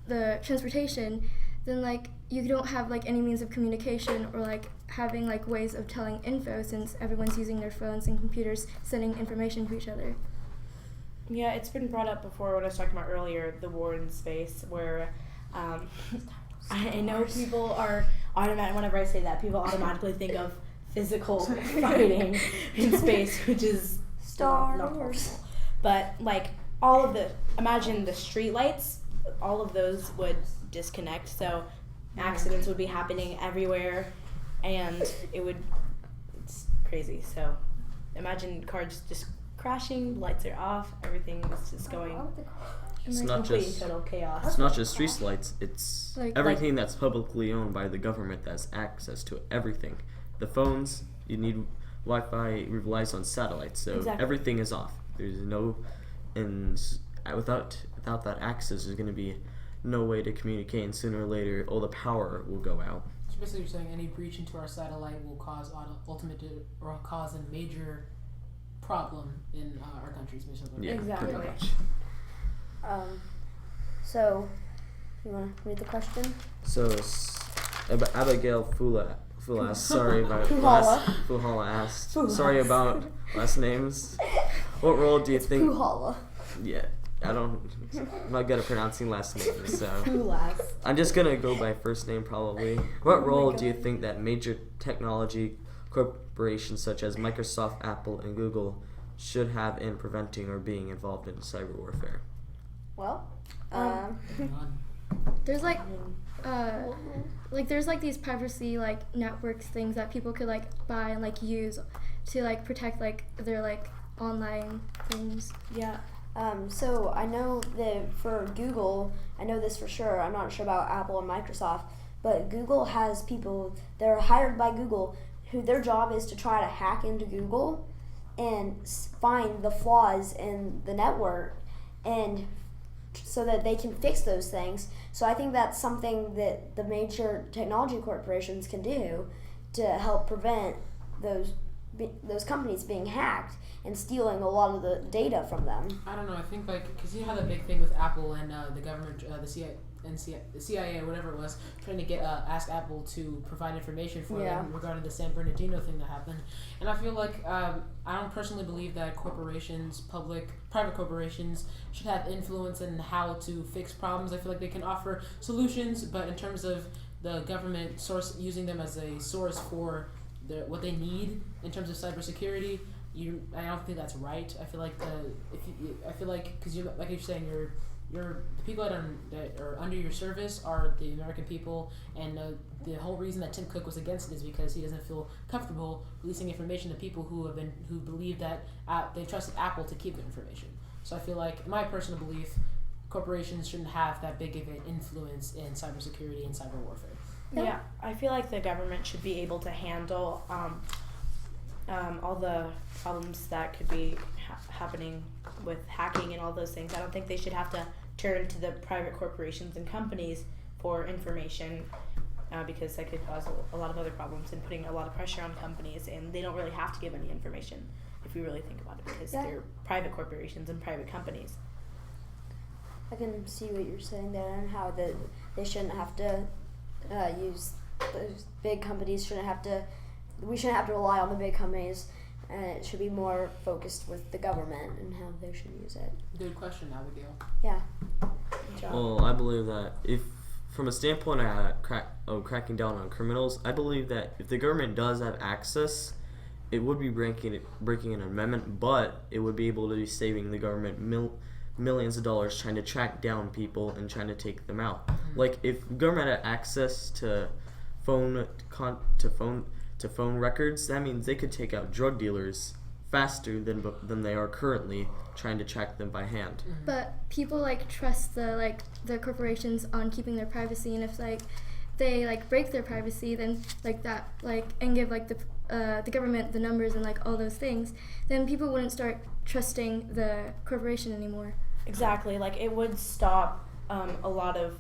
the transportation, then like you don't have like any means of communication or like having like ways of telling info, since everyone's using their phones and computers sending information to each other. Yeah, it's been brought up before when I was talking about earlier, the war in space, where I know people are whenever I say that, people automatically think of physical fighting in space, which is Star not Wars. possible. But like imagine the street lights, all of those would disconnect, so accidents would be happening everywhere, and it's crazy. So imagine cars just crashing, lights are off, everything is just going. It's not just total chaos. It's not just street lights. It's everything that's publicly owned by the government that has access to everything. The phones, you need Wi-Fi, it relies on satellites, so everything is off. There's no, and without that access, there's going to be no way to communicate, and sooner or later, all the power will go out. So basically, you're saying any breach into our satellite will cause cause a major problem in our countries, basically. Yeah, exactly. pretty much. So, you want to read the question? So, Abigail Fula asked, sorry about Fuhala asked, sorry about last names. What role do you think? Fuhala. Yeah, I'm not good at pronouncing last names, so I'm just gonna go by first name probably. What role do you think that major technology corporations such as Microsoft, Apple, and Google should have in preventing or being involved in cyber warfare? Well, there's like like there's like these privacy like networks things that people could like buy and like use to like protect like their like online things. Yeah. So I know that for Google, I know this for sure. I'm not sure about Apple and Microsoft, but Google has people that are hired by Google who their job is to try to hack into Google and find the flaws in the network, and so that they can fix those things. So I think that's something that the major technology corporations can do to help prevent those companies being hacked and stealing a lot of the data from them. I don't know. I think like because you had that big thing with Apple and the government, the CIA or whatever it was, trying to ask Apple to provide information for them regarding the San Bernardino thing that happened. And I feel like I don't personally believe that corporations, private corporations, should have influence in how to fix problems. I feel like they can offer solutions, but in terms of the government using them as a source for what they need in terms of cybersecurity, I don't think that's right. I feel like because you, like you're saying, the people that are under your service are the American people, and the whole reason that Tim Cook was against it is because he doesn't feel comfortable releasing information to people who believe that they trusted Apple to keep the information. So I feel like, in my personal belief, corporations shouldn't have that big of an influence in cybersecurity and cyber warfare. Yeah, I feel like the government should be able to handle all the problems that could be happening with hacking and all those things. I don't think they should have to turn to the private corporations and companies for information because that could cause a lot of other problems and putting a lot of pressure on companies, and they don't really have to give any information if we really think about it, because they're private corporations and private companies. I can see what you're saying there, and how that they shouldn't have to use those big companies. We shouldn't have to rely on the big companies, and it should be more focused with the government and how they should use it. Good question, Abigail. Yeah. Well, I believe that if, from a standpoint of cracking down on criminals, I believe that if the government does have access, it would be breaking an amendment, but it would be able to be saving the government millions of dollars trying to track down people and trying to take them out. Like, if government had access to phone records, that means they could take out drug dealers faster than they are currently trying to track them by hand. But people like trust the corporations on keeping their privacy, and if like they like break their privacy, then like that and give like the government the numbers and like all those things, then people wouldn't start trusting the corporation anymore. Exactly, like it would stop a lot of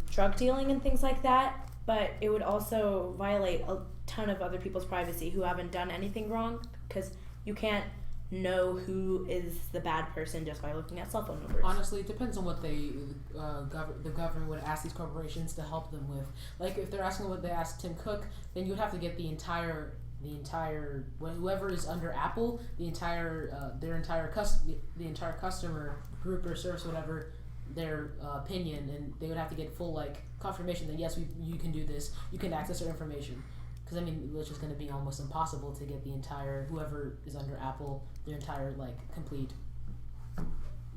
drug dealing and things like that, but it would also violate a ton of other people's privacy who haven't done anything wrong, because you can't know who is the bad person just by looking at cell phone numbers. Honestly, it depends on what the government would ask these corporations to help them with. Like, if they're asking what they asked Tim Cook, then you would have to get the entire whoever is under Apple, the entire customer group or service, whatever, their opinion, and they would have to get full like confirmation that yes, you can do this, you can access our information. Because I mean, it's just going to be almost impossible to get the entire whoever is under Apple, their entire like complete.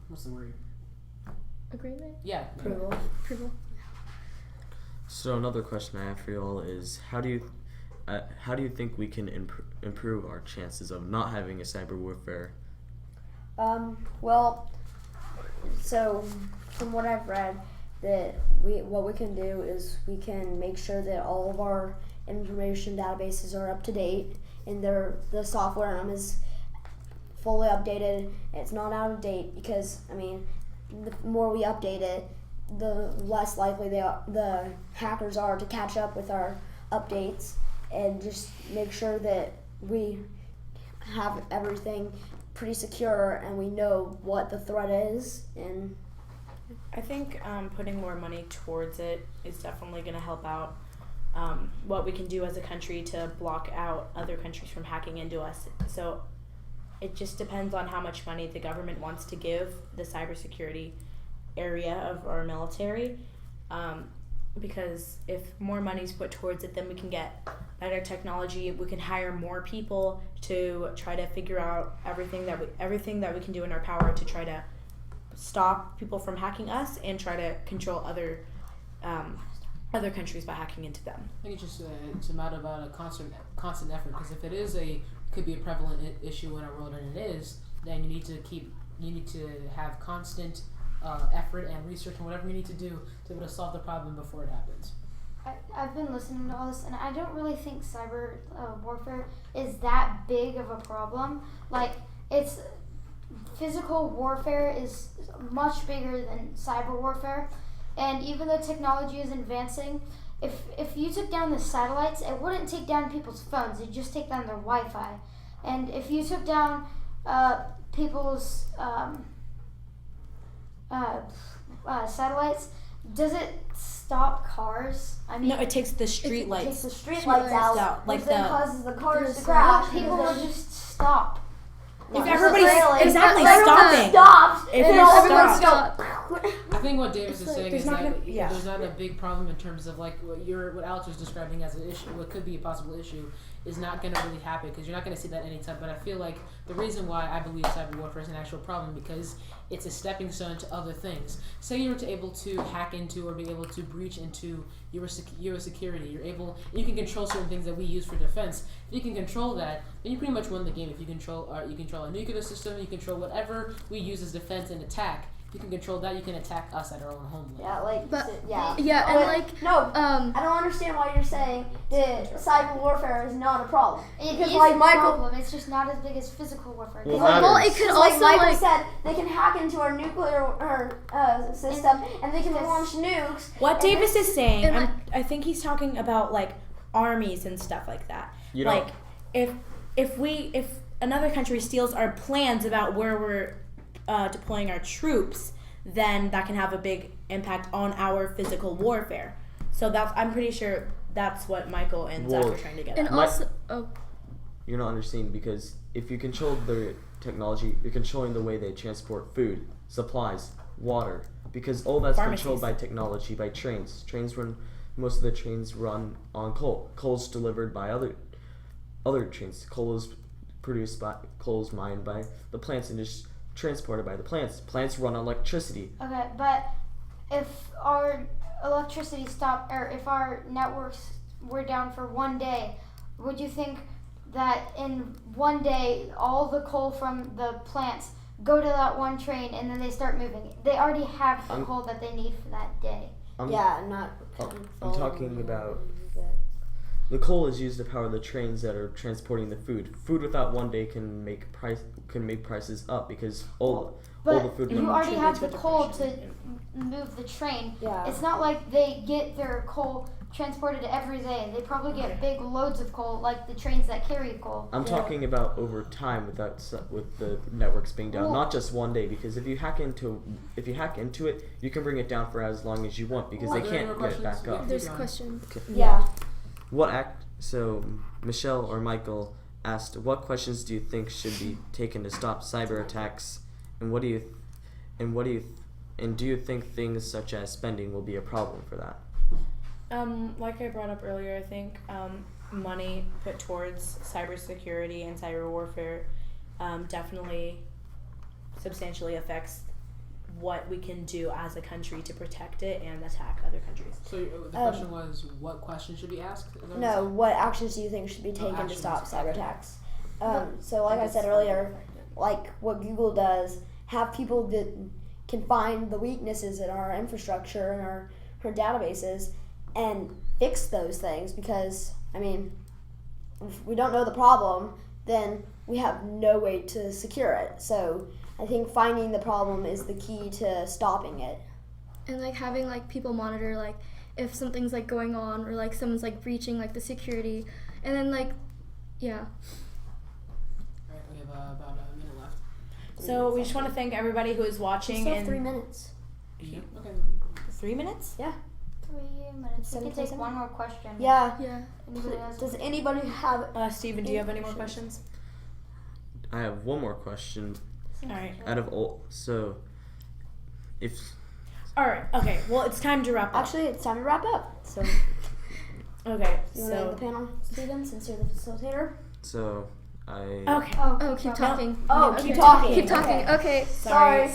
What's the word? Agreement. Yeah. Approval. So another question I have for you all is, how do you think we can improve our chances of not having a cyber warfare? Well, so from what I've read, that what we can do is we can make sure that all of our information databases are up to date, and the software on them is fully updated. It's not out of date, because I mean, the more we update it, the less likely the hackers are to catch up with our updates, and just make sure that we have everything pretty secure and we know what the threat is. And I think putting more money towards it is definitely going to help out what we can do as a country to block out other countries from hacking into us. So it just depends on how much money the government wants to give the cybersecurity area of our military. Because if more money is put towards it, then we can get better technology. We can hire more people to try to figure out everything that we can do in our power to try to stop people from hacking us and try to control other other countries by hacking into them. I think it's just it's a matter about a constant effort. Because if it is could be a prevalent issue in our world, and it is, then you need to have constant effort and research and whatever you need to do to be able to solve the problem before it happens. I've been listening to all this, and I don't really think cyber warfare is that big of a problem. Like, it's physical warfare is much bigger than cyber warfare, and even though technology is advancing, if you took down the satellites, it wouldn't take down people's phones. It'd just take down their Wi-Fi. And if you took down people's satellites, does it stop cars? I mean, no, it takes the street lights. It takes the street lights out, like which then causes the cars to crash. People will just stop. If everybody's exactly stopping, if everyone stopped. I think what Davis is saying is that yeah. there's not a big problem in terms of like what Alex was describing as an issue, what could be a possible issue, is not going to really happen because you're not going to see that anytime. But I feel like the reason why I believe cyber warfare is an actual problem because it's a stepping stone to other things. Say you were able to hack into or be able to breach into your security. You can control certain things that we use for defense. If you can control that, then you pretty much won the game. If you control a nuclear system, you control whatever we use as defense and attack. If you can control that, you can attack us at our own homeland. Yeah, like, but, yeah. Yeah, and like, no, I don't understand why you're saying that cyber warfare is not a problem. It because is like a Michael, problem. It's just not as big as physical warfare. Well, it could also, like Michael said, they can hack into our nuclear system and they can launch nukes. What Davis is saying, I think he's talking about like armies and stuff like that. Like if another country steals our plans about where we're deploying our troops, then that can have a big impact on our physical warfare. So I'm pretty sure that's what Michael and Zach are trying to get at. And also, you're not understanding because if you control the technology, you're controlling the way they transport food, supplies, water, because all that's controlled by technology, by trains. Most of the trains run on coal. Coal's delivered by other trains. Coal is mined by the plants and just transported by the plants. Plants run on electricity. Okay, but if our electricity stopped, or if our networks were down for one day, would you think that in one day all the coal from the plants go to that one train and then they start moving? They already have the coal that they need for that day. I'm talking about the coal is used to power the trains that are transporting the food. Food without one day can make prices up because all the food. You already have the coal to move the train. Yeah. It's not like they get their coal transported every day. They probably get big loads of coal, like the trains that carry coal. I'm talking about over time with the networks being down, not just one day. Because if you hack into it, you can bring it down for as long as you want because they can't get it back up. There's a question. Okay. Yeah. So Michelle or Michael asked, what questions do you think should be taken to stop cyber attacks, and do you think things such as spending will be a problem for that? Like I brought up earlier, I think money put towards cybersecurity and cyber warfare definitely substantially affects what we can do as a country to protect it and attack other countries. So the question was, what question should be asked? No, what actions do you think should be taken to stop cyber attacks? So like I said earlier, like what Google does, have people that can find the weaknesses in our infrastructure and our databases and fix those things, because I mean, if we don't know the problem, then we have no way to secure it. So I think finding the problem is the key to stopping it. And like having like people monitor like if something's like going on or like someone's like breaching like the security, and then like Alright, we have about a minute left. So we just want to thank everybody who is watching. Still and 3 minutes. Yeah. Okay. 3 minutes? Yeah. 3 minutes. We can take one more question. Yeah. Anybody else? Does anybody have? Steven, do you have any more questions? I have one more question. All right. All right. Okay. Well, it's time to wrap up. Actually, it's time to wrap up. So. Okay. You want to end the panel, Steven, since you're the facilitator? So Okay. Oh, keep talking. Keep talking. Keep talking. Okay. Sorry.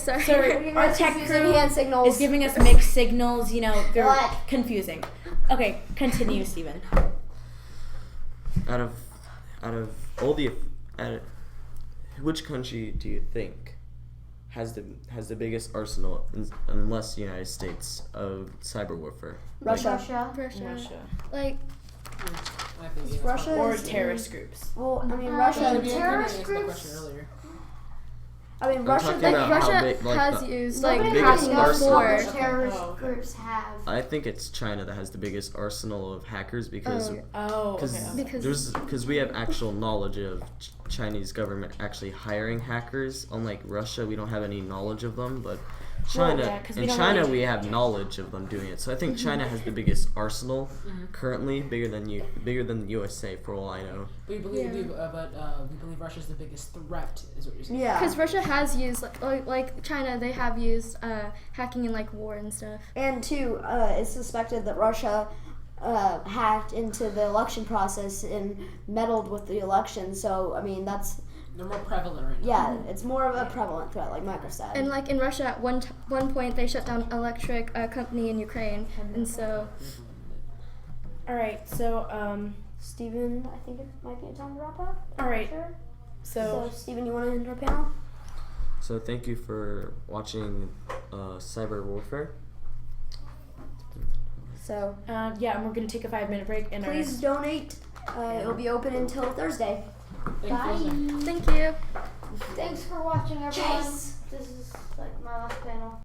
Our tech crew hand signals is giving us mixed signals. You know, they're confusing. Okay, continue, Steven. Out of all the which country do you think has the biggest arsenal, unless the United States, of cyber warfare? Russia. Like Russia or is terrorist groups. Well, I mean, Russia terrorist groups. I mean, I'm Russia. talking about Russia how big, has the used biggest arsenal. Terrorist groups have. I think it's China that has the biggest arsenal of hackers because we have actual knowledge of Chinese government actually hiring hackers. Unlike Russia, we don't have any knowledge of them, but China we have knowledge of them doing it. So I think China has the biggest arsenal currently, bigger than the USA for all I know. But we believe Russia's the biggest threat, is what you're saying. Yeah. Because Russia has used like China, they have used hacking in like war and stuff. And two, it's suspected that Russia hacked into the election process and meddled with the election. So I mean, they're more prevalent right now. Yeah, it's more of a prevalent threat, like Michael said. And like in Russia, at one point, they shut down electric company in Ukraine, and so. All right, so Steven, I think it might be time to wrap up. All right, sure. So Steven, you want to end our panel? So thank you for watching cyber warfare. So yeah, and we're gonna take a 5-minute break. And please donate. It'll be open until Thursday. Bye. Thank you. Thanks for watching, everyone. This is like my last panel.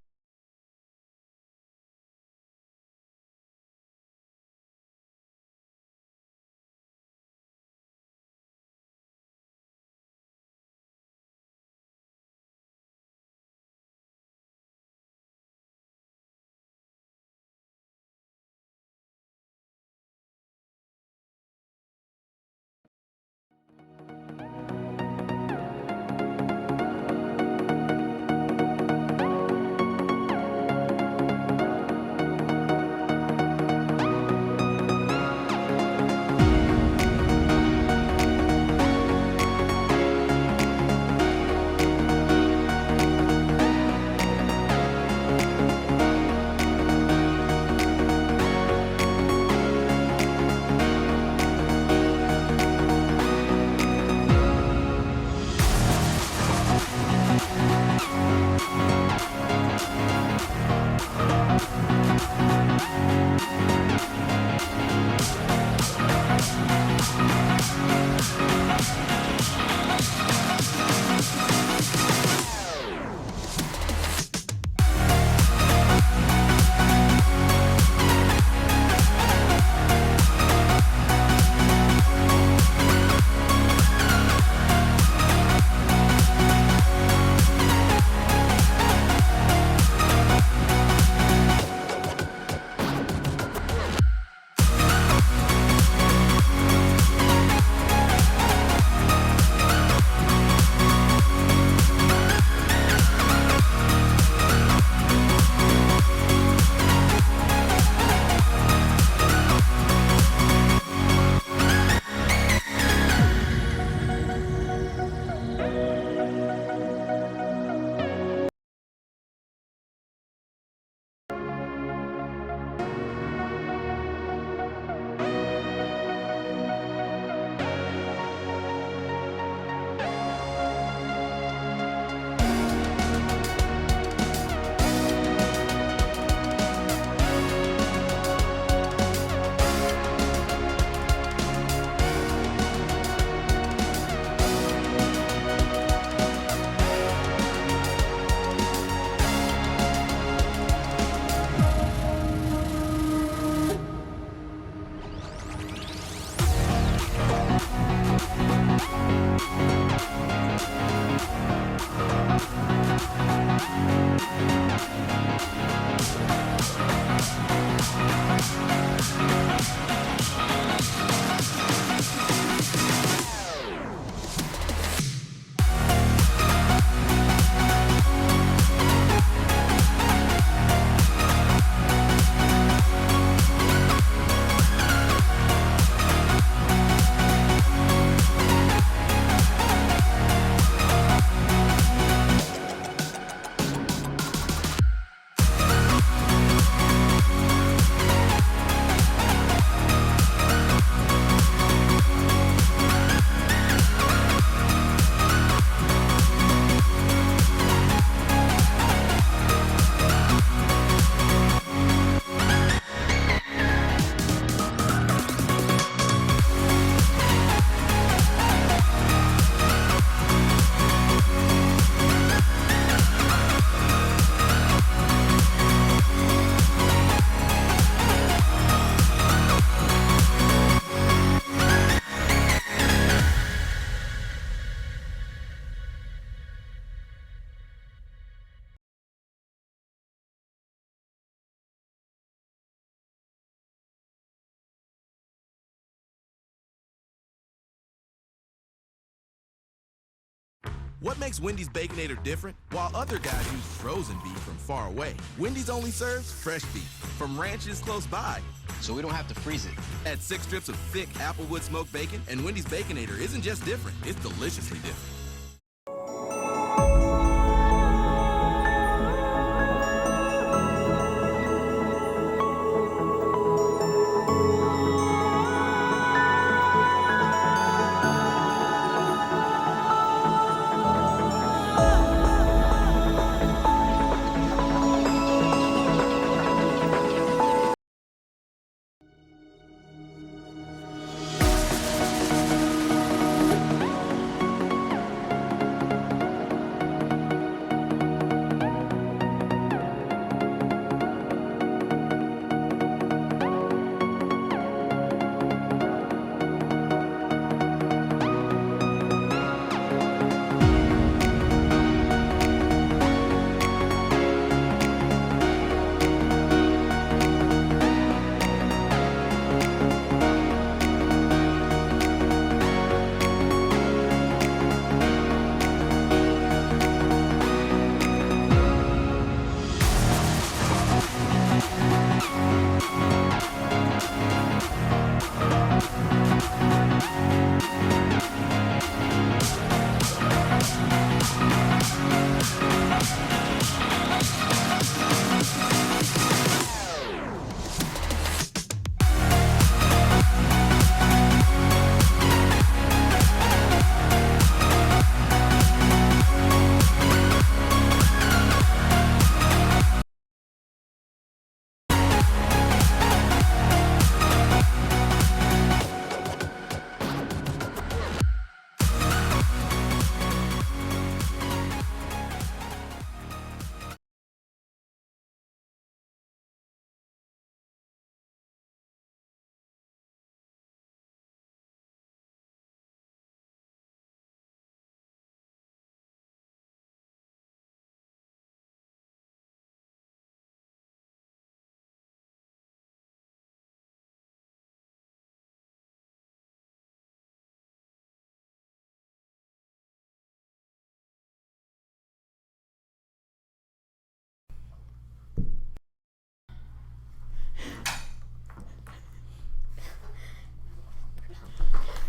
What makes Wendy's Baconator different? While other guys use frozen beef from far away, Wendy's only serves fresh beef from ranches close by. So we don't have to freeze it. Add 6 strips of thick Applewood smoked bacon, and Wendy's Baconator isn't just different, it's deliciously different.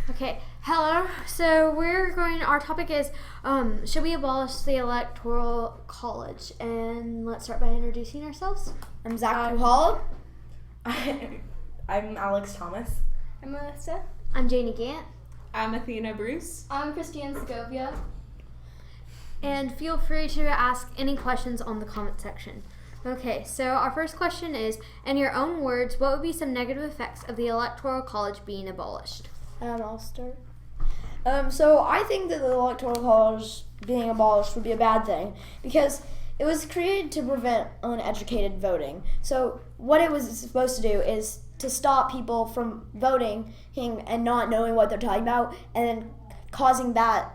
Okay, hello. So our topic is, should we abolish the Electoral College? And let's start by introducing ourselves. I'm Zach Hall. I'm Alex Thomas. I'm Melissa. I'm Janie Gant. I'm Athena Bruce. I'm Christiane Segovia. And feel free to ask any questions on the comment section. Okay, so our first question is, in your own words, what would be some negative effects of the Electoral College being abolished? I'll start. So I think that the Electoral College being abolished would be a bad thing because it was created to prevent uneducated voting. So what it was supposed to do is to stop people from voting and not knowing what they're talking about, and then causing the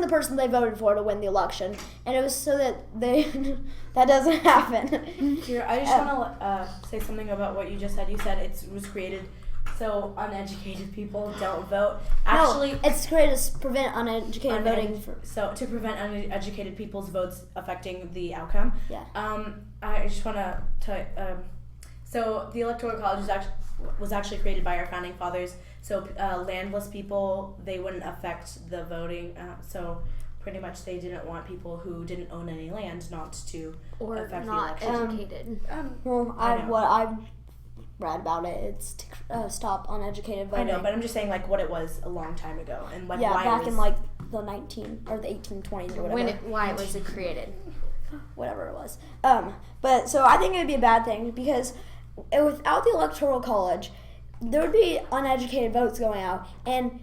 person they voted for to win the election. And it was so that that doesn't happen. Here, I just want to say something about what you just said. You said it was created so uneducated people don't vote. Actually, no, it's created to prevent uneducated voting. So to prevent uneducated people's votes affecting the outcome. Yeah. I just want to. So the Electoral College was actually created by our founding fathers. So landless people, they wouldn't affect the voting. So pretty much they didn't want people who didn't own any land not to affect the election. Educated. Well, I've read about it. It's to stop uneducated voting. I know, but I'm just saying like what it was a long time ago and like yeah, why back it was, in like the 1820s or whatever. Why it was created. Whatever it was. But so I think it would be a bad thing because without the Electoral College, there would be uneducated votes going out, and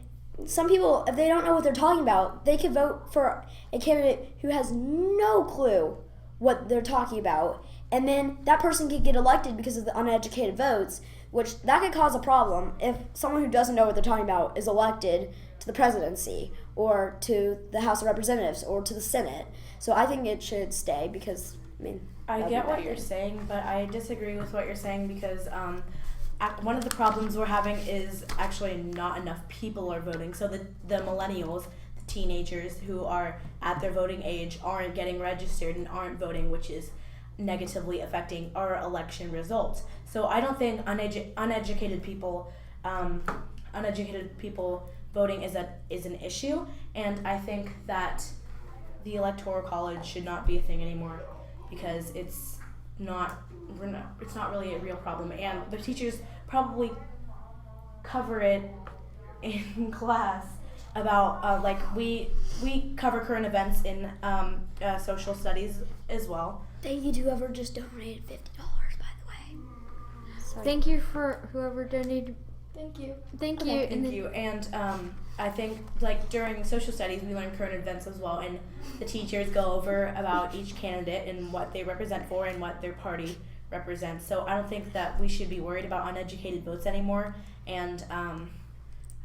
some people, if they don't know what they're talking about, they could vote for a candidate who has no clue what they're talking about, and then that person could get elected because of the uneducated votes, which that could cause a problem if someone who doesn't know what they're talking about is elected to the presidency or to the House of Representatives or to the Senate. So I think it should stay because, I get what you're saying, but I disagree with what you're saying because one of the problems we're having is actually not enough people are voting. So the millennials, the teenagers who are at their voting age aren't getting registered and aren't voting, which is negatively affecting our election results. So I don't think uneducated people voting is an issue, and I think that the Electoral College should not be a thing anymore because it's not really a real problem, and the teachers probably cover it in class about we cover current events in social studies as well. Thank you to whoever just donated $50, by the way. Sorry. Thank you for whoever donated. Thank you. Thank you. Thank you. And I think during social studies we learn current events as well, and the teachers go over about each candidate and what they represent for and what their party represents. So I don't think that we should be worried about uneducated votes anymore. And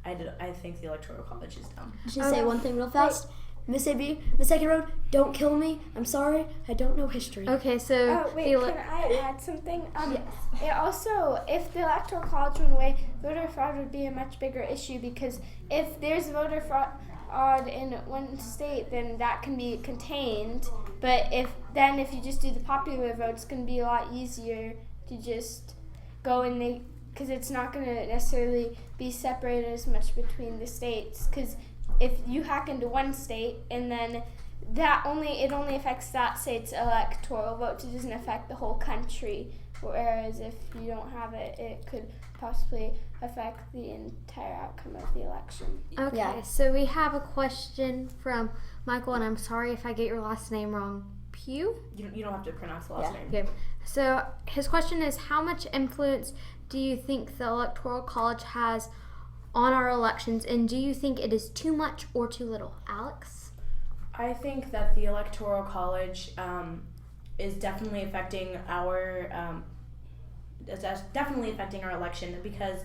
I think the Electoral College is dumb. I should say one thing real fast. Miss AB, Miss Second Road, don't kill me. I'm sorry. I don't know history. Okay, so... Oh, wait, can I add something? Yes. It also, if the Electoral College went away, voter fraud would be a much bigger issue, because if there's voter fraud in one state, then that can be contained. But if you just do the popular vote, it's going to be a lot easier to just go and because it's not going to necessarily be separated as much between the states, because if you hack into one state and then it only affects that state's electoral vote, it doesn't affect the whole country. Whereas if you don't have it, it could possibly affect the entire outcome of the election. Okay, so we have a question from Michael, and I'm sorry if I get your last name wrong. Pugh? You don't have to pronounce the last name. Okay. So his question is, how much influence do you think the Electoral College has on our elections, and do you think it is too much or too little? Alex? I think that the Electoral College is definitely affecting our election, because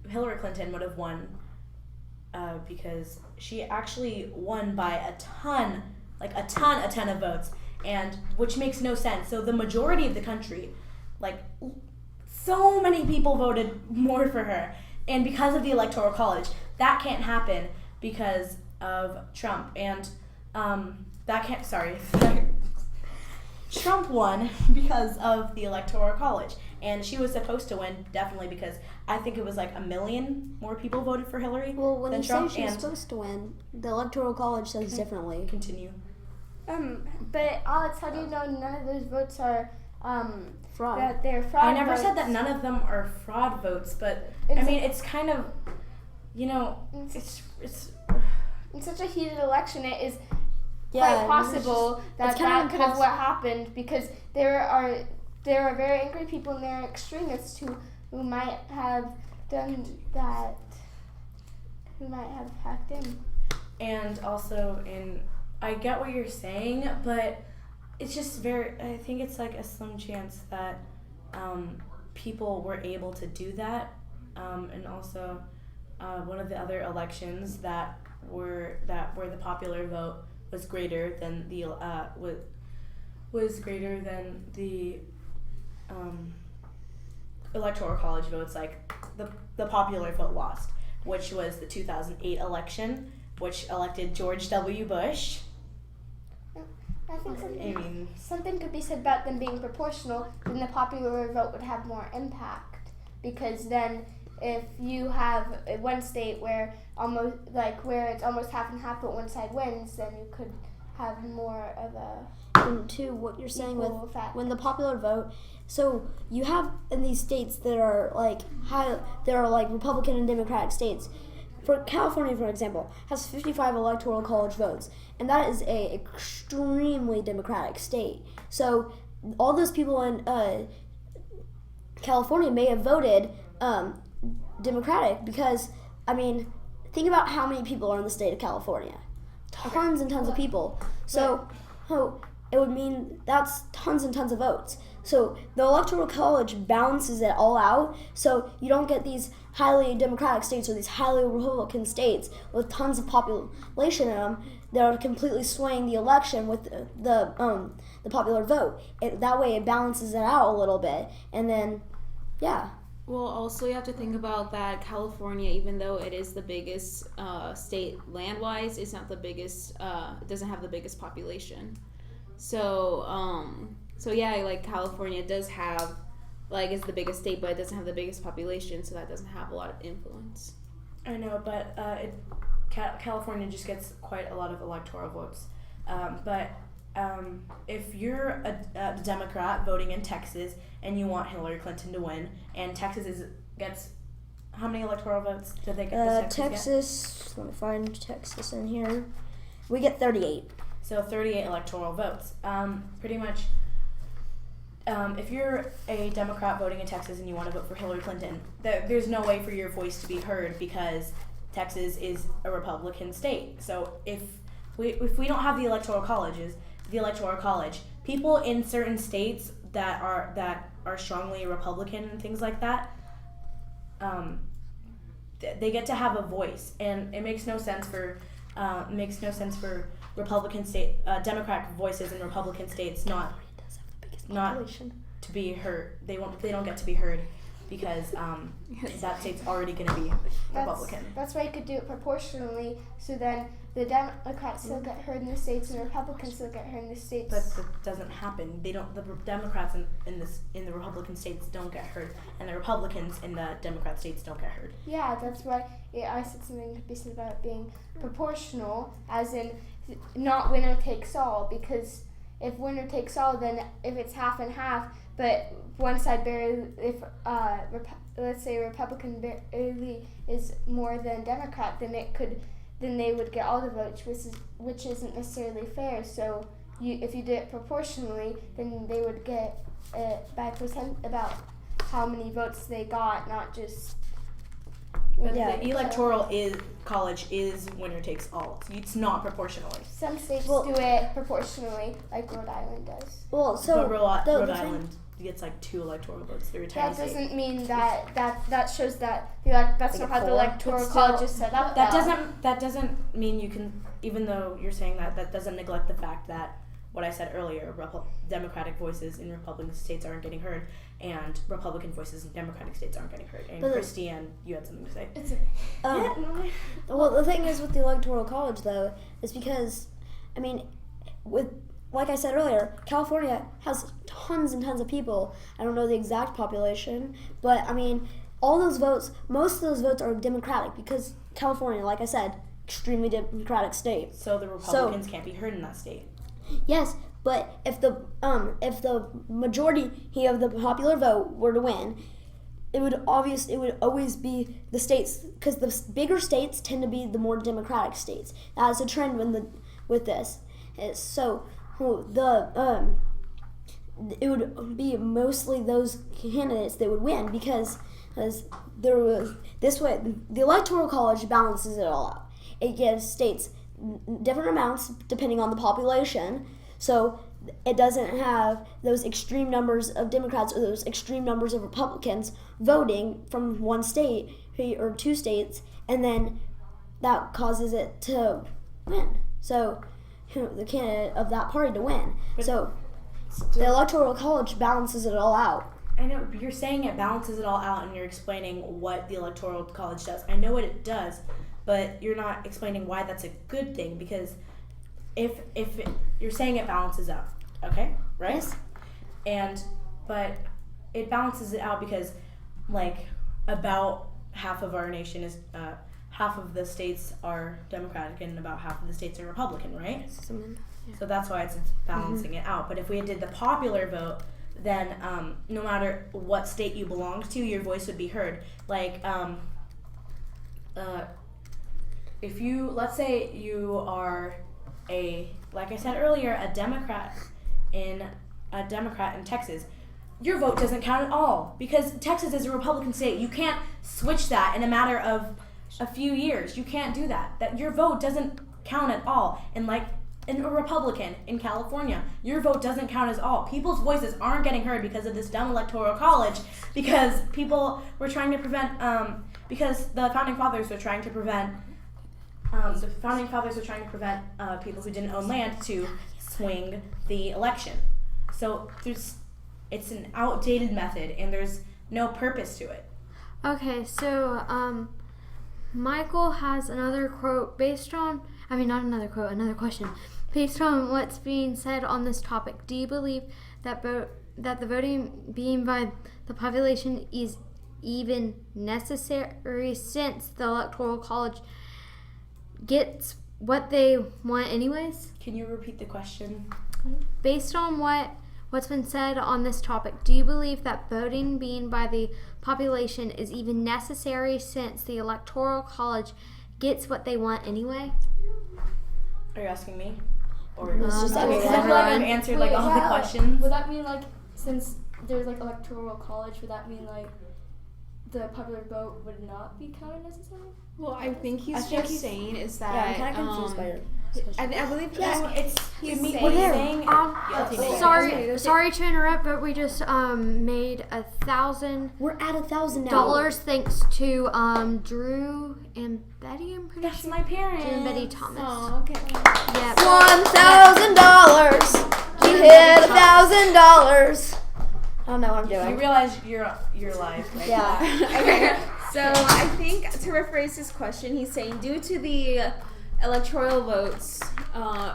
Hillary Clinton would have won because she actually won by a ton of votes, and which makes no sense. So the majority of the country, so many people voted more for her. And because of the Electoral College, that can't happen because of Trump. And Trump won because of the Electoral College. And she was supposed to win, definitely, because I think it was 1 million more people voted for Hillary than Trump. Say she was supposed to win, the Electoral College says differently. Continue. But Alex, how do you know none of those votes are fraud? That they're fraud. I never votes? said that none of them are fraud votes, but it's kind of, it's in such a heated election, it is quite possible that could have what happened, because there are very angry people and there are extremists who might have done that, who might have hacked in. And also, I get what you're saying, but it's just I think it's a slim chance that people were able to do that. And also, one of the other elections where the popular vote was greater than the Electoral College votes, the popular vote lost, which was the 2008 election, which elected George W. Bush. I think something could be said about them being proportional. Then the popular vote would have more impact, because then if you have one state where it's almost half and half, but one side wins, then you could have more of a. And to what you're saying with when the popular vote, so you have in these states that are Republican and Democratic states. For California, for example, has 55 Electoral College votes, and that is a extremely Democratic state. So all those people in California may have voted Democratic because, think about how many people are in the state of California. Tons and tons of people. So it would mean that's tons and tons of votes. So the Electoral College balances it all out, so you don't get these highly Democratic states or these highly Republican states with tons of population in them that are completely swaying the election with the popular vote. That way it balances it out a little bit, and then, yeah. Well, also you have to think about that California, even though it is the biggest state land-wise, it's not the biggest. It doesn't have the biggest population. So, yeah, like California does have, like, it's the biggest state, but it doesn't have the biggest population, so that doesn't have a lot of influence. I know, but California just gets quite a lot of electoral votes. If you're a Democrat voting in Texas and you want Hillary Clinton to win, and Texas gets how many electoral votes did they get? Texas. Let me find Texas in here. We get 38. So 38 electoral votes. Pretty much. If you're a Democrat voting in Texas and you want to vote for Hillary Clinton, there's no way for your voice to be heard because Texas is a Republican state. So if we don't have the Electoral College, people in certain states that are strongly Republican and things like that, they get to have a voice, and it makes no sense for Democratic voices in Republican states not to be heard. They don't get to be heard because that state's already going to be Republican. That's why you could do it proportionally, so then the Democrats still get heard in the states and the Republicans still get heard in the states. But that doesn't happen. The Democrats in the Republican states don't get heard, and the Republicans in the Democrat states don't get heard. Yeah, that's why I said something to be said about it being proportional, as in not winner takes all, because if winner takes all, then if it's half and half, but one side barely, let's say Republican barely is more than Democrat, then they would get all the votes, which isn't necessarily fair. So if you did it proportionally, then they would get by percent about how many votes they got, not just. But the Electoral College is winner takes all. It's not proportionally. Some states do it proportionally, like Rhode Island does. Well, so but Rhode Island gets like 2 electoral votes. They're a tiny that doesn't state. mean that shows that that's not how the Electoral College is set up. That doesn't mean you can. Even though you're saying that doesn't neglect the fact that what I said earlier, Democratic voices in Republican states aren't getting heard, and Republican voices in Democratic states aren't getting heard. And Christiane, you had something to say. It's okay. Well, the thing is with the Electoral College, though, is because, like I said earlier, California has tons and tons of people. I don't know the exact population, but all those votes, most of those votes are Democratic because California, like I said, extremely Democratic state. So the Republicans can't be heard in that state. Yes, but if the majority of the popular vote were to win, it would always be the states, because the bigger states tend to be the more Democratic states. That's a trend with this. So it would be mostly those candidates that would win because there was this way. The Electoral College balances it all out. It gives states different amounts depending on the population, so it doesn't have those extreme numbers of Democrats or those extreme numbers of Republicans voting from one state or 2 states, and then that causes it to win. So the candidate of that party to win. So the Electoral College balances it all out. I know, but you're saying it balances it all out, and you're explaining what the Electoral College does. I know what it does, but you're not explaining why that's a good thing, because if you're saying it balances out, okay, right? Yes. But it balances it out because, like, about half of our nation is, half of the states are Democratic and about half of the states are Republican, right? So that's why it's balancing it out. But if we did the popular vote, then no matter what state you belonged to, your voice would be heard. Like, if you, let's say you are like I said earlier, a Democrat in Texas, your vote doesn't count at all because Texas is a Republican state. You can't switch that in a matter of a few years. You can't do that. That your vote doesn't count at all. And like in a Republican in California, your vote doesn't count at all. People's voices aren't getting heard because of this dumb Electoral College, because people were trying to prevent, because the Founding Fathers were trying to prevent people who didn't own land to swing the election. So it's an outdated method, and there's no purpose to it. Okay, so Michael has another quote another question. Based on what's being said on this topic, do you believe that the voting being by the population is even necessary since the Electoral College gets what they want anyways? Can you repeat the question? Based on what's been said on this topic, do you believe that voting being by the population is even necessary since the Electoral College gets what they want anyway? Are you asking me? Or I've answered all the questions. Would that mean since there's Electoral College, would that mean the popular vote would not be counted necessarily? Well, I think he's saying is that. Yeah, I'm kind of confused by your. I believe He's saying. Sorry to interrupt, but we just made $1,000. We're at $1,000 now. Dollars thanks to Drew and Betty. I'm pretty sure. That's my parents. Drew and Betty Thomas. Oh, okay. Yeah. $1,000. We hit $1,000. I don't know what I'm doing. You realize you're live, right? Yeah. Okay. So I think to rephrase his question, he's saying due to the electoral votes,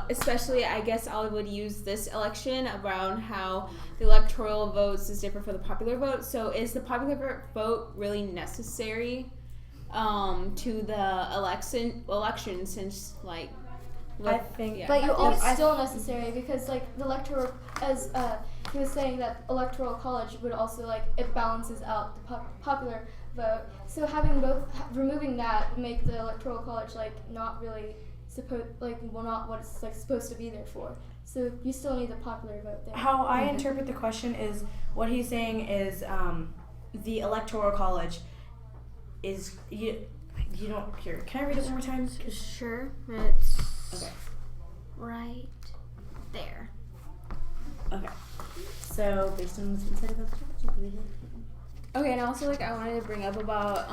especially I guess I would use this election around how the electoral votes is different from the popular vote. So is the popular vote really necessary to the election since I think, yeah. But it's still necessary because the electoral, as he was saying, that Electoral College would also it balances out the popular vote. So removing that would make the Electoral College not really not what it's supposed to be there for. So you still need the popular vote there. How I interpret the question is what he's saying is the Electoral College is you don't here. Can I read it one more time? Sure. It's okay. Right there. Okay. So based on what's been said about the topic, okay, and also I wanted to bring up about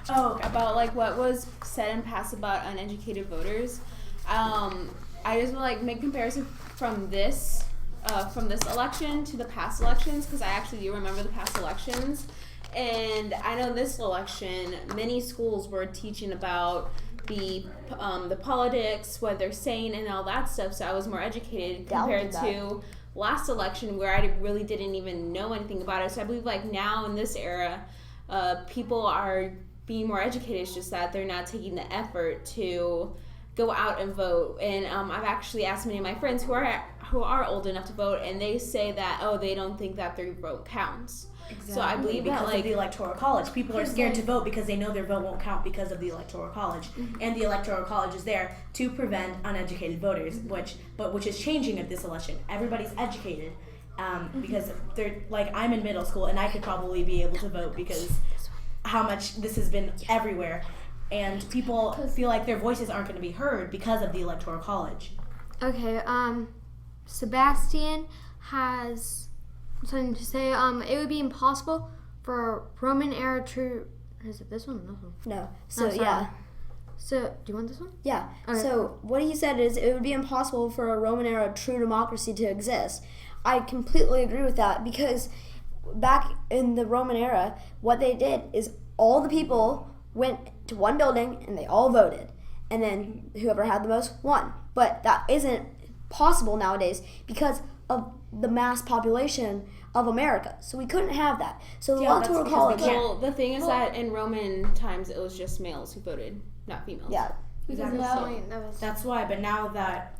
about what was said and passed about uneducated voters. I just want to make comparison from this election to the past elections because I actually do remember the past elections, and I know this election many schools were teaching about the politics, what they're saying, and all that stuff. So I was more educated compared to last election where I really didn't even know anything about it. So I believe now in this era, people are being more educated. It's just that they're not taking the effort to go out and vote. And I've actually asked many of my friends who are old enough to vote, and they say that they don't think that their vote counts. Exactly. So I believe because of the Electoral College, people are scared to vote because they know their vote won't count because of the Electoral College, and the Electoral College is there to prevent uneducated voters, which is changing at this election. Everybody's educated because they're I'm in middle school and I could probably be able to vote because how much this has been everywhere, and people feel like their voices aren't going to be heard because of the Electoral College. Okay. Sebastian has something to say. It would be impossible for a Roman era true. Is it this one or this one? No. So yeah. So do you want this one? Yeah. Okay. So what he said is it would be impossible for a Roman era true democracy to exist. I completely agree with that because back in the Roman era, what they did is all the people went to one building and they all voted, and then whoever had the most won. But that isn't possible nowadays because of the mass population of America. So we couldn't have that. So the Electoral College. Well, the thing is that in Roman times it was just males who voted, not females. Yeah. Exactly. That's why. But now that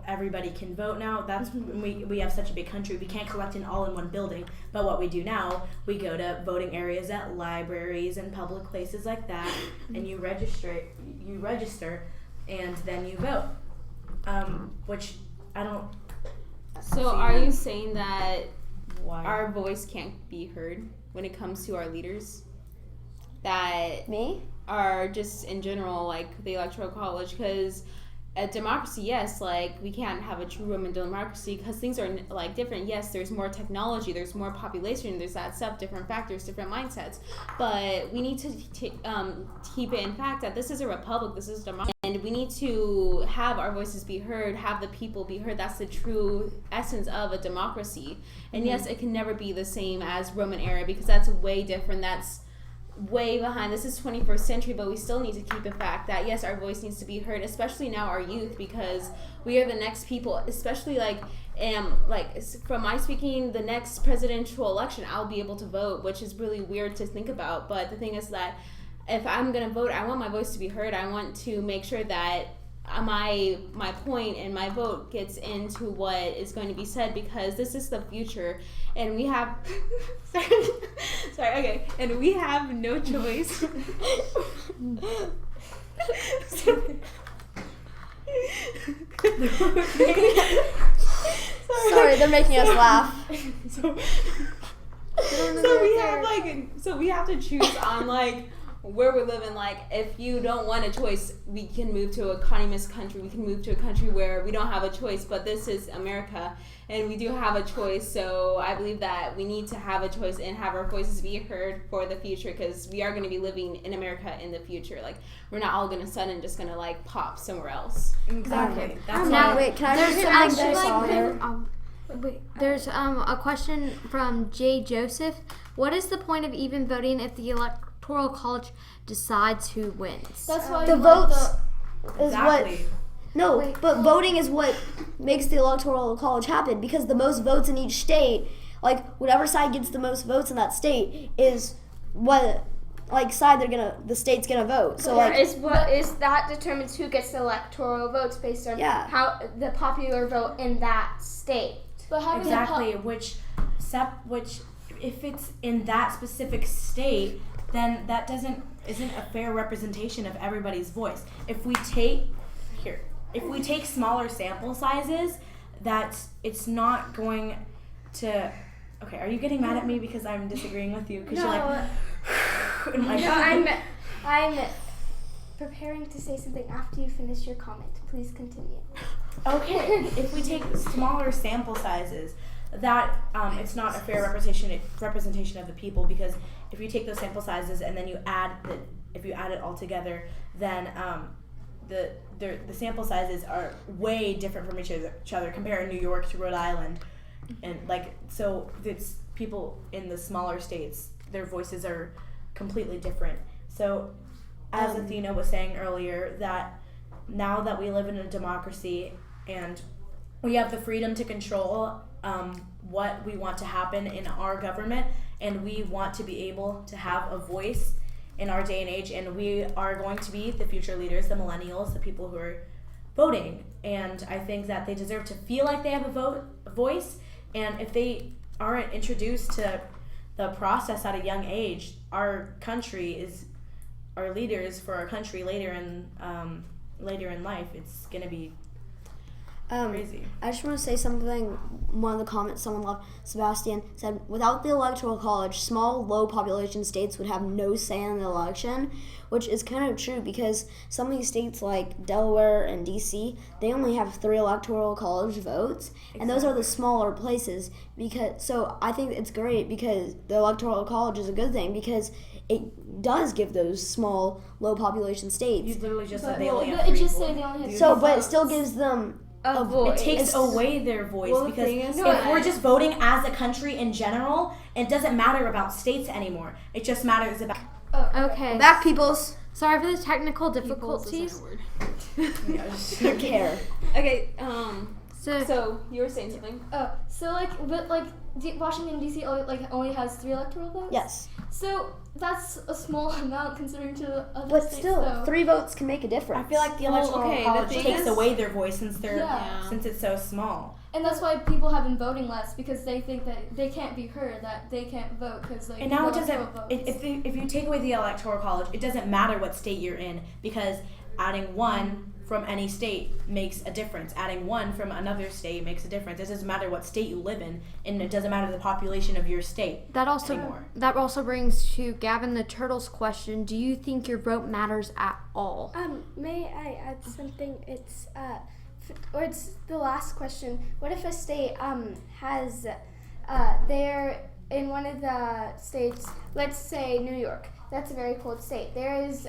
everybody can vote now, that's we have such a big country. We can't collect it all in one building. But what we do now, we go to voting areas at libraries and public places like that, and you register, and then you vote. Which I don't. So are you saying that our voice can't be heard when it comes to our leaders? That are just in general the Electoral College, because a democracy, yes, we can't have a true Roman democracy because things are different. Yes, there's more technology, there's more population, there's that stuff, different factors, different mindsets. But we need to keep it in fact that this is a republic, this is democracy, and we need to have our voices be heard, have the people be heard. That's the true essence of a democracy. And yes, it can never be the same as Roman era because that's way different. That's way behind. This is 21st century, but we still need to keep the fact that yes, our voice needs to be heard, especially now our youth, because we are the next people, especially from my speaking, the next presidential election, I'll be able to vote, which is really weird to think about. But the thing is that if I'm going to vote, I want my voice to be heard. I want to make sure that my point and my vote gets into what is going to be said, because this is the future, and we have and we have no choice. Sorry, they're making us laugh. So we have to choose on where we're living. If you don't want a choice, we can move to a communist country. We can move to a country where we don't have a choice, but this is America, and we do have a choice. So I believe that we need to have a choice and have our voices be heard for the future, because we are going to be living in America in the future. We're not all going to suddenly just going to pop somewhere else. Exactly. There's a question from Jay Joseph. What is the point of even voting if the Electoral College decides who wins? That's why the votes is Exactly. but voting is what makes the Electoral College happen, because the most votes in each state, whatever side gets the most votes in that state is what side the state's gonna vote. So that determines who gets the electoral votes based on how the popular vote in that state. But how does exactly which if it's in that specific state, then that isn't a fair representation of everybody's voice. If we take smaller sample sizes, it's not going to. Okay, are you getting mad at me because I'm disagreeing with you? Because I'm preparing to say something after you finish your comment. Please continue. Okay, if we take smaller sample sizes, that it's not a fair representation of the people, because if you take those sample sizes and then if you add it all together, then the sample sizes are way different from each other. Comparing New York to Rhode Island, and so it's people in the smaller states, their voices are completely different. So as Athena was saying earlier, that now that we live in a democracy and we have the freedom to control what we want to happen in our government, and we want to be able to have a voice in our day and age, and we are going to be the future leaders, the millennials, the people who are voting. And I think that they deserve to feel like they have a voice, and if they aren't introduced to the process at a young age, our leaders for our country later in life, it's gonna be crazy. I just want to say something. One of the comments someone left, Sebastian, said, without the Electoral College, small, low population states would have no say in the election, which is kind of true, because some of these states like Delaware and DC, they only have 3 Electoral College votes, and those are the smaller places. So I think it's great, because the Electoral College is a good thing, because it does give those small, low population states. You literally just said they only have 3 votes. But it still gives them a voice. It takes away their voice, because if we're just voting as a country in general, it doesn't matter about states anymore. It just matters about. Okay. Back, peoples. Sorry for the technical difficulties. Don't care. Okay. So you were saying something. Washington D.C. only has 3 electoral votes. Yes. So that's a small amount considering to the other But states. still, 3 votes can make a difference. I feel like the Electoral College takes away their voice since it's so small. And that's why people have been voting less, because they think that they can't be heard, that they can't vote because And now it doesn't. If you take away the Electoral College, it doesn't matter what state you're in, because adding 1 from any state makes a difference. Adding 1 from another state makes a difference. It doesn't matter what state you live in, and it doesn't matter the population of your state. That also brings to Gavin the Turtle's question. Do you think your vote matters at all? May I add something? It's the last question. What if a state has they're in one of the states, let's say New York. That's a very cold state. There is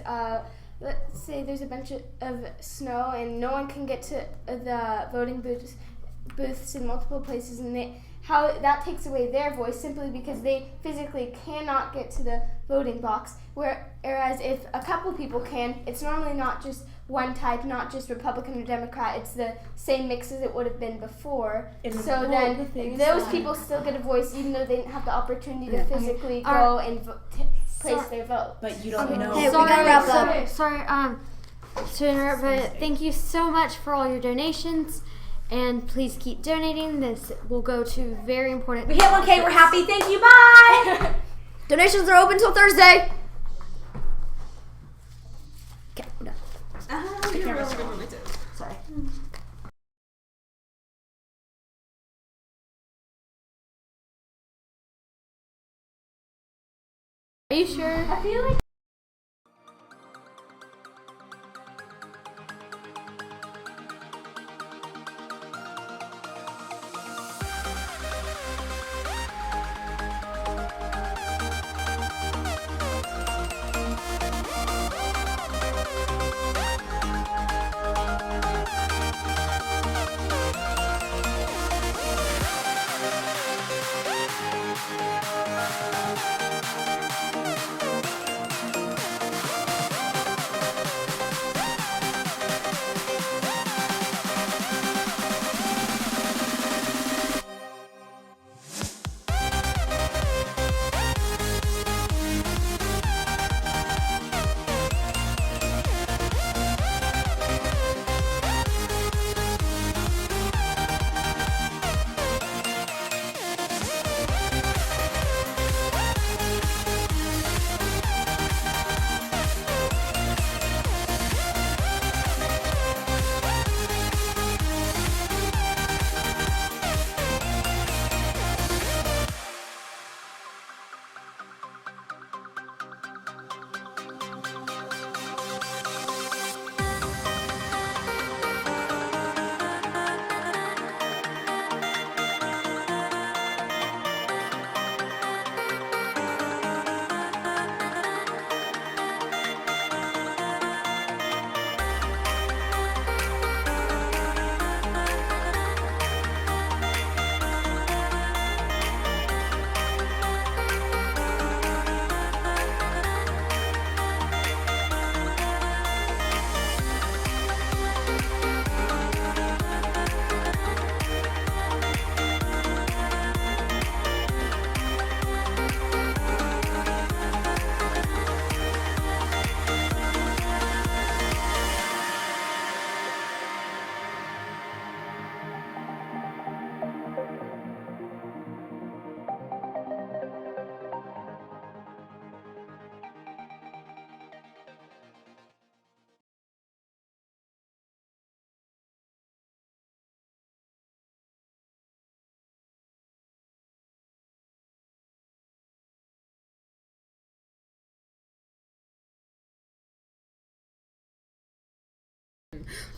let's say there's a bunch of snow and no one can get to the voting booths in multiple places, and how that takes away their voice simply because they physically cannot get to the voting box. Whereas if a couple people can, it's normally not just one type, not just Republican or Democrat. It's the same mix as it would have been before. So then those people still get a voice, even though they didn't have the opportunity to physically go and place their vote. But you don't know. Hey, sorry, to interrupt, but thank you so much for all your donations. And please keep donating. This will go to very important. We hit 1K. We're happy. Thank you. Bye. Donations are open till Thursday. Okay, we're done. You're really good with it. Sorry. Are you sure? I feel like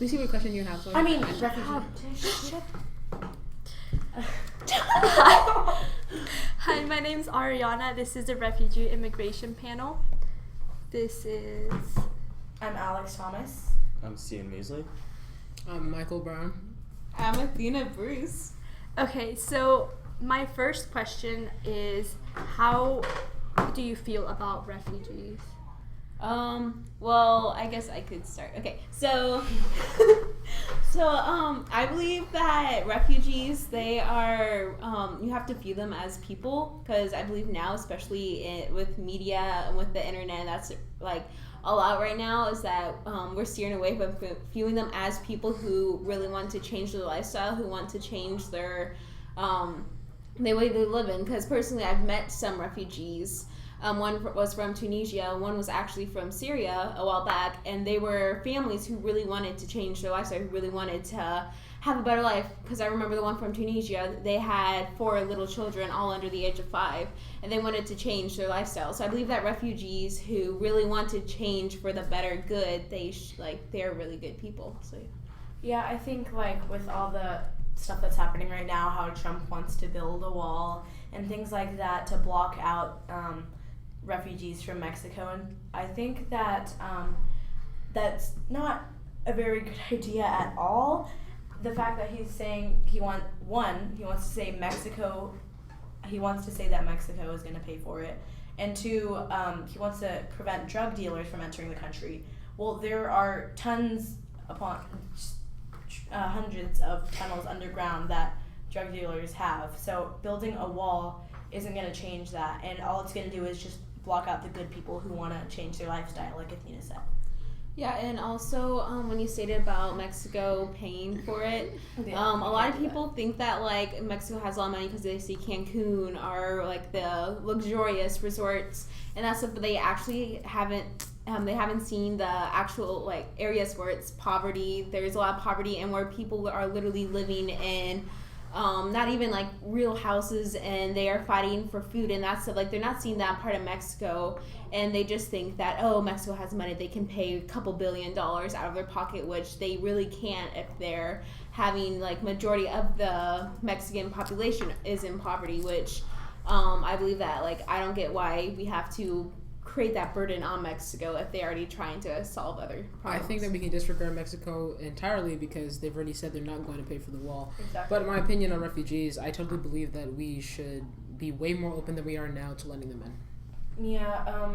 Let me see what question you have. I mean, Hi, my name's Ariana. This is the Refugee Immigration panel. This is... I'm Alex Thomas. I'm Cian Measley. I'm Michael Brown. I'm Athena Bruce. Okay, so my first question is, how do you feel about refugees? Well, I guess I could start. Okay, so, I believe that refugees, they are, you have to view them as people, because I believe now, especially with media and with the internet, that's like a lot right now, is that we're steering away from viewing them as people who really want to change their lifestyle, who want to change their, the way they live in. Because personally, I've met some refugees. One was from Tunisia, one was actually from Syria a while back, and they were families who really wanted to change their lifestyle, who really wanted to have a better life. Because I remember the one from Tunisia, they had 4 little children, all under the age of 5, and they wanted to change their lifestyle. So I believe that refugees who really want to change for the better good, they're really good people. So yeah, I think like with all the stuff that's happening right now, how Trump wants to build a wall and things like that to block out refugees from Mexico, and I think that that's not a very good idea at all. The fact that he's saying he wants to say Mexico, he wants to say that Mexico is going to pay for it, and 2, he wants to prevent drug dealers from entering the country. Well, there are tons upon hundreds of tunnels underground that drug dealers have. So building a wall isn't going to change that, and all it's going to do is just block out the good people who want to change their lifestyle, like Athena said. Yeah, and also when you stated about Mexico paying for it, a lot of people think that like Mexico has a lot of money because they see Cancun or like the luxurious resorts and that stuff, but they actually haven't. They haven't seen the actual like areas where it's poverty. There's a lot of poverty and where people are literally living in not even like real houses, and they are fighting for food and that stuff. Like they're not seeing that part of Mexico, and they just think that, oh, Mexico has money, they can pay a couple $1 billion out of their pocket, which they really can't if they're having like majority of the Mexican population is in poverty, which I believe that like I don't get why we have to create that burden on Mexico if they're already trying to solve other problems. I think that we can disregard Mexico entirely because they've already said they're not going to pay for the wall. Exactly. But in my opinion on refugees, I totally believe that we should be way more open than we are now to letting them in. Yeah,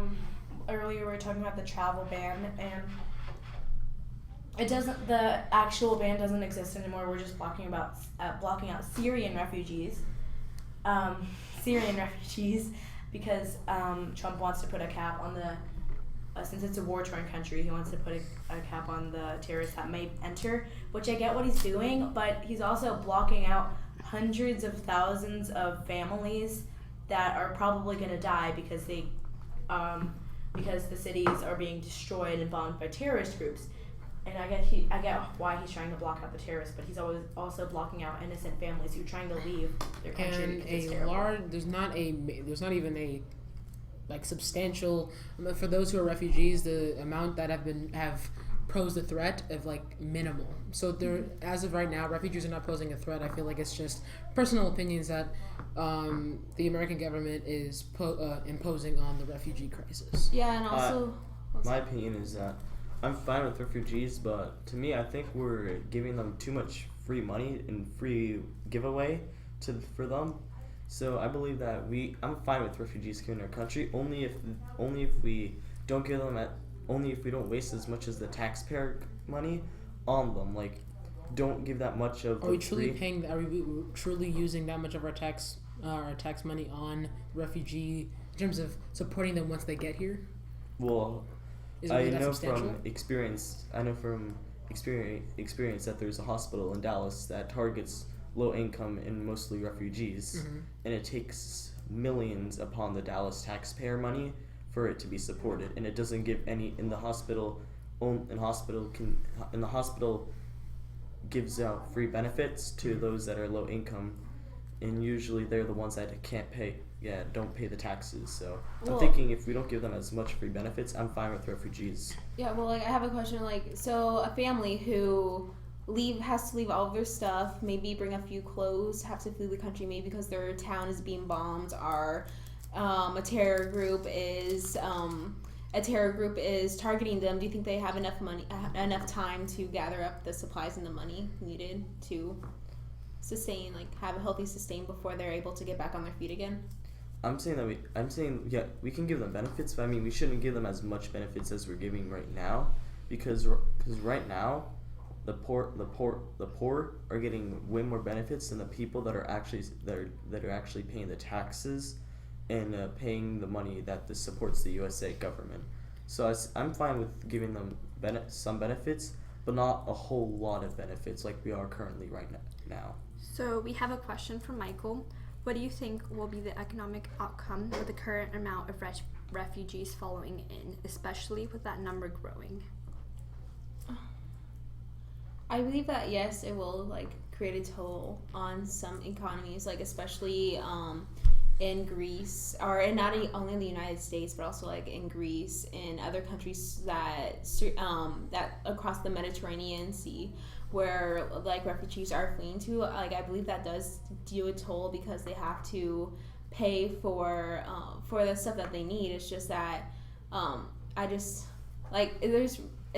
earlier we were talking about the travel ban, and the actual ban doesn't exist anymore. We're just blocking out Syrian refugees. Because Trump wants to put a cap on since it's a war-torn country, he wants to put a cap on the terrorists that may enter, which I get what he's doing, but he's also blocking out hundreds of thousands of families that are probably going to die because the cities are being destroyed and bombed by terrorist groups. And I get why he's trying to block out the terrorists, but he's always also blocking out innocent families who are trying to leave their country. And because it's terrible. there's not even a like substantial for those who are refugees. The amount that have posed a threat of like minimal. So there, as of right now, refugees are not posing a threat. I feel like it's just personal opinions that the American government is imposing on the refugee crisis. Yeah, and also my opinion is that I'm fine with refugees, but to me, I think we're giving them too much free money and free giveaway for them. So I believe that I'm fine with refugees coming to our country only if we don't give them only if we don't waste as much as the taxpayer money on them. Like, don't give that much of. Are we truly using that much of our tax money on refugee in terms of supporting them once they get here? Well, I know from experience that there's a hospital in Dallas that targets low income and mostly refugees, and it takes millions upon the Dallas taxpayer money for it to be supported, and it doesn't give any in the hospital gives out free benefits to those that are low income, and usually they're the ones that don't pay the taxes. So I'm thinking if we don't give them as much free benefits, I'm fine with refugees. Yeah, well, like I have a question. Like, so a family who has to leave all of their stuff, maybe bring a few clothes, have to flee the country, maybe because their town is being bombed, or a terror group is targeting them. Do you think they have enough time to gather up the supplies and the money needed to sustain, like have a healthy sustain before they're able to get back on their feet again? I'm saying we can give them benefits, but I mean we shouldn't give them as much benefits as we're giving right now, because right now the poor are getting way more benefits than the people that are actually paying the taxes and paying the money that this supports the USA government. So I'm fine with giving them some benefits, but not a whole lot of benefits like we are currently right now. So we have a question from Michael. What do you think will be the economic outcome with the current amount of refugees following in, especially with that number growing? I believe that yes, it will like create a toll on some economies, like especially in Greece, or in not only in the United States, but also like in Greece and other countries that across the Mediterranean Sea, where like refugees are fleeing to. Like I believe that does do a toll because they have to pay for the stuff that they need. It's just that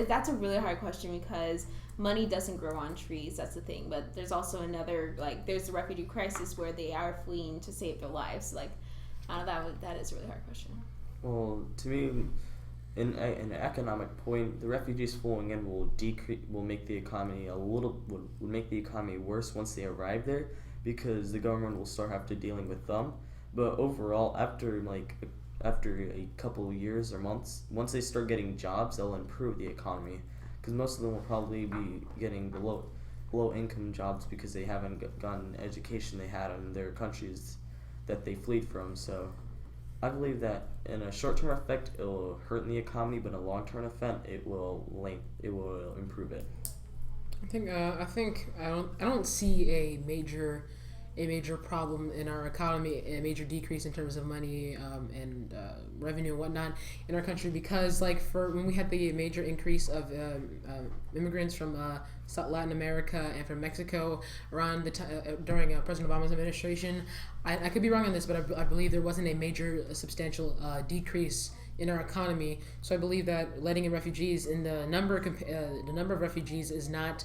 that's a really hard question because money doesn't grow on trees. That's the thing. But there's also there's the refugee crisis where they are fleeing to save their lives. Like, I don't know, that is a really hard question. Well, to me, in an economic point, the refugees flowing in will make the economy would make the economy worse once they arrive there, because the government will start have to dealing with them. But overall, after a couple of years or months, once they start getting jobs, they'll improve the economy, because most of them will probably be getting the low income jobs because they haven't gotten the education they had in their countries that they fled from. So I believe that in a short-term effect, it will hurt the economy, but in a long-term effect, it will improve it. I don't see a major problem in our economy, a major decrease in terms of money and revenue and whatnot in our country, because for when we had the major increase of immigrants from Latin America and from Mexico around during President Obama's administration, I could be wrong on this, but I believe there wasn't a major substantial decrease in our economy. So I believe that letting in refugees in the number of refugees is not.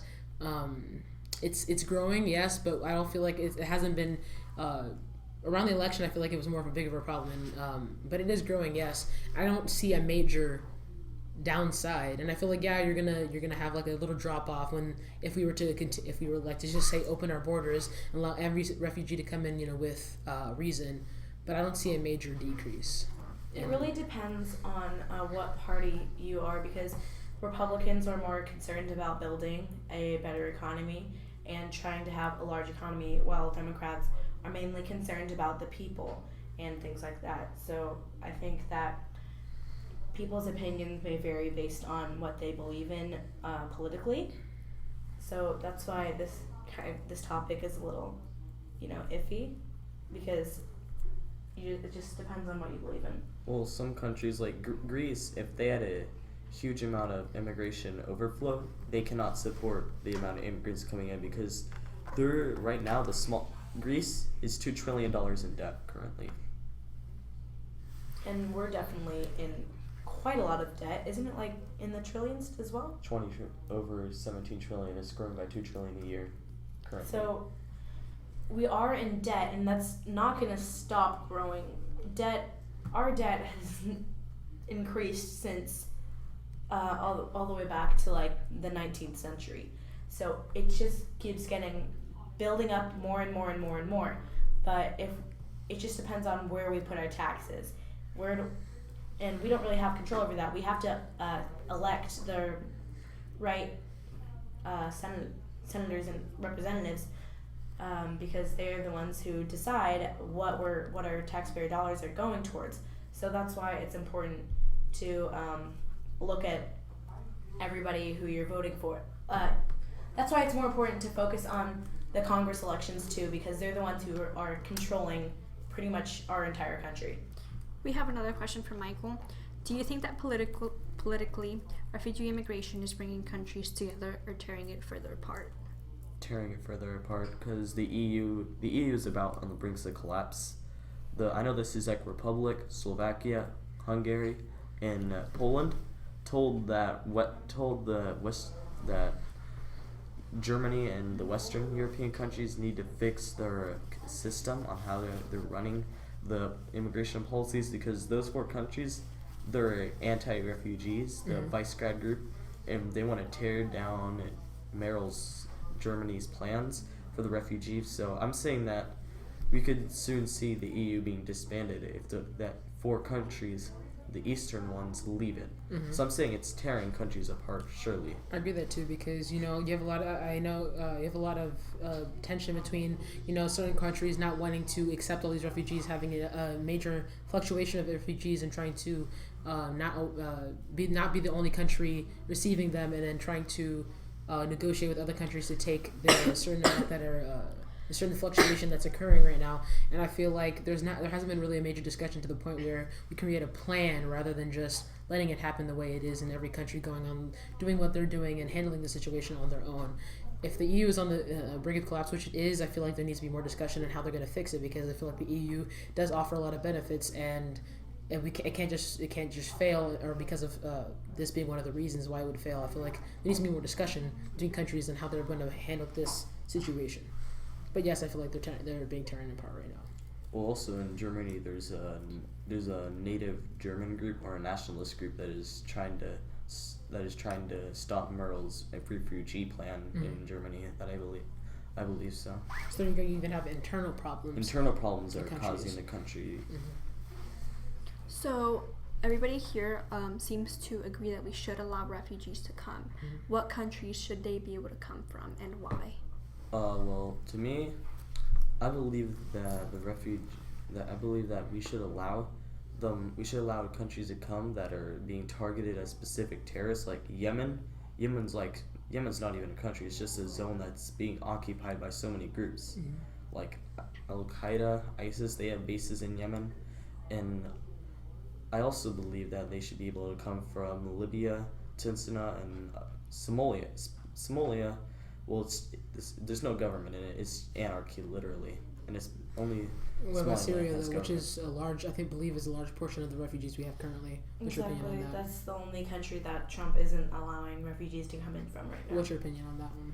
It's growing, yes, but I don't feel like it hasn't been around the election. I feel like it was more of a big of a problem, but it is growing, yes. I don't see a major downside, and I feel like you're gonna have like a little drop off if we were to just say open our borders and allow every refugee to come in, with reason, but I don't see a major decrease. It really depends on what party you are, because Republicans are more concerned about building a better economy and trying to have a large economy, while Democrats are mainly concerned about the people and things like that. So I think that people's opinions may vary based on what they believe in politically. So that's why this topic is a little, iffy, because it just depends on what you believe in. Well, some countries like Greece, if they had a huge amount of immigration overflow, they cannot support the amount of immigrants coming in, because they're right now Greece is $2 trillion in debt currently. And we're definitely in quite a lot of debt. Isn't it like in the trillions as well? Over 17 trillion. It's growing by 2 trillion a year currently. So we are in debt, and that's not going to stop growing. Our debt has increased since all the way back to like the 19th century. So it just keeps building up more and more and more and more. But if it just depends on where we put our taxes, and we don't really have control over that. We have to elect the right senators and representatives, because they're the ones who decide what our taxpayer dollars are going towards. So that's why it's important to look at everybody who you're voting for. That's why it's more important to focus on the Congress elections too, because they're the ones who are controlling pretty much our entire country. We have another question from Michael. Do you think that politically, refugee immigration is bringing countries together or tearing it further apart? Tearing it further apart, because the EU is about on the brink of collapse. I know the Czech Republic, Slovakia, Hungary, and Poland told that Germany and the Western European countries need to fix their system on how they're running the immigration policies, because those 4 countries, they're anti-refugees, the Visegrad group, and they want to tear down Germany's plans for the refugees. So I'm saying that we could soon see the EU being disbanded if that 4 countries, the eastern ones, leave it. So I'm saying it's tearing countries apart, surely. I agree with that too, because you have a lot of tension between certain countries not wanting to accept all these refugees, having a major fluctuation of refugees, and trying to not be the only country receiving them, and then trying to negotiate with other countries to take the certain amount that are a certain fluctuation that's occurring right now. And I feel like there hasn't been really a major discussion to the point where we create a plan rather than just letting it happen the way it is in every country, going on doing what they're doing and handling the situation on their own. If the EU is on the brink of collapse, which it is, I feel like there needs to be more discussion on how they're going to fix it, because I feel like the EU does offer a lot of benefits, and it can't just fail, or because of this being one of the reasons why it would fail. I feel like there needs to be more discussion between countries and how they're going to handle this situation. But yes, I feel like they're being torn apart right now. Well, also in Germany, there's a native German group or a nationalist group that is trying to stop Merkel's refugee plan in Germany. That I believe so. So you even have internal problems. Internal problems that are causing the country. So everybody here seems to agree that we should allow refugees to come. What countries should they be able to come from, and why? Well, to me, I believe that we should allow countries to come that are being targeted as specific terrorists, like Yemen. Yemen's not even a country; it's just a zone that's being occupied by so many groups, like Al Qaeda, ISIS. They have bases in Yemen, and I also believe that they should be able to come from Libya, Tunisia, and Somalia. Somalia, well, there's no government in it. It's anarchy, literally, and it's only. What about Syria, though, which is a large portion of the refugees we have currently? What's your opinion on that? That's the only country that Trump isn't allowing refugees to come in from right now. What's your opinion on that one?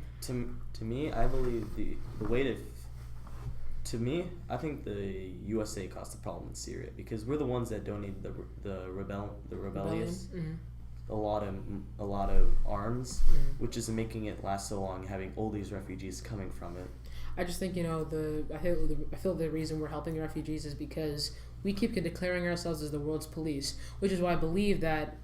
To me, I believe the way I think the USA caused the problem in Syria because we're the ones that donated the rebellious a lot of arms, which is making it last so long, having all these refugees coming from it. I just think I feel the reason we're helping refugees is because we keep declaring ourselves as the world's police, which is why I believe that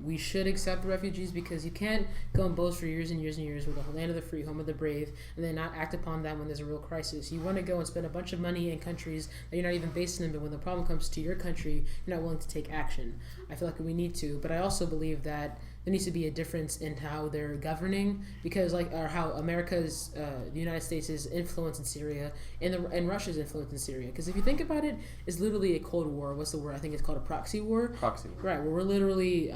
we should accept refugees, because you can't go and boast for years and years and years with the land of the free, home of the brave, and then not act upon that when there's a real crisis. You want to go and spend a bunch of money in countries that you're not even based in, but when the problem comes to your country, you're not willing to take action. I feel like we need to, but I also believe that there needs to be a difference in how they're governing, because or how America's, the United States' influence in Syria and Russia's influence in Syria. Because if you think about it, it's literally a Cold War. What's the word? I think it's called a proxy war. Proxy war. Right, where we're literally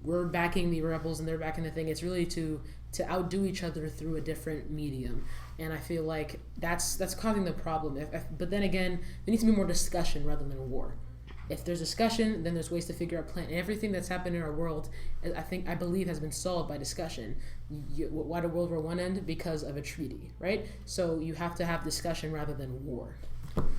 we're backing the rebels and they're backing the thing. It's really to outdo each other through a different medium. And I feel like that's causing the problem. But then again, there needs to be more discussion rather than war. If there's discussion, then there's ways to figure out plan. And everything that's happened in our world, I believe, has been solved by discussion. Why did World War I end? Because of a treaty, right? So you have to have discussion rather than war.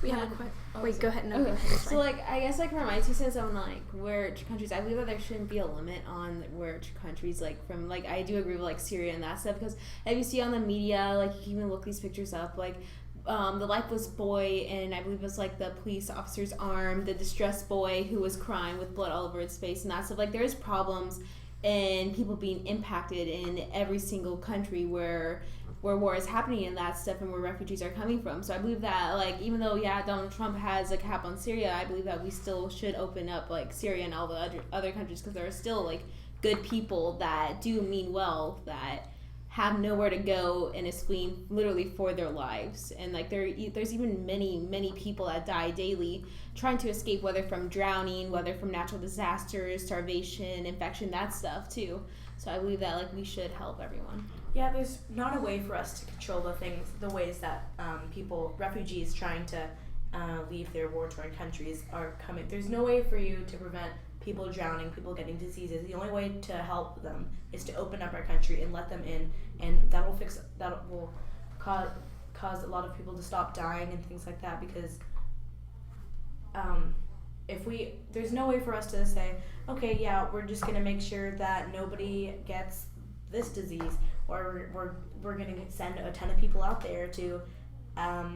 We have a question. Wait, go ahead. No, Okay. go ahead. So, I guess, for my 2 cents on, where countries, I believe that there shouldn't be a limit on where countries, from, I do agree with, Syria and that stuff, because if you see on the media, you can even look these pictures up, the lifeless boy, and I believe it was the police officer's arm, the distressed boy who was crying with blood all over his face and that stuff. There's problems and people being impacted in every single country where war is happening and that stuff, and where refugees are coming from. So I believe that even though Donald Trump has a cap on Syria, I believe that we still should open up Syria and all the other countries, because there are still good people that do mean well, that have nowhere to go and is fleeing literally for their lives. And there's even many people that die daily trying to escape, whether from drowning, whether from natural disasters, starvation, infection, that stuff too. So I believe that we should help everyone. Yeah, there's not a way for us to control the ways that refugees trying to leave their war-torn countries are coming. There's no way for you to prevent people drowning, people getting diseases. The only way to help them is to open up our country and let them in, and that will cause a lot of people to stop dying and things like that, because there's no way for us to say, okay, yeah, we're just gonna make sure that nobody gets this disease, or we're gonna send a ton of people out there to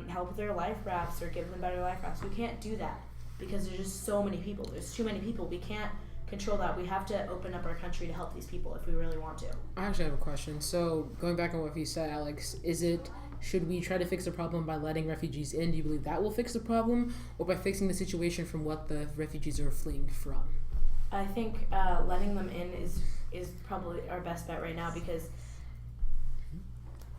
help with their life rafts or give them better life rafts. We can't do that, because there's just so many people. There's too many people. We can't control that. We have to open up our country to help these people if we really want to. I actually have a question. So going back on what you said, Alex, should we try to fix the problem by letting refugees in? Do you believe that will fix the problem, or by fixing the situation from what the refugees are fleeing from? I think letting them in is probably our best bet right now, because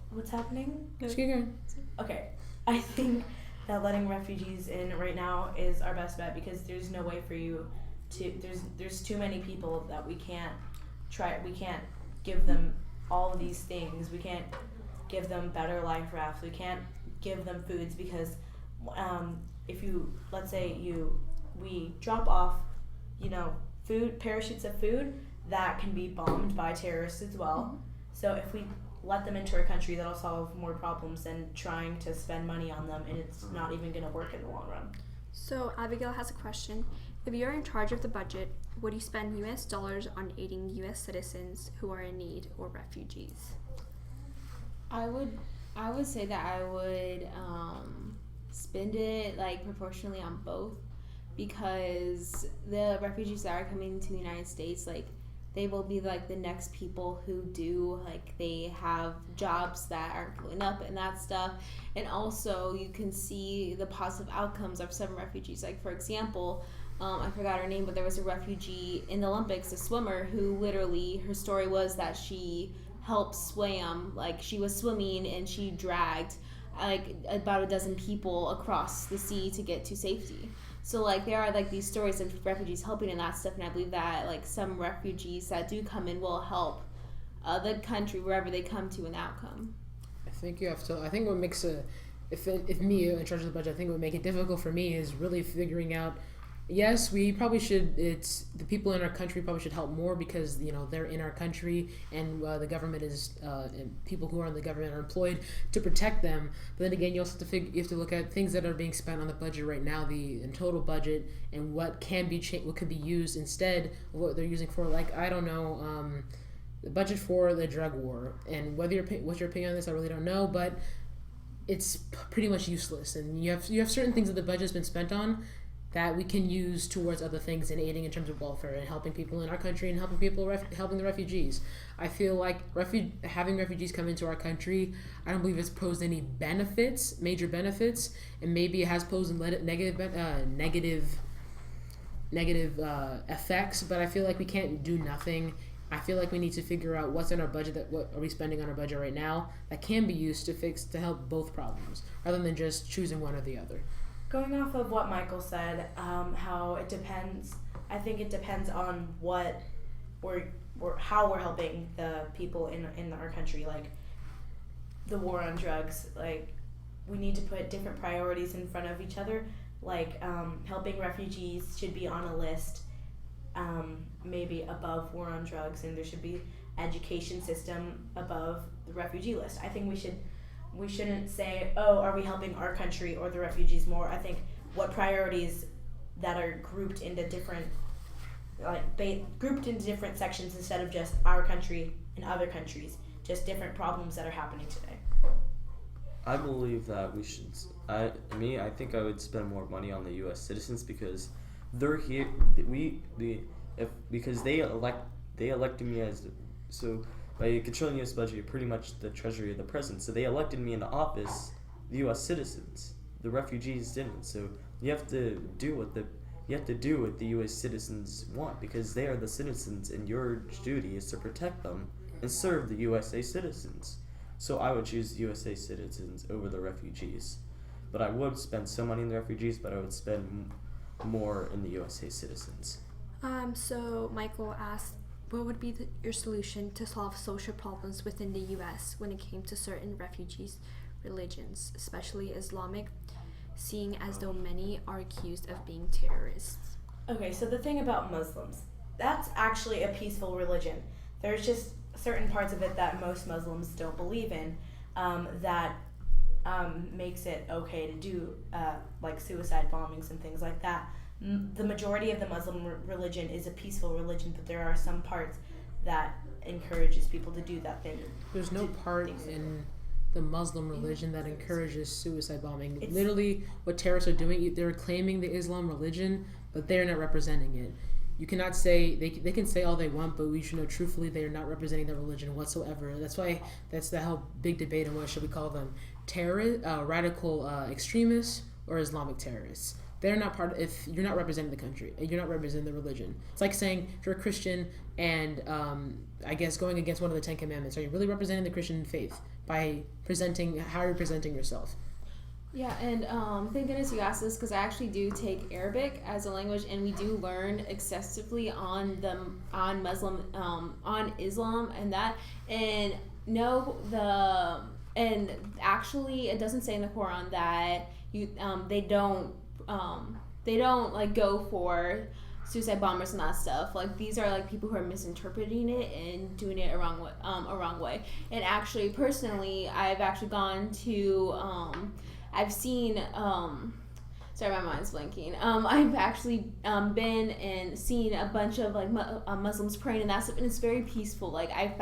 what's happening? Just keep going. Okay, I think that letting refugees in right now is our best bet, because there's no way for you to. There's too many people that we can't give them all of these things. We can't give them better life rafts. We can't give them foods, because if you, let's say we drop off, parachutes of food, that can be bombed by terrorists as well. So if we let them into our country. That'll solve more problems than trying to spend money on them, and it's not even going to work in the long run. So Abigail has a question. If you're in charge of the budget, would you spend US dollars on aiding US citizens who are in need or refugees? I would say that I would spend it like proportionally on both, because the refugees that are coming to the United States, like, they will be like the next people who do, like, they have jobs that aren't filling up and that stuff. And also you can see the positive outcomes of some refugees. Like, for example, I forgot her name, but there was a refugee in the Olympics, a swimmer, who literally, her story was that she helped swam, like, she was swimming and she dragged like about a dozen people across the sea to get to safety. So, like, there are, like, these stories of refugees helping and that stuff, and I believe that, like, some refugees that do come in will help the country wherever they come to an outcome. I think what makes if me in charge of the budget, I think what would make it difficult for me is really figuring out, yes, we probably should, the people in our country probably should help more because, you know, they're in our country, and the government is, and people who are in the government are employed to protect them. But then again, you also you have to look at things that are being spent on the budget right now, the total budget, and what can be what could be used instead of what they're using for. Like, I don't know, the budget for the drug war, and what's your opinion on this, I really don't know, but it's pretty much useless. And you have certain things that the budget's been spent on that we can use towards other things and aiding in terms of welfare and helping people in our country and helping the refugees. I feel like having refugees come into our country, I don't believe it's posed any major benefits, and maybe it has posed negative effects, but I feel like we can't do nothing. I feel like we need to figure out what's in our budget, what are we spending on our budget right now that can be used to help both problems, rather than just choosing one or the other. Going off of what Michael said, how it depends, I think it depends on what how we're helping the people in our country, like the war on drugs. Like, we need to put different priorities in front of each other, like helping refugees should be on a list, maybe above war on drugs, and there should be education system above the refugee list. I think we shouldn't say, oh, are we helping our country or the refugees more? I think what priorities that are grouped into different sections instead of just our country and other countries, just different problems that are happening today. I believe that we should. I think I would spend more money on the U.S. citizens because they're here. Because they elected me as by controlling the U.S. budget, you're pretty much the treasury of the president. So they elected me into office, the U.S. citizens. The refugees didn't. So you have to do what the U.S. citizens want, because they are the citizens, and your duty is to protect them and serve the USA citizens. So I would choose the USA citizens over the refugees. But I would spend some money in the refugees, but I would spend more in the USA citizens. So Michael asked, what would be your solution to solve social problems within the U.S. when it came to certain refugees' religions, especially Islamic, seeing as though many are accused of being terrorists? Okay, so the thing about Muslims, that's actually a peaceful religion. There's just certain parts of it that most Muslims don't believe in, that makes it okay to do like suicide bombings and things like that. The majority of the Muslim religion is a peaceful religion, but there are some parts that encourages people to do that thing. There's no part in the Muslim religion that encourages suicide bombing. Literally, what terrorists are doing, they're claiming the Islam religion, but they're not representing it. You cannot say, they can say all they want, but we should know truthfully they are not representing the religion whatsoever. That's why that's the whole big debate on what should we call them, radical extremists or Islamic terrorists. They're not part of, if you're not representing the country, you're not representing the religion. It's like saying if you're a Christian and I guess going against one of the 10 Commandments, are you really representing the Christian faith by how you're presenting yourself? Yeah, and thank goodness you asked this, because I actually do take Arabic as a language, and we do learn excessively on Muslim, on Islam and that, and and actually it doesn't say in the Quran that they don't like go for suicide bombers and that stuff. Like, these are like people who are misinterpreting it and doing it a wrong way. And actually, personally, I've actually gone to I've seen sorry, my mind's blanking. I've actually been and seen a bunch of like Muslims praying and that stuff, and it's very peaceful. Like, I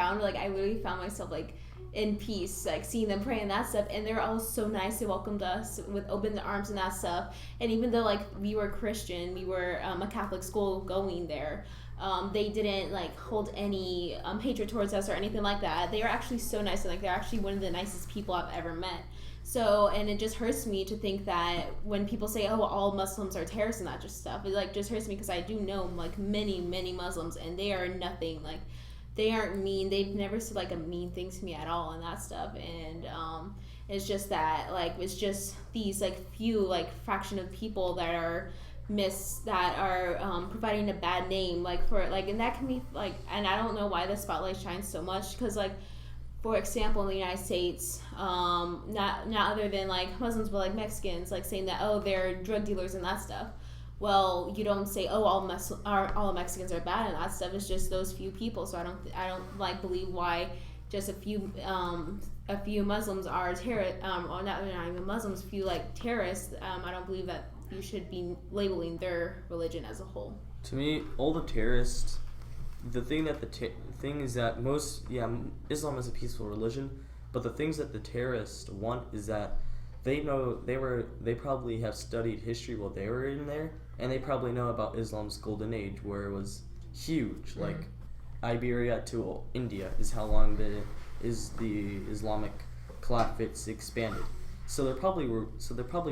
literally found myself like in peace, like seeing them praying and that stuff, and they're all so nice. They welcomed us with open arms and that stuff. And even though like we were Christian, we were a Catholic school going there, they didn't like hold any hatred towards us or anything like that. They were actually so nice, and like they're actually one of the nicest people I've ever met. So, and it just hurts me to think that when people say, oh, all Muslims are terrorists and that just stuff, it like just hurts me because I do know like many Muslims, and they are nothing, like they aren't mean. They've never said like a mean thing to me at all and that stuff. And it's just that like it's just these like few like fraction of people that are providing a bad name like for like, and that can be like, and I don't know why the spotlight shines so much, because like, for example, in the United States, not other than like Muslims, but like Mexicans, like saying that, oh, they're drug dealers and that stuff. Well, you don't say, oh, all Mexicans are bad and that stuff. It's just those few people. So I don't like believe why just a few Muslims are terrorists, or not even Muslims, few like terrorists. I don't believe that you should be labeling their religion as a whole. To me, all the terrorists. The thing is that Islam is a peaceful religion, but the things that the terrorists want is that they probably have studied history while they were in there, and they probably know about Islam's golden age where it was huge, like Iberia to India is how long the Islamic Caliphate expanded. So they're probably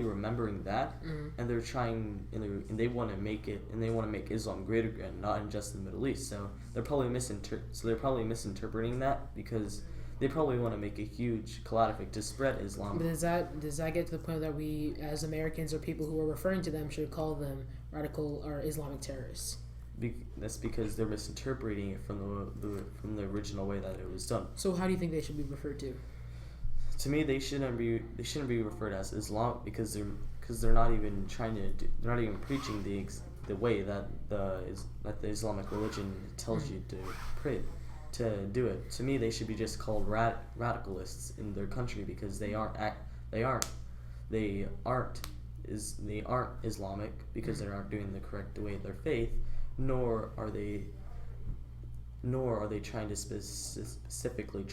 remembering that, and they're trying, and they want to make it, and they want to make Islam great again, not in just the Middle East. So they're probably misinterpreting that, because they probably want to make a huge caliphate to spread Islam. But does that get to the point that we, as Americans or people who are referring to them, should call them radical or Islamic terrorists? That's because they're misinterpreting it from the original way that it was done. So how do you think they should be referred to? To me, they shouldn't be referred as Islam, because they're not even preaching the way that the Islamic religion tells you to pray, to do it. To me, they should be just called radicalists in their country, because they aren't Islamic, because they aren't doing the correct way of their faith, nor are they trying to specifically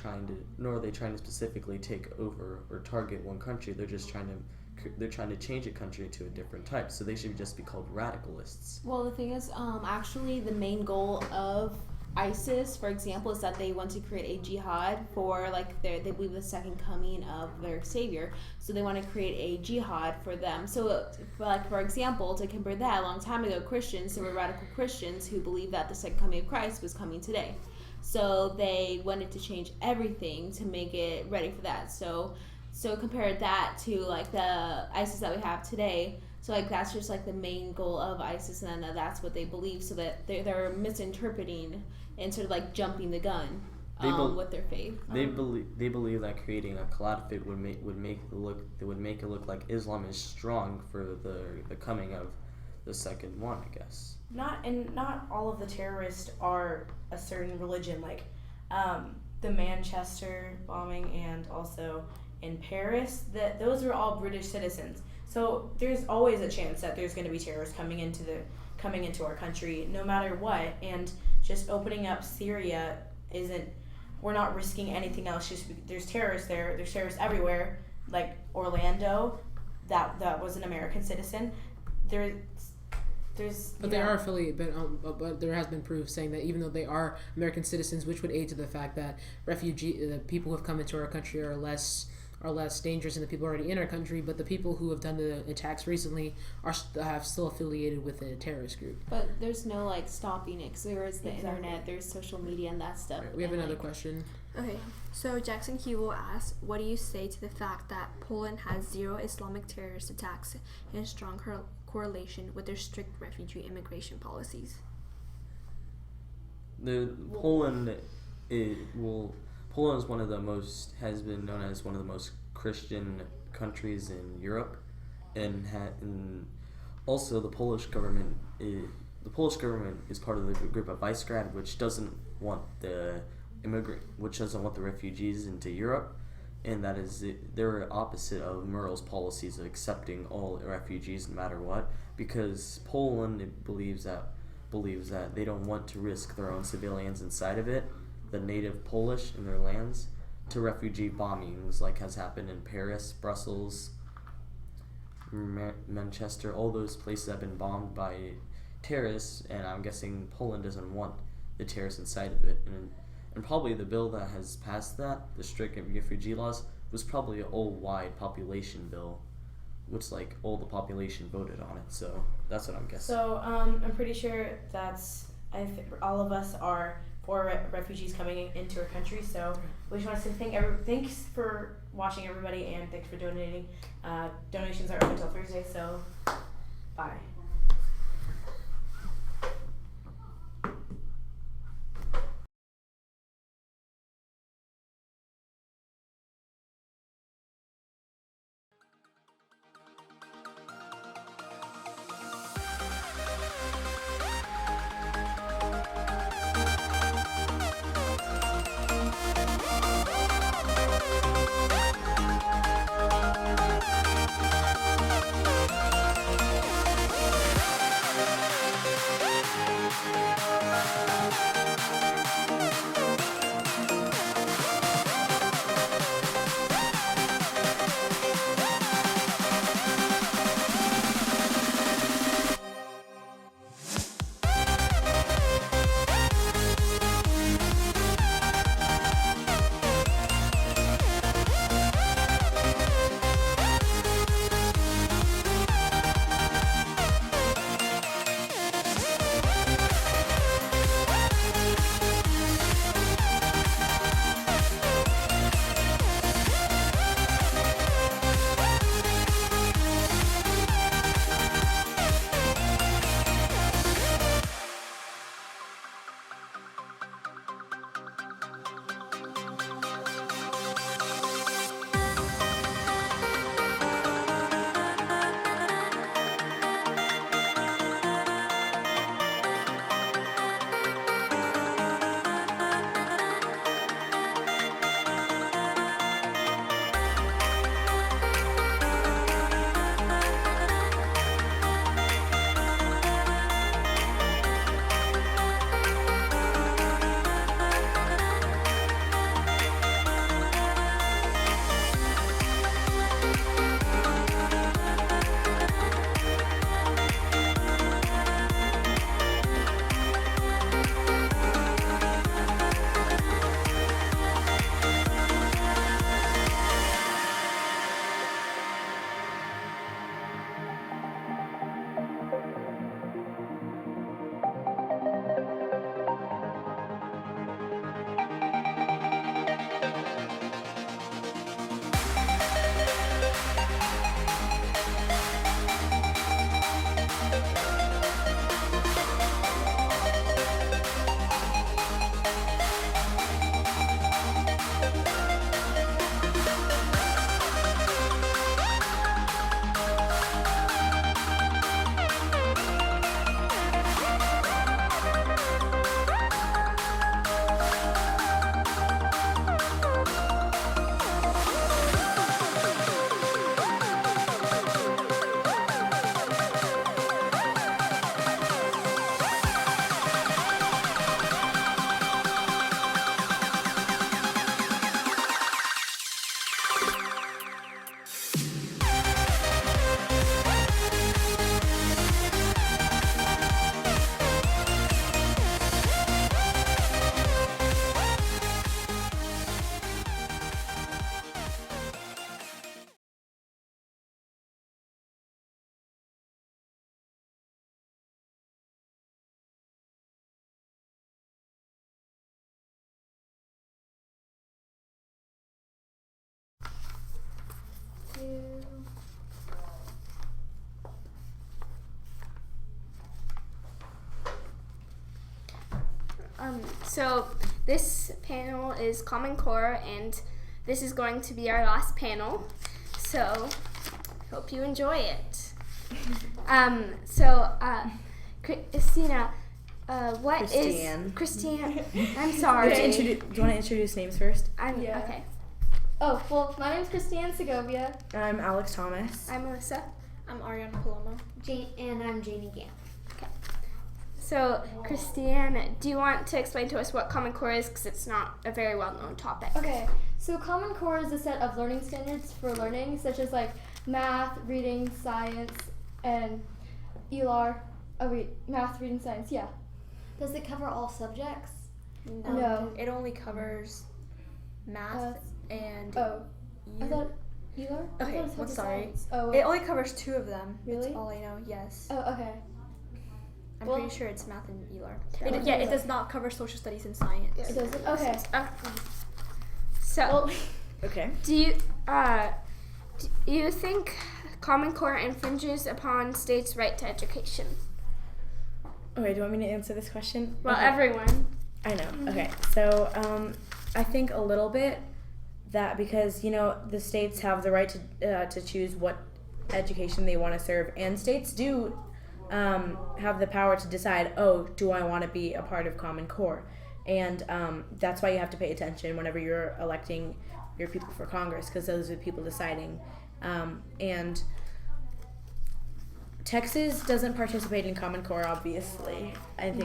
take over or target one country. They're just trying to change a country to a different type. So they should just be called radicalists. Well, the thing is, actually, the main goal of ISIS, for example, is that they want to create a jihad for like they believe the second coming of their savior. So they want to create a jihad for them. So, like for example, to compare that, a long time ago, there were radical Christians who believed that the second coming of Christ was coming today. So they wanted to change everything to make it ready for that. So compare that to like the ISIS that we have today. So like that's just like the main goal of ISIS, and that's what they believe. So that they're misinterpreting and sort of like jumping the gun with their faith. They believe that creating a caliphate would make it look like Islam is strong for the coming of the second one, I guess. Not all of the terrorists are a certain religion, like the Manchester bombing and also in Paris. Those were all British citizens. So there's always a chance that there's going to be terrorists coming into our country, no matter what. And just opening up Syria we're not risking anything else. There's terrorists there. There's terrorists everywhere. Like Orlando, that was an American citizen. But they are affiliated. But there has been proof saying that even though they are American citizens, which would aid to the fact that the people who have come into our country are less dangerous than the people already in our country, but the people who have done the attacks recently have still affiliated with a terrorist group. But there's no like stopping it, because there is the internet, there's social media and that stuff. Right, we have another question. Okay, so Jackson Hugo asks, what do you say to the fact that Poland has 0 Islamic terrorist attacks in strong correlation with their strict refugee immigration policies? Poland is has been known as one of the most Christian countries in Europe, and also the Polish government the Polish government is part of the group of Visegrad, which doesn't want the refugees into Europe, and that is they're opposite of Merle's policies of accepting all refugees no matter what, because Poland believes that they don't want to risk their own civilians inside of it, the native Polish in their lands, to refugee bombings like has happened in Paris, Brussels, Manchester. All those places have been bombed by terrorists, and I'm guessing Poland doesn't want the terrorists inside of it. And probably the bill that has passed that, the strict refugee laws, was probably an all-wide population bill, which like all the population voted on it. So that's what I'm guessing. So I'm pretty sure all of us are for refugees coming into our country. So we just want to say thanks for watching, everybody, and thanks for donating. Donations are open until Thursday. So bye. So this panel is Common Core, and this is going to be our last panel. So hope you enjoy it. Christina, what Christiane. is Christine? I'm sorry. Do you want to introduce names first? Okay. Oh, well, my name's Christiane Segovia. I'm Alex Thomas. I'm Melissa. I'm Ariana Paloma. And I'm Janie Gant. So, Christiane, do you want to explain to us what Common Core is? Because it's not a very well-known topic. Okay, so Common Core is a set of learning standards for learning, such as like math, reading, science, and ELAR. Math, reading, science, yeah. Does it cover all subjects? No. It only covers math and. I thought ELAR? Okay, well, sorry. Oh, it only covers 2 of them. Really? That's all I know. Yes. Oh, okay. I'm pretty sure it's math and ELAR. It does not cover social studies and science. It doesn't? Okay. So, okay. Do you think Common Core infringes upon states' right to education? Okay, do you want me to answer this question? Well, okay. everyone. I know. Okay, so I think a little bit that because the states have the right to choose what education they want to serve, and states do have the power to decide, do I want to be a part of Common Core? And that's why you have to pay attention whenever you're electing your people for Congress, because those are the people deciding. And Texas doesn't participate in Common Core, obviously. I'm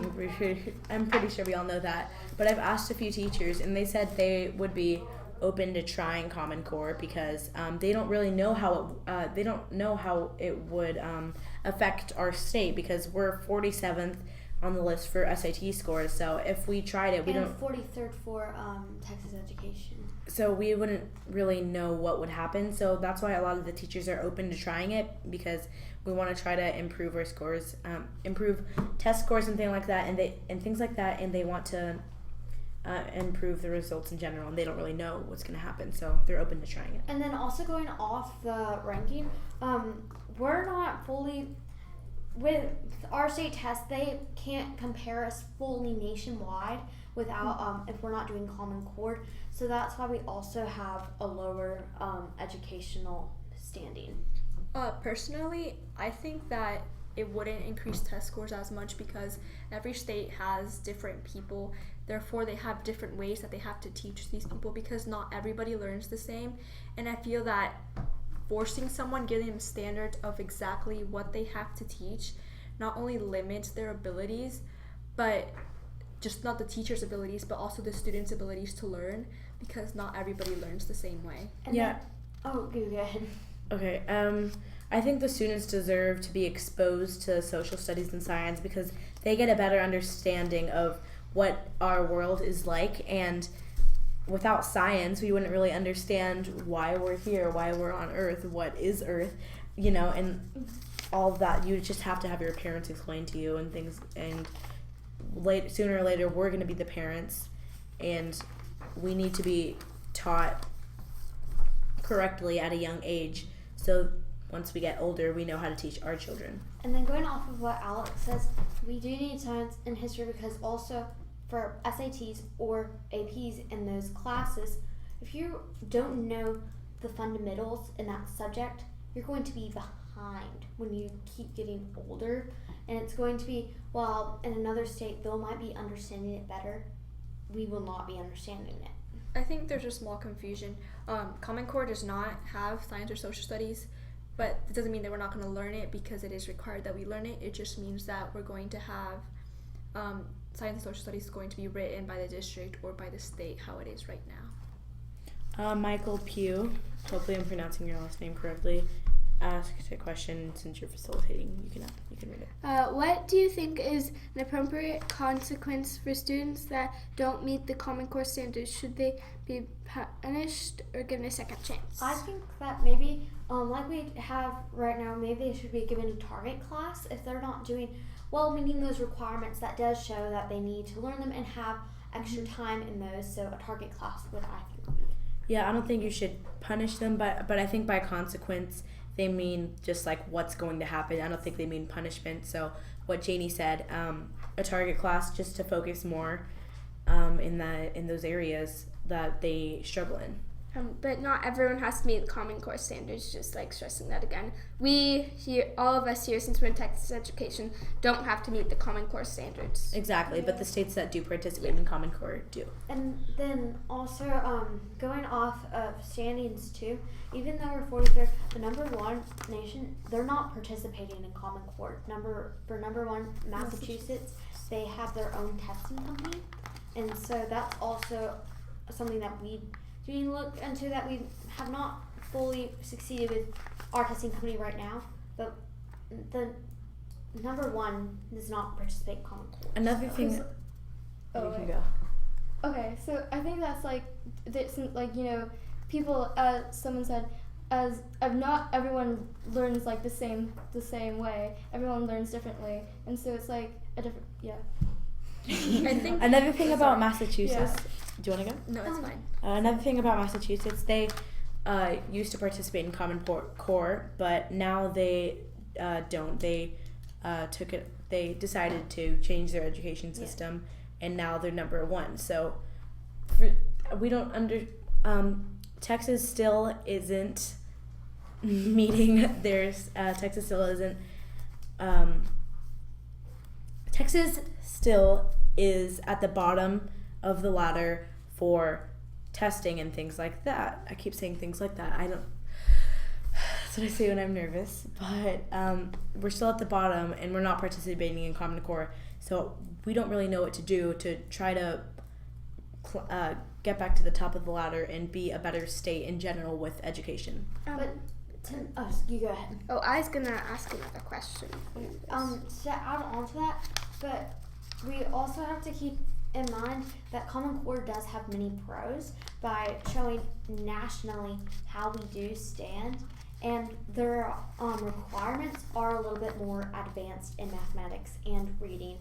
pretty sure we all know that. But I've asked a few teachers, and they said they would be open to trying Common Core because they don't really know how it would affect our state, because we're 47th on the list for SAT scores. So if we tried it, we don't. 43rd for Texas education. So we wouldn't really know what would happen. So that's why a lot of the teachers are open to trying it, because we want to try to improve our scores, improve test scores and things like that, and they want to improve the results in general, and they don't really know what's going to happen, so they're open to trying it. And then also going off the ranking, we're not fully with our state test. They can't compare us fully nationwide without if we're not doing Common Core. So that's why we also have a lower educational standing. Personally, I think that it wouldn't increase test scores as much because every state has different people. Therefore, they have different ways that they have to teach these people, because not everybody learns the same. And I feel that forcing someone, giving them standards of exactly what they have to teach, not only limits their abilities, but just not the teacher's abilities, but also the student's abilities to learn, because not everybody learns the same way. And yeah. Go ahead. Okay. I think the students deserve to be exposed to social studies and science, because they get a better understanding of what our world is like, and without science we wouldn't really understand why we're here, why we're on Earth, what is Earth, and all of that. You just have to have your parents explain to you and things, and sooner or later we're going to be the parents, and we need to be taught correctly at a young age, so once we get older we know how to teach our children. And then going off of what Alex says, we do need science and history, because also for SATs or APs in those classes, if you don't know the fundamentals in that subject, you're going to be behind when you keep getting older. And it's going to be, well, in another state, Bill might be understanding it better. We will not be understanding it. I think there's a small confusion. Common Core does not have science or social studies, but it doesn't mean that we're not going to learn it because it is required that we learn it. It just means that we're going to have science and social studies is going to be written by the district or by the state, how it is right now. Michael Pugh, hopefully I'm pronouncing your last name correctly, asked a question. Since you're facilitating, you can read it. What do you think is an appropriate consequence for students that don't meet the Common Core standards? Should they be punished or given a second chance? I think that maybe, like we have right now, maybe they should be given a target class if they're not doing well, meeting those requirements. That does show that they need to learn them and have extra time in those. So a target class would, I think, be. Yeah, I don't think you should punish them, but I think by consequence they mean just like what's going to happen. I don't think they mean punishment. So what Janie said, a target class just to focus more in those areas that they struggle in. But not everyone has to meet the Common Core standards, just like stressing that again. We here, all of us here, since we're in Texas education, don't have to meet the Common Core standards. Exactly, but the states that do participate in Common Core do. And then also going off of standings too, even though we're 43rd, the number one nation, they're not participating in Common Core. Number one, Massachusetts, they have their own testing company, and so that's also something that we look into, that we have not fully succeeded with our testing company right now. But the number one does not participate in Common Core. Another thing. You can go. Okay, so I think that's like people, as someone said, as not everyone learns like the same way. Everyone learns differently, and so it's like a different I think another thing about Massachusetts. Yeah. Do you want to go? No, it's fine. Another thing about Massachusetts, they used to participate in Common Core, but now they don't. They They decided to change their education system, and now they're number one. So we don't Texas still isn't meeting theirs. Texas still isn't. Texas still is at the bottom of the ladder for testing and things like that. I keep saying things like that. That's what I say when I'm nervous. But we're still at the bottom, and we're not participating in Common Core. So we don't really know what to do to try to get back to the top of the ladder and be a better state in general with education. You go ahead. Oh, I was gonna ask another question. To add on to that, but we also have to keep in mind that Common Core does have many pros by showing nationally how we do stand, and their requirements are a little bit more advanced in mathematics and reading.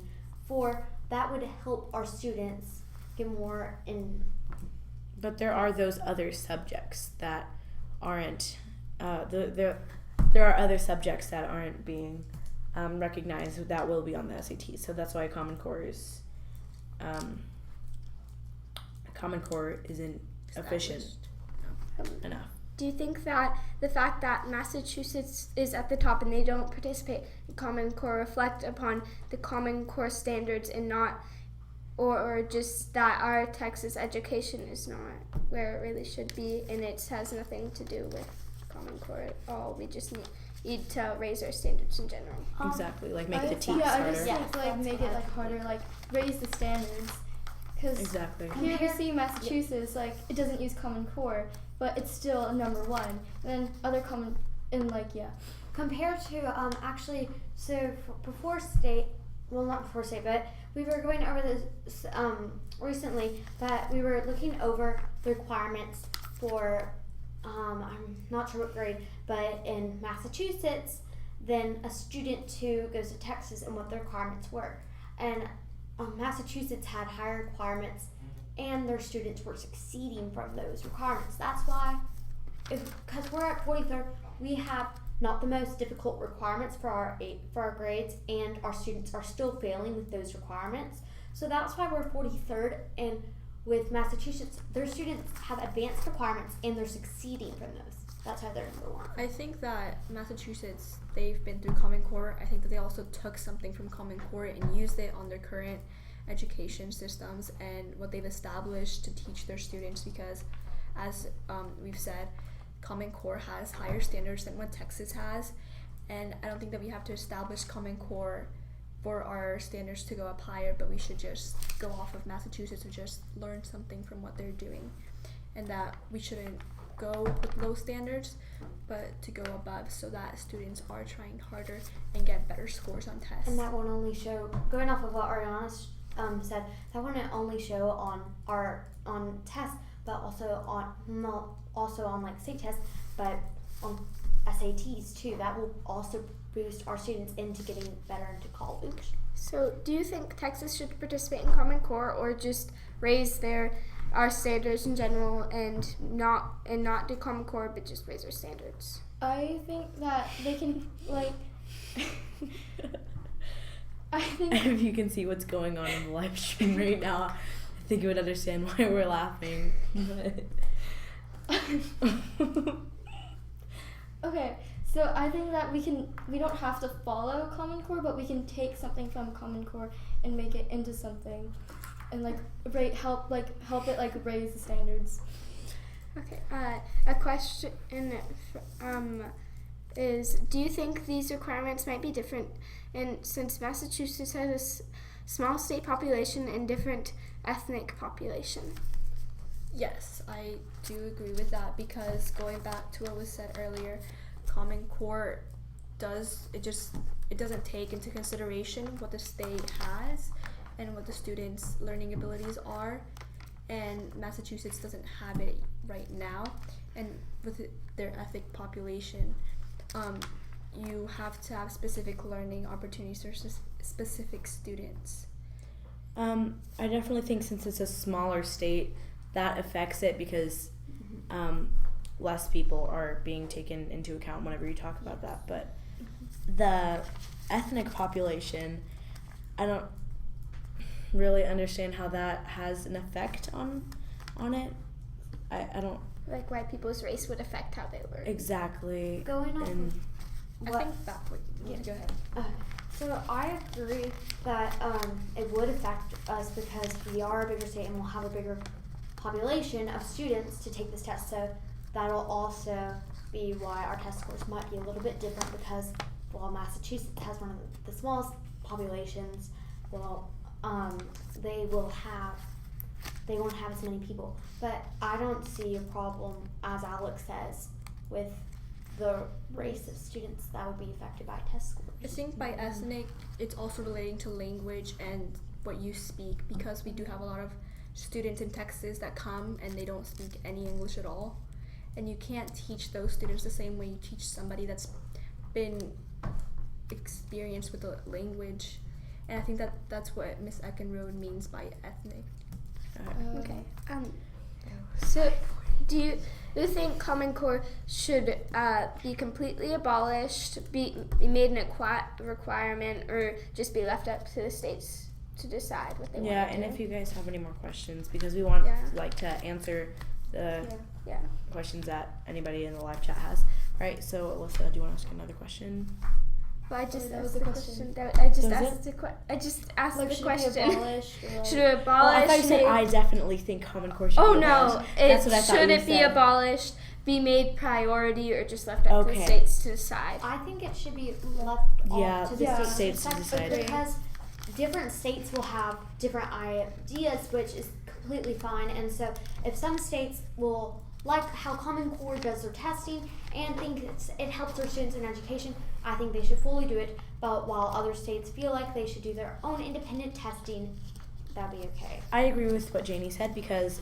For that would help our students get more in. But there are those other subjects that aren't. There are other subjects that aren't being recognized that will be on the SAT. So that's why Common Core isn't efficient enough. Do you think that the fact that Massachusetts is at the top and they don't participate in Common Core reflect upon the Common Core standards and not, or just that our Texas education is not where it really should be, and it has nothing to do with Common Core at all? We just need to raise our standards in general. Exactly, like make the teams harder. I just think like make it like harder, like raise the standards. Because here we see Massachusetts, like it doesn't use Common Core, but it's still a number one. And then other common, and compared to actually, so before state, well not before state, but we were going over this recently, that we were looking over the requirements for I'm not sure what grade, but in Massachusetts, then a student who goes to Texas and what the requirements were. And Massachusetts had higher requirements, and their students were succeeding from those requirements. That's why, because we're at 43rd, we have not the most difficult requirements for our grades, and our students are still failing with those requirements. So that's why we're 43rd, and with Massachusetts, their students have advanced requirements and they're succeeding from those. That's why they're number one. I think that Massachusetts, they've been through Common Core. I think that they also took something from Common Core and used it on their current education systems and what they've established to teach their students, because as we've said, Common Core has higher standards than what Texas has, and I don't think that we have to establish Common Core for our standards to go up higher, but we should just go off of Massachusetts and just learn something from what they're doing, and that we shouldn't go with low standards, but to go above so that students are trying harder and get better scores on tests. And that won't only show, going off of what Ariana said, that won't only show on tests, but also on like state tests, but on SATs too. That will also boost our students into getting better into college. So do you think Texas should participate in Common Core, or just raise our standards in general and not do Common Core but just raise our standards? I think that they can I think if you can see what's going on in the live stream right now, I think you would understand why we're laughing. But Okay, so I think that we don't have to follow Common Core, but we can take something from Common Core and make it into something, and help it raise the standards. Okay. A question is: do you think these requirements might be different? And since Massachusetts has a small state population and different ethnic population. Yes, I do agree with that, because going back to what was said earlier, Common Core it doesn't take into consideration what the state has and what the students' learning abilities are, and Massachusetts doesn't have it right now. And with their ethnic population, you have to have specific learning opportunities for specific students. I definitely think since it's a smaller state, that affects it, because less people are being taken into account whenever you talk about that. But the ethnic population, I don't really understand how that has an effect on it. I don't like why people's race would affect how they learn. Exactly. Going off and of I think that would go ahead. So I agree that it would affect us because we are a bigger state and we'll have a bigger population of students to take this test. So that'll also be why our test scores might be a little bit different, because while Massachusetts has one of the smallest populations, they won't have as many people. But I don't see a problem, as Alex says, with the race of students that would be affected by test scores. I think by ethnic, it's also relating to language and what you speak, because we do have a lot of students in Texas that come and they don't speak any English at all. And you can't teach those students the same way you teach somebody that's been experienced with the language. And I think that's what Miss Eckenrode means by ethnic. Okay. So, do you think Common Core should be completely abolished, be made an requirement, or just be left up to the states to decide what they want to do? Yeah, and if you guys have any more questions, because we want to answer the questions that anybody in the live chat has. Right, so Alyssa, do you want to ask another question? Well, I just asked the question. I just asked the question. Should it abolish? Oh, I thought you said I definitely think Common Core should be abolished. No, That's what I thought should you it be said. abolished, be made priority, or just left up to the states to decide? I think it should be left to the states to decide, because different states will have different ideas, which is completely fine. And so if some states will like how Common Core does their testing and think it helps their students in education, I think they should fully do it. But while other states feel like they should do their own independent testing, that'd be okay. I agree with what Janie said, because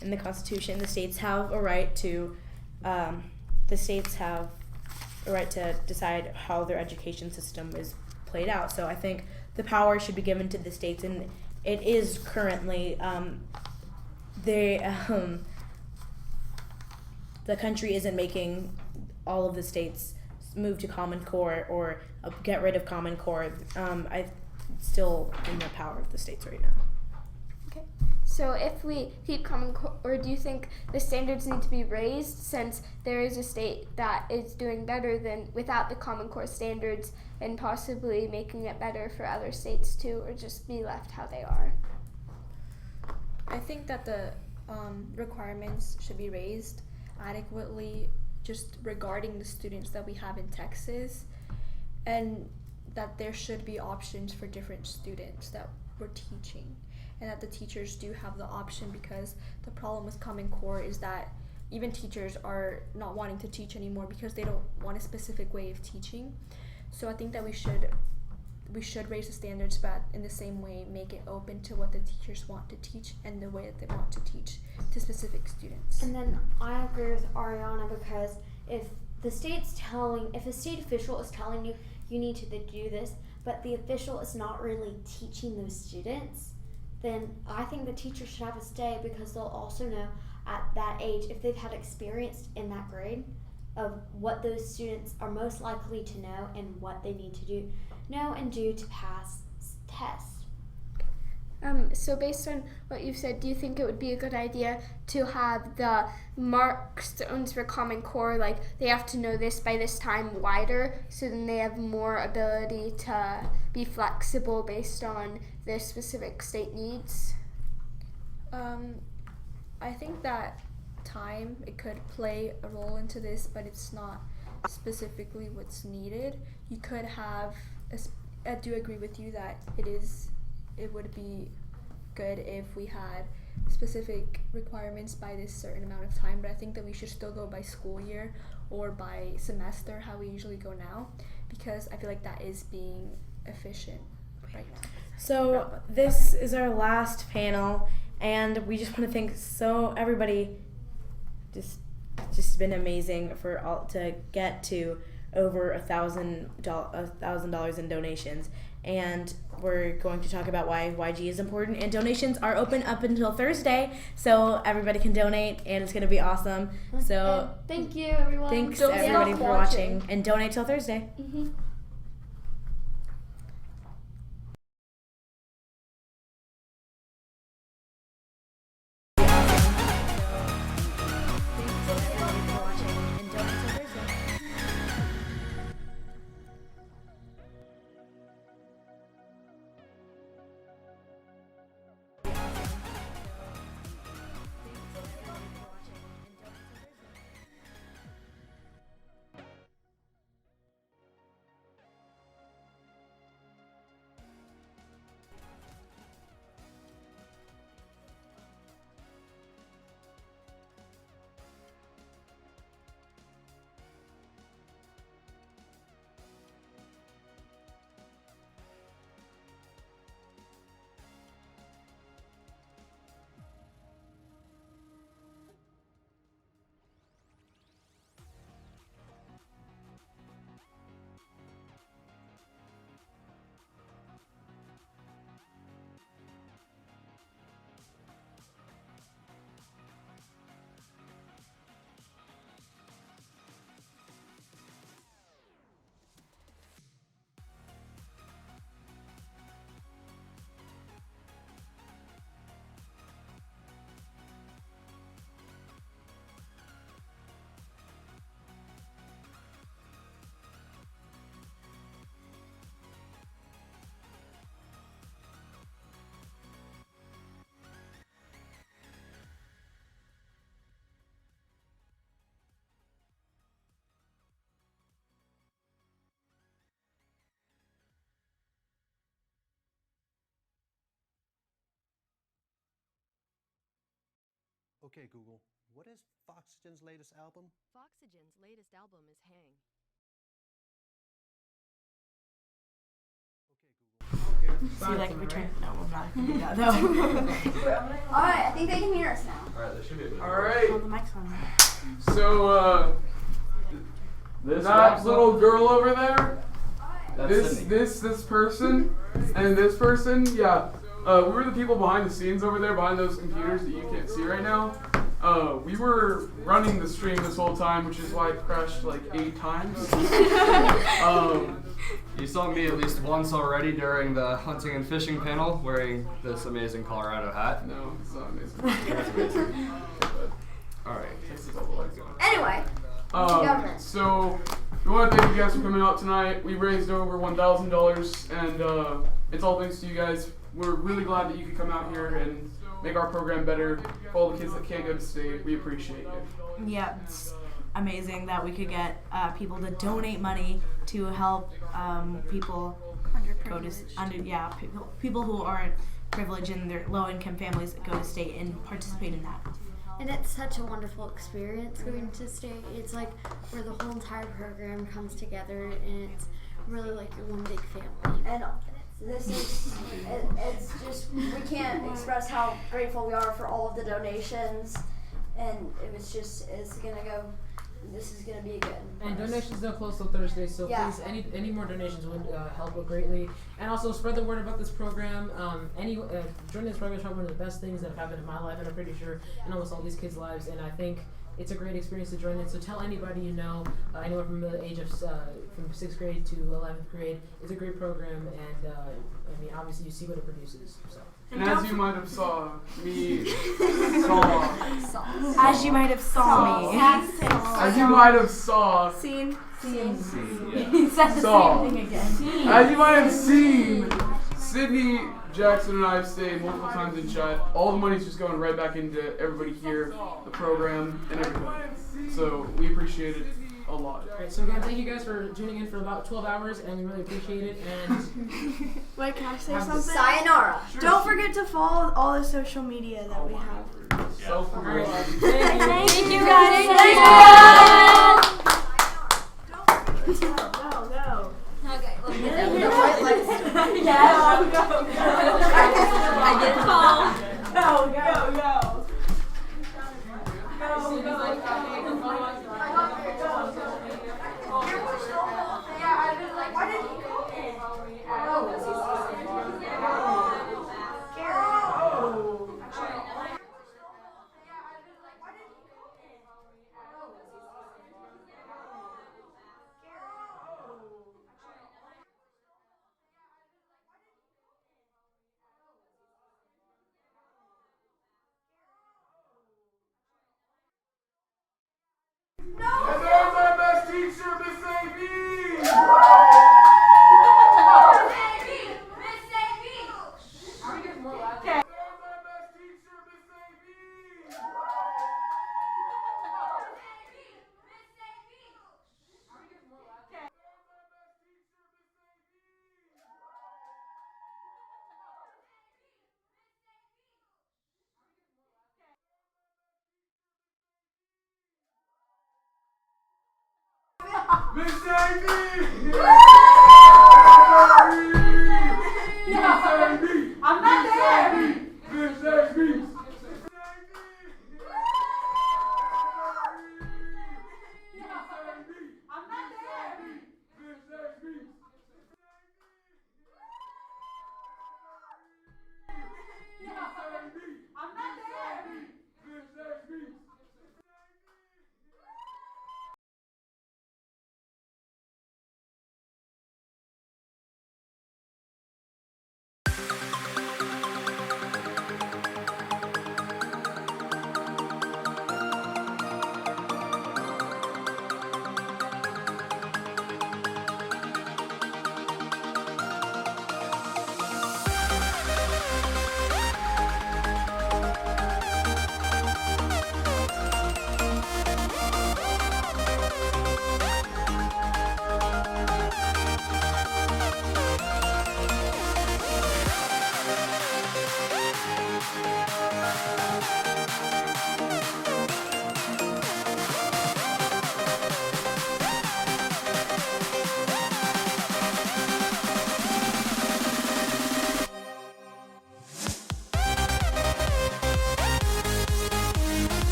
in the Constitution, the states have a right to decide how their education system is played out. So I think the power should be given to the states, and it is currently the country isn't making all of the states move to Common Core or get rid of Common Core. It's still in the power of the states right now. Okay. So if we keep Common Core, or do you think the standards need to be raised, since there is a state that is doing better than without the Common Core standards, and possibly making it better for other states too, or just be left how they are? I think that the requirements should be raised adequately, just regarding the students that we have in Texas, and that there should be options for different students that we're teaching, and that the teachers do have the option, because the problem with Common Core is that even teachers are not wanting to teach anymore because they don't want a specific way of teaching. So I think that we should raise the standards, but in the same way make it open to what the teachers want to teach and the way that they want to teach to specific students. And then I agree with Ariana, because if a state official is telling you you need to do this, but the official is not really teaching those students, then I think the teachers should have a say, because they'll also know at that age, if they've had experience in that grade, of what those students are most likely to know and what they need to know and do to pass tests. So based on what you've said, do you think it would be a good idea to have the markstones for Common Core, like they have to know this by this time, wider, so then they have more ability to be flexible based on their specific state needs? I think that time, it could play a role into this, but it's not specifically what's needed. You could have, I do agree with you that it would be good if we had specific requirements by this certain amount of time, but I think that we should still go by school year or by semester, how we usually go now, because I feel like that is being efficient right now. So this is our last panel, and we just want to thank everybody. Just been amazing for all to get to over $1,000 in donations, and we're going to talk about why YG is important. And donations are open up until Thursday, so everybody can donate, and it's gonna be awesome. So and thank you, everyone. Thanks everybody for watching, and donate till Thursday. Mm-hmm. Okay, Google, what is Foxygen's latest album? Foxygen's latest album is Hang. See, like, return. No, I'm not gonna do that though. Alright, I think they can hear us now. Alright, there should be a bit. Alright. Oh, the mic's on. So, that little girl over there, this person, and this person, yeah. We were the people behind the scenes over there, behind those computers that you can't see right now. We were running the stream this whole time, which is why it crashed like 8 times. You saw me at least once already during the hunting and fishing panel wearing this amazing Colorado hat. No, it's not amazing. It's amazing. Alright. Anyway, so we want to thank you guys for coming out tonight. We raised over $1,000, and it's all thanks to you guys. We're really glad that you could come out here and make our program better. For all the kids that can't go to state, we appreciate you. Yeah, it's amazing that we could get people to donate money to help people go to people who aren't privileged and their low-income families go to state and participate in that. And it's such a wonderful experience going to state. It's like where the whole entire program comes together, and it's really like one big family. And this is, it's just, we can't express how grateful we are for all of the donations, and this is gonna be good. And donations don't close till Thursday, so please, any more donations would help greatly. And also spread the word about this program. Joining this program is probably one of the best things that have happened in my life, and I'm pretty sure in almost all these kids' lives. And I think it's a great experience to join in. So tell anybody you know, anywhere from the age of from 6th grade to 11th grade. It's a great program, and I mean, obviously you see what it produces. So. And as you might have saw me, As you might have saw me. As you might have saw. Seen. He said the Saw. same thing again. As you might have seen, Sydney, Jackson, and I have stayed multiple times in chat. All the money's just going right back into everybody here, the program, and everything. So we appreciate it a lot. Alright, so again, thank you guys for tuning in for about 12 hours, and we really appreciate it. And Wait, can I say Have something? Sayonara. Don't forget to follow all the social media that we have. Self-promotion. thank you. Go. Okay. I get called. Go. And there's our best teacher, Miss A.B. Miss A.B. I'm not there. Miss A.B.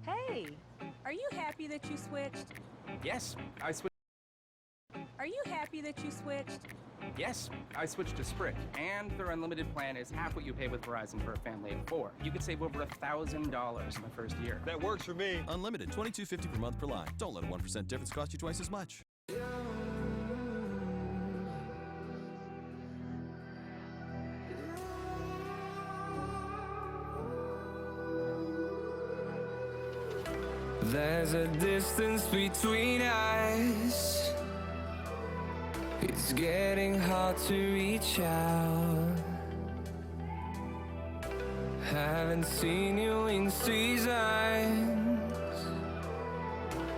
Hey, are you happy that you switched? Yes, I switched. Are you happy that you switched? Yes, I switched to Sprint, and their unlimited plan is half what you pay with Verizon for a family of 4. You could save over $1,000 in the first year. That works for me. Unlimited, $22.50 per month per line. Don't let a 1% difference cost you twice as much. There's a distance between us. It's getting hard to reach out. Haven't seen you in seasons,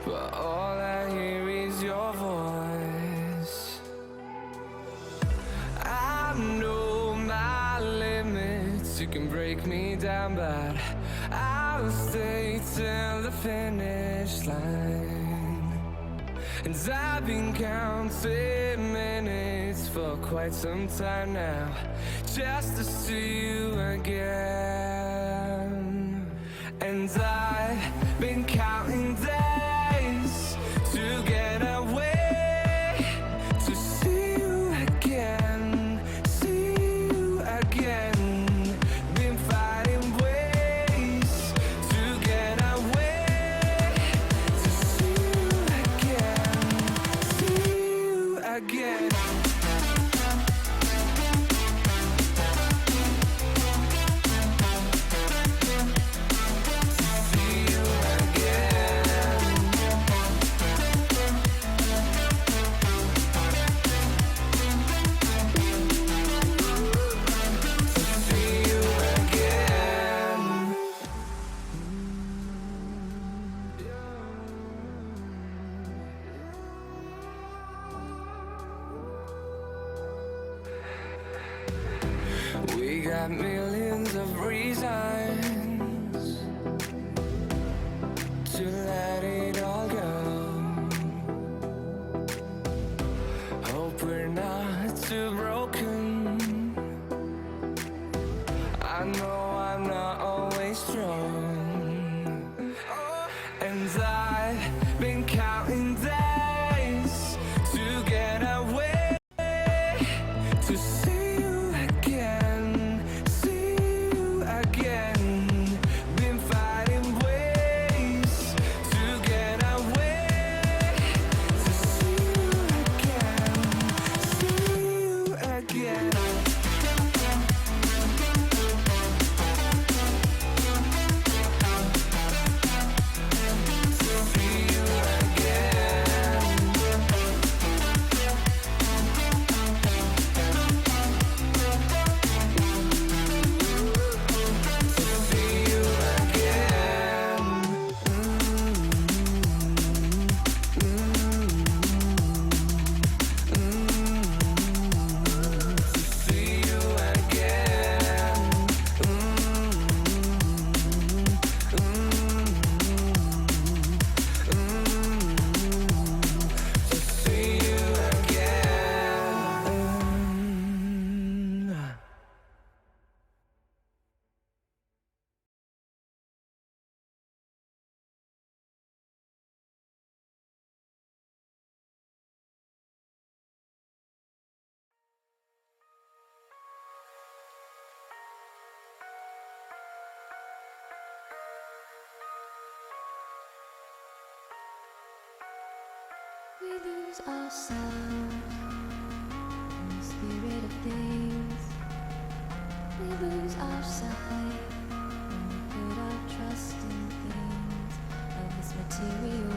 but all I hear is your voice. I know my limits. You can break me down, but I'll stay till the finish line. And I've been counting minutes for quite some time now, just to see you again. And I've been counting days to get away, to see you again, see you again. Been fighting ways to get away, to see you again, see you again. We got millions of reasons to let it all go. Hope we're not too broken. I know I'm not always strong. And I've been counting days to get away, to see you again, see you again. Been fighting ways to get away, to see you again, see you again. We lose ourselves in the spirit of things. We lose our sight when we put our trust in things of this material